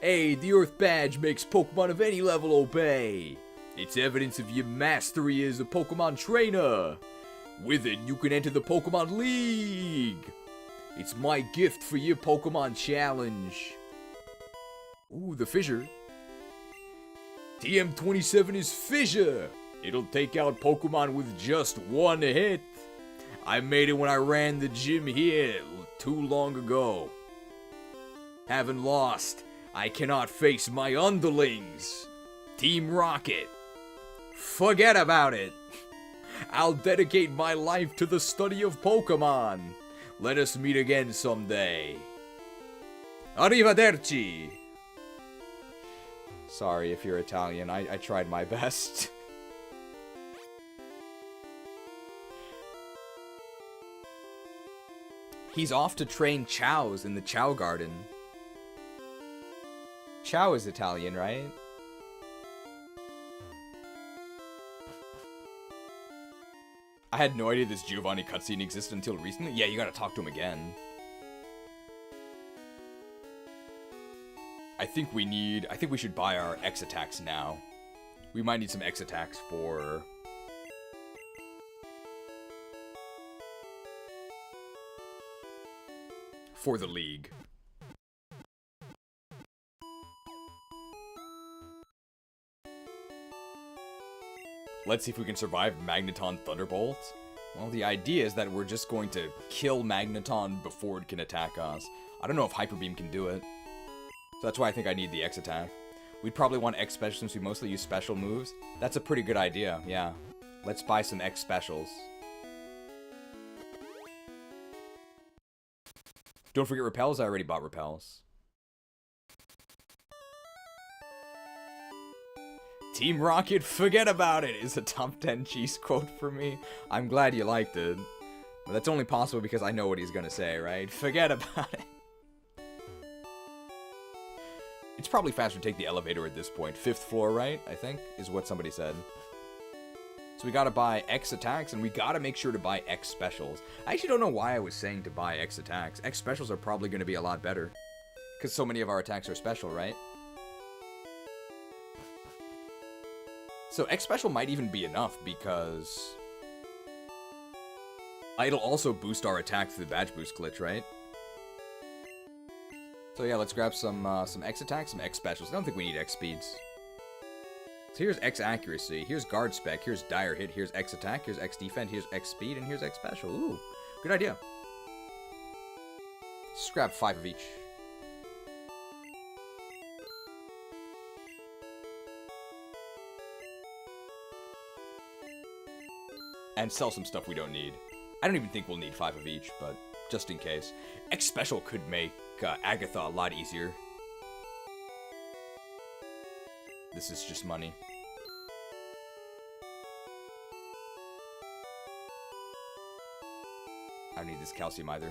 Hey, the Earth Badge makes Pokemon of any level obey. It's evidence of your mastery as a Pokemon trainer. With it, you can enter the Pokemon League. It's my gift for your Pokemon challenge. Ooh, the Fissure. TM27 is Fissure. It'll take out Pokemon with just one hit. I made it when I ran the gym here too long ago. Having lost, I cannot face my underlings. Team Rocket. Forget about it. I'll dedicate my life to the study of Pokemon. Let us meet again someday. Arrivederci. Sorry if you're Italian, I tried my best. He's off to train Chows in the Chow Garden. Chow is Italian, right? I had no idea this Giovanni cutscene existed until recently. Yeah, you gotta talk to him again. I think we should buy our X attacks now. We might need some X attacks for... the League. Let's see if we can survive Magneton Thunderbolt. Well, the idea is that we're just going to kill Magneton before it can attack us. I don't know if Hyper Beam can do it. So that's why I think I need the X attack. We'd probably want X special since we mostly use special moves. That's a pretty good idea, yeah. Let's buy some X specials. Don't forget Repels, I already bought Repels. Team Rocket, forget about it, is a top 10 cheese quote for me. I'm glad you liked it. But that's only possible because I know what he's gonna say, right? Forget about it. It's probably faster to take the elevator at this point. 5th floor, right? I think, is what somebody said. So we gotta buy X attacks, and we gotta make sure to buy X specials. I actually don't know why I was saying to buy X attacks. X specials are probably gonna be a lot better. Because so many of our attacks are special, right? So X special might even be enough because it'll also boost our attack through the badge boost glitch, right? So yeah, let's grab some X attack, some X specials. I don't think we need X speeds. So here's X accuracy, here's guard spec, here's dire hit, here's X attack, here's X defense, here's X speed, and here's X special. Ooh, good idea. Let's grab 5 of each. And sell some stuff we don't need. I don't even think we'll need 5 of each, but just in case. X special could make Agatha a lot easier. This is just money. I don't need this calcium either.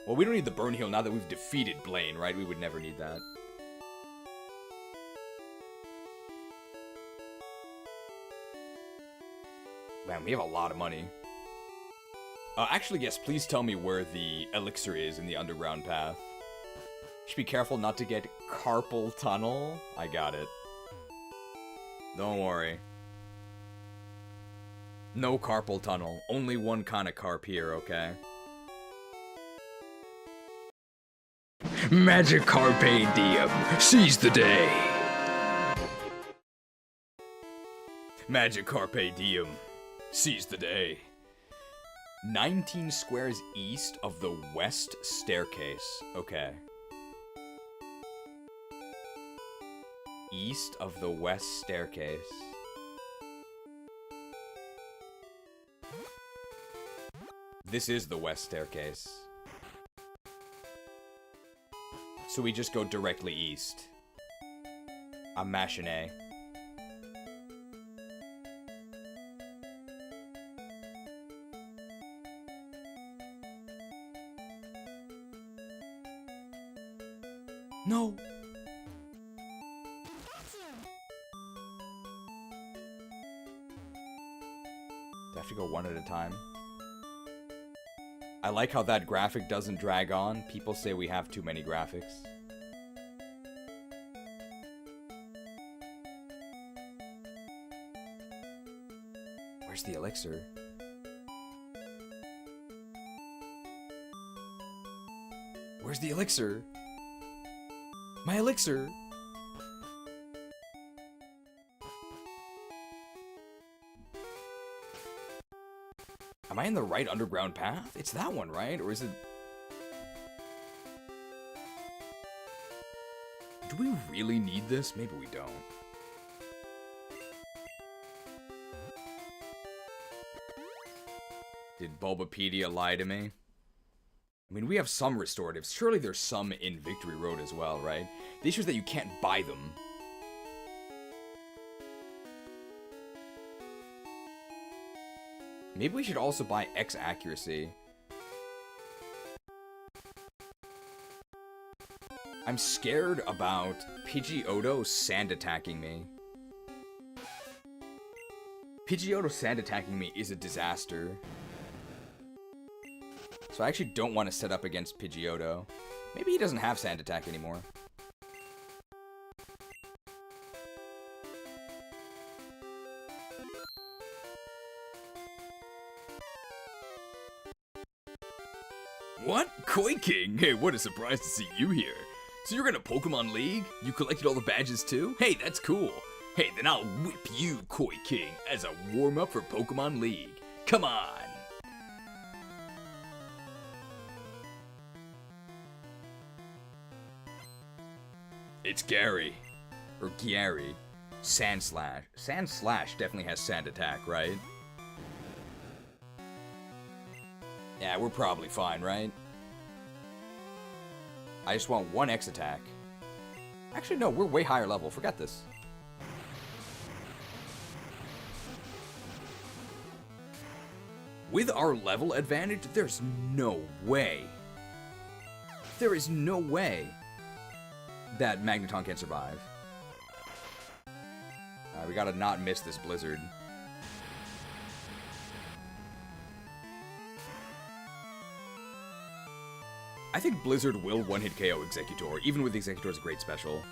Well, we don't need the burn heal now that we've defeated Blaine, right? We would never need that. Man, we have a lot of money. Actually, yes, please tell me where the elixir is in the underground path. Should be careful not to get carpal tunnel. I got it. Don't worry. No carpal tunnel. Only one kind of carp here, okay? Magikarpe Diem. Seize the day. Magikarpe Diem. Seize the day. 19 squares east of the west staircase. Okay. East of the west staircase. This is the west staircase. So we just go directly east. I'm mashing A. No! Do I have to go one at a time? I like how that graphic doesn't drag on. People say we have too many graphics. Where's the elixir? Where's the elixir? My elixir! Am I in the right underground path? It's that one, right? Or is it... Do we really need this? Maybe we don't. Did Bulbapedia lie to me? I mean, we have some restoratives. Surely there's some in Victory Road as well, right? The issue is that you can't buy them. Maybe we should also buy X accuracy. I'm scared about PSEUDO sand attacking me. PSEUDO sand attacking me is a disaster. So I actually don't want to set up against PSEUDO. Maybe he doesn't have sand attack anymore. What? Koi King? Hey, what a surprise to see you here. So you're gonna Pokemon League? You collected all the badges too? Hey, that's cool. Hey, then I'll whip you, Koi King, as a warm-up for Pokemon League. Come on! It's Gyary. Or Gyary. Sand Slash. Sand Slash definitely has sand attack, right? Yeah, we're probably fine, right? I just want one X attack. Actually, no, we're way higher level. Forget this. With our level advantage, there's no way. There is no way that Magneton can survive. We gotta not miss this blizzard. I think Blizzard will one-hit KO Executor, even with Executor's great special.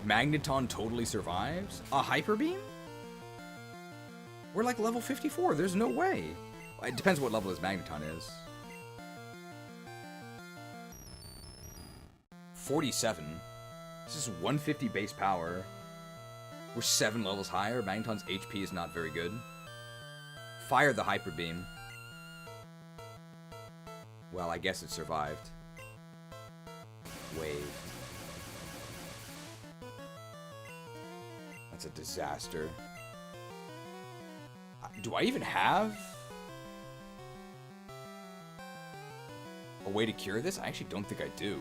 Magneton totally survives? A Hyper Beam? We're like level 54, there's no way. It depends what level his Magneton is. 47. This is 150 base power. We're 7 levels higher. Magneton's HP is not very good. Fire the Hyper Beam. Well, I guess it survived. Wave. That's a disaster. Do I even have a way to cure this? I actually don't think I do.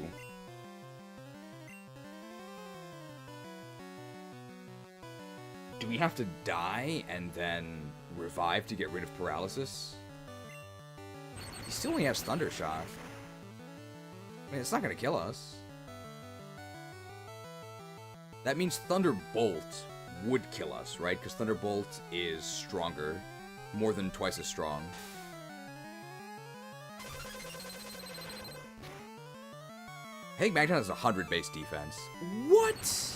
Do we have to die and then revive to get rid of paralysis? He still only has Thunder Shock. I mean, it's not going to kill us. That means Thunderbolt would kill us, right? Because Thunderbolt is stronger. More than twice as strong. I think Magneton has 100 base defense. What?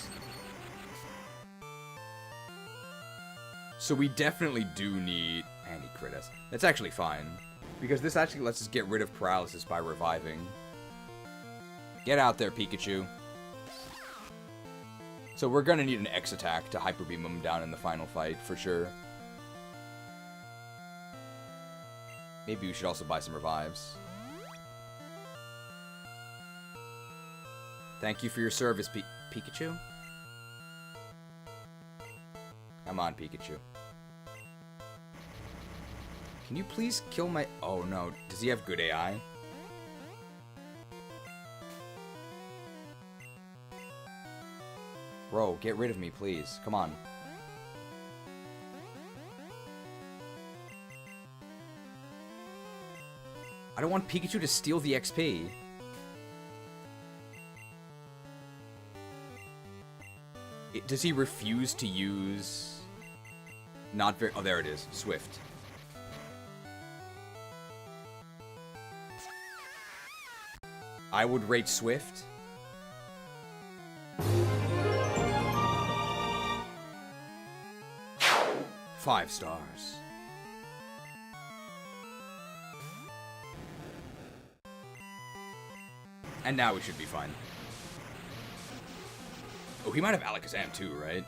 So we definitely do need anti-crit us. That's actually fine. Because this actually lets us get rid of paralysis by reviving. Get out there, Pikachu. So we're gonna need an X attack to Hyper Beam him down in the final fight, for sure. Maybe we should also buy some revives. Thank you for your service, Pikachu. Come on, Pikachu. Can you please kill my... Oh, no. Does he have good AI? Bro, get rid of me, please. Come on. I don't want Pikachu to steal the XP. Does he refuse to use... Not very... Oh, there it is. Swift. I would rate Swift. Five stars. And now we should be fine. Oh, he might have Alakazam too, right?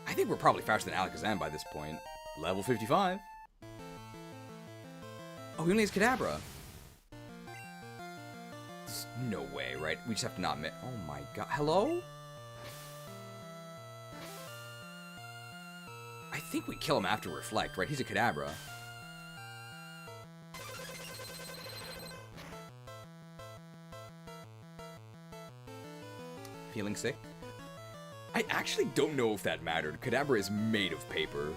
I think we're probably faster than Alakazam by this point. Level 55. Oh, he only has Kadabra. There's no way, right? We just have to not admit. Oh my god. Hello? I think we kill him after Reflect, right? He's a Kadabra. Feeling sick? I actually don't know if that mattered. Kadabra is made of paper.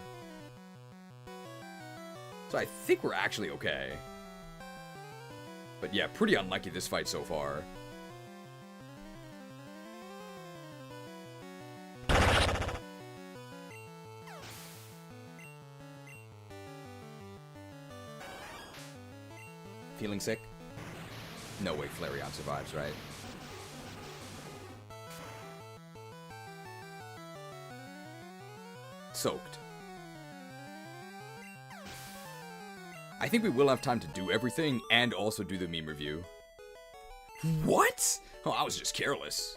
So I think we're actually okay. But yeah, pretty unlucky this fight so far. Feeling sick? No way Flareon survives, right? Soaked. I think we will have time to do everything and also do the meme review. What? Oh, I was just careless.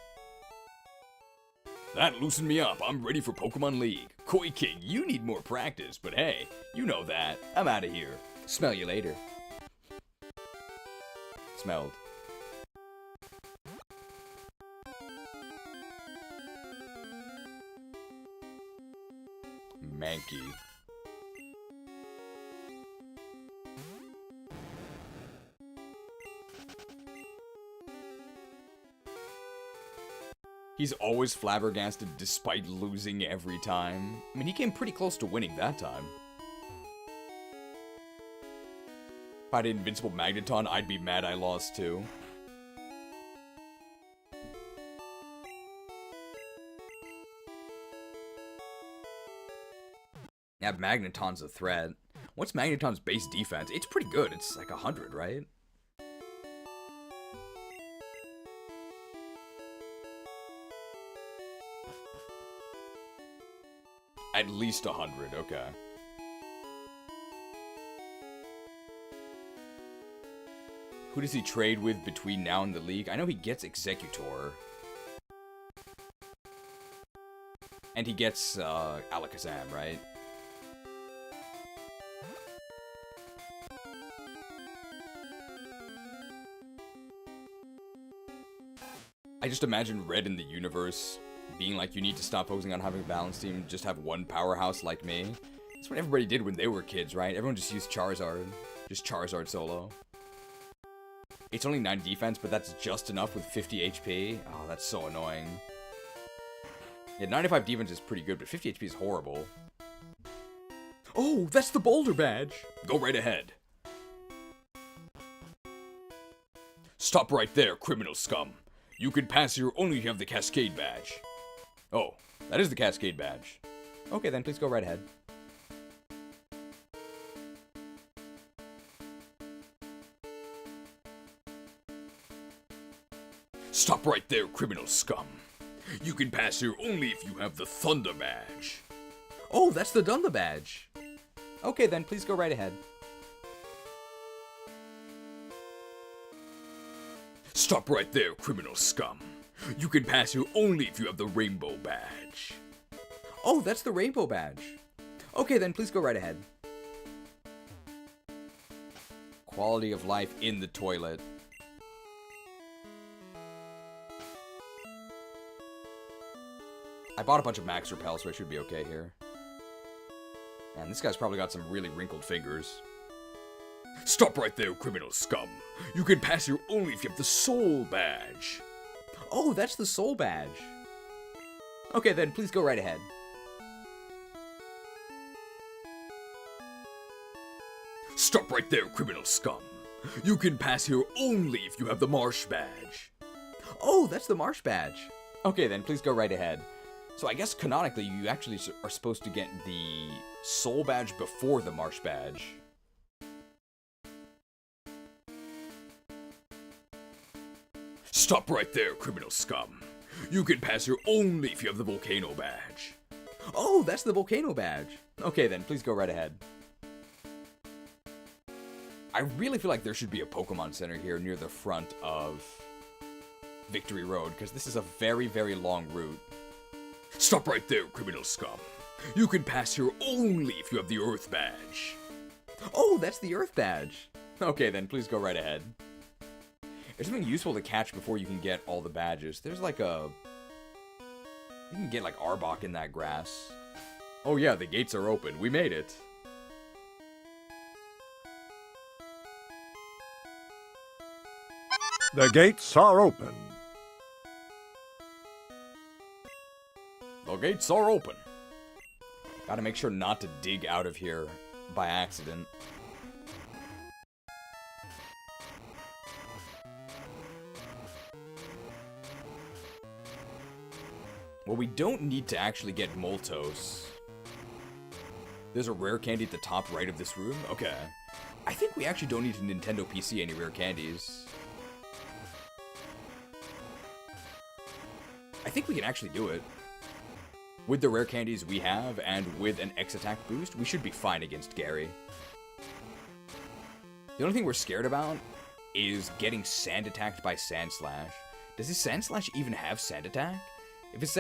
That loosened me up. I'm ready for Pokemon League. Koi King, you need more practice, but hey, you know that. I'm out of here. Smell you later. Smelled. Mankey. He's always flabbergasted despite losing every time. I mean, he came pretty close to winning that time. If I had Invincible Magneton, I'd be mad I lost too. Yeah, Magneton's a threat. What's Magneton's base defense? It's pretty good. It's like 100, right? At least 100, okay. Who does he trade with between now and the league? I know he gets Executor. And he gets Alakazam, right? I just imagine Red in the universe being like, you need to stop focusing on having a balanced team, just have one powerhouse like me. That's what everybody did when they were kids, right? Everyone just used Charizard. Just Charizard solo. It's only 9 defense, but that's just enough with 50 HP. Oh, that's so annoying. Yeah, 95 defense is pretty good, but 50 HP is horrible. Oh, that's the Boulder badge! Go right ahead. Stop right there, criminal scum. You can pass here only if you have the Cascade badge. Oh, that is the Cascade badge. Okay, then please go right ahead. Stop right there, criminal scum. You can pass here only if you have the Thunder badge. Oh, that's the Thunder badge. Okay, then please go right ahead. Stop right there, criminal scum. You can pass here only if you have the Rainbow badge. Oh, that's the Rainbow badge. Okay, then please go right ahead. Quality of life in the toilet. I bought a bunch of Max Repel, so I should be okay here. And this guy's probably got some really wrinkled fingers. Stop right there, criminal scum. You can pass here only if you have the Soul badge. Oh, that's the Soul badge. Okay, then please go right ahead. Stop right there, criminal scum. You can pass here only if you have the Marsh badge. Oh, that's the Marsh badge. Okay, then please go right ahead. So I guess canonically you actually are supposed to get the Soul badge before the Marsh badge. Stop right there, criminal scum. You can pass here only if you have the Volcano badge. Oh, that's the Volcano badge. Okay then, please go right ahead. I really feel like there should be a Pokemon Center here near the front of Victory Road, because this is a very, very long route. Stop right there, criminal scum. You can pass here only if you have the Earth badge. Oh, that's the Earth badge. Okay then, please go right ahead. There's something useful to catch before you can get all the badges. There's like a... You can get like Arbok in that grass. Oh yeah, the gates are open. We made it. The gates are open. The gates are open. Gotta make sure not to dig out of here by accident. Well, we don't need to actually get Moltos. There's a rare candy at the top right of this room? Okay. I think we actually don't need to Nintendo PC any rare candies. I think we can actually do it. With the rare candies we have, and with an X-Attack boost, we should be fine against Gyary. The only thing we're scared about is getting Sand Attacked by Sandslash. Does his Sandslash even have Sand Attack? If his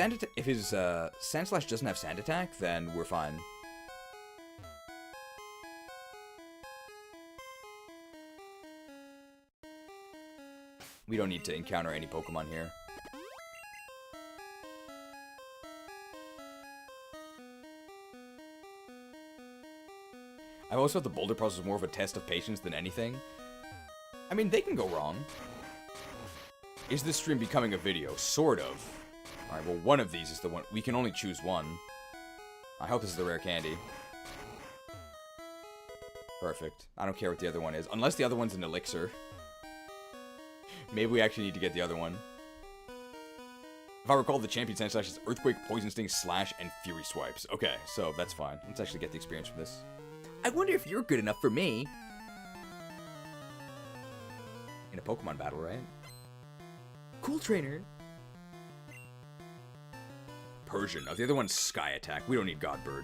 Sandslash doesn't have Sand Attack, then we're fine. We don't need to encounter any Pokemon here. I always thought the boulder puzzle was more of a test of patience than anything. I mean, they can go wrong. Is this stream becoming a video? Sort of. Alright, well, one of these is the one. We can only choose one. I hope this is the rare candy. Perfect. I don't care what the other one is. Unless the other one's an elixir. Maybe we actually need to get the other one. If I recall, the champion Sand Slash is Earthquake, Poison Sting, Slash, and Fury Swipes. Okay, so that's fine. Let's actually get the experience from this. I wonder if you're good enough for me. In a Pokemon battle, right? Cool trainer. Persian. Oh, the other one's Sky Attack. We don't need Godbird.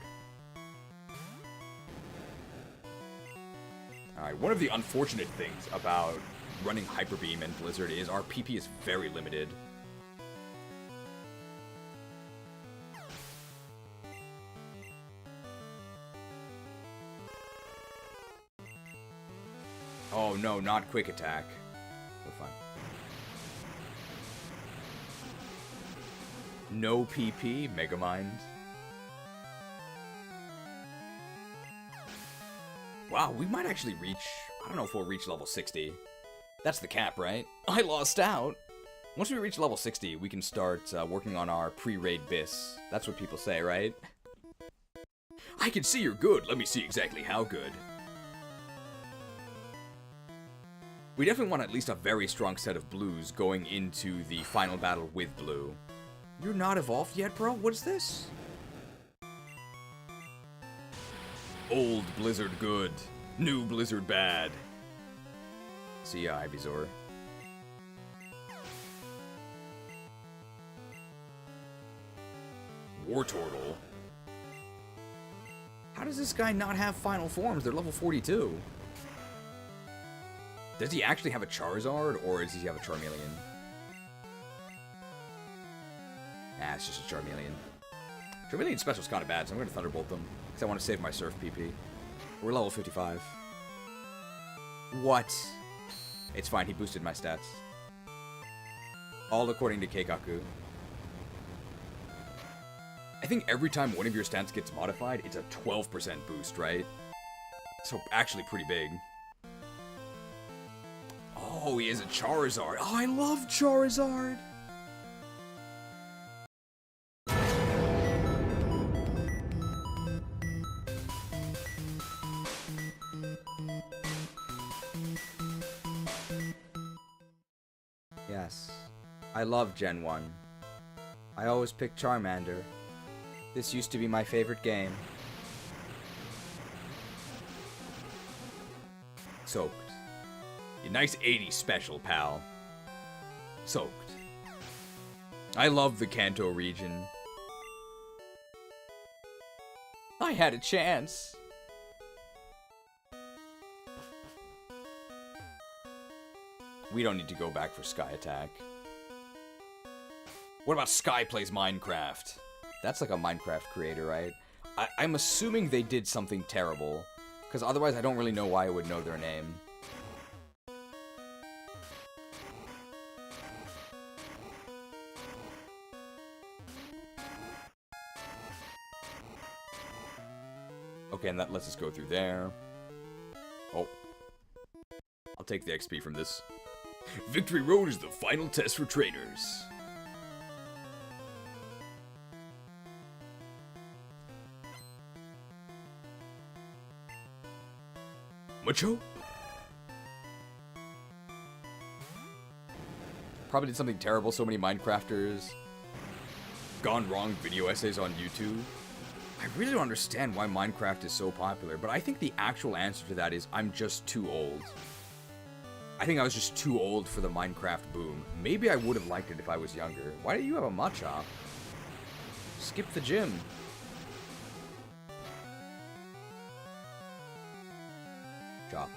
Alright, one of the unfortunate things about running Hyper Beam and Blizzard is our PP is very limited. Oh no, not Quick Attack. We're fine. No PP, Megamind. Wow, we might actually reach... I don't know if we'll reach level 60. That's the cap, right? I lost out! Once we reach level 60, we can start working on our pre-raid bis. That's what people say, right? I can see you're good. Let me see exactly how good. We definitely want at least a very strong set of blues going into the final battle with blue. You're not evolved yet, bro? What is this? Old Blizzard good. New Blizzard bad. See ya, Ivysaur. Wartortle. How does this guy not have final forms? They're level 42. Does he actually have a Charizard, or does he have a Charmeleon? Nah, it's just a Charmeleon. Charmeleon special's kind of bad, so I'm going to Thunderbolt them. Because I want to save my Surf PP. We're level 55. What? It's fine, he boosted my stats. All according to Keikaku. I think every time one of your stats gets modified, it's a 12% boost, right? So actually pretty big. Oh, he is a Charizard. Oh, I love Charizard. Yes, I love Gen 1. I always pick Charmander. This used to be my favorite game. Soaked. A nice 80 special, pal. Soaked. I love the Kanto region. I had a chance. We don't need to go back for Sky Attack. What about Sky Plays Minecraft? That's like a Minecraft creator, right? I'm assuming they did something terrible, because otherwise I don't really know why I would know their name. Okay, and that lets us go through there. Oh. I'll take the XP from this. Victory Road is the final test for trainers. Macho? Probably did something terrible. So many Minecrafters gone wrong video essays on YouTube. I really don't understand why Minecraft is so popular, but I think the actual answer to that is I'm just too old. I think I was just too old for the Minecraft boom. Maybe I would have liked it if I was younger. Why do you have a Machop? Skip the gym. Dropped.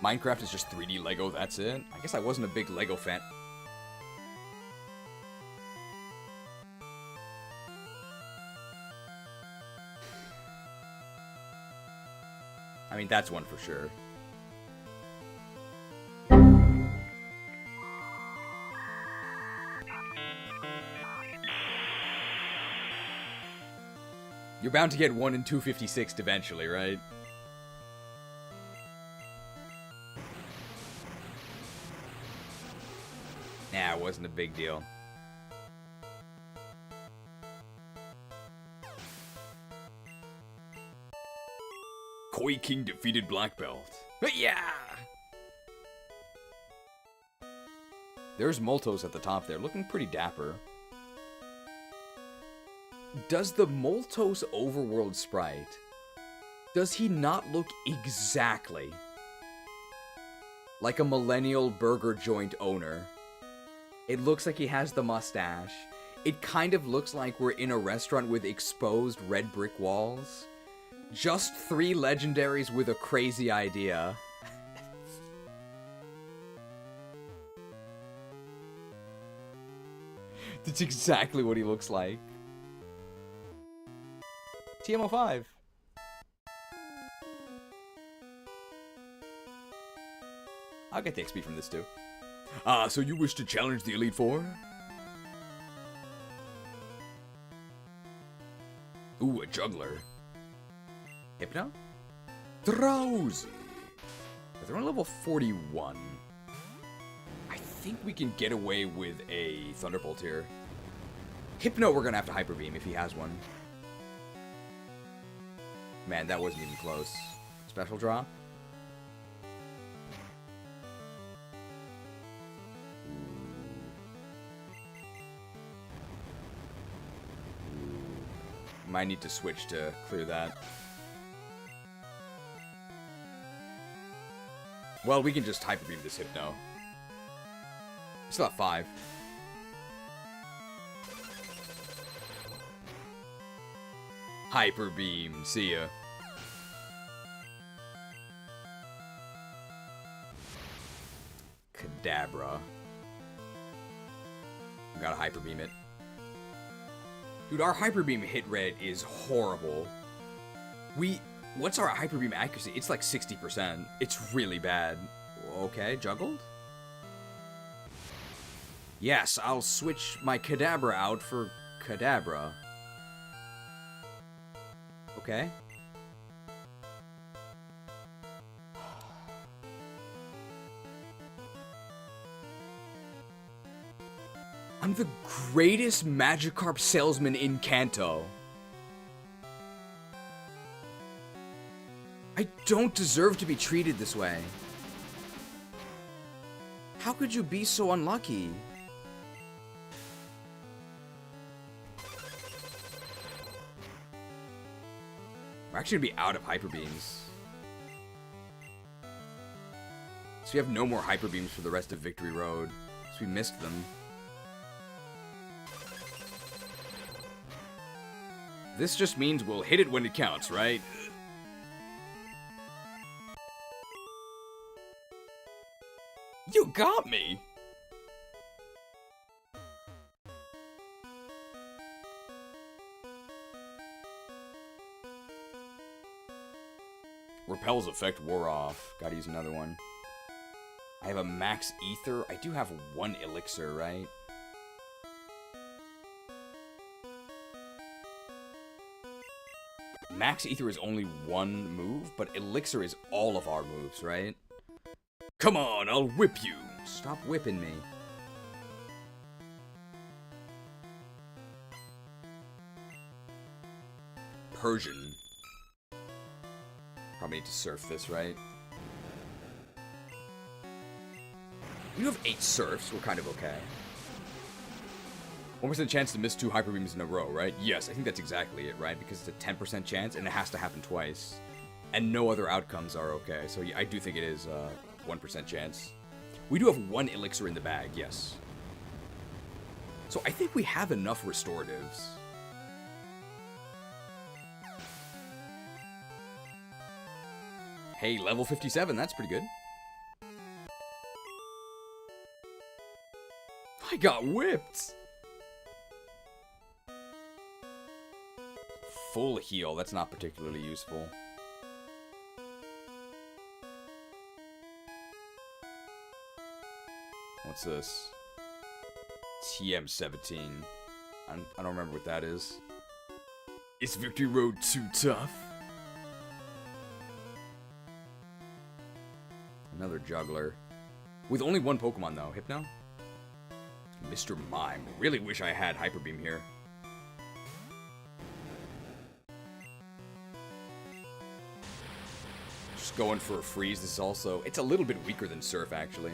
Minecraft is just 3D Lego, that's it? I guess I wasn't a big Lego fan. I mean, that's one for sure. You're bound to get 1 in 256 eventually, right? Nah, it wasn't a big deal. Koi King defeated Black Belt. Yeah! There's Moltos at the top there, looking pretty dapper. Does the Moltos overworld sprite, does he not look exactly like a millennial burger joint owner? It looks like he has the mustache. It kind of looks like we're in a restaurant with exposed red brick walls. Just 3 legendaries with a crazy idea. That's exactly what he looks like. TMO5. I'll get the XP from this too. So you wish to challenge the Elite Four? Ooh, a juggler. Hypno? Drowsy. They're on level 41. I think we can get away with a Thunderbolt here. Hypno, we're gonna have to Hyper Beam if he has one. Man, that wasn't even close. Special drop? Might need to switch to clear that. Well, we can just Hyper Beam this Hypno. We still have 5. Hyper Beam, see ya. Kadabra. We gotta Hyper Beam it. Dude, our Hyper Beam hit rate is horrible. What's our Hyper Beam accuracy? It's like 60%. It's really bad. Okay, juggled? Yes, I'll switch my Kadabra out for Kadabra. Okay. I'm the greatest Magikarp salesman in Kanto. I don't deserve to be treated this way. How could you be so unlucky? We're actually gonna be out of Hyper Beams. So we have no more Hyper Beams for the rest of Victory Road. So we missed them. This just means we'll hit it when it counts, right? You got me! Repel's effect wore off. Gotta use another one. I have a max ether. I do have 1 elixir, right? Max ether is only 1 move, but elixir is all of our moves, right? Come on, I'll whip you. Stop whipping me. Persian. Probably need to surf this, right? We have 8 surfs. We're kind of okay. 1% chance to miss 2 Hyper Beams in a row, right? Yes, I think that's exactly it, right? Because it's a 10% chance, and it has to happen twice. And no other outcomes are okay. So yeah, I do think it is 1% chance. We do have 1 elixir in the bag, yes. So I think we have enough restoratives. Hey, level 57, that's pretty good. I got whipped! Full heal, that's not particularly useful. What's this? TM17. I don't remember what that is. Is Victory Road too tough? Another juggler. With only 1 Pokemon though. Hypno? Mr. Mime. Really wish I had Hyper Beam here. Just going for a freeze. This is also... It's a little bit weaker than Surf, actually.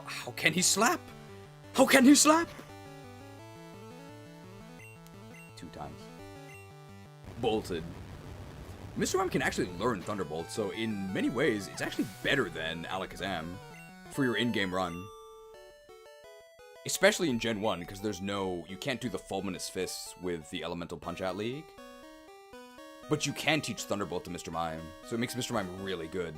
How can he slap? How can he slap? 2 times. Bolted. Mr. Mime can actually learn Thunderbolt, so in many ways, it's actually better than Alakazam for your in-game run. Especially in Gen 1, because you can't do the Fulminous Fists with the Elemental Punch-Out League. But you can teach Thunderbolt to Mr. Mime, so it makes Mr. Mime really good.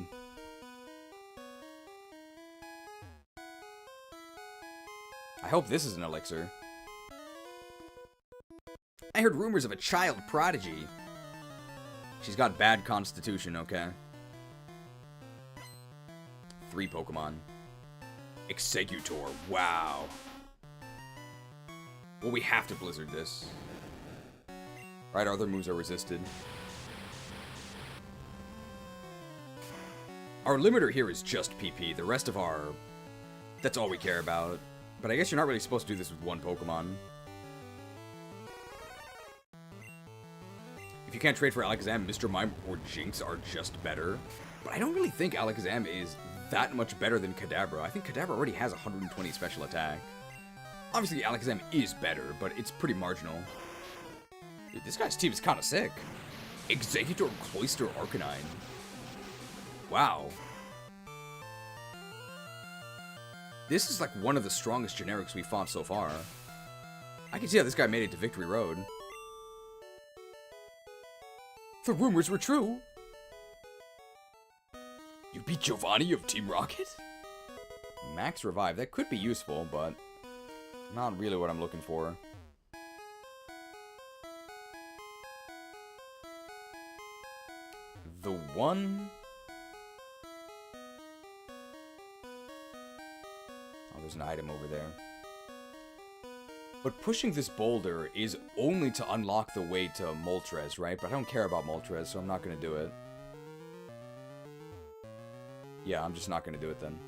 I hope this is an elixir. I heard rumors of a child prodigy. She's got bad constitution, okay? 3 Pokemon. Executor, wow. Well, we have to Blizzard this. Right, other moves are resisted. Our limiter here is just PP. The rest of that's all we care about. But I guess you're not really supposed to do this with 1 Pokemon. If you can't trade for Alakazam, Mr. Mime or Jinx are just better. But I don't really think Alakazam is that much better than Kadabra. I think Kadabra already has 120 special attack. Obviously, Alakazam is better, but it's pretty marginal. Dude, this guy's team is kind of sick. Executor Cloyster Arcanine. Wow. This is like one of the strongest generics we fought so far. I can see how this guy made it to Victory Road. The rumors were true. You beat Giovanni of Team Rocket? Max Revive, that could be useful, but not really what I'm looking for. The one... Oh, there's an item over there. But pushing this boulder is only to unlock the way to Moltres, right? But I don't care about Moltres, so I'm not going to do it. Yeah, I'm just not going to do it then.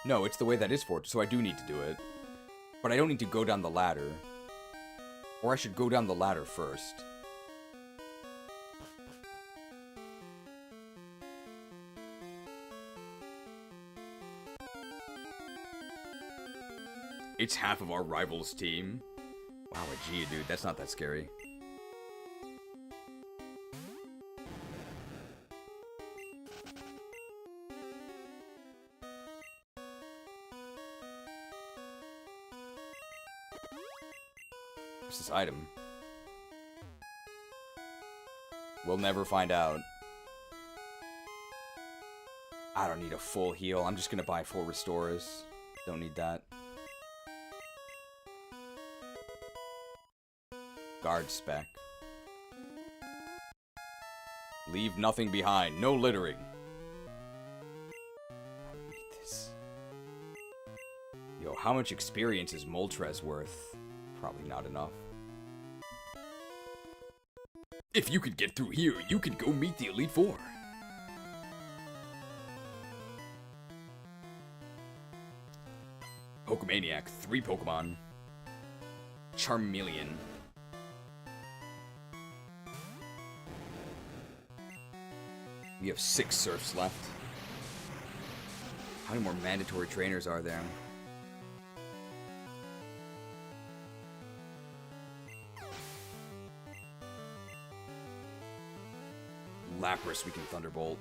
No, it's the way that is fortress, so I do need to do it. But I don't need to go down the ladder. Or I should go down the ladder first. It's half of our rival's team. Wow, a Geodude, that's not that scary. What's this item? We'll never find out. I don't need a full heal. I'm just gonna buy full restores. Don't need that. Guard spec. Leave nothing behind. No littering. I don't need this. Yo, how much experience is Moltres worth? Probably not enough. If you could get through here, you could go meet the Elite Four. Pokemaniac, 3 Pokemon. Charmeleon. We have 6 Surfs left. How many more mandatory trainers are there? Lapras we can Thunderbolt.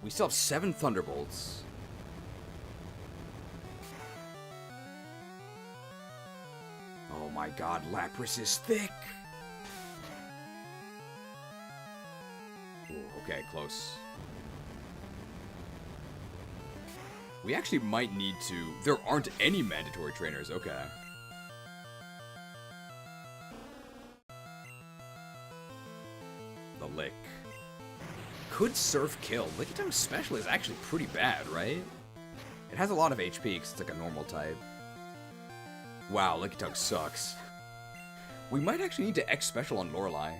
We still have 7 Thunderbolts. Oh my god, Lapras is thick! Ooh, okay, close. We actually might need to... There aren't any mandatory trainers, okay. The Lick. Could Surf kill? Lickitung Special is actually pretty bad, right? It has a lot of HP because it's like a normal type. Wow, Lickitung sucks. We might actually need to X Special on Lorelei.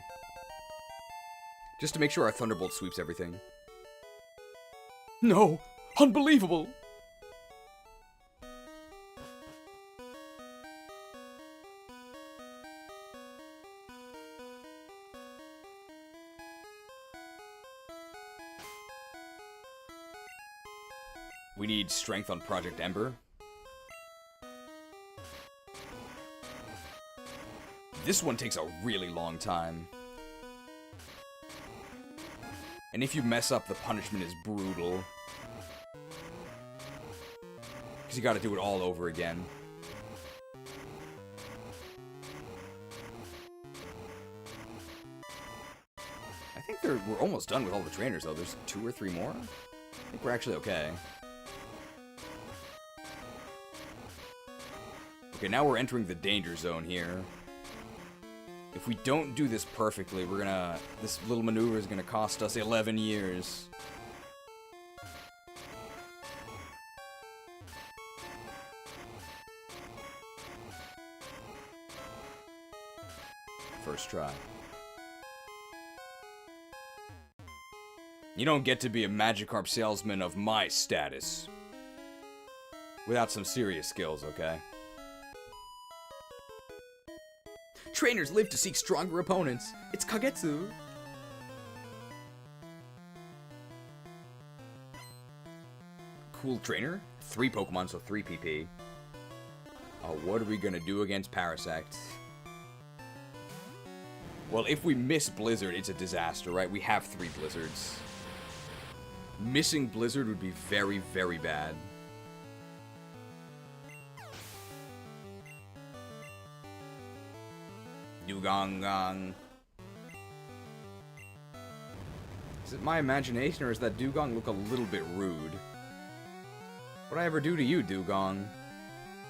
Just to make sure our Thunderbolt sweeps everything. No! Unbelievable! We need strength on Project Ember. This one takes a really long time. And if you mess up, the punishment is brutal. Because you gotta do it all over again. I think we're almost done with all the trainers, though. There's 2 or 3 more. I think we're actually okay. Okay, now we're entering the danger zone here. If we don't do this perfectly, we're gonna... This little maneuver is gonna cost us 11 years. First try. You don't get to be a Magikarp salesman of my status without some serious skills, okay? Trainers live to seek stronger opponents. It's Kagetsu. Cool trainer. 3 Pokemon, so 3 PP. What are we gonna do against Parasect? Well, if we miss Blizzard, it's a disaster, right? We have 3 Blizzards. Missing Blizzard would be very, very bad. Dugong. Is it my imagination, or does that Dugong look a little bit rude? What'd I ever do to you, Dugong?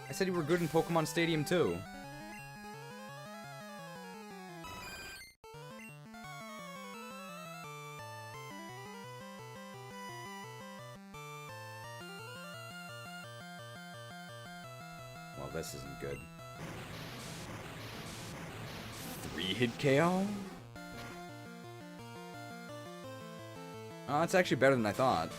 I said you were good in Pokemon Stadium too. Well, this isn't good. 3-hit KO? Oh, that's actually better than I thought.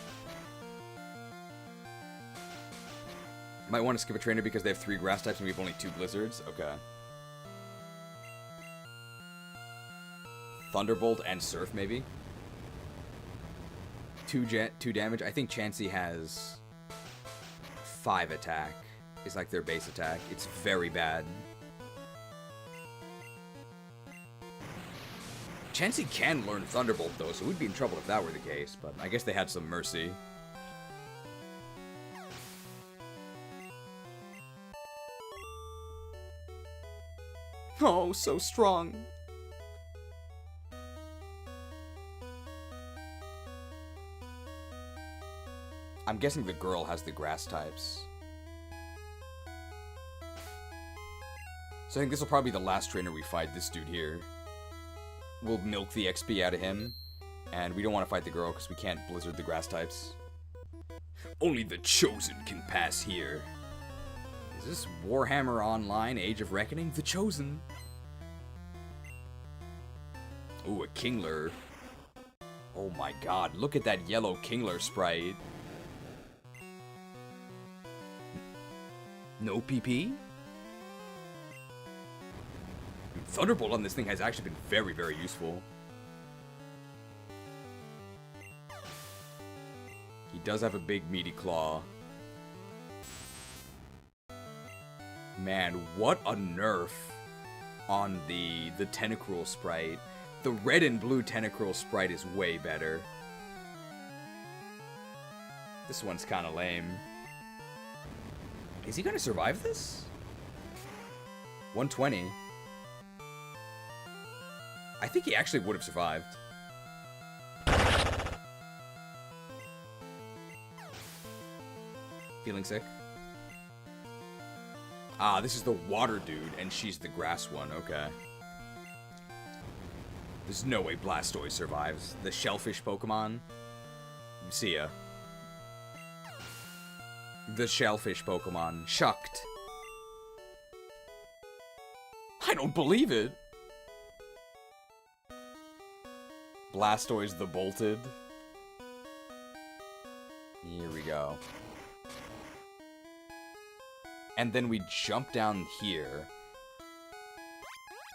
Might want to skip a trainer because they have 3 grass types and we have only 2 blizzards. Okay. Thunderbolt and Surf, maybe? 2 damage. I think Chansey has 5 attack. It's like their base attack. It's very bad. Chansey can learn Thunderbolt, though, so we'd be in trouble if that were the case, but I guess they had some mercy. Oh, so strong. I'm guessing the girl has the grass types. So I think this will probably be the last trainer we fight, this dude here. We'll milk the XP out of him, and we don't want to fight the girl because we can't blizzard the grass types. Only the chosen can pass here. Is this Warhammer Online Age of Reckoning? The Chosen. Ooh, a Kingler. Oh my god, look at that yellow Kingler sprite. No PP? Thunderbolt on this thing has actually been very, very useful. He does have a big meaty claw. Man, what a nerf on the Tentacruel sprite. The red and blue Tentacruel sprite is way better. This one's kind of lame. Is he gonna survive this? 120. I think he actually would have survived. Feeling sick? Ah, this is the water dude, and she's the grass one. Okay. There's no way Blastoise survives. The shellfish Pokemon? See ya. The shellfish Pokemon. Shucked. I don't believe it! Blastoise the Bolted. Here we go. And then we jump down here.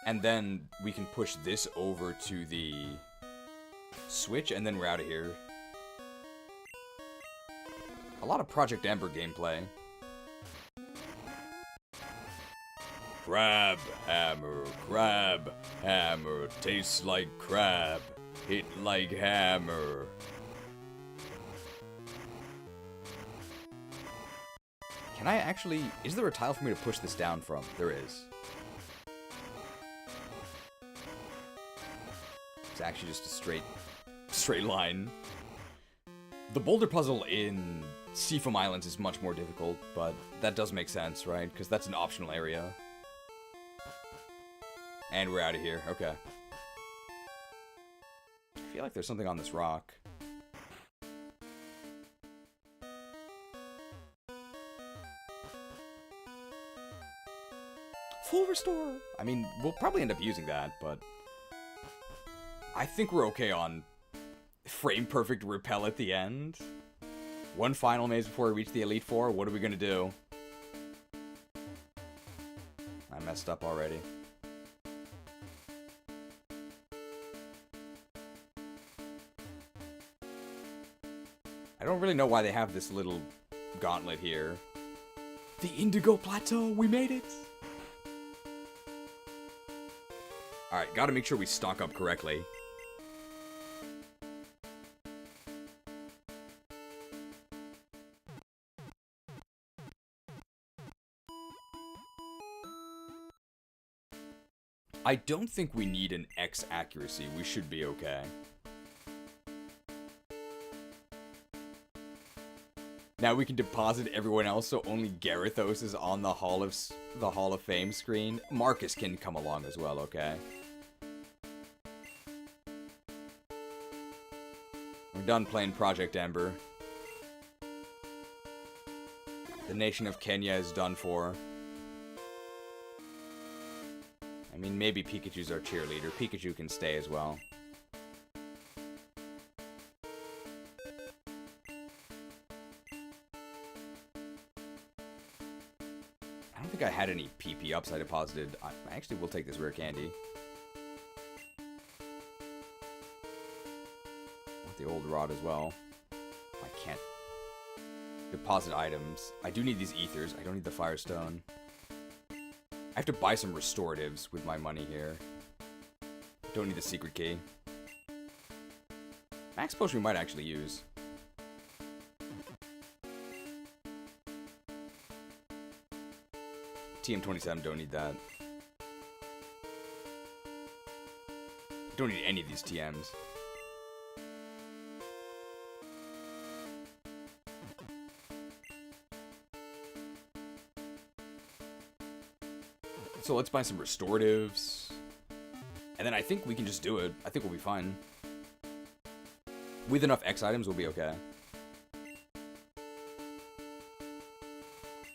And then we can push this over to the switch, and then we're out of here. A lot of Project Amber gameplay. Crab hammer, tastes like crab, hit like hammer. Can I actually... Is there a tile for me to push this down from? There is. It's actually just a straight line. The boulder puzzle in Seafoam Islands is much more difficult, but that does make sense, right? Because that's an optional area. And we're out of here. Okay. I feel like there's something on this rock. Full restore! I mean, we'll probably end up using that, but... I think we're okay on frame perfect repel at the end. One final maze before we reach the Elite Four. What are we gonna do? I messed up already. I don't really know why they have this little gauntlet here. The Indigo Plateau! We made it! Alright, gotta make sure we stock up correctly. I don't think we need an X accuracy. We should be okay. Now we can deposit everyone else, so only Gyarados is on the Hall of Fame screen. Marcus can come along as well, okay? We're done playing Project Ember. The nation of Kenya is done for. I mean, maybe Pikachu's our cheerleader. Pikachu can stay as well. I don't think I had any PP ups I deposited. I actually will take this rare candy. Want the old rod as well. I can't deposit items. I do need these ethers. I don't need the Firestone. I have to buy some restoratives with my money here. Don't need the secret key. Max Potion we might actually use. TM27, don't need that. Don't need any of these TMs. So let's buy some restoratives. And then I think we can just do it. I think we'll be fine. With enough X items, we'll be okay.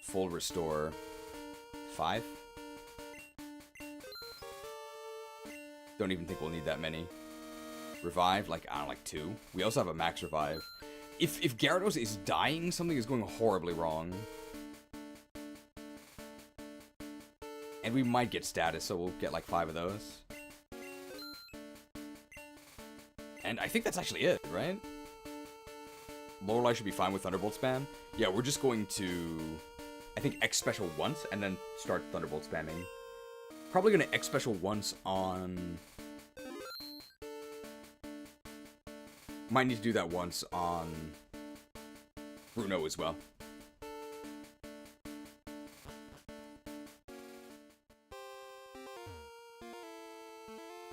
Full restore. 5? Don't even think we'll need that many. Revive, like, I don't know, like 2. We also have a max revive. If Gyarados is dying, something is going horribly wrong. And we might get status, so we'll get like 5 of those. And I think that's actually it, right? Lorelei should be fine with Thunderbolt spam. Yeah, we're just going to, I think, X special once, and then start Thunderbolt spamming. Probably gonna X special once on... Might need to do that once on Bruno as well.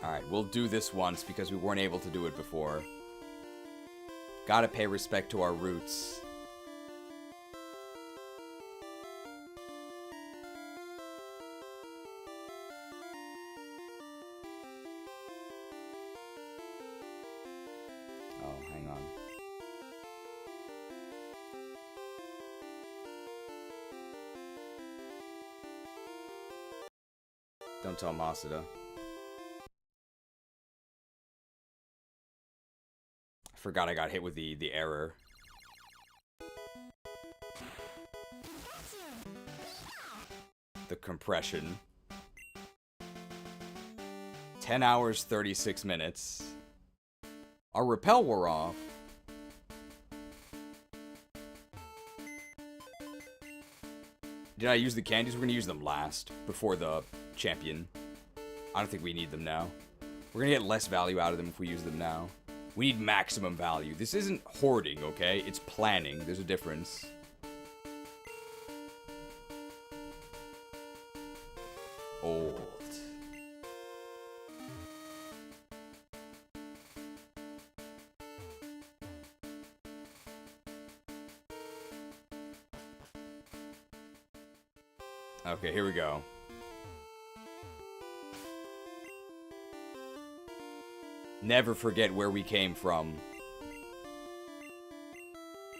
Alright, we'll do this once because we weren't able to do it before. Gotta pay respect to our roots. Oh, hang on. Don't tell Masada. Forgot I got hit with the error. The compression. 10 hours, 36 minutes. Our repel wore off. Did I use the candies? We're gonna use them last, before the champion. I don't think we need them now. We're gonna get less value out of them if we use them now. We need maximum value. This isn't hoarding, okay? It's planning. There's a difference. Old. Okay, here we go. Never forget where we came from.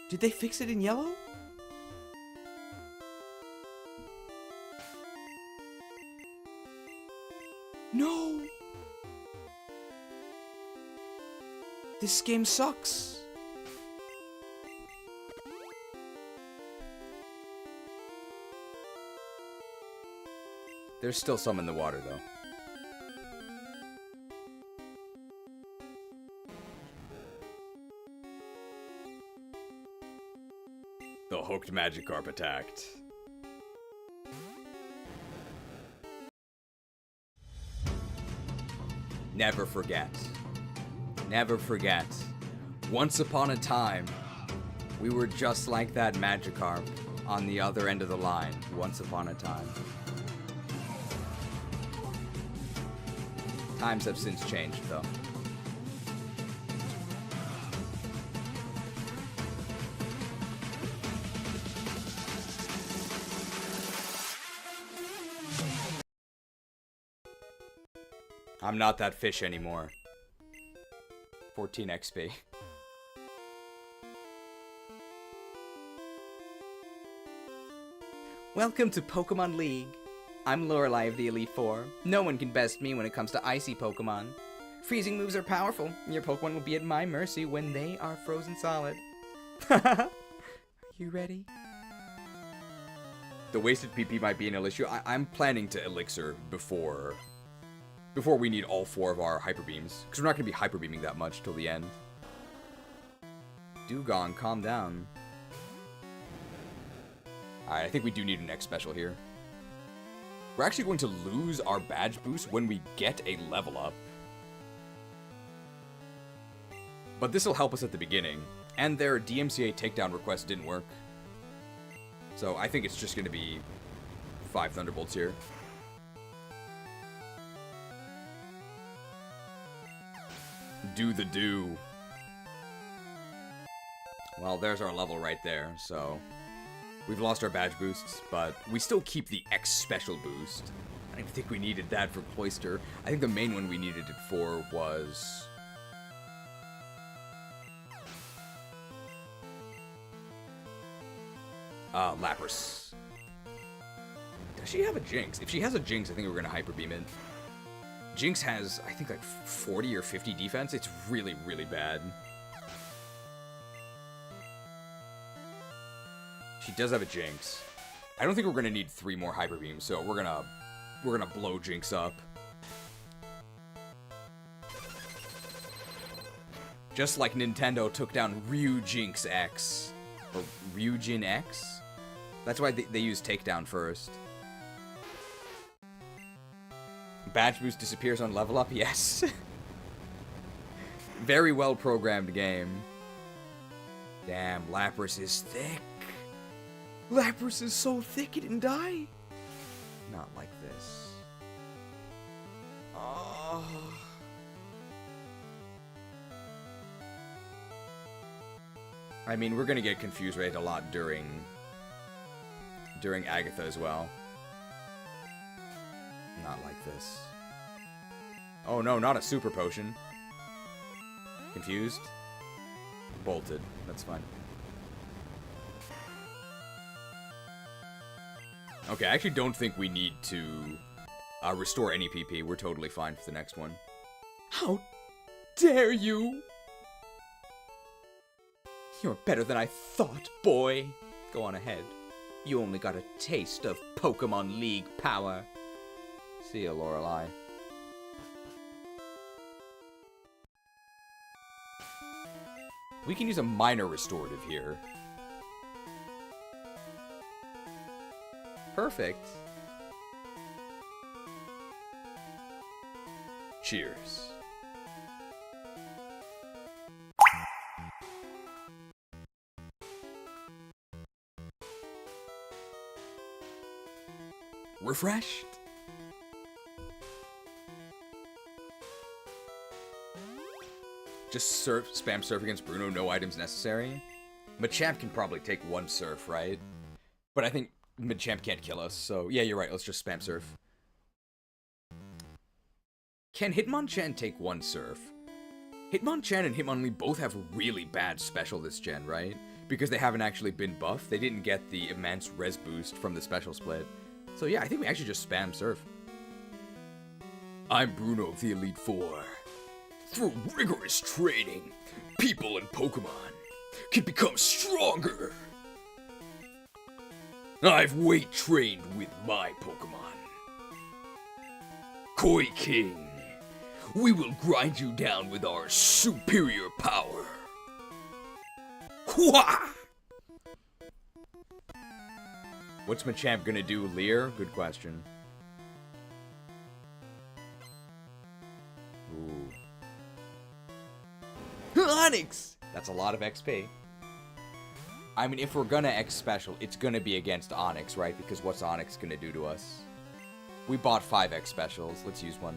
Did they fix it in yellow? No! This game sucks. There's still some in the water, though. The hooked Magikarp attacked. Never forget. Never forget. Once upon a time, we were just like that Magikarp on the other end of the line. Once upon a time. Times have since changed, though. I'm not that fish anymore. 14 XP. Welcome to Pokemon League. I'm Lorelei of the Elite Four. No one can best me when it comes to icy Pokemon. Freezing moves are powerful. Your Pokemon will be at my mercy when they are frozen solid. Are you ready? The wasted PP might be an issue. I'm planning to Elixir before we need all 4 of our Hyper Beams. Because we're not going to be Hyper Beaming that much till the end. Dugong, calm down. Alright, I think we do need an X special here. We're actually going to lose our badge boost when we get a level up. But this will help us at the beginning. And their DMCA takedown request didn't work. So I think it's just going to be 5 Thunderbolts here. Do the do. Well, there's our level right there, so... We've lost our badge boosts, but we still keep the X special boost. I don't even think we needed that for Cloyster. I think the main one we needed it for was... Lapras. Does she have a Jinx? If she has a Jinx, I think we're gonna Hyper Beam it. Jinx has, I think, like 40 or 50 defense. It's really, really bad. She does have a Jinx. I don't think we're gonna need 3 more Hyper Beams, so we're gonna blow Jinx up. Just like Nintendo took down Ryujinx X. Or Ryujin X? That's why they use Takedown first. Badge boost disappears on level up? Yes. Very well programmed game. Damn, Lapras is thick. Lapras is so thick it didn't die. Not like this. Oh. I mean, we're gonna get confused rate a lot during Agatha as well. Not like this. Oh no, not a super potion. Confused? Bolted. That's fine. Okay, I actually don't think we need to restore any PP. We're totally fine for the next one. How dare you! You're better than I thought, boy. Go on ahead. You only got a taste of Pokemon League power. See ya, Lorelei. We can use a minor restorative here. Perfect. Cheers. Refreshed? Just spam surf against Bruno, no items necessary. Machamp can probably take one surf, right? But I think Machamp can't kill us, so yeah, you're right, let's just spam surf. Can Hitmonchan take one surf? Hitmonchan and Hitmonlee both have really bad special this gen, right? Because they haven't actually been buffed. They didn't get the immense res boost from the special split. So yeah, I think we actually just spam surf. I'm Bruno of the Elite Four. Through rigorous training, people and Pokemon can become stronger. I've weight trained with my Pokemon. Koi King, we will grind you down with our superior power. Hua! What's Machamp gonna do, Leer? Good question. Ooh. Onix! That's a lot of XP. I mean, if we're gonna X special, it's gonna be against Onix, right? Because what's Onix gonna do to us? We bought 5 X specials. Let's use one.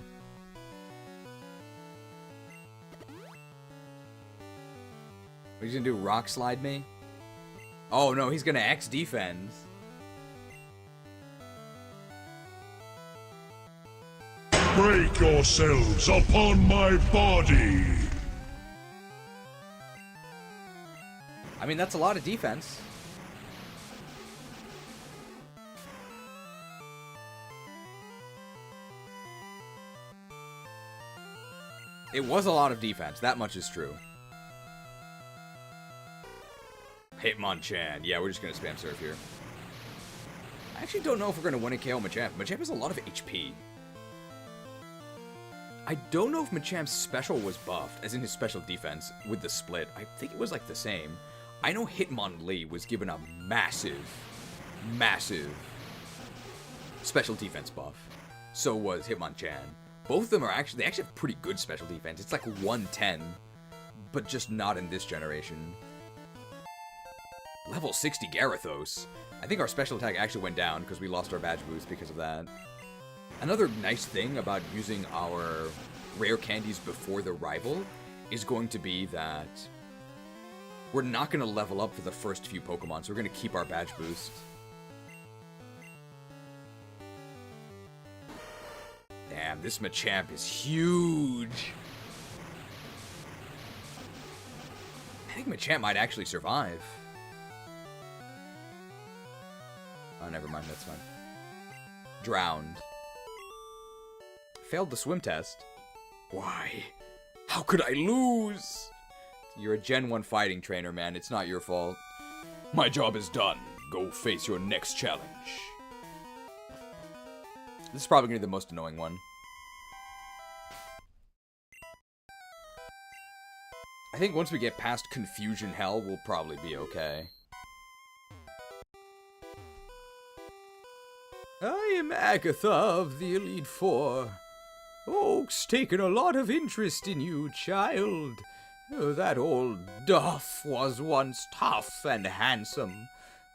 He's gonna do Rock Slide me? Oh no, he's gonna X defend. Break yourselves upon my body! I mean, that's a lot of defense. It was a lot of defense, that much is true. Hitmonchan. Yeah, we're just gonna spam surf here. I actually don't know if we're gonna win a KO Machamp. Machamp has a lot of HP. I don't know if Machamp's special was buffed, as in his special defense, with the split. I think it was like the same. I know Hitmonlee was given a massive, massive special defense buff. So was Hitmonchan. Both of them are actually, they actually have pretty good special defense. It's like 110, but just not in this generation. Level 60 Gyarados. I think our special attack actually went down because we lost our badge boost because of that. Another nice thing about using our rare candies before the rival is going to be that we're not going to level up for the first few Pokemon, so we're going to keep our badge boost. Damn, this Machamp is huge. I think Machamp might actually survive. Oh, never mind, that's fine. Drowned. Failed the swim test. Why? How could I lose? You're a Gen 1 fighting trainer, man. It's not your fault. My job is done. Go face your next challenge. This is probably going to be the most annoying one. I think once we get past Confusion Hell, we'll probably be okay. I am Agatha of the Elite Four. Oak's taken a lot of interest in you, child. That old Duff was once tough and handsome.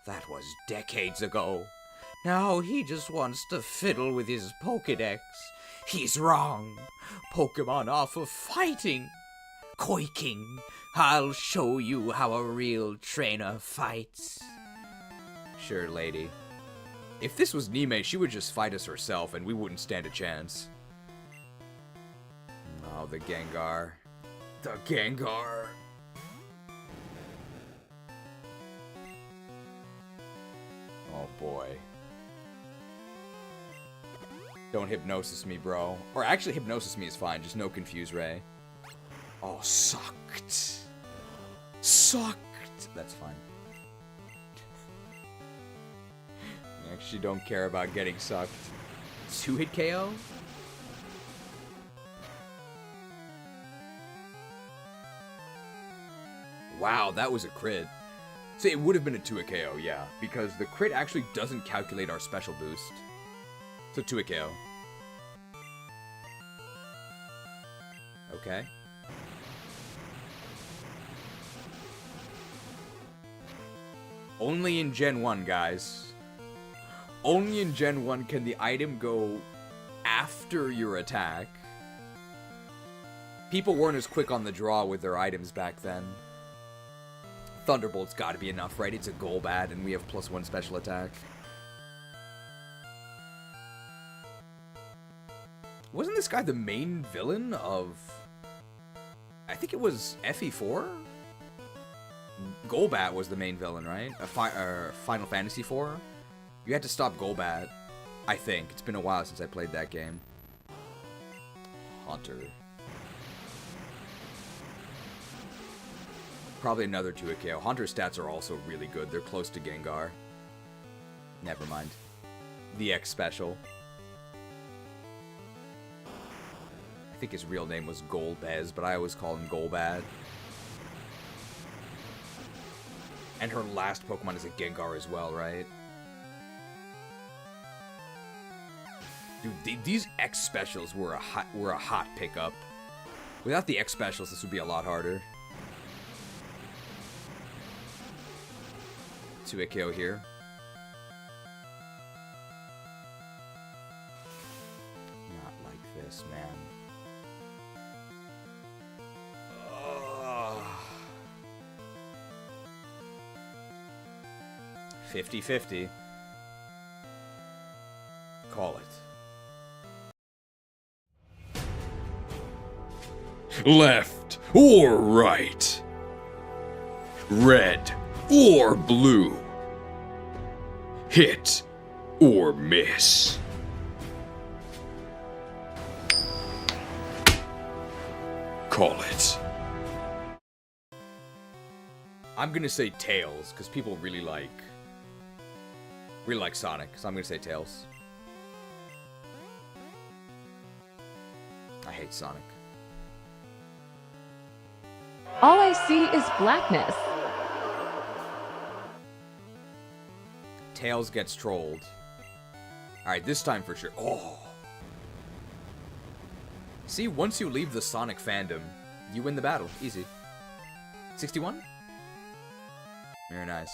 That was decades ago. Now he just wants to fiddle with his Pokédex. He's wrong. Pokemon are for fighting. Koi King, I'll show you how a real trainer fights. Sure, lady. If this was Nime, she would just fight us herself and we wouldn't stand a chance. Oh, the Gengar. The Gengar. Oh boy. Don't hypnosis me, bro. Or actually, hypnosis me is fine, just no Confuse Ray. Oh, sucked. Sucked. That's fine. I actually don't care about getting sucked. 2-hit KO? Wow, that was a crit. So it would have been a 2-hit KO, yeah, because the crit actually doesn't calculate our special boost. So 2-hit KO. Okay. Only in Gen 1, guys. Only in Gen 1 can the item go after your attack. People weren't as quick on the draw with their items back then. Thunderbolt's gotta be enough, right? It's a Golbat, and we have +1 special attack. Wasn't this guy the main villain of... I think it was FE4? Golbat was the main villain, right? Final Fantasy IV? You had to stop Golbat, I think. It's been a while since I played that game. Haunter. Probably another 2-hit KO. Haunter's stats are also really good. They're close to Gengar. Never mind. The X special. I think his real name was Golbez, but I always call him Golbat. And her last Pokemon is a Gengar as well, right? Dude, these X specials were a hot pickup. Without the X specials, this would be a lot harder. 2-hit KO here. Not like this, man. 50-50. Call it. Left or right? Red or blue? Hit or miss? Call it. I'm gonna say Tails, because people really like Sonic, so I'm gonna say Tails. I hate Sonic. All I see is blackness. Tails gets trolled. Alright, this time for sure. Oh! See, once you leave the Sonic fandom, you win the battle. Easy. 61? Very nice.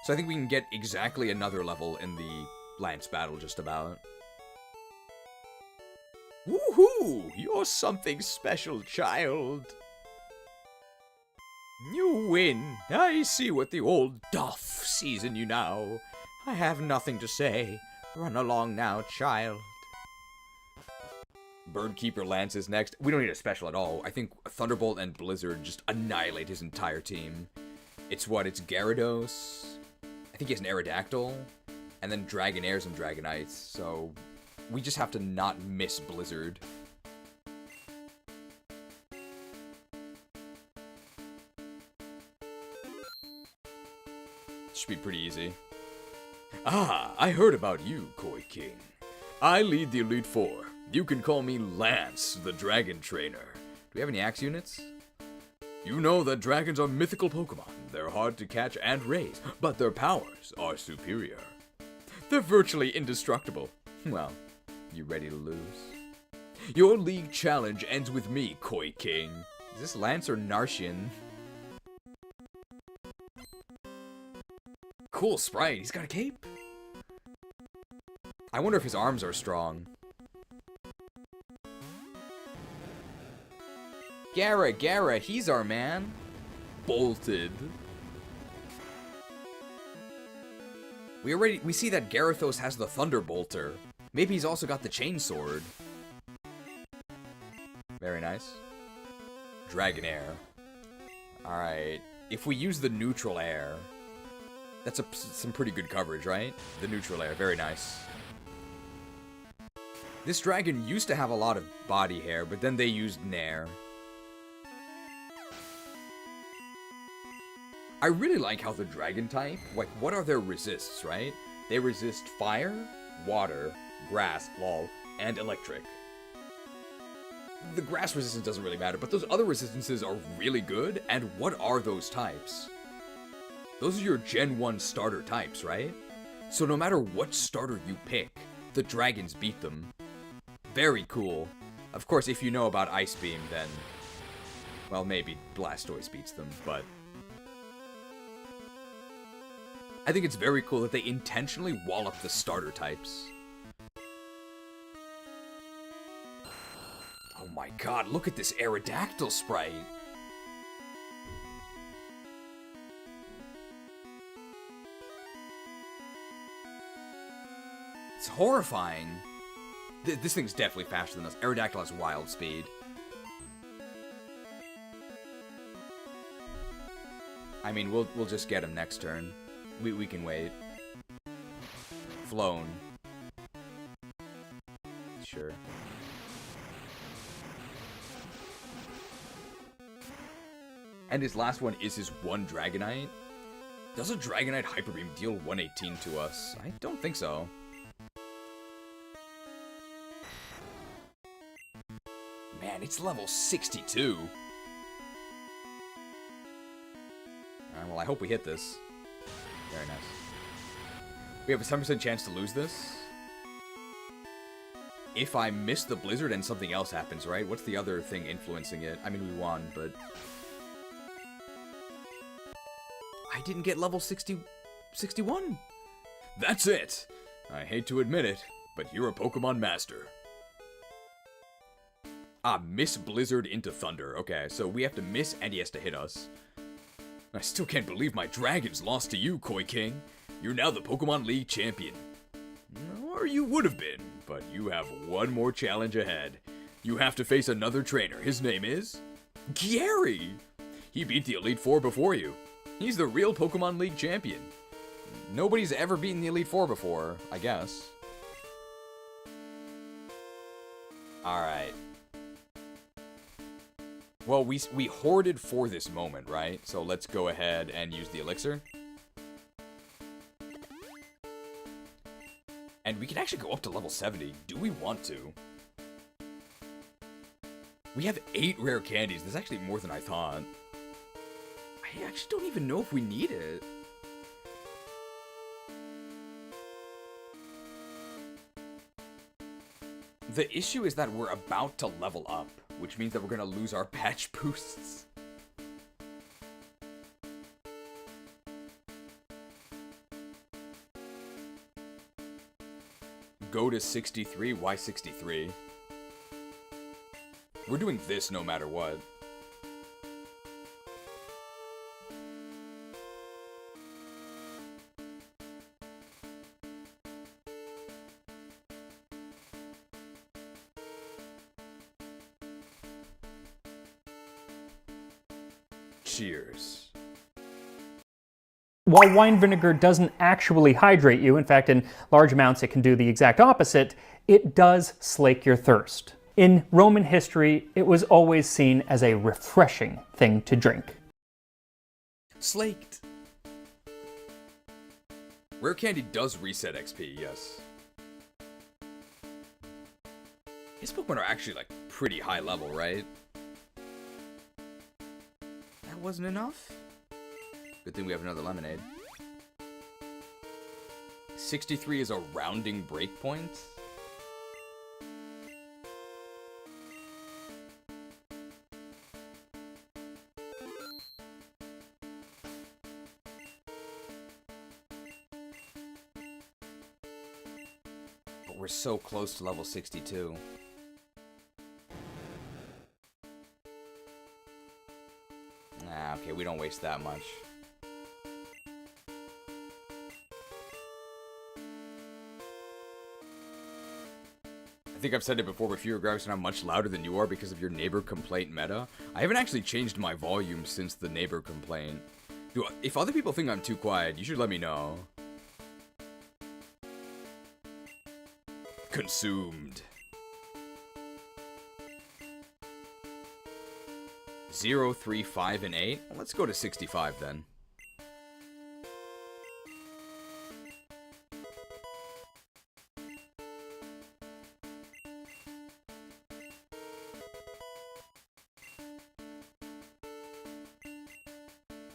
So I think we can get exactly another level in the Lance battle, just about. Woohoo! You're something special, child. You win. I see what the old Duff sees in you now. I have nothing to say. Run along now, child. Birdkeeper Lance is next. We don't need a special at all. I think Thunderbolt and Blizzard just annihilate his entire team. It's what? It's Gyarados. I think he has an Aerodactyl. And then Dragonairs and Dragonites. So we just have to not miss Blizzard. Should be pretty easy. Ah, I heard about you, Koi King. I lead the Elite Four. You can call me Lance, the Dragon Trainer. Do we have any axe units? You know that dragons are mythical Pokemon. They're hard to catch and raise, but their powers are superior. They're virtually indestructible. Well, you ready to lose? Your league challenge ends with me, Koi King. Is this Lance or Narshian? Cool sprite. He's got a cape. I wonder if his arms are strong. Gara, he's our man. Bolted. We see that Gyarados has the Thunderbolter. Maybe he's also got the Chainsword. Very nice. Dragonair. Alright. If we use the neutral air, that's some pretty good coverage, right? The neutral air, very nice. This dragon used to have a lot of body hair, but then they used Nair. I really like how the dragon type, like, what are their resists, right? They resist fire, water, grass, lol, and electric. The grass resistance doesn't really matter, but those other resistances are really good, and what are those types? Those are your Gen 1 starter types, right? So no matter what starter you pick, the dragons beat them. Very cool. Of course, if you know about Ice Beam, then... well, maybe Blastoise beats them, but... I think it's very cool that they intentionally wallop the starter types. Oh my god, look at this Aerodactyl sprite! It's horrifying. This thing's definitely faster than us. Aerodactyl has wild speed. I mean, we'll just get him next turn. We can wait. Flown. Sure. And his last one is his one Dragonite. Does a Dragonite Hyper Beam deal 118 to us? I don't think so. Man, it's level 62. Alright, well, I hope we hit this. Very nice. We have a 7% chance to lose this. If I miss the blizzard and something else happens, right? What's the other thing influencing it? I mean, we won, but... I didn't get level 61. That's it. I hate to admit it, but you're a Pokemon Master. Ah, miss Blizzard into Thunder. Okay, so we have to miss and he has to hit us. I still can't believe my dragons lost to you, Koi King. You're now the Pokemon League champion. Or you would have been, but you have one more challenge ahead. You have to face another trainer. His name is... Gyary! He beat the Elite Four before you. He's the real Pokemon League champion. Nobody's ever beaten the Elite Four before, I guess. Alright. Well, we hoarded for this moment, right? So let's go ahead and use the elixir. And we can actually go up to level 70. Do we want to? We have 8 rare candies. That's actually more than I thought. I actually don't even know if we need it. The issue is that we're about to level up, which means that we're going to lose our patch boosts. Go to 63, why 63? We're doing this no matter what. Cheers. While wine vinegar doesn't actually hydrate you, in fact in large amounts it can do the exact opposite, it does slake your thirst. In Roman history, it was always seen as a refreshing thing to drink. Slaked. Rare candy does reset XP, yes. His Pokemon are actually like pretty high level, right? That wasn't enough? Good thing we have another lemonade. 63 is a rounding breakpoint. But we're so close to level 62. Okay, we don't waste that much. I think I've said it before, but fewer graphics sound much louder than you are because of your neighbor complaint meta. I haven't actually changed my volume since the neighbor complaint. If other people think I'm too quiet, you should let me know. Consumed. 0, 3, 5, and 8. Well, let's go to 65 then.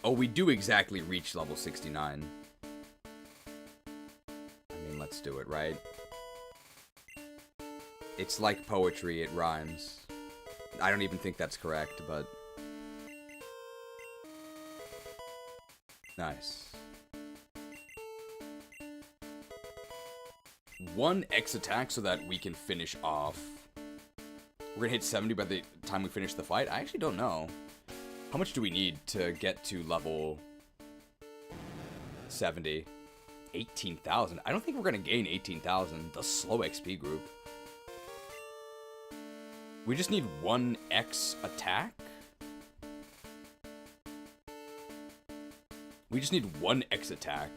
Oh, we do exactly reach level 69. I mean, let's do it, right? It's like poetry, it rhymes. I don't even think that's correct, but... Nice. 1 X attack so that we can finish off. We're gonna hit 70 by the time we finish the fight? I actually don't know. How much do we need to get to level 70? 18,000. I don't think we're gonna gain 18,000. The slow XP group. We just need 1 X attack? We just need 1 X attack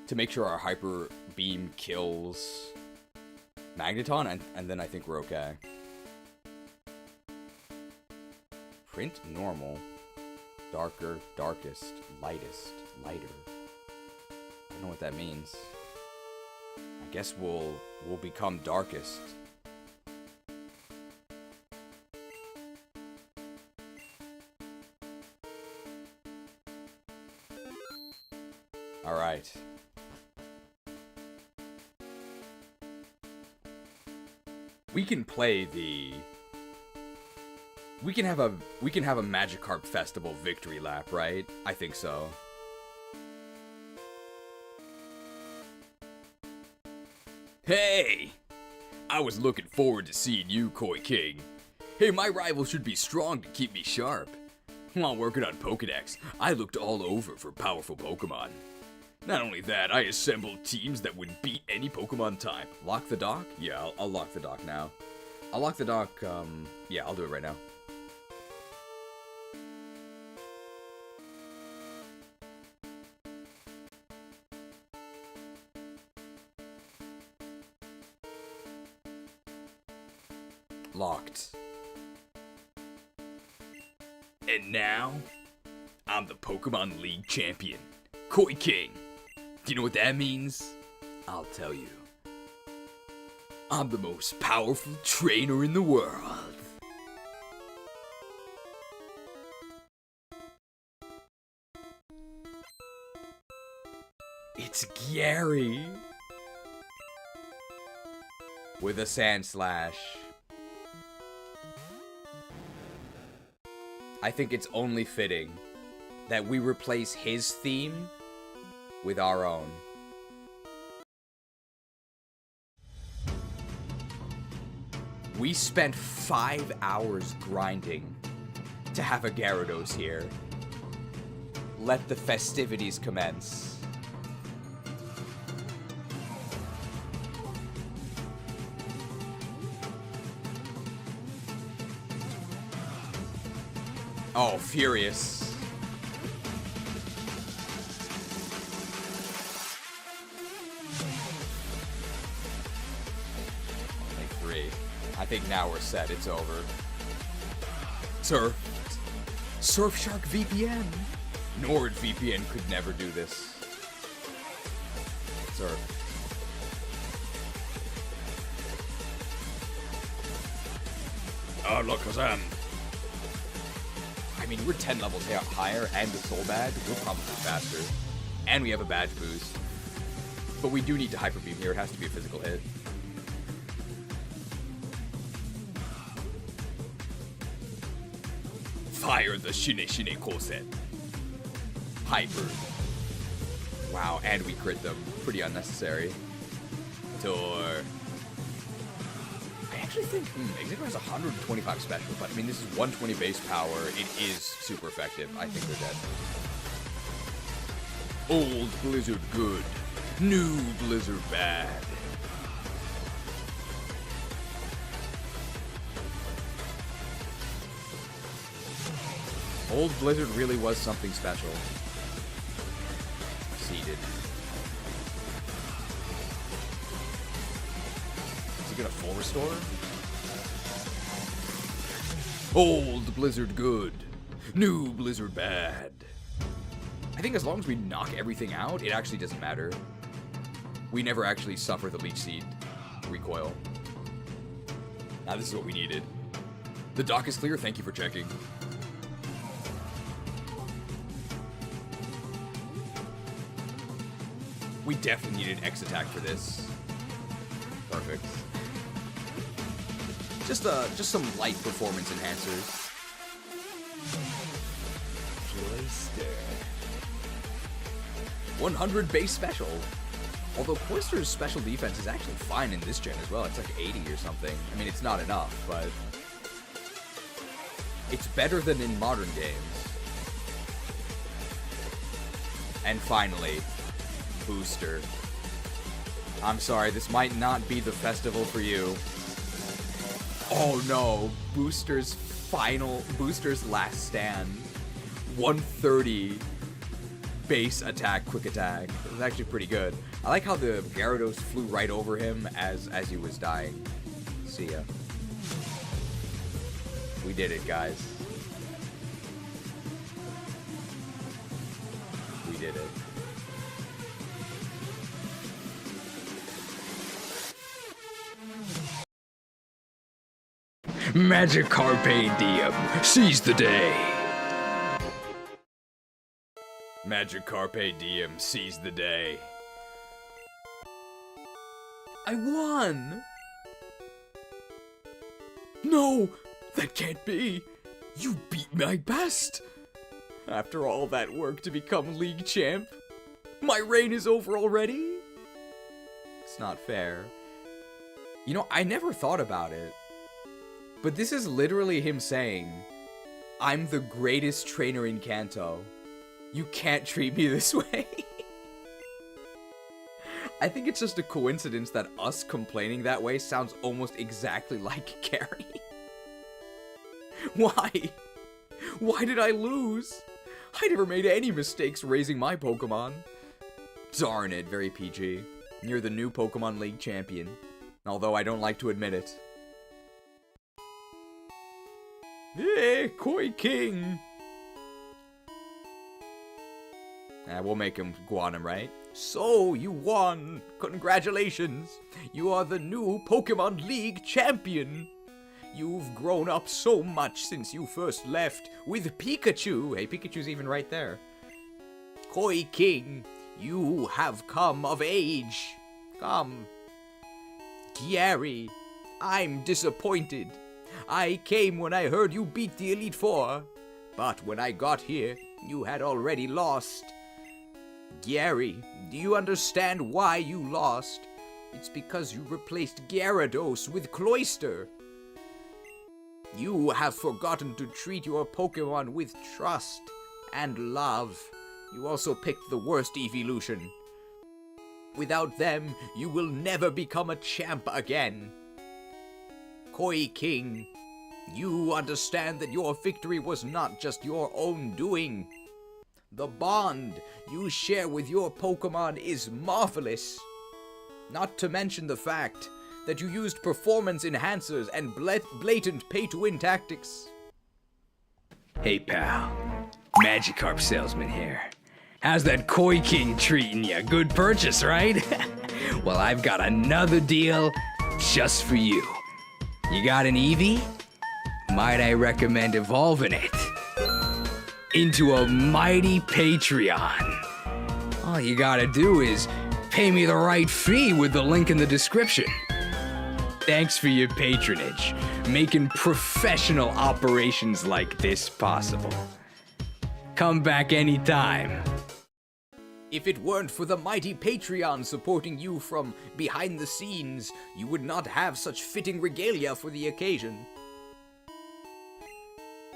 to make sure our Hyper Beam kills Magneton, and then I think we're okay. Print normal. Darker, darkest, lightest, lighter. I don't know what that means. I guess we'll become darkest. Alright. We can play the... We can have a Magikarp Festival victory lap, right? I think so. Hey! I was looking forward to seeing you, Koi King. Hey, my rival should be strong to keep me sharp. While working on Pokedex, I looked all over for powerful Pokemon. Not only that, I assembled teams that would beat any Pokemon type. Lock the dock? Yeah, I'll lock the dock now. I'll lock the dock, yeah, I'll do it right now. Locked. And now, I'm the Pokemon League champion, Koi King. Do you know what that means? I'll tell you. I'm the most powerful trainer in the world. It's Gyary! With a Sand Slash. I think it's only fitting that we replace his theme with our own. We spent 5 hours grinding to have a Gyarados here. Let the festivities commence. Oh, furious. Only 3. I think now we're set. It's over. Surfshark VPN. NordVPN could never do this. Surf. Alakazam. I mean, we're 10 levels higher and the soul badge. We're probably faster. And we have a badge boost. But we do need to Hyper Beam here. It has to be a physical hit. Fire the Shine Koset. Hyper. Wow, and we crit them. Pretty unnecessary. Tor. I actually think Executor has 125 special, but I mean, this is 120 base power. It is super effective. I think they're dead. Old Blizzard good. New Blizzard bad. Old Blizzard really was something special. Seeded. Is he gonna full restore? Old Blizzard good. New Blizzard bad. I think as long as we knock everything out, it actually doesn't matter. We never actually suffer the Leech Seed recoil. Now this is what we needed. The dock is clear, thank you for checking. We definitely needed X attack for this. Perfect. Just some light performance enhancers. 100 base special. Although Cloister's special defense is actually fine in this gen as well. It's like 80 or something. I mean, it's not enough, but it's better than in modern games. And finally, Booster. I'm sorry, this might not be the festival for you. Oh no, Booster's last stand. 130 base attack, quick attack. It was actually pretty good. I like how the Gyarados flew right over him as he was dying. See ya. We did it, guys. We did it. Magikarpe Diem, seize the day. Magikarpe Diem, seize the day. I won! No! That can't be! You beat my best! After all that work to become League Champ, my reign is over already? It's not fair. You know, I never thought about it, but this is literally him saying, I'm the greatest trainer in Kanto. You can't treat me this way. I think it's just a coincidence that us complaining that way sounds almost exactly like Gyary. Why? Why did I lose? I never made any mistakes raising my Pokemon. Darn it, very PG. You're the new Pokemon League champion, although I don't like to admit it. Hey, Koi King! We'll make him Guanum, right? So, you won! Congratulations! You are the new Pokemon League champion! You've grown up so much since you first left with Pikachu. Hey, Pikachu's even right there. Koi King, you have come of age. Come. Gyary, I'm disappointed. I came when I heard you beat the Elite Four, but when I got here, you had already lost. Gyary, do you understand why you lost? It's because you replaced Gyarados with Cloyster. You have forgotten to treat your Pokemon with trust and love. You also picked the worst evolution. Without them, you will never become a champ again. Koi King, you understand that your victory was not just your own doing. The bond you share with your Pokemon is marvelous. Not to mention the fact that you used performance enhancers and blatant pay-to-win tactics. Hey pal, Magikarp salesman here. How's that Koi King treating ya? Good purchase, right? Well, I've got another deal just for you. You got an Eevee? Might I recommend evolving it into a mighty Patreon? All you gotta do is pay me the right fee with the link in the description. Thanks for your patronage, making professional operations like this possible. Come back anytime. If it weren't for the mighty Patreon supporting you from behind the scenes, you would not have such fitting regalia for the occasion.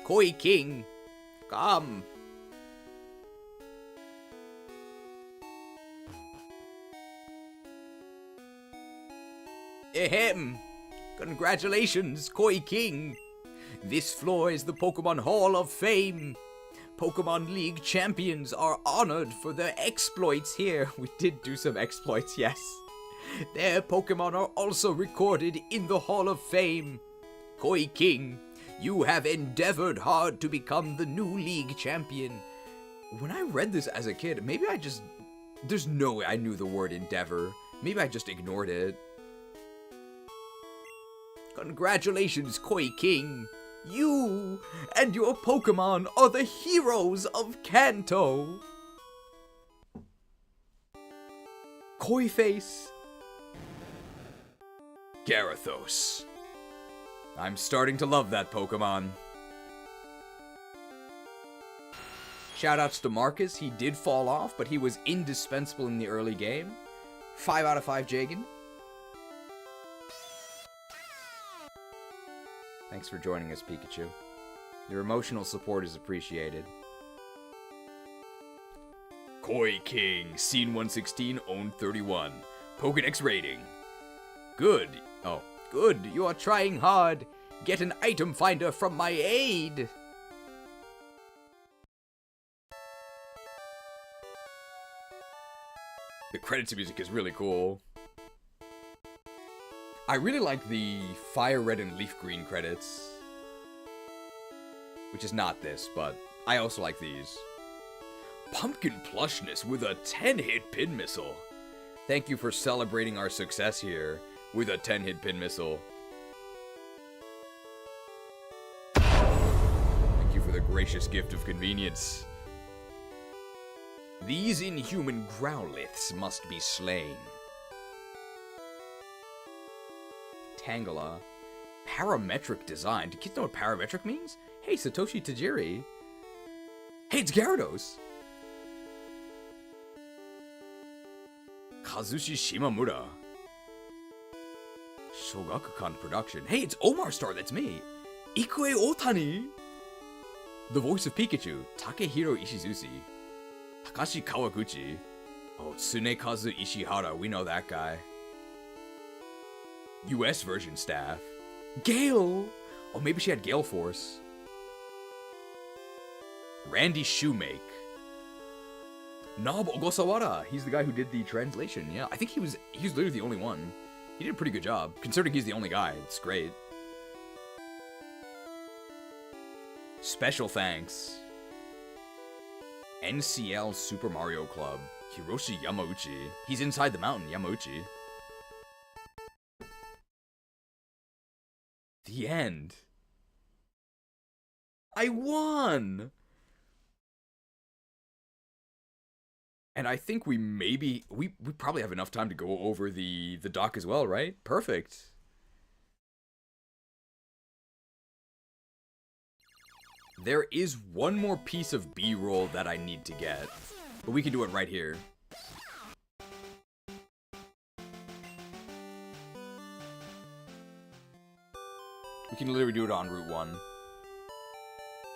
Koi King, come. Ahem. Congratulations, Koi King. This floor is the Pokemon Hall of Fame. Pokemon League champions are honored for their exploits here. We did do some exploits, yes. Their Pokemon are also recorded in the Hall of Fame. Koi King, you have endeavored hard to become the new League champion. When I read this as a kid, maybe there's no way I knew the word endeavor. Maybe I just ignored it. Congratulations, Koi King. You and your Pokemon are the heroes of Kanto. Koi face. Gyarados. I'm starting to love that Pokemon. Shoutouts to Marcus. He did fall off, but he was indispensable in the early game. 5 out of 5 Jagan. Thanks for joining us, Pikachu. Your emotional support is appreciated. Koi King, Scene 116, Own 31. Pokedex rating. Good. Oh, good. You are trying hard. Get an item finder from my aid. The credits music is really cool. I really like the Fire Red and Leaf Green credits. Which is not this, but I also like these. Pumpkin plushness with a 10-hit pin missile. Thank you for celebrating our success here with a 10-hit pin missile. Thank you for the gracious gift of convenience. These inhuman Growliths must be slain. Tangela. Parametric design. Do kids know what parametric means? Hey, Satoshi Tajiri. Hey, it's Gyarados. Kazushi Shimamura. Shogakukan production. Hey, it's Omar Star, that's me. Ikue Otani. The voice of Pikachu. Takehiro Ishizushi. Takashi Kawaguchi. Oh, Tsunekazu Ishihara, we know that guy. US version staff. Gale! Oh, maybe she had Gale Force. Randy Shoemake. Nob Ogosawara. He's the guy who did the translation. Yeah, I think he was literally the only one. He did a pretty good job, considering he's the only guy. It's great. Special thanks. NCL Super Mario Club. Hiroshi Yamauchi. He's inside the mountain, Yamauchi. The end. I won! And I think we probably have enough time to go over the doc as well, right? Perfect. There is one more piece of B-roll that I need to get, but we can do it right here. We can literally do it on Route 1.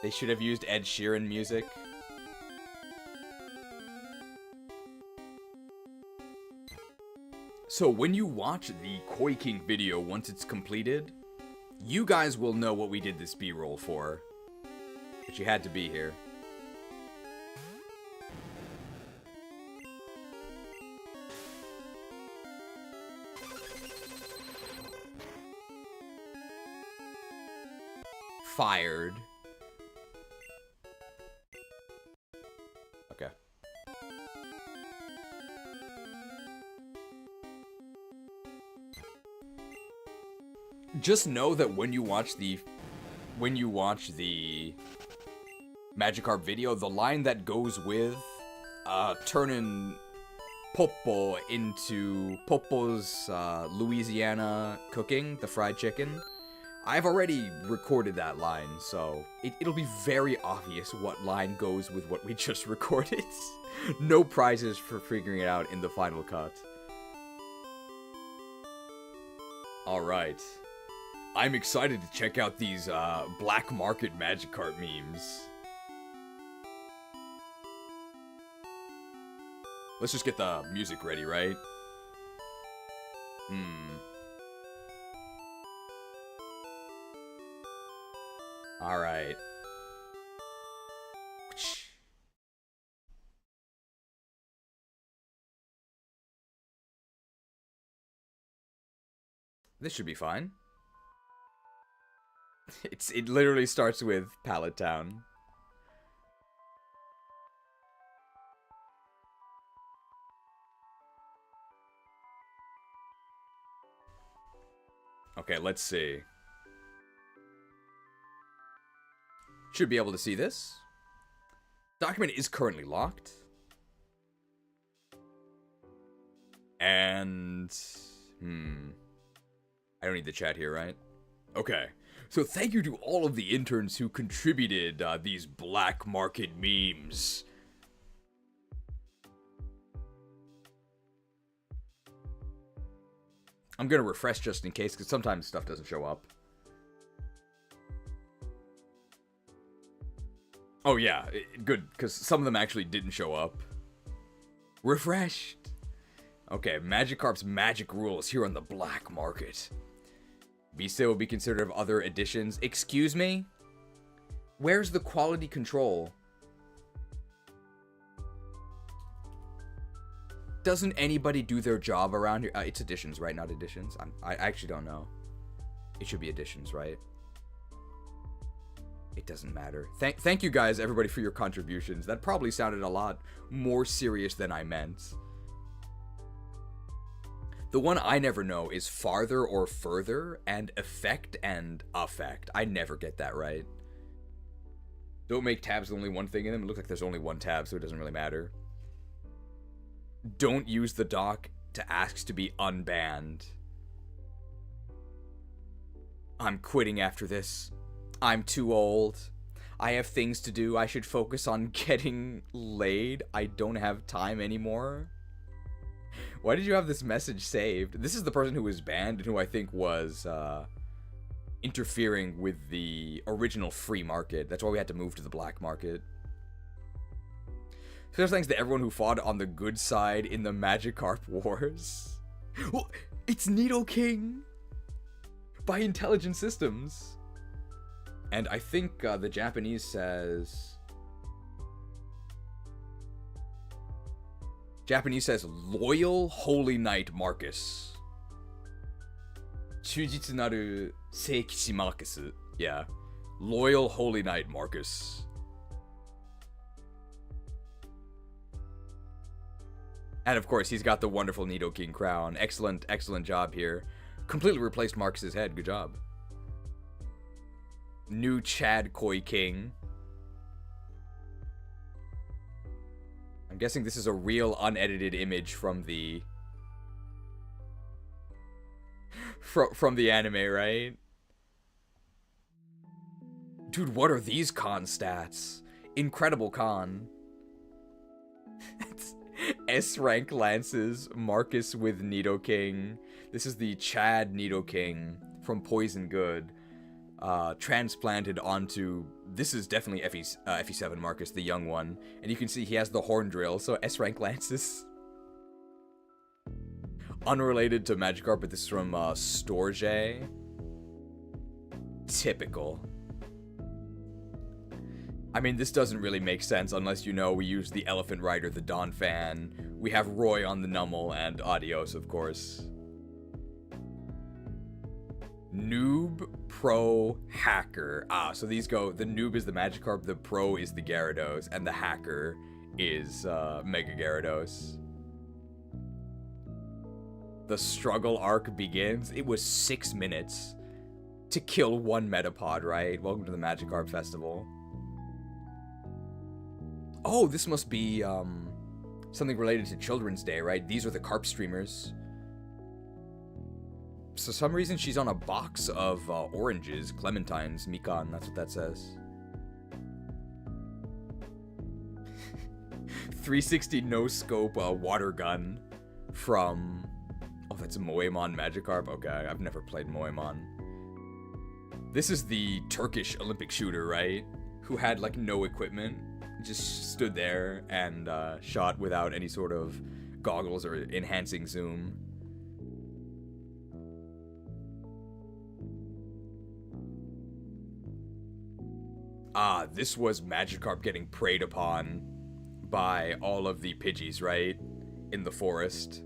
They should have used Ed Sheeran music. So when you watch the Koi King video once it's completed, you guys will know what we did this B-roll for. But you had to be here. Fired. Okay. Just know that when you watch the Magikarp video, the line that goes with turning Popo into Popo's Louisiana cooking, the fried chicken, I've already recorded that line, so it'll be very obvious what line goes with what we just recorded. No prizes for figuring it out in the final cut. Alright. I'm excited to check out these black market Magikarp memes. Let's just get the music ready, right? Alright. This should be fine. It literally starts with Pallet Town. Okay, let's see. Should be able to see this. Document is currently locked. And... I don't need the chat here, right? Okay. So thank you to all of the interns who contributed these black market memes. I'm gonna refresh just in case, because sometimes stuff doesn't show up. Oh yeah, good, because some of them actually didn't show up. Refreshed! Okay, Magikarp's magic rules here on the black market. Vista will be considered of other editions. Excuse me? Where's the quality control? Doesn't anybody do their job around here? It's editions, right? Not editions? I actually don't know. It should be editions, right? It doesn't matter. Thank you guys, everybody, for your contributions. That probably sounded a lot more serious than I meant. The one I never know is farther or further, and effect and affect. I never get that right. Don't make tabs with only one thing in them. It looks like there's only one tab, so it doesn't really matter. Don't use the dock to ask to be unbanned. I'm quitting after this. I'm too old. I have things to do. I should focus on getting laid. I don't have time anymore. Why did you have this message saved? This is the person who was banned and who I think was interfering with the original free market. That's why we had to move to the black market. Special thanks to everyone who fought on the good side in the Magikarp Wars. Well, it's Nidoking by Intelligent Systems. And I think the Japanese says... Loyal Holy Knight Marcus. Chujitsu naru Seikishi Marcus. Yeah. Loyal Holy Knight Marcus. And of course, he's got the wonderful Nidoking crown. Excellent, excellent job here. Completely replaced Marcus's head. Good job. New Chad Koi King. I'm guessing this is a real unedited image from the... from the anime, right? Dude, what are these con stats? Incredible con. S-rank lances, Marcus with Nidoking. This is the Chad Nidoking from Poison Good. Transplanted onto... This is definitely FE7 Marcus, the young one. And you can see he has the horn drill, so S-rank lances. Unrelated to Magikarp, but this is from Storge. Typical. I mean, this doesn't really make sense unless you know we use the Elephant Rider, the Don Fan. We have Roy on the Nummel, and Adios, of course. Noob, Pro, Hacker. Ah, so these go, the Noob is the Magikarp, the Pro is the Gyarados, and the Hacker is Mega Gyarados. The struggle arc begins. It was 6 minutes to kill one Metapod, right? Welcome to the Magikarp Festival. Oh, this must be something related to Children's Day, right? These are the Karp streamers. For some reason, she's on a box of oranges, clementines, mikan, that's what that says. 360 no-scope water gun from... Oh, that's Moemon Magikarp? Okay, I've never played Moemon. This is the Turkish Olympic shooter, right? Who had, like, no equipment. Just stood there and shot without any sort of goggles or enhancing zoom. Ah, this was Magikarp getting preyed upon by all of the Pidgeys, right? In the forest.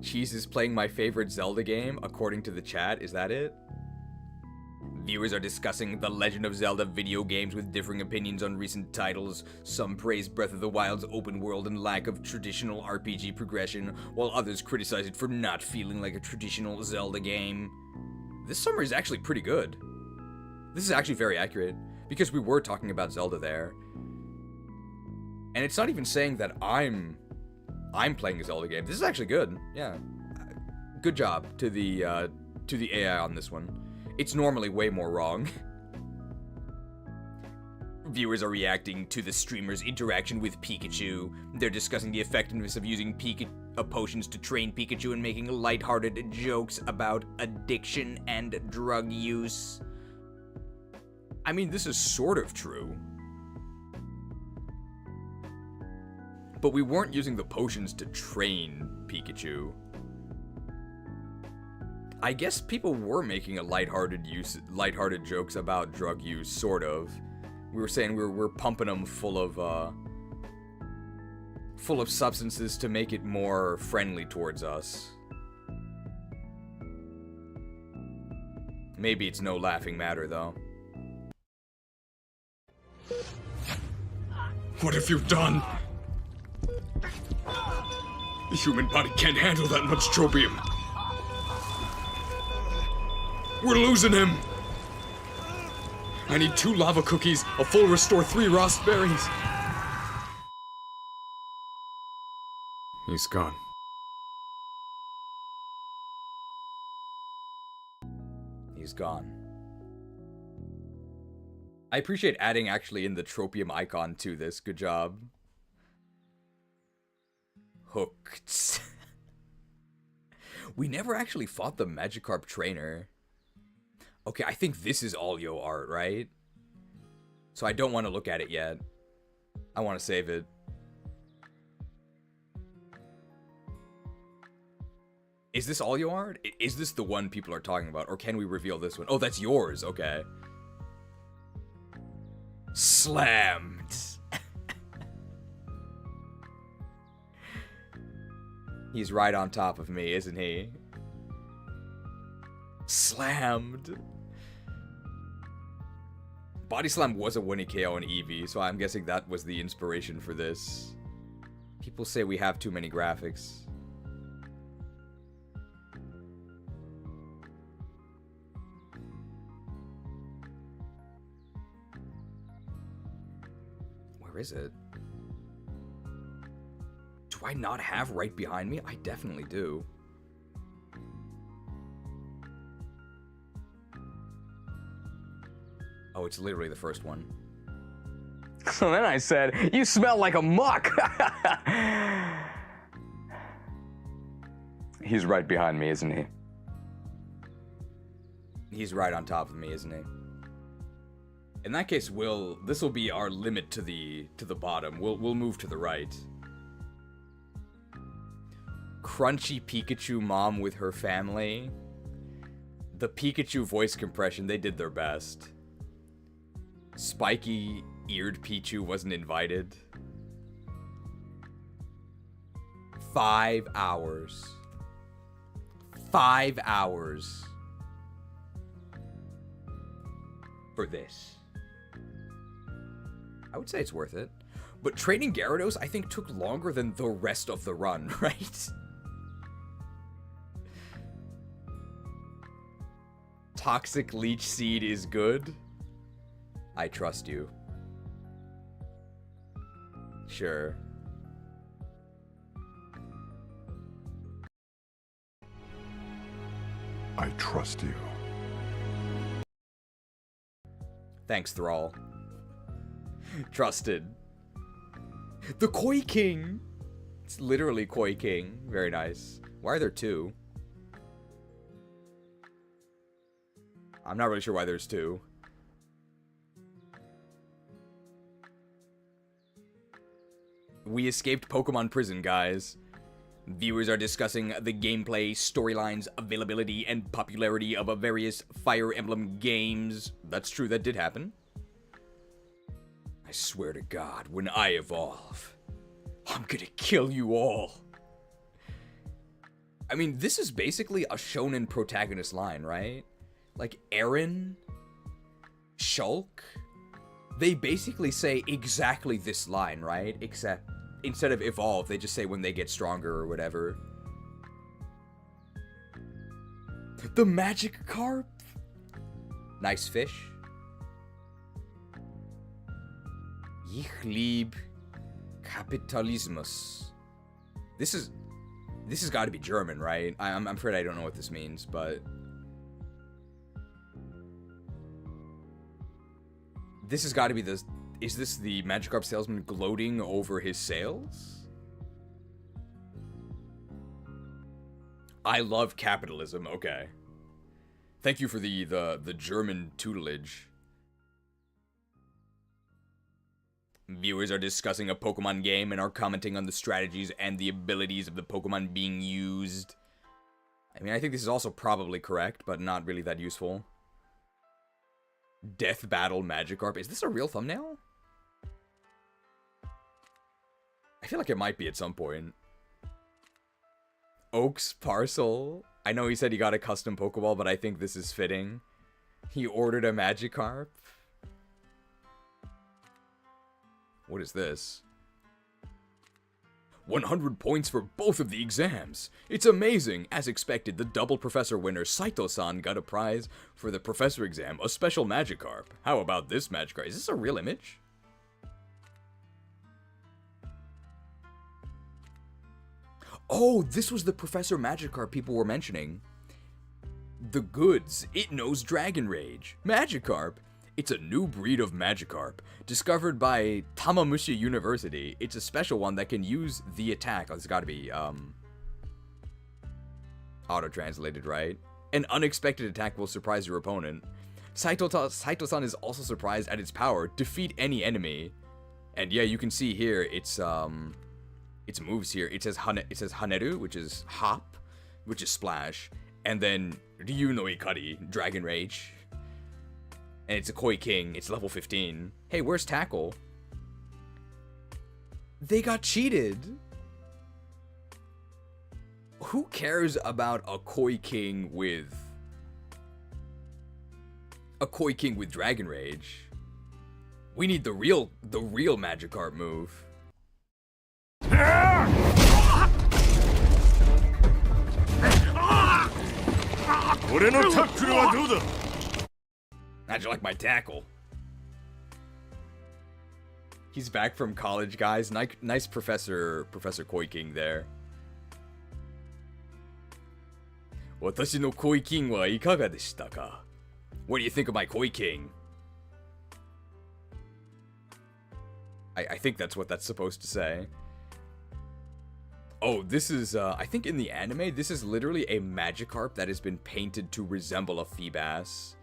Cheese is playing my favorite Zelda game, according to the chat. Is that it? Viewers are discussing The Legend of Zelda video games with differing opinions on recent titles. Some praise Breath of the Wild's open world and lack of traditional RPG progression, while others criticize it for not feeling like a traditional Zelda game. This summary is actually pretty good. This is actually very accurate, because we were talking about Zelda there. And it's not even saying that I'm I'm playing a Zelda game. This is actually good. Yeah. Good job to the AI on this one. It's normally way more wrong. Viewers are reacting to the streamer's interaction with Pikachu. They're discussing the effectiveness of using potions to train Pikachu and making lighthearted jokes about addiction and drug use. I mean, this is sort of true. But we weren't using the potions to train Pikachu. I guess people were making a lighthearted jokes about drug use, sort of. We were saying we're pumping them full of substances to make it more friendly towards us. Maybe it's no laughing matter, though. What have you done? The human body can't handle that much tropium. We're losing him. I need 2 lava cookies, a full restore, 3 raspberries. He's gone. He's gone. I appreciate adding actually in the tropium icon to this. Good job. Hooked. We never actually fought the Magikarp trainer. Okay, I think this is all yo art, right? So I don't want to look at it yet. I want to save it. Is this all yo art? Is this the one people are talking about? Or can we reveal this one? Oh, that's yours. Okay. Slammed. He's right on top of me, isn't he? Slammed. Body Slam was a 1 KO on Eevee, so I'm guessing that was the inspiration for this. People say we have too many graphics. Where is it? Do I not have right behind me? I definitely do. Oh, it's literally the first one. So then I said, "You smell like a muck." He's right behind me, isn't he? He's right on top of me, isn't he? In that case, this will be our limit to the bottom. We'll move to the right. Crunchy Pikachu mom with her family. The Pikachu voice compression, they did their best. Spiky eared Pichu wasn't invited. 5 hours. 5 hours. For this. I would say it's worth it. But training Gyarados, I think, took longer than the rest of the run, right? Toxic Leech Seed is good. I trust you. Sure. I trust you. Thanks, Thrall. Trusted. The Koi King! It's literally Koi King. Very nice. Why are there 2? I'm not really sure why there's 2. We escaped Pokemon prison, guys. Viewers are discussing the gameplay, storylines, availability, and popularity of various Fire Emblem games. That's true, that did happen. I swear to God, when I evolve, I'm gonna kill you all. I mean, this is basically a shonen protagonist line, right? Like, Eren, Shulk, they basically say exactly this line, right? Except, instead of evolve, they just say when they get stronger or whatever. The Magikarp? Nice fish. Ich lieb Kapitalismus. This has got to be German, right? I'm afraid I don't know what this means, but this has got to be the. Is this the Magikarp salesman gloating over his sales? I love capitalism. Okay. Thank you for the German tutelage. Viewers are discussing a Pokemon game and are commenting on the strategies and the abilities of the Pokemon being used. I mean, I think this is also probably correct, but not really that useful. Death Battle Magikarp. Is this a real thumbnail? I feel like it might be at some point. Oak's parcel. I know he said he got a custom Pokeball, but I think this is fitting. He ordered a Magikarp. What is this? 100 points for both of the exams. It's amazing. As expected, the double professor winner Saito-san got a prize for the professor exam, a special Magikarp. How about this Magikarp? Is this a real image? Oh, this was the Professor Magikarp people were mentioning. The goods. It knows Dragon Rage. Magikarp. It's a new breed of Magikarp, discovered by Tamamushi University. It's a special one that can use the attack. Oh, it's got to be, auto-translated, right? An unexpected attack will surprise your opponent. Saito-san is also surprised at its power. Defeat any enemy. And yeah, you can see here, its moves here. It says Haneru, which is Hop, which is Splash. And then Ryu no Ikari, Dragon Rage. And it's a Koi King. It's level 15. Hey, where's Tackle? They got cheated. Who cares about a Koi King with Dragon Rage? We need the real Magikarp move. How'd you like my tackle? He's back from college, guys. Nice Professor Koi King there. Watashi no Koi King wa ikaga deshita ka? What do you think of my Koi King? I think that's what that's supposed to say. Oh, this is, I think in the anime, this is literally a Magikarp that has been painted to resemble a Feebas.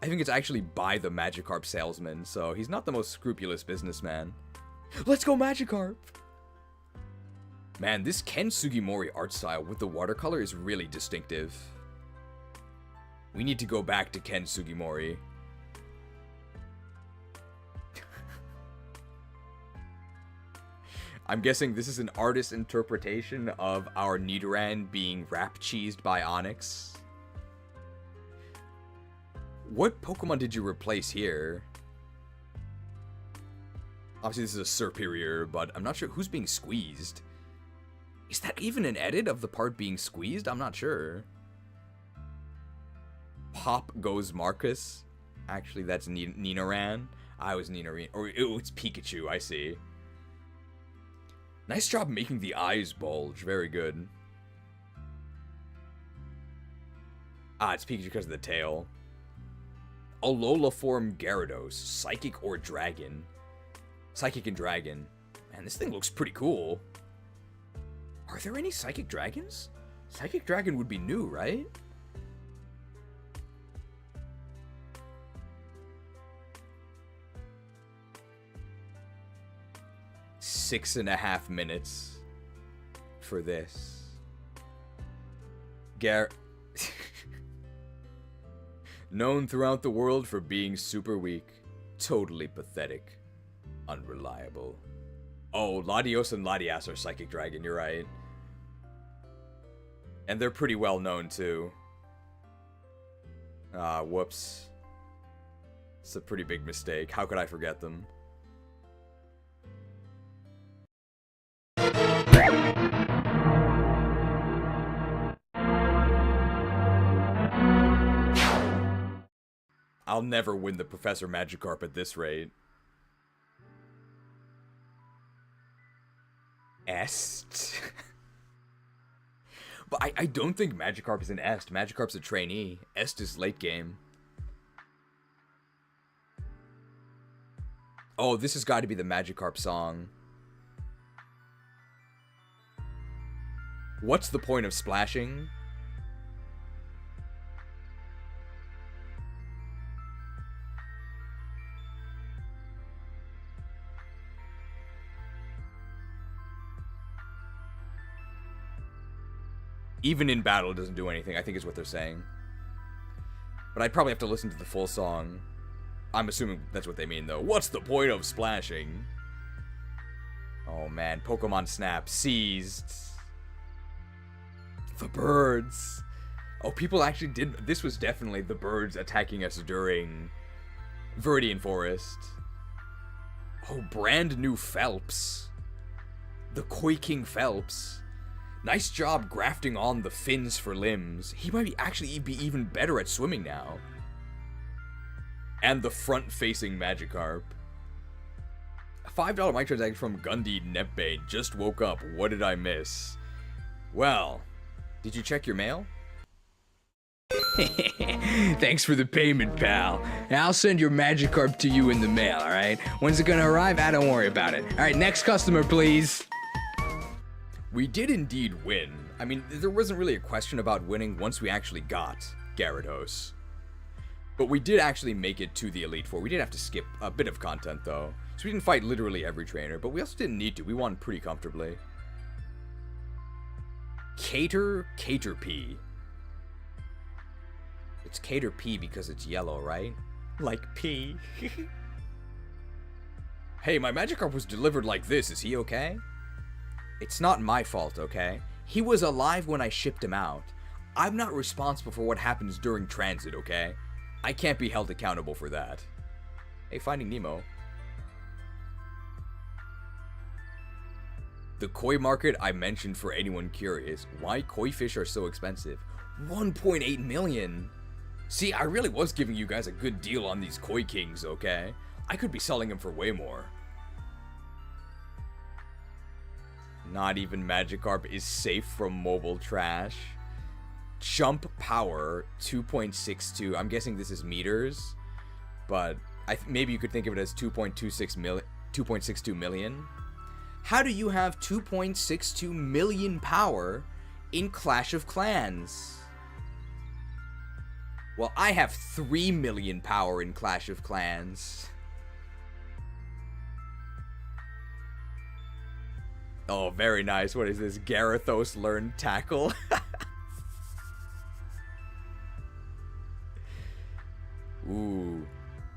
I think it's actually by the Magikarp salesman, so he's not the most scrupulous businessman. Let's go Magikarp! Man, this Ken Sugimori art style with the watercolor is really distinctive. We need to go back to Ken Sugimori. I'm guessing this is an artist's interpretation of our Nidoran being rap-cheesed by Onyx. What Pokemon did you replace here? Obviously this is a Superior, but I'm not sure who's being squeezed. Is that even an edit of the part being squeezed? I'm not sure. Pop goes Marcus. Actually, that's Nidoran. I was Nidoran. Or it's Pikachu, I see. Nice job making the eyes bulge. Very good. Ah, it's Pikachu because of the tail. Alola form Gyarados. Psychic or Dragon? Psychic and Dragon. Man, this thing looks pretty cool. Are there any Psychic Dragons? Psychic Dragon would be new, right? Six and a half minutes for this. Known throughout the world for being super weak, totally pathetic, unreliable. Oh, Latios and Latias are Psychic Dragon, you're right. And they're pretty well known too. Ah, whoops. It's a pretty big mistake. How could I forget them? I'll never win the Professor Magikarp at this rate. Est. But I don't think Magikarp is an Est. Magikarp's a trainee. Est is late game. Oh, this has got to be the Magikarp song. What's the point of splashing? Even in battle, it doesn't do anything, I think is what they're saying. But I'd probably have to listen to the full song. I'm assuming that's what they mean, though. What's the point of splashing? Oh, man. Pokemon Snap. Seized. The birds. Oh, people actually did... This was definitely the birds attacking us during Viridian Forest. Oh, brand new Phelps. The Koi King Phelps. Nice job grafting on the fins for limbs. He might actually be even better at swimming now. And the front-facing Magikarp. A $5 microtransaction from Gundy Nepbane. Just woke up. What did I miss? Well, did you check your mail? Thanks for the payment, pal. I'll send your Magikarp to you in the mail, alright? When's it gonna arrive? Don't worry about it. Alright, next customer, please. We did indeed win. I mean, there wasn't really a question about winning once we actually got Gyarados. But we did actually make it to the Elite Four. We did have to skip a bit of content, though. So we didn't fight literally every trainer, but we also didn't need to. We won pretty comfortably. Caterpie. It's Caterpie because it's yellow, right? Like pea. Hey, my Magikarp was delivered like this. Is he okay? It's not my fault, okay? He was alive when I shipped him out. I'm not responsible for what happens during transit, okay? I can't be held accountable for that. Hey, Finding Nemo. The koi market I mentioned for anyone curious. Why koi fish are so expensive? 1.8 million! See, I really was giving you guys a good deal on these koi kings, okay? I could be selling them for way more. Not even Magikarp is safe from mobile trash. Jump power 2.62. I'm guessing this is meters, but maybe you could think of it as 2.62 million. How do you have 2.62 million power in Clash of Clans? Well, I have 3 million power in Clash of Clans. Oh, very nice. What is this? Gyarados learned tackle? Ooh.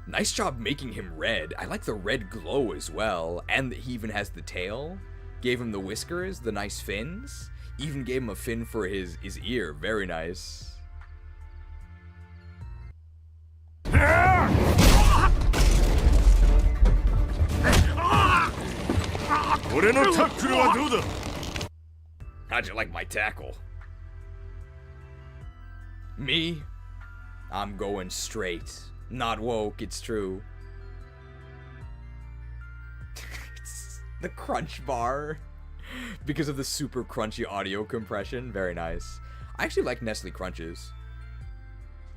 Nice job making him red. I like the red glow as well. And he even has the tail. Gave him the whiskers, the nice fins. Even gave him a fin for his ear. Very nice. How'd you like my tackle? Me? I'm going straight. Not woke, it's true. It's the crunch bar. Because of the super crunchy audio compression. Very nice. I actually like Nestle Crunches.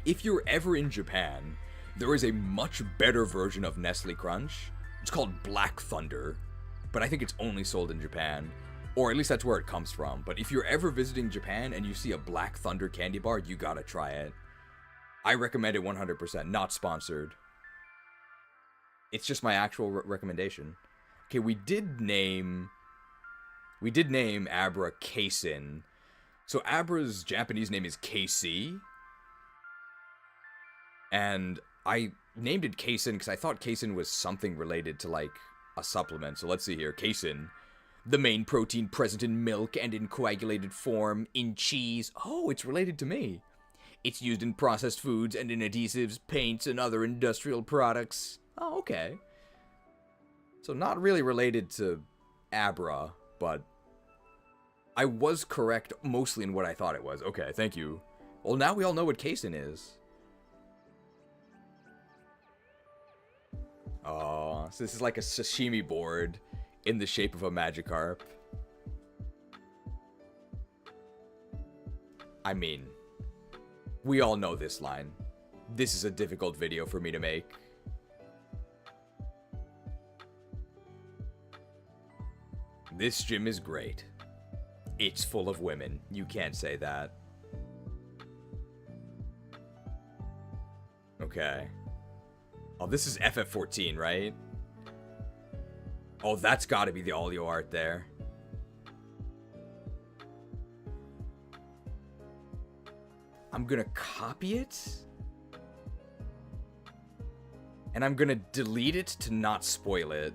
If you're ever in Japan, there is a much better version of Nestle Crunch. It's called Black Thunder. But I think it's only sold in Japan. Or at least that's where it comes from. But if you're ever visiting Japan and you see a Black Thunder candy bar, you gotta try it. I recommend it 100%. Not sponsored. It's just my actual recommendation. Okay, we did name Abra Keisin. So Abra's Japanese name is KC. And I named it Keisin because I thought Keisin was something related to, like, a supplement. So let's see here. Keisin. The main protein present in milk and in coagulated form in cheese. Oh, it's related to me. It's used in processed foods and in adhesives, paints, and other industrial products. Oh, okay. So not really related to Abra, but I was correct mostly in what I thought it was. Okay, thank you. Well, now we all know what Keisin is. Oh, so this is like a sashimi board in the shape of a Magikarp. I mean, we all know this line. This is a difficult video for me to make. This gym is great. It's full of women. You can't say that. Okay. Oh, this is FF14, right? Oh, that's gotta be the Olio art there. I'm gonna copy it. And I'm gonna delete it to not spoil it.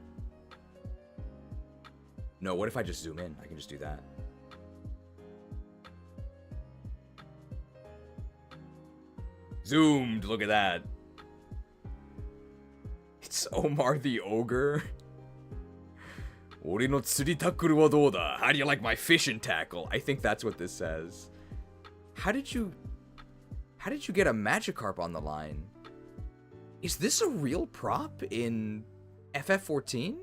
No, what if I just zoom in? I can just do that. Zoomed, look at that. It's Omar the Ogre. Ori no tsuri tackle wa dou da? How do you like my fishing tackle? I think that's what this says. How did you get a Magikarp on the line? Is this a real prop in FF14?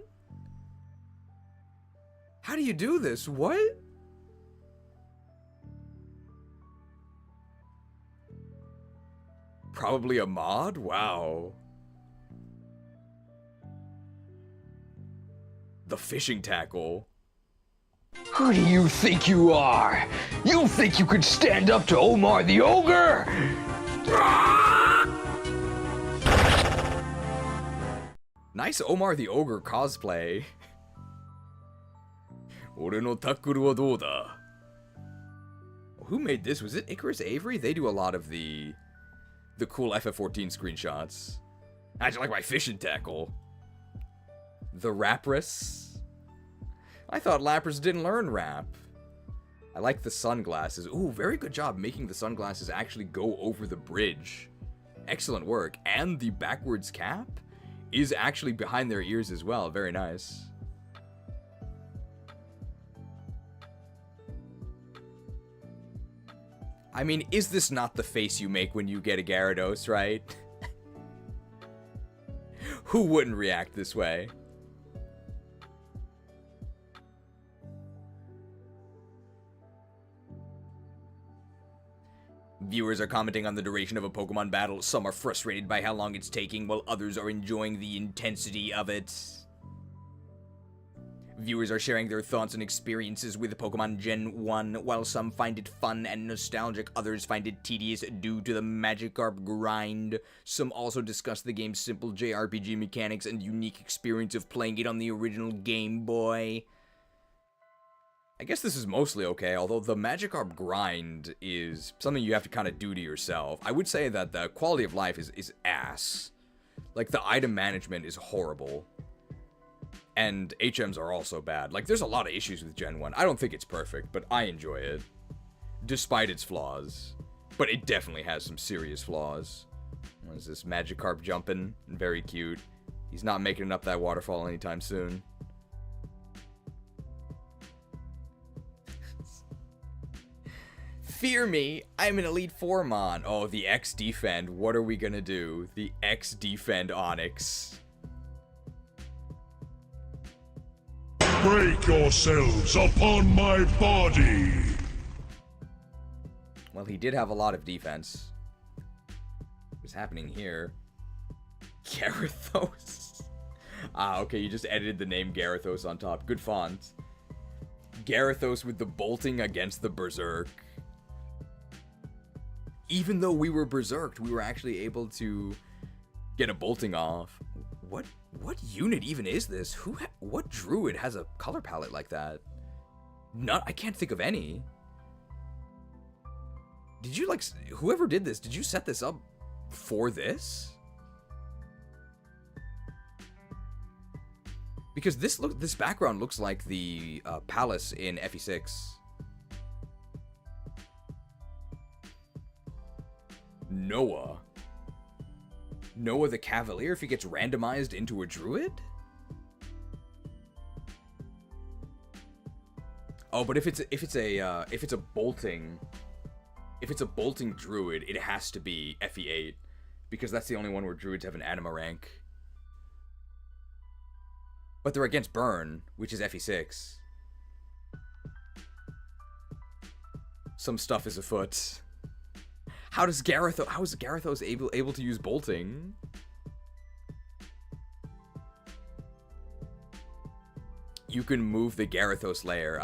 How do you do this? What? Probably a mod? Wow. The fishing tackle. Who do you think you are? You think you could stand up to Omar the Ogre? Nice Omar the Ogre cosplay. Ore no tackle wa dou da? Who made this? Was it Icarus Avery? They do a lot of the cool FF14 screenshots. How'd you like my fishing tackle? The Lapras. I thought Lapras didn't learn rap. I like the sunglasses. Ooh, very good job making the sunglasses actually go over the bridge. Excellent work. And the backwards cap is actually behind their ears as well. Very nice. I mean, is this not the face you make when you get a Gyarados, right? Who wouldn't react this way? Viewers are commenting on the duration of a Pokemon battle. Some are frustrated by how long it's taking, while others are enjoying the intensity of it. Viewers are sharing their thoughts and experiences with Pokemon Gen 1. While some find it fun and nostalgic, others find it tedious due to the Magikarp grind. Some also discuss the game's simple JRPG mechanics and unique experience of playing it on the original Game Boy. I guess this is mostly okay, although the Magikarp grind is something you have to kind of do to yourself. I would say that the quality of life is ass. Like, the item management is horrible. And HMs are also bad. Like, there's a lot of issues with Gen 1. I don't think it's perfect, but I enjoy it. Despite its flaws. But it definitely has some serious flaws. What is this? Magikarp jumping? Very cute. He's not making it up that waterfall anytime soon. Fear me, I'm an Elite Four Mon. Oh, the X Defend. What are we gonna do? The X Defend Onyx. Break yourselves upon my body! Well, he did have a lot of defense. What's happening here? Gyarados. Ah, okay, you just edited the name Gyarados on top. Good font. Gyarados with the bolting against the Berserk. Even though we were berserked, we were actually able to get a bolting off. What unit even is this? What druid has a color palette like that? I can't think of any. Did you, like, whoever did this, did you set this up for this? Because this background looks like the palace in FE6. Noah the Cavalier, if he gets randomized into a druid? Oh, but if it's a bolting druid, it has to be FE8, because that's the only one where druids have an anima rank. But they're against burn, which is FE6. Some stuff is afoot. How is Gyarados able to use bolting? You can move the Gyarados layer.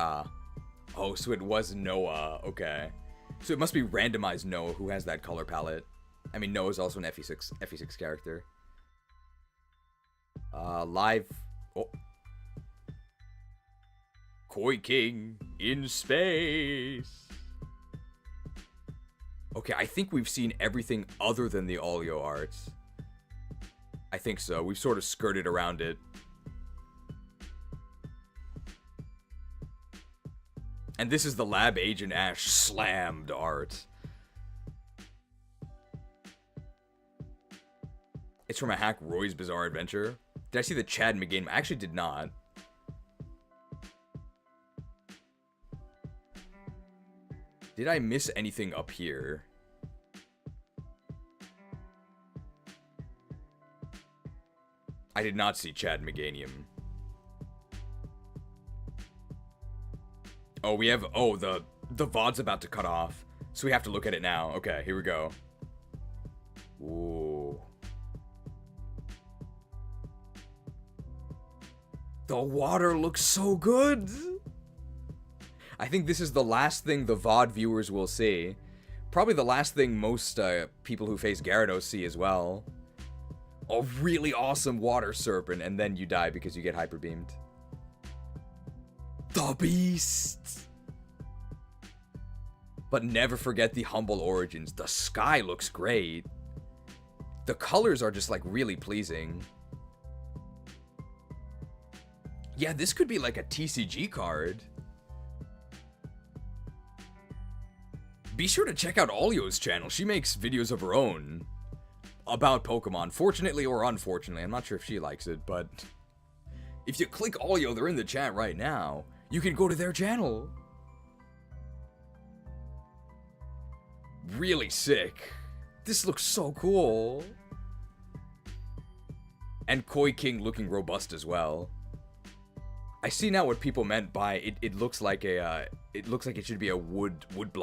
Oh, so it was Noah. Okay. So it must be randomized Noah who has that color palette. I mean, Noah's also an FE6 character. Live. Oh. Koi King in space. Okay, I think we've seen everything other than the Olio arts. I think so. We've sort of skirted around it. And this is the Lab Agent Ash slammed art. It's from a hack Roy's Bizarre Adventure. Did I see the Chad McGinn? I actually did not. Did I miss anything up here? I did not see Chad Meganium. Oh, we have... Oh, the VOD's about to cut off. So we have to look at it now. Okay, here we go. Ooh. The water looks so good! I think this is the last thing the VOD viewers will see. Probably the last thing most people who face Gyarados see as well. A really awesome water serpent, and then you die because you get hyper beamed. The beast! But never forget the humble origins. The sky looks great. The colors are just like really pleasing. Yeah, this could be like a TCG card. Be sure to check out Olio's channel. She makes videos of her own about Pokemon. Fortunately or unfortunately, I'm not sure if she likes it, but if you click Olio, they're in the chat right now. You can go to their channel. Really sick. This looks so cool. And Koi King looking robust as well. I see now what people meant by it looks like a it looks like it should be a wood block